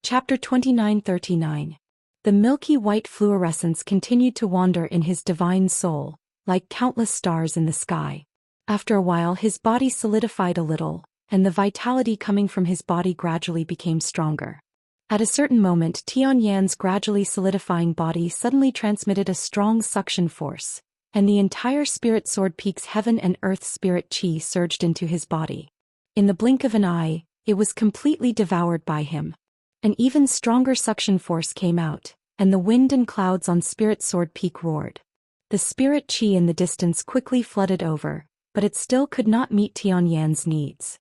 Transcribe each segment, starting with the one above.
Chapter 2939. The milky white fluorescence continued to wander in his divine soul, like countless stars in the sky. After a while his body solidified a little, and the vitality coming from his body gradually became stronger. At a certain moment Tianyan's gradually solidifying body suddenly transmitted a strong suction force, and the entire Spirit Sword Peak's heaven and earth spirit chi surged into his body. In the blink of an eye, it was completely devoured by him. An even stronger suction force came out, and the wind and clouds on Spirit Sword Peak roared. The spirit chi in the distance quickly flooded over, but it still could not meet Tianyan's needs.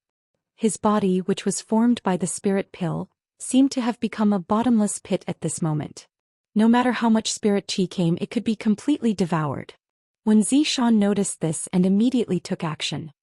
His body, which was formed by the spirit pill, seemed to have become a bottomless pit at this moment. No matter how much spirit chi came, it could be completely devoured. When Zhou Xian noticed this and immediately took action,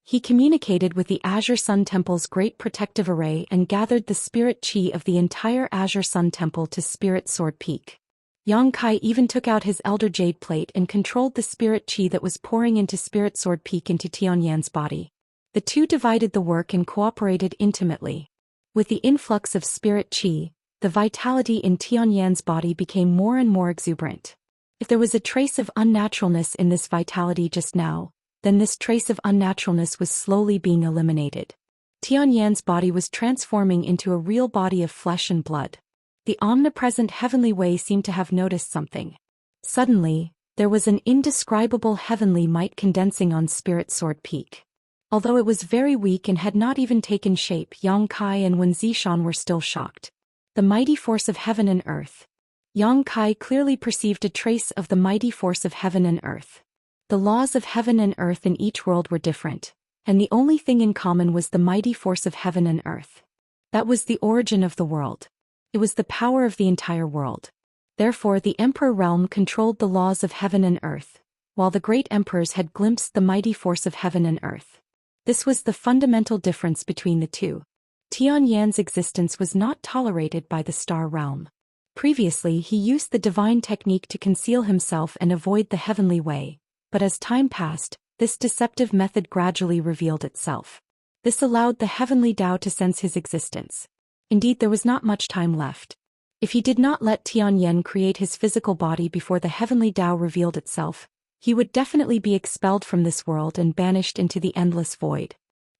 he communicated with the Azure Sun Temple's great protective array and gathered the spirit chi of the entire Azure Sun Temple to Spirit Sword Peak. Yang Kai even took out his Elder Jade Plate and controlled the spirit chi that was pouring into Spirit Sword Peak into Tianyan's body. The two divided the work and cooperated intimately. With the influx of spirit chi, the vitality in Tianyan's body became more and more exuberant. If there was a trace of unnaturalness in this vitality just now, then this trace of unnaturalness was slowly being eliminated. Tianyan's body was transforming into a real body of flesh and blood. The omnipresent heavenly way seemed to have noticed something. Suddenly, there was an indescribable heavenly might condensing on Spirit Sword Peak. Although it was very weak and had not even taken shape, Yang Kai and Wen Zishan were still shocked. The mighty force of heaven and earth. Yang Kai clearly perceived a trace of the mighty force of heaven and earth. The laws of heaven and earth in each world were different, and the only thing in common was the mighty force of heaven and earth. That was the origin of the world. It was the power of the entire world. Therefore the Emperor Realm controlled the laws of heaven and earth, while the great emperors had glimpsed the mighty force of heaven and earth. This was the fundamental difference between the two. Tianyan's existence was not tolerated by the Star Realm. Previously he used the divine technique to conceal himself and avoid the heavenly way. But as time passed, this deceptive method gradually revealed itself. This allowed the heavenly Tao to sense his existence. Indeed, there was not much time left. If he did not let Tianyan create his physical body before the heavenly Tao revealed itself, he would definitely be expelled from this world and banished into the endless void.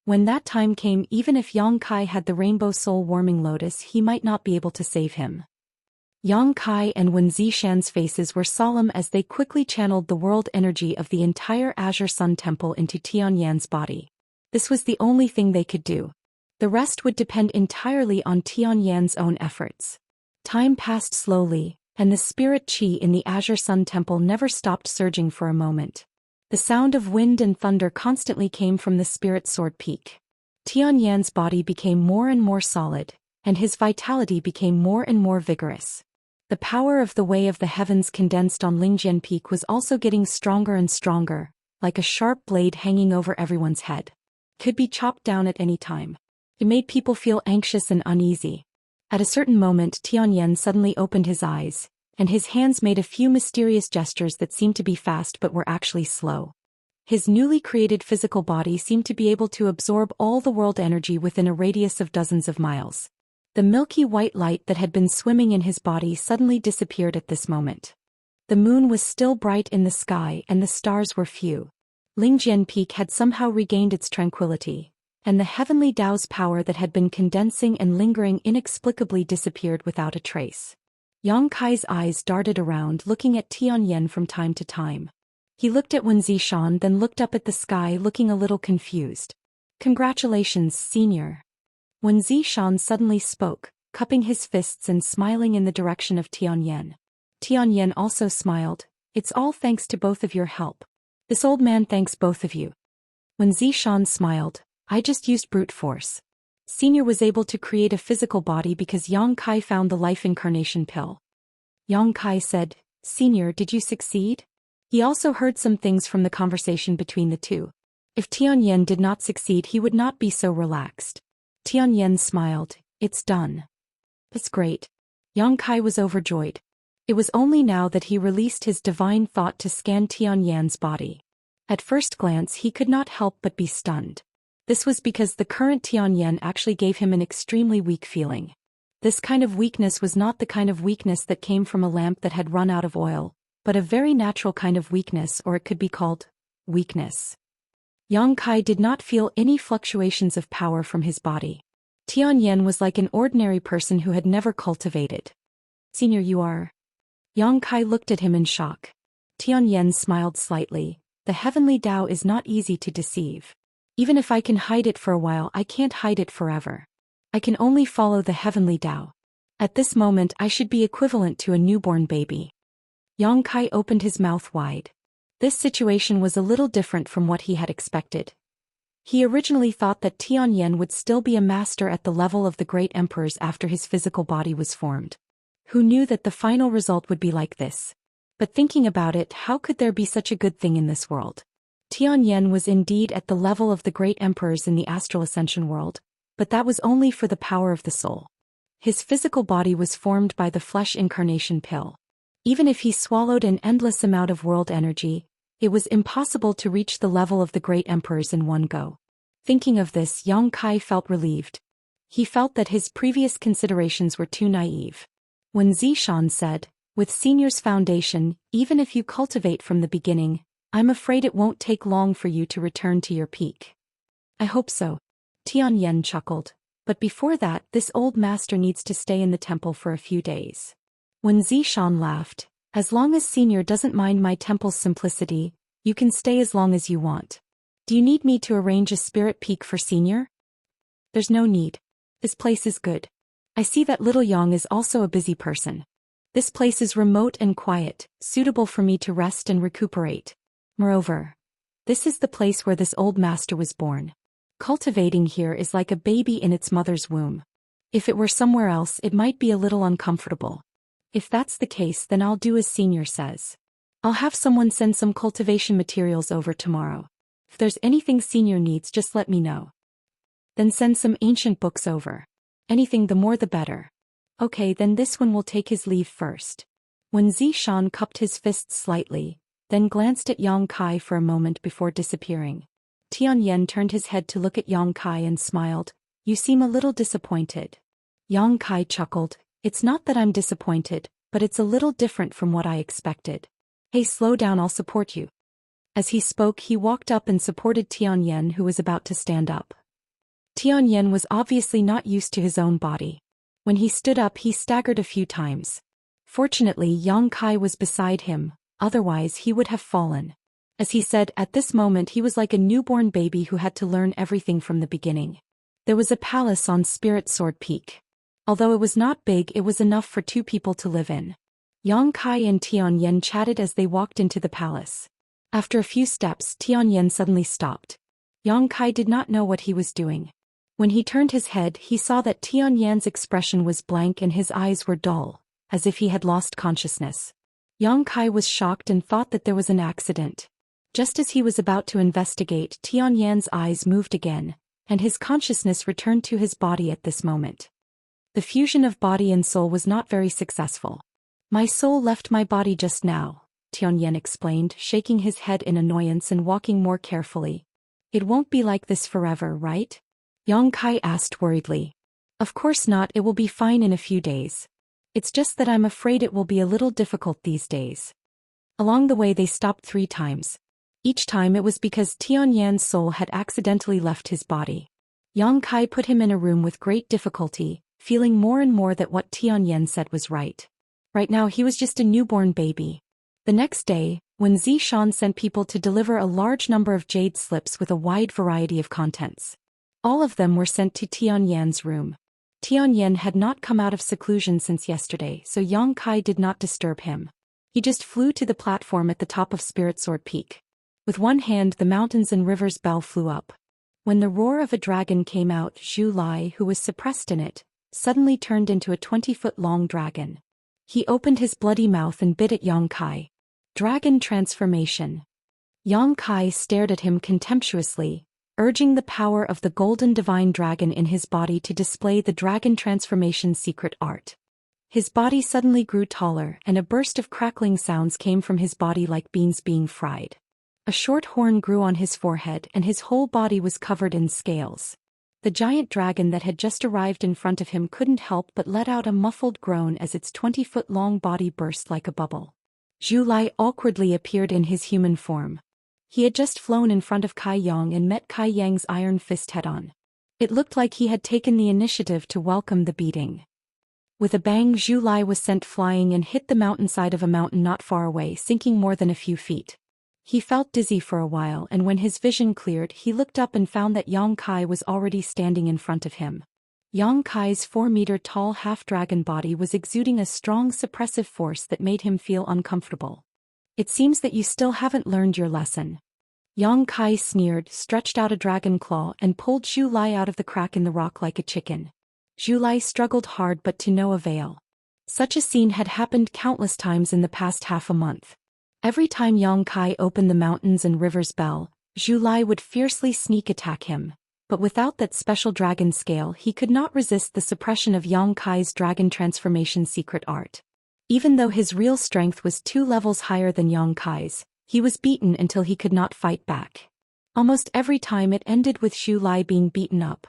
When that time came, even if Yang Kai had the Rainbow Soul Warming Lotus, he might not be able to save him. Yang Kai and Wen Zishan's faces were solemn as they quickly channeled the world energy of the entire Azure Sun Temple into Tianyan's body. This was the only thing they could do. The rest would depend entirely on Tianyan's own efforts. Time passed slowly, and the spirit chi in the Azure Sun Temple never stopped surging for a moment. The sound of wind and thunder constantly came from the Spirit Sword Peak. Tianyan's body became more and more solid, and his vitality became more and more vigorous. The power of the way of the heavens condensed on Lingjian Peak was also getting stronger and stronger, like a sharp blade hanging over everyone's head. Could be chopped down at any time. It made people feel anxious and uneasy. At a certain moment Tianyan suddenly opened his eyes, and his hands made a few mysterious gestures that seemed to be fast but were actually slow. His newly created physical body seemed to be able to absorb all the world energy within a radius of dozens of miles. The milky white light that had been swimming in his body suddenly disappeared at this moment. The moon was still bright in the sky and the stars were few. Lingjian Peak had somehow regained its tranquility, and the heavenly Tao's power that had been condensing and lingering inexplicably disappeared without a trace. Yang Kai's eyes darted around, looking at Tianyan from time to time. He looked at Wen Zishan, then looked up at the sky, looking a little confused. "Congratulations, senior." Wen Zishan suddenly spoke, cupping his fists and smiling in the direction of Tianyan. Tianyan also smiled. "It's all thanks to both of your help. This old man thanks both of you." Wen Zishan smiled. "I just used brute force. Senior was able to create a physical body because Yang Kai found the life incarnation pill." Yang Kai said, "Senior, did you succeed?" He also heard some things from the conversation between the two. If Tianyan did not succeed, he would not be so relaxed. Tianyan smiled. "It's done." "It's great." Yang Kai was overjoyed. It was only now that he released his divine thought to scan Tianyan's body. At first glance he could not help but be stunned. This was because the current Tianyan actually gave him an extremely weak feeling. This kind of weakness was not the kind of weakness that came from a lamp that had run out of oil, but a very natural kind of weakness, or it could be called weakness. Yang Kai did not feel any fluctuations of power from his body. Tianyan was like an ordinary person who had never cultivated. Senior, you are? Yang Kai looked at him in shock. Tianyan smiled slightly. The heavenly Tao is not easy to deceive. Even if I can hide it for a while, I can't hide it forever. I can only follow the heavenly Tao. At this moment I should be equivalent to a newborn baby. Yang Kai opened his mouth wide. This situation was a little different from what he had expected. He originally thought that Tianyan would still be a master at the level of the great emperors after his physical body was formed. Who knew that the final result would be like this? But thinking about it, how could there be such a good thing in this world? Tianyan was indeed at the level of the great emperors in the astral ascension world, but that was only for the power of the soul. His physical body was formed by the flesh incarnation pill. Even if he swallowed an endless amount of world energy, it was impossible to reach the level of the great emperors in one go. Thinking of this, Yang Kai felt relieved. He felt that his previous considerations were too naive. When Zhou Xian said, "With Senior's foundation, even if you cultivate from the beginning, I'm afraid it won't take long for you to return to your peak." "I hope so." Tianyan chuckled. "But before that, this old master needs to stay in the temple for a few days." When Zhou Xian laughed, "As long as Senior doesn't mind my temple's simplicity, you can stay as long as you want. Do you need me to arrange a spirit peak for Senior?" "There's no need. This place is good. I see that little Yang is also a busy person. This place is remote and quiet, suitable for me to rest and recuperate. Moreover, this is the place where this old master was born. Cultivating here is like a baby in its mother's womb. If it were somewhere else, it might be a little uncomfortable. If that's the case, then I'll do as Senior says. I'll have someone send some cultivation materials over tomorrow. If there's anything Senior needs, just let me know. Then send some ancient books over. Anything the more the better. Okay, then this one will take his leave first." When Zhou Xian cupped his fists slightly, then glanced at Yang Kai for a moment before disappearing. Tianyan turned his head to look at Yang Kai and smiled. "You seem a little disappointed." Yang Kai chuckled. "It's not that I'm disappointed, but it's a little different from what I expected. Hey, slow down, I'll support you." As he spoke, he walked up and supported Tianyan, who was about to stand up. Tianyan was obviously not used to his own body. When he stood up, he staggered a few times. Fortunately, Yang Kai was beside him, otherwise he would have fallen. As he said, at this moment he was like a newborn baby who had to learn everything from the beginning. There was a palace on Spirit Sword Peak. Although it was not big, it was enough for 2 people to live in. Yang Kai and Tianyan chatted as they walked into the palace. After a few steps, Tianyan suddenly stopped. Yang Kai did not know what he was doing. When he turned his head, he saw that Tianyan's expression was blank and his eyes were dull, as if he had lost consciousness. Yang Kai was shocked and thought that there was an accident. Just as he was about to investigate, Tianyan's eyes moved again, and his consciousness returned to his body at this moment. The fusion of body and soul was not very successful. "My soul left my body just now," Tianyan explained, shaking his head in annoyance and walking more carefully. "It won't be like this forever, right?" Yang Kai asked worriedly. "Of course not, it will be fine in a few days. It's just that I'm afraid it will be a little difficult these days." Along the way they stopped 3 times. Each time it was because Tianyan's soul had accidentally left his body. Yang Kai put him in a room with great difficulty, feeling more and more that what Tianyan said was right. Right now he was just a newborn baby. The next day, when Zhou Xian sent people to deliver a large number of jade slips with a wide variety of contents. All of them were sent to Tianyan's room. Tianyan had not come out of seclusion since yesterday, so Yang Kai did not disturb him. He just flew to the platform at the top of Spirit Sword Peak. With one hand the mountains and rivers bell flew up. When the roar of a dragon came out, Zhu Lai, who was suppressed in it, suddenly turned into a 20-foot-long dragon. He opened his bloody mouth and bit at Yang Kai. Dragon transformation. Yang Kai stared at him contemptuously, urging the power of the golden divine dragon in his body to display the dragon transformation secret art. His body suddenly grew taller, and a burst of crackling sounds came from his body like beans being fried. A short horn grew on his forehead, and his whole body was covered in scales. The giant dragon that had just arrived in front of him couldn't help but let out a muffled groan as its 20-foot-long body burst like a bubble. Zhu Lai awkwardly appeared in his human form. He had just flown in front of Kai Yang and met Kai Yang's iron fist head-on. It looked like he had taken the initiative to welcome the beating. With a bang, Zhu Lai was sent flying and hit the mountainside of a mountain not far away, sinking more than a few feet. He felt dizzy for a while, and when his vision cleared, he looked up and found that Yang Kai was already standing in front of him. Yang Kai's 4-meter-tall half-dragon body was exuding a strong suppressive force that made him feel uncomfortable. "It seems that you still haven't learned your lesson." Yang Kai sneered, stretched out a dragon claw, and pulled Zhu Lai out of the crack in the rock like a chicken. Zhu Lai struggled hard but to no avail. Such a scene had happened countless times in the past half a month. Every time Yang Kai opened the mountains and rivers bell, Zhu Lai would fiercely sneak attack him. But without that special dragon scale, he could not resist the suppression of Yang Kai's dragon transformation secret art. Even though his real strength was 2 levels higher than Yang Kai's, he was beaten until he could not fight back. Almost every time it ended with Zhu Lai being beaten up.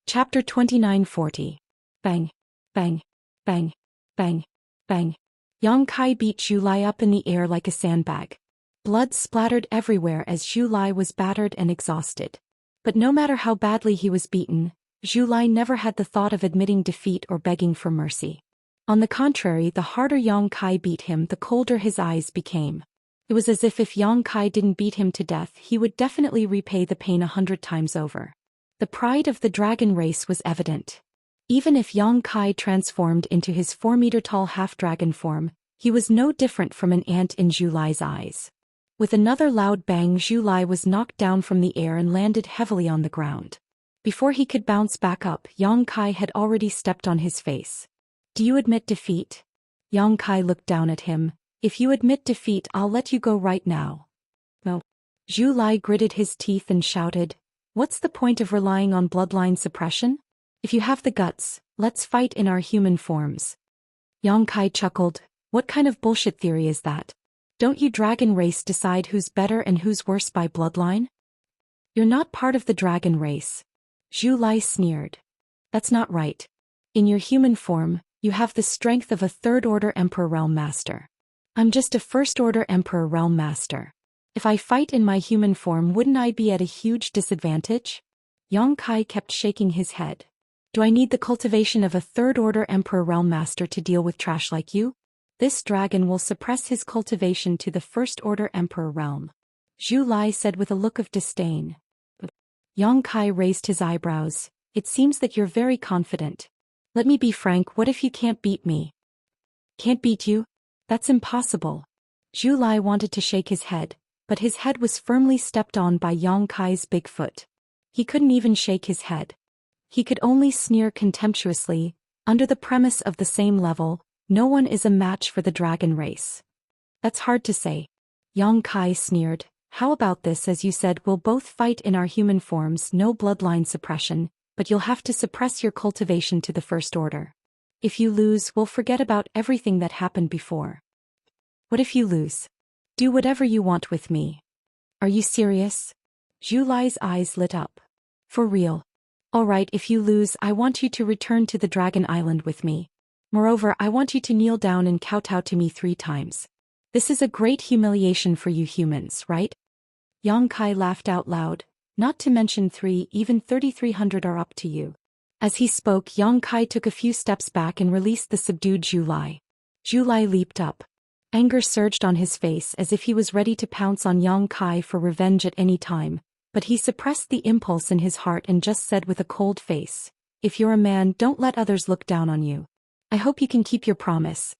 Chapter 2940. Bang. Bang. Bang. Bang. Bang. Yang Kai beat Zhu Lai up in the air like a sandbag. Blood splattered everywhere as Zhu Lai was battered and exhausted. But no matter how badly he was beaten, Zhu Lai never had the thought of admitting defeat or begging for mercy. On the contrary, the harder Yang Kai beat him, the colder his eyes became. It was as if Yang Kai didn't beat him to death, he would definitely repay the pain 100 times over. The pride of the dragon race was evident. Even if Yang Kai transformed into his 4-meter-tall half-dragon form, he was no different from an ant in Zhu Lai's eyes. With another loud bang, Zhu Lai was knocked down from the air and landed heavily on the ground. Before he could bounce back up, Yang Kai had already stepped on his face. "Do you admit defeat?" Yang Kai looked down at him. "If you admit defeat, I'll let you go right now." "No." Zhu Lai gritted his teeth and shouted, "What's the point of relying on bloodline suppression? If you have the guts, let's fight in our human forms." Yang Kai chuckled. "What kind of bullshit theory is that? Don't you dragon race decide who's better and who's worse by bloodline? You're not part of the dragon race." Zhu Lai sneered. "That's not right. In your human form, you have the strength of a 3rd-order Emperor Realm Master. I'm just a 1st-order Emperor Realm Master. If I fight in my human form, wouldn't I be at a huge disadvantage?" Yang Kai kept shaking his head. "Do I need the cultivation of a 3rd-order Emperor Realm Master to deal with trash like you? This dragon will suppress his cultivation to the 1st-order Emperor Realm," Zhu Lai said with a look of disdain. Yang Kai raised his eyebrows. "It seems that you're very confident. Let me be frank, what if you can't beat me?" "Can't beat you? That's impossible." Zhu Lai wanted to shake his head, but his head was firmly stepped on by Yang Kai's big foot. He couldn't even shake his head. He could only sneer contemptuously. Under the premise of the same level, no one is a match for the dragon race. "That's hard to say." Yang Kai sneered. "How about this? As you said, we'll both fight in our human forms, no bloodline suppression, but you'll have to suppress your cultivation to the 1st order. If you lose, we'll forget about everything that happened before." "What if you lose?" "Do whatever you want with me." "Are you serious?" Zhu Lai's eyes lit up. "For real. All right, if you lose, I want you to return to the Dragon Island with me. Moreover, I want you to kneel down and kowtow to me 3 times. This is a great humiliation for you humans, right?" Yang Kai laughed out loud. "Not to mention 3, even 3,300 are up to you." As he spoke, Yang Kai took a few steps back and released the subdued Zhu Lai. Zhu Lai leaped up. Anger surged on his face as if he was ready to pounce on Yang Kai for revenge at any time, but he suppressed the impulse in his heart and just said with a cold face, "If you're a man, don't let others look down on you. I hope you can keep your promise."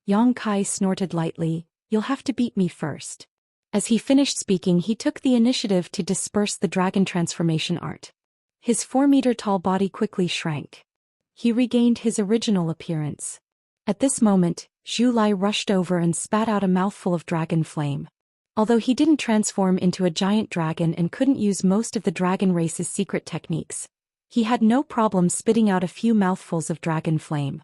Yang Kai snorted lightly. "You'll have to beat me first." As he finished speaking, he took the initiative to disperse the dragon transformation art. His 4-meter-tall body quickly shrank. He regained his original appearance. At this moment, Zhu Lai rushed over and spat out a mouthful of dragon flame. Although he didn't transform into a giant dragon and couldn't use most of the dragon race's secret techniques, he had no problem spitting out a few mouthfuls of dragon flame.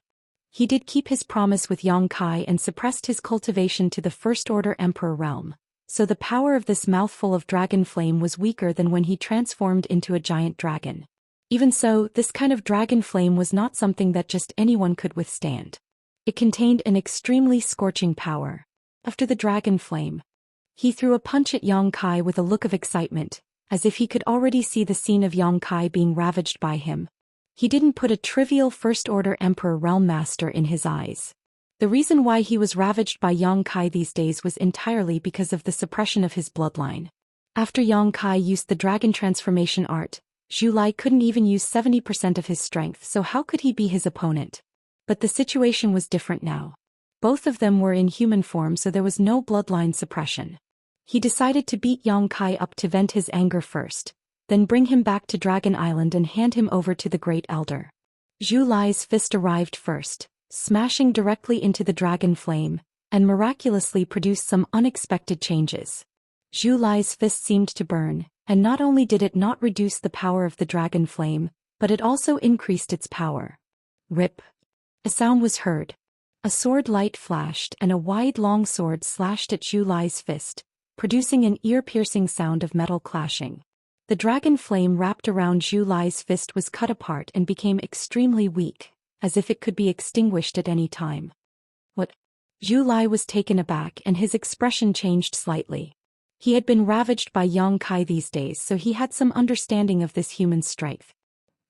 He did keep his promise with Yang Kai and suppressed his cultivation to the 1st-order Emperor realm, so the power of this mouthful of dragon flame was weaker than when he transformed into a giant dragon. Even so, this kind of dragon flame was not something that just anyone could withstand. It contained an extremely scorching power. After the dragon flame, he threw a punch at Yang Kai with a look of excitement, as if he could already see the scene of Yang Kai being ravaged by him. He didn't put a trivial First-Order Emperor Realm Master in his eyes. The reason why he was ravaged by Yang Kai these days was entirely because of the suppression of his bloodline. After Yang Kai used the dragon transformation art, Zhu Lai couldn't even use 70% of his strength, so how could he be his opponent? But the situation was different now. Both of them were in human form, so there was no bloodline suppression. He decided to beat Yang Kai up to vent his anger first, then bring him back to Dragon Island and hand him over to the Great Elder. Zhu Lai's fist arrived first, smashing directly into the dragon flame, and miraculously produced some unexpected changes. Zhu Lai's fist seemed to burn, and not only did it not reduce the power of the dragon flame, but it also increased its power. Rip. A sound was heard. A sword light flashed and a wide long sword slashed at Zhu Lai's fist, producing an ear-piercing sound of metal clashing. The dragon flame wrapped around Zhu Lai's fist was cut apart and became extremely weak, as if it could be extinguished at any time. What? Zhu Lai was taken aback and his expression changed slightly. He had been ravaged by Yang Kai these days, so he had some understanding of this human strength.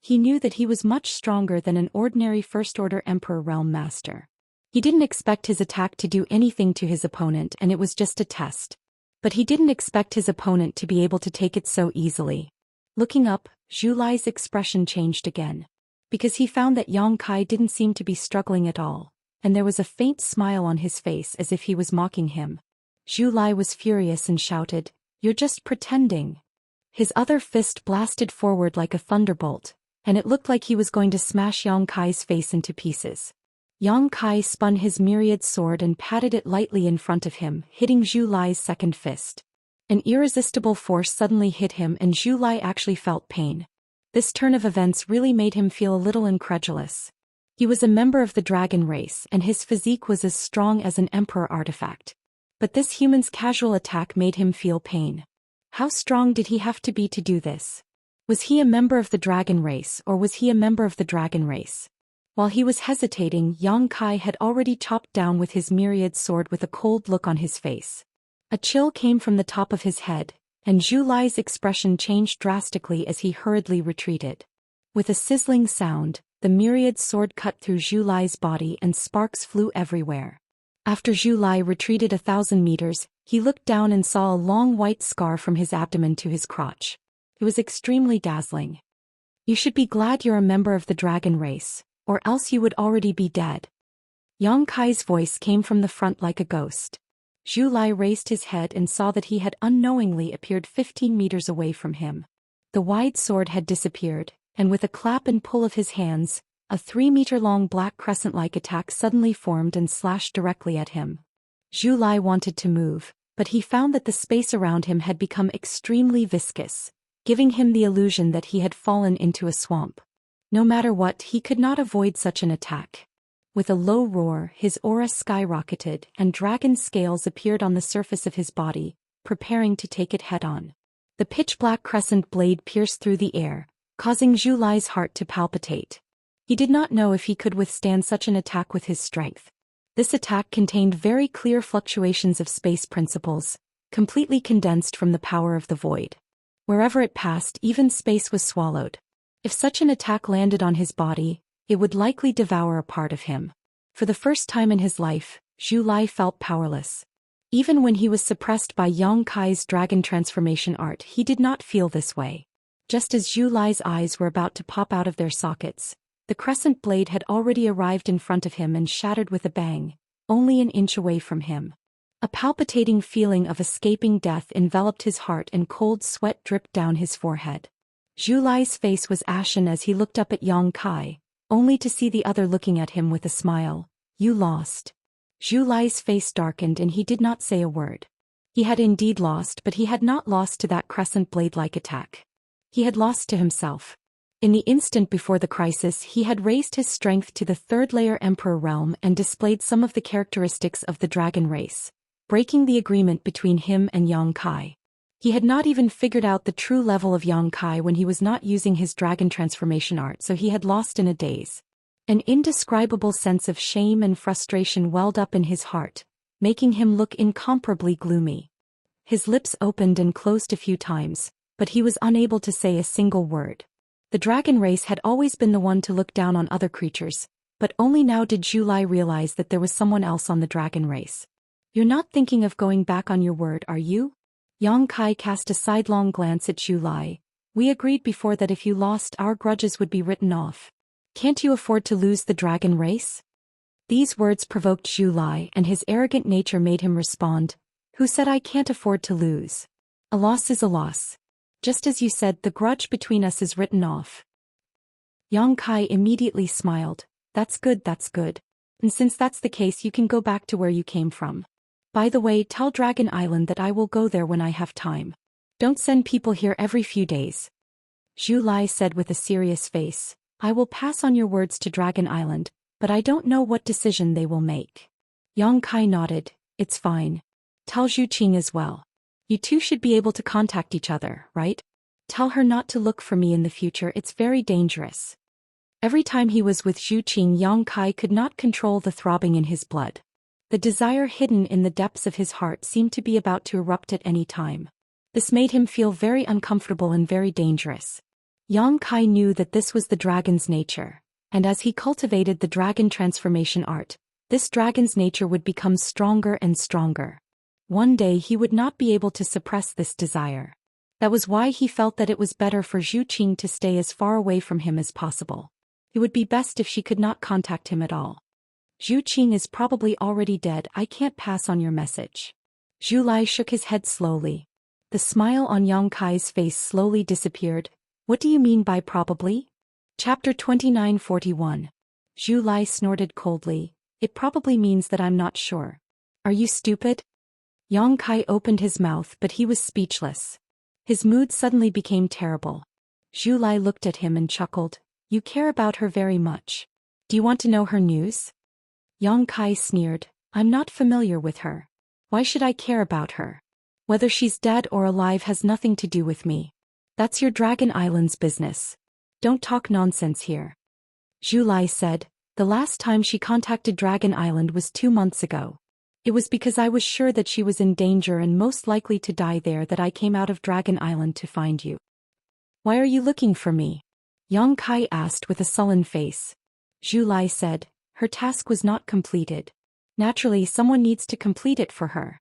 He knew that he was much stronger than an ordinary First-Order Emperor Realm Master. He didn't expect his attack to do anything to his opponent, and it was just a test. But he didn't expect his opponent to be able to take it so easily. Looking up, Zhu Lai's expression changed again. Because he found that Yang Kai didn't seem to be struggling at all, and there was a faint smile on his face as if he was mocking him. Zhu Lai was furious and shouted, "You're just pretending." His other fist blasted forward like a thunderbolt, and it looked like he was going to smash Yang Kai's face into pieces. Yang Kai spun his myriad sword and patted it lightly in front of him, hitting Zhu Lai's second fist. An irresistible force suddenly hit him and Zhu Lai actually felt pain. This turn of events really made him feel a little incredulous. He was a member of the dragon race and his physique was as strong as an emperor artifact. But this human's casual attack made him feel pain. How strong did he have to be to do this? Was he a member of the dragon race, or was he a member of the dragon race? While he was hesitating, Yang Kai had already chopped down with his myriad sword with a cold look on his face. A chill came from the top of his head, and Zhu Lai's expression changed drastically as he hurriedly retreated. With a sizzling sound, the myriad sword cut through Zhu Lai's body and sparks flew everywhere. After Zhu Lai retreated 1,000 meters, he looked down and saw a long white scar from his abdomen to his crotch. It was extremely dazzling. "You should be glad you're a member of the dragon race, or else you would already be dead." Yang Kai's voice came from the front like a ghost. Zhu Lai raised his head and saw that he had unknowingly appeared 15 meters away from him. The wide sword had disappeared, and with a clap and pull of his hands, a 3-meter-long black crescent-like attack suddenly formed and slashed directly at him. Zhu Lai wanted to move, but he found that the space around him had become extremely viscous, giving him the illusion that he had fallen into a swamp. No matter what, he could not avoid such an attack. With a low roar, his aura skyrocketed and dragon scales appeared on the surface of his body, preparing to take it head-on. The pitch-black crescent blade pierced through the air, causing Zhu Lai's heart to palpitate. He did not know if he could withstand such an attack with his strength. This attack contained very clear fluctuations of space principles, completely condensed from the power of the void. Wherever it passed, even space was swallowed. If such an attack landed on his body, it would likely devour a part of him. For the first time in his life, Zhu Lai felt powerless. Even when he was suppressed by Yang Kai's dragon transformation art, he did not feel this way. Just as Zhu Lai's eyes were about to pop out of their sockets, the crescent blade had already arrived in front of him and shattered with a bang, only an inch away from him. A palpitating feeling of escaping death enveloped his heart and cold sweat dripped down his forehead. Zhu Lai's face was ashen as he looked up at Yang Kai, only to see the other looking at him with a smile. "You lost." Zhu Lai's face darkened and he did not say a word. He had indeed lost, but he had not lost to that crescent blade-like attack. He had lost to himself. In the instant before the crisis, he had raised his strength to the third-layer Emperor realm and displayed some of the characteristics of the dragon race, breaking the agreement between him and Yang Kai. He had not even figured out the true level of Yang Kai when he was not using his dragon transformation art, so he had lost in a daze. An indescribable sense of shame and frustration welled up in his heart, making him look incomparably gloomy. His lips opened and closed a few times, but he was unable to say a single word. The dragon race had always been the one to look down on other creatures, but only now did Zhu Lai realize that there was someone else on the dragon race. "You're not thinking of going back on your word, are you?" Yang Kai cast a sidelong glance at Zhu Lai. "We agreed before that if you lost, our grudges would be written off. Can't you afford to lose the dragon race?" These words provoked Zhu Lai, and his arrogant nature made him respond, "Who said I can't afford to lose? A loss is a loss. Just as you said, the grudge between us is written off." Yang Kai immediately smiled. That's good. And since that's the case, you can go back to where you came from. By the way, tell Dragon Island that I will go there when I have time. Don't send people here every few days." Zhu Lai said with a serious face, "I will pass on your words to Dragon Island, but I don't know what decision they will make." Yang Kai nodded. "It's fine. Tell Zhu Qing as well. You two should be able to contact each other, right? Tell her not to look for me in the future, it's very dangerous." Every time he was with Zhu Qing, Yang Kai could not control the throbbing in his blood. The desire hidden in the depths of his heart seemed to be about to erupt at any time. This made him feel very uncomfortable and very dangerous. Yang Kai knew that this was the dragon's nature, and as he cultivated the dragon transformation art, this dragon's nature would become stronger and stronger. One day he would not be able to suppress this desire. That was why he felt that it was better for Zhu Qing to stay as far away from him as possible. It would be best if she could not contact him at all. "Zhu Qing is probably already dead, I can't pass on your message." Zhu Lai shook his head slowly. The smile on Yang Kai's face slowly disappeared. "What do you mean by probably?" Chapter 2941. Zhu Lai snorted coldly. "It probably means that I'm not sure." "Are you stupid?" Yang Kai opened his mouth, but he was speechless. His mood suddenly became terrible. Zhu Lai looked at him and chuckled. "You care about her very much. Do you want to know her news?" Yang Kai sneered. "I'm not familiar with her. Why should I care about her? Whether she's dead or alive has nothing to do with me. That's your Dragon Island's business. Don't talk nonsense here." Zhu Lai said, "The last time she contacted Dragon Island was 2 months ago. It was because I was sure that she was in danger and most likely to die there that I came out of Dragon Island to find you." "Why are you looking for me?" Yang Kai asked with a sullen face. Zhu Lai said, "Her task was not completed. Naturally, someone needs to complete it for her."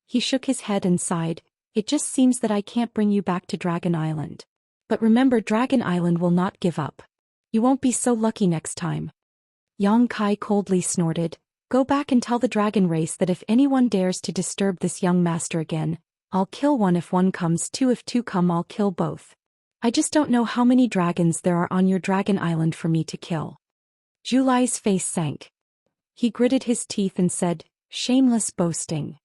He shook his head and sighed. "It just seems that I can't bring you back to Dragon Island. But remember, Dragon Island will not give up. You won't be so lucky next time." Yang Kai coldly snorted. "Go back and tell the dragon race that if anyone dares to disturb this young master again, I'll kill one if one comes, two if two come, I'll kill both. I just don't know how many dragons there are on your Dragon Island for me to kill." Zhu Lai's face sank. He gritted his teeth and said, "Shameless boasting.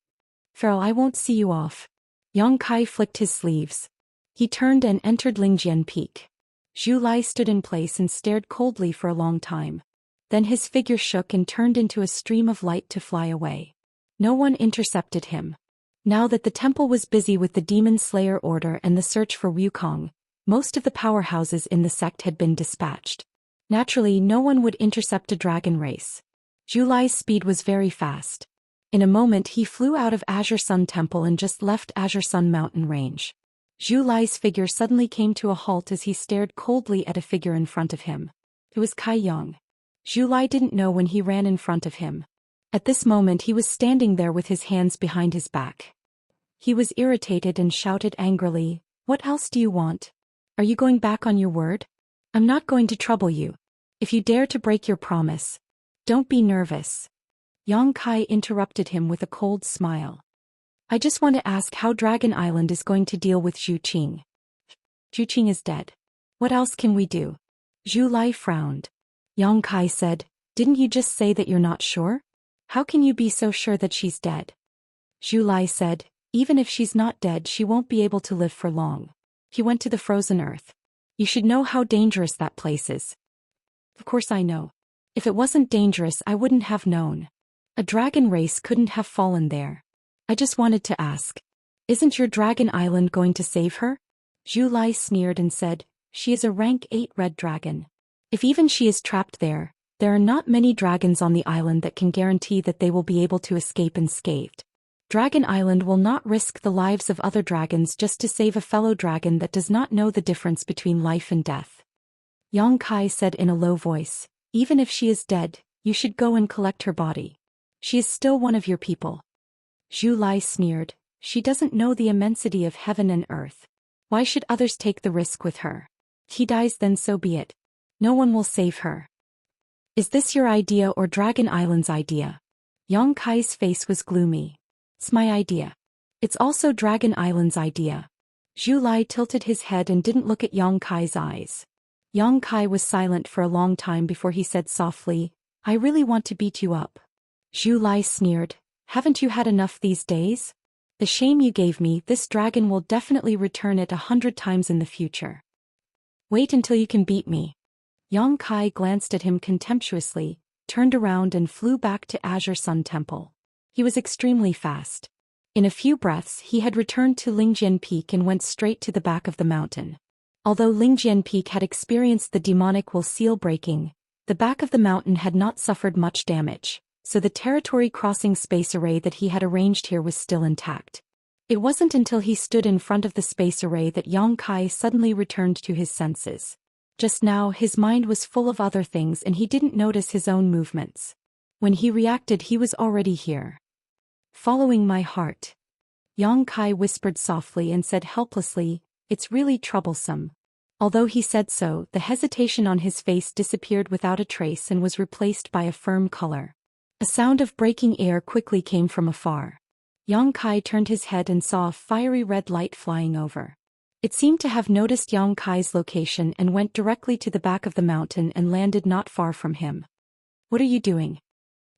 Farrell, I won't see you off." Yang Kai flicked his sleeves. He turned and entered Lingjian Peak. Zhu Lai stood in place and stared coldly for a long time. Then his figure shook and turned into a stream of light to fly away. No one intercepted him. Now that the temple was busy with the Demon Slayer Order and the search for Wukong, most of the powerhouses in the sect had been dispatched. Naturally, no one would intercept a dragon race. Zhu Lai's speed was very fast. In a moment he flew out of Azure Sun Temple and just left Azure Sun Mountain Range. Zhu Lai's figure suddenly came to a halt as he stared coldly at a figure in front of him. It was Kai Yang. Zhu Lai didn't know when he ran in front of him. At this moment he was standing there with his hands behind his back. He was irritated and shouted angrily, "What else do you want? Are you going back on your word? I'm not going to trouble you. If you dare to break your promise, don't be nervous." Yang Kai interrupted him with a cold smile. "I just want to ask how Dragon Island is going to deal with Zhu Qing." "Zhu Qing is dead. What else can we do?" Zhu Lai frowned. Yang Kai said, "Didn't you just say that you're not sure? How can you be so sure that she's dead?" Zhu Lai said, "Even if she's not dead, she won't be able to live for long. He went to the frozen earth. You should know how dangerous that place is." "Of course I know. If it wasn't dangerous, I wouldn't have known. A dragon race couldn't have fallen there. I just wanted to ask. Isn't your dragon island going to save her? Zhu Lai sneered and said, she is a rank 8 red dragon. If even she is trapped there are not many dragons on the island that can guarantee that they will be able to escape unscathed. Dragon Island will not risk the lives of other dragons just to save a fellow dragon that does not know the difference between life and death. Yang Kai said in a low voice, even if she is dead, you should go and collect her body. She is still one of your people. Zhu Lai sneered, she doesn't know the immensity of heaven and earth. Why should others take the risk with her? If he dies, then so be it. No one will save her. Is this your idea or Dragon Island's idea? Yang Kai's face was gloomy. It's my idea. It's also Dragon Island's idea. Zhu Lai tilted his head and didn't look at Yang Kai's eyes. Yang Kai was silent for a long time before he said softly, I really want to beat you up. Zhu Lai sneered, haven't you had enough these days? The shame you gave me, this dragon will definitely return it 100 times in the future. Wait until you can beat me. Yang Kai glanced at him contemptuously, turned around and flew back to Azure Sun Temple. He was extremely fast. In a few breaths he had returned to Lingjian Peak and went straight to the back of the mountain. Although Lingjian Peak had experienced the demonic will seal breaking, the back of the mountain had not suffered much damage, so the territory crossing space array that he had arranged here was still intact. It wasn't until he stood in front of the space array that Yang Kai suddenly returned to his senses. Just now his mind was full of other things and he didn't notice his own movements. When he reacted he was already here. Following my heart. Yang Kai whispered softly and said helplessly, it's really troublesome. Although he said so, the hesitation on his face disappeared without a trace and was replaced by a firm color. A sound of breaking air quickly came from afar. Yang Kai turned his head and saw a fiery red light flying over. It seemed to have noticed Yang Kai's location and went directly to the back of the mountain and landed not far from him. What are you doing?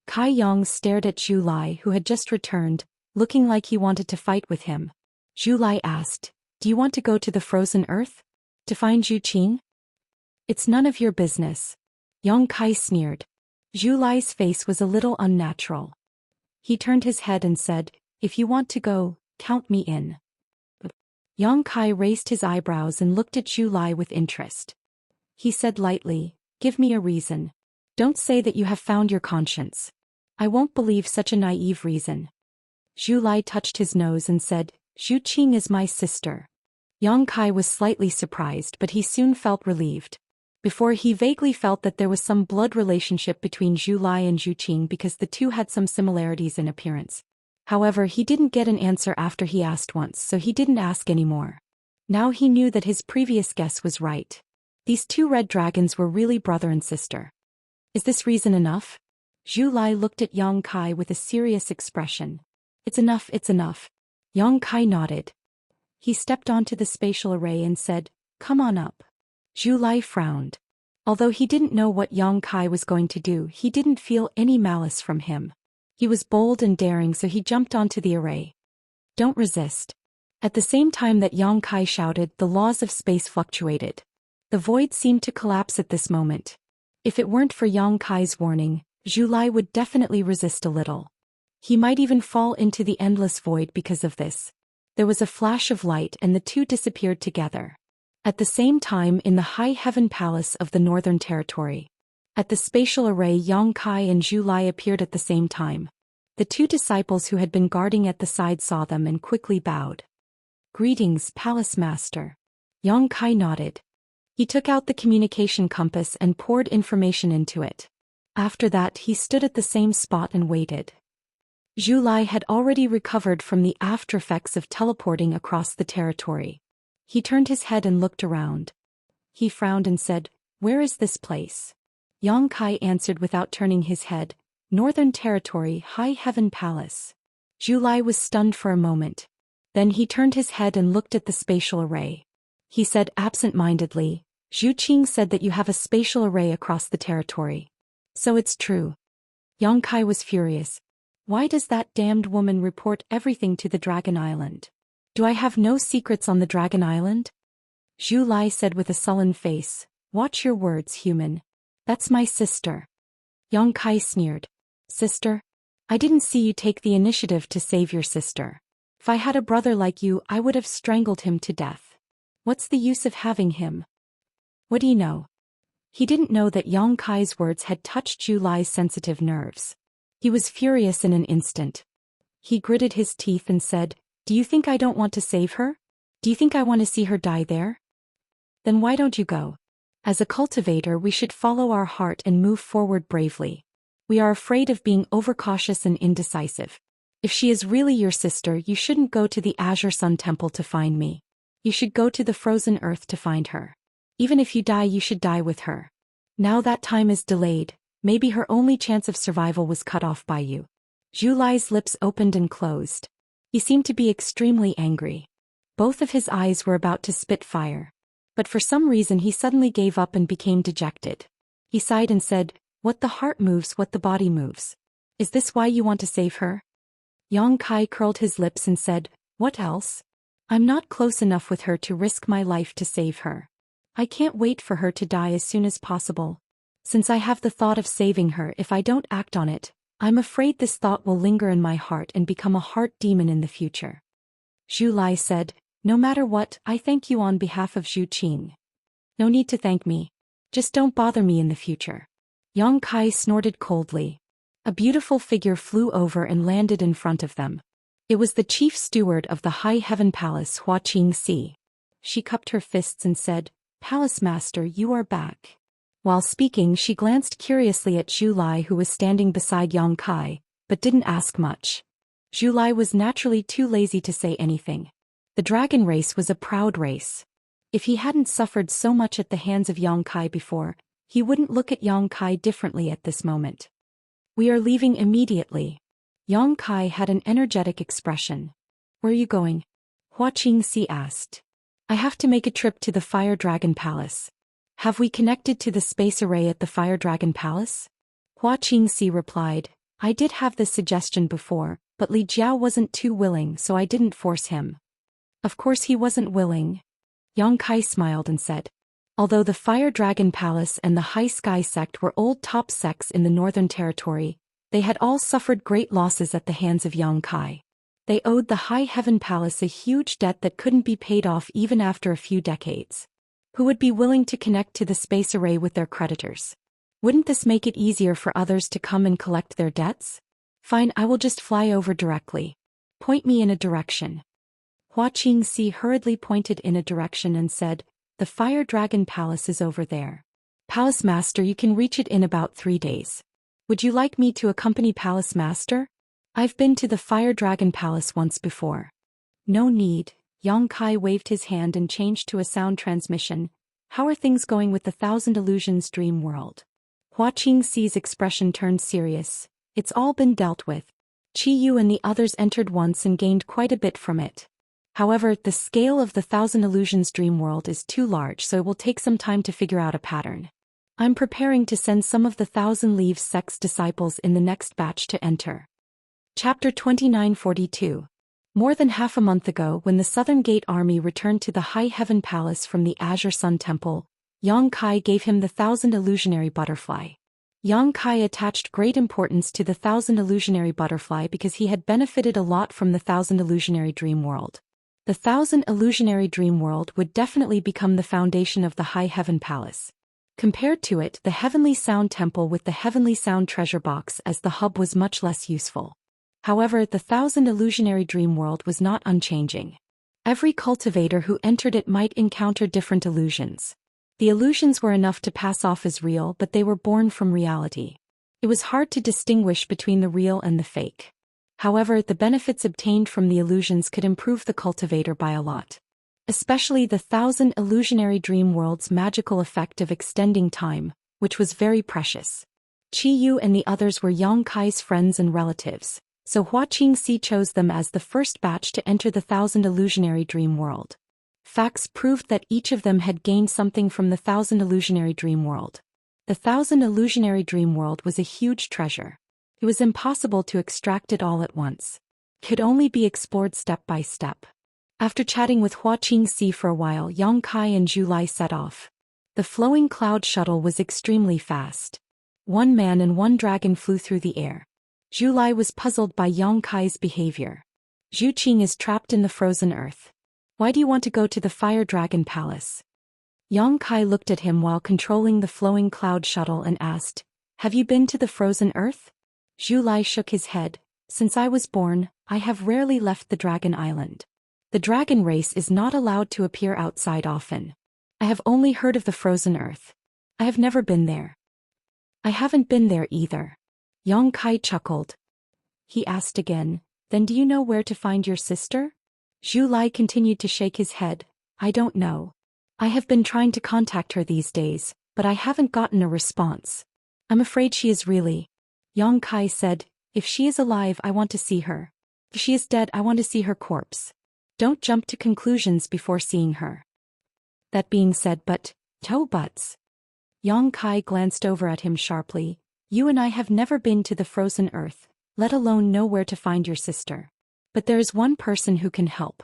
Kai Yang stared at Zhu Lai who had just returned, looking like he wanted to fight with him. Zhu Lai asked, do you want to go to the frozen earth? To find Zhu Qing? It's none of your business. Yang Kai sneered. Zhu Lai's face was a little unnatural. He turned his head and said, if you want to go, count me in. Yang Kai raised his eyebrows and looked at Zhu Lai with interest. He said lightly, give me a reason. Don't say that you have found your conscience. I won't believe such a naive reason. Zhu Lai touched his nose and said, Zhu Qing is my sister. Yang Kai was slightly surprised but he soon felt relieved. Before he vaguely felt that there was some blood relationship between Zhu Lai and Zhu Qing because the two had some similarities in appearance. However, he didn't get an answer after he asked once, so he didn't ask anymore. Now he knew that his previous guess was right. These two red dragons were really brother and sister. Is this reason enough? Zhu Lai looked at Yang Kai with a serious expression. It's enough, it's enough. Yang Kai nodded. He stepped onto the spatial array and said, come on up. Zhu Lai frowned. Although he didn't know what Yang Kai was going to do, he didn't feel any malice from him. He was bold and daring, so he jumped onto the array. Don't resist. At the same time that Yang Kai shouted, the laws of space fluctuated. The void seemed to collapse at this moment. If it weren't for Yang Kai's warning, Zhu Lai would definitely resist a little. He might even fall into the endless void because of this. There was a flash of light and the two disappeared together. At the same time in the High Heaven Palace of the Northern Territory. At the spatial array, Yang Kai and Zhu Lai appeared at the same time. The two disciples who had been guarding at the side saw them and quickly bowed. Greetings, Palace Master. Yang Kai nodded. He took out the communication compass and poured information into it. After that he stood at the same spot and waited. Zhu Lai had already recovered from the aftereffects of teleporting across the territory. He turned his head and looked around. He frowned and said, where is this place? Yang Kai answered without turning his head, Northern Territory, High Heaven Palace. Zhu Lai was stunned for a moment. Then he turned his head and looked at the spatial array. He said absent-mindedly, Zhu Qing said that you have a spatial array across the territory. So it's true. Yang Kai was furious. Why does that damned woman report everything to the Dragon Island? Do I have no secrets on the Dragon Island? Zhu Lai said with a sullen face, watch your words, human. That's my sister. Yang Kai sneered. Sister? I didn't see you take the initiative to save your sister. If I had a brother like you, I would have strangled him to death. What's the use of having him? What do you know? He didn't know that Yang Kai's words had touched Zhu Lai's sensitive nerves. He was furious in an instant. He gritted his teeth and said, "Do you think I don't want to save her? Do you think I want to see her die there? Then why don't you go? As a cultivator, we should follow our heart and move forward bravely. We are afraid of being overcautious and indecisive. If she is really your sister, you shouldn't go to the Azure Sun Temple to find me. You should go to the frozen earth to find her. Even if you die, you should die with her. Now that time is delayed, maybe her only chance of survival was cut off by you." Zhu Lai's lips opened and closed. He seemed to be extremely angry. Both of his eyes were about to spit fire. But for some reason he suddenly gave up and became dejected. He sighed and said, "What the heart moves, what the body moves. Is this why you want to save her?" Yang Kai curled his lips and said, "What else? I'm not close enough with her to risk my life to save her. I can't wait for her to die as soon as possible. Since I have the thought of saving her, if I don't act on it, I'm afraid this thought will linger in my heart and become a heart demon in the future." Zhu Lai said, "No matter what, I thank you on behalf of Zhu Qing. No need to thank me. Just don't bother me in the future." Yang Kai snorted coldly. A beautiful figure flew over and landed in front of them. It was the chief steward of the High Heaven Palace, Hua Qingxi. She cupped her fists and said, "Palace Master, you are back." While speaking, she glanced curiously at Zhu Lai, who was standing beside Yang Kai, but didn't ask much. Zhu Lai was naturally too lazy to say anything. The dragon race was a proud race. If he hadn't suffered so much at the hands of Yang Kai before, he wouldn't look at Yang Kai differently at this moment. "We are leaving immediately." Yang Kai had an energetic expression. "Where are you going?" Hua Qingxi asked. "I have to make a trip to the Fire Dragon Palace." "Have we connected to the space array at the Fire Dragon Palace?" Hua Qingxi replied, "I did have this suggestion before, but Li Jiao wasn't too willing, so I didn't force him." "Of course he wasn't willing." Yang Kai smiled and said. Although the Fire Dragon Palace and the High Sky Sect were old top sects in the Northern Territory, they had all suffered great losses at the hands of Yang Kai. They owed the High Heaven Palace a huge debt that couldn't be paid off even after a few decades. Who would be willing to connect to the space array with their creditors? Wouldn't this make it easier for others to come and collect their debts? "Fine, I will just fly over directly. Point me in a direction." Hua Qingxi hurriedly pointed in a direction and said, "The Fire Dragon Palace is over there. Palace Master, you can reach it in about 3 days. Would you like me to accompany Palace Master? I've been to the Fire Dragon Palace once before." "No need." Yang Kai waved his hand and changed to a sound transmission. "How are things going with the Thousand Illusions dream world?" Hua Qingxi's expression turned serious. "It's all been dealt with. Qi Yu and the others entered once and gained quite a bit from it. However, the scale of the Thousand Illusions dream world is too large, so it will take some time to figure out a pattern. I'm preparing to send some of the Thousand Leaves sect's disciples in the next batch to enter." Chapter 2942. More than half a month ago, when the Southern Gate army returned to the High Heaven Palace from the Azure Sun Temple, Yang Kai gave him the Thousand Illusionary Butterfly. Yang Kai attached great importance to the Thousand Illusionary Butterfly because he had benefited a lot from the Thousand Illusionary Dream World. The Thousand Illusionary Dream World would definitely become the foundation of the High Heaven Palace. Compared to it, the Heavenly Sound Temple with the Heavenly Sound Treasure Box as the hub was much less useful. However, the Thousand Illusionary Dream World was not unchanging. Every cultivator who entered it might encounter different illusions. The illusions were enough to pass off as real, but they were born from reality. It was hard to distinguish between the real and the fake. However, the benefits obtained from the illusions could improve the cultivator by a lot. Especially the Thousand Illusionary Dream World's magical effect of extending time, which was very precious. Qi Yu and the others were Yang Kai's friends and relatives, so Hua Qingxi chose them as the first batch to enter the Thousand Illusionary Dream World. Facts proved that each of them had gained something from the Thousand Illusionary Dream World. The Thousand Illusionary Dream World was a huge treasure. It was impossible to extract it all at once. It could only be explored step by step. After chatting with Hua Qingxi for a while, Yang Kai and Zhu Lai set off. The flowing cloud shuttle was extremely fast. 1 man and 1 dragon flew through the air. Zhu Lai was puzzled by Yang Kai's behavior. Zhou Xian is trapped in the frozen earth. Why do you want to go to the Fire Dragon Palace? Yang Kai looked at him while controlling the flowing cloud shuttle and asked, Have you been to the frozen earth? Zhu Lai shook his head. Since I was born, I have rarely left the Dragon Island. The dragon race is not allowed to appear outside often. I have only heard of the frozen earth. I have never been there. I haven't been there either. Yang Kai chuckled. He asked again, Then do you know where to find your sister? Zhu Lai continued to shake his head. I don't know. I have been trying to contact her these days, but I haven't gotten a response. I'm afraid she is really. Yang Kai said, If she is alive, I want to see her. If she is dead, I want to see her corpse. Don't jump to conclusions before seeing her. That being said, but buts. Yang Kai glanced over at him sharply. You and I have never been to the frozen earth, let alone know where to find your sister. But there is one person who can help.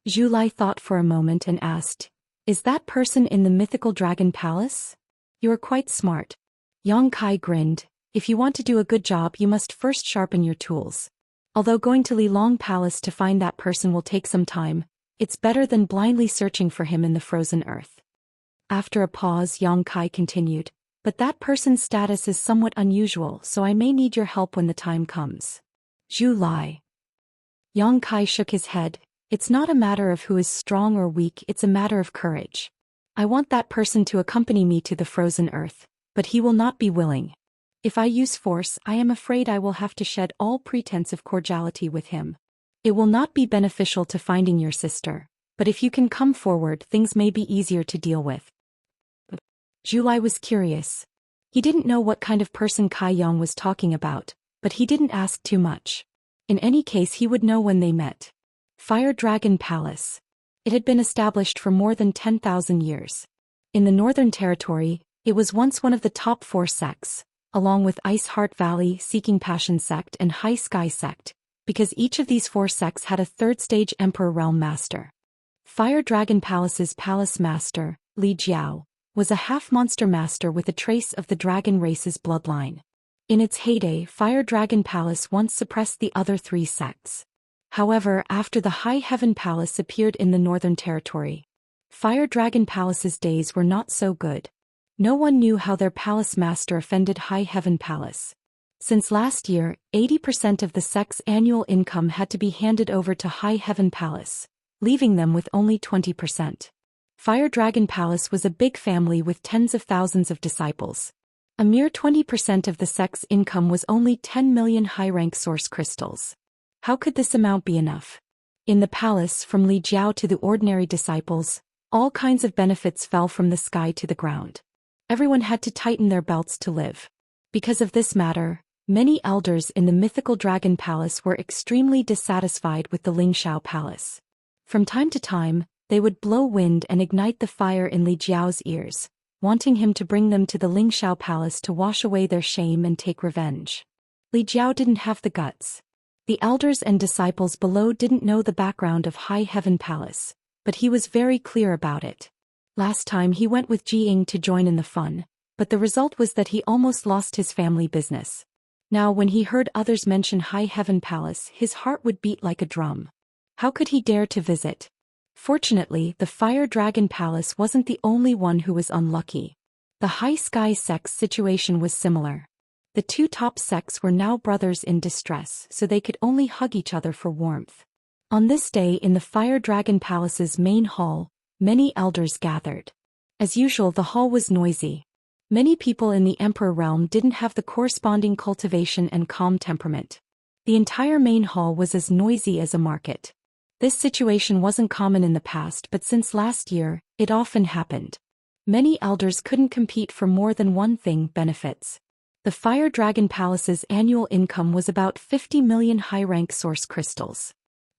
Zhu Lai thought for a moment and asked, Is that person in the mythical dragon palace? You are quite smart. Yang Kai grinned. If you want to do a good job, you must first sharpen your tools. Although going to Li Long Palace to find that person will take some time, it's better than blindly searching for him in the frozen earth. After a pause, Yang Kai continued, But that person's status is somewhat unusual, so I may need your help when the time comes. Zhu Lai. Yang Kai shook his head. It's not a matter of who is strong or weak, it's a matter of courage. I want that person to accompany me to the frozen earth, but he will not be willing. If I use force, I am afraid I will have to shed all pretense of cordiality with him. It will not be beneficial to finding your sister, but if you can come forward, things may be easier to deal with. Zhu Lai was curious. He didn't know what kind of person Kai Yang was talking about, but he didn't ask too much. In any case, he would know when they met. Fire Dragon Palace. It had been established for more than 10,000 years. In the Northern Territory, it was once one of the top 4 sects, along with Ice Heart Valley, Seeking Passion Sect and High Sky Sect, because each of these 4 sects had a third-stage Emperor Realm Master. Fire Dragon Palace's Palace Master, Li Jiao, was a half-monster master with a trace of the dragon race's bloodline. In its heyday, Fire Dragon Palace once suppressed the other 3 sects. However, after the High Heaven Palace appeared in the Northern Territory, Fire Dragon Palace's days were not so good. No one knew how their palace master offended High Heaven Palace. Since last year, 80% of the sect's annual income had to be handed over to High Heaven Palace, leaving them with only 20%. Fire Dragon Palace was a big family with tens of thousands of disciples. A mere 20% of the sect's income was only 10 million high-rank source crystals. How could this amount be enough? In the palace, from Li Jiao to the ordinary disciples, all kinds of benefits fell from the sky to the ground. Everyone had to tighten their belts to live. Because of this matter, many elders in the mythical dragon palace were extremely dissatisfied with the Lingxiao Palace. From time to time, they would blow wind and ignite the fire in Li Jiao's ears, wanting him to bring them to the Lingxiao Palace to wash away their shame and take revenge. Li Jiao didn't have the guts. The elders and disciples below didn't know the background of High Heaven Palace, but he was very clear about it. Last time he went with Ji Ying to join in the fun, but the result was that he almost lost his family business. Now when he heard others mention High Heaven Palace, his heart would beat like a drum. How could he dare to visit? Fortunately, the Fire Dragon Palace wasn't the only one who was unlucky. The High Sky sect's situation was similar. The 2 top sects were now brothers in distress, so they could only hug each other for warmth. On this day in the Fire Dragon Palace's main hall, many elders gathered. As usual, the hall was noisy. Many people in the Emperor realm didn't have the corresponding cultivation and calm temperament. The entire main hall was as noisy as a market. This situation wasn't common in the past, but since last year, it often happened. Many elders couldn't compete for more than one thing: benefits. The Fire Dragon Palace's annual income was about 50 million high-rank source crystals.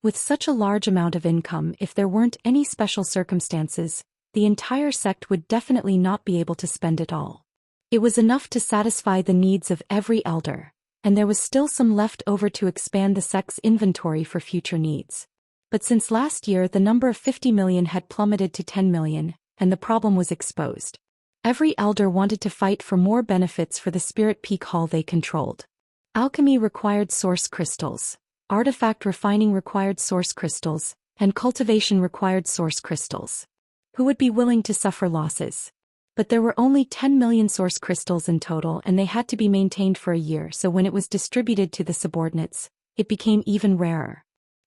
With such a large amount of income, if there weren't any special circumstances, the entire sect would definitely not be able to spend it all. It was enough to satisfy the needs of every elder, and there was still some left over to expand the sect's inventory for future needs. But since last year, the number of 50 million had plummeted to 10 million, and the problem was exposed. Every elder wanted to fight for more benefits for the Spirit Peak Hall they controlled. Alchemy required source crystals. artifact refining required source crystals, and cultivation required source crystals. Who would be willing to suffer losses? But there were only 10 million source crystals in total, and they had to be maintained for a year, so when it was distributed to the subordinates, it became even rarer.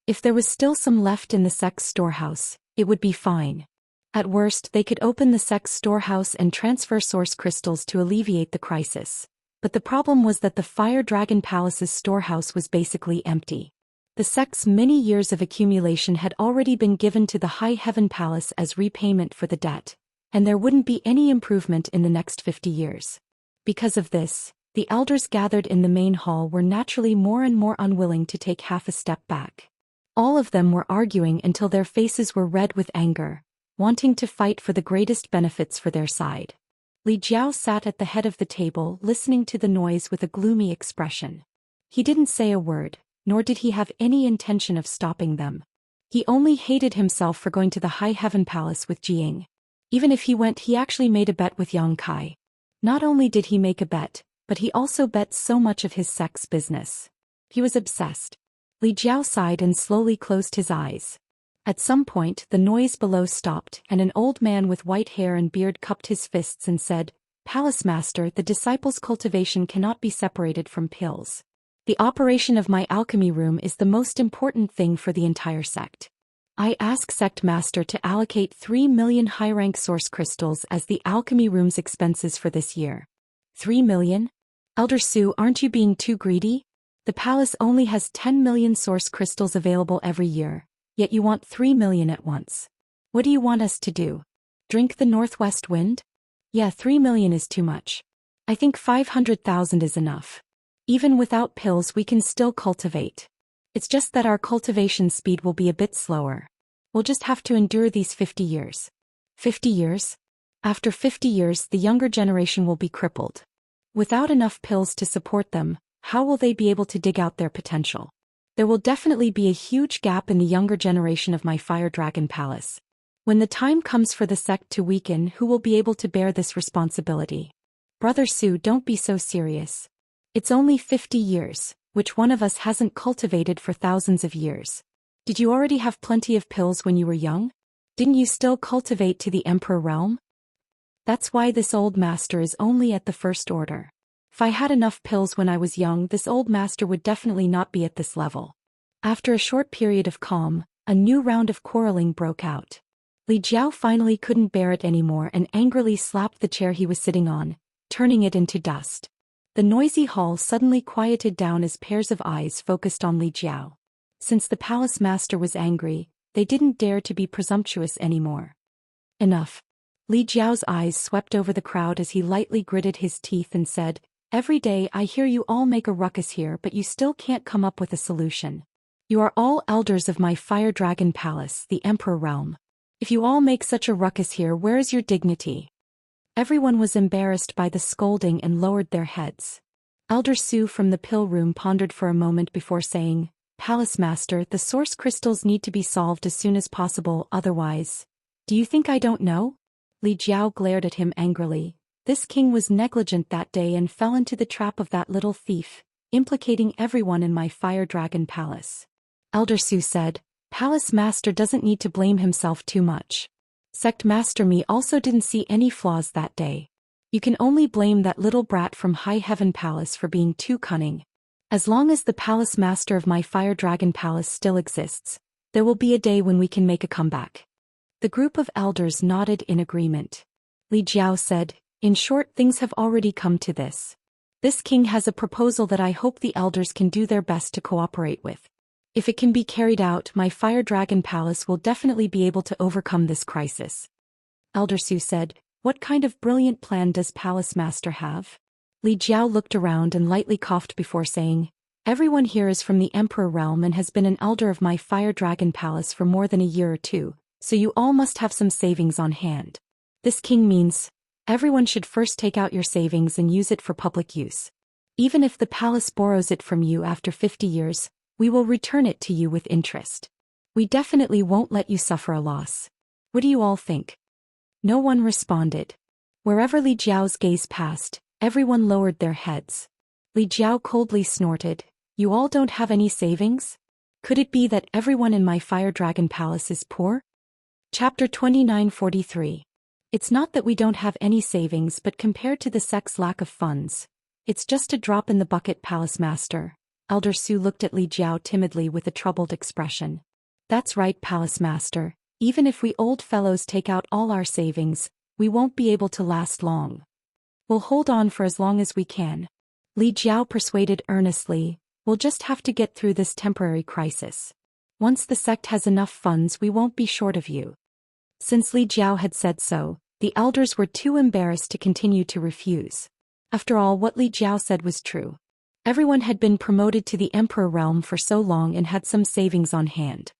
If there was still some left in the sect's storehouse, it would be fine. At worst, they could open the sect's storehouse and transfer source crystals to alleviate the crisis. But the problem was that the Fire Dragon Palace's storehouse was basically empty. The sect's many years of accumulation had already been given to the High Heaven Palace as repayment for the debt, and there wouldn't be any improvement in the next 50 years. Because of this, the elders gathered in the main hall were naturally more and more unwilling to take half a step back. All of them were arguing until their faces were red with anger, wanting to fight for the greatest benefits for their side. Li Jiao sat at the head of the table listening to the noise with a gloomy expression. He didn't say a word, nor did he have any intention of stopping them. He only hated himself for going to the High Heaven Palace with Jiying. Even if he went, he actually made a bet with Yang Kai. Not only did he make a bet, but he also bet so much of his sect's business. He was obsessed. Li Jiao sighed and slowly closed his eyes. At some point, the noise below stopped, and an old man with white hair and beard cupped his fists and said, "Palace Master, the disciples' cultivation cannot be separated from pills. The operation of my alchemy room is the most important thing for the entire sect. I ask Sect Master to allocate 3 million high-rank source crystals as the alchemy room's expenses for this year." 3 million? Elder Su, aren't you being too greedy? The palace only has 10 million source crystals available every year, yet you want 3 million at once. What do you want us to do? Drink the northwest wind? Yeah, 3 million is too much. I think 500,000 is enough. Even without pills we can still cultivate. It's just that our cultivation speed will be a bit slower. We'll just have to endure these 50 years. 50 years? After 50 years, the younger generation will be crippled. Without enough pills to support them, how will they be able to dig out their potential? There will definitely be a huge gap in the younger generation of my Fire Dragon Palace. When the time comes for the sect to weaken, who will be able to bear this responsibility? Brother Su, don't be so serious. It's only 50 years, which one of us hasn't cultivated for thousands of years. Did you already have plenty of pills when you were young? Didn't you still cultivate to the Emperor realm? That's why this old master is only at the first order. If I had enough pills when I was young, this old master would definitely not be at this level. After a short period of calm, a new round of quarreling broke out. Li Jiao finally couldn't bear it anymore and angrily slapped the chair he was sitting on, turning it into dust. The noisy hall suddenly quieted down as pairs of eyes focused on Li Jiao. Since the palace master was angry, they didn't dare to be presumptuous anymore. Enough. Li Jiao's eyes swept over the crowd as he lightly gritted his teeth and said, "Every day I hear you all make a ruckus here, but you still can't come up with a solution. You are all elders of my Fire Dragon Palace, the Emperor realm. If you all make such a ruckus here, where is your dignity?" Everyone was embarrassed by the scolding and lowered their heads. Elder Su from the pill room pondered for a moment before saying, "Palace Master, the source crystals need to be solved as soon as possible, otherwise. Do you think I don't know?" Li Jiao glared at him angrily. This king was negligent that day and fell into the trap of that little thief, implicating everyone in my Fire Dragon Palace. Elder Su said, "Palace Master doesn't need to blame himself too much. Sect Master Me also didn't see any flaws that day. You can only blame that little brat from High Heaven Palace for being too cunning. As long as the Palace Master of my Fire Dragon Palace still exists, there will be a day when we can make a comeback." The group of elders nodded in agreement. Li Jiao said, "In short, things have already come to this. This king has a proposal that I hope the elders can do their best to cooperate with. If it can be carried out, my Fire Dragon Palace will definitely be able to overcome this crisis." Elder Su said, "What kind of brilliant plan does Palace Master have?" Li Jiao looked around and lightly coughed before saying, "Everyone here is from the Emperor realm and has been an elder of my Fire Dragon Palace for more than a year or two, so you all must have some savings on hand. This king means everyone should first take out your savings and use it for public use. Even if the palace borrows it from you after 50 years, we will return it to you with interest. We definitely won't let you suffer a loss. What do you all think?" No one responded. Wherever Li Jiao's gaze passed, everyone lowered their heads. Li Jiao coldly snorted, "You all don't have any savings? Could it be that everyone in my Fire Dragon Palace is poor? Chapter 2943. It's not that we don't have any savings, but compared to the sect's lack of funds, it's just a drop in the bucket, Palace Master. Elder Su looked at Li Jiao timidly with a troubled expression. That's right, Palace Master. Even if we old fellows take out all our savings, we won't be able to last long. We'll hold on for as long as we can. Li Jiao persuaded earnestly. We'll just have to get through this temporary crisis. Once the sect has enough funds, we won't be short of you. Since Li Jiao had said so, the elders were too embarrassed to continue to refuse. After all, what Li Jiao said was true. Everyone had been promoted to the Emperor realm for so long and had some savings on hand.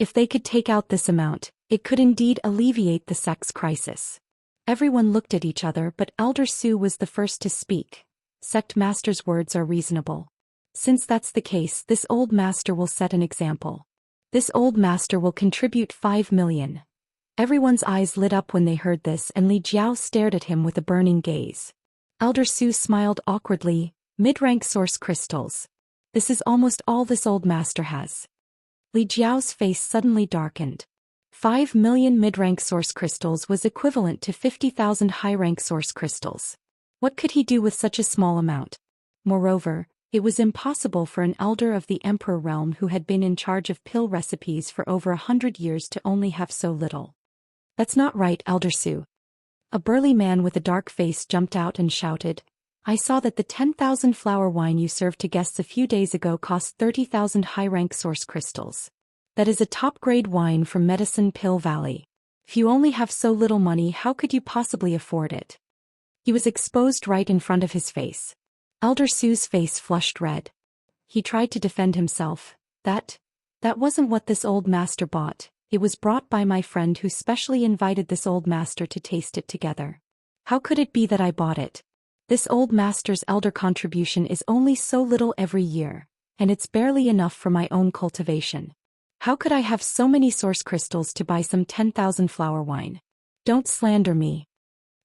If they could take out this amount, it could indeed alleviate the sect's crisis. Everyone looked at each other, but Elder Su was the first to speak. Sect Master's words are reasonable. Since that's the case, this old master will set an example. This old master will contribute 5 million. Everyone's eyes lit up when they heard this, and Li Jiao stared at him with a burning gaze. Elder Su smiled awkwardly. Mid-rank source crystals. This is almost all this old master has. Li Jiao's face suddenly darkened. 5 million mid-rank source crystals was equivalent to 50,000 high-rank source crystals. What could he do with such a small amount? Moreover, it was impossible for an elder of the Emperor realm who had been in charge of pill recipes for over 100 years to only have so little. That's not right, Elder Su. A burly man with a dark face jumped out and shouted, I saw that the 10,000 flower wine you served to guests a few days ago cost 30,000 high-rank source crystals. That is a top-grade wine from Medicine Pill Valley. If you only have so little money, how could you possibly afford it? He was exposed right in front of his face. Elder Su's face flushed red. He tried to defend himself. That wasn't what this old master bought. It was brought by my friend who specially invited this old master to taste it together. How could it be that I bought it? This old master's elder contribution is only so little every year, and it's barely enough for my own cultivation. How could I have so many source crystals to buy some 10,000 flower wine? Don't slander me.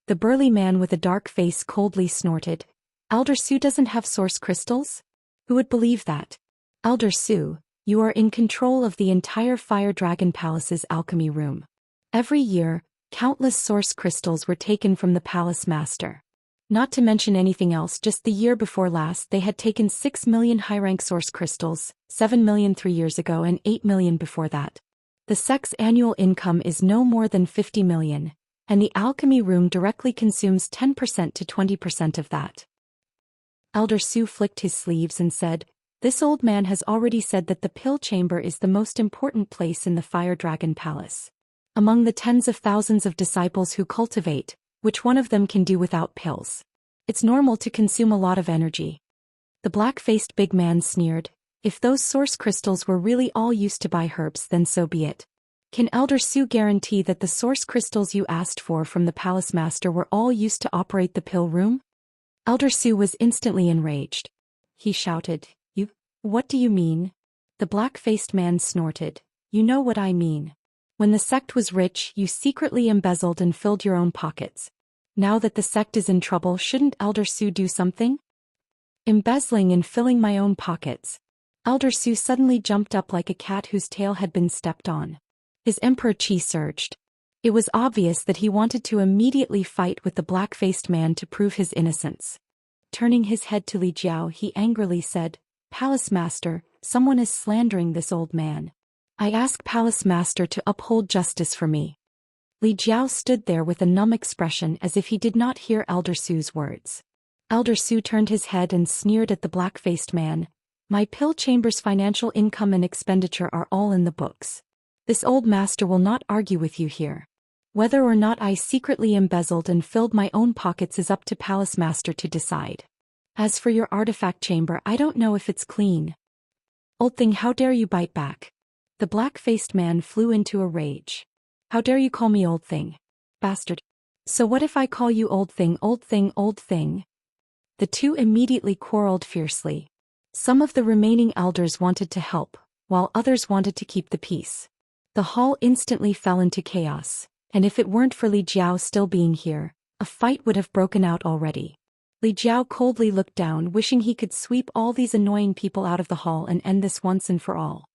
The burly man with a dark face coldly snorted. Elder Su doesn't have source crystals? Who would believe that? Elder Su, you are in control of the entire Fire Dragon Palace's alchemy room. Every year, countless source crystals were taken from the palace master. Not to mention anything else, just the year before last they had taken 6 million high-rank source crystals, 7 million 3 years ago and 8 million before that. The sect's annual income is no more than 50 million, and the alchemy room directly consumes 10% to 20% of that. Elder Su flicked his sleeves and said, This old man has already said that the pill chamber is the most important place in the Fire Dragon Palace. Among the tens of thousands of disciples who cultivate, which one of them can do without pills? It's normal to consume a lot of energy. The black-faced big man sneered. If those source crystals were really all used to buy herbs, then so be it. Can Elder Su guarantee that the source crystals you asked for from the palace master were all used to operate the pill room? Elder Su was instantly enraged. He shouted, What do you mean? The black-faced man snorted. You know what I mean. When the sect was rich, you secretly embezzled and filled your own pockets. Now that the sect is in trouble, shouldn't Elder Su do something? Embezzling and filling my own pockets. Elder Su suddenly jumped up like a cat whose tail had been stepped on. His emperor chi surged. It was obvious that he wanted to immediately fight with the black-faced man to prove his innocence. Turning his head to Li Jiao, he angrily said, Palace Master, someone is slandering this old man. I ask Palace Master to uphold justice for me. Li Jiao stood there with a numb expression as if he did not hear Elder Su's words. Elder Su turned his head and sneered at the black-faced man. My pill chamber's financial income and expenditure are all in the books. This old master will not argue with you here. Whether or not I secretly embezzled and filled my own pockets is up to Palace Master to decide. As for your artifact chamber, I don't know if it's clean. Old thing, how dare you bite back? The black-faced man flew into a rage. How dare you call me old thing? Bastard. So what if I call you old thing, old thing, old thing? The two immediately quarreled fiercely. Some of the remaining elders wanted to help, while others wanted to keep the peace. The hall instantly fell into chaos, and if it weren't for Li Jiao still being here, a fight would have broken out already. Li Jiao coldly looked down, wishing he could sweep all these annoying people out of the hall and end this once and for all.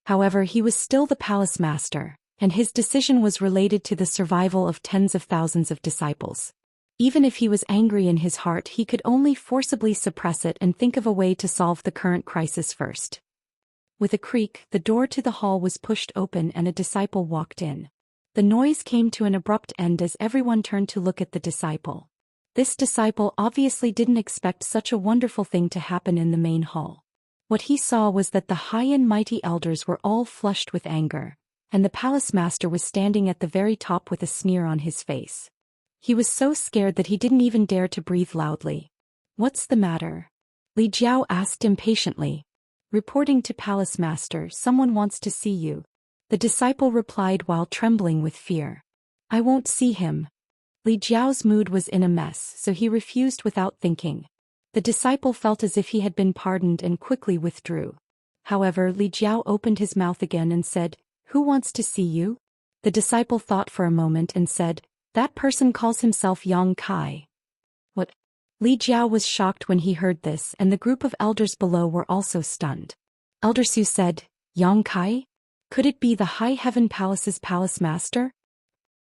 However, he was still the palace master, and his decision was related to the survival of tens of thousands of disciples. Even if he was angry in his heart, he could only forcibly suppress it and think of a way to solve the current crisis first. With a creak, the door to the hall was pushed open and a disciple walked in. The noise came to an abrupt end as everyone turned to look at the disciple. This disciple obviously didn't expect such a wonderful thing to happen in the main hall. What he saw was that the high and mighty elders were all flushed with anger, and the palace master was standing at the very top with a sneer on his face. He was so scared that he didn't even dare to breathe loudly. "What's the matter?" Li Jiao asked impatiently. "Reporting to palace master, someone wants to see you," the disciple replied while trembling with fear. "I won't see him." Li Jiao's mood was in a mess, so he refused without thinking. The disciple felt as if he had been pardoned and quickly withdrew. However, Li Jiao opened his mouth again and said, "Who wants to see you?" The disciple thought for a moment and said, "That person calls himself Yang Kai." "What?" Li Jiao was shocked when he heard this, and the group of elders below were also stunned. Elder Su said, "Yang Kai? Could it be the High Heaven Palace's palace master?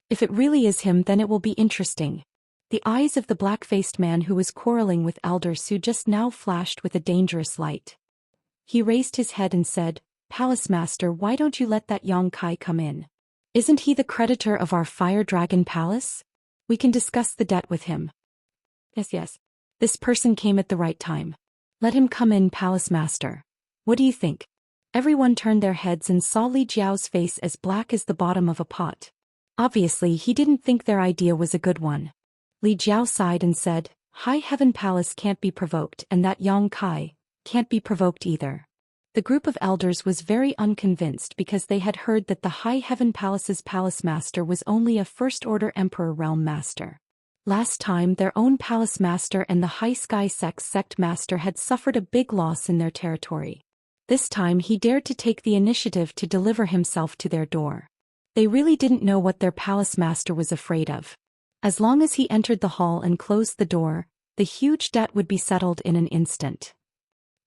If it really is him, then it will be interesting." The eyes of the black-faced man who was quarreling with Elder Su just now flashed with a dangerous light. He raised his head and said, "Palace master, why don't you let that Yang Kai come in? Isn't he the creditor of our Fire Dragon Palace? We can discuss the debt with him." Yes. This person came at the right time. "Let him come in, palace master. What do you think?" Everyone turned their heads and saw Li Jiao's face as black as the bottom of a pot. Obviously, he didn't think their idea was a good one. Li Jiao sighed and said, "High Heaven Palace can't be provoked, and that Yang Kai can't be provoked either." The group of elders was very unconvinced because they had heard that the High Heaven Palace's palace master was only a first-order Emperor Realm Master. Last time, their own palace master and the High Sky Sect master had suffered a big loss in their territory. This time he dared to take the initiative to deliver himself to their door. They really didn't know what their palace master was afraid of. As long as he entered the hall and closed the door, the huge debt would be settled in an instant.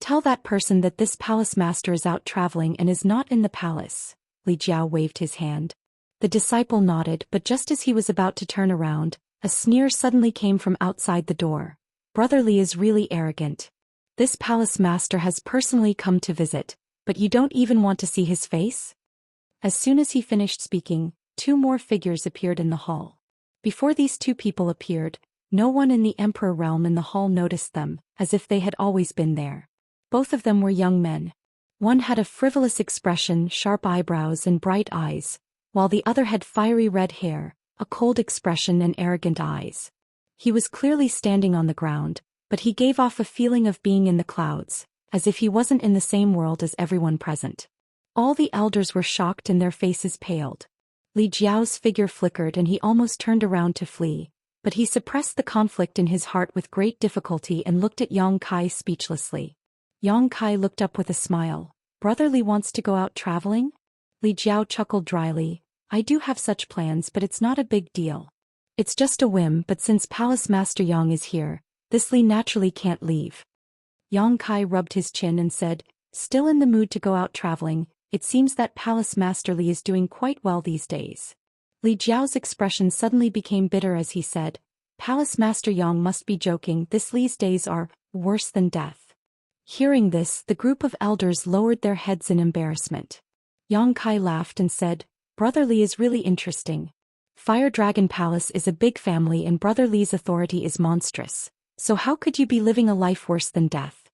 "Tell that person that this palace master is out traveling and is not in the palace." Li Jiao waved his hand. The disciple nodded, but just as he was about to turn around, a sneer suddenly came from outside the door. "Brother Li is really arrogant. This palace master has personally come to visit, but you don't even want to see his face?" As soon as he finished speaking, two more figures appeared in the hall. Before these two people appeared, no one in the Emperor realm in the hall noticed them, as if they had always been there. Both of them were young men. One had a frivolous expression, sharp eyebrows and bright eyes, while the other had fiery red hair, a cold expression and arrogant eyes. He was clearly standing on the ground, but he gave off a feeling of being in the clouds, as if he wasn't in the same world as everyone present. All the elders were shocked and their faces paled. Li Jiao's figure flickered and he almost turned around to flee, but he suppressed the conflict in his heart with great difficulty and looked at Yang Kai speechlessly. Yang Kai looked up with a smile. "Brother Li wants to go out traveling?" Li Jiao chuckled dryly. "I do have such plans, but it's not a big deal. It's just a whim, but since Palace Master Yang is here, this Li naturally can't leave." Yang Kai rubbed his chin and said, "Still in the mood to go out traveling? It seems that Palace Master Li is doing quite well these days." Li Jiao's expression suddenly became bitter as he said, "Palace Master Yang must be joking. This Li's days are worse than death." Hearing this, the group of elders lowered their heads in embarrassment. Yang Kai laughed and said, "Brother Li is really interesting. Fire Dragon Palace is a big family and Brother Li's authority is monstrous. So how could you be living a life worse than death?"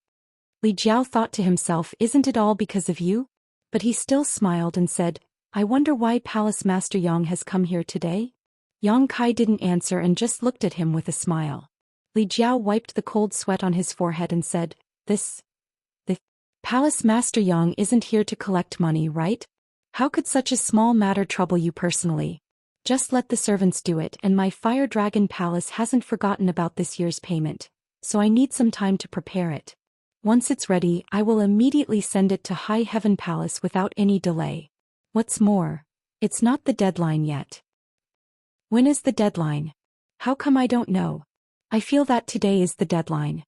Li Jiao thought to himself, "Isn't it all because of you?" But he still smiled and said, "I wonder why Palace Master Yang has come here today?" Yang Kai didn't answer and just looked at him with a smile. Li Jiao wiped the cold sweat on his forehead and said, The Palace Master Yang isn't here to collect money, right? How could such a small matter trouble you personally? Just let the servants do it, and my Fire Dragon Palace hasn't forgotten about this year's payment, so I need some time to prepare it. Once it's ready, I will immediately send it to High Heaven Palace without any delay. What's more, it's not the deadline yet." "When is the deadline? How come I don't know? I feel that today is the deadline."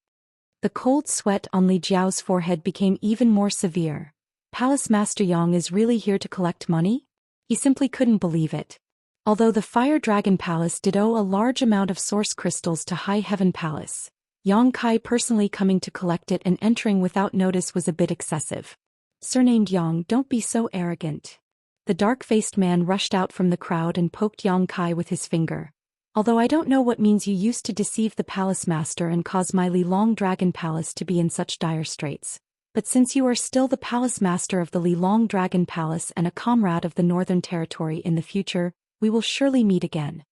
The cold sweat on Li Jiao's forehead became even more severe. Palace Master Yang is really here to collect money? He simply couldn't believe it. Although the Fire Dragon Palace did owe a large amount of source crystals to High Heaven Palace, Yang Kai personally coming to collect it and entering without notice was a bit excessive. Surnamed Yang, don't be so arrogant. The dark-faced man rushed out from the crowd and poked Yang Kai with his finger. Although I don't know what means you used to deceive the palace master and cause my Li Long Dragon Palace to be in such dire straits. But since you are still the palace master of the Li Long Dragon Palace and a comrade of the Northern Territory in the future, we will surely meet again.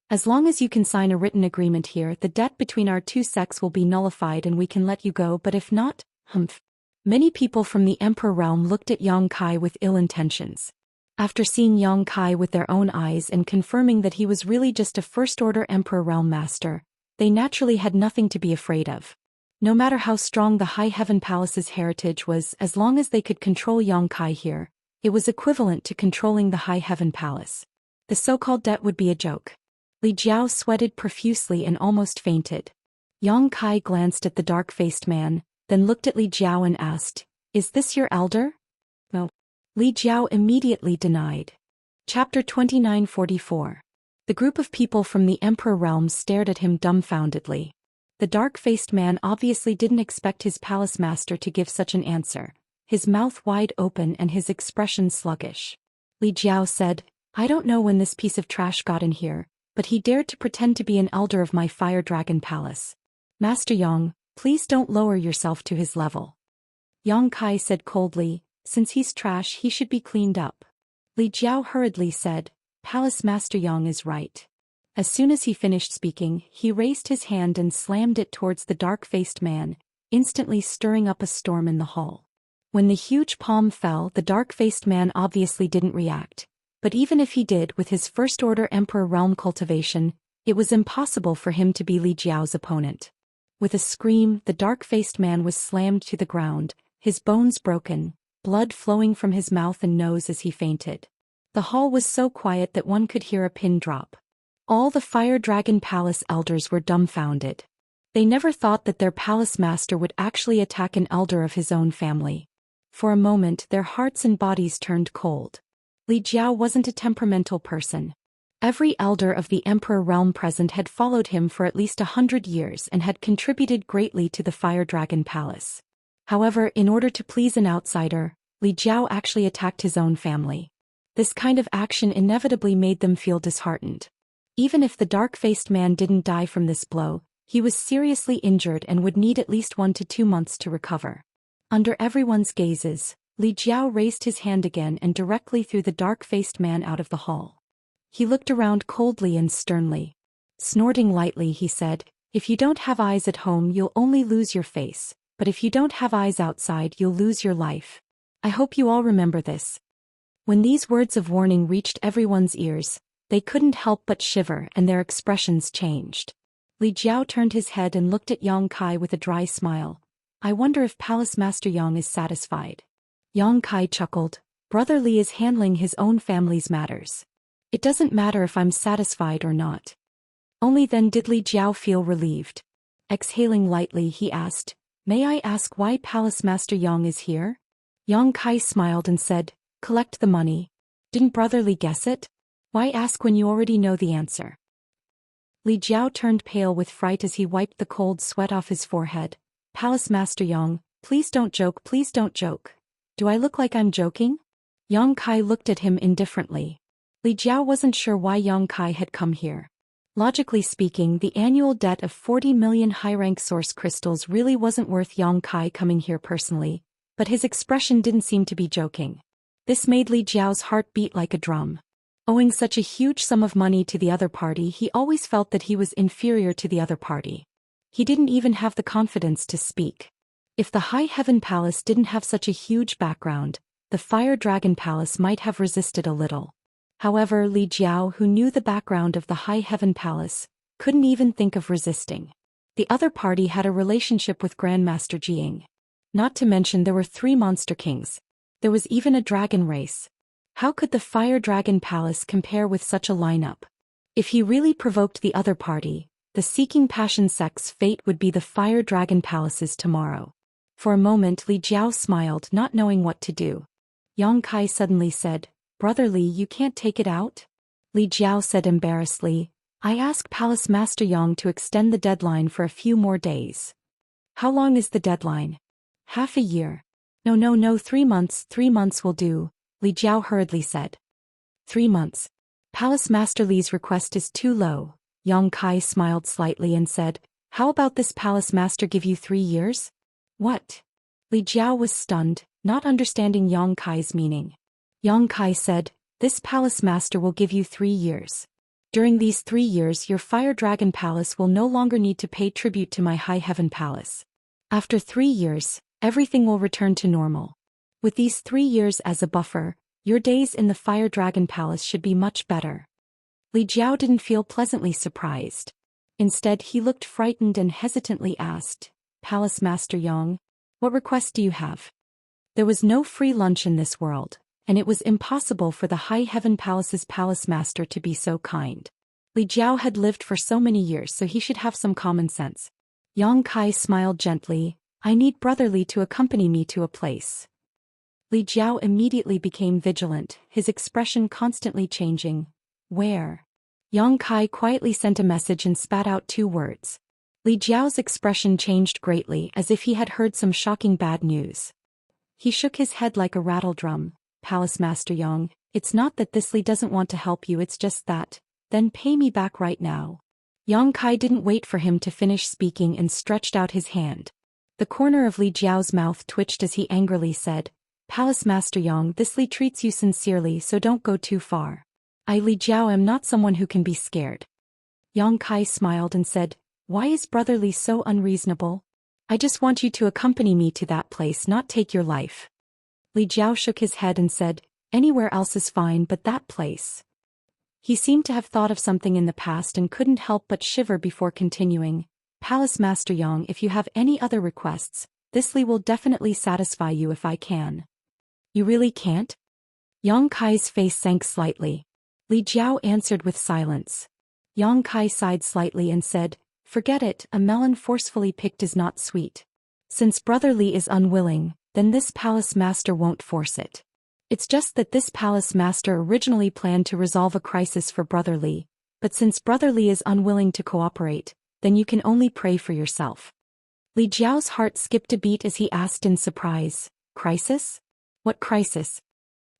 As long as you can sign a written agreement here, the debt between our two sects will be nullified and we can let you go, but if not, humph. Many people from the Emperor realm looked at Yang Kai with ill intentions. After seeing Yang Kai with their own eyes and confirming that he was really just a first-order Emperor realm master, they naturally had nothing to be afraid of. No matter how strong the High Heaven Palace's heritage was, as long as they could control Yang Kai here, it was equivalent to controlling the High Heaven Palace. The so-called debt would be a joke. Li Jiao sweated profusely and almost fainted. Yang Kai glanced at the dark-faced man, then looked at Li Jiao and asked, "Is this your elder?" "No." Li Jiao immediately denied. Chapter 2944. The group of people from the Emperor realm stared at him dumbfoundedly. The dark-faced man obviously didn't expect his palace master to give such an answer, his mouth wide open and his expression sluggish. Li Jiao said, "I don't know when this piece of trash got in here, but he dared to pretend to be an elder of my Fire Dragon Palace. Master Yang, please don't lower yourself to his level." Yang Kai said coldly, "Since he's trash, he should be cleaned up." Li Jiao hurriedly said, "Palace Master Yang is right." As soon as he finished speaking, he raised his hand and slammed it towards the dark-faced man, instantly stirring up a storm in the hall. When the huge palm fell, the dark-faced man obviously didn't react. But even if he did with his first-order Emperor realm cultivation, it was impossible for him to be Li Jiao's opponent. With a scream, the dark-faced man was slammed to the ground, his bones broken, blood flowing from his mouth and nose as he fainted. The hall was so quiet that one could hear a pin drop. All the Fire Dragon Palace elders were dumbfounded. They never thought that their palace master would actually attack an elder of his own family. For a moment, their hearts and bodies turned cold. Li Jiao wasn't a temperamental person. Every elder of the Emperor realm present had followed him for at least 100 years and had contributed greatly to the Fire Dragon Palace. However, in order to please an outsider, Li Jiao actually attacked his own family. This kind of action inevitably made them feel disheartened. Even if the dark-faced man didn't die from this blow, he was seriously injured and would need at least 1 to 2 months to recover. Under everyone's gazes, Li Jiao raised his hand again and directly threw the dark-faced man out of the hall. He looked around coldly and sternly. Snorting lightly, he said, "If you don't have eyes at home, you'll only lose your face, but if you don't have eyes outside, you'll lose your life. I hope you all remember this." When these words of warning reached everyone's ears, they couldn't help but shiver and their expressions changed. Li Jiao turned his head and looked at Yang Kai with a dry smile. "I wonder if Palace Master Yang is satisfied." Yang Kai chuckled. "Brother Li is handling his own family's matters. It doesn't matter if I'm satisfied or not." Only then did Li Jiao feel relieved. Exhaling lightly, he asked, "May I ask why Palace Master Yang is here?" Yang Kai smiled and said, "Collect the money. Didn't Brother Li guess it? Why ask when you already know the answer?" Li Jiao turned pale with fright as he wiped the cold sweat off his forehead. "Palace Master Yang, please don't joke, please don't joke. Do I look like I'm joking?" Yang Kai looked at him indifferently. Li Jiao wasn't sure why Yang Kai had come here. Logically speaking, the annual debt of 40 million high-rank source crystals really wasn't worth Yang Kai coming here personally, but his expression didn't seem to be joking. This made Li Jiao's heart beat like a drum. Owing such a huge sum of money to the other party, he always felt that he was inferior to the other party. He didn't even have the confidence to speak. If the High Heaven Palace didn't have such a huge background, the Fire Dragon Palace might have resisted a little. However, Li Jiao, who knew the background of the High Heaven Palace, couldn't even think of resisting. The other party had a relationship with Grandmaster Jiang. Not to mention there were 3 monster kings. There was even a dragon race. How could the Fire Dragon Palace compare with such a lineup? If he really provoked the other party, the Seeking Passion sect's fate would be the Fire Dragon Palace's tomorrow. For a moment Li Jiao smiled, not knowing what to do. Yang Kai suddenly said, Brother Li, you can't take it out? Li Jiao said embarrassedly, I asked Palace Master Yang to extend the deadline for a few more days. How long is the deadline? Half a year. No, 3 months, 3 months will do, Li Jiao hurriedly said. 3 months. Palace Master Li's request is too low. Yang Kai smiled slightly and said, How about this Palace Master give you 3 years? What? Li Jiao was stunned, not understanding Yang Kai's meaning. Yang Kai said, This Palace Master will give you 3 years. During these 3 years your Fire Dragon Palace will no longer need to pay tribute to my High Heaven Palace. After 3 years, everything will return to normal. With these 3 years as a buffer, your days in the Fire Dragon Palace should be much better. Li Jiao didn't feel pleasantly surprised. Instead he looked frightened and hesitantly asked, Palace Master Yang, what request do you have? There was no free lunch in this world, and it was impossible for the High Heaven Palace's Palace Master to be so kind. Li Jiao had lived for so many years, so he should have some common sense. Yang Kai smiled gently, I need Brother Li to accompany me to a place. Li Jiao immediately became vigilant, his expression constantly changing. Where? Yang Kai quietly sent a message and spat out 2 words. Li Jiao's expression changed greatly, as if he had heard some shocking bad news. He shook his head like a rattle drum. Palace Master Yang, it's not that this Li doesn't want to help you, it's just that. Then pay me back right now. Yang Kai didn't wait for him to finish speaking and stretched out his hand. The corner of Li Jiao's mouth twitched as he angrily said, Palace Master Yang, this Li treats you sincerely, so don't go too far. I, Li Jiao, am not someone who can be scared. Yang Kai smiled and said, Why is Brother Li so unreasonable? I just want you to accompany me to that place, not take your life. Li Jiao shook his head and said, Anywhere else is fine but that place. He seemed to have thought of something in the past and couldn't help but shiver before continuing, Palace Master Yang, if you have any other requests, this Li will definitely satisfy you if I can. You really can't? Yang Kai's face sank slightly. Li Jiao answered with silence. Yang Kai sighed slightly and said, Forget it, a melon forcefully picked is not sweet. Since Brother Li is unwilling, then this Palace Master won't force it. It's just that this Palace Master originally planned to resolve a crisis for Brother Li, but since Brother Li is unwilling to cooperate, then you can only pray for yourself. Li Jiao's heart skipped a beat as he asked in surprise, Crisis? What crisis?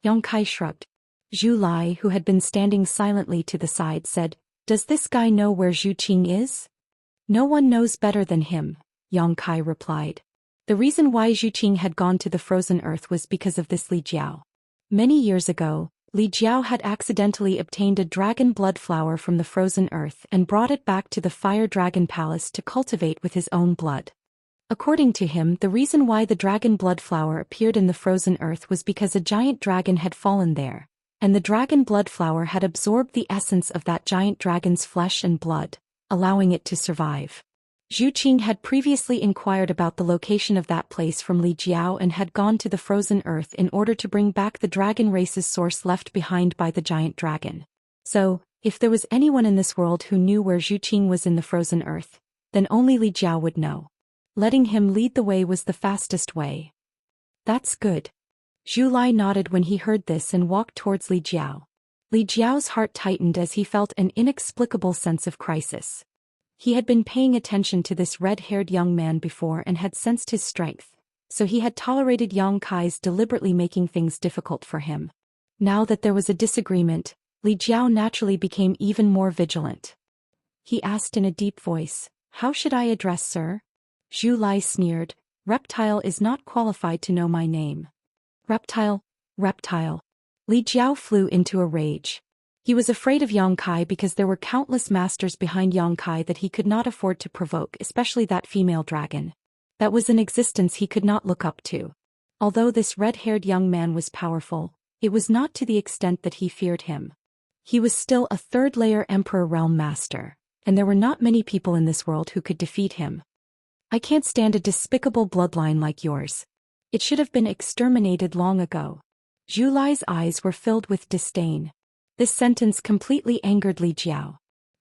Yang Kai shrugged. Zhu Lai, who had been standing silently to the side, said, Does this guy know where Zhu Qing is? No one knows better than him, Yang Kai replied. The reason why Zhu Qing had gone to the frozen earth was because of this Li Jiao. Many years ago, Li Jiao had accidentally obtained a dragon blood flower from the frozen earth and brought it back to the Fire Dragon Palace to cultivate with his own blood. According to him, the reason why the dragon blood flower appeared in the frozen earth was because a giant dragon had fallen there, and the dragon blood flower had absorbed the essence of that giant dragon's flesh and blood, allowing it to survive. Zhu Qing had previously inquired about the location of that place from Li Jiao and had gone to the frozen earth in order to bring back the dragon race's source left behind by the giant dragon. So, if there was anyone in this world who knew where Zhu Qing was in the frozen earth, then only Li Jiao would know. Letting him lead the way was the fastest way. That's good. Zhu Lai nodded when he heard this and walked towards Li Jiao. Li Jiao's heart tightened as he felt an inexplicable sense of crisis. He had been paying attention to this red-haired young man before and had sensed his strength, so he had tolerated Yang Kai's deliberately making things difficult for him. Now that there was a disagreement, Li Jiao naturally became even more vigilant. He asked in a deep voice, How should I address sir? Zhu Lai sneered, Reptile is not qualified to know my name. Reptile? Reptile. Li Jiao flew into a rage. He was afraid of Yang Kai because there were countless masters behind Yang Kai that he could not afford to provoke, especially that female dragon. That was an existence he could not look up to. Although this red-haired young man was powerful, it was not to the extent that he feared him. He was still a third-layer Emperor Realm Master, and there were not many people in this world who could defeat him. I can't stand a despicable bloodline like yours. It should have been exterminated long ago. Zhu Lai's eyes were filled with disdain. This sentence completely angered Li Jiao.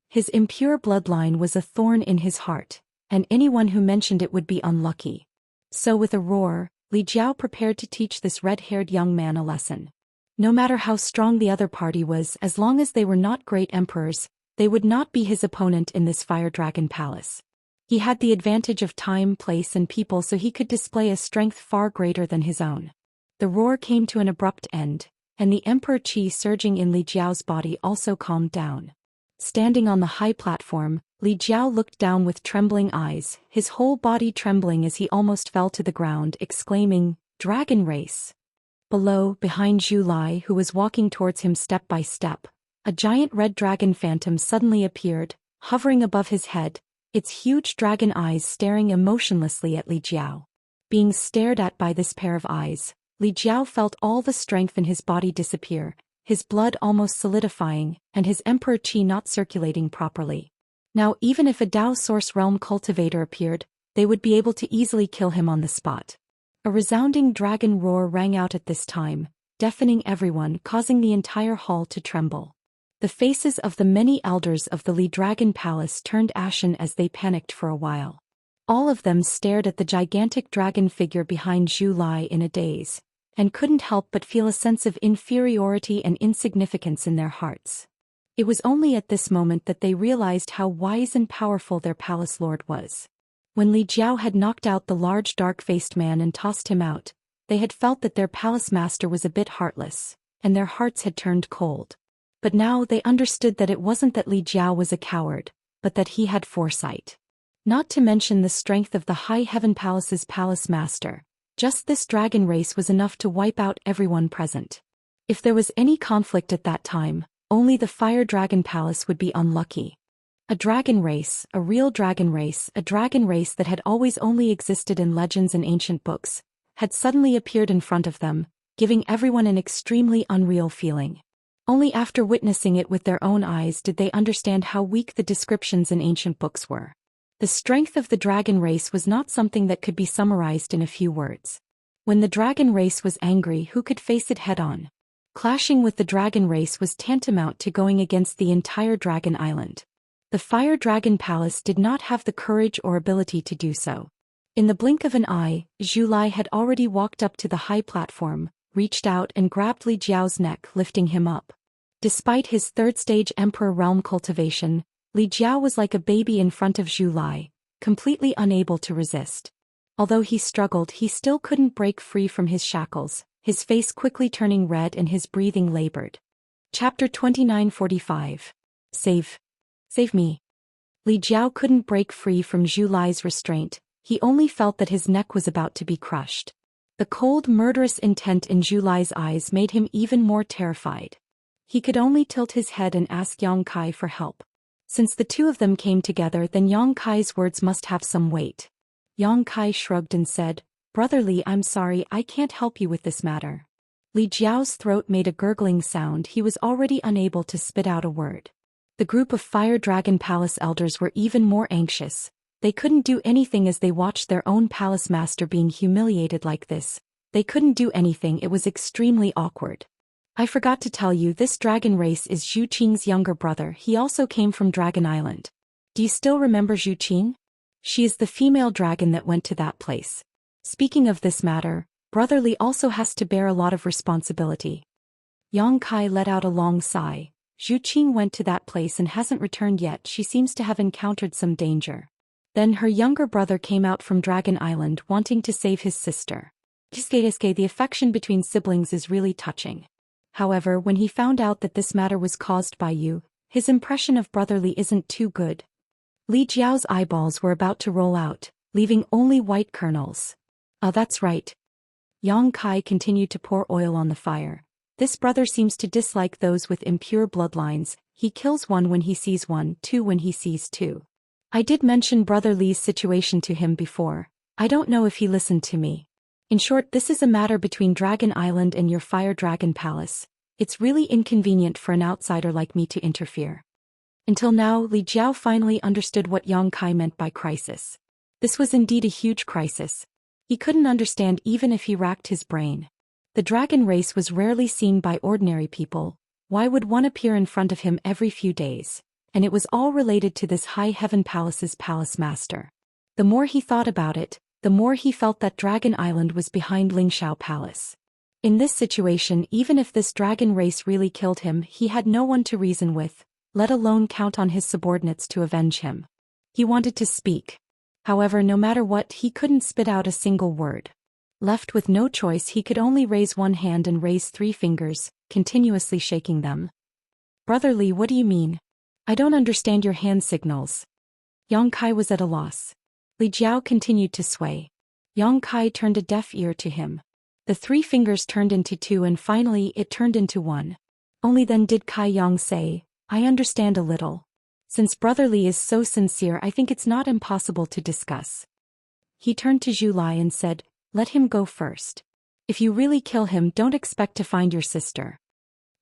His impure bloodline was a thorn in his heart, and anyone who mentioned it would be unlucky. So with a roar, Li Jiao prepared to teach this red-haired young man a lesson. No matter how strong the other party was, as long as they were not great emperors, they would not be his opponent in this fire dragon palace. He had the advantage of time, place and people, so he could display a strength far greater than his own. The roar came to an abrupt end, and the emperor qi surging in Li Jiao's body also calmed down. Standing on the high platform, Li Jiao looked down with trembling eyes, his whole body trembling as he almost fell to the ground, exclaiming, "Dragon race!" Below, behind Zhu Lai, who was walking towards him step by step, a giant red dragon phantom suddenly appeared, hovering above his head, its huge dragon eyes staring emotionlessly at Li Jiao. Being stared at by this pair of eyes, Li Jiao felt all the strength in his body disappear, his blood almost solidifying, and his emperor qi not circulating properly. Now even if a Dao Source Realm cultivator appeared, they would be able to easily kill him on the spot. A resounding dragon roar rang out at this time, deafening everyone, causing the entire hall to tremble. The faces of the many elders of the Li Dragon Palace turned ashen as they panicked for a while. All of them stared at the gigantic dragon figure behind Zhu Lai in a daze, and couldn't help but feel a sense of inferiority and insignificance in their hearts. It was only at this moment that they realized how wise and powerful their palace lord was. When Li Jiao had knocked out the large dark-faced man and tossed him out, they had felt that their palace master was a bit heartless, and their hearts had turned cold. But now they understood that it wasn't that Li Jiao was a coward, but that he had foresight. Not to mention the strength of the High Heaven Palace's palace master, just this dragon race was enough to wipe out everyone present. If there was any conflict at that time, only the Fire Dragon Palace would be unlucky. A dragon race, a real dragon race, a dragon race that had always only existed in legends and ancient books, had suddenly appeared in front of them, giving everyone an extremely unreal feeling. Only after witnessing it with their own eyes did they understand how weak the descriptions in ancient books were. The strength of the dragon race was not something that could be summarized in a few words. When the dragon race was angry, who could face it head-on? Clashing with the dragon race was tantamount to going against the entire dragon island. The Fire Dragon Palace did not have the courage or ability to do so. In the blink of an eye, Zhu Lai had already walked up to the high platform, reached out and grabbed Li Jiao's neck, lifting him up. Despite his third-stage Emperor Realm cultivation, Li Jiao was like a baby in front of Zhu Lai, completely unable to resist. Although he struggled, he still couldn't break free from his shackles, his face quickly turning red and his breathing labored. Chapter 2945. Save me. Li Jiao couldn't break free from Zhu Lai's restraint, he only felt that his neck was about to be crushed. The cold, murderous intent in Zhu Lai's eyes made him even more terrified. He could only tilt his head and ask Yang Kai for help. Since the two of them came together, then Yang Kai's words must have some weight. Yang Kai shrugged and said, "Brother Li, I'm sorry, I can't help you with this matter." Li Jiao's throat made a gurgling sound, he was already unable to spit out a word. The group of Fire Dragon Palace elders were even more anxious. They couldn't do anything as they watched their own palace master being humiliated like this. They couldn't do anything, it was extremely awkward. "I forgot to tell you, this dragon race is Zhu Qing's younger brother, he also came from Dragon Island. Do you still remember Zhu Qing? She is the female dragon that went to that place. Speaking of this matter, Brother Li also has to bear a lot of responsibility." Yang Kai let out a long sigh. Zhu Qing went to that place and hasn't returned yet, she seems to have encountered some danger. Then her younger brother came out from Dragon Island wanting to save his sister. The affection between siblings is really touching. However, when he found out that this matter was caused by you, his impression of Brother Li isn't too good. Li Jiao's eyeballs were about to roll out, leaving only white kernels. "Oh, that's right." Yang Kai continued to pour oil on the fire. "This brother seems to dislike those with impure bloodlines, he kills one when he sees one, two when he sees two. I did mention Brother Li's situation to him before, I don't know if he listened to me. In short, this is a matter between Dragon Island and your Fire Dragon Palace. It's really inconvenient for an outsider like me to interfere." Until now, Li Jiao finally understood what Yang Kai meant by crisis. This was indeed a huge crisis. He couldn't understand even if he racked his brain. The dragon race was rarely seen by ordinary people. Why would one appear in front of him every few days? And it was all related to this High Heaven Palace's palace master. The more he thought about it, the more he felt that Dragon Island was behind Lingxiao Palace. In this situation, even if this dragon race really killed him, he had no one to reason with, let alone count on his subordinates to avenge him. He wanted to speak. However, no matter what, he couldn't spit out a single word. Left with no choice, he could only raise one hand and raise 3 fingers, continuously shaking them. "Brother Li, what do you mean? I don't understand your hand signals." Yang Kai was at a loss. Li Jiao continued to sway. Yang Kai turned a deaf ear to him. The 3 fingers turned into 2 and finally it turned into 1. Only then did Kai Yang say, "I understand a little. Since Brother Li is so sincere, I think it's not impossible to discuss." He turned to Zhu Lai and said, "Let him go first. If you really kill him, don't expect to find your sister."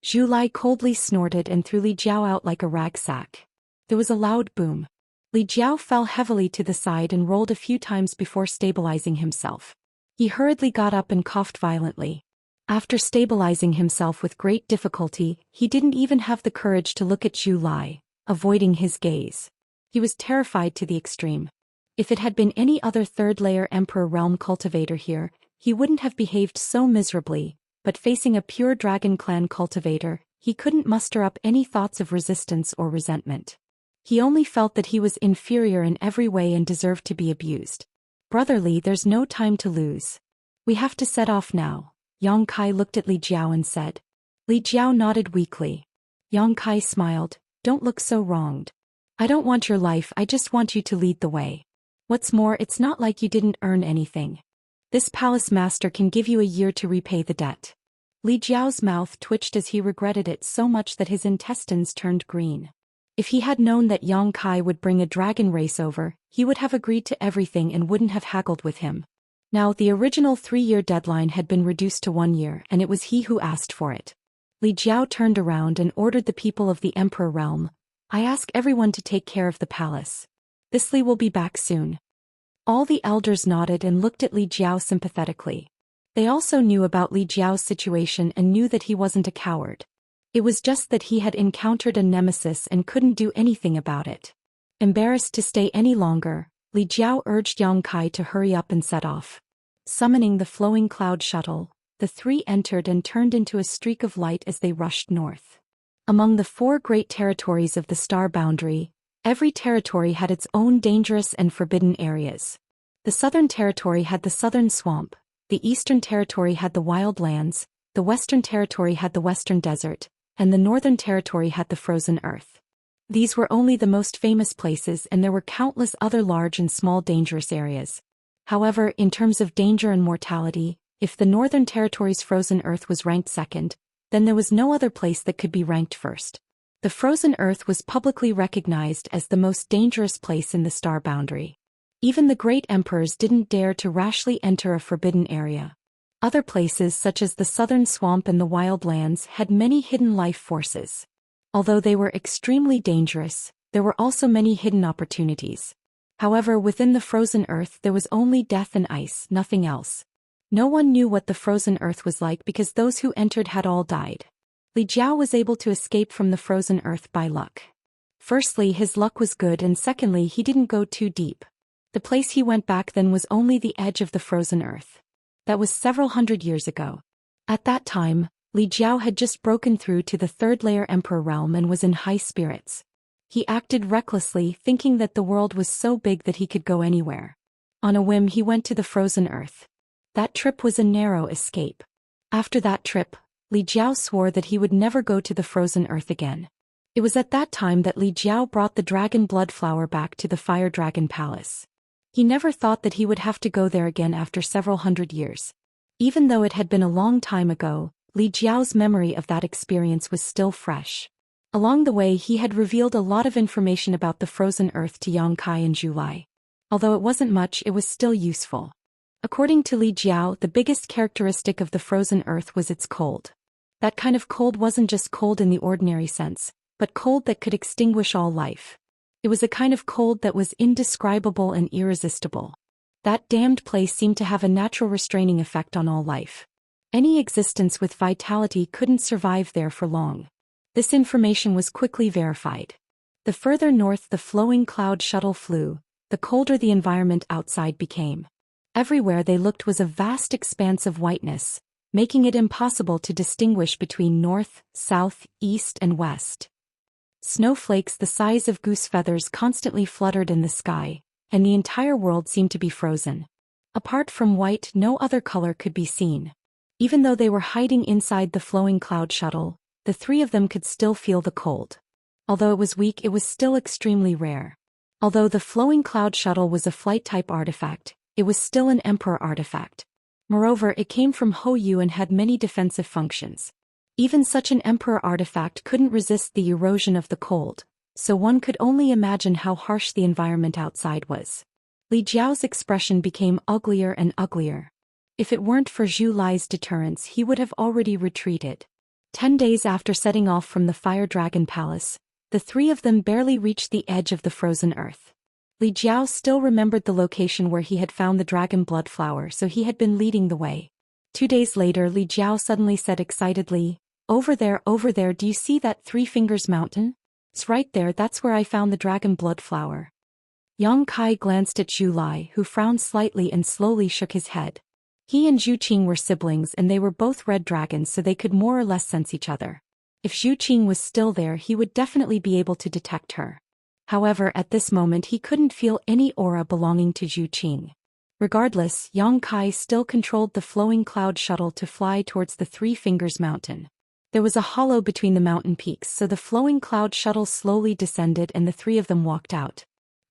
Zhu Lai coldly snorted and threw Li Jiao out like a rag sack. There was a loud boom. Li Jiao fell heavily to the side and rolled a few times before stabilizing himself. He hurriedly got up and coughed violently. After stabilizing himself with great difficulty, he didn't even have the courage to look at Zhu Lai, avoiding his gaze. He was terrified to the extreme. If it had been any other third-layer Emperor Realm cultivator here, he wouldn't have behaved so miserably, but facing a pure Dragon Clan cultivator, he couldn't muster up any thoughts of resistance or resentment. He only felt that he was inferior in every way and deserved to be abused. "Brother Li, there's no time to lose. We have to set off now." Yang Kai looked at Li Jiao and said. Li Jiao nodded weakly. Yang Kai smiled, "Don't look so wronged. I don't want your life, I just want you to lead the way. What's more, it's not like you didn't earn anything. This palace master can give you a year to repay the debt." Li Jiao's mouth twitched as he regretted it so much that his intestines turned green. If he had known that Yang Kai would bring a dragon race over, he would have agreed to everything and wouldn't have haggled with him. Now the original 3-year deadline had been reduced to 1 year and it was he who asked for it. Li Jiao turned around and ordered the people of the Emperor Realm, "I ask everyone to take care of the palace. This Li will be back soon." All the elders nodded and looked at Li Jiao sympathetically. They also knew about Li Jiao's situation and knew that he wasn't a coward. It was just that he had encountered a nemesis and couldn't do anything about it. Embarrassed to stay any longer, Li Jiao urged Yang Kai to hurry up and set off. Summoning the flowing cloud shuttle, the 3 entered and turned into a streak of light as they rushed north. Among the 4 great territories of the star boundary, every territory had its own dangerous and forbidden areas. The southern territory had the southern swamp, the eastern territory had the wild lands, the western territory had the western desert, and the northern territory had the frozen earth. These were only the most famous places and there were countless other large and small dangerous areas. However, in terms of danger and mortality, if the northern territory's frozen earth was ranked second, then there was no other place that could be ranked first. The frozen earth was publicly recognized as the most dangerous place in the star boundary. Even the great emperors didn't dare to rashly enter a forbidden area. Other places such as the southern swamp and the wild lands had many hidden life forces. Although they were extremely dangerous, there were also many hidden opportunities. However, within the frozen earth there was only death and ice, nothing else. No one knew what the frozen earth was like because those who entered had all died. Li Jiao was able to escape from the frozen earth by luck. Firstly, his luck was good and secondly, he didn't go too deep. The place he went back then was only the edge of the frozen earth. That was several hundred years ago. At that time, Li Jiao had just broken through to the third-layer Emperor realm and was in high spirits. He acted recklessly, thinking that the world was so big that he could go anywhere. On a whim he went to the frozen earth. That trip was a narrow escape. After that trip, Li Jiao swore that he would never go to the frozen earth again. It was at that time that Li Jiao brought the dragon blood flower back to the Fire Dragon Palace. He never thought that he would have to go there again after several hundred years. Even though it had been a long time ago, Li Jiao's memory of that experience was still fresh. Along the way he had revealed a lot of information about the frozen earth to Yang Kai and Zhu Lai. Although it wasn't much, it was still useful. According to Li Jiao, the biggest characteristic of the frozen earth was its cold. That kind of cold wasn't just cold in the ordinary sense, but cold that could extinguish all life. It was a kind of cold that was indescribable and irresistible. That damned place seemed to have a natural restraining effect on all life. Any existence with vitality couldn't survive there for long. This information was quickly verified. The further north the flowing cloud shuttle flew, the colder the environment outside became. Everywhere they looked was a vast expanse of whiteness, making it impossible to distinguish between north, south, east, and west. Snowflakes the size of goose feathers constantly fluttered in the sky, and the entire world seemed to be frozen. Apart from white, no other color could be seen. Even though they were hiding inside the flowing cloud shuttle, the three of them could still feel the cold. Although it was weak, it was still extremely rare. Although the flowing cloud shuttle was a flight-type artifact, it was still an emperor artifact. Moreover, it came from Hou and had many defensive functions. Even such an emperor artifact couldn't resist the erosion of the cold, so one could only imagine how harsh the environment outside was. Li Jiao's expression became uglier and uglier. If it weren't for Zhu Lai's deterrence, he would have already retreated. 10 days after setting off from the Fire Dragon Palace, the three of them barely reached the edge of the frozen earth. Li Jiao still remembered the location where he had found the dragon blood flower, so he had been leading the way. 2 days later, Li Jiao suddenly said excitedly, over there, do you see that Three Fingers Mountain? It's right there, that's where I found the dragon blood flower. Yang Kai glanced at Zhu Lai, who frowned slightly and slowly shook his head. He and Zhu Qing were siblings and they were both red dragons, so they could more or less sense each other. If Zhu Qing was still there, he would definitely be able to detect her. However, at this moment he couldn't feel any aura belonging to Zhu Qing. Regardless, Yang Kai still controlled the flowing cloud shuttle to fly towards the Three Fingers Mountain. There was a hollow between the mountain peaks, so the flowing cloud shuttle slowly descended and the three of them walked out.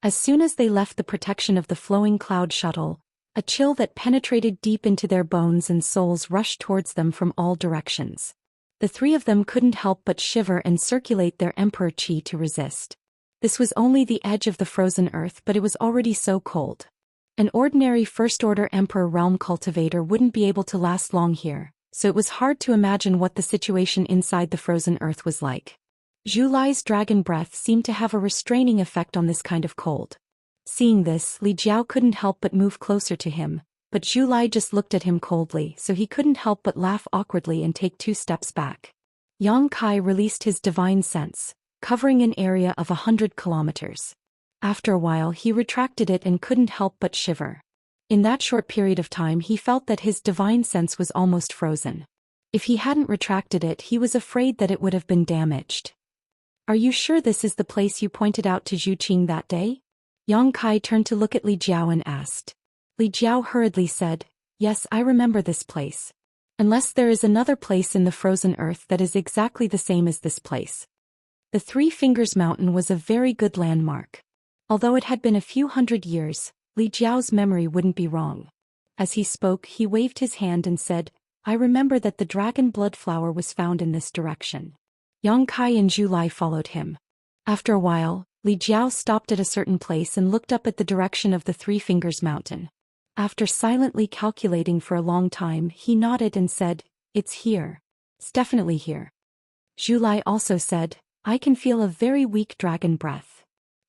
As soon as they left the protection of the flowing cloud shuttle, a chill that penetrated deep into their bones and souls rushed towards them from all directions. The three of them couldn't help but shiver and circulate their emperor qi to resist. This was only the edge of the frozen earth, but it was already so cold. An ordinary first-order emperor realm cultivator wouldn't be able to last long here, so it was hard to imagine what the situation inside the frozen earth was like. Zhu Lai's dragon breath seemed to have a restraining effect on this kind of cold. Seeing this, Li Jiao couldn't help but move closer to him, but Zhu Lai just looked at him coldly, so he couldn't help but laugh awkwardly and take 2 steps back. Yang Kai released his divine sense, covering an area of 100 kilometers. After a while he retracted it and couldn't help but shiver. In that short period of time he felt that his divine sense was almost frozen. If he hadn't retracted it, he was afraid that it would have been damaged. Are you sure this is the place you pointed out to Zhu Qing that day? Yang Kai turned to look at Li Jiao and asked. Li Jiao hurriedly said, yes, I remember this place. Unless there is another place in the frozen earth that is exactly the same as this place. The Three Fingers Mountain was a very good landmark. Although it had been a few hundred years, Li Jiao's memory wouldn't be wrong. As he spoke, he waved his hand and said, I remember that the dragon blood flower was found in this direction. Yang Kai and Zhu Lai followed him. After a while, Li Jiao stopped at a certain place and looked up at the direction of the Three Fingers Mountain. After silently calculating for a long time, he nodded and said, it's here. It's definitely here. Zhu Lai also said, I can feel a very weak dragon breath.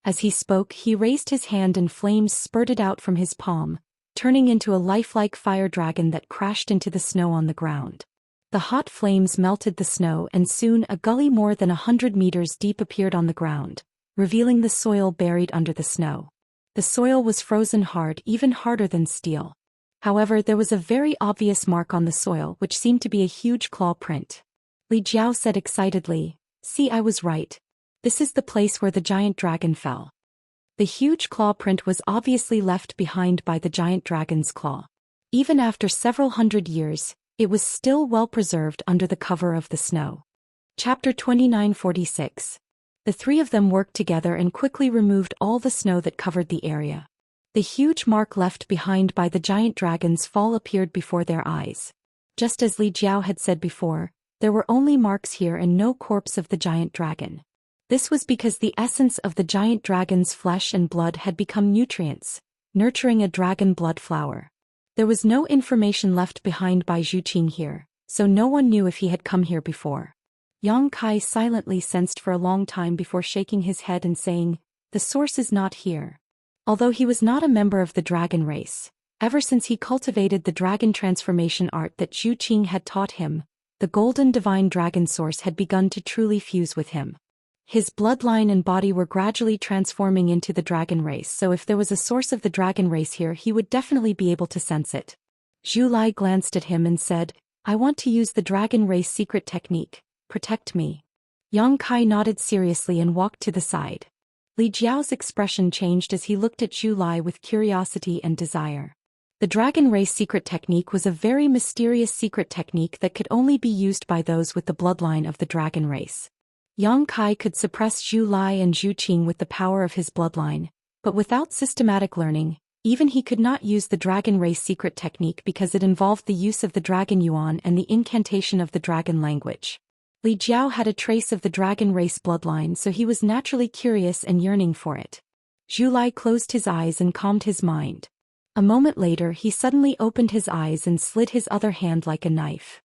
As he spoke, he raised his hand and flames spurted out from his palm, turning into a lifelike fire dragon that crashed into the snow on the ground. The hot flames melted the snow and soon a gully more than 100 meters deep appeared on the ground, revealing the soil buried under the snow. The soil was frozen hard, even harder than steel. However, there was a very obvious mark on the soil which seemed to be a huge claw print. Li Jiao said excitedly, see, I was right. This is the place where the giant dragon fell. The huge claw print was obviously left behind by the giant dragon's claw. Even after several hundred years, it was still well preserved under the cover of the snow. Chapter 2946. The three of them worked together and quickly removed all the snow that covered the area. The huge mark left behind by the giant dragon's fall appeared before their eyes. Just as Li Jiao had said before, there were only marks here and no corpse of the giant dragon. This was because the essence of the giant dragon's flesh and blood had become nutrients, nurturing a dragon blood flower. There was no information left behind by Zhu Qing here, so no one knew if he had come here before. Yang Kai silently sensed for a long time before shaking his head and saying, the source is not here. Although he was not a member of the dragon race, ever since he cultivated the dragon transformation art that Zhu Qing had taught him, the golden divine dragon source had begun to truly fuse with him. His bloodline and body were gradually transforming into the dragon race, so if there was a source of the dragon race here, he would definitely be able to sense it. Zhu Lai glanced at him and said, "I want to use the dragon race secret technique. Protect me." Yang Kai nodded seriously and walked to the side. Li Jiao's expression changed as he looked at Zhu Lai with curiosity and desire. The dragon race secret technique was a very mysterious secret technique that could only be used by those with the bloodline of the dragon race. Yang Kai could suppress Zhu Lai and Zhu Qing with the power of his bloodline, but without systematic learning, even he could not use the dragon race secret technique because it involved the use of the dragon yuan and the incantation of the dragon language. Li Jiao had a trace of the dragon race bloodline, so he was naturally curious and yearning for it. Zhu Lai closed his eyes and calmed his mind. A moment later he suddenly opened his eyes and slid his other hand like a knife.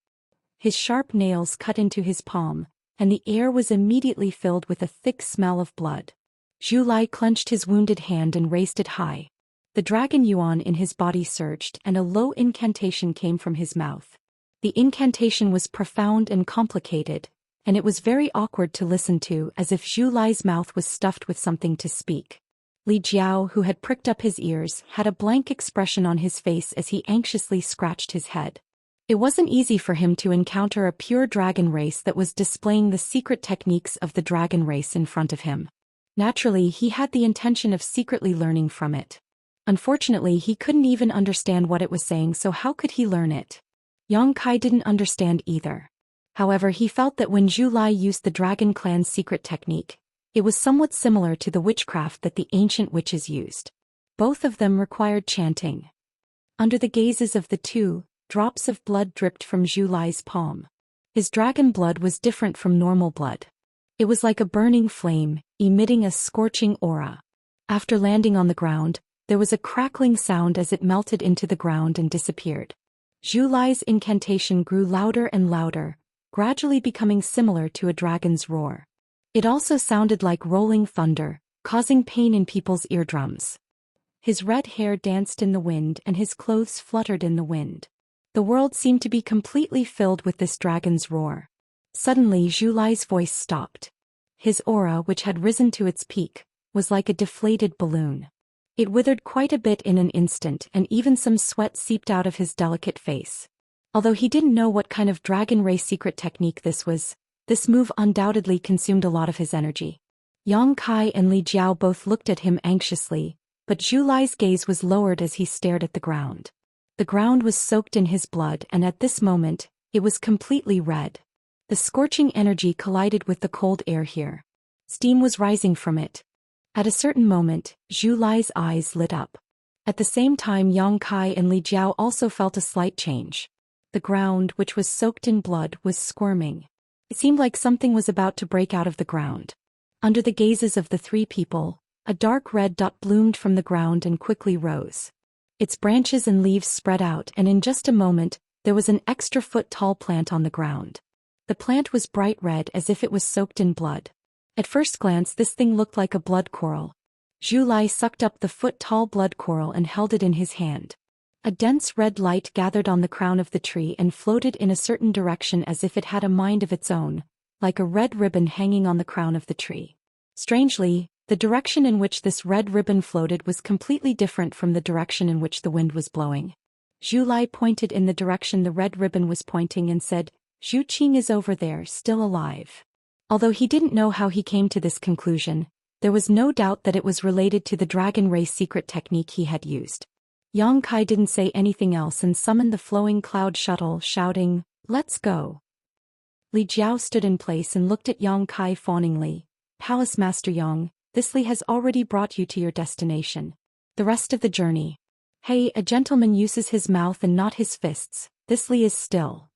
His sharp nails cut into his palm, and the air was immediately filled with a thick smell of blood. Zhu Lai clenched his wounded hand and raised it high. The dragon yuan in his body surged and a low incantation came from his mouth. The incantation was profound and complicated, and it was very awkward to listen to, as if Zhu Lai's mouth was stuffed with something to speak. Li Jiao, who had pricked up his ears, had a blank expression on his face as he anxiously scratched his head. It wasn't easy for him to encounter a pure dragon race that was displaying the secret techniques of the dragon race in front of him. Naturally, he had the intention of secretly learning from it. Unfortunately, he couldn't even understand what it was saying, so how could he learn it? Yang Kai didn't understand either. However, he felt that when Zhu Lai used the dragon clan's secret technique, it was somewhat similar to the witchcraft that the ancient witches used. Both of them required chanting. Under the gazes of the two, drops of blood dripped from Zhu Lai's palm. His dragon blood was different from normal blood. It was like a burning flame, emitting a scorching aura. After landing on the ground, there was a crackling sound as it melted into the ground and disappeared. Zhu Lai's incantation grew louder and louder, gradually becoming similar to a dragon's roar. It also sounded like rolling thunder, causing pain in people's eardrums. His red hair danced in the wind and his clothes fluttered in the wind. The world seemed to be completely filled with this dragon's roar. Suddenly Zhu Lai's voice stopped. His aura, which had risen to its peak, was like a deflated balloon. It withered quite a bit in an instant, and even some sweat seeped out of his delicate face. Although he didn't know what kind of dragon race secret technique this was, this move undoubtedly consumed a lot of his energy. Yang Kai and Li Jiao both looked at him anxiously, but Zhu Lai's gaze was lowered as he stared at the ground. The ground was soaked in his blood, and at this moment, it was completely red. The scorching energy collided with the cold air here. Steam was rising from it. At a certain moment, Zhu Lai's eyes lit up. At the same time, Yang Kai and Li Jiao also felt a slight change. The ground, which was soaked in blood, was squirming. It seemed like something was about to break out of the ground. Under the gazes of the three people, a dark red dot bloomed from the ground and quickly rose. Its branches and leaves spread out, and in just a moment, there was an extra-foot-tall plant on the ground. The plant was bright red as if it was soaked in blood. At first glance, this thing looked like a blood coral. Zhu Lai sucked up the foot-tall blood coral and held it in his hand. A dense red light gathered on the crown of the tree and floated in a certain direction as if it had a mind of its own, like a red ribbon hanging on the crown of the tree. Strangely, the direction in which this red ribbon floated was completely different from the direction in which the wind was blowing. Zhu Lai pointed in the direction the red ribbon was pointing and said, "Zhu Qing is over there, still alive." Although he didn't know how he came to this conclusion, there was no doubt that it was related to the dragon race secret technique he had used. Yang Kai didn't say anything else and summoned the flowing cloud shuttle, shouting, "Let's go." Li Jiao stood in place and looked at Yang Kai fawningly. "Palace Master Yang, this Li has already brought you to your destination. The rest of the journey." "Hey, a gentleman uses his mouth and not his fists. This Li is still."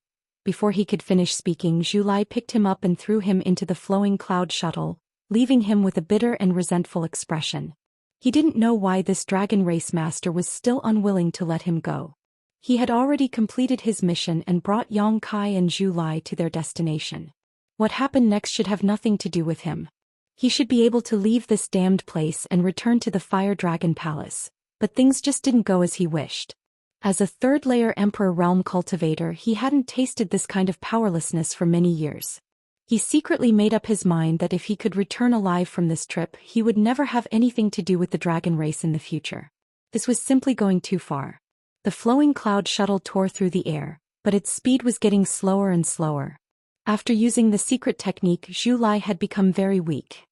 Before he could finish speaking, Zhu Lai picked him up and threw him into the flowing cloud shuttle, leaving him with a bitter and resentful expression. He didn't know why this dragon race master was still unwilling to let him go. He had already completed his mission and brought Yang Kai and Zhu Lai to their destination. What happened next should have nothing to do with him. He should be able to leave this damned place and return to the Fire Dragon Palace, but things just didn't go as he wished. As a third-layer Emperor Realm cultivator, he hadn't tasted this kind of powerlessness for many years. He secretly made up his mind that if he could return alive from this trip, he would never have anything to do with the dragon race in the future. This was simply going too far. The flowing cloud shuttle tore through the air, but its speed was getting slower and slower. After using the secret technique, Zhu Lai had become very weak.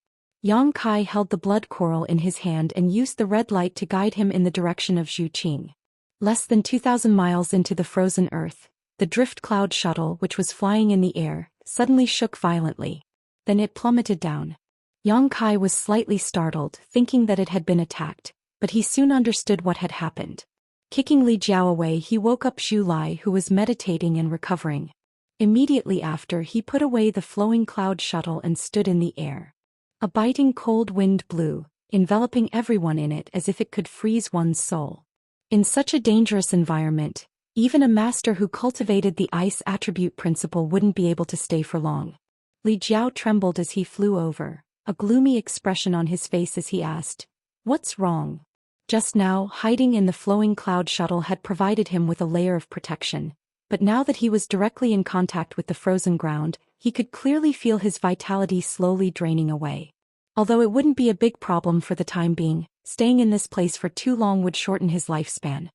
Yang Kai held the blood coral in his hand and used the red light to guide him in the direction of Zhu Qing. Less than 2,000 miles into the frozen earth, the drift cloud shuttle, which was flying in the air, suddenly shook violently. Then it plummeted down. Yang Kai was slightly startled, thinking that it had been attacked, but he soon understood what had happened. Kicking Li Jiao away, he woke up Zhu Lai, who was meditating and recovering. Immediately after, he put away the flowing cloud shuttle and stood in the air. A biting cold wind blew, enveloping everyone in it as if it could freeze one's soul. In such a dangerous environment, even a master who cultivated the ice attribute principle wouldn't be able to stay for long. Li Jiao trembled as he flew over, a gloomy expression on his face as he asked, "What's wrong?" Just now, hiding in the flowing cloud shuttle had provided him with a layer of protection, but now that he was directly in contact with the frozen ground, he could clearly feel his vitality slowly draining away. Although it wouldn't be a big problem for the time being, staying in this place for too long would shorten his lifespan.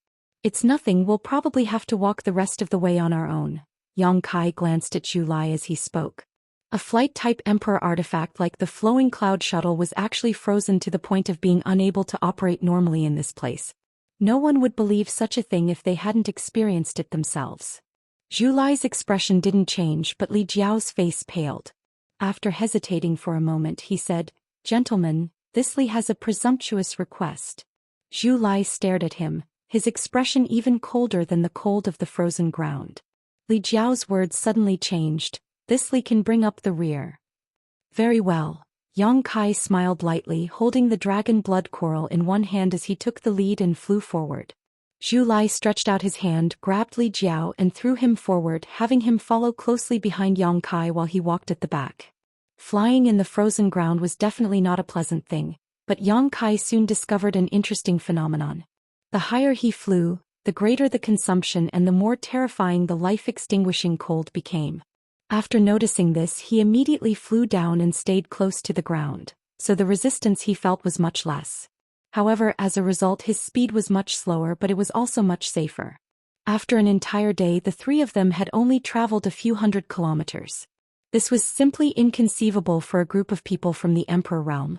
"It's nothing, we'll probably have to walk the rest of the way on our own." Yang Kai glanced at Zhu Lai as he spoke. A flight-type Emperor artifact like the flowing cloud shuttle was actually frozen to the point of being unable to operate normally in this place. No one would believe such a thing if they hadn't experienced it themselves. Zhu Lai's expression didn't change, but Li Jiao's face paled. After hesitating for a moment, he said, "Gentlemen, this Li has a presumptuous request." Zhu Lai stared at him, his expression even colder than the cold of the frozen ground. Li Jiao's words suddenly changed. "This Li can bring up the rear." "Very well." Yang Kai smiled lightly, holding the dragon blood coral in one hand as he took the lead and flew forward. Zhu Lai stretched out his hand, grabbed Li Jiao and threw him forward, having him follow closely behind Yang Kai while he walked at the back. Flying in the frozen ground was definitely not a pleasant thing, but Yang Kai soon discovered an interesting phenomenon. The higher he flew, the greater the consumption and the more terrifying the life-extinguishing cold became. After noticing this, he immediately flew down and stayed close to the ground, so the resistance he felt was much less. However, as a result, his speed was much slower, but it was also much safer. After an entire day, the three of them had only traveled a few hundred kilometers. This was simply inconceivable for a group of people from the Emperor realm.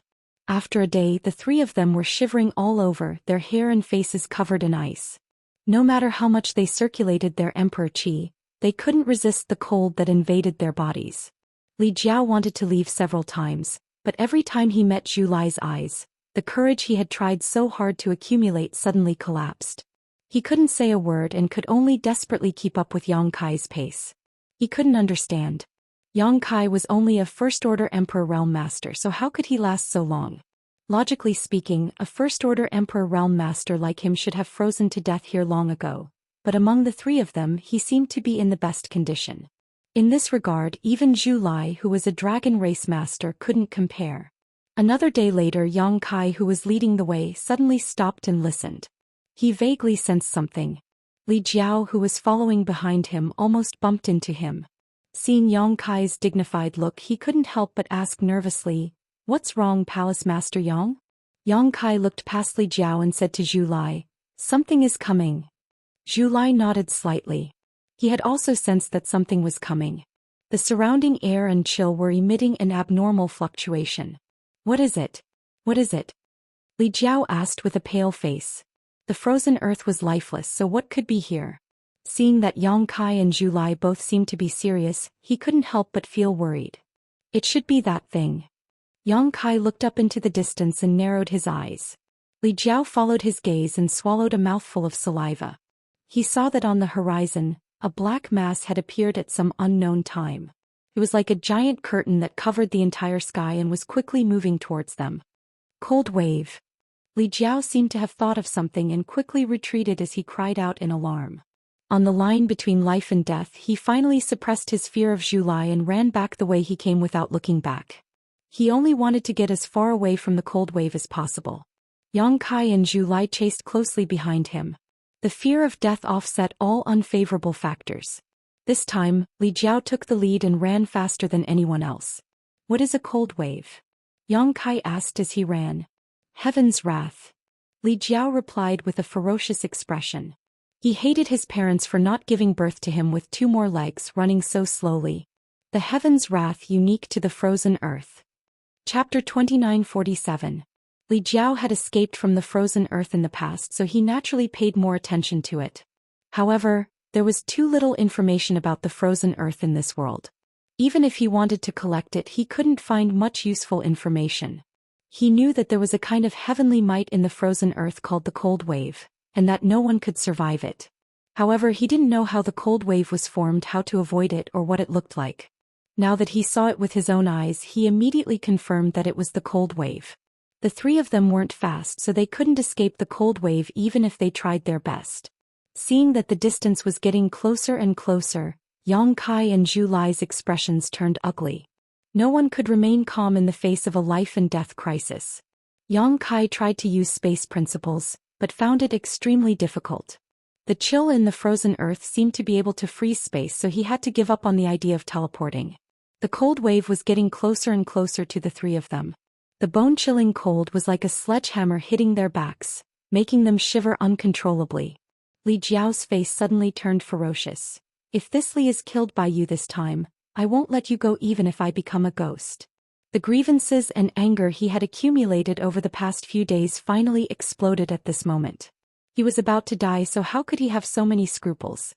After a day, the three of them were shivering all over, their hair and faces covered in ice. No matter how much they circulated their Emperor Qi, they couldn't resist the cold that invaded their bodies. Li Jiao wanted to leave several times, but every time he met Zhu Lai's eyes, the courage he had tried so hard to accumulate suddenly collapsed. He couldn't say a word and could only desperately keep up with Yang Kai's pace. He couldn't understand. Yang Kai was only a first-order Emperor Realm Master, so how could he last so long? Logically speaking, a first-order Emperor Realm Master like him should have frozen to death here long ago, but among the three of them he seemed to be in the best condition. In this regard, even Zhu Lai, who was a dragon race master, couldn't compare. Another day later, Yang Kai, who was leading the way, suddenly stopped and listened. He vaguely sensed something. Li Jiao, who was following behind him, almost bumped into him. Seeing Yang Kai's dignified look, he couldn't help but ask nervously, "What's wrong, Palace Master Yang?" Yang Kai looked past Li Jiao and said to Zhu Lai, "Something is coming." Zhu Lai nodded slightly. He had also sensed that something was coming. The surrounding air and chill were emitting an abnormal fluctuation. "What is it? What is it?" Li Jiao asked with a pale face. The frozen earth was lifeless, so what could be here? Seeing that Yang Kai and Zhu Lai both seemed to be serious, he couldn't help but feel worried. "It should be that thing." Yang Kai looked up into the distance and narrowed his eyes. Li Jiao followed his gaze and swallowed a mouthful of saliva. He saw that on the horizon, a black mass had appeared at some unknown time. It was like a giant curtain that covered the entire sky and was quickly moving towards them. "Cold wave." Li Jiao seemed to have thought of something and quickly retreated as he cried out in alarm. On the line between life and death, he finally suppressed his fear of Zhu Lai and ran back the way he came without looking back. He only wanted to get as far away from the cold wave as possible. Yang Kai and Zhu Lai chased closely behind him. The fear of death offset all unfavorable factors. This time, Li Jiao took the lead and ran faster than anyone else. What is a cold wave? Yang Kai asked as he ran. Heaven's wrath. Li Jiao replied with a ferocious expression. He hated his parents for not giving birth to him with 2 more legs running so slowly. The heaven's wrath unique to the frozen earth. Chapter 2947. Li Jiao had escaped from the frozen earth in the past, so he naturally paid more attention to it. However, there was too little information about the frozen earth in this world. Even if he wanted to collect it, he couldn't find much useful information. He knew that there was a kind of heavenly might in the frozen earth called the cold wave, and that no one could survive it. However, he didn't know how the cold wave was formed, how to avoid it, or what it looked like. Now that he saw it with his own eyes, he immediately confirmed that it was the cold wave. The 3 of them weren't fast, so they couldn't escape the cold wave even if they tried their best. Seeing that the distance was getting closer and closer, Yang Kai and Zhu Lai's expressions turned ugly. No one could remain calm in the face of a life-and-death crisis. Yang Kai tried to use space principles, but found it extremely difficult. The chill in the frozen earth seemed to be able to freeze space, so he had to give up on the idea of teleporting. The cold wave was getting closer and closer to the 3 of them. The bone-chilling cold was like a sledgehammer hitting their backs, making them shiver uncontrollably. Li Jiao's face suddenly turned ferocious. If this Li is killed by you this time, I won't let you go even if I become a ghost. The grievances and anger he had accumulated over the past few days finally exploded at this moment. He was about to die, so how could he have so many scruples?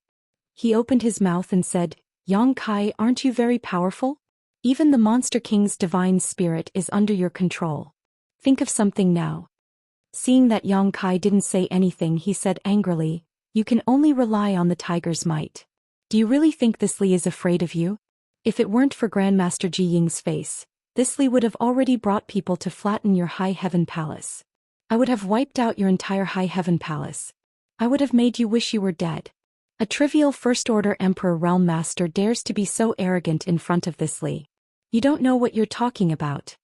He opened his mouth and said, Yang Kai, aren't you very powerful? Even the Monster King's divine spirit is under your control. Think of something now. Seeing that Yang Kai didn't say anything, he said angrily, You can only rely on the tiger's might. Do you really think this Li is afraid of you? If it weren't for Grandmaster Ji Ying's face, this Li would have already brought people to flatten your High Heaven Palace. I would have wiped out your entire High Heaven Palace. I would have made you wish you were dead. A trivial First-Order Emperor Realm Master dares to be so arrogant in front of this Li. You don't know what you're talking about.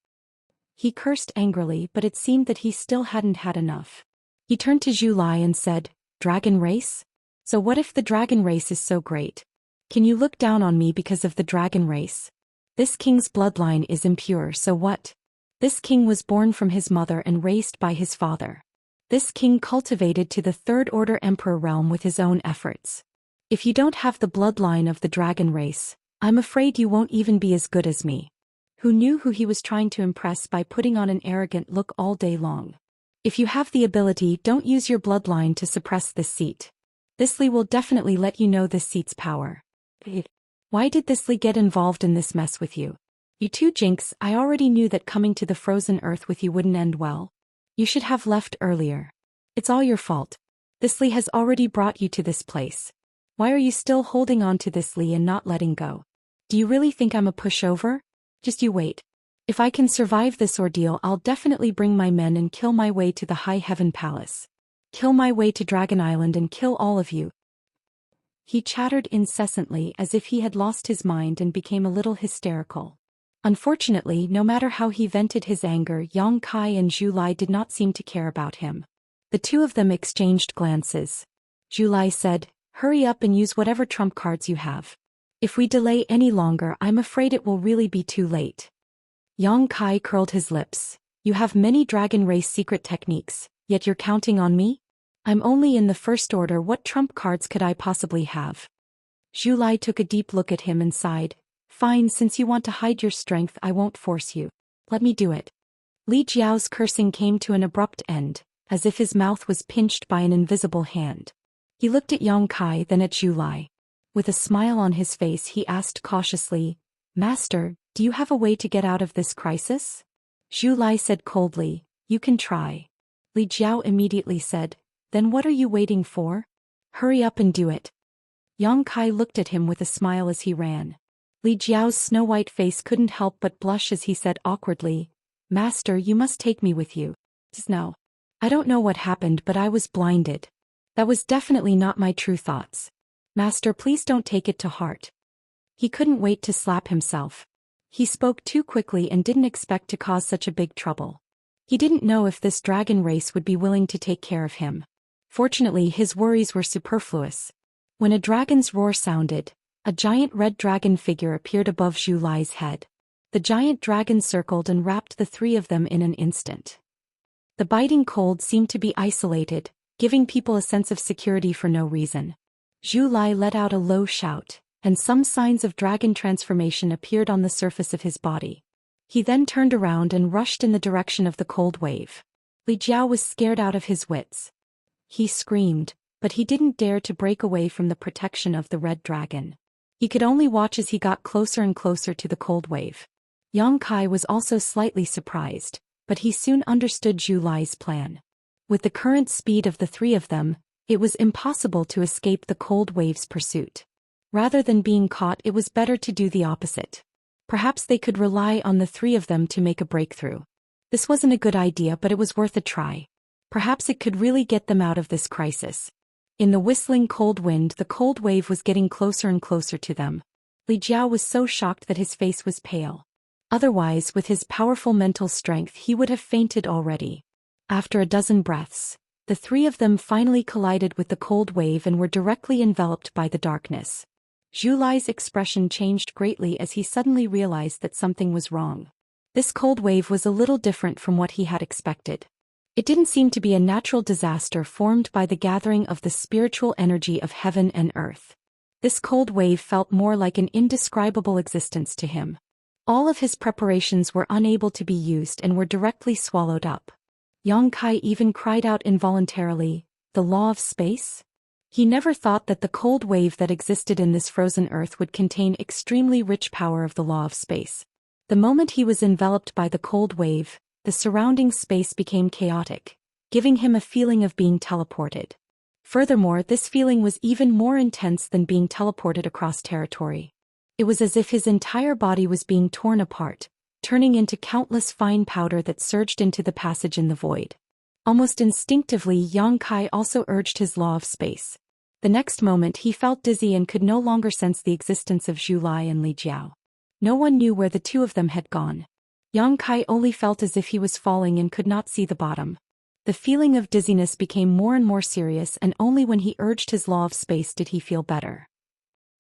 He cursed angrily, but it seemed that he still hadn't had enough. He turned to Zhu Lai and said, Dragon race? So what if the dragon race is so great? Can you look down on me because of the dragon race? This king's bloodline is impure, so what? This king was born from his mother and raised by his father. This king cultivated to the Third-Order Emperor realm with his own efforts. If you don't have the bloodline of the dragon race, I'm afraid you won't even be as good as me. Who knew who he was trying to impress by putting on an arrogant look all day long? If you have the ability, don't use your bloodline to suppress this seat. This Li will definitely let you know this seat's power. Why did this Li get involved in this mess with you? You two Jinx, I already knew that coming to the frozen earth with you wouldn't end well. You should have left earlier. It's all your fault. This Li has already brought you to this place. Why are you still holding on to this Li and not letting go? Do you really think I'm a pushover? Just you wait. If I can survive this ordeal, I'll definitely bring my men and kill my way to the High Heaven Palace. Kill my way to Dragon Island and kill all of you. He chattered incessantly as if he had lost his mind and became a little hysterical. Unfortunately, no matter how he vented his anger, Yang Kai and Zhu Lai did not seem to care about him. The 2 of them exchanged glances. Zhu Lai said, Hurry up and use whatever trump cards you have. If we delay any longer, I'm afraid it will really be too late. Yang Kai curled his lips. You have many dragon race secret techniques, yet you're counting on me? I'm only in the First Order, what trump cards could I possibly have? Zhu Lai took a deep look at him and sighed. Fine, since you want to hide your strength, I won't force you. Let me do it. Li Jiao's cursing came to an abrupt end, as if his mouth was pinched by an invisible hand. He looked at Yang Kai, then at Zhu Lai. With a smile on his face, he asked cautiously, Master, do you have a way to get out of this crisis? Zhu Lai said coldly, You can try. Li Jiao immediately said, Then what are you waiting for? Hurry up and do it. Yang Kai looked at him with a smile as he ran. Li Jiao's snow-white face couldn't help but blush as he said awkwardly, Master, you must take me with you. No. I don't know what happened, but I was blinded. That was definitely not my true thoughts. Master, please don't take it to heart. He couldn't wait to slap himself. He spoke too quickly and didn't expect to cause such a big trouble. He didn't know if this dragon race would be willing to take care of him. Fortunately, his worries were superfluous. When a dragon's roar sounded, A giant red dragon figure appeared above Zhu Lai's head. The giant dragon circled and wrapped the three of them in an instant. The biting cold seemed to be isolated, giving people a sense of security for no reason. Zhu Lai let out a low shout, and some signs of dragon transformation appeared on the surface of his body. He then turned around and rushed in the direction of the cold wave. Li Jiao was scared out of his wits. He screamed, but he didn't dare to break away from the protection of the red dragon. He could only watch as he got closer and closer to the cold wave. Yang Kai was also slightly surprised, but he soon understood Zhu Lai's plan. With the current speed of the three of them, it was impossible to escape the cold wave's pursuit. Rather than being caught, it was better to do the opposite. Perhaps they could rely on the three of them to make a breakthrough. This wasn't a good idea, but it was worth a try. Perhaps it could really get them out of this crisis. In the whistling cold wind, the cold wave was getting closer and closer to them. Li Jiao was so shocked that his face was pale. Otherwise, with his powerful mental strength, he would have fainted already. After a dozen breaths, the three of them finally collided with the cold wave and were directly enveloped by the darkness. Zhu Lai's expression changed greatly as he suddenly realized that something was wrong. This cold wave was a little different from what he had expected. It didn't seem to be a natural disaster formed by the gathering of the spiritual energy of heaven and earth. This cold wave felt more like an indescribable existence to him. All of his preparations were unable to be used and were directly swallowed up. Yang Kai even cried out involuntarily, "The law of space?" He never thought that the cold wave that existed in this frozen earth would contain extremely rich power of the law of space. The moment he was enveloped by the cold wave, the surrounding space became chaotic, giving him a feeling of being teleported. Furthermore, this feeling was even more intense than being teleported across territory. It was as if his entire body was being torn apart, turning into countless fine powder that surged into the passage in the void. Almost instinctively, Yang Kai also urged his law of space. The next moment he felt dizzy and could no longer sense the existence of Zhu Lai and Li Jiao. No one knew where the two of them had gone. Yang Kai only felt as if he was falling and could not see the bottom. The feeling of dizziness became more and more serious, and only when he urged his law of space did he feel better.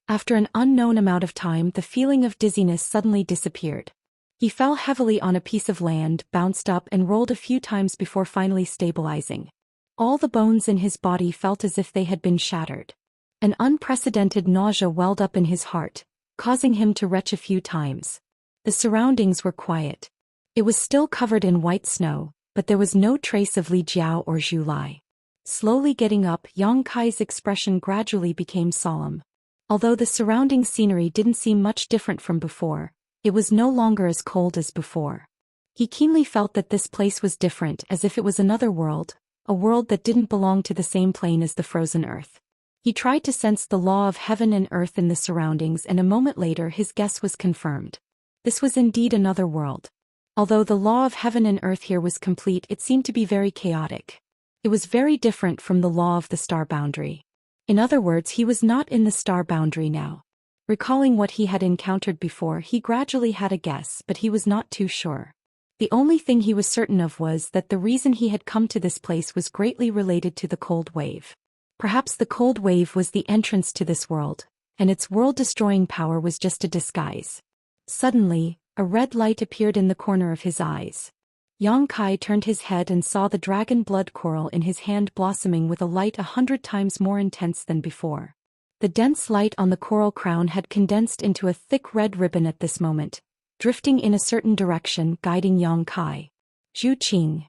After an unknown amount of time, the feeling of dizziness suddenly disappeared. He fell heavily on a piece of land, bounced up and rolled a few times before finally stabilizing. All the bones in his body felt as if they had been shattered. An unprecedented nausea welled up in his heart, causing him to retch a few times. The surroundings were quiet. It was still covered in white snow, but there was no trace of Li Jiao or Zhu Lai. Slowly getting up, Yang Kai's expression gradually became solemn. Although the surrounding scenery didn't seem much different from before, it was no longer as cold as before. He keenly felt that this place was different, as if it was another world, a world that didn't belong to the same plane as the frozen earth. He tried to sense the law of heaven and earth in the surroundings, and a moment later his guess was confirmed. This was indeed another world. Although the law of heaven and earth here was complete, it seemed to be very chaotic. It was very different from the law of the star boundary. In other words, he was not in the star boundary now. Recalling what he had encountered before, he gradually had a guess, but he was not too sure. The only thing he was certain of was that the reason he had come to this place was greatly related to the cold wave. Perhaps the cold wave was the entrance to this world, and its world-destroying power was just a disguise. Suddenly, a red light appeared in the corner of his eyes. Yang Kai turned his head and saw the dragon blood coral in his hand blossoming with a light 100 times more intense than before. The dense light on the coral crown had condensed into a thick red ribbon at this moment, drifting in a certain direction, guiding Yang Kai. Zhu Qing.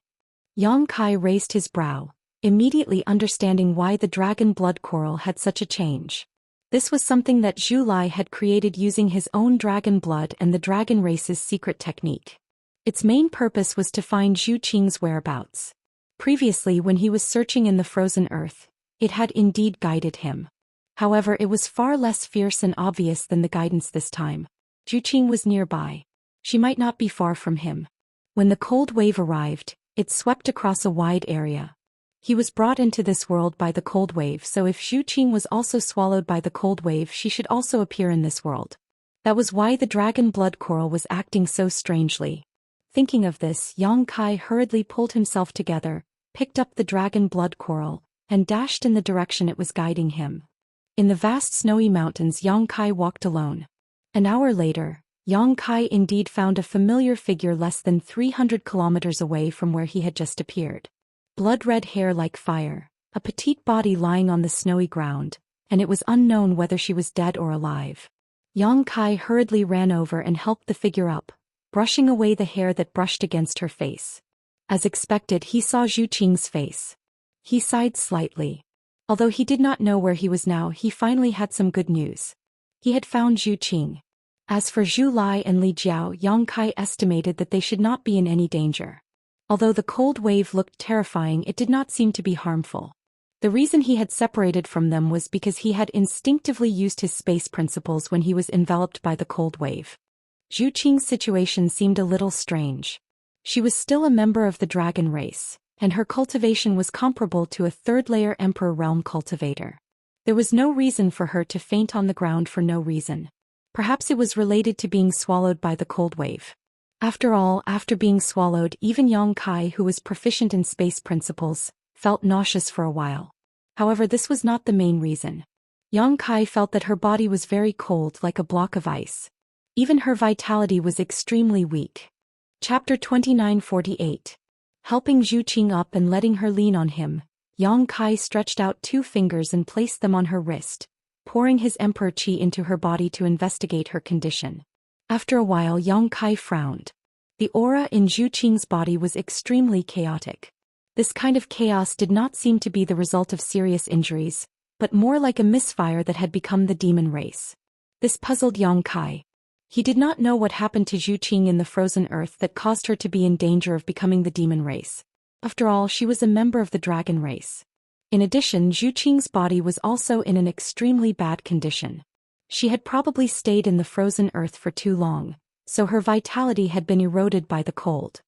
Yang Kai raised his brow, immediately understanding why the dragon blood coral had such a change. This was something that Zhu Lai had created using his own dragon blood and the dragon race's secret technique. Its main purpose was to find Zhu Qing's whereabouts. Previously, when he was searching in the frozen earth, it had indeed guided him. However, it was far less fierce and obvious than the guidance this time. Zhu Qing was nearby. She might not be far from him. When the cold wave arrived, it swept across a wide area. He was brought into this world by the cold wave, so if Zhu Qing was also swallowed by the cold wave, she should also appear in this world. That was why the dragon blood coral was acting so strangely. Thinking of this, Yang Kai hurriedly pulled himself together, picked up the dragon blood coral, and dashed in the direction it was guiding him. In the vast snowy mountains Yang Kai walked alone. An hour later, Yang Kai indeed found a familiar figure less than 300 kilometers away from where he had just appeared. Blood-red hair like fire, a petite body lying on the snowy ground, and it was unknown whether she was dead or alive. Yang Kai hurriedly ran over and helped the figure up, brushing away the hair that brushed against her face. As expected, he saw Zhu Qing's face. He sighed slightly. Although he did not know where he was now, he finally had some good news. He had found Zhu Qing. As for Zhu Lai and Li Jiao, Yang Kai estimated that they should not be in any danger. Although the cold wave looked terrifying, it did not seem to be harmful. The reason he had separated from them was because he had instinctively used his space principles when he was enveloped by the cold wave. Zhu Qing's situation seemed a little strange. She was still a member of the dragon race, and her cultivation was comparable to a third-layer Emperor Realm cultivator. There was no reason for her to faint on the ground for no reason. Perhaps it was related to being swallowed by the cold wave. After all, after being swallowed, even Yang Kai, who was proficient in space principles, felt nauseous for a while. However, this was not the main reason. Yang Kai felt that her body was very cold, like a block of ice. Even her vitality was extremely weak. Chapter 2948. Helping Zhu Qing up and letting her lean on him, Yang Kai stretched out 2 fingers and placed them on her wrist, pouring his emperor qi into her body to investigate her condition. After a while, Yang Kai frowned. The aura in Zhu Qing's body was extremely chaotic. This kind of chaos did not seem to be the result of serious injuries, but more like a misfire that had become the demon race. This puzzled Yang Kai. He did not know what happened to Zhu Qing in the frozen earth that caused her to be in danger of becoming the demon race. After all, she was a member of the dragon race. In addition, Zhu Qing's body was also in an extremely bad condition. She had probably stayed in the frozen earth for too long, so her vitality had been eroded by the cold.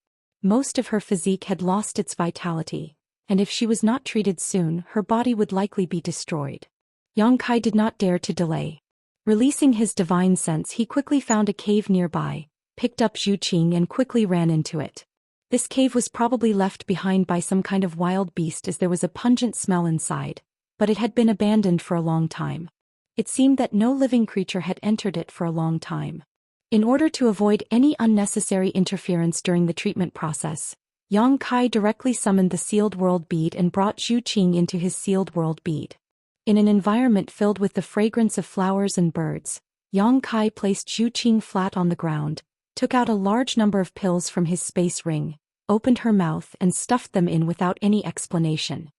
Most of her physique had lost its vitality, and if she was not treated soon, her body would likely be destroyed. Yang Kai did not dare to delay. Releasing his divine sense, he quickly found a cave nearby, picked up Zhu Qing and quickly ran into it. This cave was probably left behind by some kind of wild beast, as there was a pungent smell inside, but it had been abandoned for a long time. It seemed that no living creature had entered it for a long time. In order to avoid any unnecessary interference during the treatment process, Yang Kai directly summoned the sealed world bead and brought Zhu Qing into his sealed world bead. In an environment filled with the fragrance of flowers and birds, Yang Kai placed Zhu Qing flat on the ground, took out a large number of pills from his space ring, opened her mouth and stuffed them in without any explanation.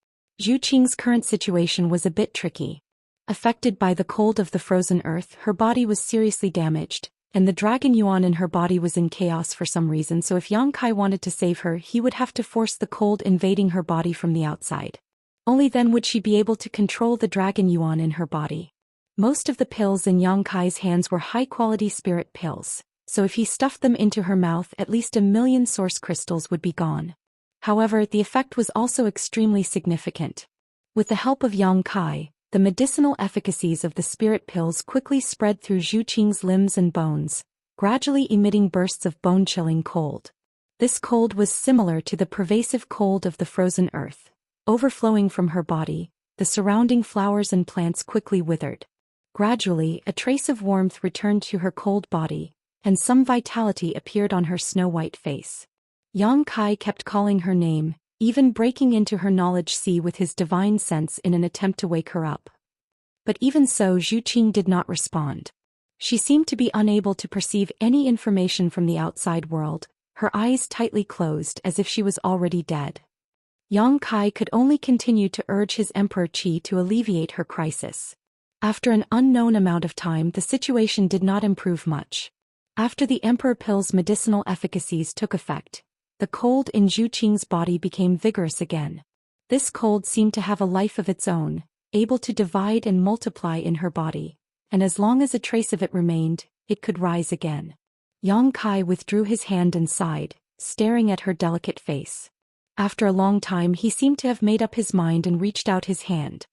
Zhu Qing's current situation was a bit tricky. Affected by the cold of the frozen earth, her body was seriously damaged, and the dragon yuan in her body was in chaos for some reason, so if Yang Kai wanted to save her, he would have to force the cold invading her body from the outside. Only then would she be able to control the dragon yuan in her body. Most of the pills in Yang Kai's hands were high-quality spirit pills, so if he stuffed them into her mouth, at least 1 million source crystals would be gone. However, the effect was also extremely significant. With the help of Yang Kai, the medicinal efficacies of the spirit pills quickly spread through Zhu Qing's limbs and bones, gradually emitting bursts of bone-chilling cold. This cold was similar to the pervasive cold of the frozen earth. Overflowing from her body, the surrounding flowers and plants quickly withered. Gradually, a trace of warmth returned to her cold body, and some vitality appeared on her snow-white face. Yang Kai kept calling her name, even breaking into her knowledge sea with his divine sense in an attempt to wake her up. But even so, Zhu Qing did not respond. She seemed to be unable to perceive any information from the outside world, her eyes tightly closed as if she was already dead. Yang Kai could only continue to urge his emperor qi to alleviate her crisis. After an unknown amount of time, the situation did not improve much. After the emperor pill's medicinal efficacies took effect, the cold in Zhu Qing's body became vigorous again. This cold seemed to have a life of its own, able to divide and multiply in her body, and as long as a trace of it remained, it could rise again. Yang Kai withdrew his hand and sighed, staring at her delicate face. After a long time, he seemed to have made up his mind and reached out his hand.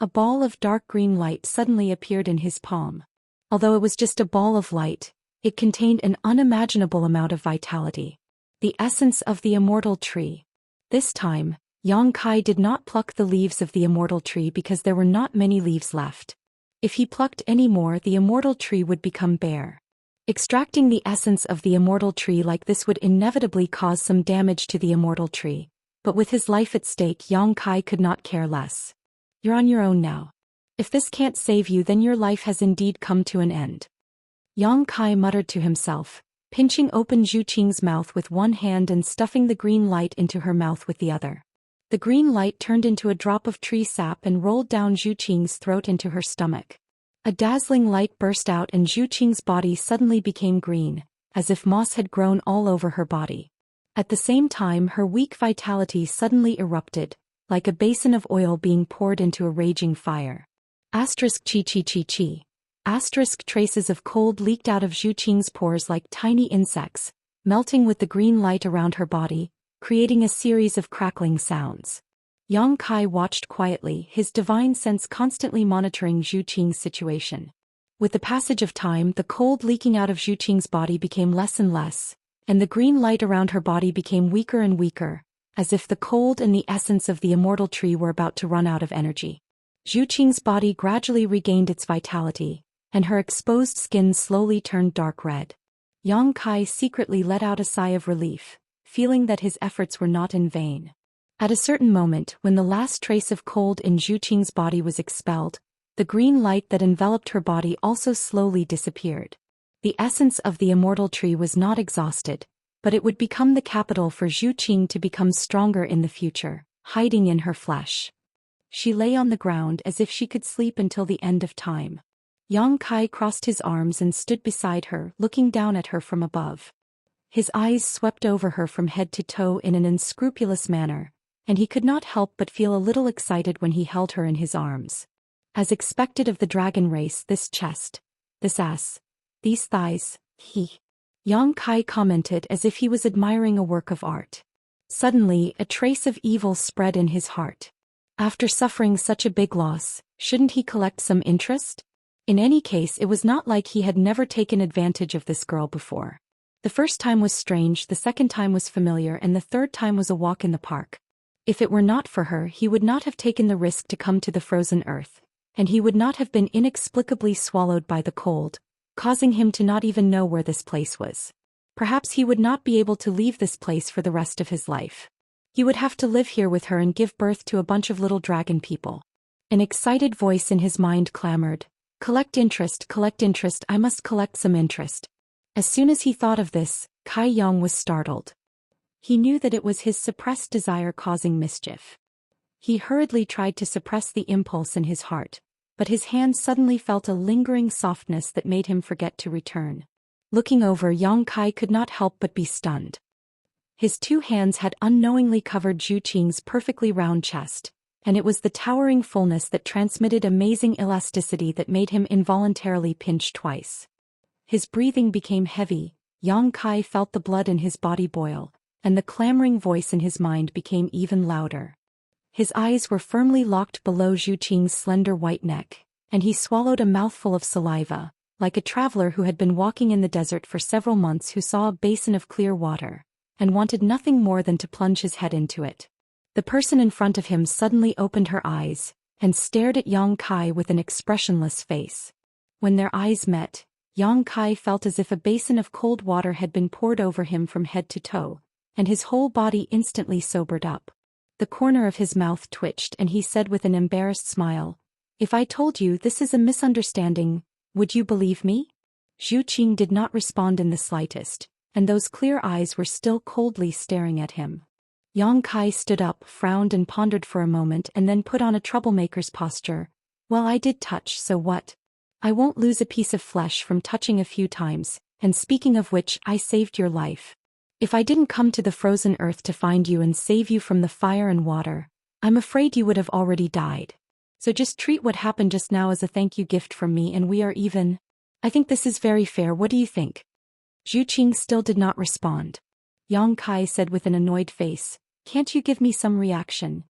A ball of dark green light suddenly appeared in his palm. Although it was just a ball of light, it contained an unimaginable amount of vitality. The essence of the immortal tree. This time, Yang Kai did not pluck the leaves of the immortal tree because there were not many leaves left. If he plucked any more, the immortal tree would become bare. Extracting the essence of the immortal tree like this would inevitably cause some damage to the immortal tree, but with his life at stake, Yang Kai could not care less. You're on your own now. If this can't save you, then your life has indeed come to an end. Yang Kai muttered to himself, pinching open Zhu Qing's mouth with one hand and stuffing the green light into her mouth with the other. The green light turned into a drop of tree sap and rolled down Zhu Qing's throat into her stomach. A dazzling light burst out and Zhu Qing's body suddenly became green, as if moss had grown all over her body. At the same time, her weak vitality suddenly erupted, like a basin of oil being poured into a raging fire. Asterisk chi chi chi chi. Asterisk traces of cold leaked out of Zhu Qing's pores like tiny insects, melting with the green light around her body, creating a series of crackling sounds. Yang Kai watched quietly, his divine sense constantly monitoring Zhu Qing's situation. With the passage of time, the cold leaking out of Zhu Qing's body became less and less, and the green light around her body became weaker and weaker, as if the cold and the essence of the immortal tree were about to run out of energy. Zhu Qing's body gradually regained its vitality, and her exposed skin slowly turned dark red. Yang Kai secretly let out a sigh of relief, feeling that his efforts were not in vain. At a certain moment, when the last trace of cold in Zhu Qing's body was expelled, the green light that enveloped her body also slowly disappeared. The essence of the immortal tree was not exhausted, but it would become the capital for Zhu Qing to become stronger in the future, hiding in her flesh. She lay on the ground as if she could sleep until the end of time. Yang Kai crossed his arms and stood beside her, looking down at her from above. His eyes swept over her from head to toe in an unscrupulous manner, and he could not help but feel a little excited when he held her in his arms. As expected of the dragon race, this chest, this ass, these thighs, Yang Kai commented as if he was admiring a work of art. Suddenly, a trace of evil spread in his heart. After suffering such a big loss, shouldn't he collect some interest? In any case, it was not like he had never taken advantage of this girl before. The first time was strange, the second time was familiar, and the third time was a walk in the park. If it were not for her, he would not have taken the risk to come to the frozen earth, and he would not have been inexplicably swallowed by the cold, causing him to not even know where this place was. Perhaps he would not be able to leave this place for the rest of his life. He would have to live here with her and give birth to a bunch of little dragon people. An excited voice in his mind clamored, collect interest, I must collect some interest. As soon as he thought of this, Kai Yang was startled. He knew that it was his suppressed desire causing mischief. He hurriedly tried to suppress the impulse in his heart, but his hand suddenly felt a lingering softness that made him forget to return. Looking over, Yang Kai could not help but be stunned. His two hands had unknowingly covered Zhu Qing's perfectly round chest, and it was the towering fullness that transmitted amazing elasticity that made him involuntarily pinch twice. His breathing became heavy, Yang Kai felt the blood in his body boil, and the clamoring voice in his mind became even louder. His eyes were firmly locked below Zhu Qing's slender white neck, and he swallowed a mouthful of saliva, like a traveler who had been walking in the desert for several months who saw a basin of clear water, and wanted nothing more than to plunge his head into it. The person in front of him suddenly opened her eyes, and stared at Yang Kai with an expressionless face. When their eyes met, Yang Kai felt as if a basin of cold water had been poured over him from head to toe, and his whole body instantly sobered up. The corner of his mouth twitched and he said with an embarrassed smile, "If I told you this is a misunderstanding, would you believe me?" Zhu Qing did not respond in the slightest, and those clear eyes were still coldly staring at him. Yang Kai stood up, frowned and pondered for a moment and then put on a troublemaker's posture. "Well, I did touch, so what? I won't lose a piece of flesh from touching a few times, and speaking of which, I saved your life. If I didn't come to the frozen earth to find you and save you from the fire and water, I'm afraid you would have already died. So just treat what happened just now as a thank you gift from me and we are even. I think this is very fair, what do you think?" Zhu Qing still did not respond. Yang Kai said with an annoyed face, "Can't you give me some reaction?"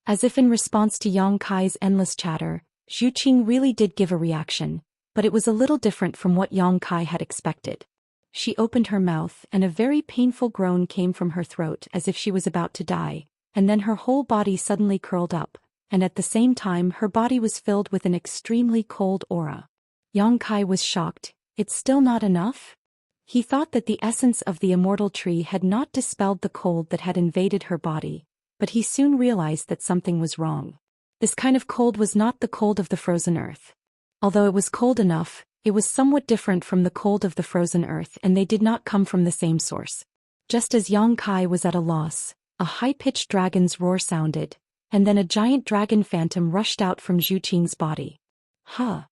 As if in response to Yang Kai's endless chatter, Zhu Qing really did give a reaction, but it was a little different from what Yang Kai had expected. She opened her mouth and a very painful groan came from her throat as if she was about to die, and then her whole body suddenly curled up, and at the same time her body was filled with an extremely cold aura. Yang Kai was shocked. It's still not enough? He thought that the essence of the immortal tree had not dispelled the cold that had invaded her body, but he soon realized that something was wrong. This kind of cold was not the cold of the frozen earth. Although it was cold enough, it was somewhat different from the cold of the frozen earth, and they did not come from the same source. Just as Yang Kai was at a loss, a high-pitched dragon's roar sounded, and then a giant dragon phantom rushed out from Zhu Qing's body. Huh.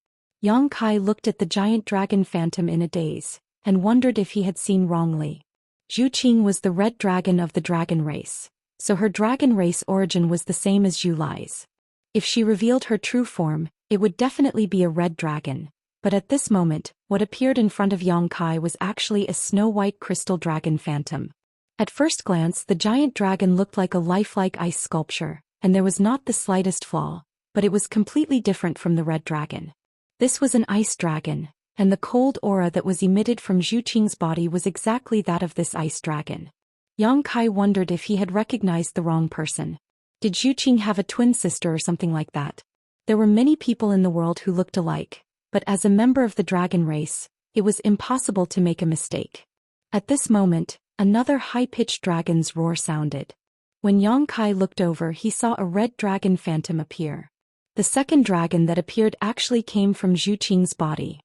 Yang Kai looked at the giant dragon phantom in a daze, and wondered if he had seen wrongly. Zhu Qing was the red dragon of the dragon race, so her dragon race origin was the same as Zhu Lai's. If she revealed her true form, it would definitely be a red dragon, but at this moment, what appeared in front of Yang Kai was actually a snow-white crystal dragon phantom. At first glance, the giant dragon looked like a lifelike ice sculpture, and there was not the slightest flaw, but it was completely different from the red dragon. This was an ice dragon, and the cold aura that was emitted from Zhu Qing's body was exactly that of this ice dragon. Yang Kai wondered if he had recognized the wrong person. Did Zhu Qing have a twin sister or something like that? There were many people in the world who looked alike, but as a member of the dragon race, it was impossible to make a mistake. At this moment, another high-pitched dragon's roar sounded. When Yang Kai looked over, he saw a red dragon phantom appear. The second dragon that appeared actually came from Zhu Qing's body.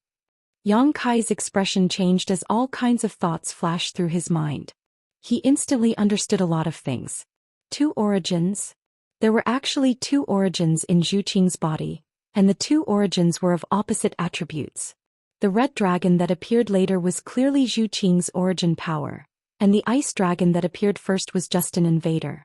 Yang Kai's expression changed as all kinds of thoughts flashed through his mind. He instantly understood a lot of things. Two origins? There were actually two origins in Zhu Qing's body, and the two origins were of opposite attributes. The red dragon that appeared later was clearly Zhu Qing's origin power, and the ice dragon that appeared first was just an invader.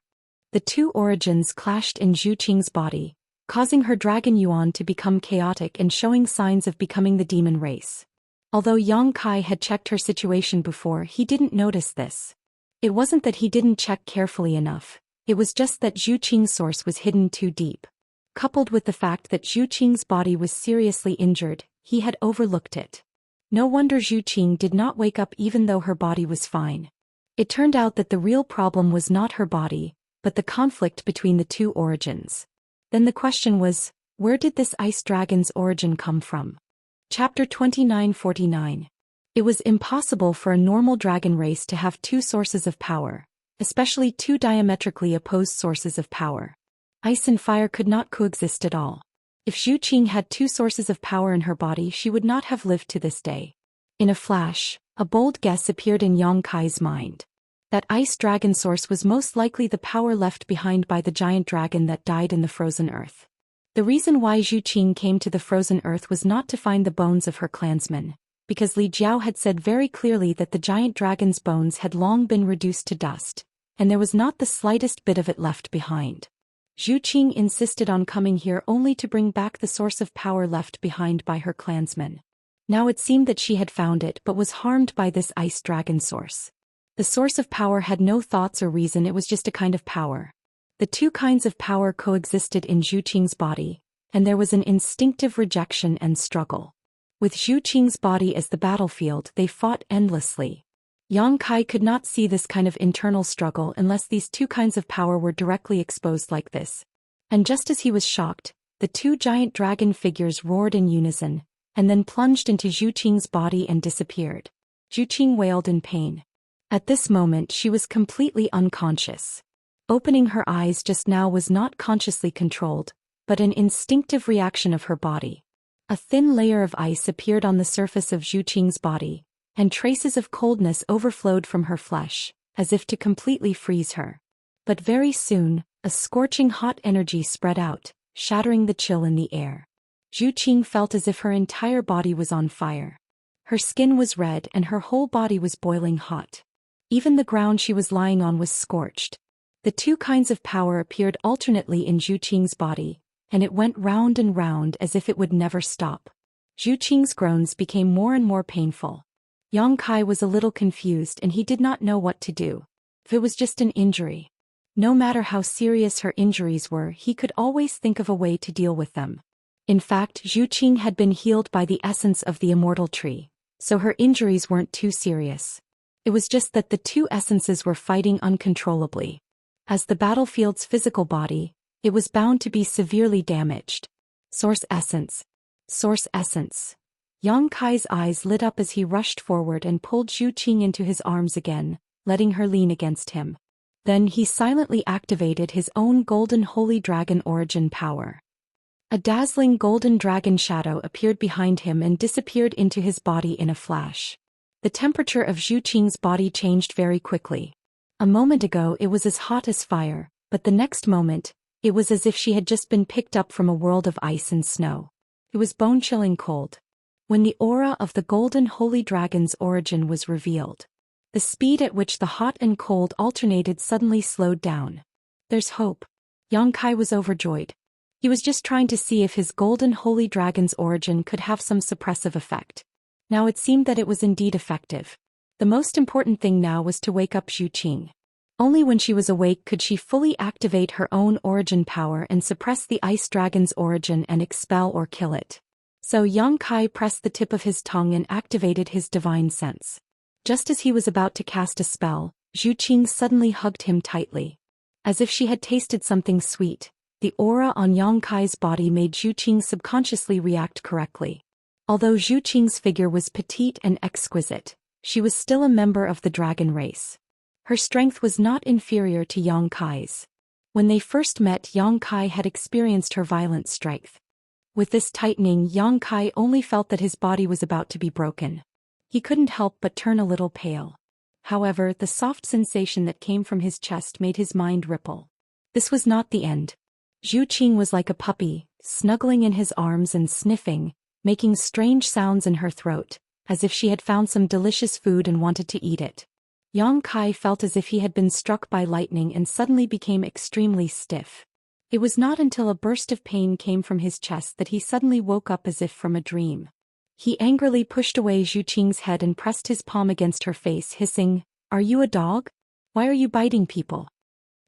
The two origins clashed in Zhu Qing's body, causing her dragon yuan to become chaotic and showing signs of becoming the demon race. Although Yang Kai had checked her situation before, he didn't notice this. It wasn't that he didn't check carefully enough, it was just that Zhu Qing's source was hidden too deep. Coupled with the fact that Zhu Qing's body was seriously injured, he had overlooked it. No wonder Zhu Qing did not wake up even though her body was fine. It turned out that the real problem was not her body, but the conflict between the two origins. Then the question was, where did this ice dragon's origin come from? Chapter 2949. It was impossible for a normal dragon race to have two sources of power, especially two diametrically opposed sources of power. Ice and fire could not coexist at all. If Zhu Qing had two sources of power in her body, she would not have lived to this day. In a flash, a bold guess appeared in Yang Kai's mind. That ice dragon source was most likely the power left behind by the giant dragon that died in the frozen earth. The reason why Zhu Qing came to the frozen earth was not to find the bones of her clansmen, because Li Jiao had said very clearly that the giant dragon's bones had long been reduced to dust, and there was not the slightest bit of it left behind. Zhu Qing insisted on coming here only to bring back the source of power left behind by her clansmen. Now it seemed that she had found it but was harmed by this ice dragon source. The source of power had no thoughts or reason, it was just a kind of power. The two kinds of power coexisted in Zhu Qing's body, and there was an instinctive rejection and struggle. With Zhu Qing's body as the battlefield, they fought endlessly. Yang Kai could not see this kind of internal struggle unless these two kinds of power were directly exposed like this. And just as he was shocked, the two giant dragon figures roared in unison, and then plunged into Zhu Qing's body and disappeared. Zhu Qing wailed in pain. At this moment she was completely unconscious. Opening her eyes just now was not consciously controlled, but an instinctive reaction of her body. A thin layer of ice appeared on the surface of Zhu Qing's body, and traces of coldness overflowed from her flesh, as if to completely freeze her. But very soon, a scorching hot energy spread out, shattering the chill in the air. Zhu Qing felt as if her entire body was on fire. Her skin was red and her whole body was boiling hot. Even the ground she was lying on was scorched. The two kinds of power appeared alternately in Zhu Qing's body, and it went round and round as if it would never stop. Zhu Qing's groans became more and more painful. Yang Kai was a little confused and he did not know what to do. If it was just an injury. No matter how serious her injuries were, he could always think of a way to deal with them. In fact, Zhu Qing had been healed by the essence of the immortal tree, so her injuries weren't too serious. It was just that the two essences were fighting uncontrollably. As the battlefield's physical body, It was bound to be severely damaged. Source essence. Source essence. Yang Kai's eyes lit up as he rushed forward and pulled Zhu Qing into his arms again, letting her lean against him. Then he silently activated his own golden holy dragon origin power. A dazzling golden dragon shadow appeared behind him and disappeared into his body in a flash. The temperature of Zhu Qing's body changed very quickly. A moment ago it was as hot as fire, but the next moment, it was as if she had just been picked up from a world of ice and snow. It was bone-chilling cold. When the aura of the golden holy dragon's origin was revealed, the speed at which the hot and cold alternated suddenly slowed down. There's hope. Yang Kai was overjoyed. He was just trying to see if his golden holy dragon's origin could have some suppressive effect. Now it seemed that it was indeed effective. The most important thing now was to wake up Zhu Qing. Only when she was awake could she fully activate her own origin power and suppress the ice dragon's origin and expel or kill it. So Yang Kai pressed the tip of his tongue and activated his divine sense. Just as he was about to cast a spell, Zhu Qing suddenly hugged him tightly. As if she had tasted something sweet, the aura on Yang Kai's body made Zhu Qing subconsciously react correctly. Although Zhu Qing's figure was petite and exquisite, she was still a member of the dragon race. Her strength was not inferior to Yang Kai's. When they first met, Yang Kai had experienced her violent strength. With this tightening, Yang Kai only felt that his body was about to be broken. He couldn't help but turn a little pale. However, the soft sensation that came from his chest made his mind ripple. This was not the end. Zhu Qing was like a puppy, snuggling in his arms and sniffing, making strange sounds in her throat, as if she had found some delicious food and wanted to eat it. Yang Kai felt as if he had been struck by lightning and suddenly became extremely stiff. It was not until a burst of pain came from his chest that he suddenly woke up as if from a dream. He angrily pushed away Zhu Qing's head and pressed his palm against her face, hissing, "Are you a dog? Why are you biting people?"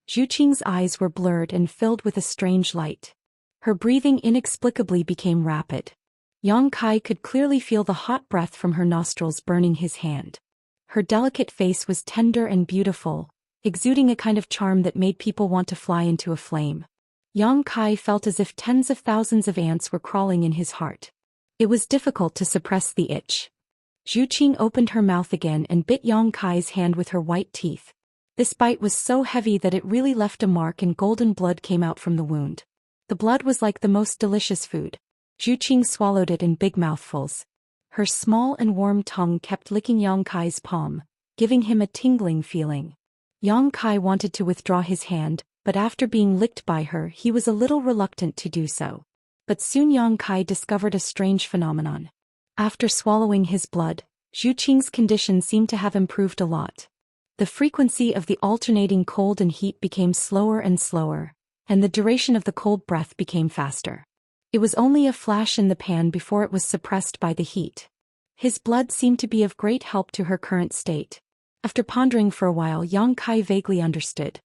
Zhu Qing's eyes were blurred and filled with a strange light. Her breathing inexplicably became rapid. Yang Kai could clearly feel the hot breath from her nostrils burning his hand. Her delicate face was tender and beautiful, exuding a kind of charm that made people want to fly into a flame. Yang Kai felt as if tens of thousands of ants were crawling in his heart. It was difficult to suppress the itch. Zhu Qing opened her mouth again and bit Yang Kai's hand with her white teeth. This bite was so heavy that it really left a mark and golden blood came out from the wound. The blood was like the most delicious food. Zhu Qing swallowed it in big mouthfuls. Her small and warm tongue kept licking Yang Kai's palm, giving him a tingling feeling. Yang Kai wanted to withdraw his hand, but after being licked by her he was a little reluctant to do so. But soon Yang Kai discovered a strange phenomenon. After swallowing his blood, Zhu Qing's condition seemed to have improved a lot. The frequency of the alternating cold and heat became slower and slower, and the duration of the cold breath became faster. It was only a flash in the pan before it was suppressed by the heat. His blood seemed to be of great help to her current state. After pondering for a while, Yang Kai vaguely understood.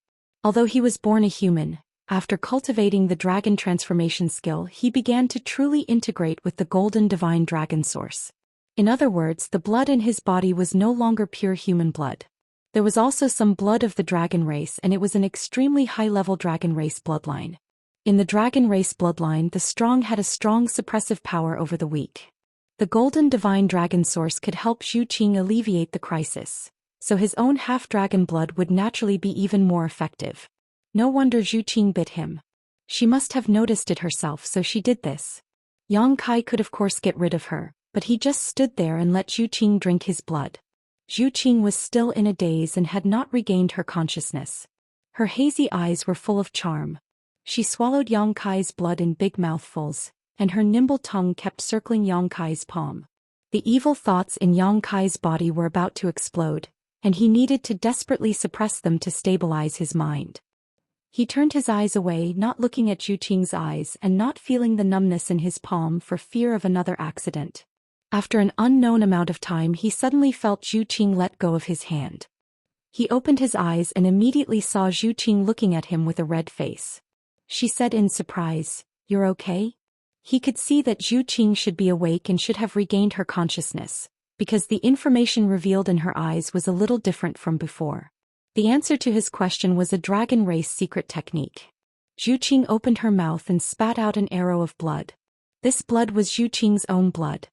Although he was born a human, after cultivating the dragon transformation skill, he began to truly integrate with the golden divine dragon source. In other words, the blood in his body was no longer pure human blood. There was also some blood of the dragon race, and it was an extremely high-level dragon race bloodline. In the dragon race bloodline, the strong had a strong suppressive power over the weak. The golden divine dragon source could help Zhu Qing alleviate the crisis, so his own half-dragon blood would naturally be even more effective. No wonder Zhu Qing bit him. She must have noticed it herself, so she did this. Yang Kai could of course get rid of her, but he just stood there and let Zhu Qing drink his blood. Zhu Qing was still in a daze and had not regained her consciousness. Her hazy eyes were full of charm. She swallowed Yang Kai's blood in big mouthfuls, and her nimble tongue kept circling Yang Kai's palm. The evil thoughts in Yang Kai's body were about to explode, and he needed to desperately suppress them to stabilize his mind. He turned his eyes away, not looking at Zhu Qing's eyes and not feeling the numbness in his palm for fear of another accident. After an unknown amount of time, he suddenly felt Zhu Qing let go of his hand. He opened his eyes and immediately saw Zhu Qing looking at him with a red face. She said in surprise, "You're okay?" He could see that Zhu Qing should be awake and should have regained her consciousness, because the information revealed in her eyes was a little different from before. The answer to his question was a dragon race secret technique. Zhu Qing opened her mouth and spat out an arrow of blood. This blood was Zhu Qing's own blood.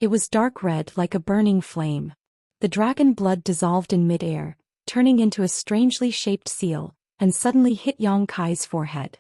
It was dark red like a burning flame. The dragon blood dissolved in midair, turning into a strangely shaped seal, and suddenly hit Yang Kai's forehead.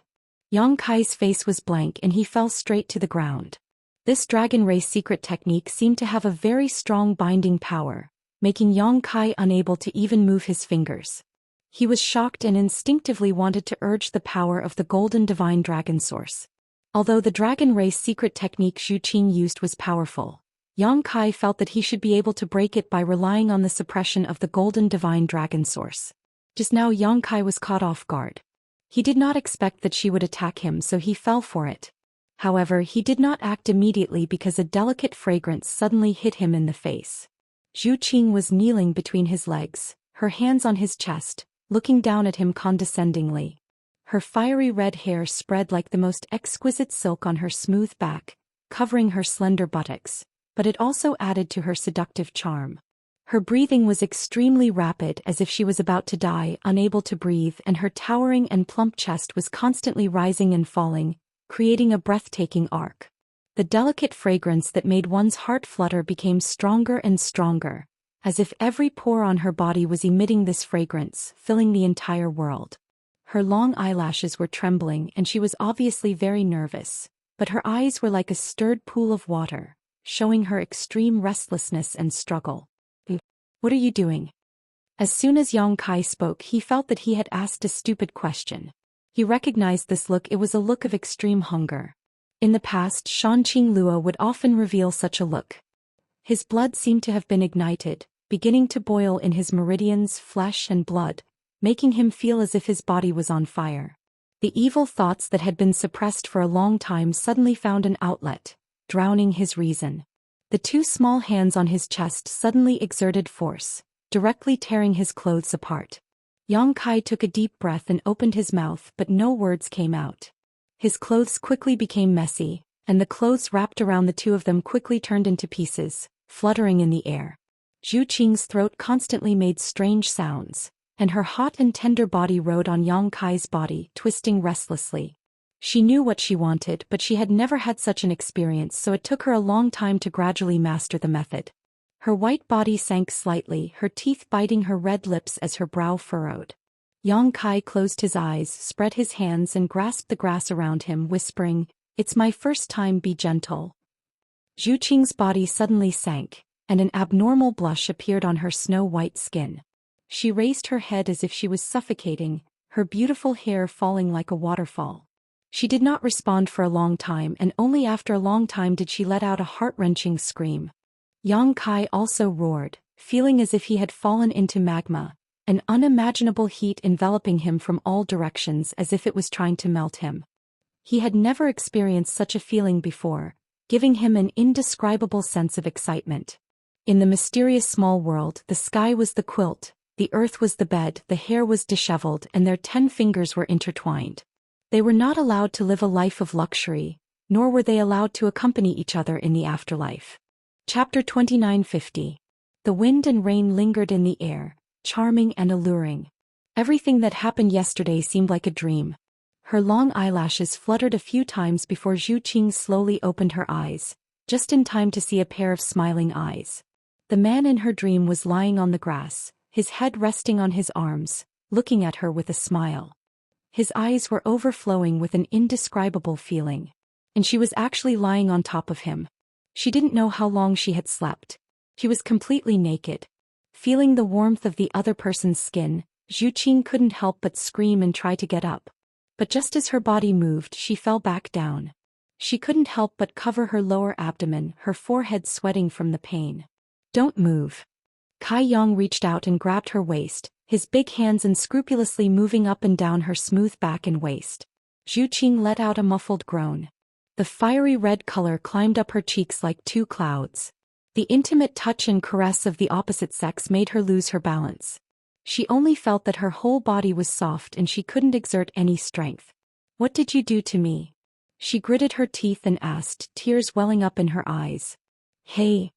Yang Kai's face was blank and he fell straight to the ground. This dragon race secret technique seemed to have a very strong binding power, making Yang Kai unable to even move his fingers. He was shocked and instinctively wanted to urge the power of the golden divine dragon source. Although the dragon race secret technique Zhu Qing used was powerful, Yang Kai felt that he should be able to break it by relying on the suppression of the golden divine dragon source. Just now Yang Kai was caught off guard. He did not expect that she would attack him, so he fell for it. However, he did not act immediately because a delicate fragrance suddenly hit him in the face. Zhu Qing was kneeling between his legs, her hands on his chest, looking down at him condescendingly. Her fiery red hair spread like the most exquisite silk on her smooth back, covering her slender buttocks, but it also added to her seductive charm. Her breathing was extremely rapid, as if she was about to die, unable to breathe, and her towering and plump chest was constantly rising and falling, creating a breathtaking arc. The delicate fragrance that made one's heart flutter became stronger and stronger, as if every pore on her body was emitting this fragrance, filling the entire world. Her long eyelashes were trembling and she was obviously very nervous, but her eyes were like a stirred pool of water, showing her extreme restlessness and struggle. "What are you doing?" As soon as Yang Kai spoke, he felt that he had asked a stupid question. He recognized this look. It was a look of extreme hunger. In the past, Shanqing Lua would often reveal such a look. His blood seemed to have been ignited, beginning to boil in his meridians, flesh and blood, making him feel as if his body was on fire. The evil thoughts that had been suppressed for a long time suddenly found an outlet, drowning his reason. The two small hands on his chest suddenly exerted force, directly tearing his clothes apart. Yang Kai took a deep breath and opened his mouth, but no words came out. His clothes quickly became messy, and the clothes wrapped around the two of them quickly turned into pieces, fluttering in the air. Zhu Qing's throat constantly made strange sounds, and her hot and tender body rode on Yang Kai's body, twisting restlessly. She knew what she wanted, but she had never had such an experience, so it took her a long time to gradually master the method. Her white body sank slightly, her teeth biting her red lips as her brow furrowed. Yang Kai closed his eyes, spread his hands and grasped the grass around him, whispering, "It's my first time, be gentle." Zhu Qing's body suddenly sank, and an abnormal blush appeared on her snow-white skin. She raised her head as if she was suffocating, her beautiful hair falling like a waterfall. She did not respond for a long time, and only after a long time did she let out a heart-wrenching scream. Yang Kai also roared, feeling as if he had fallen into magma, an unimaginable heat enveloping him from all directions as if it was trying to melt him. He had never experienced such a feeling before, giving him an indescribable sense of excitement. In the mysterious small world, the sky was the quilt, the earth was the bed, the hair was disheveled, and their 10 fingers were intertwined. They were not allowed to live a life of luxury, nor were they allowed to accompany each other in the afterlife. Chapter 2950. The wind and rain lingered in the air, charming and alluring. Everything that happened yesterday seemed like a dream. Her long eyelashes fluttered a few times before Zhu Qing slowly opened her eyes, just in time to see a pair of smiling eyes. The man in her dream was lying on the grass, his head resting on his arms, looking at her with a smile. His eyes were overflowing with an indescribable feeling. And she was actually lying on top of him. She didn't know how long she had slept. She was completely naked. Feeling the warmth of the other person's skin, Zhu Qing couldn't help but scream and try to get up. But just as her body moved, she fell back down. She couldn't help but cover her lower abdomen, her forehead sweating from the pain. "Don't move." Kai Yang reached out and grabbed her waist, his big hands unscrupulously moving up and down her smooth back and waist. Zhu Qing let out a muffled groan. The fiery red color climbed up her cheeks like 2 clouds. The intimate touch and caress of the opposite sex made her lose her balance. She only felt that her whole body was soft and she couldn't exert any strength. "What did you do to me?" She gritted her teeth and asked, tears welling up in her eyes. "Hey."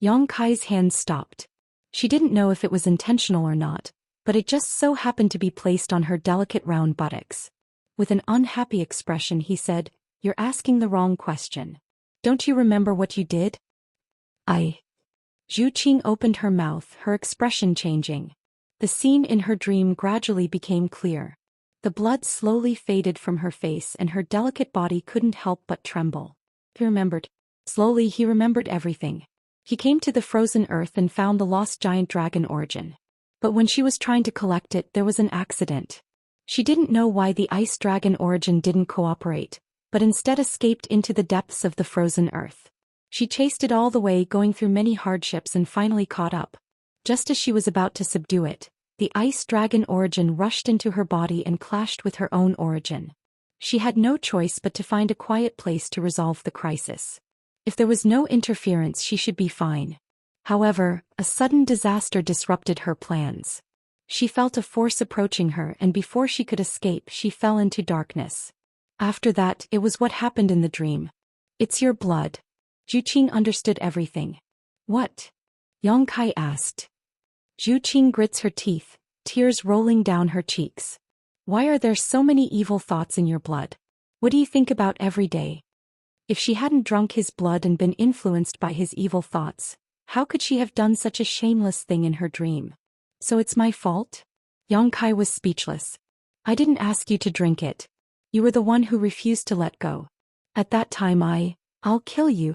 Yang Kai's hand stopped. She didn't know if it was intentional or not, but it just so happened to be placed on her delicate round buttocks. With an unhappy expression he said, "You're asking the wrong question. Don't you remember what you did?" "I..." Zhu Qing opened her mouth, her expression changing. The scene in her dream gradually became clear. The blood slowly faded from her face and her delicate body couldn't help but tremble. He remembered. Slowly he remembered everything. He came to the frozen earth and found the lost giant dragon origin. But when she was trying to collect it, there was an accident. She didn't know why the ice dragon origin didn't cooperate, but instead escaped into the depths of the frozen earth. She chased it all the way, going through many hardships, and finally caught up. Just as she was about to subdue it, the ice dragon origin rushed into her body and clashed with her own origin. She had no choice but to find a quiet place to resolve the crisis. If there was no interference, she should be fine. However, a sudden disaster disrupted her plans. She felt a force approaching her, and before she could escape, she fell into darkness. After that, it was what happened in the dream. "It's your blood." Zhu Qing understood everything. "What?" Yang Kai asked. Zhu Qing grits her teeth, tears rolling down her cheeks. "Why are there so many evil thoughts in your blood? What do you think about every day?" If she hadn't drunk his blood and been influenced by his evil thoughts, how could she have done such a shameless thing in her dream? "So it's my fault?" Yang Kai was speechless. "I didn't ask you to drink it. You were the one who refused to let go. At that time I'll kill you."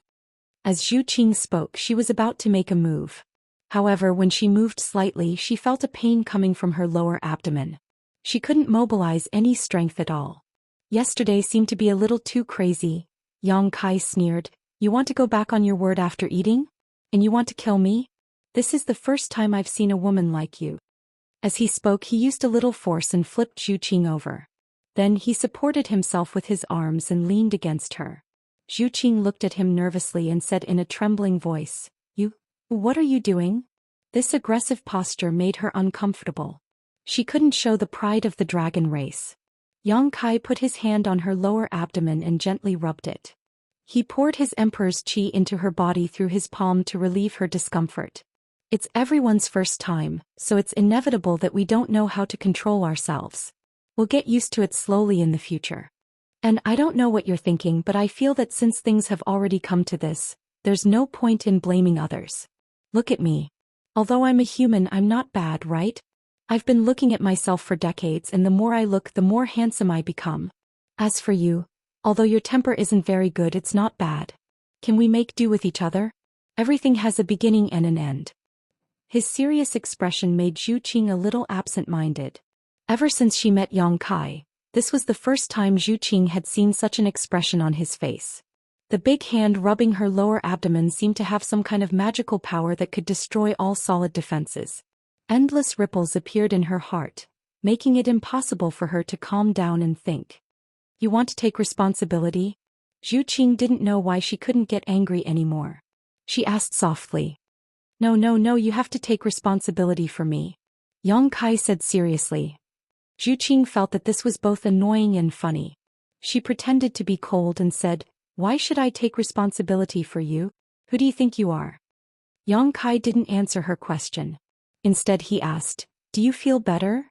As Zhu Qing spoke, she was about to make a move. However, when she moved slightly, she felt a pain coming from her lower abdomen. She couldn't mobilize any strength at all. "Yesterday seemed to be a little too crazy," Yang Kai sneered. "You want to go back on your word after eating? And you want to kill me? This is the first time I've seen a woman like you." As he spoke, he used a little force and flipped Zhu Qing over. Then he supported himself with his arms and leaned against her. Zhu Qing looked at him nervously and said in a trembling voice, What are you doing?" This aggressive posture made her uncomfortable. She couldn't show the pride of the dragon race. Yang Kai put his hand on her lower abdomen and gently rubbed it. He poured his emperor's qi into her body through his palm to relieve her discomfort. "It's everyone's first time, so it's inevitable that we don't know how to control ourselves. We'll get used to it slowly in the future. And I don't know what you're thinking, but I feel that since things have already come to this, there's no point in blaming others. Look at me. Although I'm a human, I'm not bad, right? I've been looking at myself for decades, and the more I look, the more handsome I become. As for you, although your temper isn't very good, it's not bad. Can we make do with each other? Everything has a beginning and an end." His serious expression made Zhu Qing a little absent-minded. Ever since she met Yang Kai, this was the first time Zhu Qing had seen such an expression on his face. The big hand rubbing her lower abdomen seemed to have some kind of magical power that could destroy all solid defenses. Endless ripples appeared in her heart, making it impossible for her to calm down and think. "You want to take responsibility?" Zhu Qing didn't know why she couldn't get angry anymore. She asked softly. No, you have to take responsibility for me," Yang Kai said seriously. Zhu Qing felt that this was both annoying and funny. She pretended to be cold and said, "Why should I take responsibility for you? Who do you think you are?" Yang Kai didn't answer her question. Instead he asked, "Do you feel better?"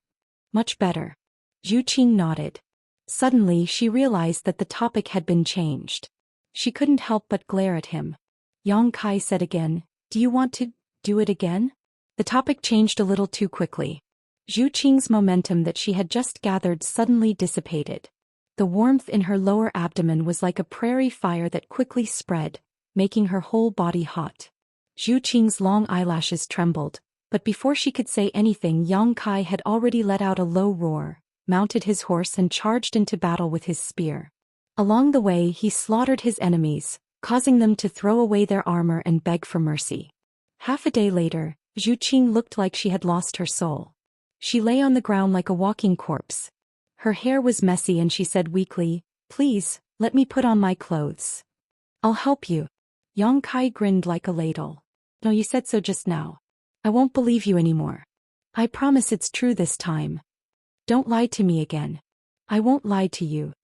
"Much better." Zhu Qing nodded. Suddenly she realized that the topic had been changed. She couldn't help but glare at him. Yang Kai said again, "Do you want to do it again?" The topic changed a little too quickly. Zhu Qing's momentum that she had just gathered suddenly dissipated. The warmth in her lower abdomen was like a prairie fire that quickly spread, making her whole body hot. Zhu Qing's long eyelashes trembled, but before she could say anything, Yang Kai had already let out a low roar, mounted his horse and charged into battle with his spear. Along the way he slaughtered his enemies, causing them to throw away their armor and beg for mercy. Half a day later, Zhu Qing looked like she had lost her soul. She lay on the ground like a walking corpse. Her hair was messy and she said weakly, "Please, let me put on my clothes. I'll help you." Yang Kai grinned like a ladle. "No, you said so just now. I won't believe you anymore. I promise it's true this time. Don't lie to me again." "I won't lie to you."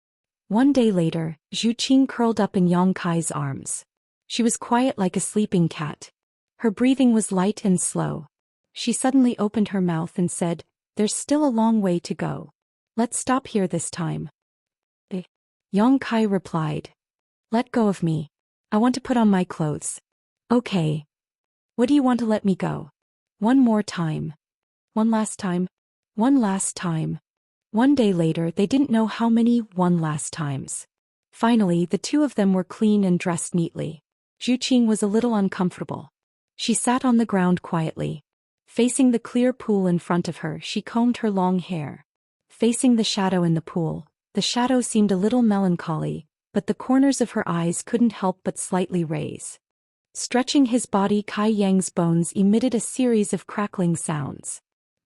One day later, Zhu Qing curled up in Yang Kai's arms. She was quiet like a sleeping cat. Her breathing was light and slow. She suddenly opened her mouth and said, "There's still a long way to go. Let's stop here this time." Yang Kai replied. Let go of me. I want to put on my clothes. Okay. What do you want to let me go? One more time. One last time. One last time. One day later they didn't know how many one last times. Finally the two of them were clean and dressed neatly. Zhu Qing was a little uncomfortable. She sat on the ground quietly. Facing the clear pool in front of her she combed her long hair. Facing the shadow in the pool, the shadow seemed a little melancholy, but the corners of her eyes couldn't help but slightly raise. Stretching his body, Kai Yang's bones emitted a series of crackling sounds.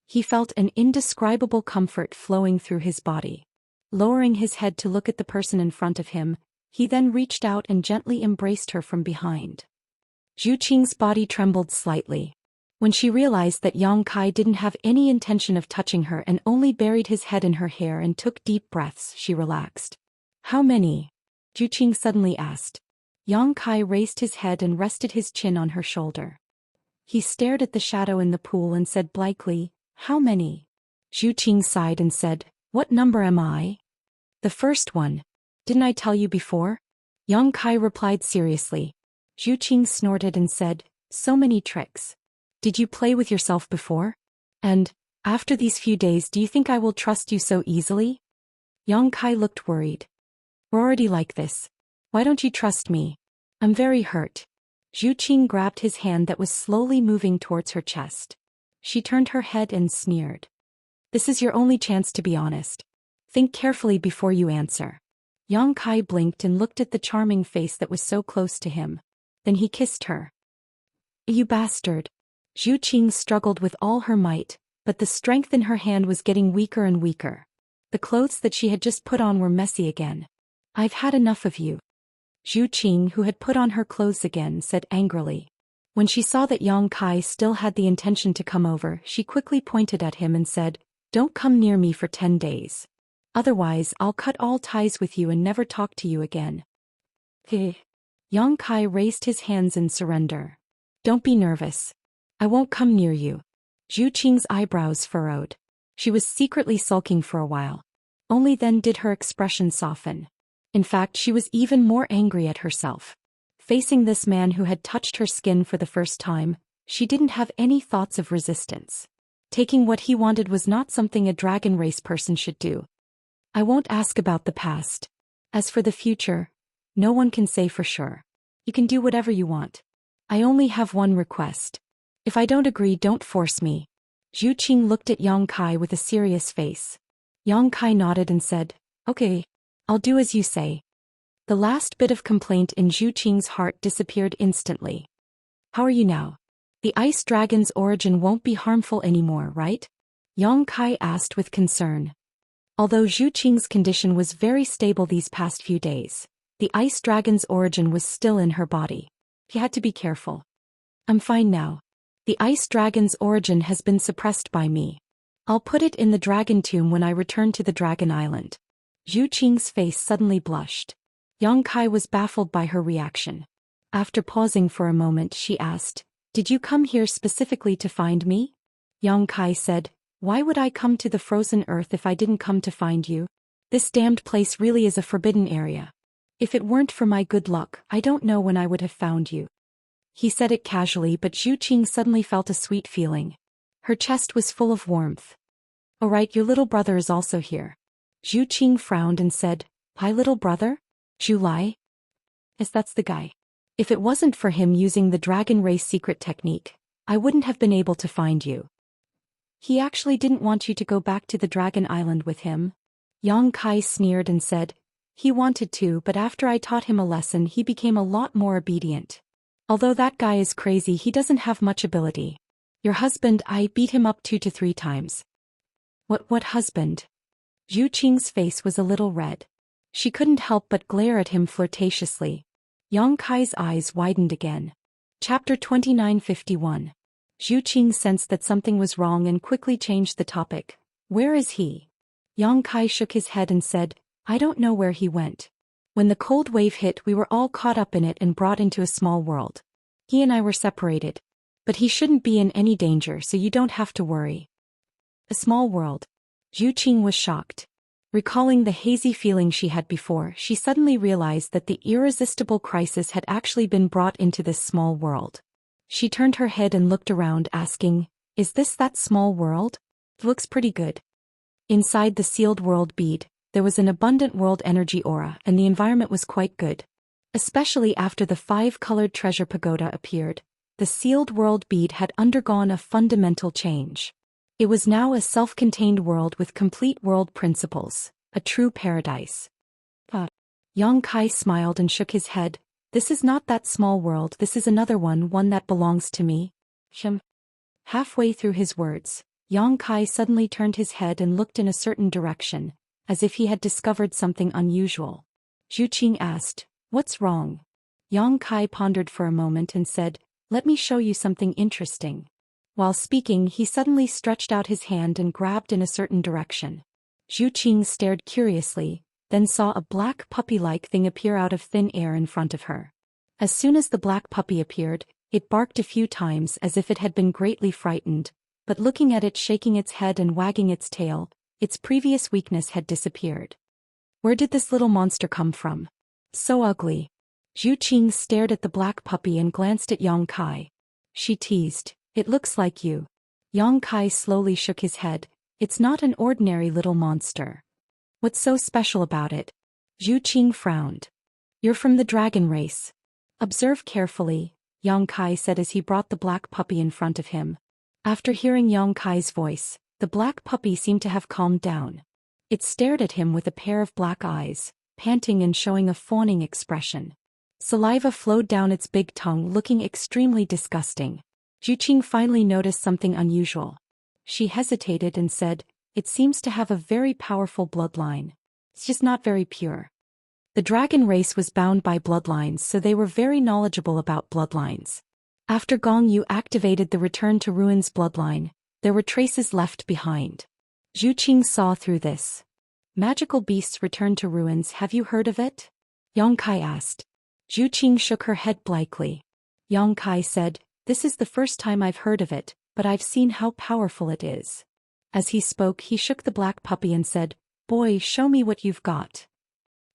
He felt an indescribable comfort flowing through his body. Lowering his head to look at the person in front of him, he then reached out and gently embraced her from behind. Zhu Qing's body trembled slightly. When she realized that Yang Kai didn't have any intention of touching her and only buried his head in her hair and took deep breaths, she relaxed. How many? Zhu Qing suddenly asked. Yang Kai raised his head and rested his chin on her shoulder. He stared at the shadow in the pool and said blankly, How many? Zhu Qing sighed and said, What number am I? The first one. Didn't I tell you before? Yang Kai replied seriously. Zhu Qing snorted and said, So many tricks. Did you play with yourself before? And, after these few days, do you think I will trust you so easily? Yang Kai looked worried. We're already like this. Why don't you trust me? I'm very hurt. Zhu Qing grabbed his hand that was slowly moving towards her chest. She turned her head and sneered. This is your only chance to be honest. Think carefully before you answer. Yang Kai blinked and looked at the charming face that was so close to him. Then he kissed her. You bastard. Zhu Qing struggled with all her might, but the strength in her hand was getting weaker and weaker. The clothes that she had just put on were messy again. I've had enough of you. Zhu Qing, who had put on her clothes again, said angrily. When she saw that Yang Kai still had the intention to come over, she quickly pointed at him and said, Don't come near me for 10 days. Otherwise, I'll cut all ties with you and never talk to you again. Heh. Yang Kai raised his hands in surrender. Don't be nervous. I won't come near you. Zhu Qing's eyebrows furrowed. She was secretly sulking for a while. Only then did her expression soften. In fact, she was even more angry at herself. Facing this man who had touched her skin for the first time, she didn't have any thoughts of resistance. Taking what he wanted was not something a dragon race person should do. I won't ask about the past. As for the future, no one can say for sure. You can do whatever you want. I only have one request. If I don't agree, don't force me. Zhu Qing looked at Yang Kai with a serious face. Yang Kai nodded and said, Okay, I'll do as you say. The last bit of complaint in Zhu Qing's heart disappeared instantly. How are you now? The ice dragon's origin won't be harmful anymore, right? Yang Kai asked with concern. Although Zhu Qing's condition was very stable these past few days, the ice dragon's origin was still in her body. He had to be careful. I'm fine now. The ice dragon's origin has been suppressed by me. I'll put it in the dragon tomb when I return to the dragon island. Zhu Qing's face suddenly blushed. Yang Kai was baffled by her reaction. After pausing for a moment, she asked, Did you come here specifically to find me? Yang Kai said, Why would I come to the frozen earth if I didn't come to find you? This damned place really is a forbidden area. If it weren't for my good luck, I don't know when I would have found you. He said it casually, but Zhu Qing suddenly felt a sweet feeling. Her chest was full of warmth. All right, your little brother is also here. Zhu Qing frowned and said, My little brother? Zhu Lai? Yes, that's the guy. If it wasn't for him using the dragon race secret technique, I wouldn't have been able to find you. He actually didn't want you to go back to the dragon island with him? Yang Kai sneered and said, He wanted to, but after I taught him a lesson he became a lot more obedient. Although that guy is crazy, he doesn't have much ability. Your husband, I beat him up 2 to 3 times. What husband? Zhu Qing's face was a little red. She couldn't help but glare at him flirtatiously. Yang Kai's eyes widened again. Chapter 2951. Zhu Qing sensed that something was wrong and quickly changed the topic. Where is he? Yang Kai shook his head and said, I don't know where he went. When the cold wave hit, we were all caught up in it and brought into a small world. He and I were separated. But he shouldn't be in any danger, so you don't have to worry. A small world. Zhu Qing was shocked. Recalling the hazy feeling she had before, she suddenly realized that the irresistible crisis had actually been brought into this small world. She turned her head and looked around, asking, "Is this that small world? Looks pretty good." Inside the sealed world bead, there was an abundant world energy aura, and the environment was quite good. Especially after the 5-colored treasure pagoda appeared, the sealed world bead had undergone a fundamental change. It was now a self-contained world with complete world principles, a true paradise. Yang Kai smiled and shook his head. "This is not that small world, this is another one that belongs to me." Halfway through his words, Yang Kai suddenly turned his head and looked in a certain direction, as if he had discovered something unusual. Zhu Xian asked, "What's wrong?" Yang Kai pondered for a moment and said, "Let me show you something interesting." While speaking, he suddenly stretched out his hand and grabbed in a certain direction. Zhu Xian stared curiously, then saw a black puppy-like thing appear out of thin air in front of her. As soon as the black puppy appeared, it barked a few times as if it had been greatly frightened, but looking at it shaking its head and wagging its tail, its previous weakness had disappeared. Where did this little monster come from? So ugly. Zhu Xian stared at the black puppy and glanced at Yang Kai. She teased, "It looks like you." Yang Kai slowly shook his head. "It's not an ordinary little monster." "What's so special about it?" Zhu Xian frowned. "You're from the dragon race. Observe carefully," Yang Kai said as he brought the black puppy in front of him. After hearing Yang Kai's voice, the black puppy seemed to have calmed down. It stared at him with a pair of black eyes, panting and showing a fawning expression. Saliva flowed down its big tongue, looking extremely disgusting. Zhu Xian finally noticed something unusual. She hesitated and said, "It seems to have a very powerful bloodline. It's just not very pure." The dragon race was bound by bloodlines, so they were very knowledgeable about bloodlines. After Gong Yu activated the Return to Ruins bloodline, there were traces left behind. Zhu Xian saw through this. "Magical beasts return to ruins, have you heard of it?" Yang Kai asked. Zhu Xian shook her head blankly. Yang Kai said, "This is the first time I've heard of it, but I've seen how powerful it is." As he spoke, he shook the black puppy and said, "Boy, show me what you've got."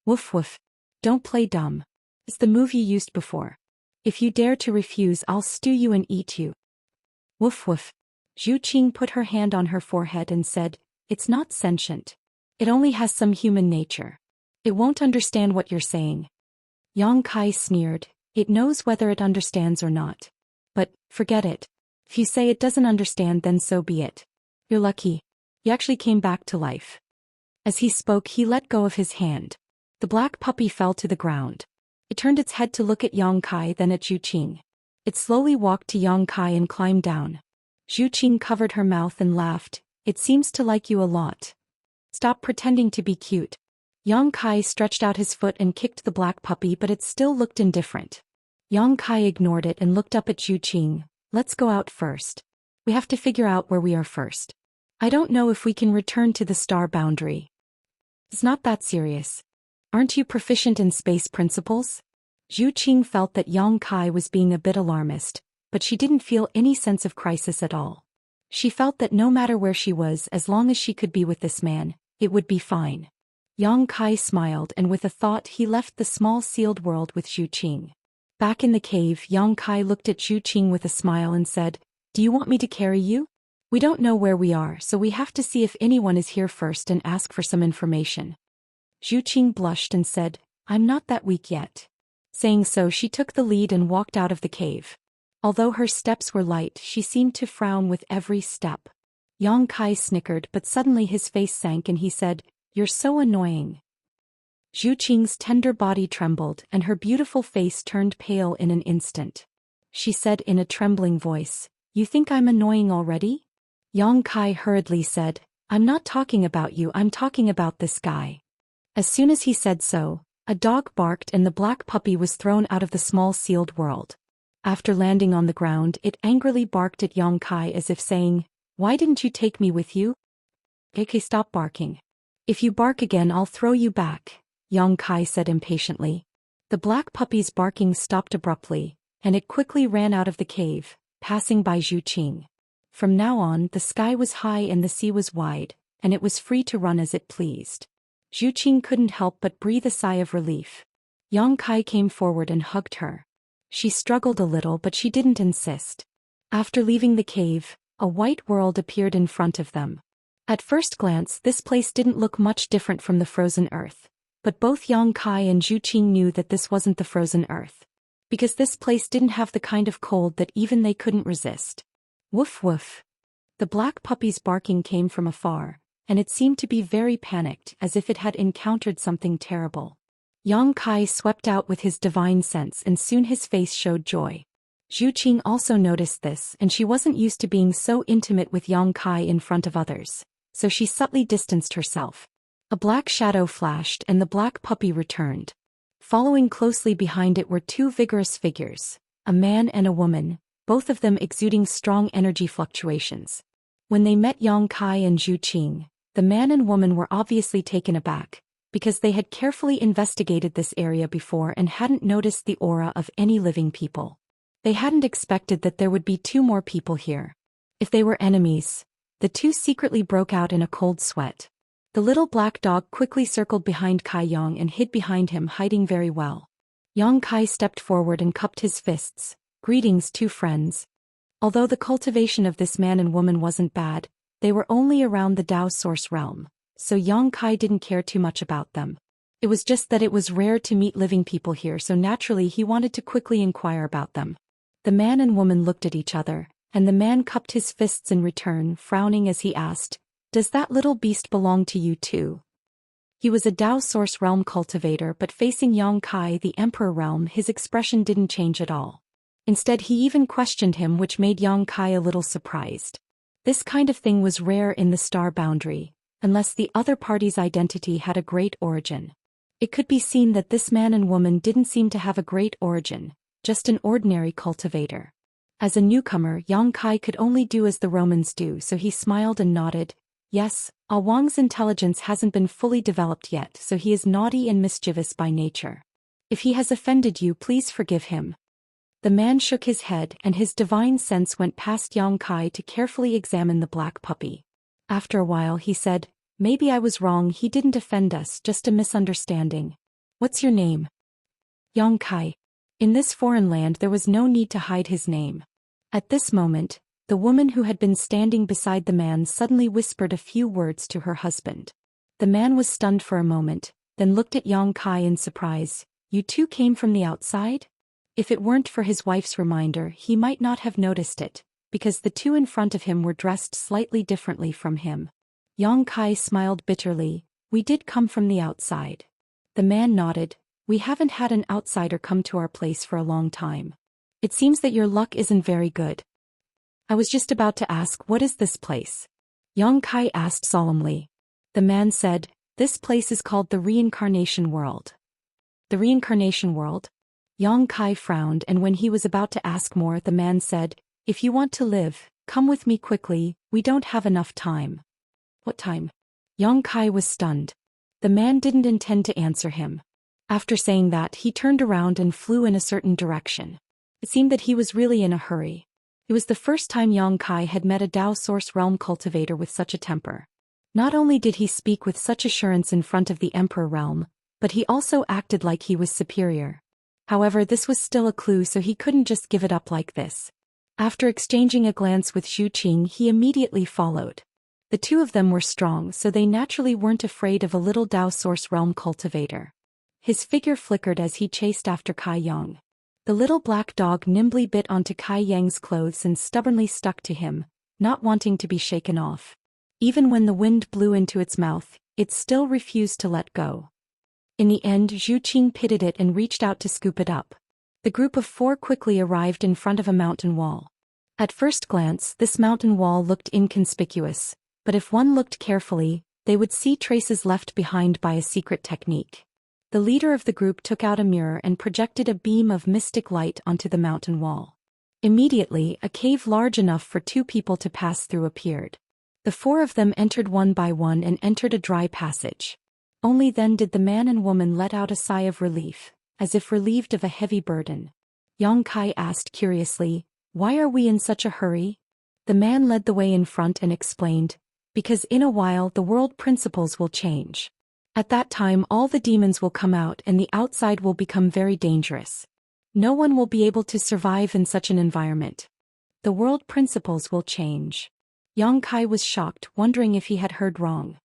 "Woof woof. Don't play dumb. It's the move you used before. If you dare to refuse, I'll stew you and eat you." "Woof woof." Zhu Xian put her hand on her forehead and said, "It's not sentient. It only has some human nature. It won't understand what you're saying." Yang Kai sneered, "It knows whether it understands or not. But, forget it. If you say it doesn't understand, then so be it. You're lucky. You actually came back to life." As he spoke, he let go of his hand. The black puppy fell to the ground. It turned its head to look at Yang Kai, then at Zhu Xian. It slowly walked to Yang Kai and climbed down. Zhu Xian covered her mouth and laughed, "It seems to like you a lot. Stop pretending to be cute." Yang Kai stretched out his foot and kicked the black puppy, but it still looked indifferent. Yang Kai ignored it and looked up at Zhu Xian. "Let's go out first. We have to figure out where we are first. I don't know if we can return to the star boundary." "It's not that serious. Aren't you proficient in space principles?" Zhu Xian felt that Yang Kai was being a bit alarmist, but she didn't feel any sense of crisis at all. She felt that no matter where she was, as long as she could be with this man, it would be fine. Yang Kai smiled, and with a thought he left the small sealed world with Zhu Xian. Back in the cave, Yang Kai looked at Zhu Xian with a smile and said, "Do you want me to carry you? We don't know where we are, so we have to see if anyone is here first and ask for some information." Zhu Xian blushed and said, "I'm not that weak yet." Saying so, she took the lead and walked out of the cave. Although her steps were light, she seemed to frown with every step. Yang Kai snickered, but suddenly his face sank and he said, "You're so annoying." Zhu Qiang's tender body trembled and her beautiful face turned pale in an instant. She said in a trembling voice, "You think I'm annoying already?" Yang Kai hurriedly said, "I'm not talking about you, I'm talking about this guy." As soon as he said so, a dog barked and the black puppy was thrown out of the small sealed world. After landing on the ground, it angrily barked at Yang Kai as if saying, "Why didn't you take me with you?" "Okay, stop barking. If you bark again, I'll throw you back," Yang Kai said impatiently. The black puppy's barking stopped abruptly, and it quickly ran out of the cave, passing by Zhu Xian. From now on, the sky was high and the sea was wide, and it was free to run as it pleased. Zhu Qing couldn't help but breathe a sigh of relief. Yang Kai came forward and hugged her. She struggled a little but she didn't insist. After leaving the cave, a white world appeared in front of them. At first glance this place didn't look much different from the frozen earth, but both Yang Kai and Zhu Qing knew that this wasn't the frozen earth. Because this place didn't have the kind of cold that even they couldn't resist. Woof woof. The black puppy's barking came from afar, and it seemed to be very panicked as if it had encountered something terrible. Yang Kai swept out with his divine sense and soon his face showed joy. Zhu Qing also noticed this and she wasn't used to being so intimate with Yang Kai in front of others, so she subtly distanced herself. A black shadow flashed and the black puppy returned. Following closely behind it were two vigorous figures, a man and a woman, both of them exuding strong energy fluctuations. When they met Yang Kai and Zhu Qing, the man and woman were obviously taken aback, because they had carefully investigated this area before and hadn't noticed the aura of any living people. They hadn't expected that there would be two more people here. If they were enemies, the two secretly broke out in a cold sweat. The little black dog quickly circled behind Kai Yang and hid behind him, hiding very well. Yang Kai stepped forward and cupped his fists. Greetings, two friends. Although the cultivation of this man and woman wasn't bad, they were only around the Dao source realm, so Yang Kai didn't care too much about them. It was just that it was rare to meet living people here, so naturally he wanted to quickly inquire about them. The man and woman looked at each other, and the man cupped his fists in return, frowning as he asked, "Does that little beast belong to you too?" He was a Dao source realm cultivator, but facing Yang Kai, the Emperor realm, his expression didn't change at all. Instead he even questioned him, which made Yang Kai a little surprised. This kind of thing was rare in the star boundary, unless the other party's identity had a great origin. It could be seen that this man and woman didn't seem to have a great origin, just an ordinary cultivator. As a newcomer, Yang Kai could only do as the Romans do, so he smiled and nodded. Yes, Ah Wang's intelligence hasn't been fully developed yet, so he is naughty and mischievous by nature. If he has offended you, please forgive him. The man shook his head and his divine sense went past Yang Kai to carefully examine the black puppy. After a while he said, "Maybe I was wrong, he didn't offend us, just a misunderstanding. What's your name?" Yang Kai. In this foreign land there was no need to hide his name. At this moment, the woman who had been standing beside the man suddenly whispered a few words to her husband. The man was stunned for a moment, then looked at Yang Kai in surprise. "You two came from the outside?" If it weren't for his wife's reminder, he might not have noticed it, because the two in front of him were dressed slightly differently from him. Yang Kai smiled bitterly. "We did come from the outside." The man nodded. "We haven't had an outsider come to our place for a long time. It seems that your luck isn't very good." "I was just about to ask, what is this place?" Yang Kai asked solemnly. The man said, "This place is called the Reincarnation World." "The Reincarnation World?" Yang Kai frowned, and when he was about to ask more, the man said, "If you want to live, come with me quickly, we don't have enough time." "What time?" Yang Kai was stunned. The man didn't intend to answer him. After saying that, he turned around and flew in a certain direction. It seemed that he was really in a hurry. It was the first time Yang Kai had met a Dao Source Realm cultivator with such a temper. Not only did he speak with such assurance in front of the Emperor realm, but he also acted like he was superior. However, this was still a clue, so he couldn't just give it up like this. After exchanging a glance with Zhu Qing, he immediately followed. The two of them were strong, so they naturally weren't afraid of a little Dao Source Realm cultivator. His figure flickered as he chased after Kai Yang. The little black dog nimbly bit onto Kai Yang's clothes and stubbornly stuck to him, not wanting to be shaken off. Even when the wind blew into its mouth, it still refused to let go. In the end, Zhu Qing pitted it and reached out to scoop it up. The group of four quickly arrived in front of a mountain wall. At first glance, this mountain wall looked inconspicuous, but if one looked carefully, they would see traces left behind by a secret technique. The leader of the group took out a mirror and projected a beam of mystic light onto the mountain wall. Immediately, a cave large enough for two people to pass through appeared. The four of them entered one by one and entered a dry passage. Only then did the man and woman let out a sigh of relief, as if relieved of a heavy burden. Yang Kai asked curiously, "Why are we in such a hurry?" The man led the way in front and explained, "Because in a while the world principles will change. At that time all the demons will come out and the outside will become very dangerous. No one will be able to survive in such an environment. The world principles will change. Yang Kai was shocked, wondering if he had heard wrong.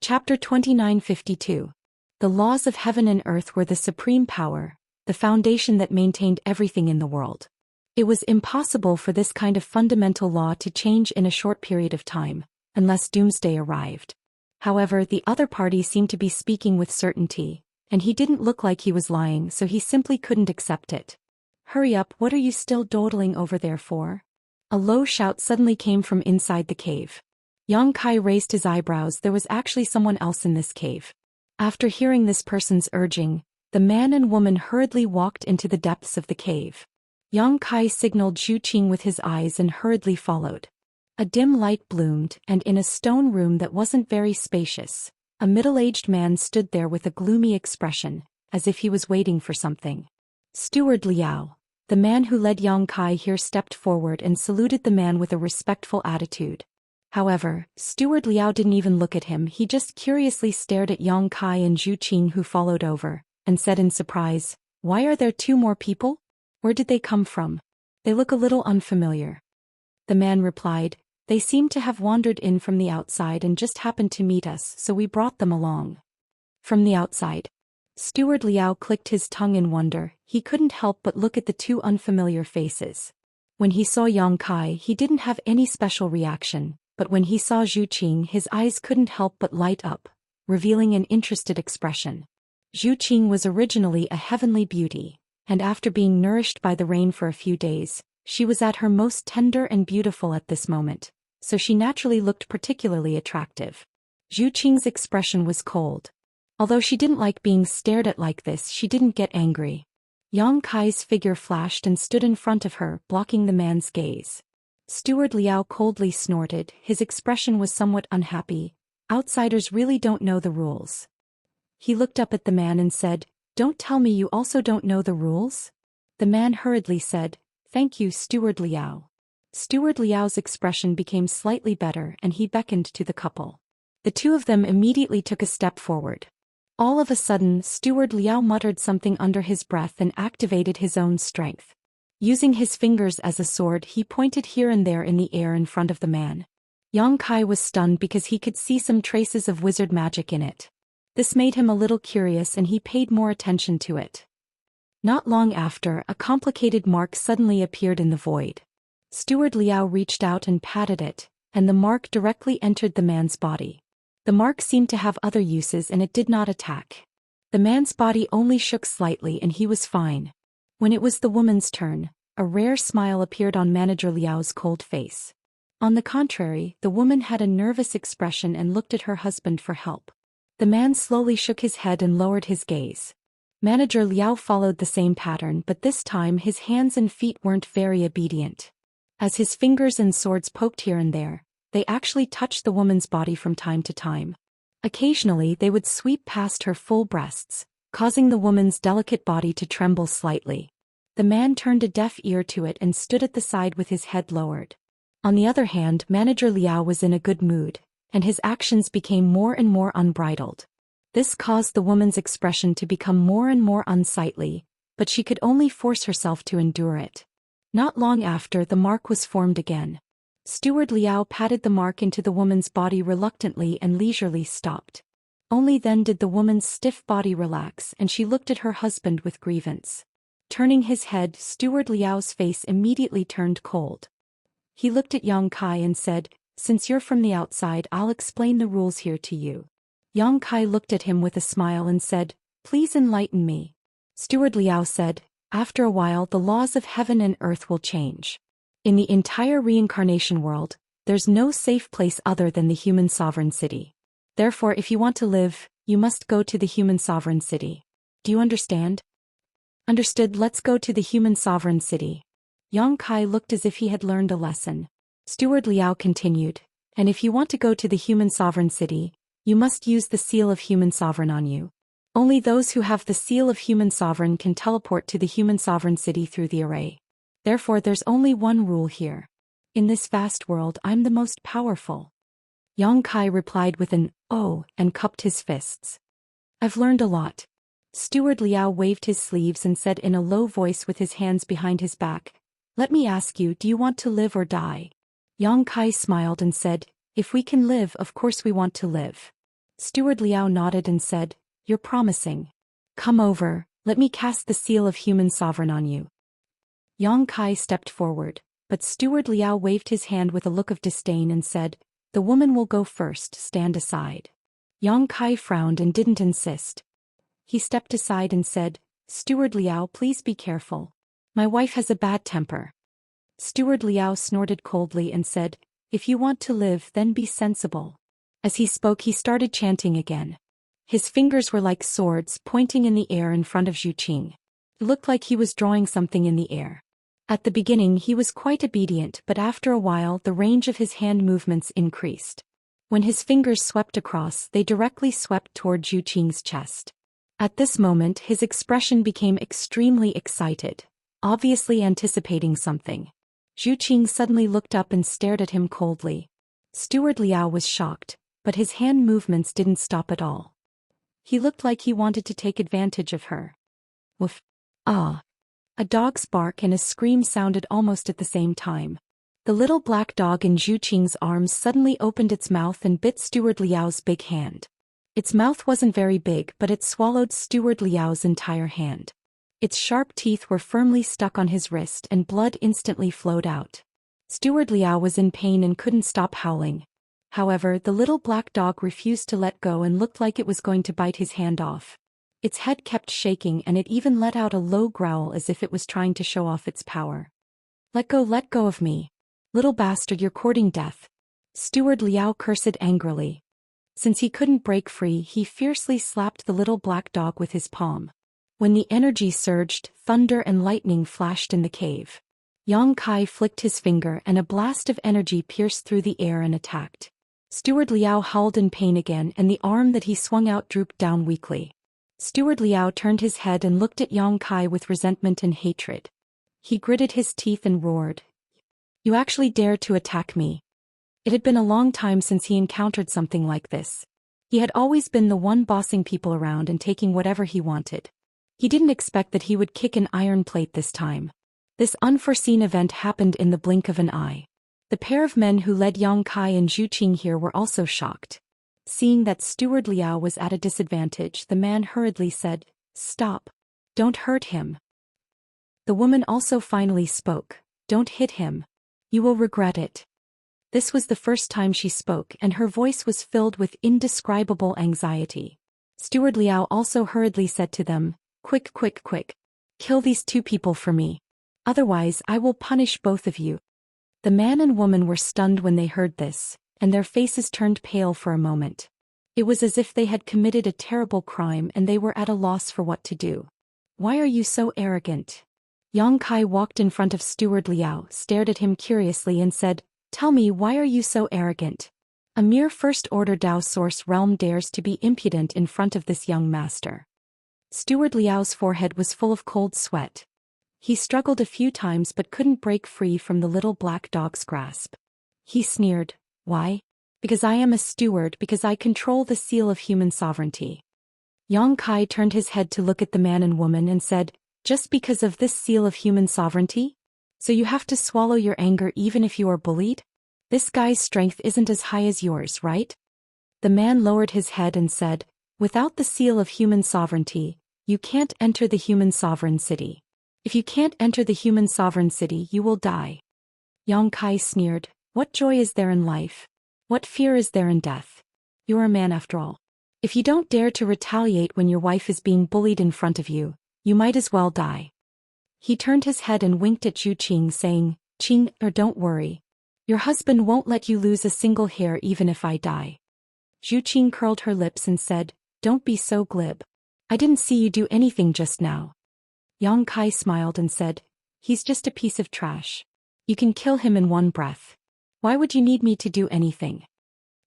Chapter 2952. The laws of heaven and earth were the supreme power, the foundation that maintained everything in the world. It was impossible for this kind of fundamental law to change in a short period of time, unless doomsday arrived. However, the other party seemed to be speaking with certainty, and he didn't look like he was lying, so he simply couldn't accept it. Hurry up, what are you still dawdling over there for? A low shout suddenly came from inside the cave. Yang Kai raised his eyebrows. There was actually someone else in this cave. After hearing this person's urging, the man and woman hurriedly walked into the depths of the cave. Yang Kai signaled Zhu Xian with his eyes and hurriedly followed. A dim light bloomed, and in a stone room that wasn't very spacious, a middle-aged man stood there with a gloomy expression, as if he was waiting for something. Steward Liao, the man who led Yang Kai here, stepped forward and saluted the man with a respectful attitude. However, Steward Liao didn't even look at him. He just curiously stared at Yang Kai and Zhu Xian, who followed over, and said in surprise, "Why are there two more people? Where did they come from? They look a little unfamiliar." The man replied, "They seem to have wandered in from the outside and just happened to meet us, so we brought them along." From the outside. Steward Liao clicked his tongue in wonder. He couldn't help but look at the two unfamiliar faces. When he saw Yang Kai, he didn't have any special reaction, but when he saw Zhu Xian, his eyes couldn't help but light up, revealing an interested expression. Zhu Xian was originally a heavenly beauty, and after being nourished by the rain for a few days, she was at her most tender and beautiful at this moment, so she naturally looked particularly attractive. Zhu Xian's expression was cold. Although she didn't like being stared at like this, she didn't get angry. Yang Kai's figure flashed and stood in front of her, blocking the man's gaze. Steward Liao coldly snorted. His expression was somewhat unhappy. Outsiders really don't know the rules. He looked up at the man and said, "Don't tell me you also don't know the rules?" The man hurriedly said, "Thank you, Steward Liao." Steward Liao's expression became slightly better and he beckoned to the couple. The two of them immediately took a step forward. All of a sudden, Steward Liao muttered something under his breath and activated his own strength. Using his fingers as a sword, he pointed here and there in the air in front of the man. Yang Kai was stunned because he could see some traces of wizard magic in it. This made him a little curious and he paid more attention to it. Not long after, a complicated mark suddenly appeared in the void. Steward Liao reached out and patted it, and the mark directly entered the man's body. The mark seemed to have other uses and it did not attack. The man's body only shook slightly and he was fine. When it was the woman's turn, a rare smile appeared on Manager Liao's cold face. On the contrary, the woman had a nervous expression and looked at her husband for help. The man slowly shook his head and lowered his gaze. Manager Liao followed the same pattern, but this time his hands and feet weren't very obedient. As his fingers and swords poked here and there, they actually touched the woman's body from time to time. Occasionally they would sweep past her full breasts, causing the woman's delicate body to tremble slightly. The man turned a deaf ear to it and stood at the side with his head lowered. On the other hand, Manager Liao was in a good mood, and his actions became more and more unbridled. This caused the woman's expression to become more and more unsightly, but she could only force herself to endure it. Not long after, the mark was formed again. Steward Liao patted the mark into the woman's body reluctantly and leisurely stopped. Only then did the woman's stiff body relax and she looked at her husband with grievance. Turning his head, Steward Liao's face immediately turned cold. He looked at Yang Kai and said, "Since you're from the outside, I'll explain the rules here to you." Yang Kai looked at him with a smile and said, "Please enlighten me." Steward Liao said, "After a while the laws of heaven and earth will change. In the entire reincarnation world, there's no safe place other than the human sovereign city. Therefore, if you want to live, you must go to the human sovereign city. Do you understand?" "Understood, let's go to the human sovereign city." Yang Kai looked as if he had learned a lesson. Steward Liao continued, "And if you want to go to the human sovereign city, you must use the seal of human sovereign on you. Only those who have the seal of human sovereign can teleport to the human sovereign city through the array. Therefore there's only one rule here. In this vast world, I'm the most powerful." Yang Kai replied with an "oh" and cupped his fists. I've learned a lot. Steward Liao waved his sleeves and said in a low voice with his hands behind his back, "Let me ask you, do you want to live or die?" Yang Kai smiled and said, "If we can live, of course we want to live." Steward Liao nodded and said, "You're promising. Come over, let me cast the seal of human sovereign on you." Yang Kai stepped forward, but Steward Liao waved his hand with a look of disdain and said, "The woman will go first, stand aside." Yang Kai frowned and didn't insist. He stepped aside and said, "Steward Liao, please be careful. My wife has a bad temper." Steward Liao snorted coldly and said, "If you want to live, then be sensible." As he spoke, he started chanting again. His fingers were like swords pointing in the air in front of Zhu Qing. It looked like he was drawing something in the air. At the beginning he was quite obedient, but after a while the range of his hand movements increased. When his fingers swept across, they directly swept toward Zhu Qing's chest. At this moment his expression became extremely excited, obviously anticipating something. Zhu Qing suddenly looked up and stared at him coldly. Steward Liao was shocked, but his hand movements didn't stop at all. He looked like he wanted to take advantage of her. Woof. Ah. A dog's bark and a scream sounded almost at the same time. The little black dog in Zhu Qing's arms suddenly opened its mouth and bit Steward Liao's big hand. Its mouth wasn't very big, but it swallowed Steward Liao's entire hand. Its sharp teeth were firmly stuck on his wrist and blood instantly flowed out. Steward Liao was in pain and couldn't stop howling. However, the little black dog refused to let go and looked like it was going to bite his hand off. Its head kept shaking and it even let out a low growl as if it was trying to show off its power. Let go of me. Little bastard, you're courting death." Steward Liao cursed angrily. Since he couldn't break free, he fiercely slapped the little black dog with his palm. When the energy surged, thunder and lightning flashed in the cave. Yang Kai flicked his finger and a blast of energy pierced through the air and attacked. Steward Liao howled in pain again and the arm that he swung out drooped down weakly. Steward Liao turned his head and looked at Yang Kai with resentment and hatred. He gritted his teeth and roared, "You actually dared to attack me." It had been a long time since he encountered something like this. He had always been the one bossing people around and taking whatever he wanted. He didn't expect that he would kick an iron plate this time. This unforeseen event happened in the blink of an eye. The pair of men who led Yang Kai and Zhu Qing here were also shocked. Seeing that Steward Liao was at a disadvantage, the man hurriedly said, "Stop. Don't hurt him." The woman also finally spoke, "Don't hit him. You will regret it." This was the first time she spoke and her voice was filled with indescribable anxiety. Steward Liao also hurriedly said to them, Quick. Kill these two people for me. Otherwise I will punish both of you." The man and woman were stunned when they heard this, and their faces turned pale for a moment. It was as if they had committed a terrible crime and they were at a loss for what to do. "Why are you so arrogant?" Yang Kai walked in front of Steward Liao, stared at him curiously and said, "Tell me, why are you so arrogant? A mere first-order Dao Source realm dares to be impudent in front of this young master." Steward Liao's forehead was full of cold sweat. He struggled a few times but couldn't break free from the little black dog's grasp. He sneered, "Why? Because I am a steward, because I control the seal of human sovereignty." Yang Kai turned his head to look at the man and woman and said, "Just because of this seal of human sovereignty? So you have to swallow your anger even if you are bullied? This guy's strength isn't as high as yours, right?" The man lowered his head and said, "Without the seal of human sovereignty, you can't enter the human sovereign city. If you can't enter the human sovereign city, you will die." Yang Kai sneered, "What joy is there in life? What fear is there in death? You're a man after all. If you don't dare to retaliate when your wife is being bullied in front of you, you might as well die." He turned his head and winked at Zhu Qing saying, "Qing, don't worry. Your husband won't let you lose a single hair even if I die." Zhu Qing curled her lips and said, "Don't be so glib. I didn't see you do anything just now." Yang Kai smiled and said, "He's just a piece of trash. You can kill him in one breath. Why would you need me to do anything?"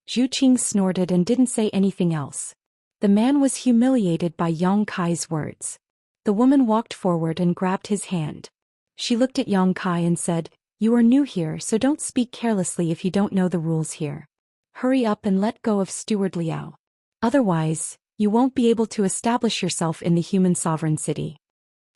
Zhu Qing snorted and didn't say anything else. The man was humiliated by Yang Kai's words. The woman walked forward and grabbed his hand. She looked at Yang Kai and said, "You are new here, so don't speak carelessly if you don't know the rules here. Hurry up and let go of Steward Liao. Otherwise, You won't be able to establish yourself in the human sovereign city.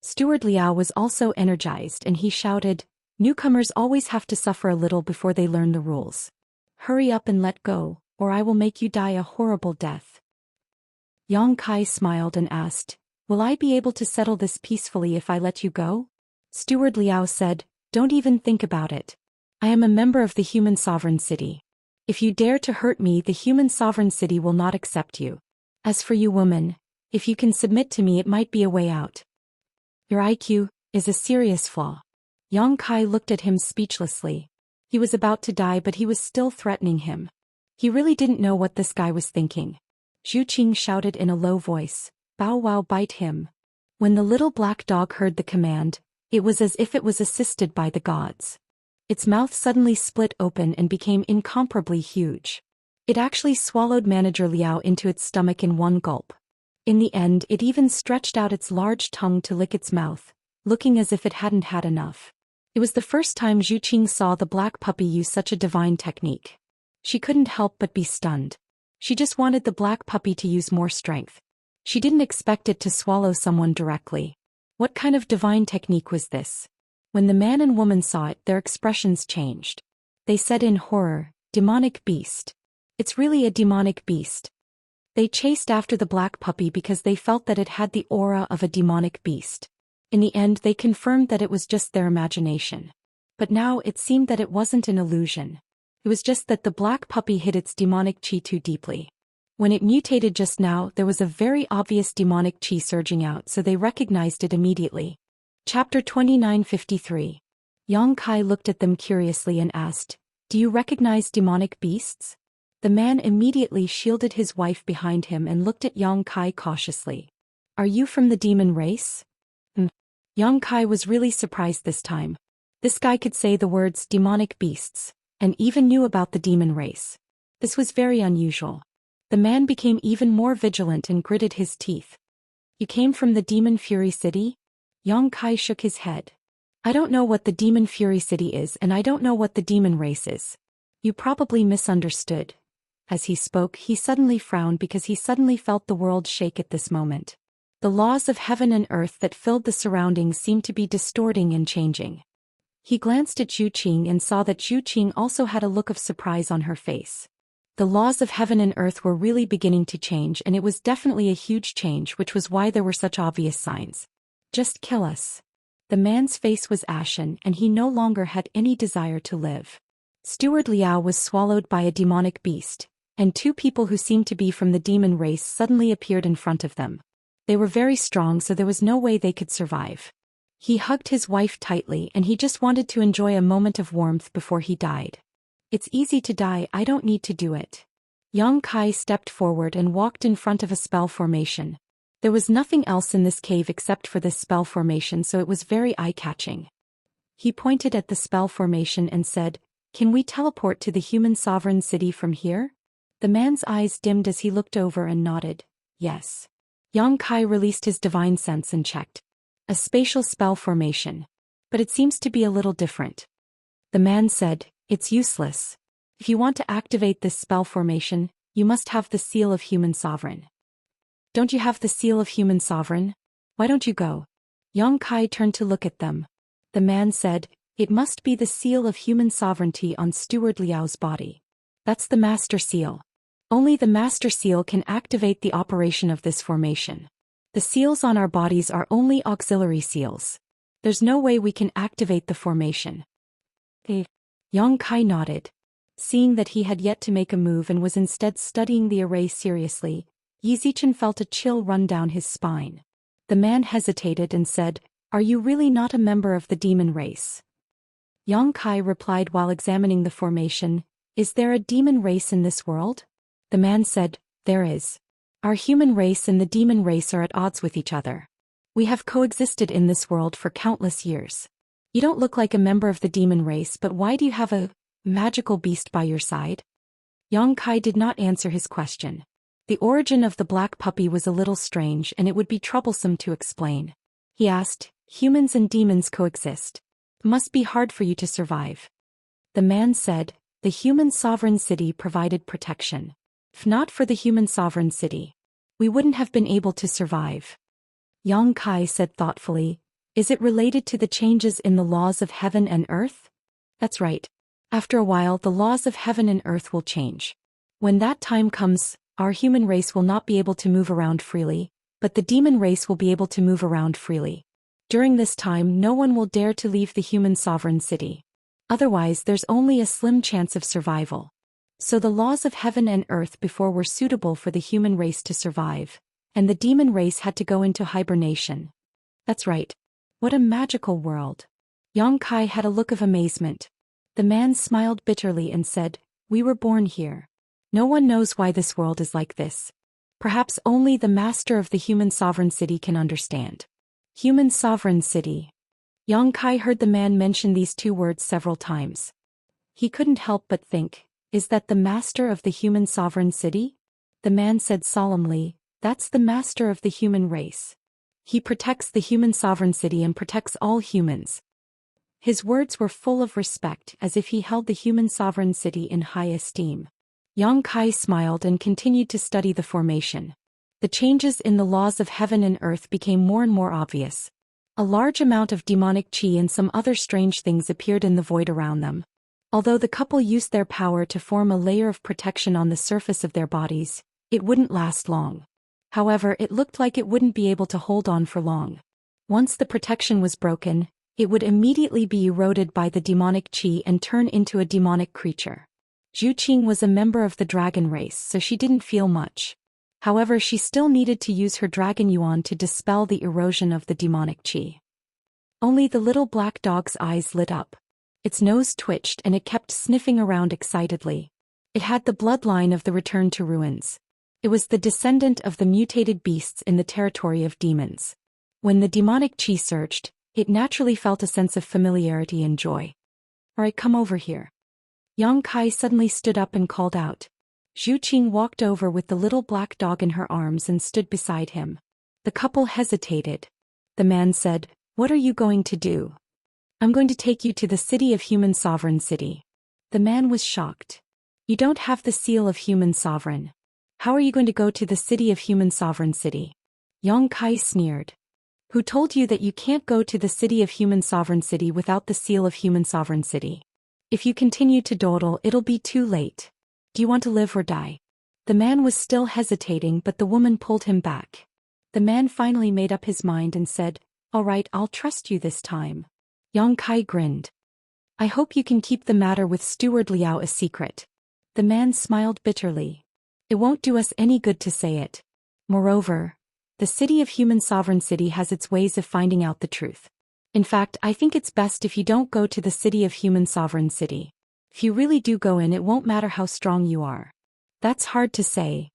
Steward Liao was also energized and he shouted, newcomers always have to suffer a little before they learn the rules. Hurry up and let go, or I will make you die a horrible death. Yang Kai smiled and asked, will I be able to settle this peacefully if I let you go? Steward Liao said, don't even think about it. I am a member of the human sovereign city. If you dare to hurt me, the human sovereign city will not accept you. As for you woman, if you can submit to me, it might be a way out. Your IQ is a serious flaw. Yang Kai looked at him speechlessly. He was about to die, but he was still threatening him. He really didn't know what this guy was thinking. Zhu Xian shouted in a low voice, Bow wow, bite him. When the little black dog heard the command, it was as if it was assisted by the gods. Its mouth suddenly split open and became incomparably huge. It actually swallowed Manager Liao into its stomach in one gulp. In the end, it even stretched out its large tongue to lick its mouth, looking as if it hadn't had enough. It was the first time Zhu Xian saw the black puppy use such a divine technique. She couldn't help but be stunned. She just wanted the black puppy to use more strength. She didn't expect it to swallow someone directly. What kind of divine technique was this? When the man and woman saw it, their expressions changed. They said in horror, demonic beast. It's really a demonic beast. They chased after the black puppy because they felt that it had the aura of a demonic beast. In the end, they confirmed that it was just their imagination. But now it seemed that it wasn't an illusion. It was just that the black puppy hid its demonic chi too deeply. When it mutated just now, there was a very obvious demonic chi surging out, so they recognized it immediately. Chapter 2953. Yang Kai looked at them curiously and asked, do you recognize demonic beasts? The man immediately shielded his wife behind him and looked at Yang Kai cautiously. Are you from the demon race? Yang Kai was really surprised this time. This guy could say the words demonic beasts, and even knew about the demon race. This was very unusual. The man became even more vigilant and gritted his teeth. You came from the Demon Fury City? Yang Kai shook his head. I don't know what the Demon Fury City is, and I don't know what the demon race is. You probably misunderstood. As he spoke, he suddenly frowned because he suddenly felt the world shake at this moment. The laws of heaven and earth that filled the surroundings seemed to be distorting and changing. He glanced at Zhu Xian and saw that Zhu Xian also had a look of surprise on her face. The laws of heaven and earth were really beginning to change, and it was definitely a huge change, which was why there were such obvious signs. Just kill us. The man's face was ashen, and he no longer had any desire to live. Steward Liao was swallowed by a demonic beast, and two people who seemed to be from the demon race suddenly appeared in front of them. They were very strong, so there was no way they could survive. He hugged his wife tightly and he just wanted to enjoy a moment of warmth before he died. It's easy to die, I don't need to do it. Yang Kai stepped forward and walked in front of a spell formation. There was nothing else in this cave except for this spell formation, so it was very eye-catching. He pointed at the spell formation and said, can we teleport to the human sovereign city from here? The man's eyes dimmed as he looked over and nodded, yes. Yang Kai released his divine sense and checked. A spatial spell formation. But it seems to be a little different. The man said, it's useless. If you want to activate this spell formation, you must have the seal of human sovereign. Don't you have the seal of human sovereign? Why don't you go? Yang Kai turned to look at them. The man said, it must be the seal of human sovereignty on Steward Liao's body. That's the master seal. Only the master seal can activate the operation of this formation. The seals on our bodies are only auxiliary seals. There's no way we can activate the formation. Yang Kai nodded. Seeing that he had yet to make a move and was instead studying the array seriously, Yi Zichen felt a chill run down his spine. The man hesitated and said, are you really not a member of the demon race? Yang Kai replied while examining the formation, is there a demon race in this world? The man said, there is. Our human race and the demon race are at odds with each other. We have coexisted in this world for countless years. You don't look like a member of the demon race, but why do you have a magical beast by your side? Yang Kai did not answer his question. The origin of the black puppy was a little strange and it would be troublesome to explain. He asked, humans and demons coexist. It must be hard for you to survive. The man said, the human sovereign city provided protection. If not for the human sovereign city, we wouldn't have been able to survive. Yang Kai said thoughtfully, is it related to the changes in the laws of heaven and earth? That's right. After a while, the laws of heaven and earth will change. When that time comes, our human race will not be able to move around freely, but the demon race will be able to move around freely. During this time, no one will dare to leave the human sovereign city. Otherwise, there's only a slim chance of survival. So the laws of heaven and earth before were suitable for the human race to survive, and the demon race had to go into hibernation. That's right. What a magical world. Yang Kai had a look of amazement. The man smiled bitterly and said, we were born here. No one knows why this world is like this. Perhaps only the master of the human sovereign city can understand. Human sovereign city. Yang Kai heard the man mention these two words several times. He couldn't help but think, is that the master of the human sovereign city? The man said solemnly, that's the master of the human race. He protects the human sovereign city and protects all humans. His words were full of respect, as if he held the human sovereign city in high esteem. Yang Kai smiled and continued to study the formation. The changes in the laws of heaven and earth became more and more obvious. A large amount of demonic qi and some other strange things appeared in the void around them. Although the couple used their power to form a layer of protection on the surface of their bodies, it wouldn't last long. However, it looked like it wouldn't be able to hold on for long. Once the protection was broken, it would immediately be eroded by the demonic qi and turn into a demonic creature. Zhou Xian was a member of the dragon race, so she didn't feel much. However, she still needed to use her dragon yuan to dispel the erosion of the demonic qi. Only the little black dog's eyes lit up. Its nose twitched and it kept sniffing around excitedly. It had the bloodline of the Return to Ruins. It was the descendant of the mutated beasts in the territory of demons. When the demonic qi surged, it naturally felt a sense of familiarity and joy. Alright, come over here. Yang Kai suddenly stood up and called out. Zhou Xian walked over with the little black dog in her arms and stood beside him. The couple hesitated. The man said, what are you going to do? I'm going to take you to the city of human sovereign city. The man was shocked. You don't have the seal of human sovereign. How are you going to go to the city of human sovereign city? Yang Kai sneered. Who told you that you can't go to the city of human sovereign city without the seal of human sovereign city? If you continue to dawdle, it'll be too late. Do you want to live or die? The man was still hesitating, but the woman pulled him back. The man finally made up his mind and said, all right, I'll trust you this time. Yang Kai grinned. I hope you can keep the matter with Steward Liao a secret. The man smiled bitterly. It won't do us any good to say it. Moreover, the city of human sovereign city has its ways of finding out the truth. In fact, I think it's best if you don't go to the city of human sovereign city. If you really do go in, it won't matter how strong you are. That's hard to say.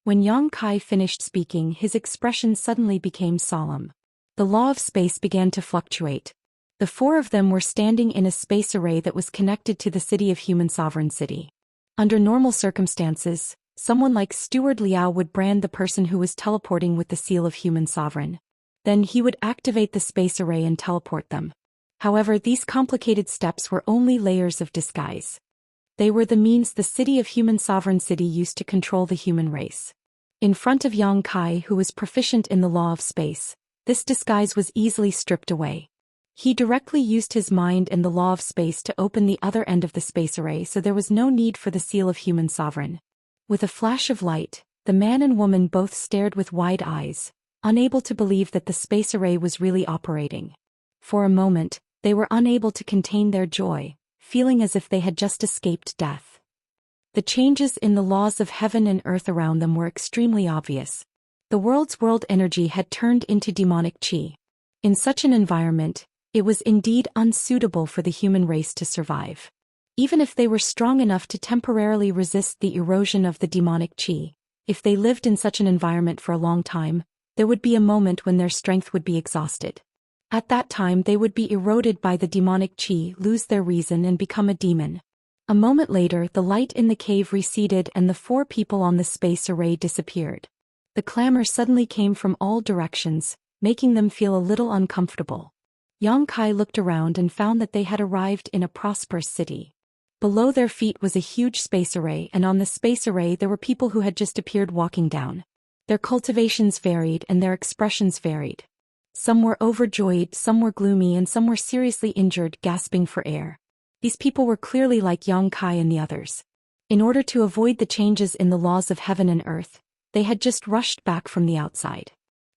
When Yang Kai finished speaking, his expression suddenly became solemn. The law of space began to fluctuate. The four of them were standing in a space array that was connected to the city of human sovereign city. Under normal circumstances, someone like Steward Liao would brand the person who was teleporting with the seal of human sovereign. Then he would activate the space array and teleport them. However, these complicated steps were only layers of disguise. They were the means the city of human sovereign city used to control the human race. In front of Yang Kai, who was proficient in the law of space, this disguise was easily stripped away. He directly used his mind and the law of space to open the other end of the space array, so there was no need for the seal of human sovereign. With a flash of light, the man and woman both stared with wide eyes, unable to believe that the space array was really operating. For a moment, they were unable to contain their joy, feeling as if they had just escaped death. The changes in the laws of heaven and earth around them were extremely obvious. The world's world energy had turned into demonic qi. In such an environment, it was indeed unsuitable for the human race to survive. Even if they were strong enough to temporarily resist the erosion of the demonic qi, if they lived in such an environment for a long time, there would be a moment when their strength would be exhausted. At that time they would be eroded by the demonic qi, lose their reason and become a demon. A moment later, the light in the cave receded and the four people on the space array disappeared. The clamor suddenly came from all directions, making them feel a little uncomfortable. Yang Kai looked around and found that they had arrived in a prosperous city. Below their feet was a huge space array, and on the space array there were people who had just appeared walking down. Their cultivations varied and their expressions varied. Some were overjoyed, some were gloomy, and some were seriously injured, gasping for air. These people were clearly like Yang Kai and the others. In order to avoid the changes in the laws of heaven and earth, they had just rushed back from the outside.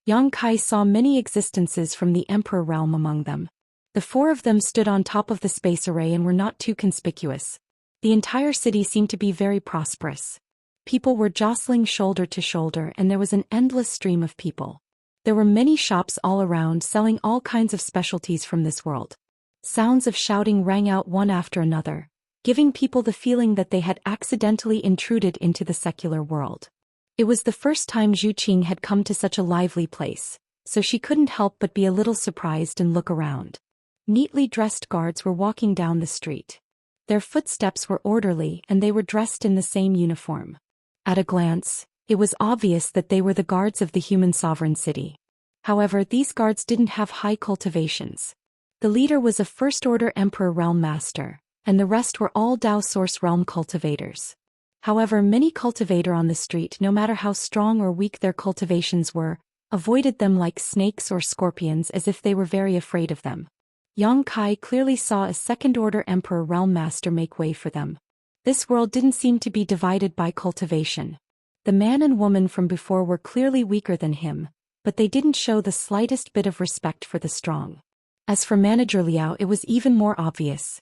Yang Kai saw many existences from the Emperor realm among them. The four of them stood on top of the space array and were not too conspicuous. The entire city seemed to be very prosperous. People were jostling shoulder to shoulder, and there was an endless stream of people. There were many shops all around selling all kinds of specialties from this world. Sounds of shouting rang out one after another, giving people the feeling that they had accidentally intruded into the secular world. It was the first time Zhu Xian had come to such a lively place, so she couldn't help but be a little surprised and look around. Neatly dressed guards were walking down the street. Their footsteps were orderly and they were dressed in the same uniform. At a glance, it was obvious that they were the guards of the human sovereign city. However, these guards didn't have high cultivations. The leader was a first-order Emperor Realm Master, and the rest were all Dao Source Realm cultivators. However, many cultivator on the street, no matter how strong or weak their cultivations were, avoided them like snakes or scorpions as if they were very afraid of them. Yang Kai clearly saw a second-order Emperor Realm Master make way for them. This world didn't seem to be divided by cultivation. The man and woman from before were clearly weaker than him, but they didn't show the slightest bit of respect for the strong. As for Manager Liao, it was even more obvious.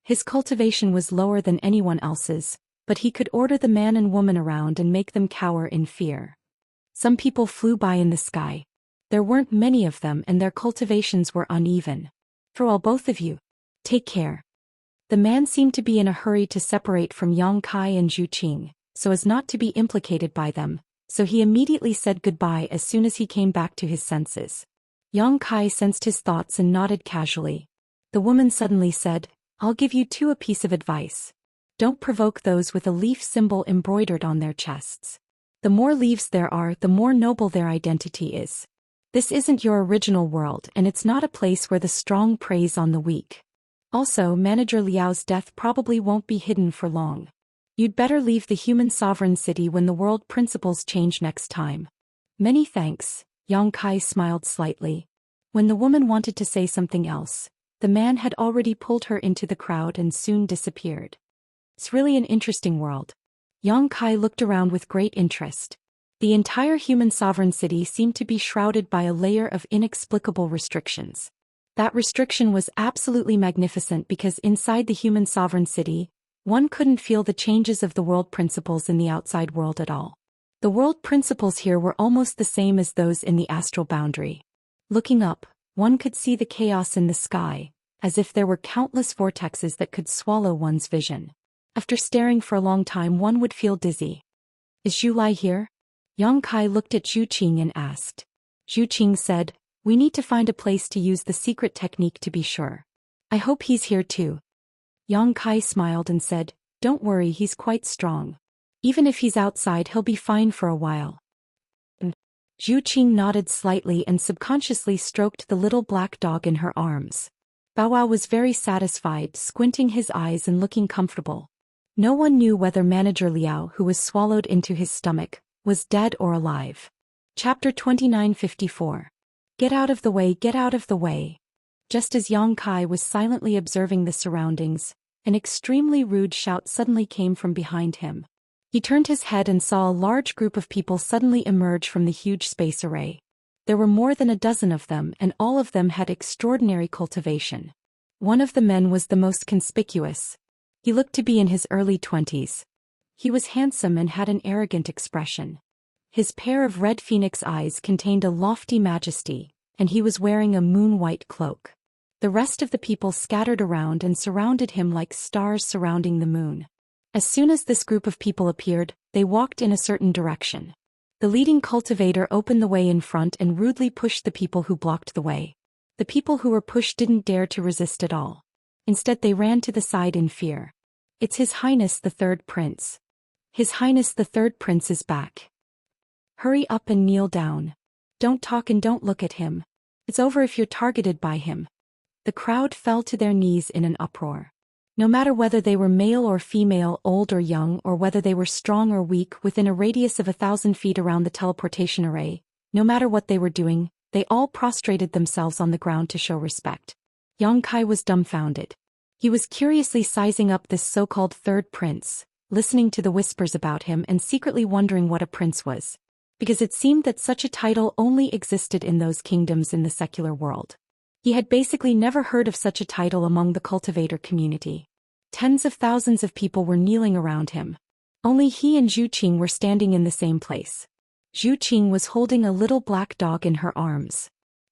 His cultivation was lower than anyone else's, but he could order the man and woman around and make them cower in fear. Some people flew by in the sky. There weren't many of them and their cultivations were uneven. Farewell both of you. Take care. The man seemed to be in a hurry to separate from Yang Kai and Zhu Xian, so as not to be implicated by them, so he immediately said goodbye as soon as he came back to his senses. Yang Kai sensed his thoughts and nodded casually. The woman suddenly said, "I'll give you two a piece of advice. Don't provoke those with a leaf symbol embroidered on their chests. The more leaves there are, the more noble their identity is. This isn't your original world and it's not a place where the strong preys on the weak. Also, Manager Liao's death probably won't be hidden for long. You'd better leave the human sovereign city when the world principles change next time." "Many thanks," Yang Kai smiled slightly. When the woman wanted to say something else, the man had already pulled her into the crowd and soon disappeared. It's really an interesting world. Yang Kai looked around with great interest. The entire human sovereign city seemed to be shrouded by a layer of inexplicable restrictions. That restriction was absolutely magnificent because inside the human sovereign city, one couldn't feel the changes of the world principles in the outside world at all. The world principles here were almost the same as those in the astral boundary. Looking up, one could see the chaos in the sky, as if there were countless vortexes that could swallow one's vision. After staring for a long time, one would feel dizzy. "Is Zhu Lai here?" Yang Kai looked at Zhu Xian and asked. Zhu Xian said, "We need to find a place to use the secret technique to be sure. I hope he's here too." Yang Kai smiled and said, "Don't worry, he's quite strong. Even if he's outside, he'll be fine for a while." Zhu Xian nodded slightly and subconsciously stroked the little black dog in her arms. Bow Wow was very satisfied, squinting his eyes and looking comfortable. No one knew whether Manager Liao, who was swallowed into his stomach, was dead or alive. Chapter 2954. Get out of the way, get out of the way. Just as Yang Kai was silently observing the surroundings, an extremely rude shout suddenly came from behind him. He turned his head and saw a large group of people suddenly emerge from the huge space array. There were more than a dozen of them and all of them had extraordinary cultivation. One of the men was the most conspicuous. He looked to be in his early 20s. He was handsome and had an arrogant expression. His pair of red phoenix eyes contained a lofty majesty, and he was wearing a moon-white cloak. The rest of the people scattered around and surrounded him like stars surrounding the moon. As soon as this group of people appeared, they walked in a certain direction. The leading cultivator opened the way in front and rudely pushed the people who blocked the way. The people who were pushed didn't dare to resist at all. Instead, they ran to the side in fear. "It's His Highness the Third Prince. His Highness the Third Prince is back. Hurry up and kneel down. Don't talk and don't look at him. It's over if you're targeted by him." The crowd fell to their knees in an uproar. No matter whether they were male or female, old or young, or whether they were strong or weak, within a radius of 1,000 feet around the teleportation array, no matter what they were doing, they all prostrated themselves on the ground to show respect. Yang Kai was dumbfounded. He was curiously sizing up this so-called third prince, listening to the whispers about him and secretly wondering what a prince was. Because it seemed that such a title only existed in those kingdoms in the secular world. He had basically never heard of such a title among the cultivator community. Tens of thousands of people were kneeling around him. Only he and Zhu Qing were standing in the same place. Zhu Qing was holding a little black dog in her arms.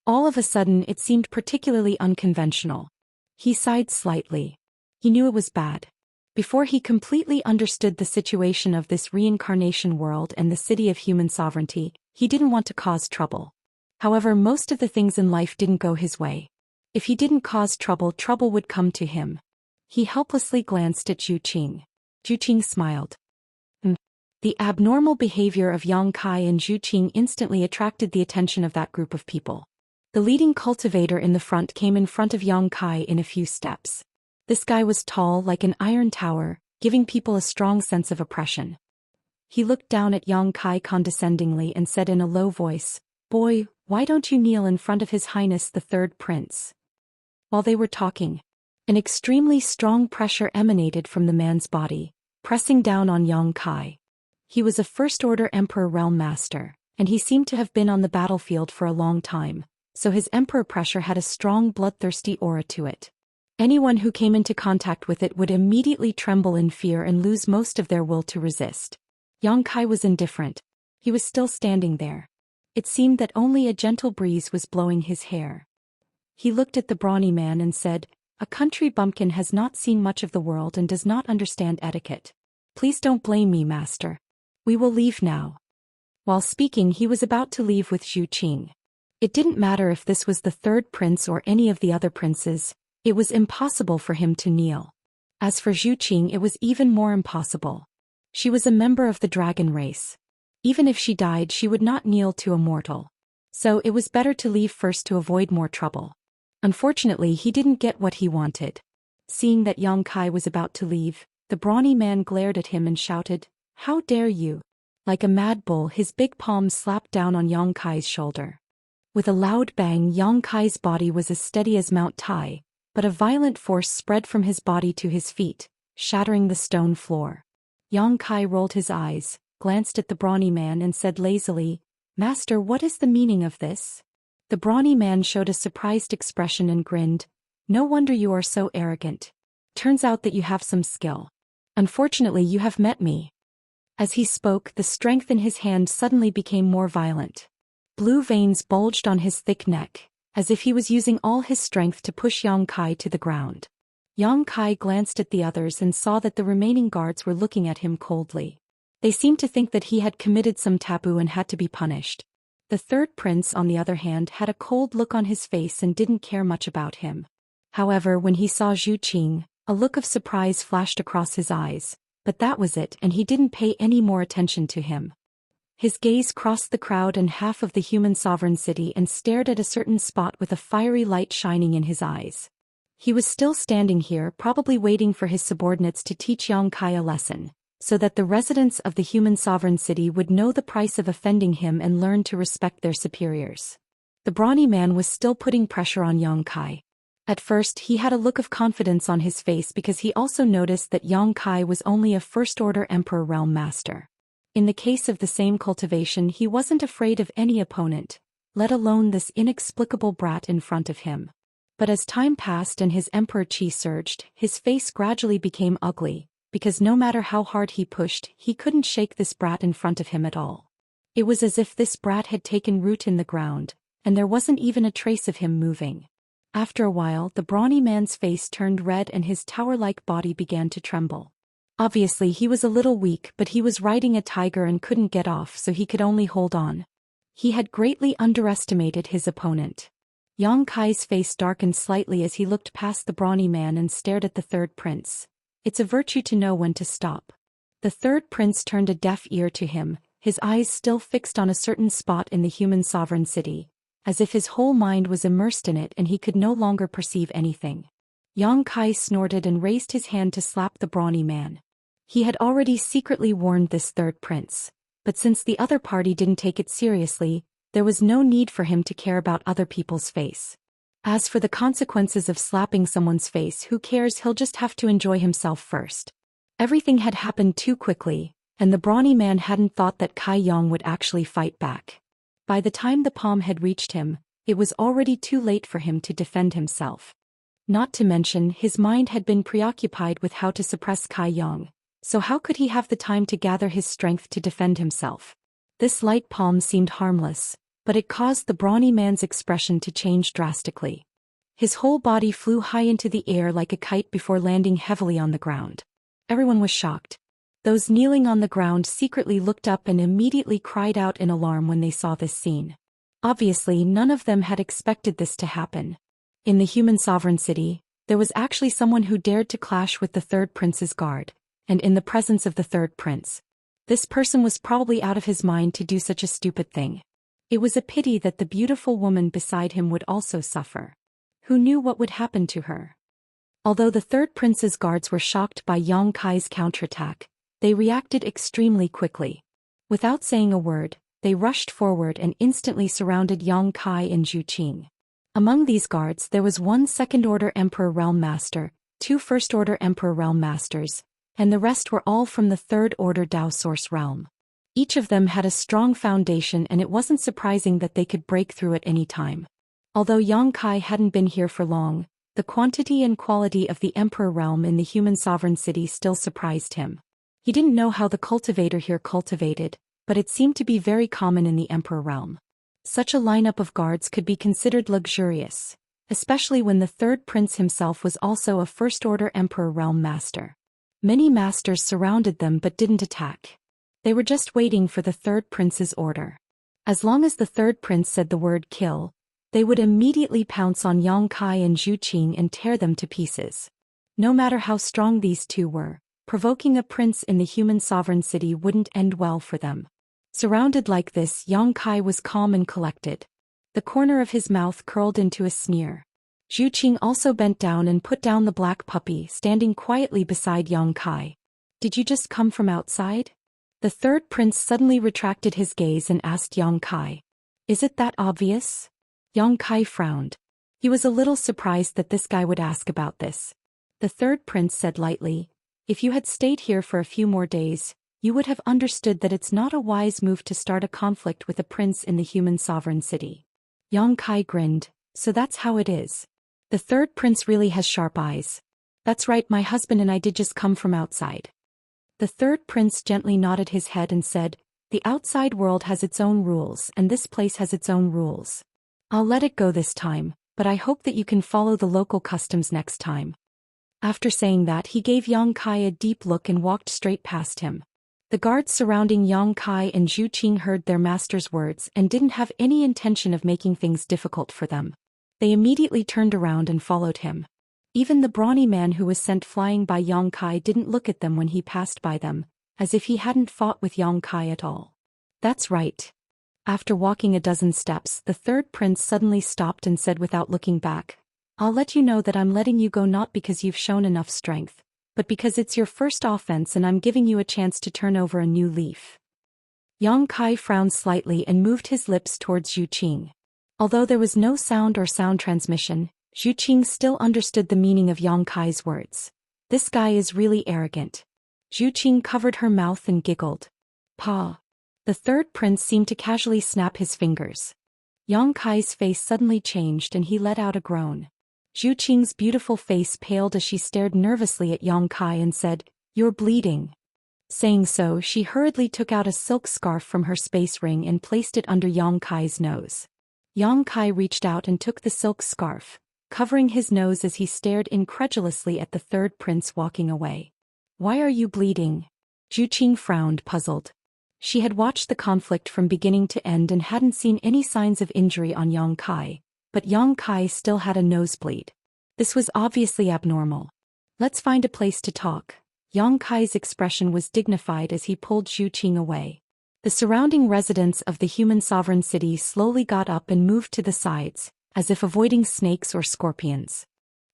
All of a sudden it seemed particularly unconventional. He sighed slightly. He knew it was bad. Before he completely understood the situation of this reincarnation world and the city of human sovereignty, he didn't want to cause trouble. However, most of the things in life didn't go his way. If he didn't cause trouble, trouble would come to him. He helplessly glanced at Zhu Qing. Zhu Qing smiled. The abnormal behavior of Yang Kai and Zhu Qing instantly attracted the attention of that group of people. The leading cultivator in the front came in front of Yang Kai in a few steps. This guy was tall like an iron tower, giving people a strong sense of oppression. He looked down at Yang Kai condescendingly and said in a low voice, "Boy, why don't you kneel in front of His Highness the Third Prince?" While they were talking, an extremely strong pressure emanated from the man's body, pressing down on Yang Kai. He was a First-Order Emperor Realm Master, and he seemed to have been on the battlefield for a long time, so his Emperor pressure had a strong bloodthirsty aura to it. Anyone who came into contact with it would immediately tremble in fear and lose most of their will to resist. Yang Kai was indifferent. He was still standing there. It seemed that only a gentle breeze was blowing his hair. He looked at the brawny man and said, "A country bumpkin has not seen much of the world and does not understand etiquette. Please don't blame me, master. We will leave now." While speaking, he was about to leave with Zhu Qing. It didn't matter if this was the third prince or any of the other princes. It was impossible for him to kneel. As for Zhu Qing, it was even more impossible. She was a member of the dragon race. Even if she died, she would not kneel to a mortal. So it was better to leave first to avoid more trouble. Unfortunately, he didn't get what he wanted. Seeing that Yang Kai was about to leave, the brawny man glared at him and shouted, "How dare you!" Like a mad bull, his big palm slapped down on Yang Kai's shoulder. With a loud bang, Yang Kai's body was as steady as Mount Tai, but a violent force spread from his body to his feet, shattering the stone floor. Yang Kai rolled his eyes, glanced at the brawny man and said lazily, "Master, what is the meaning of this?" The brawny man showed a surprised expression and grinned. "No wonder you are so arrogant. Turns out that you have some skill. Unfortunately, you have met me." As he spoke, the strength in his hand suddenly became more violent. Blue veins bulged on his thick neck, as if he was using all his strength to push Yang Kai to the ground. Yang Kai glanced at the others and saw that the remaining guards were looking at him coldly. They seemed to think that he had committed some taboo and had to be punished. The third prince, on the other hand, had a cold look on his face and didn't care much about him. However, when he saw Zhu Qing, a look of surprise flashed across his eyes, but that was it, and he didn't pay any more attention to him. His gaze crossed the crowd and half of the human sovereign city and stared at a certain spot with a fiery light shining in his eyes. He was still standing here, probably waiting for his subordinates to teach Yang Kai a lesson, so that the residents of the human sovereign city would know the price of offending him and learn to respect their superiors. The brawny man was still putting pressure on Yang Kai. At first, he had a look of confidence on his face because he also noticed that Yang Kai was only a First-Order Emperor Realm Master. In the case of the same cultivation, he wasn't afraid of any opponent, let alone this inexplicable brat in front of him. But as time passed and his emperor chi surged, his face gradually became ugly, because no matter how hard he pushed, he couldn't shake this brat in front of him at all. It was as if this brat had taken root in the ground, and there wasn't even a trace of him moving. After a while, the brawny man's face turned red and his tower-like body began to tremble. Obviously, he was a little weak, but he was riding a tiger and couldn't get off, so he could only hold on. He had greatly underestimated his opponent. Yang Kai's face darkened slightly as he looked past the brawny man and stared at the third prince. It's a virtue to know when to stop. The third prince turned a deaf ear to him, his eyes still fixed on a certain spot in the human sovereign city, as if his whole mind was immersed in it and he could no longer perceive anything. Yang Kai snorted and raised his hand to slap the brawny man. He had already secretly warned this third prince, but since the other party didn't take it seriously, there was no need for him to care about other people's face. As for the consequences of slapping someone's face, who cares, he'll just have to enjoy himself first. Everything had happened too quickly, and the brawny man hadn't thought that Kai Yang would actually fight back. By the time the palm had reached him, it was already too late for him to defend himself. Not to mention, his mind had been preoccupied with how to suppress Kai Yang, so how could he have the time to gather his strength to defend himself? This light palm seemed harmless, but it caused the brawny man's expression to change drastically. His whole body flew high into the air like a kite before landing heavily on the ground. Everyone was shocked. Those kneeling on the ground secretly looked up and immediately cried out in alarm when they saw this scene. Obviously, none of them had expected this to happen. In the human sovereign city, there was actually someone who dared to clash with the third prince's guard, and in the presence of the third prince. This person was probably out of his mind to do such a stupid thing. It was a pity that the beautiful woman beside him would also suffer. Who knew what would happen to her? Although the third prince's guards were shocked by Yang Kai's counterattack, they reacted extremely quickly. Without saying a word, they rushed forward and instantly surrounded Yang Kai and Zhu Xian. Among these guards there was one second-order Emperor Realm Master, two first-order Emperor Realm Masters, and the rest were all from the third-order Dao Source Realm. Each of them had a strong foundation, and it wasn't surprising that they could break through at any time. Although Yang Kai hadn't been here for long, the quantity and quality of the Emperor Realm in the human sovereign city still surprised him. He didn't know how the cultivator here cultivated, but it seemed to be very common in the Emperor Realm. Such a lineup of guards could be considered luxurious, especially when the third prince himself was also a first-order Emperor Realm Master. Many masters surrounded them but didn't attack. They were just waiting for the third prince's order. As long as the third prince said the word kill, they would immediately pounce on Yang Kai and Zhu Xian and tear them to pieces. No matter how strong these two were, provoking a prince in the human sovereign city wouldn't end well for them. Surrounded like this, Yang Kai was calm and collected. The corner of his mouth curled into a sneer. Zhu Xian also bent down and put down the black puppy, standing quietly beside Yang Kai. "Did you just come from outside?" The third prince suddenly retracted his gaze and asked Yang Kai. "Is it that obvious?" Yang Kai frowned. He was a little surprised that this guy would ask about this. The third prince said lightly, "If you had stayed here for a few more days, you would have understood that it's not a wise move to start a conflict with a prince in the human sovereign city." Yang Kai grinned. "So that's how it is. The third prince really has sharp eyes." "That's right, my husband and I did just come from outside." The third prince gently nodded his head and said, "The outside world has its own rules and this place has its own rules. I'll let it go this time, but I hope that you can follow the local customs next time." After saying that, he gave Yang Kai a deep look and walked straight past him. The guards surrounding Yang Kai and Zhu Xian heard their master's words and didn't have any intention of making things difficult for them. They immediately turned around and followed him. Even the brawny man who was sent flying by Yang Kai didn't look at them when he passed by them, as if he hadn't fought with Yang Kai at all. "That's right." After walking a dozen steps, the third prince suddenly stopped and said without looking back, "I'll let you know that I'm letting you go not because you've shown enough strength, but because it's your first offense and I'm giving you a chance to turn over a new leaf." Yang Kai frowned slightly and moved his lips towards Zhu Xian. Although there was no sound or sound transmission, Zhu Xian still understood the meaning of Yang Kai's words. "This guy is really arrogant." Zhu Xian covered her mouth and giggled. "Pa." The third prince seemed to casually snap his fingers. Yang Kai's face suddenly changed and he let out a groan. Zhu Xian's beautiful face paled as she stared nervously at Yang Kai and said, "You're bleeding." Saying so, she hurriedly took out a silk scarf from her space ring and placed it under Yang Kai's nose. Yang Kai reached out and took the silk scarf, covering his nose as he stared incredulously at the third prince walking away. "Why are you bleeding?" Zhu Xian frowned, puzzled. She had watched the conflict from beginning to end and hadn't seen any signs of injury on Yang Kai, but Yang Kai still had a nosebleed. This was obviously abnormal. "Let's find a place to talk." Yang Kai's expression was dignified as he pulled Zhu Xian away. The surrounding residents of the human sovereign city slowly got up and moved to the sides, as if avoiding snakes or scorpions.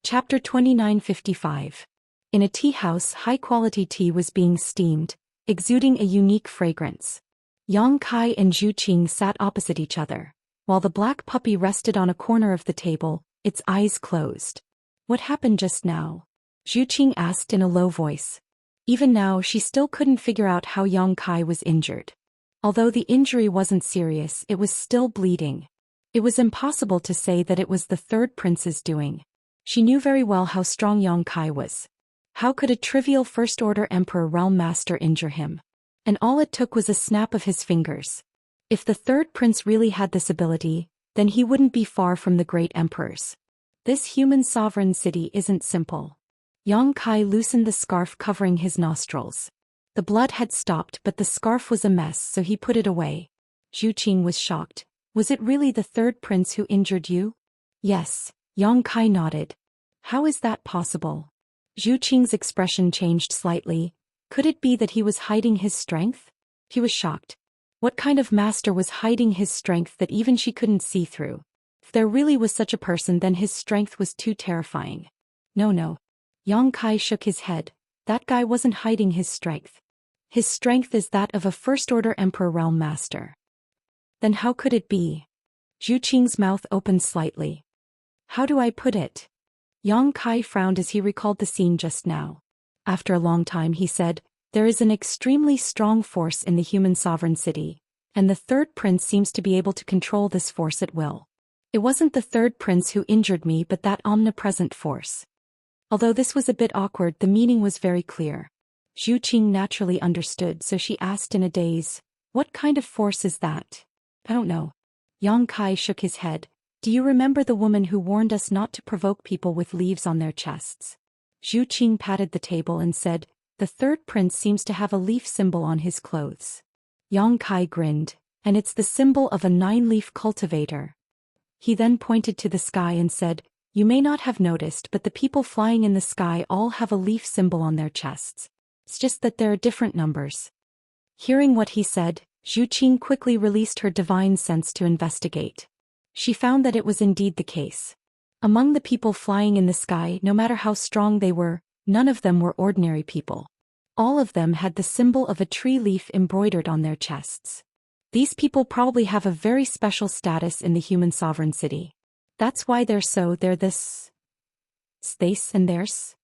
Chapter 2955. In a tea house, high-quality tea was being steamed, exuding a unique fragrance. Yang Kai and Zhu Qing sat opposite each other, while the black puppy rested on a corner of the table, its eyes closed. What happened just now? Zhu Qing asked in a low voice. Even now she still couldn't figure out how Yang Kai was injured. Although the injury wasn't serious, it was still bleeding. It was impossible to say that it was the third prince's doing. She knew very well how strong Yang Kai was. How could a trivial first-order Emperor Realm Master injure him? And all it took was a snap of his fingers. If the third prince really had this ability, then he wouldn't be far from the great emperors. This human sovereign city isn't simple. Yang Kai loosened the scarf covering his nostrils. The blood had stopped, but the scarf was a mess, so he put it away. Zhu Qing was shocked. Was it really the third prince who injured you? Yes, Yang Kai nodded. How is that possible? Zhu Qing's expression changed slightly. Could it be that he was hiding his strength? He was shocked. What kind of master was hiding his strength that even she couldn't see through? If there really was such a person, then his strength was too terrifying. No. Yang Kai shook his head. That guy wasn't hiding his strength. His strength is that of a first-order Emperor Realm Master. Then how could it be? Zhu Qing's mouth opened slightly. How do I put it? Yang Kai frowned as he recalled the scene just now. After a long time he said, there is an extremely strong force in the human sovereign city, and the third prince seems to be able to control this force at will. It wasn't the third prince who injured me but that omnipresent force. Although this was a bit awkward, the meaning was very clear. Zhu Qing naturally understood, so she asked in a daze, what kind of force is that? I don't know. Yang Kai shook his head. Do you remember the woman who warned us not to provoke people with leaves on their chests? Zhu Qing patted the table and said, the third prince seems to have a leaf symbol on his clothes. Yang Kai grinned, and it's the symbol of a 9-leaf cultivator. He then pointed to the sky and said, you may not have noticed, but the people flying in the sky all have a leaf symbol on their chests. It's just that there are different numbers. Hearing what he said, Zhu Qing quickly released her divine sense to investigate. She found that it was indeed the case. Among the people flying in the sky, no matter how strong they were, none of them were ordinary people. All of them had the symbol of a tree leaf embroidered on their chests. These people probably have a very special status in the human sovereign city. That's why they're this and theirs.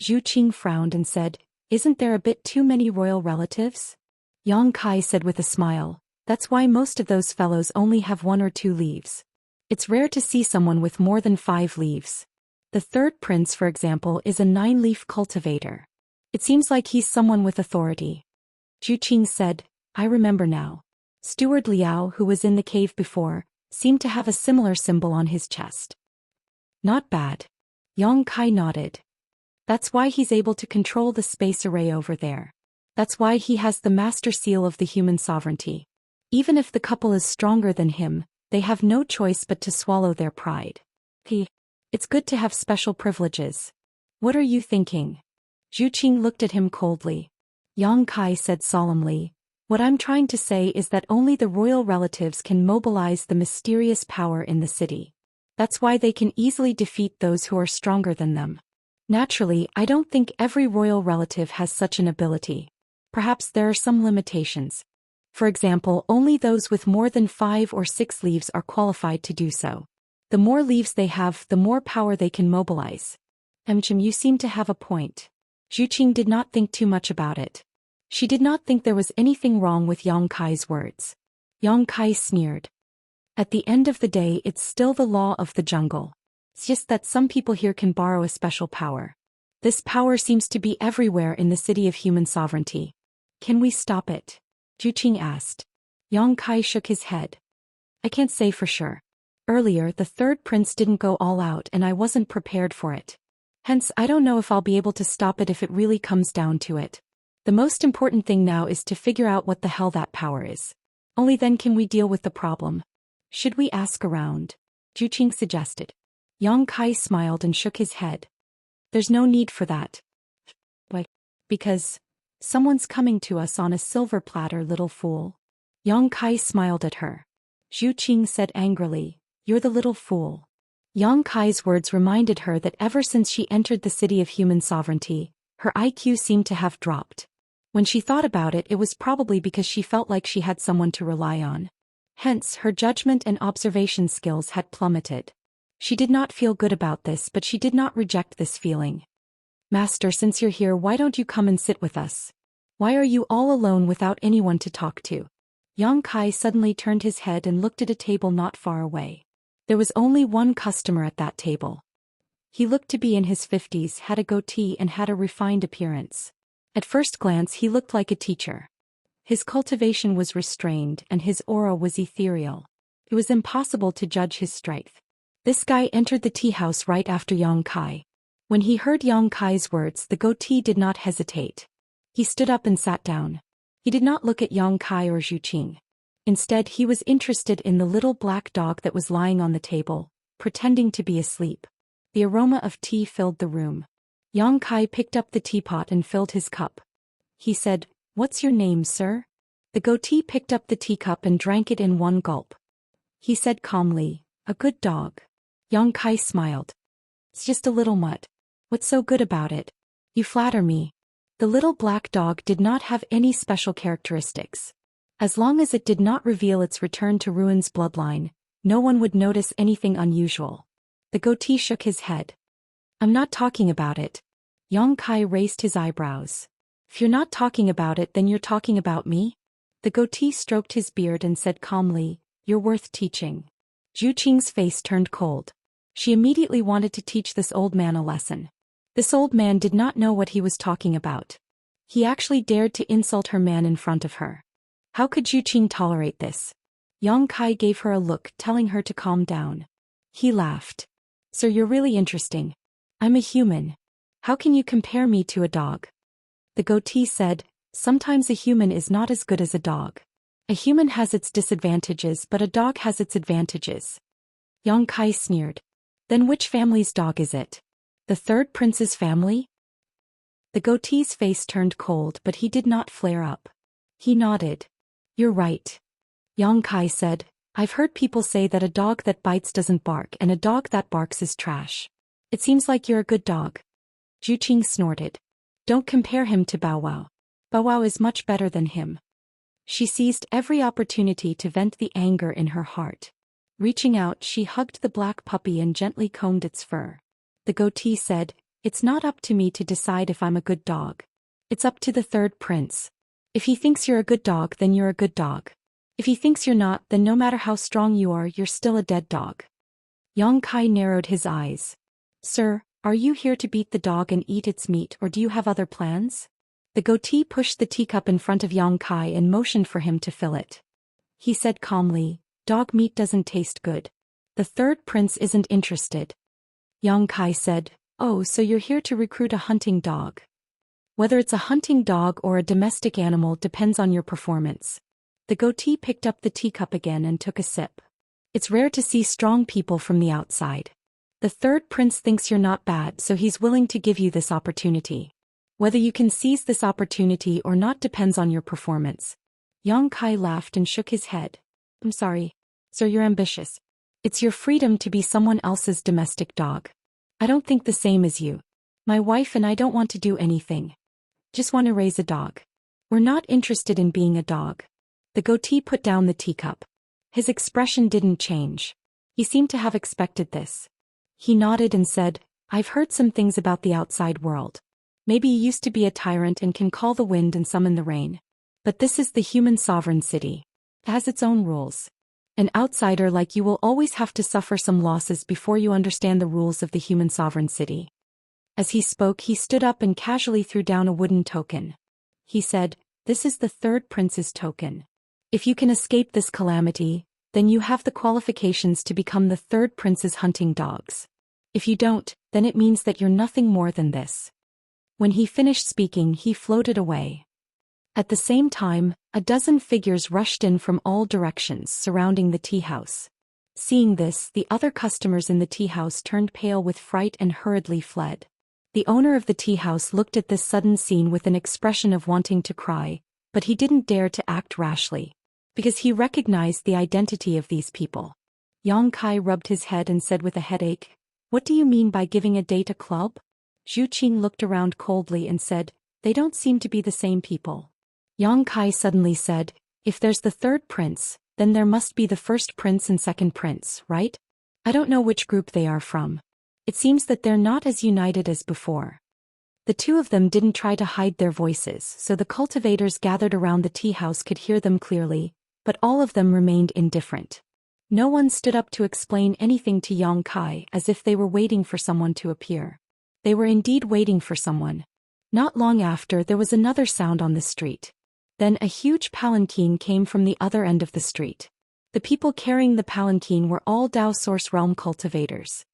Zhu Qing frowned and said, isn't there a bit too many royal relatives? Yang Kai said with a smile, that's why most of those fellows only have 1 or 2 leaves. It's rare to see someone with more than 5 leaves. The third prince, for example, is a 9-leaf cultivator. It seems like he's someone with authority. Zhu Qing said, I remember now. Steward Liao, who was in the cave before, seemed to have a similar symbol on his chest. Not bad. Yang Kai nodded. That's why he's able to control the space array over there. That's why he has the master seal of the human sovereignty. Even if the couple is stronger than him, they have no choice but to swallow their pride. It's good to have special privileges. What are you thinking? Zhu Qing looked at him coldly. Yang Kai said solemnly, what I'm trying to say is that only the royal relatives can mobilize the mysterious power in the city. That's why they can easily defeat those who are stronger than them. Naturally, I don't think every royal relative has such an ability. Perhaps there are some limitations. For example, only those with more than 5 or 6 leaves are qualified to do so. The more leaves they have, the more power they can mobilize. You seem to have a point. Zhu Qing did not think too much about it. She did not think there was anything wrong with Yang Kai's words. Yang Kai sneered. At the end of the day, it's still the law of the jungle. It's just that some people here can borrow a special power. This power seems to be everywhere in the city of human sovereignty. Can we stop it? Zhu Qing asked. Yang Kai shook his head. I can't say for sure. Earlier, the third prince didn't go all out and I wasn't prepared for it. Hence, I don't know if I'll be able to stop it if it really comes down to it. The most important thing now is to figure out what the hell that power is. Only then can we deal with the problem. Should we ask around? Zhu Qing suggested. Yang Kai smiled and shook his head. There's no need for that. Why? Because someone's coming to us on a silver platter, little fool. Yang Kai smiled at her. Zhu Qing said angrily, you're the little fool. Yang Kai's words reminded her that ever since she entered the city of human sovereignty, her IQ seemed to have dropped. When she thought about it, it was probably because she felt like she had someone to rely on. Hence, her judgment and observation skills had plummeted. She did not feel good about this, but she did not reject this feeling. Master, since you're here, why don't you come and sit with us? Why are you all alone without anyone to talk to? Yang Kai suddenly turned his head and looked at a table not far away. There was only one customer at that table. He looked to be in his 50s, had a goatee and had a refined appearance. At first glance he looked like a teacher. His cultivation was restrained and his aura was ethereal. It was impossible to judge his strength. This guy entered the tea house right after Yang Kai. When he heard Yang Kai's words, the goatee did not hesitate. He stood up and sat down. He did not look at Yang Kai or Zhu Xian. Instead, he was interested in the little black dog that was lying on the table, pretending to be asleep. The aroma of tea filled the room. Yang Kai picked up the teapot and filled his cup. He said, "What's your name, sir?" The goatee picked up the teacup and drank it in one gulp. He said calmly, "A good dog." Yang Kai smiled. "It's just a little mutt. What's so good about it? You flatter me." The little black dog did not have any special characteristics. As long as it did not reveal its return to Ruin's bloodline, no one would notice anything unusual. The goatee shook his head. "I'm not talking about it." Yang Kai raised his eyebrows. "If you're not talking about it, then you're talking about me?" The goatee stroked his beard and said calmly, "You're worth teaching." Zhu Qing's face turned cold. She immediately wanted to teach this old man a lesson. This old man did not know what he was talking about. He actually dared to insult her man in front of her. How could Zhu Qing tolerate this? Yang Kai gave her a look, telling her to calm down. He laughed. "Sir, you're really interesting. I'm a human. How can you compare me to a dog?" The goatee said, "Sometimes a human is not as good as a dog. A human has its disadvantages, but a dog has its advantages." Yang Kai sneered. "Then which family's dog is it? The third prince's family?" The goatee's face turned cold, but he did not flare up. He nodded. "You're right." Yang Kai said, "I've heard people say that a dog that bites doesn't bark and a dog that barks is trash. It seems like you're a good dog." Zhu Qing snorted. "Don't compare him to Bow Wow. Bow Wow is much better than him." She seized every opportunity to vent the anger in her heart. Reaching out, she hugged the black puppy and gently combed its fur. The goatee said, "It's not up to me to decide if I'm a good dog. It's up to the third prince. If he thinks you're a good dog, then you're a good dog. If he thinks you're not, then no matter how strong you are, you're still a dead dog." Yang Kai narrowed his eyes. "Sir, are you here to beat the dog and eat its meat, or do you have other plans?" The goatee pushed the teacup in front of Yang Kai and motioned for him to fill it. He said calmly, "Dog meat doesn't taste good. The third prince isn't interested." Yang Kai said, "Oh, so you're here to recruit a hunting dog. Whether it's a hunting dog or a domestic animal depends on your performance." The goatee picked up the teacup again and took a sip. "It's rare to see strong people from the outside. The third prince thinks you're not bad, so he's willing to give you this opportunity. Whether you can seize this opportunity or not depends on your performance." Yang Kai laughed and shook his head. "I'm sorry. Sir, you're ambitious. It's your freedom to be someone else's domestic dog. I don't think the same as you. My wife and I don't want to do anything. Just want to raise a dog. We're not interested in being a dog." The goatee put down the teacup. His expression didn't change. He seemed to have expected this. He nodded and said, "I've heard some things about the outside world. Maybe you used to be a tyrant and can call the wind and summon the rain. But this is the human sovereign city. It has its own rules. An outsider like you will always have to suffer some losses before you understand the rules of the human sovereign city." As he spoke, he stood up and casually threw down a wooden token. He said, "This is the third prince's token. If you can escape this calamity, then you have the qualifications to become the third prince's hunting dogs. If you don't, then it means that you're nothing more than this." When he finished speaking, he floated away. At the same time, a dozen figures rushed in from all directions, surrounding the tea house. Seeing this, the other customers in the tea house turned pale with fright and hurriedly fled. The owner of the tea house looked at this sudden scene with an expression of wanting to cry, but he didn't dare to act rashly, because he recognized the identity of these people. Yang Kai rubbed his head and said with a headache, "What do you mean by giving a date a club?" Zhu Xian looked around coldly and said, "They don't seem to be the same people." Yang Kai suddenly said, "If there's the third prince, then there must be the first prince and second prince, right? I don't know which group they are from. It seems that they're not as united as before." The two of them didn't try to hide their voices, so the cultivators gathered around the tea house could hear them clearly, but all of them remained indifferent. No one stood up to explain anything to Yang Kai, as if they were waiting for someone to appear. They were indeed waiting for someone. Not long after, there was another sound on the street. Then a huge palanquin came from the other end of the street. The people carrying the palanquin were all Dao Source Realm cultivators.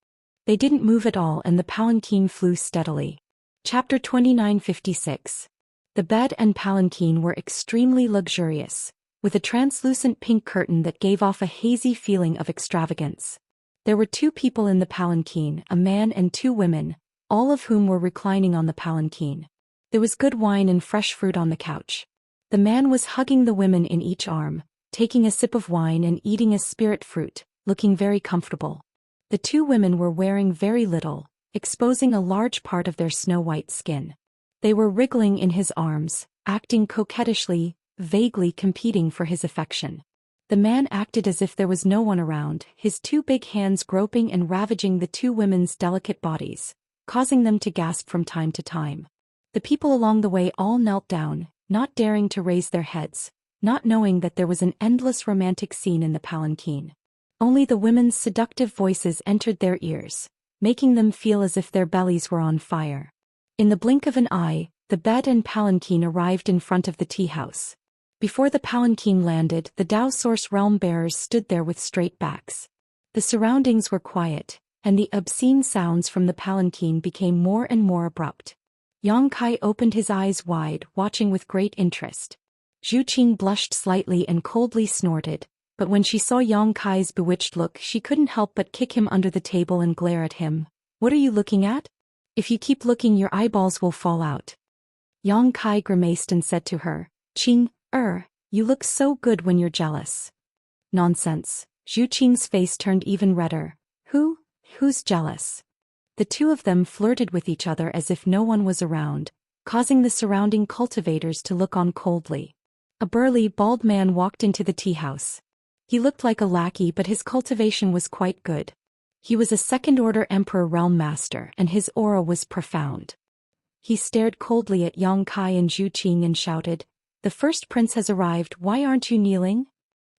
They didn't move at all and the palanquin flew steadily. Chapter 2956. The bed and palanquin were extremely luxurious, with a translucent pink curtain that gave off a hazy feeling of extravagance. There were two people in the palanquin, a man and two women, all of whom were reclining on the palanquin. There was good wine and fresh fruit on the couch. The man was hugging the women in each arm, taking a sip of wine and eating a spirit fruit, looking very comfortable. The two women were wearing very little, exposing a large part of their snow-white skin. They were wriggling in his arms, acting coquettishly, vaguely competing for his affection. The man acted as if there was no one around, his two big hands groping and ravaging the two women's delicate bodies, causing them to gasp from time to time. The people along the way all knelt down, not daring to raise their heads, not knowing that there was an endless romantic scene in the palanquin. Only the women's seductive voices entered their ears, making them feel as if their bellies were on fire. In the blink of an eye, the bed and palanquin arrived in front of the tea house. Before the palanquin landed, the Dao Source Realm bearers stood there with straight backs. The surroundings were quiet, and the obscene sounds from the palanquin became more and more abrupt. Yang Kai opened his eyes wide, watching with great interest. Zhu Xian blushed slightly and coldly snorted, but when she saw Yang Kai's bewitched look, she couldn't help but kick him under the table and glare at him. "What are you looking at? If you keep looking, your eyeballs will fall out." Yang Kai grimaced and said to her, "Qing, you look so good when you're jealous." "Nonsense." Zhu Qing's face turned even redder. Who's jealous?" The two of them flirted with each other as if no one was around, causing the surrounding cultivators to look on coldly. A burly, bald man walked into the tea house. He looked like a lackey, but his cultivation was quite good. He was a second-order Emperor Realm Master, and his aura was profound. He stared coldly at Yang Kai and Zhu Qing and shouted, "The first prince has arrived, why aren't you kneeling?"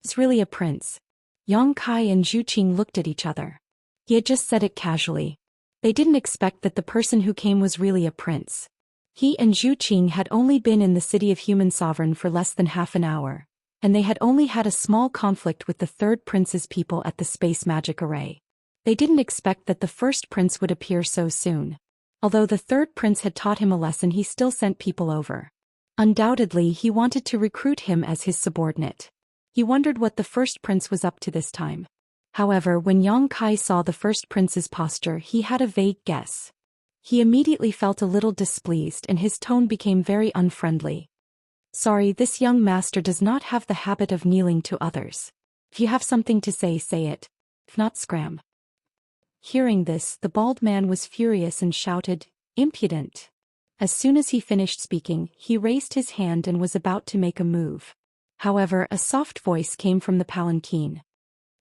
"It's really a prince." Yang Kai and Zhu Qing looked at each other. He had just said it casually. They didn't expect that the person who came was really a prince. He and Zhu Qing had only been in the city of Human Sovereign for less than half an hour, and they had only had a small conflict with the third prince's people at the space magic array. They didn't expect that the first prince would appear so soon. Although the third prince had taught him a lesson, he still sent people over. Undoubtedly, he wanted to recruit him as his subordinate. He wondered what the first prince was up to this time. However, when Yang Kai saw the first prince's posture, he had a vague guess. He immediately felt a little displeased and his tone became very unfriendly. "Sorry, this young master does not have the habit of kneeling to others. If you have something to say, say it. If not, scram." Hearing this, the bald man was furious and shouted, "Impudent!" As soon as he finished speaking, he raised his hand and was about to make a move. However, a soft voice came from the palanquin.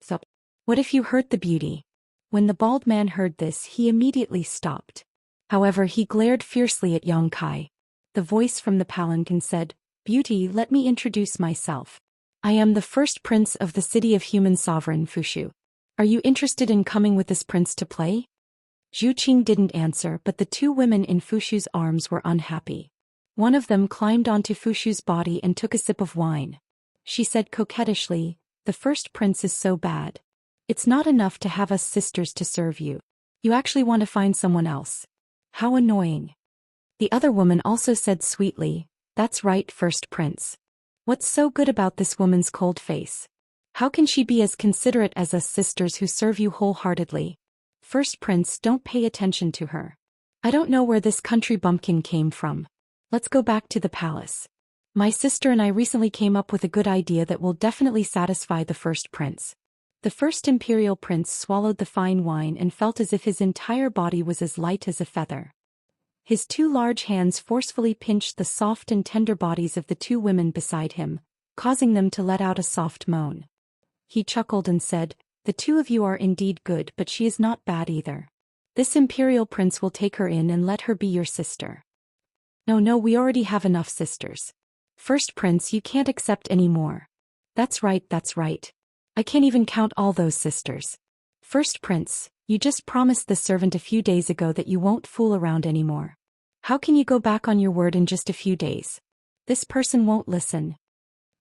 "Sup? What if you hurt the beauty?" When the bald man heard this, he immediately stopped. However, he glared fiercely at Yang Kai. The voice from the palanquin said, "Beauty, let me introduce myself. I am the first prince of the city of Human Sovereign, Fushu. Are you interested in coming with this prince to play?" Zhu Qing didn't answer, but the two women in Fushu's arms were unhappy. One of them climbed onto Fushu's body and took a sip of wine. She said coquettishly, "The first prince is so bad. It's not enough to have us sisters to serve you. You actually want to find someone else. How annoying." The other woman also said sweetly, "That's right, first prince. What's so good about this woman's cold face? How can she be as considerate as us sisters who serve you wholeheartedly? First prince, don't pay attention to her. I don't know where this country bumpkin came from. Let's go back to the palace. My sister and I recently came up with a good idea that will definitely satisfy the first prince." The first imperial prince swallowed the fine wine and felt as if his entire body was as light as a feather. His two large hands forcefully pinched the soft and tender bodies of the two women beside him, causing them to let out a soft moan. He chuckled and said, "The two of you are indeed good, but she is not bad either. This imperial prince will take her in and let her be your sister." No, we already have enough sisters. First prince, you can't accept any more. That's right. I can't even count all those sisters. First prince, you just promised the servant a few days ago that you won't fool around anymore. How can you go back on your word in just a few days? This person won't listen.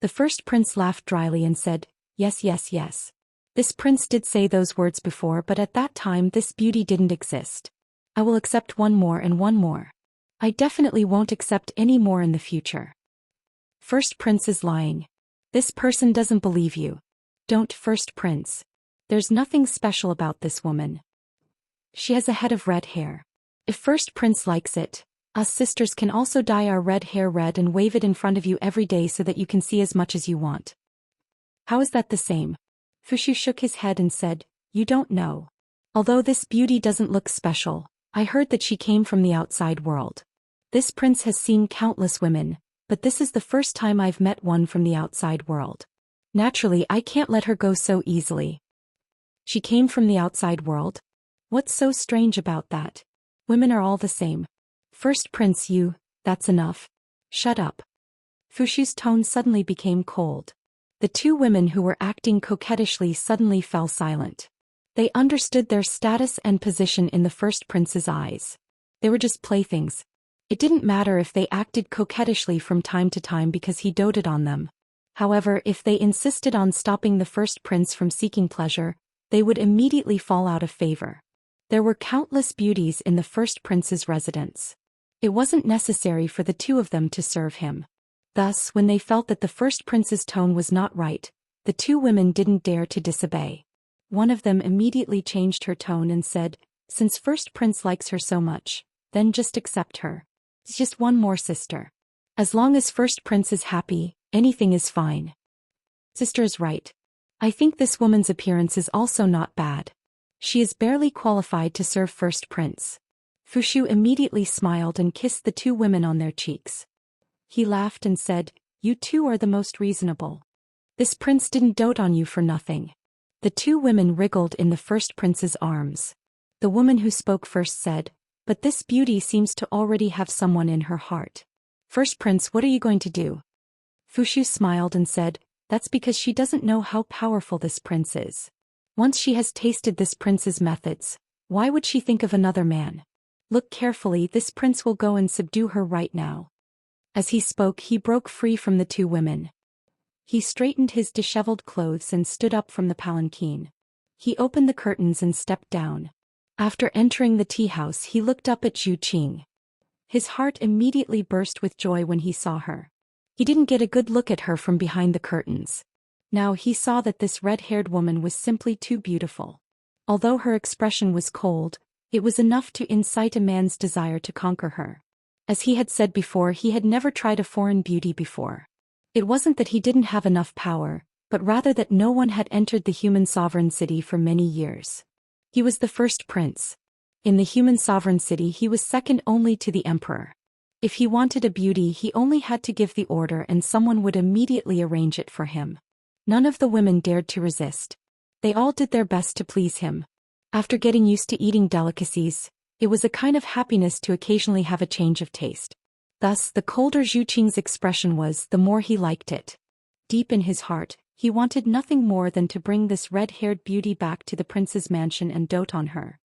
The first prince laughed dryly and said, Yes. This prince did say those words before, but at that time this beauty didn't exist. I will accept one more and one more. I definitely won't accept any more in the future. First prince is lying. This person doesn't believe you. Don't, first prince. There's nothing special about this woman. She has a head of red hair. If first prince likes it, us sisters can also dye our red hair red and wave it in front of you every day so that you can see as much as you want. How is that the same? Fushu shook his head and said, You don't know. Although this beauty doesn't look special, I heard that she came from the outside world. This prince has seen countless women, but this is the first time I've met one from the outside world. Naturally, I can't let her go so easily. She came from the outside world? What's so strange about that? Women are all the same. First prince, that's enough. Shut up. Fushu's tone suddenly became cold. The two women who were acting coquettishly suddenly fell silent. They understood their status and position in the first prince's eyes. They were just playthings. It didn't matter if they acted coquettishly from time to time because he doted on them. However, if they insisted on stopping the first prince from seeking pleasure, they would immediately fall out of favor. There were countless beauties in the first prince's residence. It wasn't necessary for the two of them to serve him. Thus, when they felt that the first prince's tone was not right, the two women didn't dare to disobey. One of them immediately changed her tone and said, Since first prince likes her so much, then just accept her. It's just one more sister. As long as first prince is happy, anything is fine. Sister is right. I think this woman's appearance is also not bad. She is barely qualified to serve first prince. Fushu immediately smiled and kissed the two women on their cheeks. He laughed and said, You two are the most reasonable. This prince didn't dote on you for nothing. The two women wriggled in the first prince's arms. The woman who spoke first said, But this beauty seems to already have someone in her heart. First prince, what are you going to do? Fushu smiled and said, That's because she doesn't know how powerful this prince is. Once she has tasted this prince's methods, why would she think of another man? Look carefully, this prince will go and subdue her right now. As he spoke, he broke free from the two women. He straightened his disheveled clothes and stood up from the palanquin. He opened the curtains and stepped down. After entering the tea house, he looked up at Zhu Qing. His heart immediately burst with joy when he saw her. He didn't get a good look at her from behind the curtains. Now he saw that this red-haired woman was simply too beautiful. Although her expression was cold, it was enough to incite a man's desire to conquer her. As he had said before, he had never tried a foreign beauty before. It wasn't that he didn't have enough power, but rather that no one had entered the human sovereign city for many years. He was the first prince. In the human sovereign city he was second only to the emperor. If he wanted a beauty, he only had to give the order and someone would immediately arrange it for him. None of the women dared to resist. They all did their best to please him. After getting used to eating delicacies, it was a kind of happiness to occasionally have a change of taste. Thus, the colder Zhu Qing's expression was, the more he liked it. Deep in his heart, he wanted nothing more than to bring this red-haired beauty back to the prince's mansion and dote on her.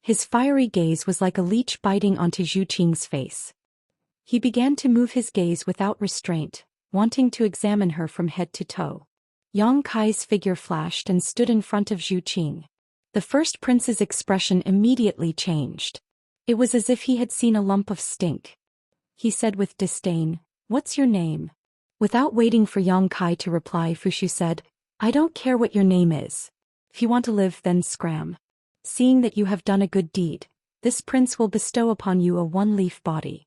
His fiery gaze was like a leech biting onto Zhu Qing's face. He began to move his gaze without restraint, wanting to examine her from head to toe. Yang Kai's figure flashed and stood in front of Zhu Qing. The first prince's expression immediately changed. It was as if he had seen a lump of stink. He said with disdain, What's your name? Without waiting for Yang Kai to reply, Fushu said, I don't care what your name is. If you want to live, then scram. Seeing that you have done a good deed, this prince will bestow upon you a one-leaf body.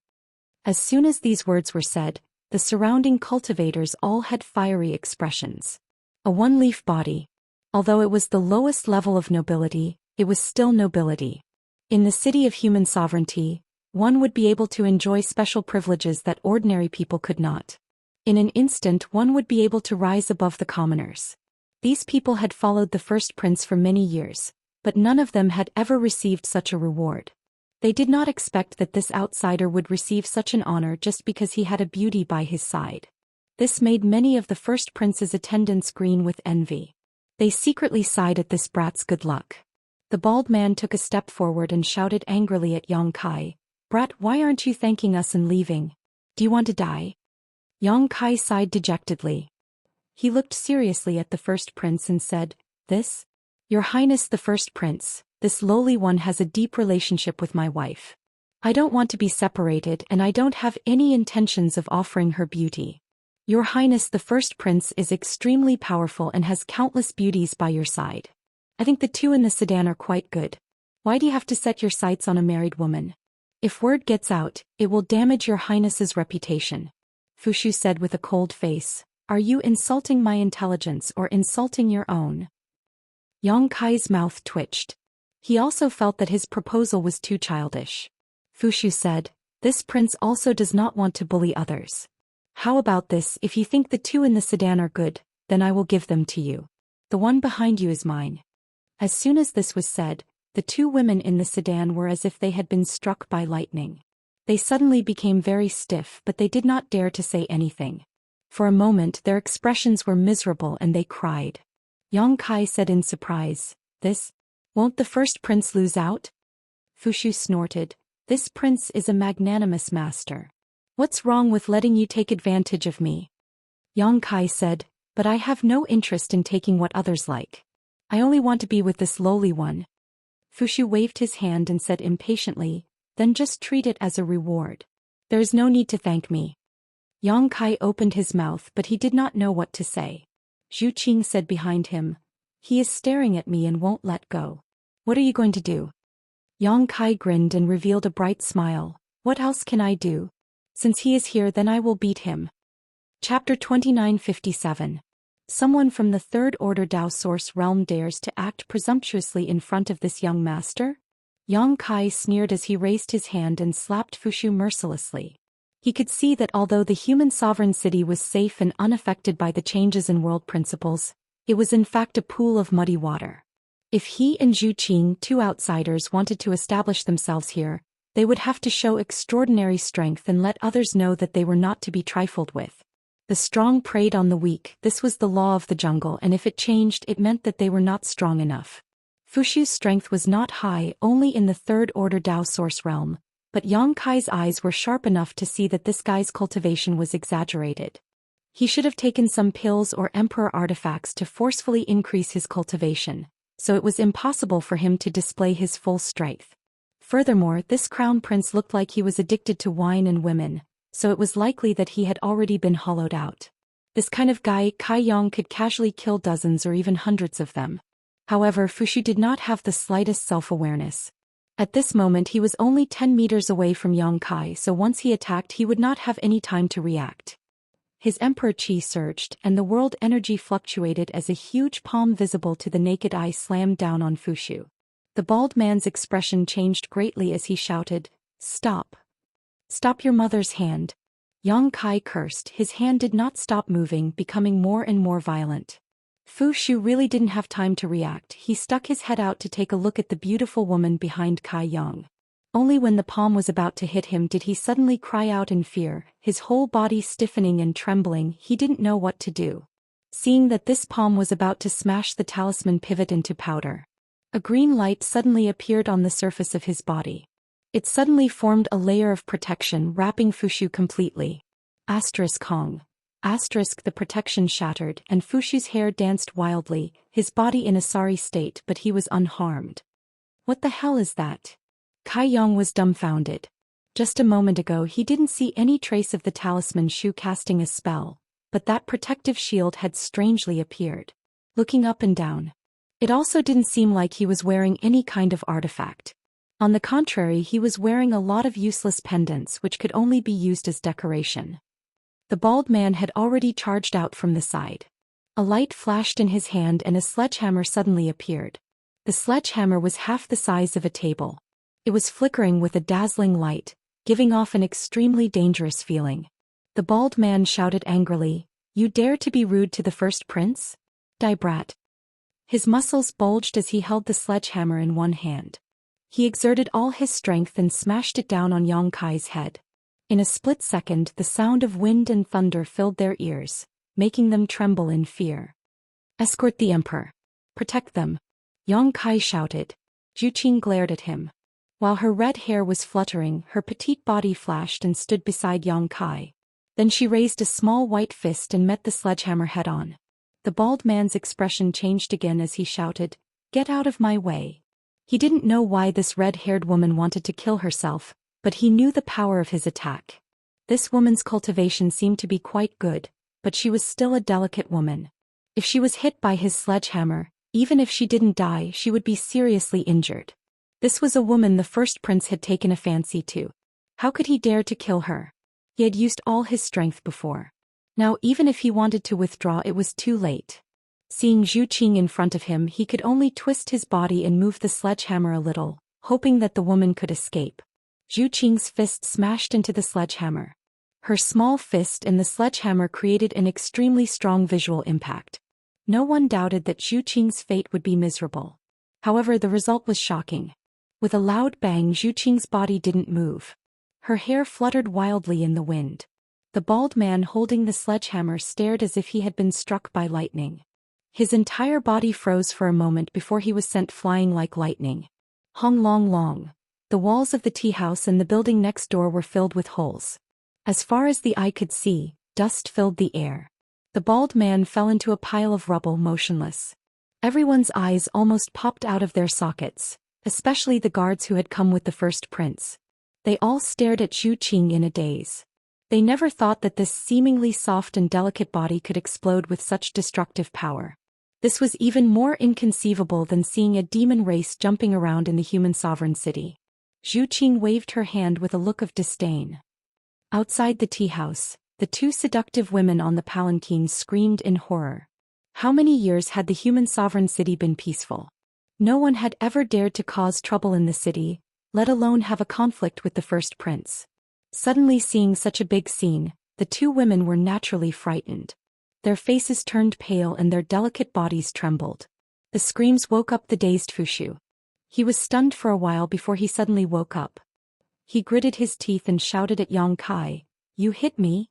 As soon as these words were said, the surrounding cultivators all had fiery expressions. A one-leaf body. Although it was the lowest level of nobility, it was still nobility. In the city of human sovereignty, one would be able to enjoy special privileges that ordinary people could not. In an instant one would be able to rise above the commoners. These people had followed the first prince for many years, but none of them had ever received such a reward. They did not expect that this outsider would receive such an honor just because he had a beauty by his side. This made many of the first prince's attendants green with envy. They secretly sighed at this brat's good luck. The bald man took a step forward and shouted angrily at Yang Kai, "Brat, why aren't you thanking us and leaving? Do you want to die?" Yang Kai sighed dejectedly. He looked seriously at the first prince and said, "This? Your Highness the first prince, this lowly one has a deep relationship with my wife. I don't want to be separated and I don't have any intentions of offering her beauty. Your Highness the first prince is extremely powerful and has countless beauties by your side. I think the two in the sedan are quite good. Why do you have to set your sights on a married woman? If word gets out, it will damage your Highness's reputation." Fu Shu said with a cold face, "Are you insulting my intelligence or insulting your own?" Yang Kai's mouth twitched. He also felt that his proposal was too childish. Fu Shu said, "This prince also does not want to bully others. How about this? If you think the two in the sedan are good, then I will give them to you. The one behind you is mine." As soon as this was said, the two women in the sedan were as if they had been struck by lightning. They suddenly became very stiff, but they did not dare to say anything. For a moment their expressions were miserable and they cried. Yang Kai said in surprise, "This? Won't the first prince lose out?" Fu Shu snorted, "This prince is a magnanimous master. What's wrong with letting you take advantage of me?" Yang Kai said, "But I have no interest in taking what others like. I only want to be with this lowly one." Fu Shu waved his hand and said impatiently, "Then just treat it as a reward. There is no need to thank me." Yang Kai opened his mouth but he did not know what to say. Zhu Xian said behind him, "He is staring at me and won't let go. What are you going to do?" Yang Kai grinned and revealed a bright smile. "What else can I do? Since he is here, then I will beat him." Chapter 2957. Someone from the Third Order Dao Source Realm dares to act presumptuously in front of this young master? Yang Kai sneered as he raised his hand and slapped Fu Shu mercilessly. He could see that although the human sovereign city was safe and unaffected by the changes in world principles, it was in fact a pool of muddy water. If he and Zhu Xian, two outsiders, wanted to establish themselves here, they would have to show extraordinary strength and let others know that they were not to be trifled with. The strong preyed on the weak. This was the law of the jungle, and if it changed, it meant that they were not strong enough. Fu Shu's strength was not high, only in the Third Order Dao Source realm, but Yang Kai's eyes were sharp enough to see that this guy's cultivation was exaggerated. He should have taken some pills or emperor artifacts to forcefully increase his cultivation, so it was impossible for him to display his full strength. Furthermore, this crown prince looked like he was addicted to wine and women, so it was likely that he had already been hollowed out. This kind of guy, Kai Yang, could casually kill dozens or even hundreds of them. However, Fu Shu did not have the slightest self-awareness. At this moment he was only 10 meters away from Yang Kai, so once he attacked he would not have any time to react. His emperor chi surged, and the world energy fluctuated as a huge palm visible to the naked eye slammed down on Fu Shu. The bald man's expression changed greatly as he shouted, "Stop! Stop your mother's hand!" Yang Kai cursed. His hand did not stop moving, becoming more and more violent. Fu Shu really didn't have time to react. He stuck his head out to take a look at the beautiful woman behind Kai Yang. Only when the palm was about to hit him did he suddenly cry out in fear, his whole body stiffening and trembling. He didn't know what to do. Seeing that this palm was about to smash the talisman pivot into powder, a green light suddenly appeared on the surface of his body. It suddenly formed a layer of protection wrapping Fu Shu completely. Kong. The protection shattered, and Fu Shu's hair danced wildly, his body in a sorry state, but he was unharmed. What the hell is that? Kai Yang was dumbfounded. Just a moment ago he didn't see any trace of the talisman Shu casting a spell, but that protective shield had strangely appeared. Looking up and down, it also didn't seem like he was wearing any kind of artifact. On the contrary, he was wearing a lot of useless pendants which could only be used as decoration. The bald man had already charged out from the side. A light flashed in his hand and a sledgehammer suddenly appeared. The sledgehammer was half the size of a table. It was flickering with a dazzling light, giving off an extremely dangerous feeling. The bald man shouted angrily, "You dare to be rude to the first prince? Die brat." His muscles bulged as he held the sledgehammer in one hand. He exerted all his strength and smashed it down on Yang Kai's head. In a split second, the sound of wind and thunder filled their ears, making them tremble in fear. "Escort the emperor. Protect them," Yang Kai shouted. Zhou Xian glared at him. While her red hair was fluttering, her petite body flashed and stood beside Yang Kai. Then she raised a small white fist and met the sledgehammer head-on. The bald man's expression changed again as he shouted, "Get out of my way." He didn't know why this red-haired woman wanted to kill herself, but he knew the power of his attack. This woman's cultivation seemed to be quite good, but she was still a delicate woman. If she was hit by his sledgehammer, even if she didn't die, she would be seriously injured. This was a woman the first prince had taken a fancy to. How could he dare to kill her? He had used all his strength before. Now even if he wanted to withdraw, it was too late. Seeing Zhou Xian in front of him, he could only twist his body and move the sledgehammer a little, hoping that the woman could escape. Zhou Xian's fist smashed into the sledgehammer. Her small fist and the sledgehammer created an extremely strong visual impact. No one doubted that Zhou Xian's fate would be miserable. However, the result was shocking. With a loud bang, Zhou Xian's body didn't move. Her hair fluttered wildly in the wind. The bald man holding the sledgehammer stared as if he had been struck by lightning. His entire body froze for a moment before he was sent flying like lightning. Hong long long. The walls of the tea house and the building next door were filled with holes. As far as the eye could see, dust filled the air. The bald man fell into a pile of rubble, motionless. Everyone's eyes almost popped out of their sockets, especially the guards who had come with the first prince. They all stared at Zhou Xian in a daze. They never thought that this seemingly soft and delicate body could explode with such destructive power. This was even more inconceivable than seeing a demon race jumping around in the human sovereign city. Zhou Xian waved her hand with a look of disdain. Outside the tea house, the two seductive women on the palanquin screamed in horror. How many years had the human sovereign city been peaceful? No one had ever dared to cause trouble in the city, let alone have a conflict with the first prince. Suddenly seeing such a big scene, the two women were naturally frightened. Their faces turned pale and their delicate bodies trembled. The screams woke up the dazed Fushu. He was stunned for a while before he suddenly woke up. He gritted his teeth and shouted at Yang Kai, "You hit me?"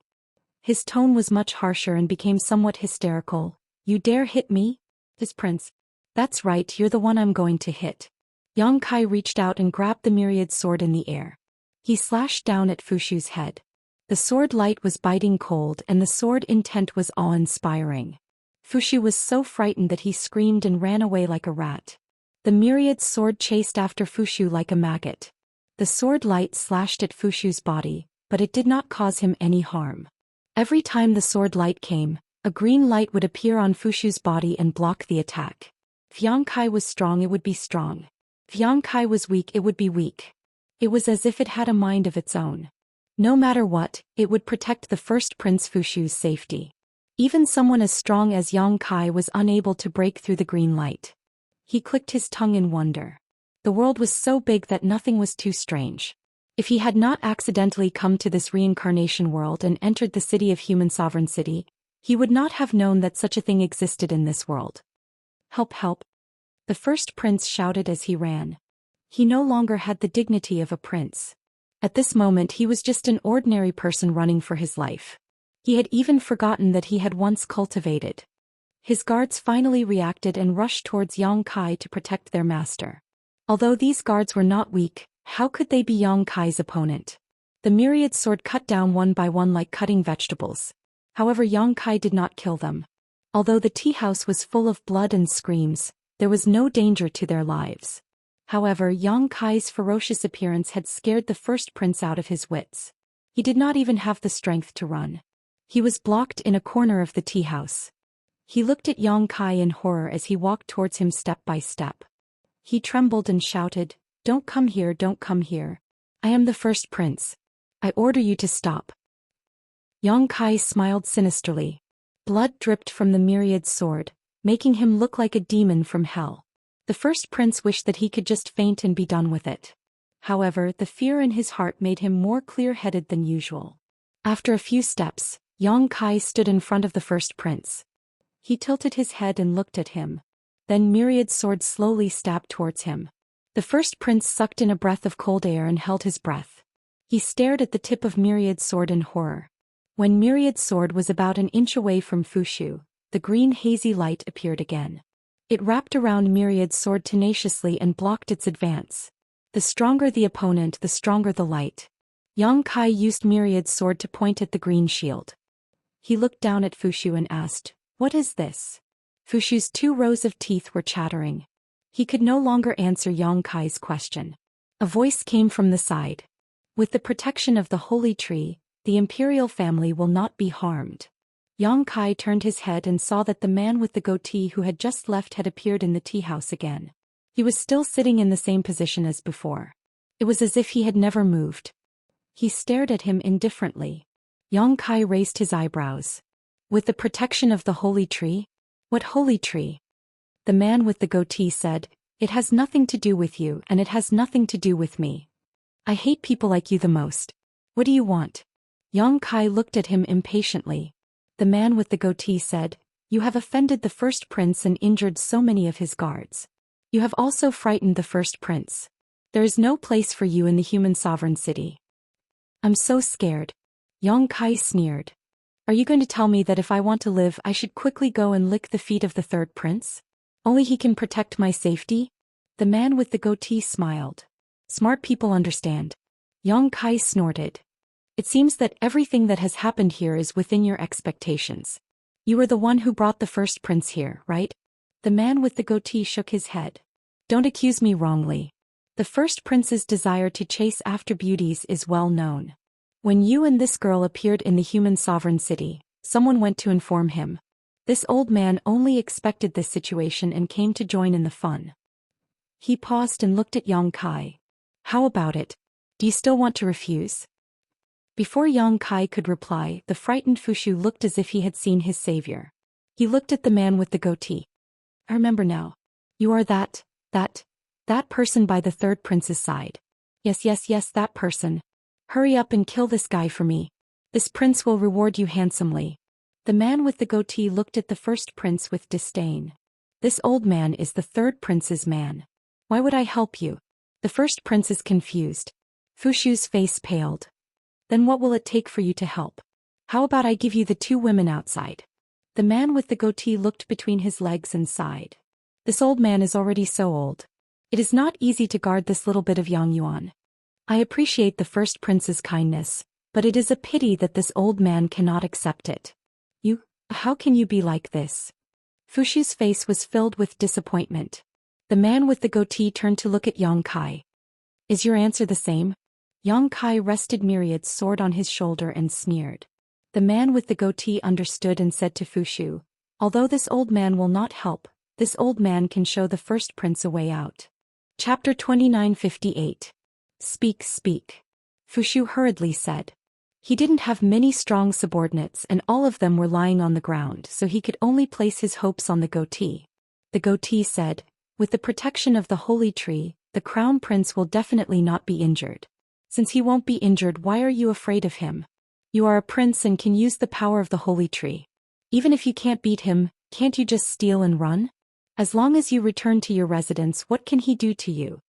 His tone was much harsher and became somewhat hysterical. "You dare hit me? This prince? That's right, you're the one I'm going to hit." Yang Kai reached out and grabbed the myriad sword in the air. He slashed down at Fushu's head. The sword light was biting cold and the sword intent was awe-inspiring. Fushu was so frightened that he screamed and ran away like a rat. The myriad sword chased after Fushu like a maggot. The sword light slashed at Fushu's body, but it did not cause him any harm. Every time the sword light came, a green light would appear on Fushu's body and block the attack. If Yang Kai was strong, it would be strong. If Yang Kai was weak, it would be weak. It was as if it had a mind of its own. No matter what, it would protect the first Prince Fushu's safety. Even someone as strong as Yang Kai was unable to break through the green light. He clicked his tongue in wonder. The world was so big that nothing was too strange. If he had not accidentally come to this reincarnation world and entered the city of human sovereign city, he would not have known that such a thing existed in this world. "Help, help!" The first prince shouted as he ran. He no longer had the dignity of a prince. At this moment he was just an ordinary person running for his life. He had even forgotten that he had once cultivated. His guards finally reacted and rushed towards Yang Kai to protect their master. Although these guards were not weak, how could they be Yang Kai's opponent? The myriad sword cut down one by one like cutting vegetables. However, Yang Kai did not kill them. Although the tea house was full of blood and screams, there was no danger to their lives. However, Yang Kai's ferocious appearance had scared the first prince out of his wits. He did not even have the strength to run. He was blocked in a corner of the tea house. He looked at Yang Kai in horror as he walked towards him step by step. He trembled and shouted, "Don't come here, don't come here. I am the first prince. I order you to stop." Yang Kai smiled sinisterly. Blood dripped from the myriad sword, making him look like a demon from hell. The first prince wished that he could just faint and be done with it. However, the fear in his heart made him more clear-headed than usual. After a few steps, Yang Kai stood in front of the first prince. He tilted his head and looked at him. Then myriad sword slowly stabbed towards him. The first prince sucked in a breath of cold air and held his breath. He stared at the tip of myriad sword in horror. When myriad sword was about an inch away from Fushu, the green hazy light appeared again. It wrapped around myriad sword tenaciously and blocked its advance. The stronger the opponent, the stronger the light. Yang Kai used myriad sword to point at the green shield. He looked down at Fushu and asked, "What is this?" Fushu's 2 rows of teeth were chattering. He could no longer answer Yang Kai's question. A voice came from the side. "With the protection of the holy tree, the imperial family will not be harmed." Yang Kai turned his head and saw that the man with the goatee who had just left had appeared in the tea house again. He was still sitting in the same position as before. It was as if he had never moved. He stared at him indifferently. Yang Kai raised his eyebrows. "With the protection of the holy tree? What holy tree?" The man with the goatee said, "It has nothing to do with you and it has nothing to do with me. I hate people like you the most. What do you want?" Yang Kai looked at him impatiently. The man with the goatee said, "You have offended the first prince and injured so many of his guards. You have also frightened the first prince. There is no place for you in the human sovereign city." "I'm so scared." Yang Kai sneered. "Are you going to tell me that if I want to live I should quickly go and lick the feet of the third prince? Only he can protect my safety?" The man with the goatee smiled. "Smart people understand." Yang Kai snorted. "It seems that everything that has happened here is within your expectations. You were the one who brought the first prince here, right?" The man with the goatee shook his head. "Don't accuse me wrongly. The first prince's desire to chase after beauties is well known. When you and this girl appeared in the human sovereign city, someone went to inform him. This old man only expected this situation and came to join in the fun." He paused and looked at Yang Kai. "How about it? Do you still want to refuse?" Before Yang Kai could reply, the frightened Fushu looked as if he had seen his savior. He looked at the man with the goatee. "I remember now. You are that person by the third prince's side." Yes, that person. Hurry up and kill this guy for me. This prince will reward you handsomely." The man with the goatee looked at the first prince with disdain. "This old man is the third prince's man. Why would I help you?" The first prince is confused. Fushu's face paled. "Then what will it take for you to help? How about I give you the 2 women outside?" The man with the goatee looked between his legs and sighed. "This old man is already so old. It is not easy to guard this little bit of Yang Yuan. I appreciate the first prince's kindness, but it is a pity that this old man cannot accept it. How can you be like this?" Fushu's face was filled with disappointment. The man with the goatee turned to look at Yang Kai. "Is your answer the same?" Yang Kai rested Myriad's sword on his shoulder and sneered. The man with the goatee understood and said to Fushu, "Although this old man will not help, this old man can show the first prince a way out." Chapter 2958. Speak. Fushu hurriedly said. He didn't have many strong subordinates and all of them were lying on the ground, so he could only place his hopes on the goatee. The goatee said, "With the protection of the holy tree, the crown prince will definitely not be injured. Since he won't be injured, why are you afraid of him? You are a prince and can use the power of the holy tree. Even if you can't beat him, can't you just steal and run? As long as you return to your residence, what can he do to you?"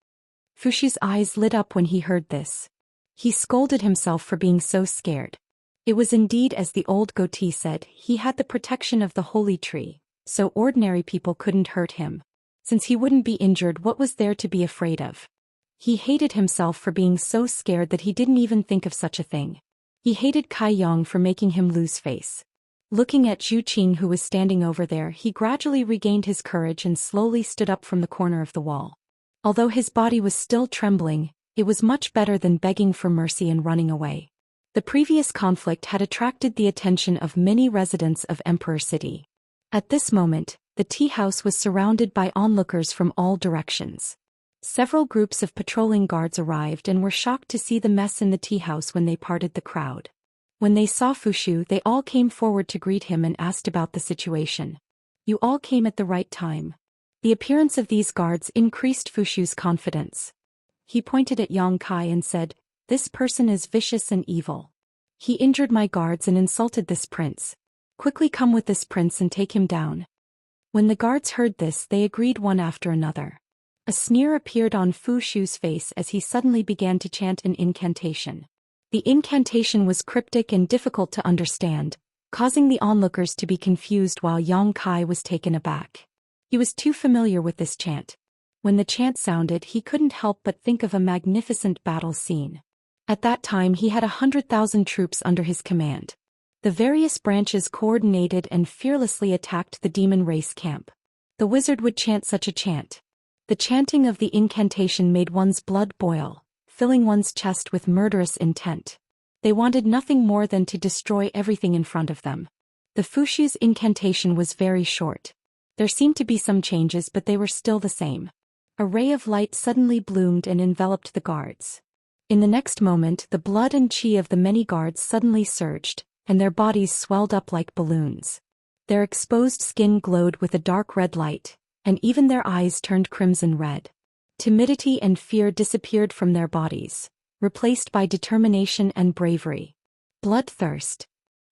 Fushu's eyes lit up when he heard this. He scolded himself for being so scared. It was indeed as the old goatee said, he had the protection of the holy tree, so ordinary people couldn't hurt him. Since he wouldn't be injured, what was there to be afraid of? He hated himself for being so scared that he didn't even think of such a thing. He hated Kai Yong for making him lose face. Looking at Zhu Qing who was standing over there, he gradually regained his courage and slowly stood up from the corner of the wall. Although his body was still trembling, it was much better than begging for mercy and running away. The previous conflict had attracted the attention of many residents of Emperor City. At this moment, the tea house was surrounded by onlookers from all directions. Several groups of patrolling guards arrived and were shocked to see the mess in the tea house when they parted the crowd. When they saw Fushu, they all came forward to greet him and asked about the situation. You all came at the right time. The appearance of these guards increased Fushu's confidence. He pointed at Yang Kai and said, "This person is vicious and evil. He injured my guards and insulted this prince. Quickly come with this prince and take him down." When the guards heard this, they agreed one after another. A sneer appeared on Fushu's face as he suddenly began to chant an incantation. The incantation was cryptic and difficult to understand, causing the onlookers to be confused while Yang Kai was taken aback. He was too familiar with this chant. When the chant sounded, he couldn't help but think of a magnificent battle scene. At that time he had 100,000 troops under his command. The various branches coordinated and fearlessly attacked the demon race camp. The wizard would chant such a chant. The chanting of the incantation made one's blood boil, filling one's chest with murderous intent. They wanted nothing more than to destroy everything in front of them. The Fushu's incantation was very short. There seemed to be some changes, but they were still the same. A ray of light suddenly bloomed and enveloped the guards. In the next moment, the blood and chi of the many guards suddenly surged, and their bodies swelled up like balloons. Their exposed skin glowed with a dark red light, and even their eyes turned crimson red. Timidity and fear disappeared from their bodies, replaced by determination and bravery. Bloodthirst.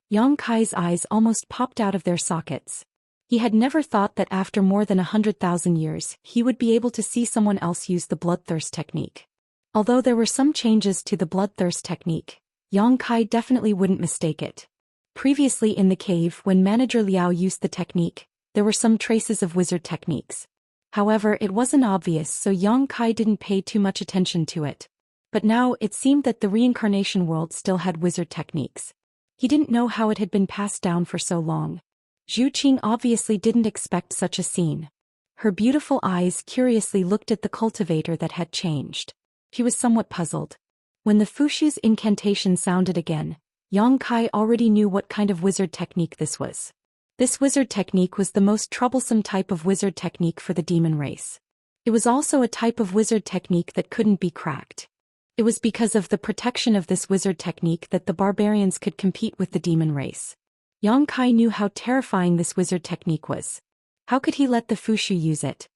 Yang Kai's eyes almost popped out of their sockets. He had never thought that after more than 100,000 years, he would be able to see someone else use the bloodthirst technique. Although there were some changes to the bloodthirst technique, Yang Kai definitely wouldn't mistake it. Previously in the cave, when Manager Liao used the technique, there were some traces of wizard techniques. However, it wasn't obvious, so Yang Kai didn't pay too much attention to it. But now it seemed that the reincarnation world still had wizard techniques. He didn't know how it had been passed down for so long. Zhu Qing obviously didn't expect such a scene. Her beautiful eyes curiously looked at the cultivator that had changed. She was somewhat puzzled. When the Fushu's incantation sounded again, Yang Kai already knew what kind of wizard technique this was. This wizard technique was the most troublesome type of wizard technique for the demon race. It was also a type of wizard technique that couldn't be cracked. It was because of the protection of this wizard technique that the barbarians could compete with the demon race. Yang Kai knew how terrifying this wizard technique was. How could he let the Fushu use it?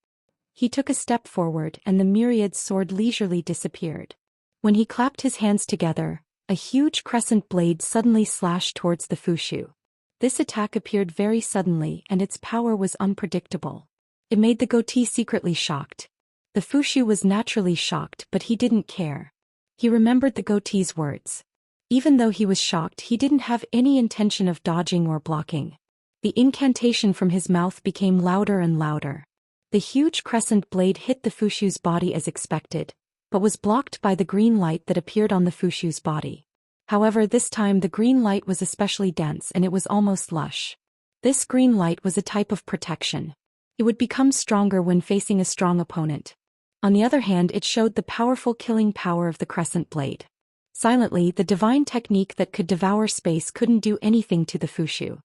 He took a step forward and the myriad sword leisurely disappeared. When he clapped his hands together, a huge crescent blade suddenly slashed towards the Fushu. This attack appeared very suddenly and its power was unpredictable. It made the goatee secretly shocked. The Fushu was naturally shocked, but he didn't care. He remembered the goatee's words. Even though he was shocked, he didn't have any intention of dodging or blocking. The incantation from his mouth became louder and louder. The huge crescent blade hit the Fushu's body as expected, but was blocked by the green light that appeared on the Fushu's body. However, this time the green light was especially dense and it was almost lush. This green light was a type of protection. It would become stronger when facing a strong opponent. On the other hand, it showed the powerful killing power of the crescent blade. Silently, the divine technique that could devour space couldn't do anything to the Fushu.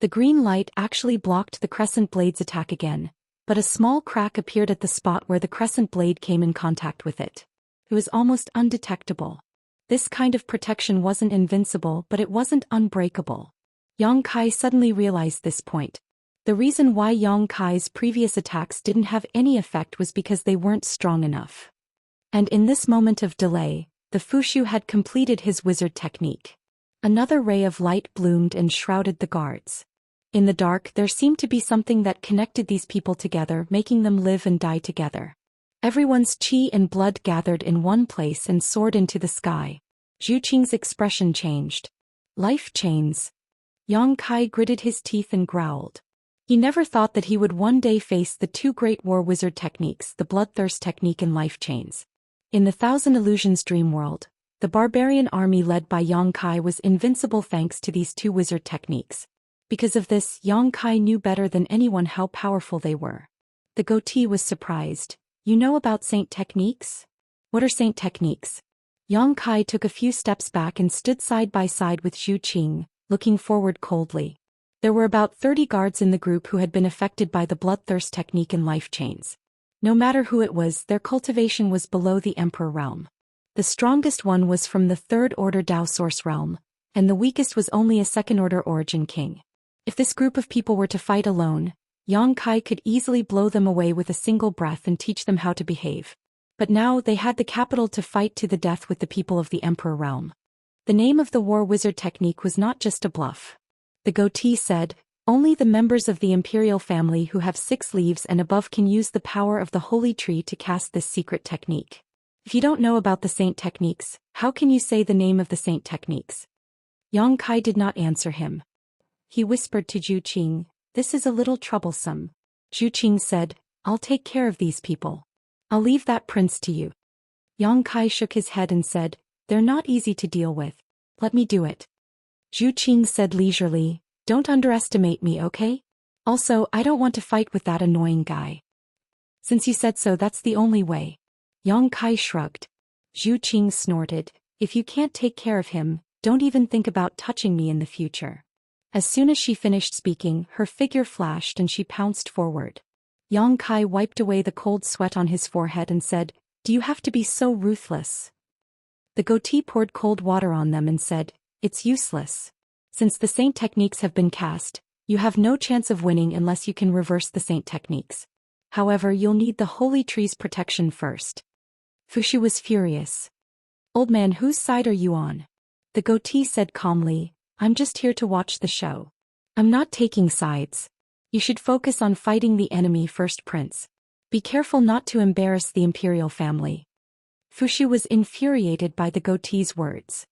The green light actually blocked the crescent blade's attack again, but a small crack appeared at the spot where the crescent blade came in contact with it. It was almost undetectable. This kind of protection wasn't invincible, but it wasn't unbreakable. Yang Kai suddenly realized this point. The reason why Yang Kai's previous attacks didn't have any effect was because they weren't strong enough. And in this moment of delay, the Fushu had completed his wizard technique. Another ray of light bloomed and shrouded the guards. In the dark, there seemed to be something that connected these people together, making them live and die together. Everyone's chi and blood gathered in one place and soared into the sky. Zhu Qing's expression changed. Life chains. Yang Kai gritted his teeth and growled. He never thought that he would one day face the two great war wizard techniques, the bloodthirst technique and life chains. In the Thousand Illusions dream world, the barbarian army led by Yang Kai was invincible thanks to these two wizard techniques. Because of this, Yang Kai knew better than anyone how powerful they were. The goatee was surprised. You know about saint techniques? What are saint techniques? Yang Kai took a few steps back and stood side by side with Zhu Qing, looking forward coldly. There were about 30 guards in the group who had been affected by the bloodthirst technique and life chains. No matter who it was, their cultivation was below the Emperor realm. The strongest one was from the Third Order Dao Source realm, and the weakest was only a second-order origin king. If this group of people were to fight alone, Yang Kai could easily blow them away with a single breath and teach them how to behave. But now they had the capital to fight to the death with the people of the Emperor realm. The name of the war wizard technique was not just a bluff. The goatee said, "Only the members of the imperial family who have 6 leaves and above can use the power of the holy tree to cast this secret technique. If you don't know about the saint techniques, how can you say the name of the saint techniques?" Yang Kai did not answer him. He whispered to Zhu Qing, "This is a little troublesome." Zhu Qing said, "I'll take care of these people. I'll leave that prince to you." Yang Kai shook his head and said, "They're not easy to deal with. Let me do it." Zhu Qing said leisurely, "Don't underestimate me, okay? Also, I don't want to fight with that annoying guy." "Since you said so, that's the only way." Yang Kai shrugged. Zhu Qing snorted, "If you can't take care of him, don't even think about touching me in the future." As soon as she finished speaking, her figure flashed and she pounced forward. Yang Kai wiped away the cold sweat on his forehead and said, "Do you have to be so ruthless?" The goatee poured cold water on them and said, "It's useless. Since the saint techniques have been cast, you have no chance of winning unless you can reverse the saint techniques. However, you'll need the holy tree's protection first." Fushu was furious. "Old man, whose side are you on?" The goatee said calmly, "I'm just here to watch the show. I'm not taking sides. You should focus on fighting the enemy first, Prince. Be careful not to embarrass the imperial family." Fushu was infuriated by the goatee's words.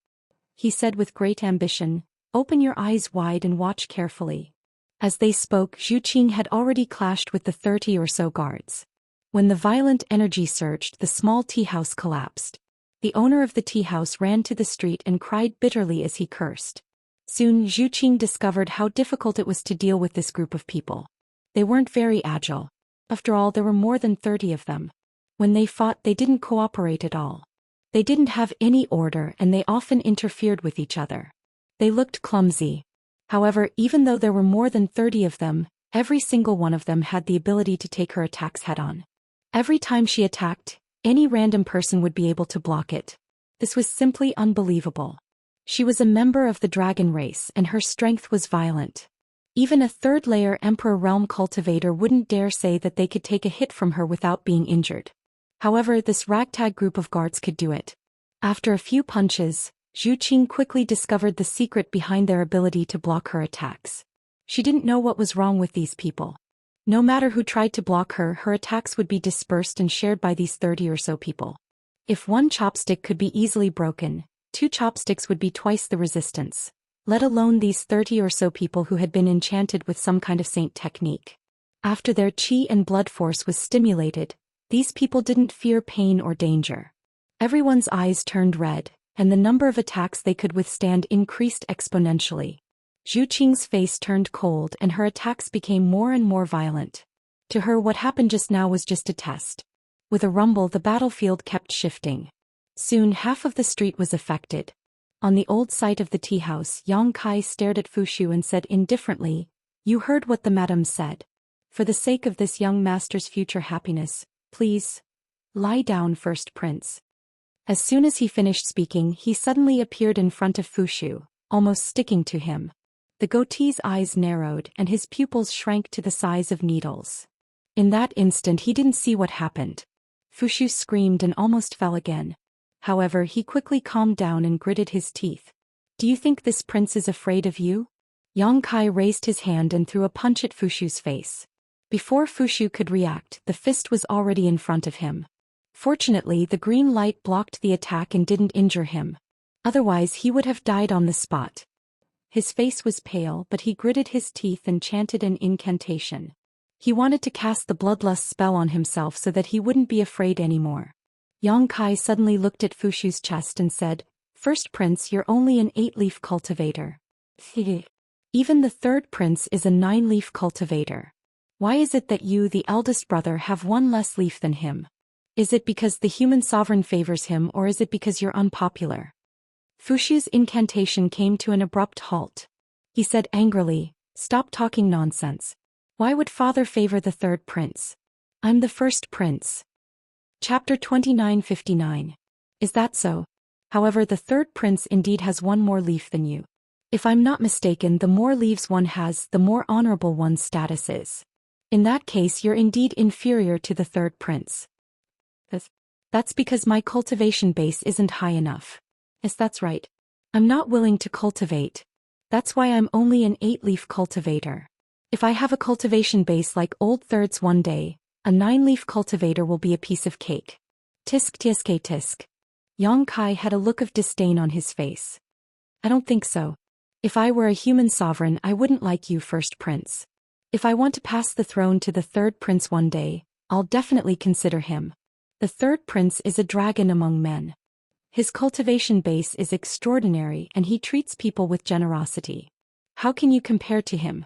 He said with great ambition, "Open your eyes wide and watch carefully." As they spoke, Zhu Qing had already clashed with the 30 or so guards. When the violent energy surged, the small tea house collapsed. The owner of the tea house ran to the street and cried bitterly as he cursed. Soon Zhu Qing discovered how difficult it was to deal with this group of people. They weren't very agile. After all, there were more than 30 of them. When they fought, they didn't cooperate at all. They didn't have any order and they often interfered with each other. They looked clumsy. However, even though there were more than 30 of them, every single one of them had the ability to take her attacks head-on. Every time she attacked, any random person would be able to block it. This was simply unbelievable. She was a member of the dragon race and her strength was violent. Even a third-layer Emperor Realm cultivator wouldn't dare say that they could take a hit from her without being injured. However, this ragtag group of guards could do it. After a few punches, Zhu Qing quickly discovered the secret behind their ability to block her attacks. She didn't know what was wrong with these people. No matter who tried to block her, her attacks would be dispersed and shared by these 30 or so people. If one chopstick could be easily broken, 2 chopsticks would be twice the resistance, let alone these 30 or so people who had been enchanted with some kind of saint technique. After their chi and blood force was stimulated, these people didn't fear pain or danger. Everyone's eyes turned red, and the number of attacks they could withstand increased exponentially. Zhu Qing's face turned cold and her attacks became more and more violent. To her, what happened just now was just a test. With a rumble, the battlefield kept shifting. Soon half of the street was affected. On the old site of the tea house, Yang Kai stared at Fushu and said indifferently, "You heard what the madam said. For the sake of this young master's future happiness, please, lie down first, Prince." As soon as he finished speaking, he suddenly appeared in front of Fushu, almost sticking to him. The goatee's eyes narrowed and his pupils shrank to the size of needles. In that instant he didn't see what happened. Fushu screamed and almost fell again. However, he quickly calmed down and gritted his teeth. "Do you think this prince is afraid of you?" Yang Kai raised his hand and threw a punch at Fushu's face. Before Fushu could react, the fist was already in front of him. Fortunately, the green light blocked the attack and didn't injure him. Otherwise, he would have died on the spot. His face was pale, but he gritted his teeth and chanted an incantation. He wanted to cast the bloodlust spell on himself so that he wouldn't be afraid anymore. Yang Kai suddenly looked at Fushu's chest and said, "First prince, you're only an 8-leaf cultivator. Even the third prince is a 9-leaf cultivator. Why is it that you, the eldest brother, have 1 less leaf than him? Is it because the human sovereign favors him, or is it because you're unpopular?" Fushu's incantation came to an abrupt halt. He said angrily, "Stop talking nonsense. Why would father favor the third prince? I'm the first prince." Chapter 2959. Is that so? However, the third prince indeed has 1 more leaf than you. If I'm not mistaken, the more leaves one has, the more honorable one's status is. In that case, you're indeed inferior to the third prince. That's because my cultivation base isn't high enough. Yes, that's right. I'm not willing to cultivate. That's why I'm only an 8-leaf cultivator. If I have a cultivation base like old thirds one day, a 9-leaf cultivator will be a piece of cake. Tisk tisk tisk. Yang Kai had a look of disdain on his face. I don't think so. If I were a human sovereign, I wouldn't like you, first prince. If I want to pass the throne to the third prince one day, I'll definitely consider him. The third prince is a dragon among men. His cultivation base is extraordinary and he treats people with generosity. How can you compare to him?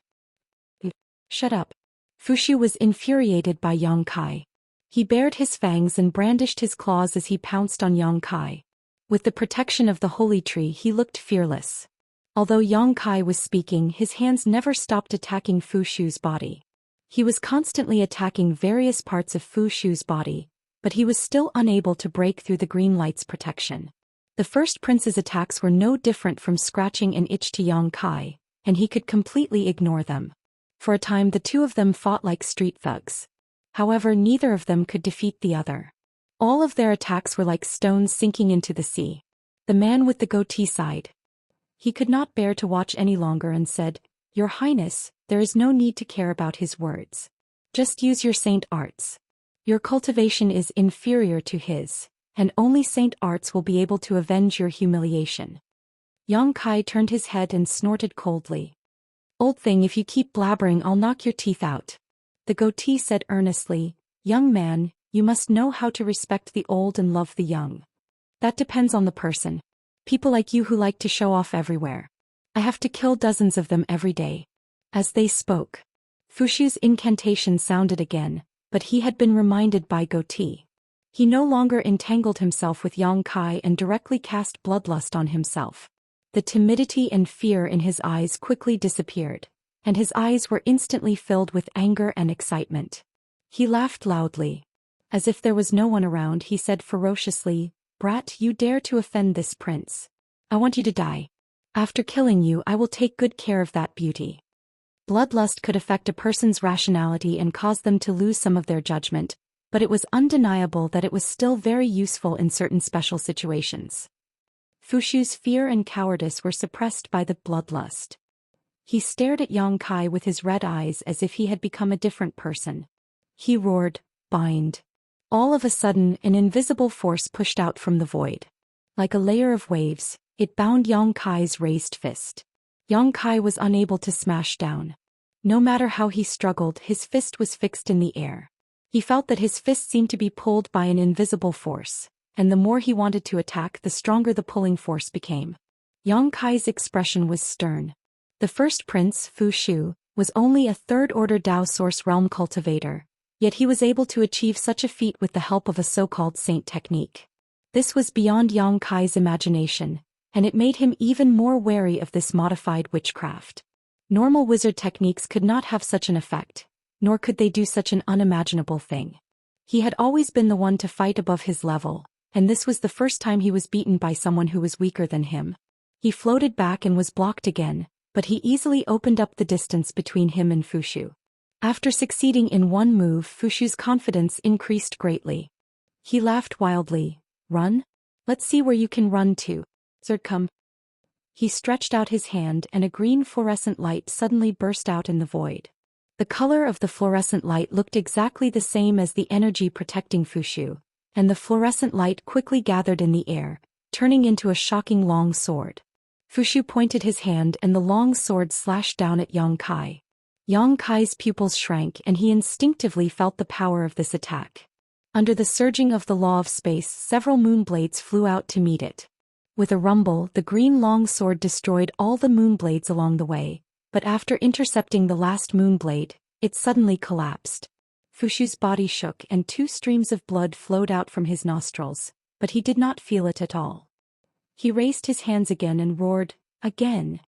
Shut up. Fuxu was infuriated by Yang Kai. He bared his fangs and brandished his claws as he pounced on Yang Kai. With the protection of the holy tree, he looked fearless. Although Yang Kai was speaking, his hands never stopped attacking Fuxu's body. He was constantly attacking various parts of Fuxu's body, but he was still unable to break through the green light's protection. The first prince's attacks were no different from scratching an itch to Yang Kai, and he could completely ignore them. For a time the two of them fought like street thugs. However, neither of them could defeat the other. All of their attacks were like stones sinking into the sea. The man with the goatee sighed. He could not bear to watch any longer and said, "Your Highness, there is no need to care about his words. Just use your saint arts. Your cultivation is inferior to his, and only saint arts will be able to avenge your humiliation." Yang Kai turned his head and snorted coldly. "Old thing, if you keep blabbering, I'll knock your teeth out." The goatee said earnestly, "Young man, you must know how to respect the old and love the young. That depends on the person. People like you who like to show off everywhere. I have to kill dozens of them every day." As they spoke, Fuxu's incantation sounded again, but he had been reminded by goatee. He no longer entangled himself with Yang Kai and directly cast bloodlust on himself. The timidity and fear in his eyes quickly disappeared, and his eyes were instantly filled with anger and excitement. He laughed loudly. As if there was no one around, he said ferociously, "Brat, you dare to offend this prince. I want you to die. After killing you, I will take good care of that beauty." Bloodlust could affect a person's rationality and cause them to lose some of their judgment, but it was undeniable that it was still very useful in certain special situations. Fuxu's fear and cowardice were suppressed by the bloodlust. He stared at Yang Kai with his red eyes as if he had become a different person. He roared, "Bind." All of a sudden, an invisible force pushed out from the void. Like a layer of waves, it bound Yang Kai's raised fist. Yang Kai was unable to smash down. No matter how he struggled, his fist was fixed in the air. He felt that his fist seemed to be pulled by an invisible force, and the more he wanted to attack, the stronger the pulling force became. Yang Kai's expression was stern. The first prince, Fuxu, was only a third-order Dao Source Realm cultivator, yet he was able to achieve such a feat with the help of a so-called saint technique. This was beyond Yang Kai's imagination, and it made him even more wary of this modified witchcraft. Normal wizard techniques could not have such an effect, nor could they do such an unimaginable thing. He had always been the one to fight above his level, and this was the first time he was beaten by someone who was weaker than him. He floated back and was blocked again, but he easily opened up the distance between him and Fuxu. After succeeding in one move, Fuxu's confidence increased greatly. He laughed wildly. "Run? Let's see where you can run to. Come." He stretched out his hand and a green fluorescent light suddenly burst out in the void. The color of the fluorescent light looked exactly the same as the energy protecting Fuxu, and the fluorescent light quickly gathered in the air, turning into a shocking long sword. Fuxu pointed his hand and the long sword slashed down at Yang Kai. Yang Kai's pupils shrank and he instinctively felt the power of this attack. Under the surging of the law of space, several moonblades flew out to meet it. With a rumble, the green long sword destroyed all the moonblades along the way, but after intercepting the last moonblade, it suddenly collapsed. Fuxu's body shook and 2 streams of blood flowed out from his nostrils, but he did not feel it at all. He raised his hands again and roared, "Again."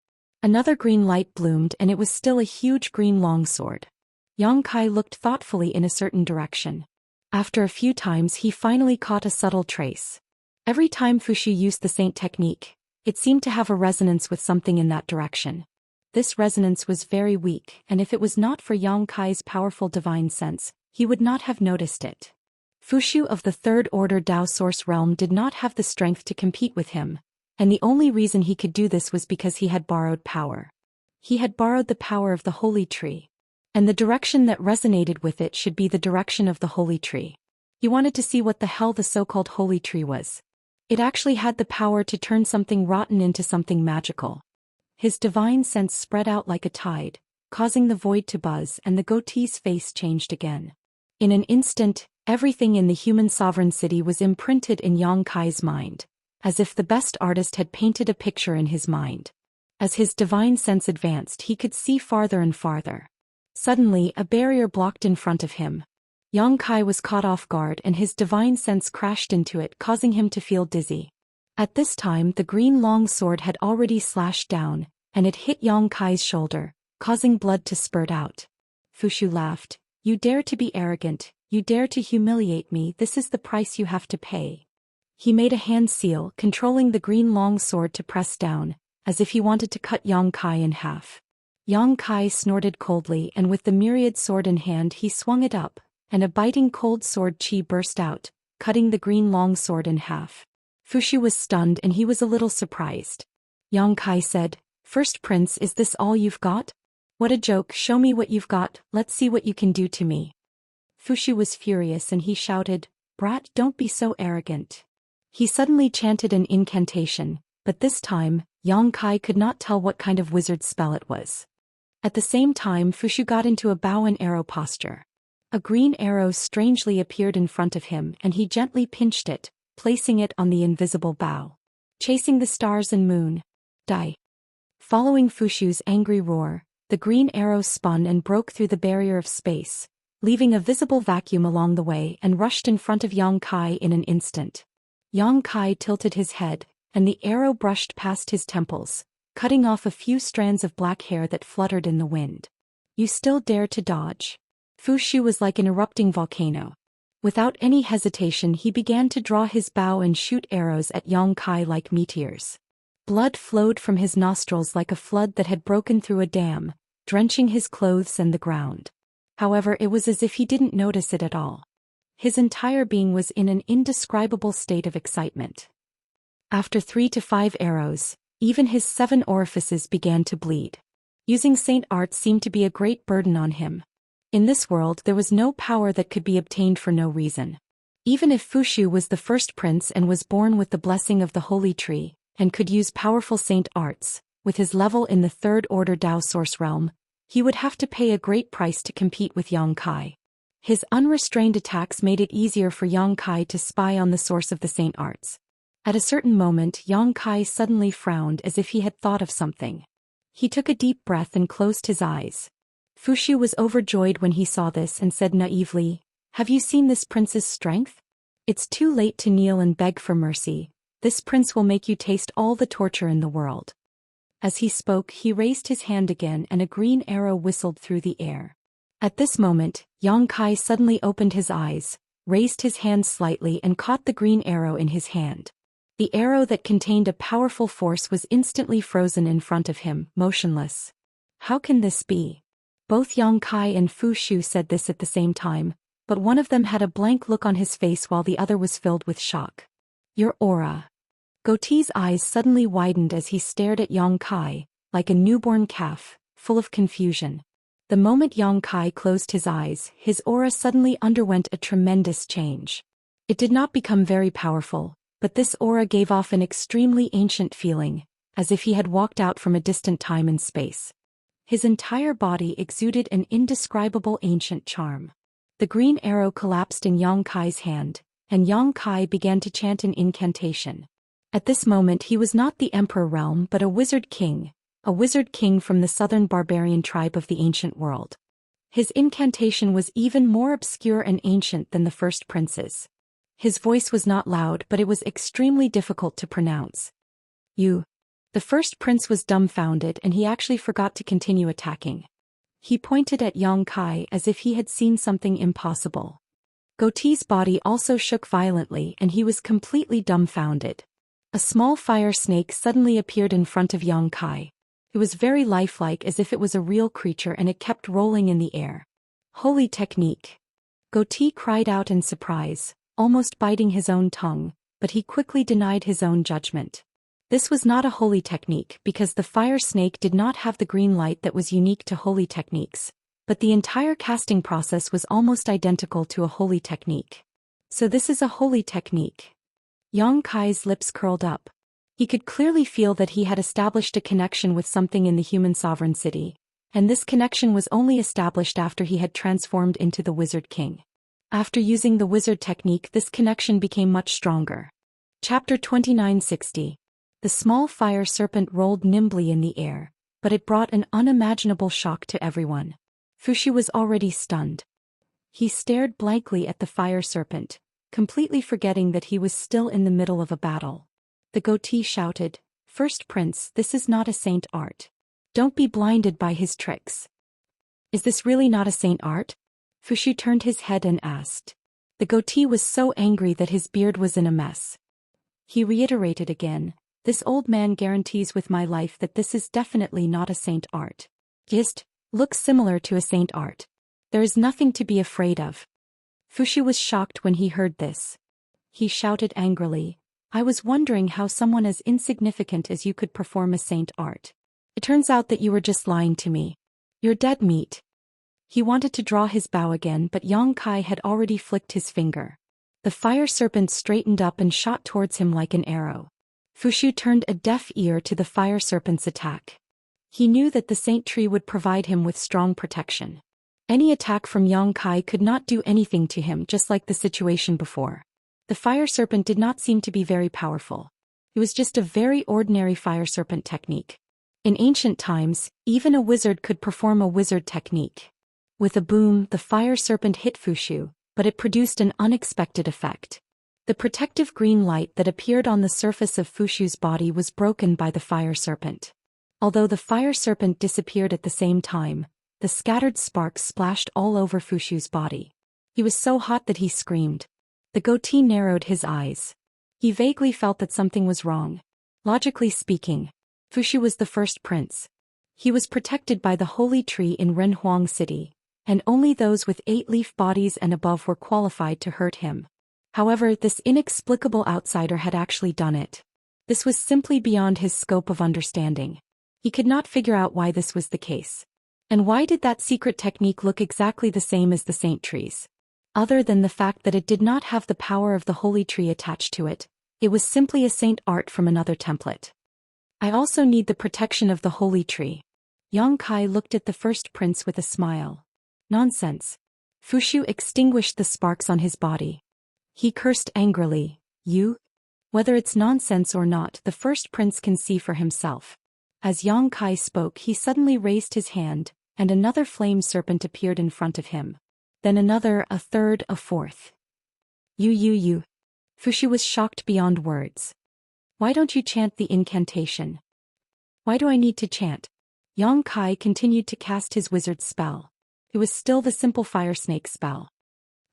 Another green light bloomed and it was still a huge green longsword. Yang Kai looked thoughtfully in a certain direction. After a few times he finally caught a subtle trace. Every time Fuxu used the saint technique, It seemed to have a resonance with something in that direction. This resonance was very weak, and if it was not for Yang Kai's powerful divine sense, he would not have noticed it. Fushu of the Third Order Dao Source Realm did not have the strength to compete with him, and the only reason he could do this was because he had borrowed power. He had borrowed the power of the Holy Tree. And the direction that resonated with it should be the direction of the Holy Tree. He wanted to see what the hell the so-called Holy Tree was. It actually had the power to turn something rotten into something magical. His divine sense spread out like a tide, causing the void to buzz, and the goatee's face changed again. In an instant, everything in the human sovereign city was imprinted in Yang Kai's mind, as if the best artist had painted a picture in his mind. As his divine sense advanced, he could see farther and farther. Suddenly, a barrier blocked in front of him. Yang Kai was caught off guard and his divine sense crashed into it, causing him to feel dizzy. At this time, the green long sword had already slashed down, and it hit Yang Kai's shoulder, causing blood to spurt out. Fushu laughed. "You dare to be arrogant, you dare to humiliate me, this is the price you have to pay." He made a hand seal, controlling the green long sword to press down, as if he wanted to cut Yang Kai in half. Yang Kai snorted coldly, and with the myriad sword in hand he swung it up, and a biting cold sword chi burst out, cutting the green long sword in half. Fushu was stunned and he was a little surprised. Yang Kai said, "First Prince, is this all you've got? What a joke, show me what you've got, let's see what you can do to me." Fushu was furious and he shouted, "Brat, don't be so arrogant." He suddenly chanted an incantation, but this time, Yang Kai could not tell what kind of wizard spell it was. At the same time, Fushu got into a bow and arrow posture. A green arrow strangely appeared in front of him and he gently pinched it, placing it on the invisible bow. Chasing the stars and moon. Die. Following Fushu's angry roar, the green arrow spun and broke through the barrier of space, leaving a visible vacuum along the way, and rushed in front of Yang Kai in an instant. Yang Kai tilted his head, and the arrow brushed past his temples, cutting off a few strands of black hair that fluttered in the wind. "You still dare to dodge?" Fushu was like an erupting volcano. Without any hesitation he began to draw his bow and shoot arrows at Yang Kai like meteors. Blood flowed from his nostrils like a flood that had broken through a dam, drenching his clothes and the ground. However, it was as if he didn't notice it at all. His entire being was in an indescribable state of excitement. After 3 to 5 arrows, even his 7 orifices began to bleed. Using Saint Art seemed to be a great burden on him. In this world there was no power that could be obtained for no reason. Even if Fushu was the first prince and was born with the blessing of the Holy Tree, and could use powerful Saint Arts, with his level in the Third Order Dao Source Realm, he would have to pay a great price to compete with Yang Kai. His unrestrained attacks made it easier for Yang Kai to spy on the source of the Saint Arts. At a certain moment, Yang Kai suddenly frowned as if he had thought of something. He took a deep breath and closed his eyes. Fushu was overjoyed when he saw this and said naively, "Have you seen this prince's strength? It's too late to kneel and beg for mercy. This prince will make you taste all the torture in the world." As he spoke, he raised his hand again and a green arrow whistled through the air. At this moment, Yang Kai suddenly opened his eyes, raised his hand slightly and caught the green arrow in his hand. The arrow that contained a powerful force was instantly frozen in front of him, motionless. How can this be? Both Yang Kai and Fushu said this at the same time, but one of them had a blank look on his face while the other was filled with shock. "Your aura." Goatee's eyes suddenly widened as he stared at Yang Kai, like a newborn calf, full of confusion. The moment Yang Kai closed his eyes, his aura suddenly underwent a tremendous change. It did not become very powerful, but this aura gave off an extremely ancient feeling, as if he had walked out from a distant time and space. His entire body exuded an indescribable ancient charm. The green arrow collapsed in Yang Kai's hand, and Yang Kai began to chant an incantation. At this moment he was not the Emperor realm but a wizard king from the southern barbarian tribe of the ancient world. His incantation was even more obscure and ancient than the first prince's. His voice was not loud, but it was extremely difficult to pronounce. "You." The first prince was dumbfounded and he actually forgot to continue attacking. He pointed at Yang Kai as if he had seen something impossible. Goatee's body also shook violently and he was completely dumbfounded. A small fire snake suddenly appeared in front of Yang Kai. It was very lifelike, as if it was a real creature, and it kept rolling in the air. Holy technique! Goatee cried out in surprise, almost biting his own tongue, but he quickly denied his own judgment. This was not a holy technique because the fire snake did not have the green light that was unique to holy techniques, but the entire casting process was almost identical to a holy technique. So this is a holy technique. Yang Kai's lips curled up. He could clearly feel that he had established a connection with something in the human sovereign city, and this connection was only established after he had transformed into the Wizard King. After using the wizard technique, this connection became much stronger. Chapter 2960. The small fire serpent rolled nimbly in the air, but it brought an unimaginable shock to everyone. Fuxi was already stunned. He stared blankly at the fire serpent, completely forgetting that he was still in the middle of a battle. The goatee shouted, "First Prince, this is not a saint art. Don't be blinded by his tricks." "Is this really not a saint art?" Fuxi turned his head and asked. The goatee was so angry that his beard was in a mess. He reiterated again, "This old man guarantees with my life that this is definitely not a saint art. Just looks similar to a saint art. There is nothing to be afraid of." Fuxi was shocked when he heard this. He shouted angrily, "I was wondering how someone as insignificant as you could perform a saint art. It turns out that you were just lying to me. You're dead meat." He wanted to draw his bow again, but Yang Kai had already flicked his finger. The fire serpent straightened up and shot towards him like an arrow. Fuxi turned a deaf ear to the fire serpent's attack. He knew that the saint tree would provide him with strong protection. Any attack from Yang Kai could not do anything to him, just like the situation before. The fire serpent did not seem to be very powerful. It was just a very ordinary fire serpent technique. In ancient times, even a wizard could perform a wizard technique. With a boom, the fire serpent hit Fuxi, but it produced an unexpected effect. The protective green light that appeared on the surface of Fuxi's body was broken by the fire serpent. Although the fire serpent disappeared at the same time, the scattered sparks splashed all over Fuxi's body. He was so hot that he screamed. The goatee narrowed his eyes. He vaguely felt that something was wrong. Logically speaking, Fuxi was the first prince. He was protected by the holy tree in Renhuang City, and only those with 8-leaf bodies and above were qualified to hurt him. However, this inexplicable outsider had actually done it. This was simply beyond his scope of understanding. He could not figure out why this was the case. And why did that secret technique look exactly the same as the saint trees? Other than the fact that it did not have the power of the holy tree attached to it, it was simply a saint art from another template. I also need the protection of the holy tree. Yang Kai looked at the first prince with a smile. Nonsense. Fuxi extinguished the sparks on his body. He cursed angrily, "You?" Whether it's nonsense or not, the first prince can see for himself. As Yang Kai spoke, he suddenly raised his hand, and another flame serpent appeared in front of him. Then another, a third, a fourth. You. Fuxi was shocked beyond words. "Why don't you chant the incantation?" "Why do I need to chant?" Yang Kai continued to cast his wizard's spell. It was still the simple fire snake spell.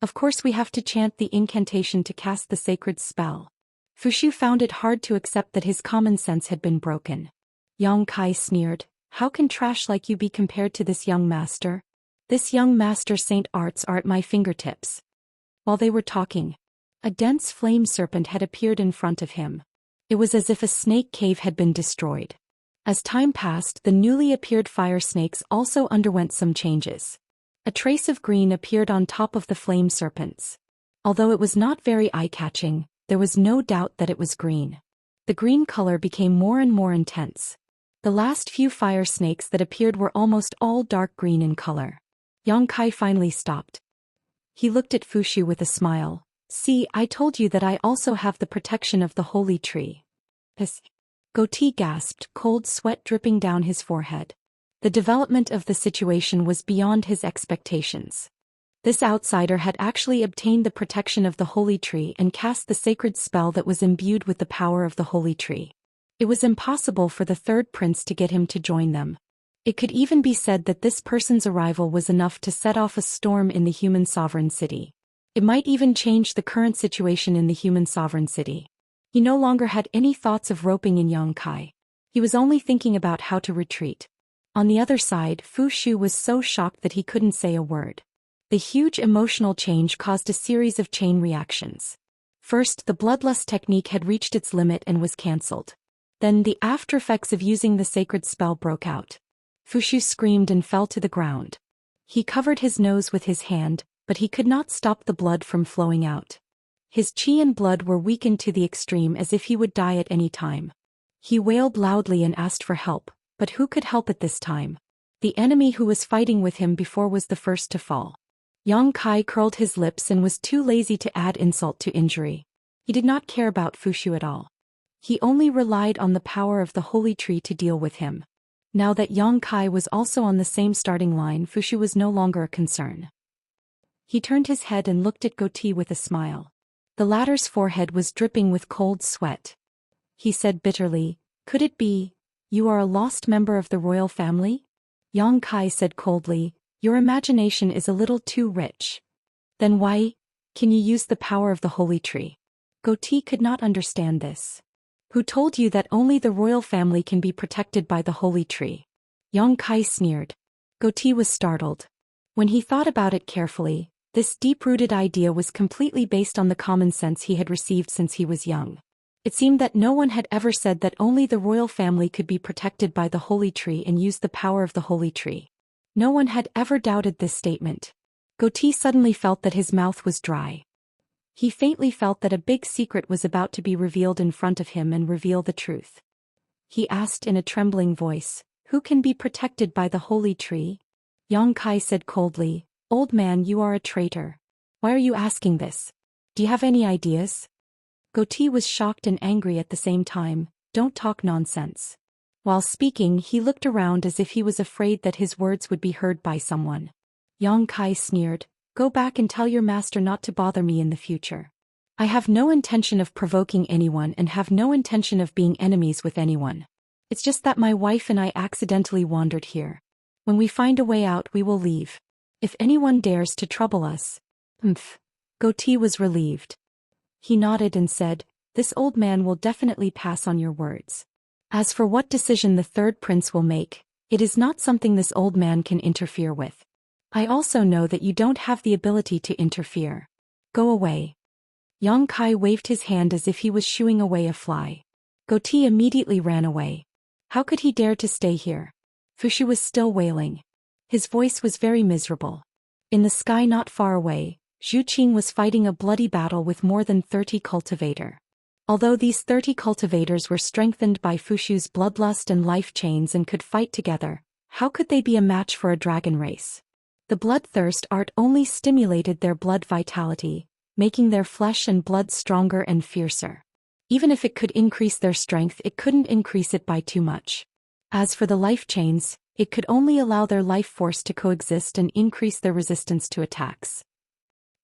"Of course we have to chant the incantation to cast the sacred spell." Fuxi found it hard to accept that his common sense had been broken. Yang Kai sneered, "How can trash like you be compared to this young master? This young master saint arts are at my fingertips." While they were talking, a dense flame serpent had appeared in front of him. It was as if a snake cave had been destroyed. As time passed, the newly appeared fire snakes also underwent some changes. A trace of green appeared on top of the flame serpents. Although it was not very eye-catching, there was no doubt that it was green. The green color became more and more intense. The last few fire snakes that appeared were almost all dark green in color. Yang Kai finally stopped. He looked at Fuxi with a smile. "See, I told you that I also have the protection of the holy tree." This goatee gasped, cold sweat dripping down his forehead. The development of the situation was beyond his expectations. This outsider had actually obtained the protection of the holy tree and cast the sacred spell that was imbued with the power of the holy tree. It was impossible for the third prince to get him to join them. It could even be said that this person's arrival was enough to set off a storm in the human sovereign city. It might even change the current situation in the human sovereign city. He no longer had any thoughts of roping in Yang Kai. He was only thinking about how to retreat. On the other side, Fu Shu was so shocked that he couldn't say a word. The huge emotional change caused a series of chain reactions. First, the bloodlust technique had reached its limit and was cancelled. Then the aftereffects of using the sacred spell broke out. Fu Shu screamed and fell to the ground. He covered his nose with his hand, but he could not stop the blood from flowing out. His qi and blood were weakened to the extreme as if he would die at any time. He wailed loudly and asked for help, but who could help at this time? The enemy who was fighting with him before was the first to fall. Yang Kai curled his lips and was too lazy to add insult to injury. He did not care about Fu Shu at all. He only relied on the power of the holy tree to deal with him. Now that Yang Kai was also on the same starting line, Fu Shu was no longer a concern. He turned his head and looked at Goti with a smile. The latter's forehead was dripping with cold sweat. He said bitterly, "Could it be, you are a lost member of the royal family?" Yang Kai said coldly, "Your imagination is a little too rich." "Then why can you use the power of the holy tree?" Goti could not understand this. "Who told you that only the royal family can be protected by the holy tree?" Yang Kai sneered. Goti was startled. When he thought about it carefully, this deep-rooted idea was completely based on the common sense he had received since he was young. It seemed that no one had ever said that only the royal family could be protected by the holy tree and use the power of the holy tree. No one had ever doubted this statement. Goti suddenly felt that his mouth was dry. He faintly felt that a big secret was about to be revealed in front of him and reveal the truth. He asked in a trembling voice, "Who can be protected by the holy tree?" Yang Kai said coldly, "Old man, you are a traitor. Why are you asking this? Do you have any ideas?" Goti was shocked and angry at the same time. "Don't talk nonsense." While speaking, he looked around as if he was afraid that his words would be heard by someone. Yang Kai sneered, "Go back and tell your master not to bother me in the future. I have no intention of provoking anyone and have no intention of being enemies with anyone. It's just that my wife and I accidentally wandered here. When we find a way out, we will leave. If anyone dares to trouble us..." Goti was relieved. He nodded and said, "This old man will definitely pass on your words. As for what decision the third prince will make, it is not something this old man can interfere with. I also know that you don't have the ability to interfere. Go away." Yang Kai waved his hand as if he was shooing away a fly. Goti immediately ran away. How could he dare to stay here? Fu Shu was still wailing. His voice was very miserable. In the sky not far away, Zhou Xian was fighting a bloody battle with more than 30 cultivators. Although these 30 cultivators were strengthened by Fu Shu's bloodlust and life chains and could fight together, how could they be a match for a dragon race? The bloodthirst art only stimulated their blood vitality, making their flesh and blood stronger and fiercer. Even if it could increase their strength, it couldn't increase it by too much. As for the life chains, it could only allow their life force to coexist and increase their resistance to attacks.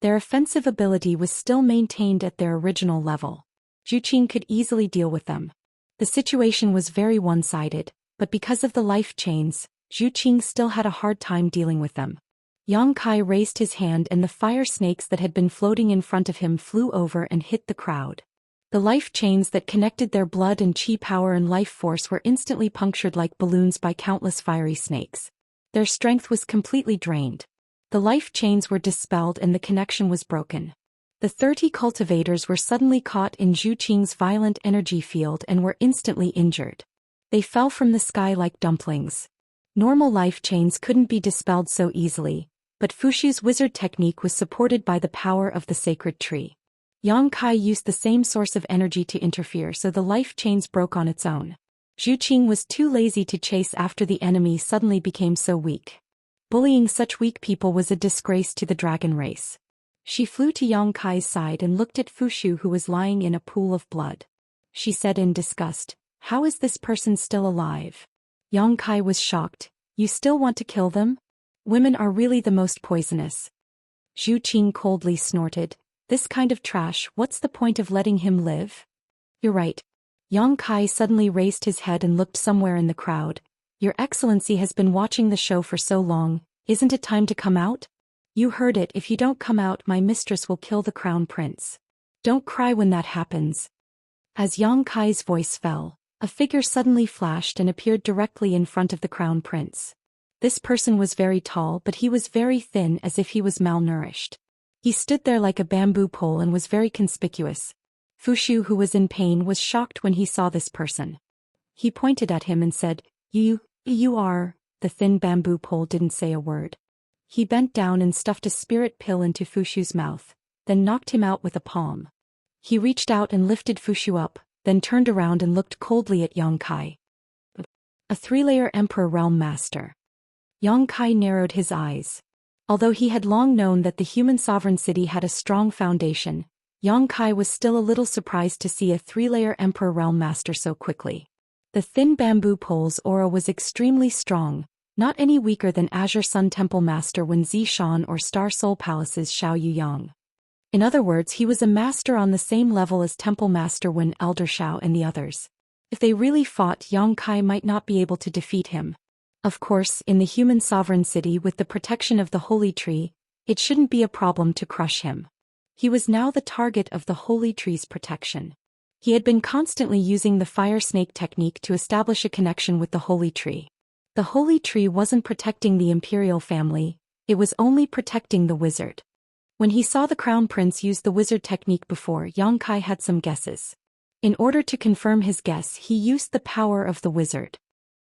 Their offensive ability was still maintained at their original level. Zhou Xian could easily deal with them. The situation was very one-sided, but because of the life chains, Zhou Xian still had a hard time dealing with them. Yang Kai raised his hand and the fire snakes that had been floating in front of him flew over and hit the crowd. The life chains that connected their blood and chi power and life force were instantly punctured like balloons by countless fiery snakes. Their strength was completely drained. The life chains were dispelled and the connection was broken. The 30 cultivators were suddenly caught in Zhou Xian's violent energy field and were instantly injured. They fell from the sky like dumplings. Normal life chains couldn't be dispelled so easily, but Fu Shu's wizard technique was supported by the power of the sacred tree. Yang Kai used the same source of energy to interfere, so the life chains broke on its own. Zhou Xian was too lazy to chase after the enemy suddenly became so weak. Bullying such weak people was a disgrace to the dragon race. She flew to Yang Kai's side and looked at Fu Shu, who was lying in a pool of blood. She said in disgust, "How is this person still alive?" Yang Kai was shocked. "You still want to kill them? Women are really the most poisonous." Zhou Xian coldly snorted, "This kind of trash, what's the point of letting him live?" "You're right." Yang Kai suddenly raised his head and looked somewhere in the crowd. "Your Excellency has been watching the show for so long, isn't it time to come out? You heard it, if you don't come out, my mistress will kill the crown prince. Don't cry when that happens." As Yang Kai's voice fell, a figure suddenly flashed and appeared directly in front of the crown prince. This person was very tall, but he was very thin, as if he was malnourished. He stood there like a bamboo pole and was very conspicuous. Fushu, who was in pain, was shocked when he saw this person. He pointed at him and said, You are... The thin bamboo pole didn't say a word. He bent down and stuffed a spirit pill into Fushu's mouth, then knocked him out with a palm. He reached out and lifted Fushu up, then turned around and looked coldly at Yang Kai. A 3-layer Emperor Realm Master. Yang Kai narrowed his eyes. Although he had long known that the human sovereign city had a strong foundation, Yang Kai was still a little surprised to see a 3-layer Emperor Realm Master so quickly. The thin bamboo pole's aura was extremely strong, not any weaker than Azure Sun Temple Master Wen Zishan or Star Soul Palace's Xiao Yuyang. In other words, he was a master on the same level as Temple Master Wen, Elder Xiao and the others. If they really fought, Yang Kai might not be able to defeat him. Of course, in the human sovereign city with the protection of the Holy Tree, it shouldn't be a problem to crush him. He was now the target of the Holy Tree's protection. He had been constantly using the fire snake technique to establish a connection with the Holy Tree. The Holy Tree wasn't protecting the imperial family, it was only protecting the wizard. When he saw the crown prince use the wizard technique before, Yang Kai had some guesses. In order to confirm his guess, he used the power of the wizard.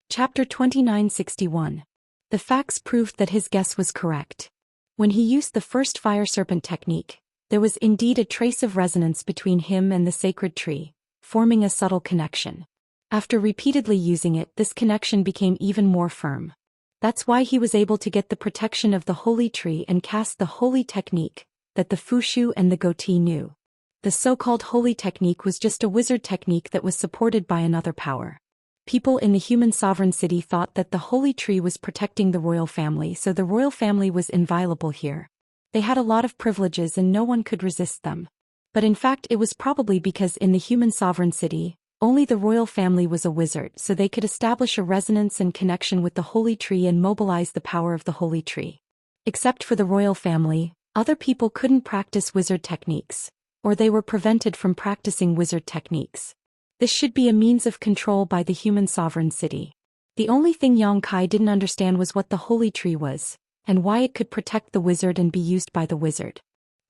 Chapter 2961. The facts proved that his guess was correct. When he used the first fire serpent technique, there was indeed a trace of resonance between him and the sacred tree, forming a subtle connection. After repeatedly using it, this connection became even more firm. That's why he was able to get the protection of the Holy Tree and cast the holy technique that the Fushu and the Goatee knew. The so-called holy technique was just a wizard technique that was supported by another power. People in the human sovereign city thought that the Holy Tree was protecting the royal family, so the royal family was inviolable here. They had a lot of privileges and no one could resist them. But in fact it was probably because in the human sovereign city, only the royal family was a wizard, so they could establish a resonance and connection with the Holy Tree and mobilize the power of the Holy Tree. Except for the royal family, other people couldn't practice wizard techniques, or they were prevented from practicing wizard techniques. This should be a means of control by the human sovereign city. The only thing Yang Kai didn't understand was what the Holy Tree was, and why it could protect the wizard and be used by the wizard.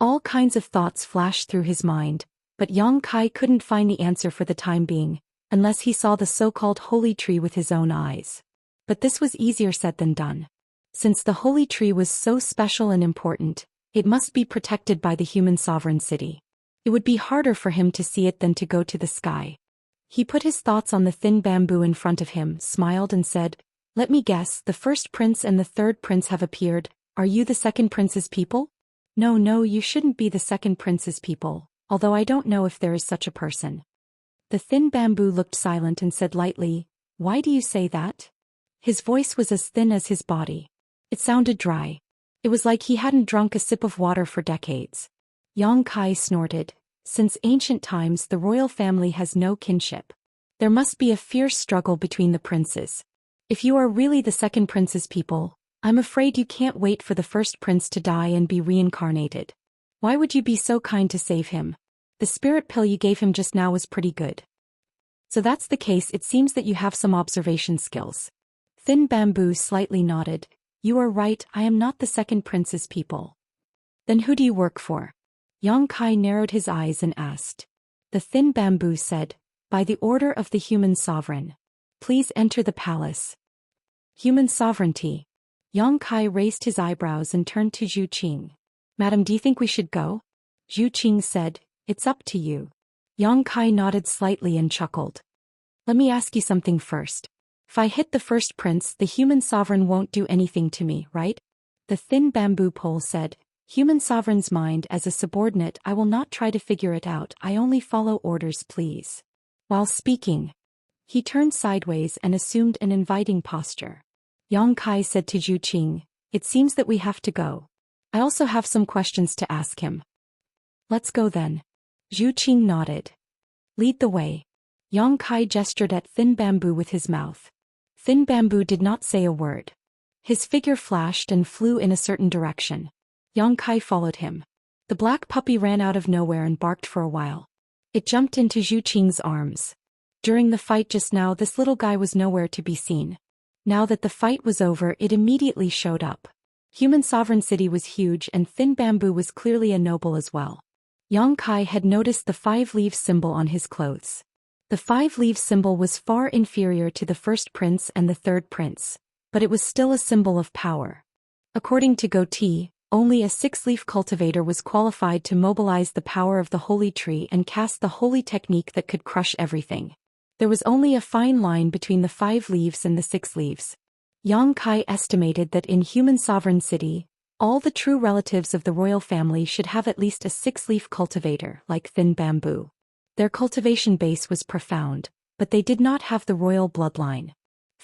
All kinds of thoughts flashed through his mind, but Yang Kai couldn't find the answer for the time being, unless he saw the so-called Holy Tree with his own eyes. But this was easier said than done. Since the Holy Tree was so special and important, it must be protected by the human sovereign city. It would be harder for him to see it than to go to the sky. He put his thoughts on the thin bamboo in front of him, smiled and said, "Let me guess, the first prince and the third prince have appeared. Are you the second prince's people?" No, you shouldn't be the second prince's people, although I don't know if there is such a person." The thin bamboo looked silent and said lightly, "Why do you say that?" His voice was as thin as his body. It sounded dry. It was like he hadn't drunk a sip of water for decades. Yang Kai snorted. Since ancient times the royal family has no kinship. There must be a fierce struggle between the princes. If you are really the second prince's people, I'm afraid you can't wait for the first prince to die and be reincarnated. Why would you be so kind to save him? The spirit pill you gave him just now was pretty good. So that's the case. It seems that you have some observation skills. Thin bamboo slightly nodded. You are right, I am not the second prince's people. Then who do you work for? Yang Kai narrowed his eyes and asked. The thin bamboo said, by the order of the human sovereign. Please enter the palace. Human sovereignty. Yang Kai raised his eyebrows and turned to Zhu Qing. Madam, do you think we should go? Zhu Qing said, it's up to you. Yang Kai nodded slightly and chuckled. Let me ask you something first. If I hit the first prince, the human sovereign won't do anything to me, right? The thin bamboo pole said, human sovereign's mind as a subordinate, I will not try to figure it out, I only follow orders, please. While speaking, he turned sideways and assumed an inviting posture. Yang Kai said to Zhu Qing, it seems that we have to go. I also have some questions to ask him. Let's go then. Zhu Qing nodded. Lead the way. Yang Kai gestured at Thin Bamboo with his mouth. Thin Bamboo did not say a word. His figure flashed and flew in a certain direction. Yang Kai followed him. The black puppy ran out of nowhere and barked for a while. It jumped into Zhu Qing's arms. During the fight just now, this little guy was nowhere to be seen. Now that the fight was over, it immediately showed up. Human Sovereign City was huge, and Thin Bamboo was clearly a noble as well. Yang Kai had noticed the 5-leaf symbol on his clothes. The 5-leaf symbol was far inferior to the first prince and the third prince, but it was still a symbol of power. According to Goti, only a 6-leaf cultivator was qualified to mobilize the power of the holy tree and cast the holy technique that could crush everything. There was only a fine line between the 5 leaves and the 6 leaves. Yang Kai estimated that in Human Sovereign City, all the true relatives of the royal family should have at least a 6-leaf cultivator, like Thin Bamboo. Their cultivation base was profound, but they did not have the royal bloodline.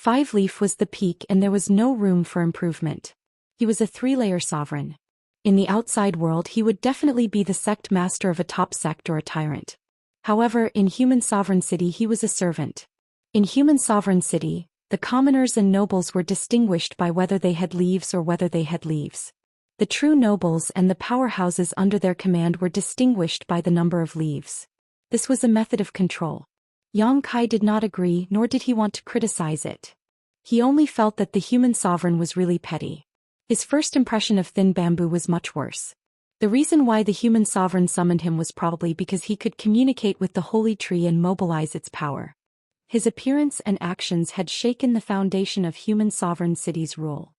5-leaf was the peak, and there was no room for improvement. He was a 3-layer sovereign. In the outside world, he would definitely be the sect master of a top sect or a tyrant. However, in Human Sovereign City he was a servant. In Human Sovereign City, the commoners and nobles were distinguished by whether they had leaves or whether they had leaves. The true nobles and the powerhouses under their command were distinguished by the number of leaves. This was a method of control. Yang Kai did not agree, nor did he want to criticize it. He only felt that the human sovereign was really petty. His first impression of Thin Bamboo was much worse. The reason why the human sovereign summoned him was probably because he could communicate with the holy tree and mobilize its power. His appearance and actions had shaken the foundation of Human Sovereign City's rule.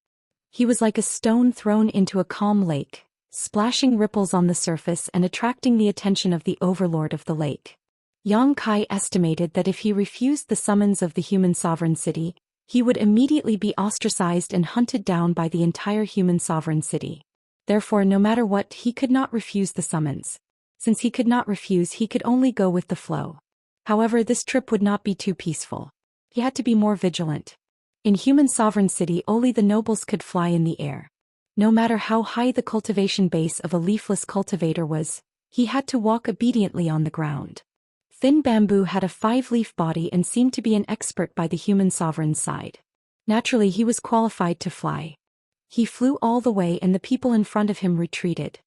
He was like a stone thrown into a calm lake, splashing ripples on the surface and attracting the attention of the overlord of the lake. Yang Kai estimated that if he refused the summons of the Human Sovereign City, he would immediately be ostracized and hunted down by the entire Human Sovereign City. Therefore, no matter what, he could not refuse the summons. Since he could not refuse, he could only go with the flow. However, this trip would not be too peaceful. He had to be more vigilant. In Human Sovereign City, only the nobles could fly in the air. No matter how high the cultivation base of a leafless cultivator was, he had to walk obediently on the ground. Thin Bamboo had a 5-leaf body and seemed to be an expert by the human sovereign's side. Naturally, he was qualified to fly. He flew all the way and the people in front of him retreated.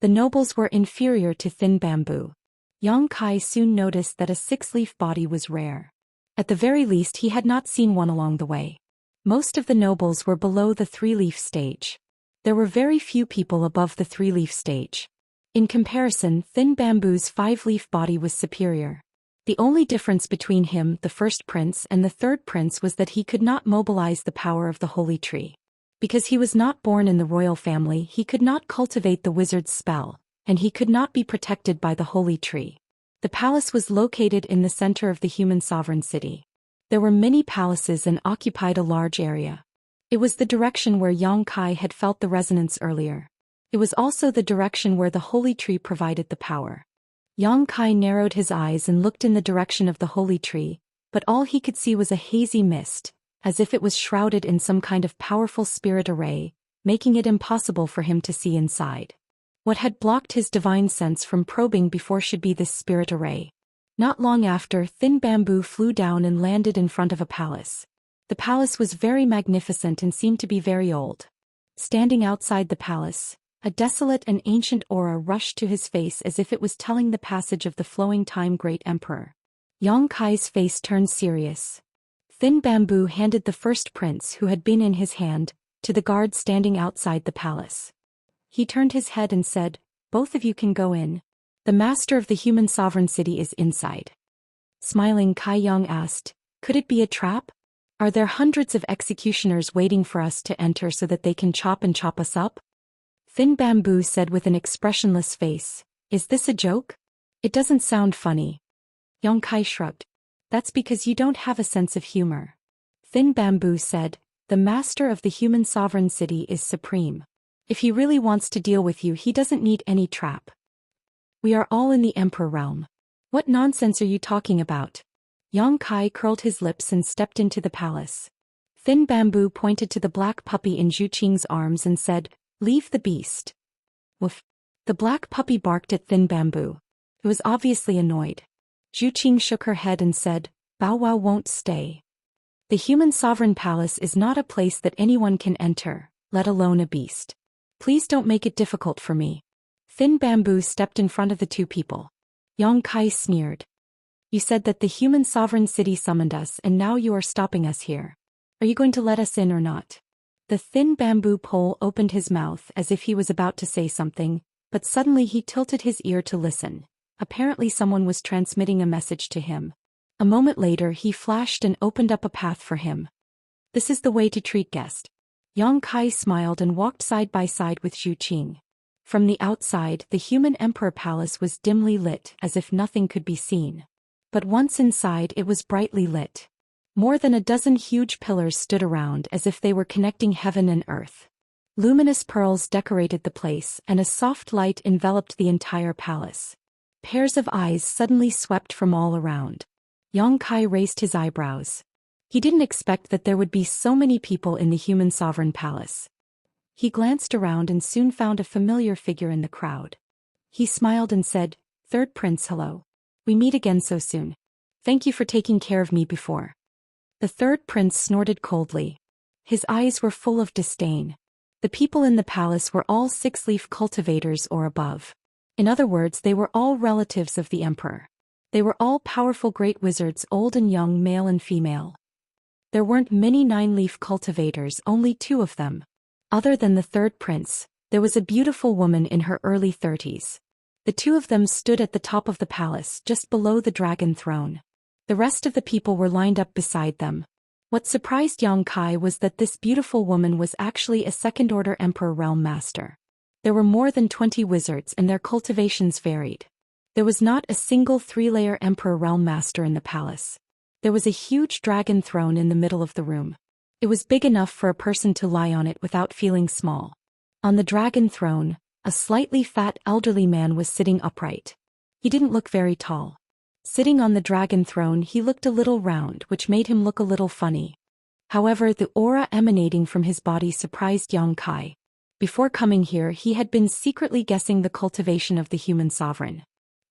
The nobles were inferior to Thin Bamboo. Yang Kai soon noticed that a 6-leaf body was rare. At the very least, he had not seen one along the way. Most of the nobles were below the 3-leaf stage. There were very few people above the 3-leaf stage. In comparison, Thin Bamboo's 5-leaf body was superior. The only difference between him, the first prince, and the third prince was that he could not mobilize the power of the holy tree. Because he was not born in the royal family, he could not cultivate the wizard's spell, and he could not be protected by the holy tree. The palace was located in the center of the Human Sovereign City. There were many palaces and occupied a large area. It was the direction where Yang Kai had felt the resonance earlier. It was also the direction where the holy tree provided the power. Yang Kai narrowed his eyes and looked in the direction of the holy tree, but all he could see was a hazy mist, as if it was shrouded in some kind of powerful spirit array, making it impossible for him to see inside. What had blocked his divine sense from probing before should be this spirit array. Not long after, Thin Bamboo flew down and landed in front of a palace. The palace was very magnificent and seemed to be very old. Standing outside the palace, a desolate and ancient aura rushed to his face as if it was telling the passage of the flowing time great emperor. Yang Kai's face turned serious. Thin Bamboo handed the first prince, who had been in his hand, to the guard standing outside the palace. He turned his head and said, "Both of you can go in. The master of the Human Sovereign City is inside." Smiling, Kai Yang asked, "Could it be a trap? Are there hundreds of executioners waiting for us to enter so that they can chop us up?" Thin Bamboo said with an expressionless face, "Is this a joke? It doesn't sound funny." Yang Kai shrugged. "That's because you don't have a sense of humor." Thin Bamboo said, "The master of the Human Sovereign City is supreme. If he really wants to deal with you, he doesn't need any trap. We are all in the emperor realm. What nonsense are you talking about?" Yang Kai curled his lips and stepped into the palace. Thin Bamboo pointed to the black puppy in Zhu Qing's arms and said, "Leave the beast." Woof. The black puppy barked at Thin Bamboo. It was obviously annoyed. Zhu Qing shook her head and said, "Bow Wow won't stay. The Human Sovereign Palace is not a place that anyone can enter, let alone a beast. Please don't make it difficult for me." Thin Bamboo stepped in front of the two people. Yang Kai sneered. You said that the human sovereign city summoned us and now you are stopping us here. Are you going to let us in or not? The thin bamboo pole opened his mouth as if he was about to say something, but suddenly he tilted his ear to listen. Apparently someone was transmitting a message to him. A moment later he flashed and opened up a path for him. This is the way to treat guests. Yang Kai smiled and walked side by side with Zhou Xian. From the outside, the human emperor palace was dimly lit as if nothing could be seen. But once inside it was brightly lit. More than a dozen huge pillars stood around as if they were connecting heaven and earth. Luminous pearls decorated the place and a soft light enveloped the entire palace. Pairs of eyes suddenly swept from all around. Yang Kai raised his eyebrows. He didn't expect that there would be so many people in the human sovereign palace. He glanced around and soon found a familiar figure in the crowd. He smiled and said, "Third Prince, hello. We meet again so soon. Thank you for taking care of me before." The third prince snorted coldly. His eyes were full of disdain. The people in the palace were all six-leaf cultivators or above. In other words, they were all relatives of the emperor. They were all powerful great wizards, old and young, male and female. There weren't many nine-leaf cultivators, only 2 of them. Other than the third prince, there was a beautiful woman in her early 30s. The 2 of them stood at the top of the palace, just below the dragon throne. The rest of the people were lined up beside them. What surprised Yang Kai was that this beautiful woman was actually a second-order emperor realm master. There were more than 20 wizards and their cultivations varied. There was not a single 3-layer emperor realm master in the palace. There was a huge dragon throne in the middle of the room. It was big enough for a person to lie on it without feeling small. On the dragon throne, a slightly fat elderly man was sitting upright. He didn't look very tall. Sitting on the dragon throne he looked a little round, which made him look a little funny. However, the aura emanating from his body surprised Yang Kai. Before coming here he had been secretly guessing the cultivation of the human sovereign.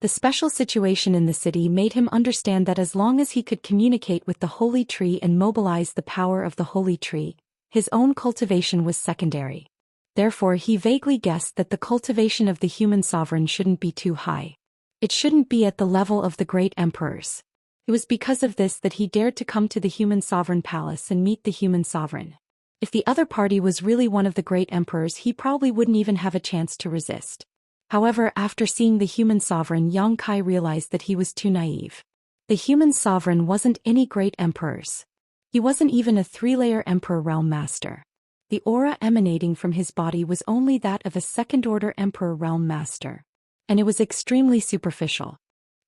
The special situation in the city made him understand that as long as he could communicate with the holy tree and mobilize the power of the holy tree, his own cultivation was secondary. Therefore he vaguely guessed that the cultivation of the human sovereign shouldn't be too high. It shouldn't be at the level of the great emperors. It was because of this that he dared to come to the human sovereign palace and meet the human sovereign. If the other party was really one of the great emperors, he probably wouldn't even have a chance to resist. However, after seeing the human sovereign, Yang Kai realized that he was too naive. The human sovereign wasn't any great emperors. He wasn't even a 3-layer emperor realm master. The aura emanating from his body was only that of a second-order emperor realm master. And it was extremely superficial.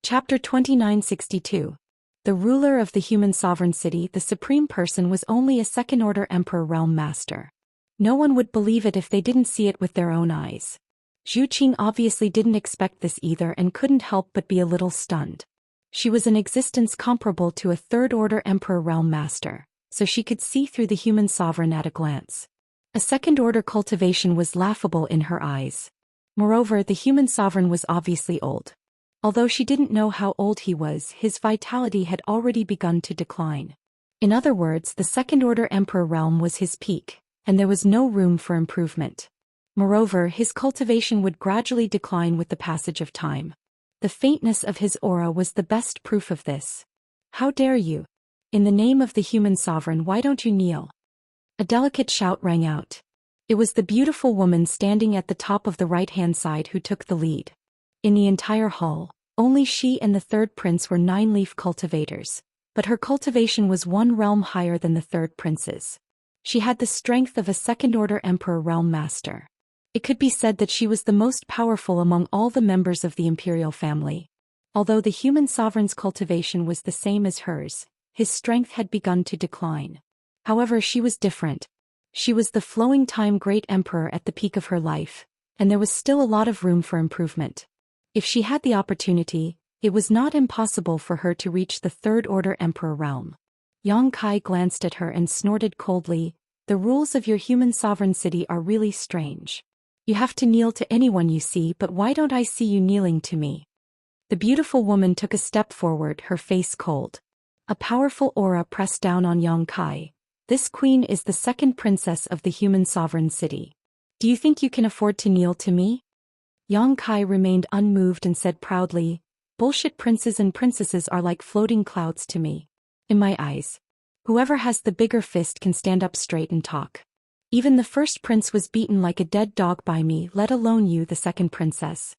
Chapter 2962. The ruler of the human sovereign city, the supreme person, was only a second-order emperor realm master. No one would believe it if they didn't see it with their own eyes. Zhou Xian obviously didn't expect this either and couldn't help but be a little stunned. She was an existence comparable to a third-order emperor realm master, so she could see through the human sovereign at a glance. A second-order cultivation was laughable in her eyes. Moreover, the human sovereign was obviously old. Although she didn't know how old he was, his vitality had already begun to decline. In other words, the second-order emperor realm was his peak, and there was no room for improvement. Moreover, his cultivation would gradually decline with the passage of time. The faintness of his aura was the best proof of this. "How dare you? In the name of the human sovereign, why don't you kneel?" A delicate shout rang out. It was the beautiful woman standing at the top of the right-hand side who took the lead. In the entire hall, only she and the third prince were 9-leaf cultivators, but her cultivation was 1 realm higher than the third prince's. She had the strength of a second-order emperor realm master. It could be said that she was the most powerful among all the members of the imperial family. Although the human sovereign's cultivation was the same as hers, his strength had begun to decline. However, she was different. She was the flowing time great emperor at the peak of her life, and there was still a lot of room for improvement. If she had the opportunity, it was not impossible for her to reach the third-order emperor realm. Yang Kai glanced at her and snorted coldly, "The rules of your human sovereign city are really strange. You have to kneel to anyone you see, but why don't I see you kneeling to me?" The beautiful woman took a step forward, her face cold. A powerful aura pressed down on Yang Kai. "This queen is the second princess of the human sovereign city. Do you think you can afford to kneel to me?" Yang Kai remained unmoved and said proudly, Bullshit princes and princesses are like floating clouds to me. In my eyes, whoever has the bigger fist can stand up straight and talk. Even the first prince was beaten like a dead dog by me, let alone you, the second princess.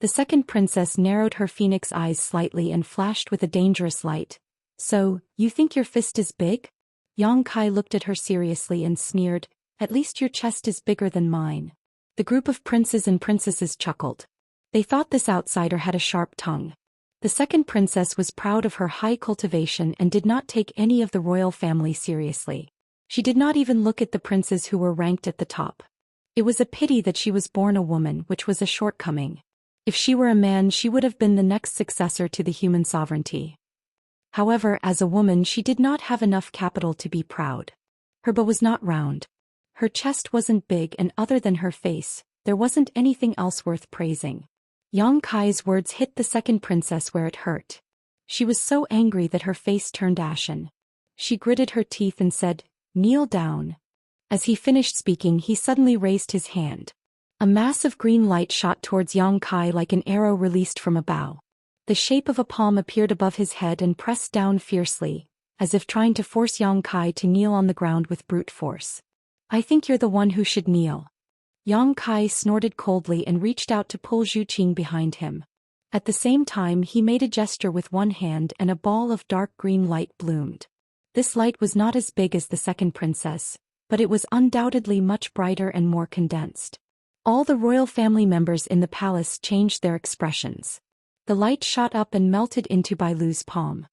The second princess narrowed her phoenix eyes slightly and flashed with a dangerous light. So, you think your fist is big? Yang Kai looked at her seriously and sneered, at least your chest is bigger than mine. The group of princes and princesses chuckled. They thought this outsider had a sharp tongue. The second princess was proud of her high cultivation and did not take any of the royal family seriously. She did not even look at the princes who were ranked at the top. It was a pity that she was born a woman, which was a shortcoming. If she were a man, she would have been the next successor to the human sovereignty. However, as a woman, she did not have enough capital to be proud. Her bow was not round. Her chest wasn't big, and other than her face, there wasn't anything else worth praising. Yang Kai's words hit the second princess where it hurt. She was so angry that her face turned ashen. She gritted her teeth and said, "Kneel down." As he finished speaking, he suddenly raised his hand. A massive green light shot towards Yang Kai like an arrow released from a bow. The shape of a palm appeared above his head and pressed down fiercely, as if trying to force Yang Kai to kneel on the ground with brute force. "I think you're the one who should kneel." Yang Kai snorted coldly and reached out to pull Zhou Xian behind him. At the same time, he made a gesture with one hand and a ball of dark green light bloomed. This light was not as big as the second princess, but it was undoubtedly much brighter and more condensed. All the royal family members in the palace changed their expressions. The light shot up and melted into Bailu's palm.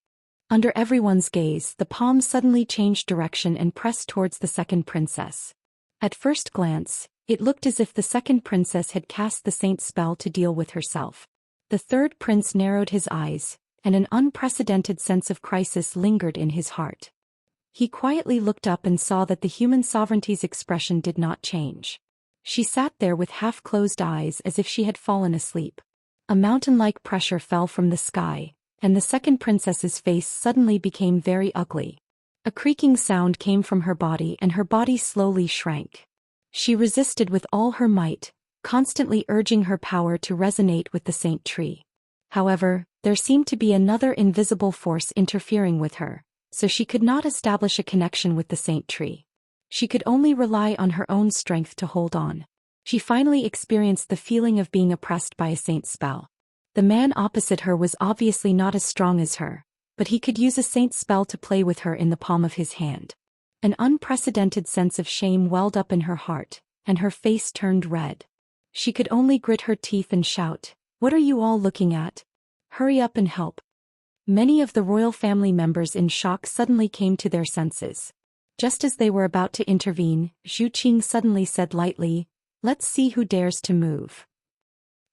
Under everyone's gaze, the palm suddenly changed direction and pressed towards the second princess. At first glance, it looked as if the second princess had cast the saint's spell to deal with herself. The third prince narrowed his eyes, and an unprecedented sense of crisis lingered in his heart. He quietly looked up and saw that the human sovereignty's expression did not change. She sat there with half-closed eyes as if she had fallen asleep. A mountain-like pressure fell from the sky, and the second princess's face suddenly became very ugly. A creaking sound came from her body and her body slowly shrank. She resisted with all her might, constantly urging her power to resonate with the saint tree. However, there seemed to be another invisible force interfering with her, so she could not establish a connection with the saint tree. She could only rely on her own strength to hold on. She finally experienced the feeling of being oppressed by a saint's spell. The man opposite her was obviously not as strong as her, but he could use a saint's spell to play with her in the palm of his hand. An unprecedented sense of shame welled up in her heart, and her face turned red. She could only grit her teeth and shout, "What are you all looking at? Hurry up and help." Many of the royal family members in shock suddenly came to their senses. Just as they were about to intervene, Zhou Xian suddenly said lightly, "Let's see who dares to move."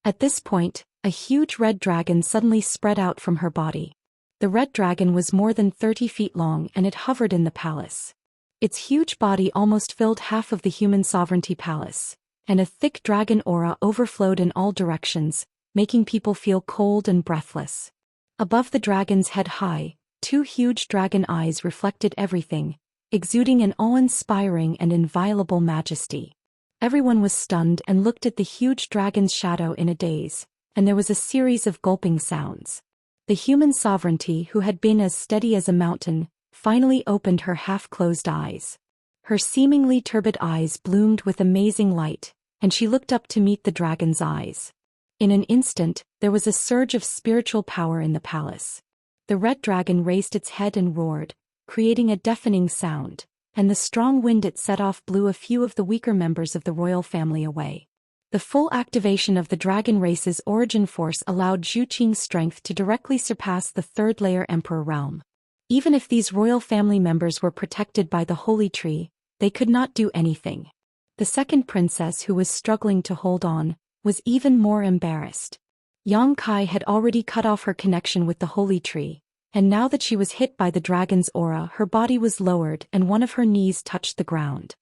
At this point, a huge red dragon suddenly spread out from her body. The red dragon was more than 30 feet long and it hovered in the palace. Its huge body almost filled half of the human sovereignty palace, and a thick dragon aura overflowed in all directions, making people feel cold and breathless. Above the dragon's head high, two huge dragon eyes reflected everything, exuding an awe-inspiring and inviolable majesty. Everyone was stunned and looked at the huge dragon's shadow in a daze, and there was a series of gulping sounds. The human sovereignty, who had been as steady as a mountain, finally opened her half-closed eyes. Her seemingly turbid eyes bloomed with amazing light, and she looked up to meet the dragon's eyes. In an instant, there was a surge of spiritual power in the palace. The red dragon raised its head and roared, creating a deafening sound, and the strong wind it set off blew a few of the weaker members of the royal family away. The full activation of the dragon race's origin force allowed Zhou Xian's strength to directly surpass the third-layer emperor realm. Even if these royal family members were protected by the holy tree, they could not do anything. The second princess, who was struggling to hold on, was even more embarrassed. Yang Kai had already cut off her connection with the holy tree, and now that she was hit by the dragon's aura, her body was lowered and one of her knees touched the ground.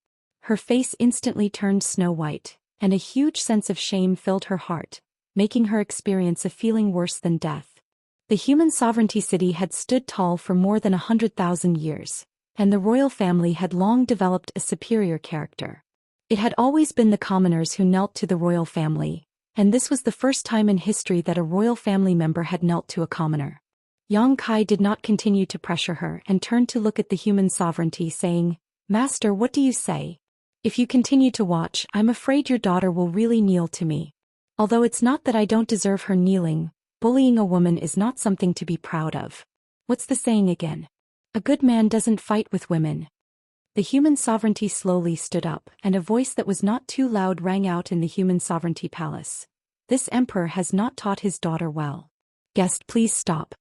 Her face instantly turned snow-white, and a huge sense of shame filled her heart, making her experience a feeling worse than death. The human sovereignty city had stood tall for more than 100,000 years, and the royal family had long developed a superior character. It had always been the commoners who knelt to the royal family, And this was the first time in history that a royal family member had knelt to a commoner. Yang Kai did not continue to pressure her and turned to look at the human sovereignty, saying, "Master, what do you say? If you continue to watch, I'm afraid your daughter will really kneel to me. Although it's not that I don't deserve her kneeling, bullying a woman is not something to be proud of. What's the saying again? A good man doesn't fight with women." The human sovereignty slowly stood up, and a voice that was not too loud rang out in the human sovereignty palace. "This emperor has not taught his daughter well. Guest, please stop."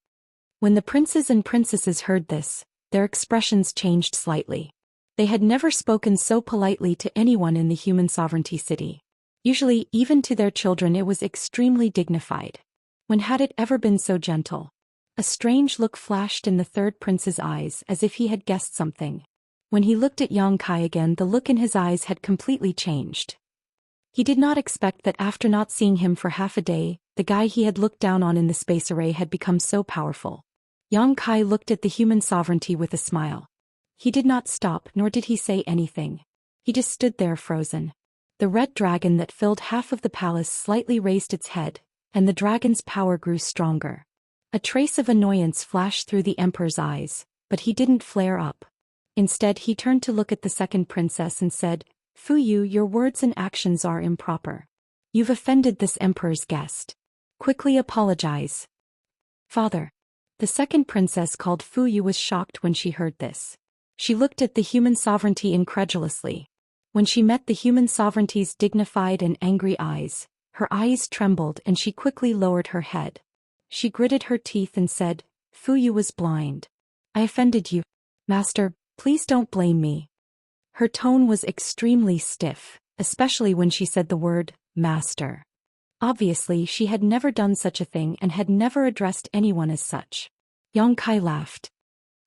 When the princes and princesses heard this, their expressions changed slightly. They had never spoken so politely to anyone in the human sovereignty city. Usually, even to their children, it was extremely dignified. When had it ever been so gentle? A strange look flashed in the third prince's eyes, as if he had guessed something. When he looked at Yang Kai again, the look in his eyes had completely changed. He did not expect that after not seeing him for half a day, the guy he had looked down on in the space array had become so powerful. Yang Kai looked at the human sovereignty with a smile. He did not stop, nor did he say anything. He just stood there frozen. The red dragon that filled half of the palace slightly raised its head, and the dragon's power grew stronger. A trace of annoyance flashed through the emperor's eyes, but he didn't flare up. Instead, he turned to look at the second princess and said, "Fu Yu, your words and actions are improper. You've offended this emperor's guest. Quickly apologize." "Father." The second princess called Fu Yu was shocked when she heard this. She looked at the human sovereignty incredulously. When she met the human sovereignty's dignified and angry eyes, her eyes trembled and she quickly lowered her head. She gritted her teeth and said, "Fu Yu was blind. I offended you. Master, please don't blame me." Her tone was extremely stiff, especially when she said the word, "master." Obviously, she had never done such a thing and had never addressed anyone as such. Yang Kai laughed.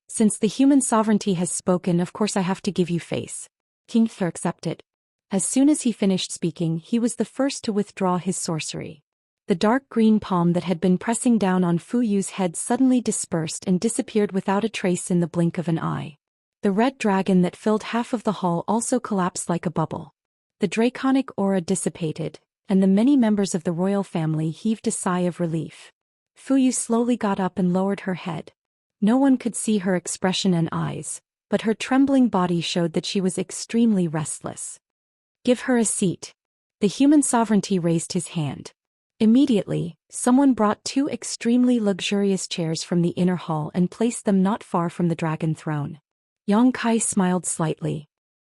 "Since the human sovereignty has spoken, of course I have to give you face. King Thur accepted." As soon as he finished speaking, he was the first to withdraw his sorcery. The dark green palm that had been pressing down on Fu Yu's head suddenly dispersed and disappeared without a trace in the blink of an eye. The red dragon that filled half of the hall also collapsed like a bubble. The draconic aura dissipated, and the many members of the royal family heaved a sigh of relief. Fu Yu slowly got up and lowered her head. No one could see her expression and eyes, but her trembling body showed that she was extremely restless. "Give her a seat." The human sovereignty raised his hand. Immediately, someone brought two extremely luxurious chairs from the inner hall and placed them not far from the dragon throne. Yang Kai smiled slightly.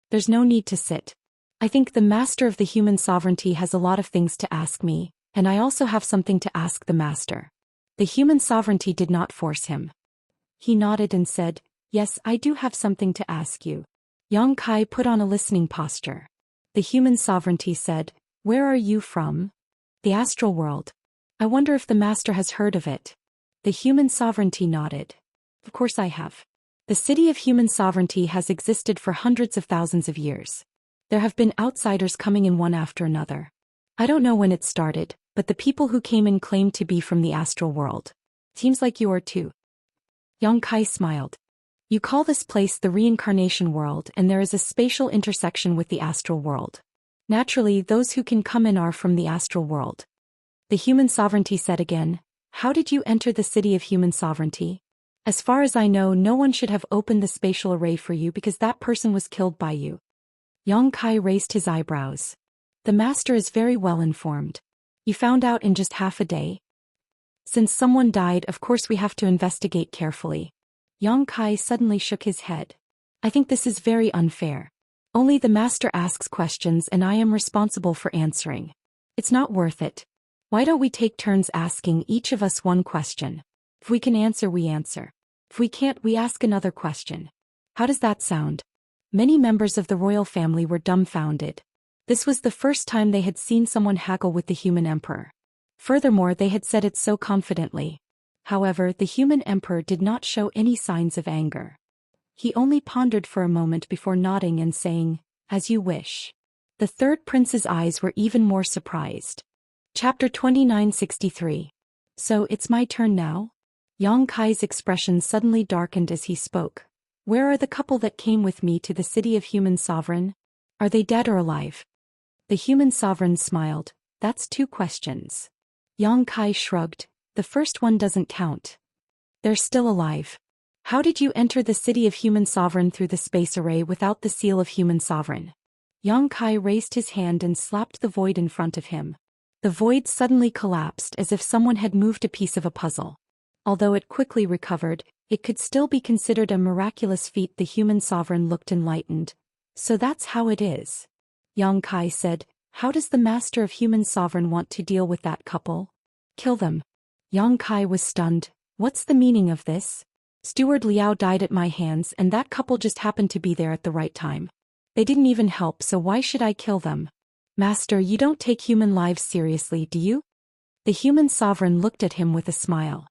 "There's no need to sit. I think the master of the human sovereignty has a lot of things to ask me, and I also have something to ask the master." The human sovereignty did not force him. He nodded and said, "Yes, I do have something to ask you." Yang Kai put on a listening posture. The human sovereignty said, "Where are you from?" "The astral world. I wonder if the master has heard of it." The human sovereignty nodded. "Of course I have. The city of human sovereignty has existed for hundreds of thousands of years. There have been outsiders coming in one after another. I don't know when it started, but the people who came in claimed to be from the astral world. Seems like you are too." Yang Kai smiled. "You call this place the reincarnation world, and there is a spatial intersection with the astral world. Naturally, those who can come in are from the astral world." The human sovereignty said again, "How did you enter the city of human sovereignty? As far as I know, no one should have opened the spatial array for you because that person was killed by you." Yang Kai raised his eyebrows. "The master is very well informed. You found out in just half a day?" "Since someone died, of course we have to investigate carefully." Yang Kai suddenly shook his head. "I think this is very unfair. Only the master asks questions and I am responsible for answering. It's not worth it. Why don't we take turns asking each of us one question? If we can answer, we answer. If we can't, we ask another question. How does that sound?" Many members of the royal family were dumbfounded. This was the first time they had seen someone haggle with the human emperor. Furthermore, they had said it so confidently. However, the human emperor did not show any signs of anger. He only pondered for a moment before nodding and saying, "As you wish." The third prince's eyes were even more surprised. Chapter 2963. "So it's my turn now?" Yang Kai's expression suddenly darkened as he spoke. "Where are the couple that came with me to the city of human sovereign? Are they dead or alive?" The human sovereign smiled. That's 2 questions. Yang Kai shrugged. The first one doesn't count. They're still alive. How did you enter the city of human sovereign through the space array without the seal of human sovereign? Yang Kai raised his hand and slapped the void in front of him. The void suddenly collapsed as if someone had moved a piece of a puzzle. Although it quickly recovered, it could still be considered a miraculous feat. The human sovereign looked enlightened. So that's how it is. Yang Kai said, how does the master of human sovereign want to deal with that couple? Kill them. Yang Kai was stunned. What's the meaning of this? Steward Liao died at my hands and that couple just happened to be there at the right time. They didn't even help, so why should I kill them? Master, you don't take human lives seriously, do you? The human sovereign looked at him with a smile.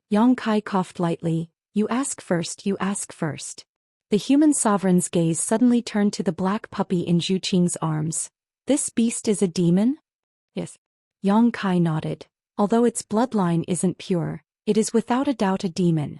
Yang Kai coughed lightly. You ask first, you ask first. The human sovereign's gaze suddenly turned to the black puppy in Zhu Qing's arms. This beast is a demon? Yes. Yang Kai nodded. Although its bloodline isn't pure, it is without a doubt a demon.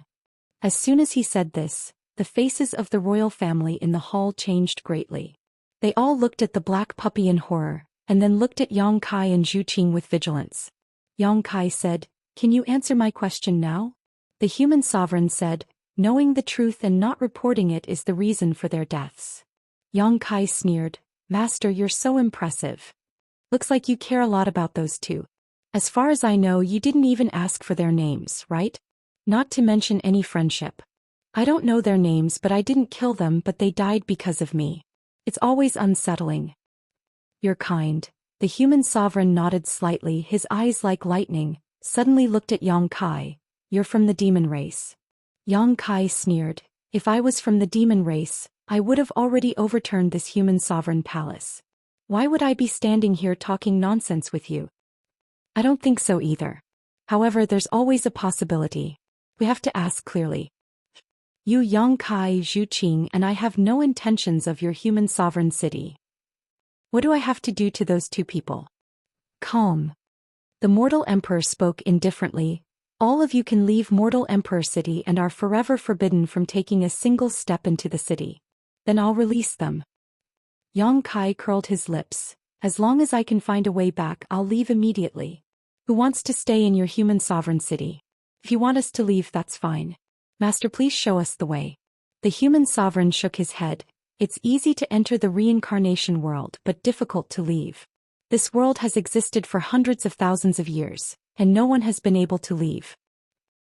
As soon as he said this, the faces of the royal family in the hall changed greatly. They all looked at the black puppy in horror, and then looked at Yang Kai and Zhu Qing with vigilance. Yang Kai said, can you answer my question now? The human sovereign said, knowing the truth and not reporting it is the reason for their deaths. Yang Kai sneered, Master, you're so impressive. Looks like you care a lot about those 2. As far as I know, you didn't even ask for their names, right? Not to mention any friendship. I don't know their names, but I didn't kill them, but they died because of me. It's always unsettling. You're kind. The human sovereign nodded slightly, his eyes like lightning, suddenly looked at Yang Kai. You're from the demon race. Yang Kai sneered. If I was from the demon race, I would have already overturned this human sovereign palace. Why would I be standing here talking nonsense with you? I don't think so either. However, there's always a possibility. We have to ask clearly. You Yang Kai, Zhu Qing, and I have no intentions of your human sovereign city. What do I have to do to those 2 people? Calm. The mortal emperor spoke indifferently. All of you can leave mortal emperor city and are forever forbidden from taking a single step into the city. Then I'll release them. Yang Kai curled his lips. As long as I can find a way back, I'll leave immediately. Who wants to stay in your human sovereign city? If you want us to leave, that's fine. Master, please show us the way. The human sovereign shook his head. It's easy to enter the reincarnation world, but difficult to leave. This world has existed for hundreds of thousands of years, and no one has been able to leave.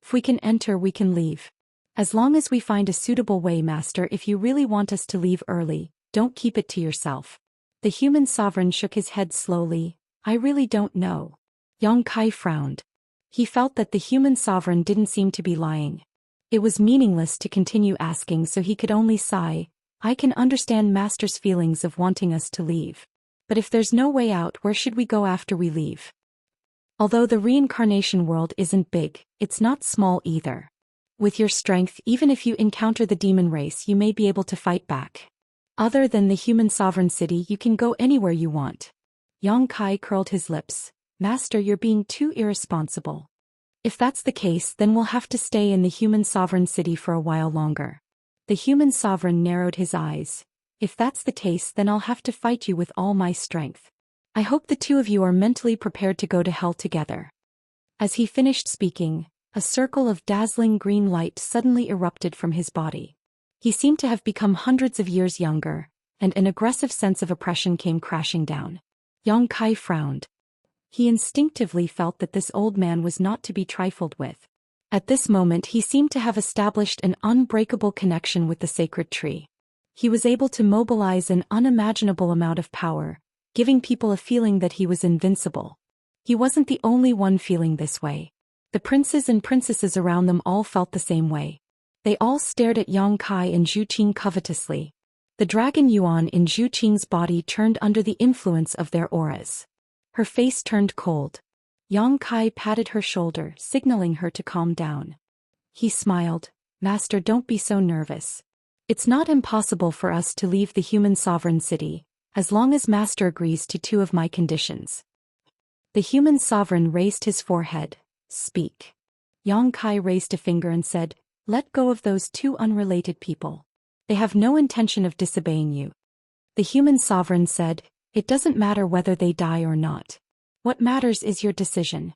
If we can enter, we can leave. As long as we find a suitable way, Master. If you really want us to leave early, don't keep it to yourself. The human sovereign shook his head slowly. I really don't know. Yang Kai frowned. He felt that the human sovereign didn't seem to be lying. It was meaningless to continue asking, so he could only sigh. I can understand Master's feelings of wanting us to leave. But if there's no way out, where should we go after we leave? Although the reincarnation world isn't big, it's not small either. With your strength, even if you encounter the demon race, you may be able to fight back. Other than the human sovereign city, you can go anywhere you want. Yang Kai curled his lips. Master, you're being too irresponsible. If that's the case, then we'll have to stay in the human sovereign city for a while longer. The human sovereign narrowed his eyes. If that's the case, then I'll have to fight you with all my strength. I hope the 2 of you are mentally prepared to go to hell together. As he finished speaking, a circle of dazzling green light suddenly erupted from his body. He seemed to have become hundreds of years younger, and an aggressive sense of oppression came crashing down. Yang Kai frowned. He instinctively felt that this old man was not to be trifled with. At this moment he seemed to have established an unbreakable connection with the sacred tree. He was able to mobilize an unimaginable amount of power, giving people a feeling that he was invincible. He wasn't the only one feeling this way. The princes and princesses around them all felt the same way. They all stared at Yang Kai and Zhu Qing covetously. The dragon Yuan in Zhu Qing's body turned under the influence of their auras. Her face turned cold. Yang Kai patted her shoulder, signaling her to calm down. He smiled. Master, don't be so nervous. It's not impossible for us to leave the human sovereign city, as long as Master agrees to 2 of my conditions. The human sovereign raised his forehead. Speak. Yang Kai raised a finger and said, let go of those 2 unrelated people. They have no intention of disobeying you. The human sovereign said, it doesn't matter whether they die or not. What matters is your decision.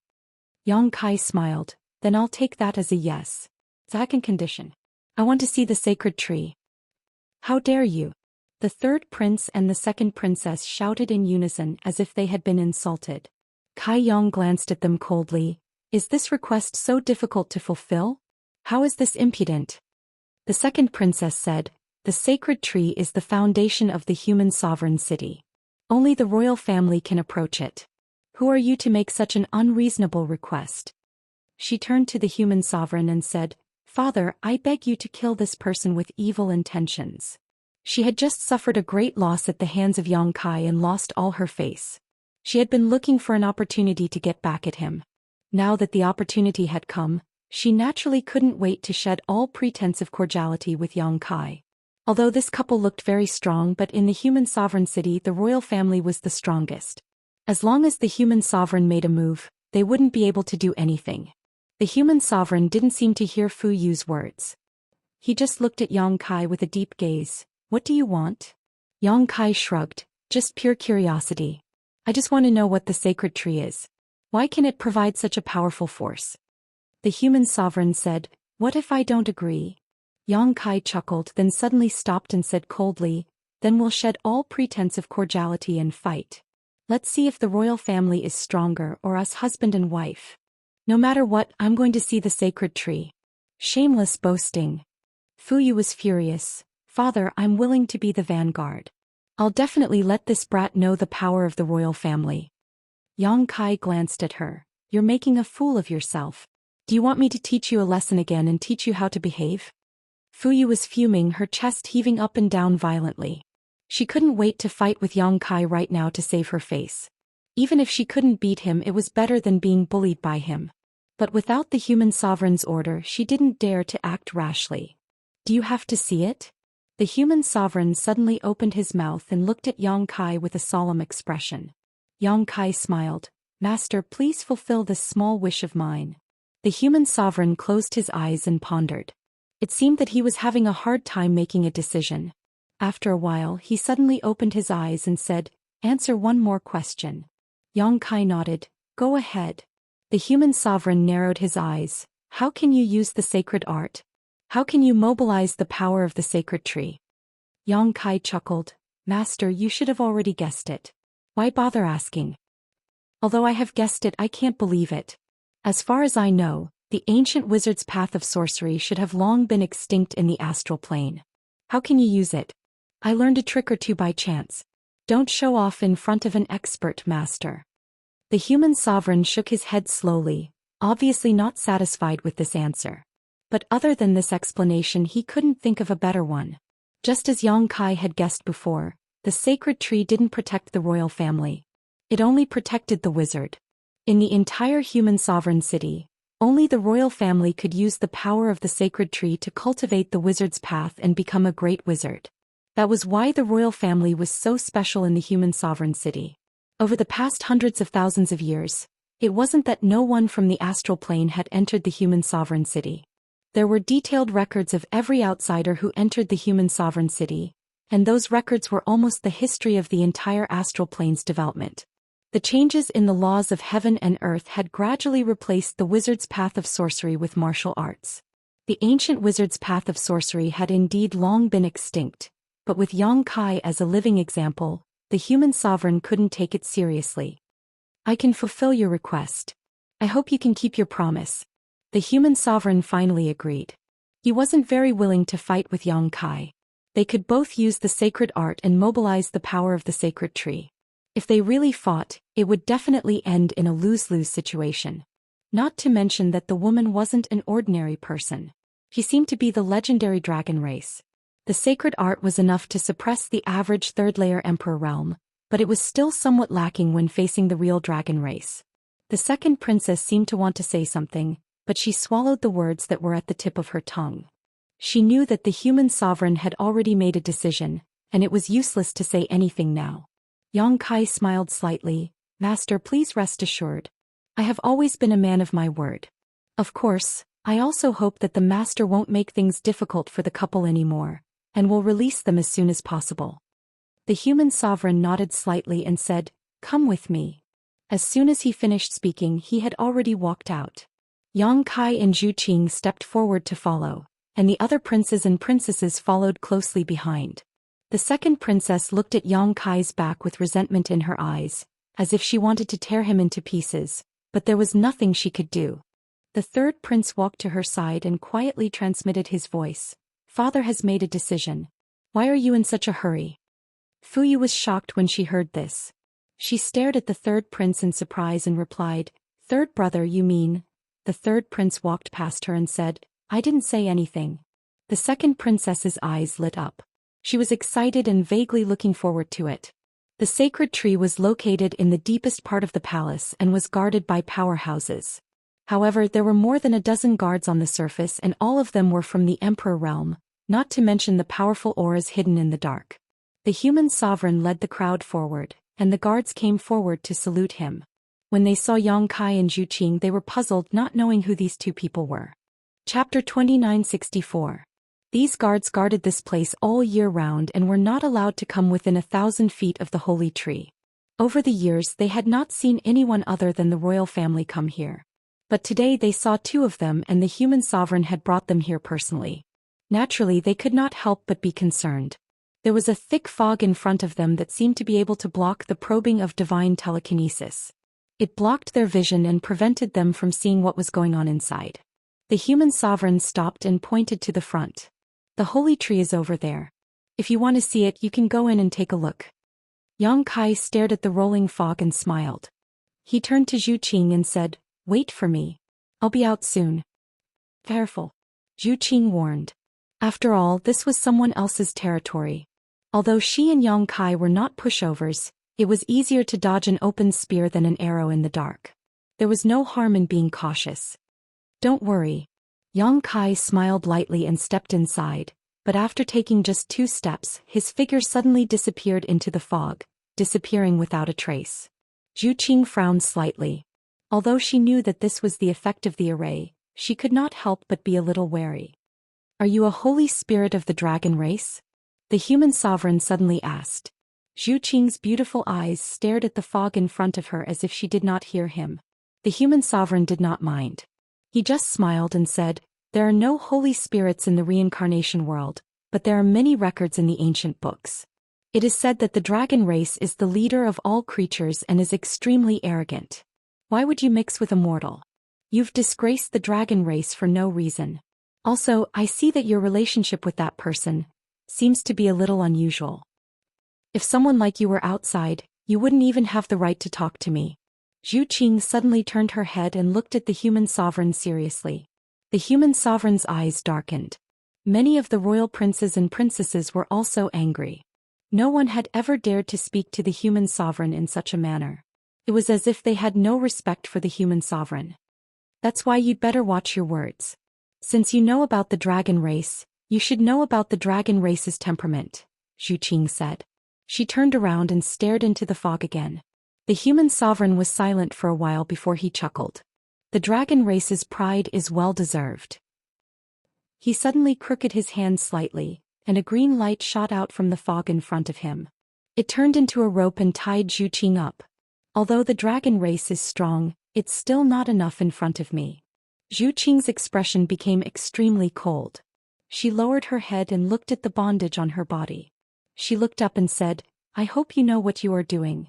Yang Kai smiled. Then I'll take that as a yes. Second condition. I want to see the sacred tree. How dare you? The third prince and the second princess shouted in unison as if they had been insulted. Kai Yang glanced at them coldly. Is this request so difficult to fulfill? How is this impudent? The second princess said, the sacred tree is the foundation of the human sovereign city. Only the royal family can approach it. Who are you to make such an unreasonable request? She turned to the human sovereign and said, Father, I beg you to kill this person with evil intentions. She had just suffered a great loss at the hands of Yang Kai and lost all her face. She had been looking for an opportunity to get back at him. Now that the opportunity had come, she naturally couldn't wait to shed all pretense of cordiality with Yang Kai. Although this couple looked very strong, but in the human sovereign city the royal family was the strongest. As long as the human sovereign made a move, they wouldn't be able to do anything. The human sovereign didn't seem to hear Fu Yu's words. He just looked at Yang Kai with a deep gaze. What do you want? Yang Kai shrugged. Just pure curiosity. I just want to know what the sacred tree is. Why can it provide such a powerful force? The human sovereign said, What if I don't agree? Yang Kai chuckled, then suddenly stopped and said coldly, Then we'll shed all pretense of cordiality and fight. Let's see if the royal family is stronger or us husband and wife. No matter what, I'm going to see the sacred tree. Shameless boasting. Fu Yu was furious. Father, I'm willing to be the vanguard. I'll definitely let this brat know the power of the royal family. Yang Kai glanced at her. You're making a fool of yourself. Do you want me to teach you a lesson again and teach you how to behave? Fu Yu was fuming, her chest heaving up and down violently. She couldn't wait to fight with Yang Kai right now to save her face. Even if she couldn't beat him, it was better than being bullied by him. But without the human sovereign's order, she didn't dare to act rashly. Do you have to see it? The human sovereign suddenly opened his mouth and looked at Yang Kai with a solemn expression. Yang Kai smiled. Master, please fulfill this small wish of mine. The human sovereign closed his eyes and pondered. It seemed that he was having a hard time making a decision. After a while, he suddenly opened his eyes and said, Answer one more question. Yang Kai nodded. Go ahead. The human sovereign narrowed his eyes. How can you use the sacred art? How can you mobilize the power of the sacred tree? Yang Kai chuckled. Master, you should have already guessed it. Why bother asking? Although I have guessed it, I can't believe it. As far as I know, the ancient wizard's path of sorcery should have long been extinct in the astral plane. How can you use it? I learned a trick or two by chance. Don't show off in front of an expert, master. The human sovereign shook his head slowly, obviously not satisfied with this answer. But other than this explanation, he couldn't think of a better one. Just as Yang Kai had guessed before, the sacred tree didn't protect the royal family. It only protected the wizard. In the entire human sovereign city, only the royal family could use the power of the sacred tree to cultivate the wizard's path and become a great wizard. That was why the royal family was so special in the human sovereign city. Over the past hundreds of thousands of years, it wasn't that no one from the astral plane had entered the human sovereign city. There were detailed records of every outsider who entered the human sovereign city, and those records were almost the history of the entire astral plane's development. The changes in the laws of heaven and earth had gradually replaced the wizard's path of sorcery with martial arts. The ancient wizard's path of sorcery had indeed long been extinct, but with Yang Kai as a living example, the human sovereign couldn't take it seriously. I can fulfill your request. I hope you can keep your promise. The human sovereign finally agreed. He wasn't very willing to fight with Yang Kai. They could both use the sacred art and mobilize the power of the sacred tree. If they really fought, it would definitely end in a lose-lose situation. Not to mention that the woman wasn't an ordinary person. She seemed to be the legendary dragon race. The sacred art was enough to suppress the average third-layer emperor realm, but it was still somewhat lacking when facing the real dragon race. The second princess seemed to want to say something, but she swallowed the words that were at the tip of her tongue. She knew that the human sovereign had already made a decision, and it was useless to say anything now. Yang Kai smiled slightly. Master, please rest assured. I have always been a man of my word. Of course, I also hope that the master won't make things difficult for the couple anymore, and will release them as soon as possible. The human sovereign nodded slightly and said, Come with me. As soon as he finished speaking, he had already walked out. Yang Kai and Zhu Qing stepped forward to follow, and the other princes and princesses followed closely behind. The second princess looked at Yang Kai's back with resentment in her eyes, as if she wanted to tear him into pieces, but there was nothing she could do. The third prince walked to her side and quietly transmitted his voice. Father has made a decision. Why are you in such a hurry? Fuyu was shocked when she heard this. She stared at the third prince in surprise and replied, "Third brother, you mean?" The third prince walked past her and said, "I didn't say anything." The second princess's eyes lit up. She was excited and vaguely looking forward to it. The sacred tree was located in the deepest part of the palace and was guarded by powerhouses. However, there were more than a dozen guards on the surface, and all of them were from the Emperor realm, not to mention the powerful auras hidden in the dark. The human sovereign led the crowd forward, and the guards came forward to salute him. When they saw Yang Kai and Zhu Qing, they were puzzled, not knowing who these two people were. Chapter 2964. These guards guarded this place all year round and were not allowed to come within 1,000 feet of the holy tree. Over the years, they had not seen anyone other than the royal family come here. But today they saw two of them, and the human sovereign had brought them here personally. Naturally, they could not help but be concerned. There was a thick fog in front of them that seemed to be able to block the probing of divine telekinesis. It blocked their vision and prevented them from seeing what was going on inside. The human sovereign stopped and pointed to the front. "The holy tree is over there. If you want to see it, you can go in and take a look." Yang Kai stared at the rolling fog and smiled. He turned to Zhu Qing and said, "Wait for me. I'll be out soon." "Careful," Zhu Qing warned. After all, this was someone else's territory. Although she and Yang Kai were not pushovers, it was easier to dodge an open spear than an arrow in the dark. There was no harm in being cautious. "Don't worry." Yang Kai smiled lightly and stepped inside, but after taking just 2 steps, his figure suddenly disappeared into the fog, disappearing without a trace. Zhu Qing frowned slightly. Although she knew that this was the effect of the array, she could not help but be a little wary. "Are you a holy spirit of the dragon race?" the human sovereign suddenly asked. Zhu Qing's beautiful eyes stared at the fog in front of her as if she did not hear him. The human sovereign did not mind. He just smiled and said, "There are no holy spirits in the reincarnation world, but there are many records in the ancient books. It is said that the dragon race is the leader of all creatures and is extremely arrogant. Why would you mix with a mortal? You've disgraced the dragon race for no reason. Also, I see that your relationship with that person seems to be a little unusual. If someone like you were outside, you wouldn't even have the right to talk to me." Zhu Qing suddenly turned her head and looked at the human sovereign seriously. The human sovereign's eyes darkened. Many of the royal princes and princesses were also angry. No one had ever dared to speak to the human sovereign in such a manner. It was as if they had no respect for the human sovereign. "That's why you'd better watch your words. Since you know about the dragon race, you should know about the dragon race's temperament," Zhu Qing said. She turned around and stared into the fog again. The human sovereign was silent for a while before he chuckled. "The dragon race's pride is well deserved." He suddenly crooked his hand slightly, and a green light shot out from the fog in front of him. It turned into a rope and tied Zhu Qing up. "Although the dragon race is strong, it's still not enough in front of me." Zhu Qing's expression became extremely cold. She lowered her head and looked at the bondage on her body. She looked up and said, "I hope you know what you are doing."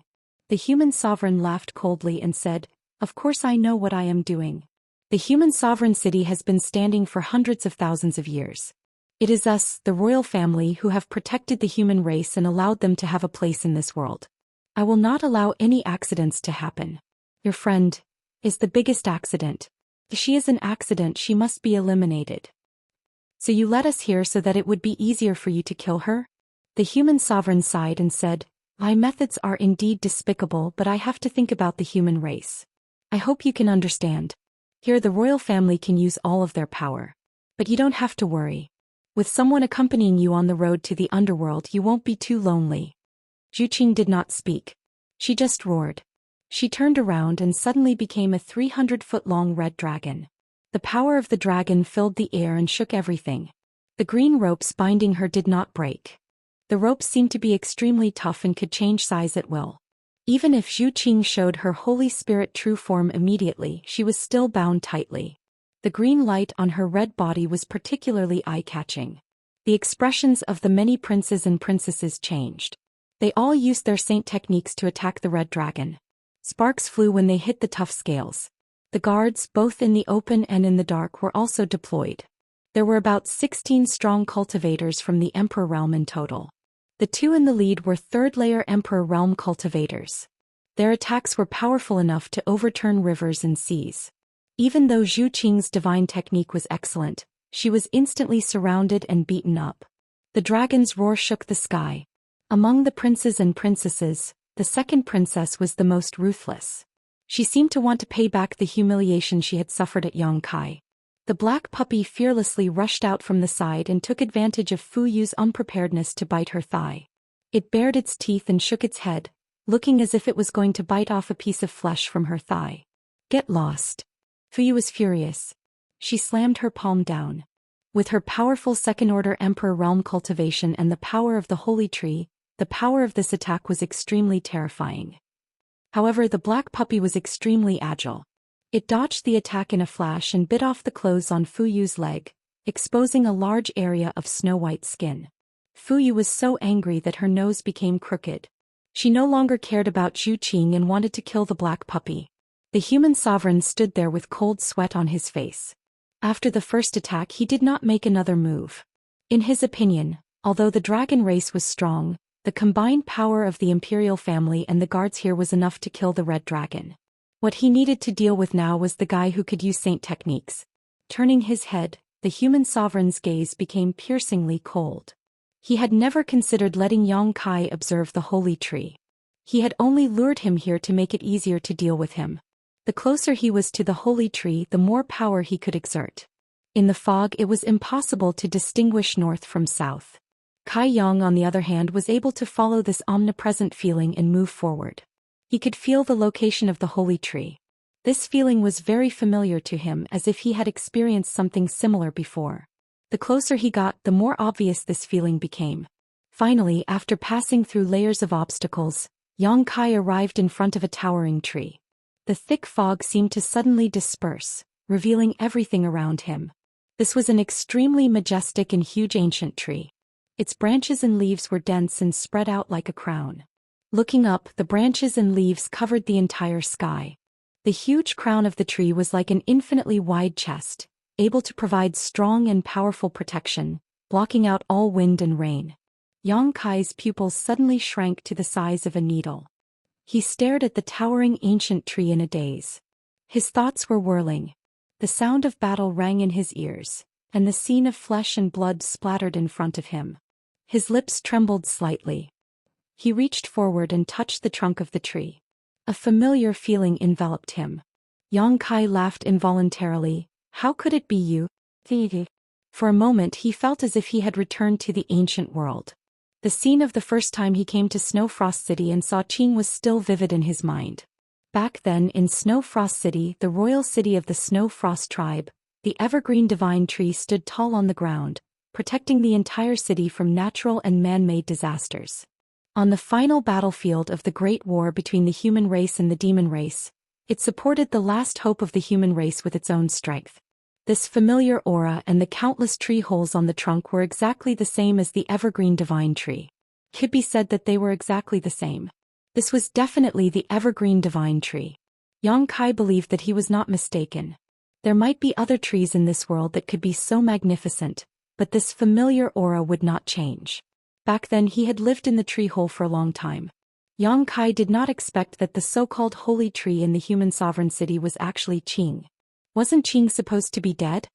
The human sovereign laughed coldly and said, "Of course I know what I am doing. The human sovereign city has been standing for hundreds of thousands of years. It is us, the royal family, who have protected the human race and allowed them to have a place in this world. I will not allow any accidents to happen. Your friend is the biggest accident. If she is an accident, she must be eliminated. So you led us here so that it would be easier for you to kill her?" The human sovereign sighed and said, "My methods are indeed despicable, but I have to think about the human race. I hope you can understand. Here the royal family can use all of their power. But you don't have to worry. With someone accompanying you on the road to the underworld, you won't be too lonely." Zhu Qing did not speak. She just roared. She turned around and suddenly became a 300-foot-long red dragon. The power of the dragon filled the air and shook everything. The green ropes binding her did not break. The ropes seemed to be extremely tough and could change size at will. Even if Zhu Qing showed her Holy Spirit true form immediately, she was still bound tightly. The green light on her red body was particularly eye-catching. The expressions of the many princes and princesses changed. They all used their saint techniques to attack the red dragon. Sparks flew when they hit the tough scales. The guards, both in the open and in the dark, were also deployed. There were about 16 strong cultivators from the Emperor realm in total. The two in the lead were third-layer Emperor realm cultivators. Their attacks were powerful enough to overturn rivers and seas. Even though Zhu Qing's divine technique was excellent, she was instantly surrounded and beaten up. The dragon's roar shook the sky. Among the princes and princesses, the second princess was the most ruthless. She seemed to want to pay back the humiliation she had suffered at Yongkai. The black puppy fearlessly rushed out from the side and took advantage of Fu Yu's unpreparedness to bite her thigh. It bared its teeth and shook its head, looking as if it was going to bite off a piece of flesh from her thigh. Get lost. Fu Yu was furious. She slammed her palm down. With her powerful second-order Emperor realm cultivation and the power of the Holy Tree, the power of this attack was extremely terrifying. However, the black puppy was extremely agile. It dodged the attack in a flash and bit off the clothes on Fu Yu's leg, exposing a large area of snow-white skin. Fu Yu was so angry that her nose became crooked. She no longer cared about Zhu Qing and wanted to kill the black puppy. The human sovereign stood there with cold sweat on his face. After the first attack, he did not make another move. In his opinion, although the dragon race was strong, the combined power of the imperial family and the guards here was enough to kill the red dragon. What he needed to deal with now was the guy who could use saint techniques. Turning his head, the human sovereign's gaze became piercingly cold. He had never considered letting Yongkai observe the holy tree. He had only lured him here to make it easier to deal with him. The closer he was to the holy tree, the more power he could exert. In the fog, it was impossible to distinguish north from south. Kai Yang, on the other hand, was able to follow this omnipresent feeling and move forward. He could feel the location of the holy tree. This feeling was very familiar to him, as if he had experienced something similar before. The closer he got, the more obvious this feeling became. Finally, after passing through layers of obstacles, Yongkai arrived in front of a towering tree. The thick fog seemed to suddenly disperse, revealing everything around him. This was an extremely majestic and huge ancient tree. Its branches and leaves were dense and spread out like a crown. Looking up, the branches and leaves covered the entire sky. The huge crown of the tree was like an infinitely wide chest, able to provide strong and powerful protection, blocking out all wind and rain. Yongkai's pupils suddenly shrank to the size of a needle. He stared at the towering ancient tree in a daze. His thoughts were whirling. The sound of battle rang in his ears, and the scene of flesh and blood splattered in front of him. His lips trembled slightly. He reached forward and touched the trunk of the tree. A familiar feeling enveloped him. Yongkai laughed involuntarily. How could it be you? For a moment he felt as if he had returned to the ancient world. The scene of the first time he came to Snow Frost City and saw Qing was still vivid in his mind. Back then, in Snow Frost City, the royal city of the Snow Frost tribe, the evergreen divine tree stood tall on the ground, protecting the entire city from natural and man-made disasters. On the final battlefield of the Great War between the human race and the demon race, it supported the last hope of the human race with its own strength. This familiar aura and the countless tree holes on the trunk were exactly the same as the evergreen divine tree. It could be said that they were exactly the same. This was definitely the evergreen divine tree. Yongkai believed that he was not mistaken. There might be other trees in this world that could be so magnificent, but this familiar aura would not change. Back then he had lived in the tree hole for a long time. Yongkai did not expect that the so-called holy tree in the human sovereign city was actually Qing. Wasn't Qing supposed to be dead?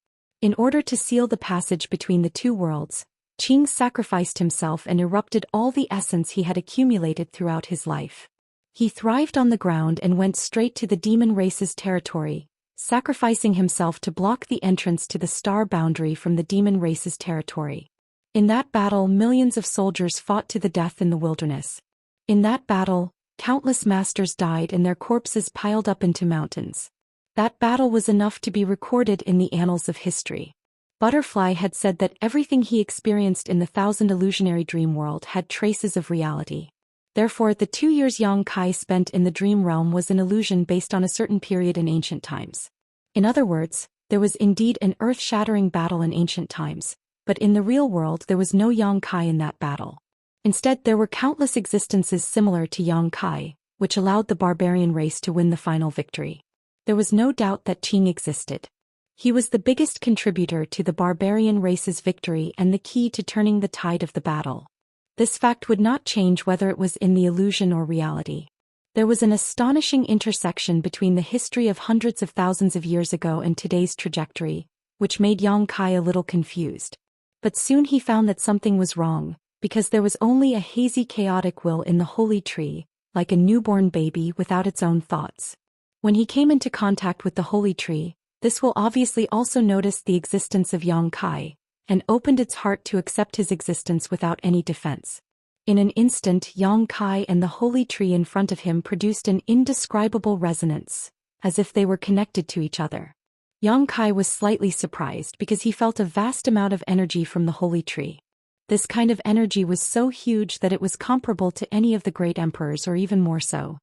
In order to seal the passage between the two worlds, Qing sacrificed himself and erupted all the essence he had accumulated throughout his life. He thrived on the ground and went straight to the demon race's territory, sacrificing himself to block the entrance to the star boundary from the demon race's territory. In that battle, millions of soldiers fought to the death in the wilderness. In that battle, countless masters died and their corpses piled up into mountains. That battle was enough to be recorded in the annals of history. Butterfly had said that everything he experienced in the thousand illusionary dream world had traces of reality. Therefore, the 2 years Yang Kai spent in the dream realm was an illusion based on a certain period in ancient times. In other words, there was indeed an earth-shattering battle in ancient times, but in the real world there was no Yang Kai in that battle. Instead, there were countless existences similar to Yang Kai, which allowed the barbarian race to win the final victory. There was no doubt that Qing existed. He was the biggest contributor to the barbarian race's victory and the key to turning the tide of the battle. This fact would not change whether it was in the illusion or reality. There was an astonishing intersection between the history of hundreds of thousands of years ago and today's trajectory, which made Yang Kai a little confused. But soon he found that something was wrong, because there was only a hazy chaotic will in the holy tree, like a newborn baby without its own thoughts. When he came into contact with the holy tree, this will obviously also noticed the existence of Yang Kai, and opened its heart to accept his existence without any defense. In an instant, Yang Kai and the holy tree in front of him produced an indescribable resonance, as if they were connected to each other. Yang Kai was slightly surprised because he felt a vast amount of energy from the holy tree. This kind of energy was so huge that it was comparable to any of the great emperors or even more so.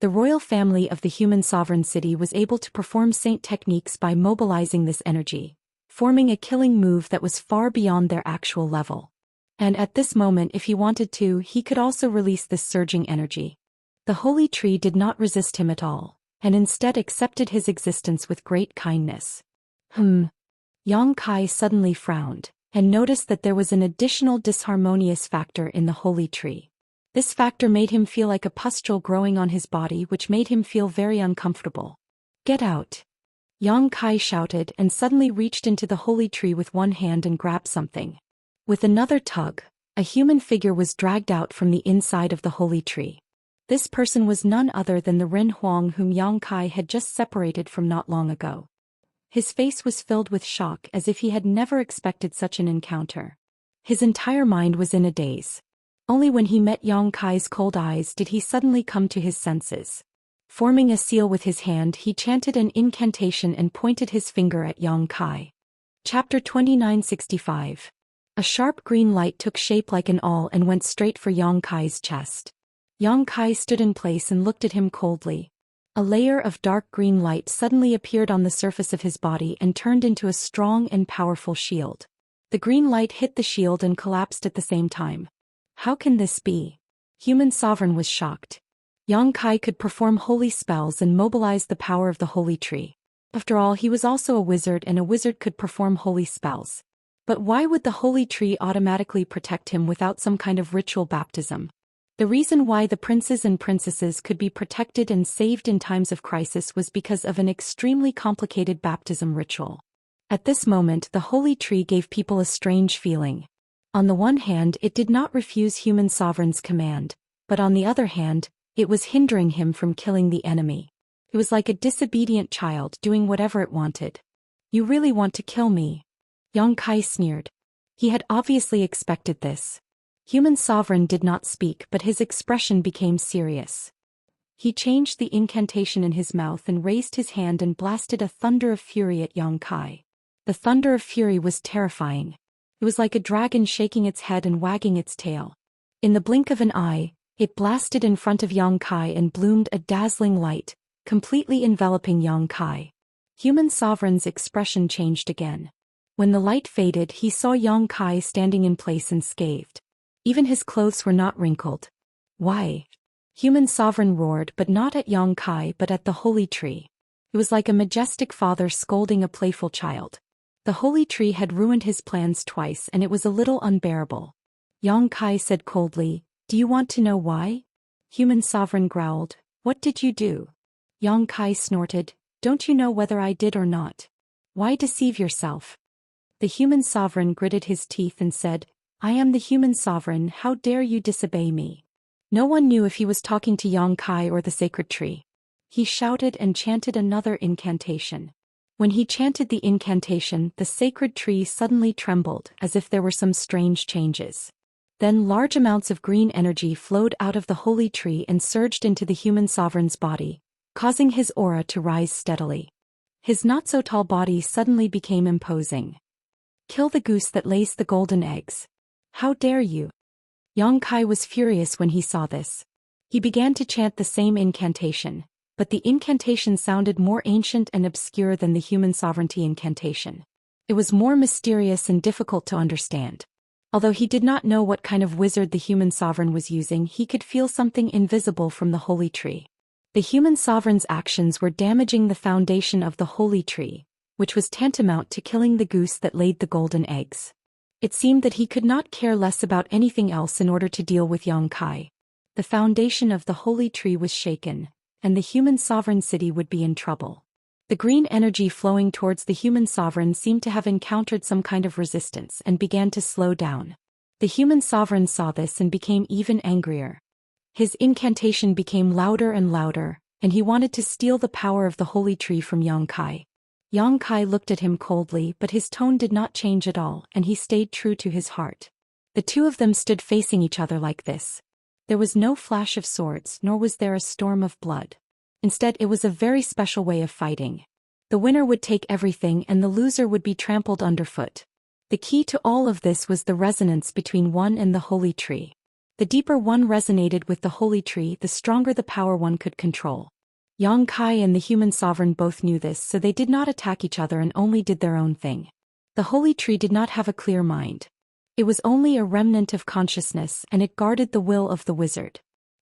The royal family of the human sovereign city was able to perform saint techniques by mobilizing this energy, forming a killing move that was far beyond their actual level. And at this moment, if he wanted to, he could also release this surging energy. The holy tree did not resist him at all, and instead accepted his existence with great kindness. Yang Kai suddenly frowned, and noticed that there was an additional disharmonious factor in the holy tree. This factor made him feel like a pustule growing on his body, which made him feel very uncomfortable. "Get out!" Yang Kai shouted and suddenly reached into the holy tree with one hand and grabbed something. With another tug, a human figure was dragged out from the inside of the holy tree. This person was none other than the Ren Huang whom Yang Kai had just separated from not long ago. His face was filled with shock as if he had never expected such an encounter. His entire mind was in a daze. Only when he met Yang Kai's cold eyes did he suddenly come to his senses. Forming a seal with his hand, he chanted an incantation and pointed his finger at Yang Kai. Chapter 2965. A sharp green light took shape like an awl and went straight for Yang Kai's chest. Yang Kai stood in place and looked at him coldly. A layer of dark green light suddenly appeared on the surface of his body and turned into a strong and powerful shield. The green light hit the shield and collapsed at the same time. How can this be? Human sovereign was shocked. Yang Kai could perform holy spells and mobilize the power of the holy tree. After all, he was also a wizard, and a wizard could perform holy spells. But why would the holy tree automatically protect him without some kind of ritual baptism? The reason why the princes and princesses could be protected and saved in times of crisis was because of an extremely complicated baptism ritual. At this moment, the holy tree gave people a strange feeling. On the one hand, it did not refuse human sovereign's command, but on the other hand, it was hindering him from killing the enemy. It was like a disobedient child doing whatever it wanted. "You really want to kill me?" Yang Kai sneered. He had obviously expected this. Human sovereign did not speak, but his expression became serious. He changed the incantation in his mouth and raised his hand and blasted a thunder of fury at Yang Kai. The thunder of fury was terrifying. It was like a dragon shaking its head and wagging its tail. In the blink of an eye, it blasted in front of Yang Kai and bloomed a dazzling light, completely enveloping Yang Kai. Human sovereign's expression changed again. When the light faded, he saw Yang Kai standing in place and scathed. Even his clothes were not wrinkled. "Why?" Human sovereign roared, but not at Yang Kai but at the holy tree. It was like a majestic father scolding a playful child. The holy tree had ruined his plans twice, and it was a little unbearable. Yang Kai said coldly, "Do you want to know why?" Human sovereign growled, "What did you do?" Yang Kai snorted, "Don't you know whether I did or not? Why deceive yourself?" The human sovereign gritted his teeth and said, "I am the human sovereign, how dare you disobey me?" No one knew if he was talking to Yang Kai or the sacred tree. He shouted and chanted another incantation. When he chanted the incantation, the sacred tree suddenly trembled, as if there were some strange changes. Then large amounts of green energy flowed out of the holy tree and surged into the human sovereign's body, causing his aura to rise steadily. His not-so-tall body suddenly became imposing. "Kill the goose that lays the golden eggs. How dare you?" Yang Kai was furious when he saw this. He began to chant the same incantation, but the incantation sounded more ancient and obscure than the human sovereignty incantation. It was more mysterious and difficult to understand. Although he did not know what kind of wizard the human sovereign was using, he could feel something invisible from the holy tree. The human sovereign's actions were damaging the foundation of the holy tree, which was tantamount to killing the goose that laid the golden eggs. It seemed that he could not care less about anything else in order to deal with Yang Kai. The foundation of the holy tree was shaken, and the human sovereign city would be in trouble. The green energy flowing towards the human sovereign seemed to have encountered some kind of resistance and began to slow down. The human sovereign saw this and became even angrier. His incantation became louder and louder, and he wanted to steal the power of the holy tree from Yang Kai. Yang Kai looked at him coldly, but his tone did not change at all, and he stayed true to his heart. The two of them stood facing each other like this. There was no flash of swords, nor was there a storm of blood. Instead, it was a very special way of fighting. The winner would take everything and the loser would be trampled underfoot. The key to all of this was the resonance between one and the holy tree. The deeper one resonated with the holy tree, the stronger the power one could control. Yang Kai and the human sovereign both knew this, so they did not attack each other and only did their own thing. The holy tree did not have a clear mind. It was only a remnant of consciousness, and it guarded the will of the wizard.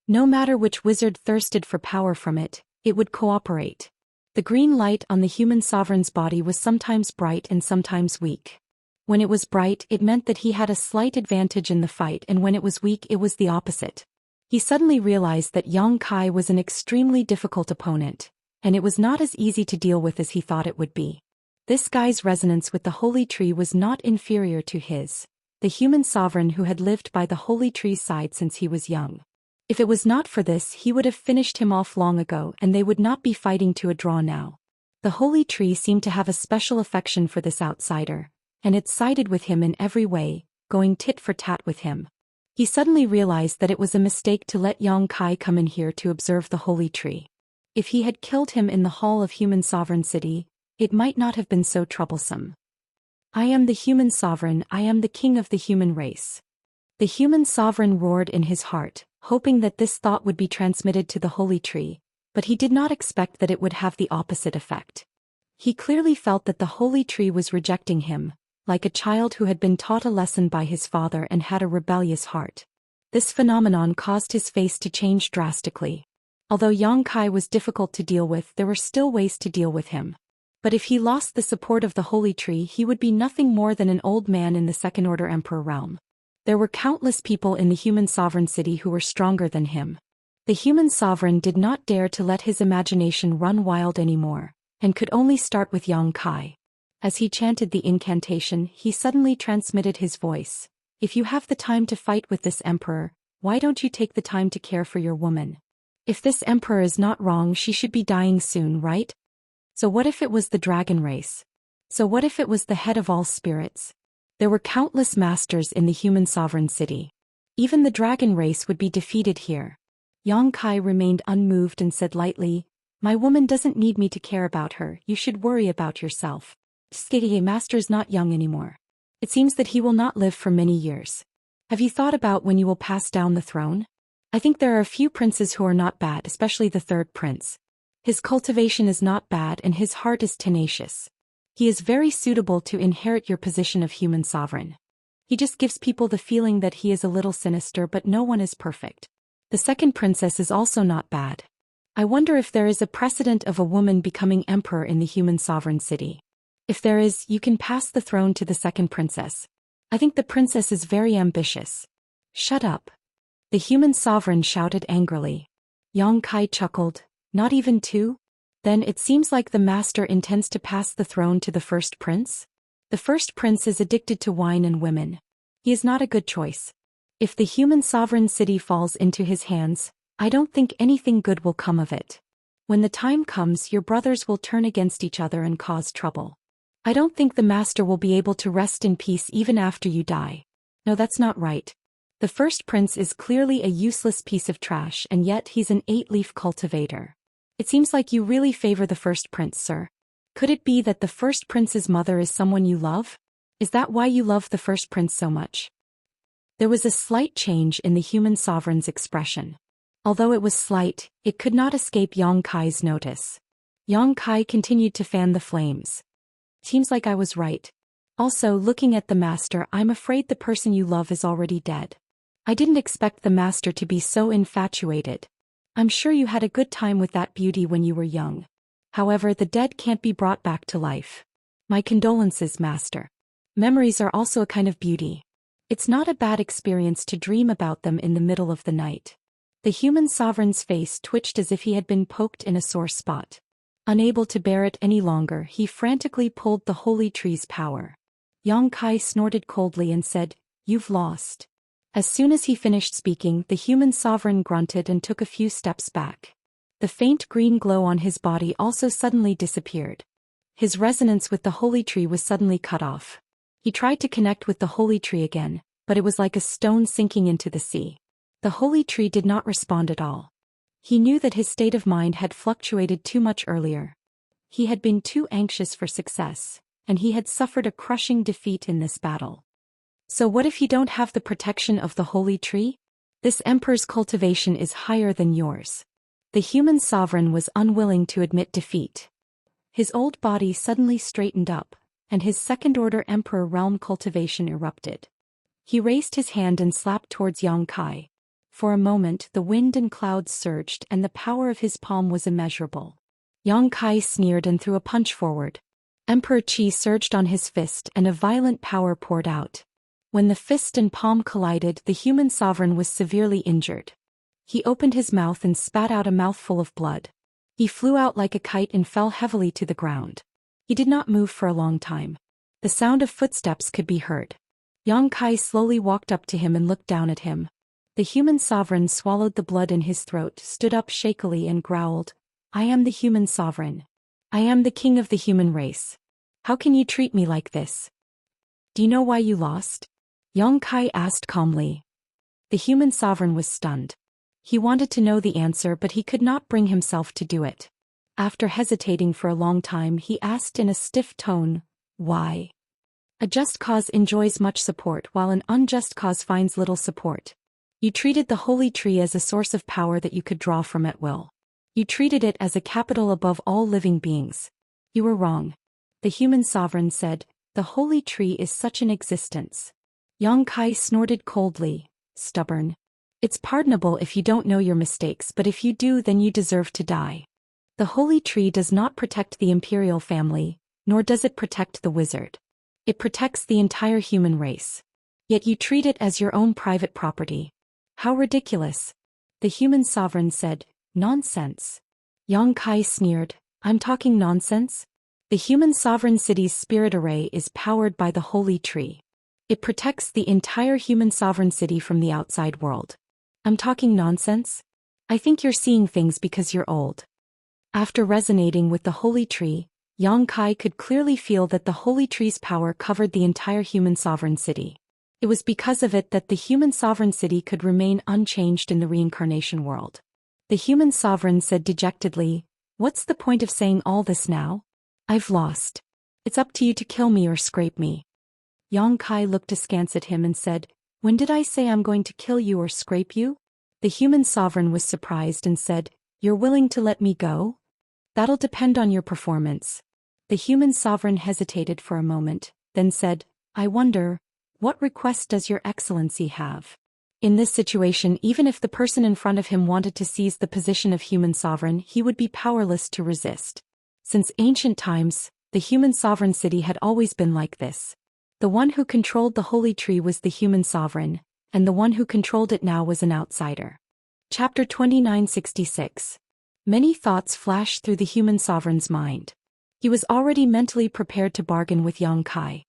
No matter which wizard thirsted for power from it, it would cooperate. The green light on the human sovereign's body was sometimes bright and sometimes weak. When it was bright, it meant that he had a slight advantage in the fight, and when it was weak, it was the opposite. He suddenly realized that Yang Kai was an extremely difficult opponent, and it was not as easy to deal with as he thought it would be. This guy's resonance with the holy tree was not inferior to his, the human sovereign who had lived by the holy tree's side since he was young. If it was not for this, he would have finished him off long ago, and they would not be fighting to a draw now. The holy tree seemed to have a special affection for this outsider, and it sided with him in every way, going tit for tat with him. He suddenly realized that it was a mistake to let Yang Kai come in here to observe the holy tree. If he had killed him in the hall of human sovereign city, it might not have been so troublesome. I am the human sovereign, I am the king of the human race. The human sovereign roared in his heart, hoping that this thought would be transmitted to the holy tree, but he did not expect that it would have the opposite effect. He clearly felt that the holy tree was rejecting him, like a child who had been taught a lesson by his father and had a rebellious heart. This phenomenon caused his face to change drastically. Although Yang Kai was difficult to deal with, there were still ways to deal with him. But if he lost the support of the holy tree, he would be nothing more than an old man in the second-order emperor realm. There were countless people in the human sovereign city who were stronger than him. The human sovereign did not dare to let his imagination run wild anymore, and could only start with Yang Kai. As he chanted the incantation, he suddenly transmitted his voice. If you have the time to fight with this emperor, why don't you take the time to care for your woman? If this emperor is not wrong, she should be dying soon, right? So what if it was the dragon race? So what if it was the head of all spirits? There were countless masters in the human sovereign city. Even the dragon race would be defeated here. Yang Kai remained unmoved and said lightly, "My woman doesn't need me to care about her, you should worry about yourself. Skege master's not young anymore. It seems that he will not live for many years. Have you thought about when you will pass down the throne? I think there are a few princes who are not bad, especially the third prince. His cultivation is not bad and his heart is tenacious. He is very suitable to inherit your position of human sovereign. He just gives people the feeling that he is a little sinister, but no one is perfect. The second princess is also not bad. I wonder if there is a precedent of a woman becoming emperor in the human sovereign city. If there is, you can pass the throne to the second princess. I think the princess is very ambitious." "Shut up." The human sovereign shouted angrily. Yang Kai chuckled. "Not even two? Then it seems like the master intends to pass the throne to the first prince? The first prince is addicted to wine and women. He is not a good choice. If the human sovereign city falls into his hands, I don't think anything good will come of it. When the time comes, your brothers will turn against each other and cause trouble. I don't think the master will be able to rest in peace even after you die. No, that's not right. The first prince is clearly a useless piece of trash, and yet he's an 8-leaf cultivator. It seems like you really favor the first prince, sir. Could it be that the first prince's mother is someone you love? Is that why you love the first prince so much?" There was a slight change in the human sovereign's expression. Although it was slight, it could not escape Yang Kai's notice. Yang Kai continued to fan the flames. Seems like I was right. Also, looking at the master, I'm afraid the person you love is already dead. I didn't expect the master to be so infatuated. I'm sure you had a good time with that beauty when you were young. However, the dead can't be brought back to life. My condolences, master. Memories are also a kind of beauty. It's not a bad experience to dream about them in the middle of the night. The human sovereign's face twitched as if he had been poked in a sore spot. Unable to bear it any longer, he frantically pulled the holy tree's power. Yang Kai snorted coldly and said, "You've lost." As soon as he finished speaking, the human sovereign grunted and took a few steps back. The faint green glow on his body also suddenly disappeared. His resonance with the holy tree was suddenly cut off. He tried to connect with the holy tree again, but it was like a stone sinking into the sea. The holy tree did not respond at all. He knew that his state of mind had fluctuated too much earlier. He had been too anxious for success, and he had suffered a crushing defeat in this battle. So what if you don't have the protection of the holy tree? This emperor's cultivation is higher than yours. The human sovereign was unwilling to admit defeat. His old body suddenly straightened up, and his second-order emperor realm cultivation erupted. He raised his hand and slapped towards Yang Kai. For a moment the wind and clouds surged and the power of his palm was immeasurable. Yang Kai sneered and threw a punch forward. Emperor Qi surged on his fist and a violent power poured out. When the fist and palm collided, the human sovereign was severely injured. He opened his mouth and spat out a mouthful of blood. He flew out like a kite and fell heavily to the ground. He did not move for a long time. The sound of footsteps could be heard. Yang Kai slowly walked up to him and looked down at him. The human sovereign swallowed the blood in his throat, stood up shakily and growled, "I am the human sovereign. I am the king of the human race. How can you treat me like this? Do you know why you lost?" Yang Kai asked calmly. The human sovereign was stunned. He wanted to know the answer, but he could not bring himself to do it. After hesitating for a long time, he asked in a stiff tone, "Why?" A just cause enjoys much support while an unjust cause finds little support. You treated the holy tree as a source of power that you could draw from at will. You treated it as a capital above all living beings. You were wrong. The human sovereign said, "The holy tree is such an existence." Yang Kai snorted coldly, "Stubborn. It's pardonable if you don't know your mistakes, but if you do, then you deserve to die. The holy tree does not protect the imperial family, nor does it protect the wizard. It protects the entire human race. Yet you treat it as your own private property. How ridiculous." The human sovereign said, "Nonsense." Yang Kai sneered, "I'm talking nonsense? The human sovereign city's spirit array is powered by the holy tree. It protects the entire human sovereign city from the outside world. I'm talking nonsense? I think you're seeing things because you're old." After resonating with the holy tree, Yang Kai could clearly feel that the holy tree's power covered the entire human sovereign city. It was because of it that the human sovereign city could remain unchanged in the reincarnation world. The human sovereign said dejectedly, "What's the point of saying all this now? I've lost. It's up to you to kill me or scrape me." Yang Kai looked askance at him and said, "When did I say I'm going to kill you or scrape you?" The human sovereign was surprised and said, "You're willing to let me go? That'll depend on your performance." The human sovereign hesitated for a moment, then said, "I wonder, what request does your excellency have?" In this situation, even if the person in front of him wanted to seize the position of human sovereign, he would be powerless to resist. Since ancient times, the human sovereign city had always been like this. The one who controlled the holy tree was the human sovereign, and the one who controlled it now was an outsider. Chapter 2966. Many thoughts flashed through the human sovereign's mind. He was already mentally prepared to bargain with Yang Kai.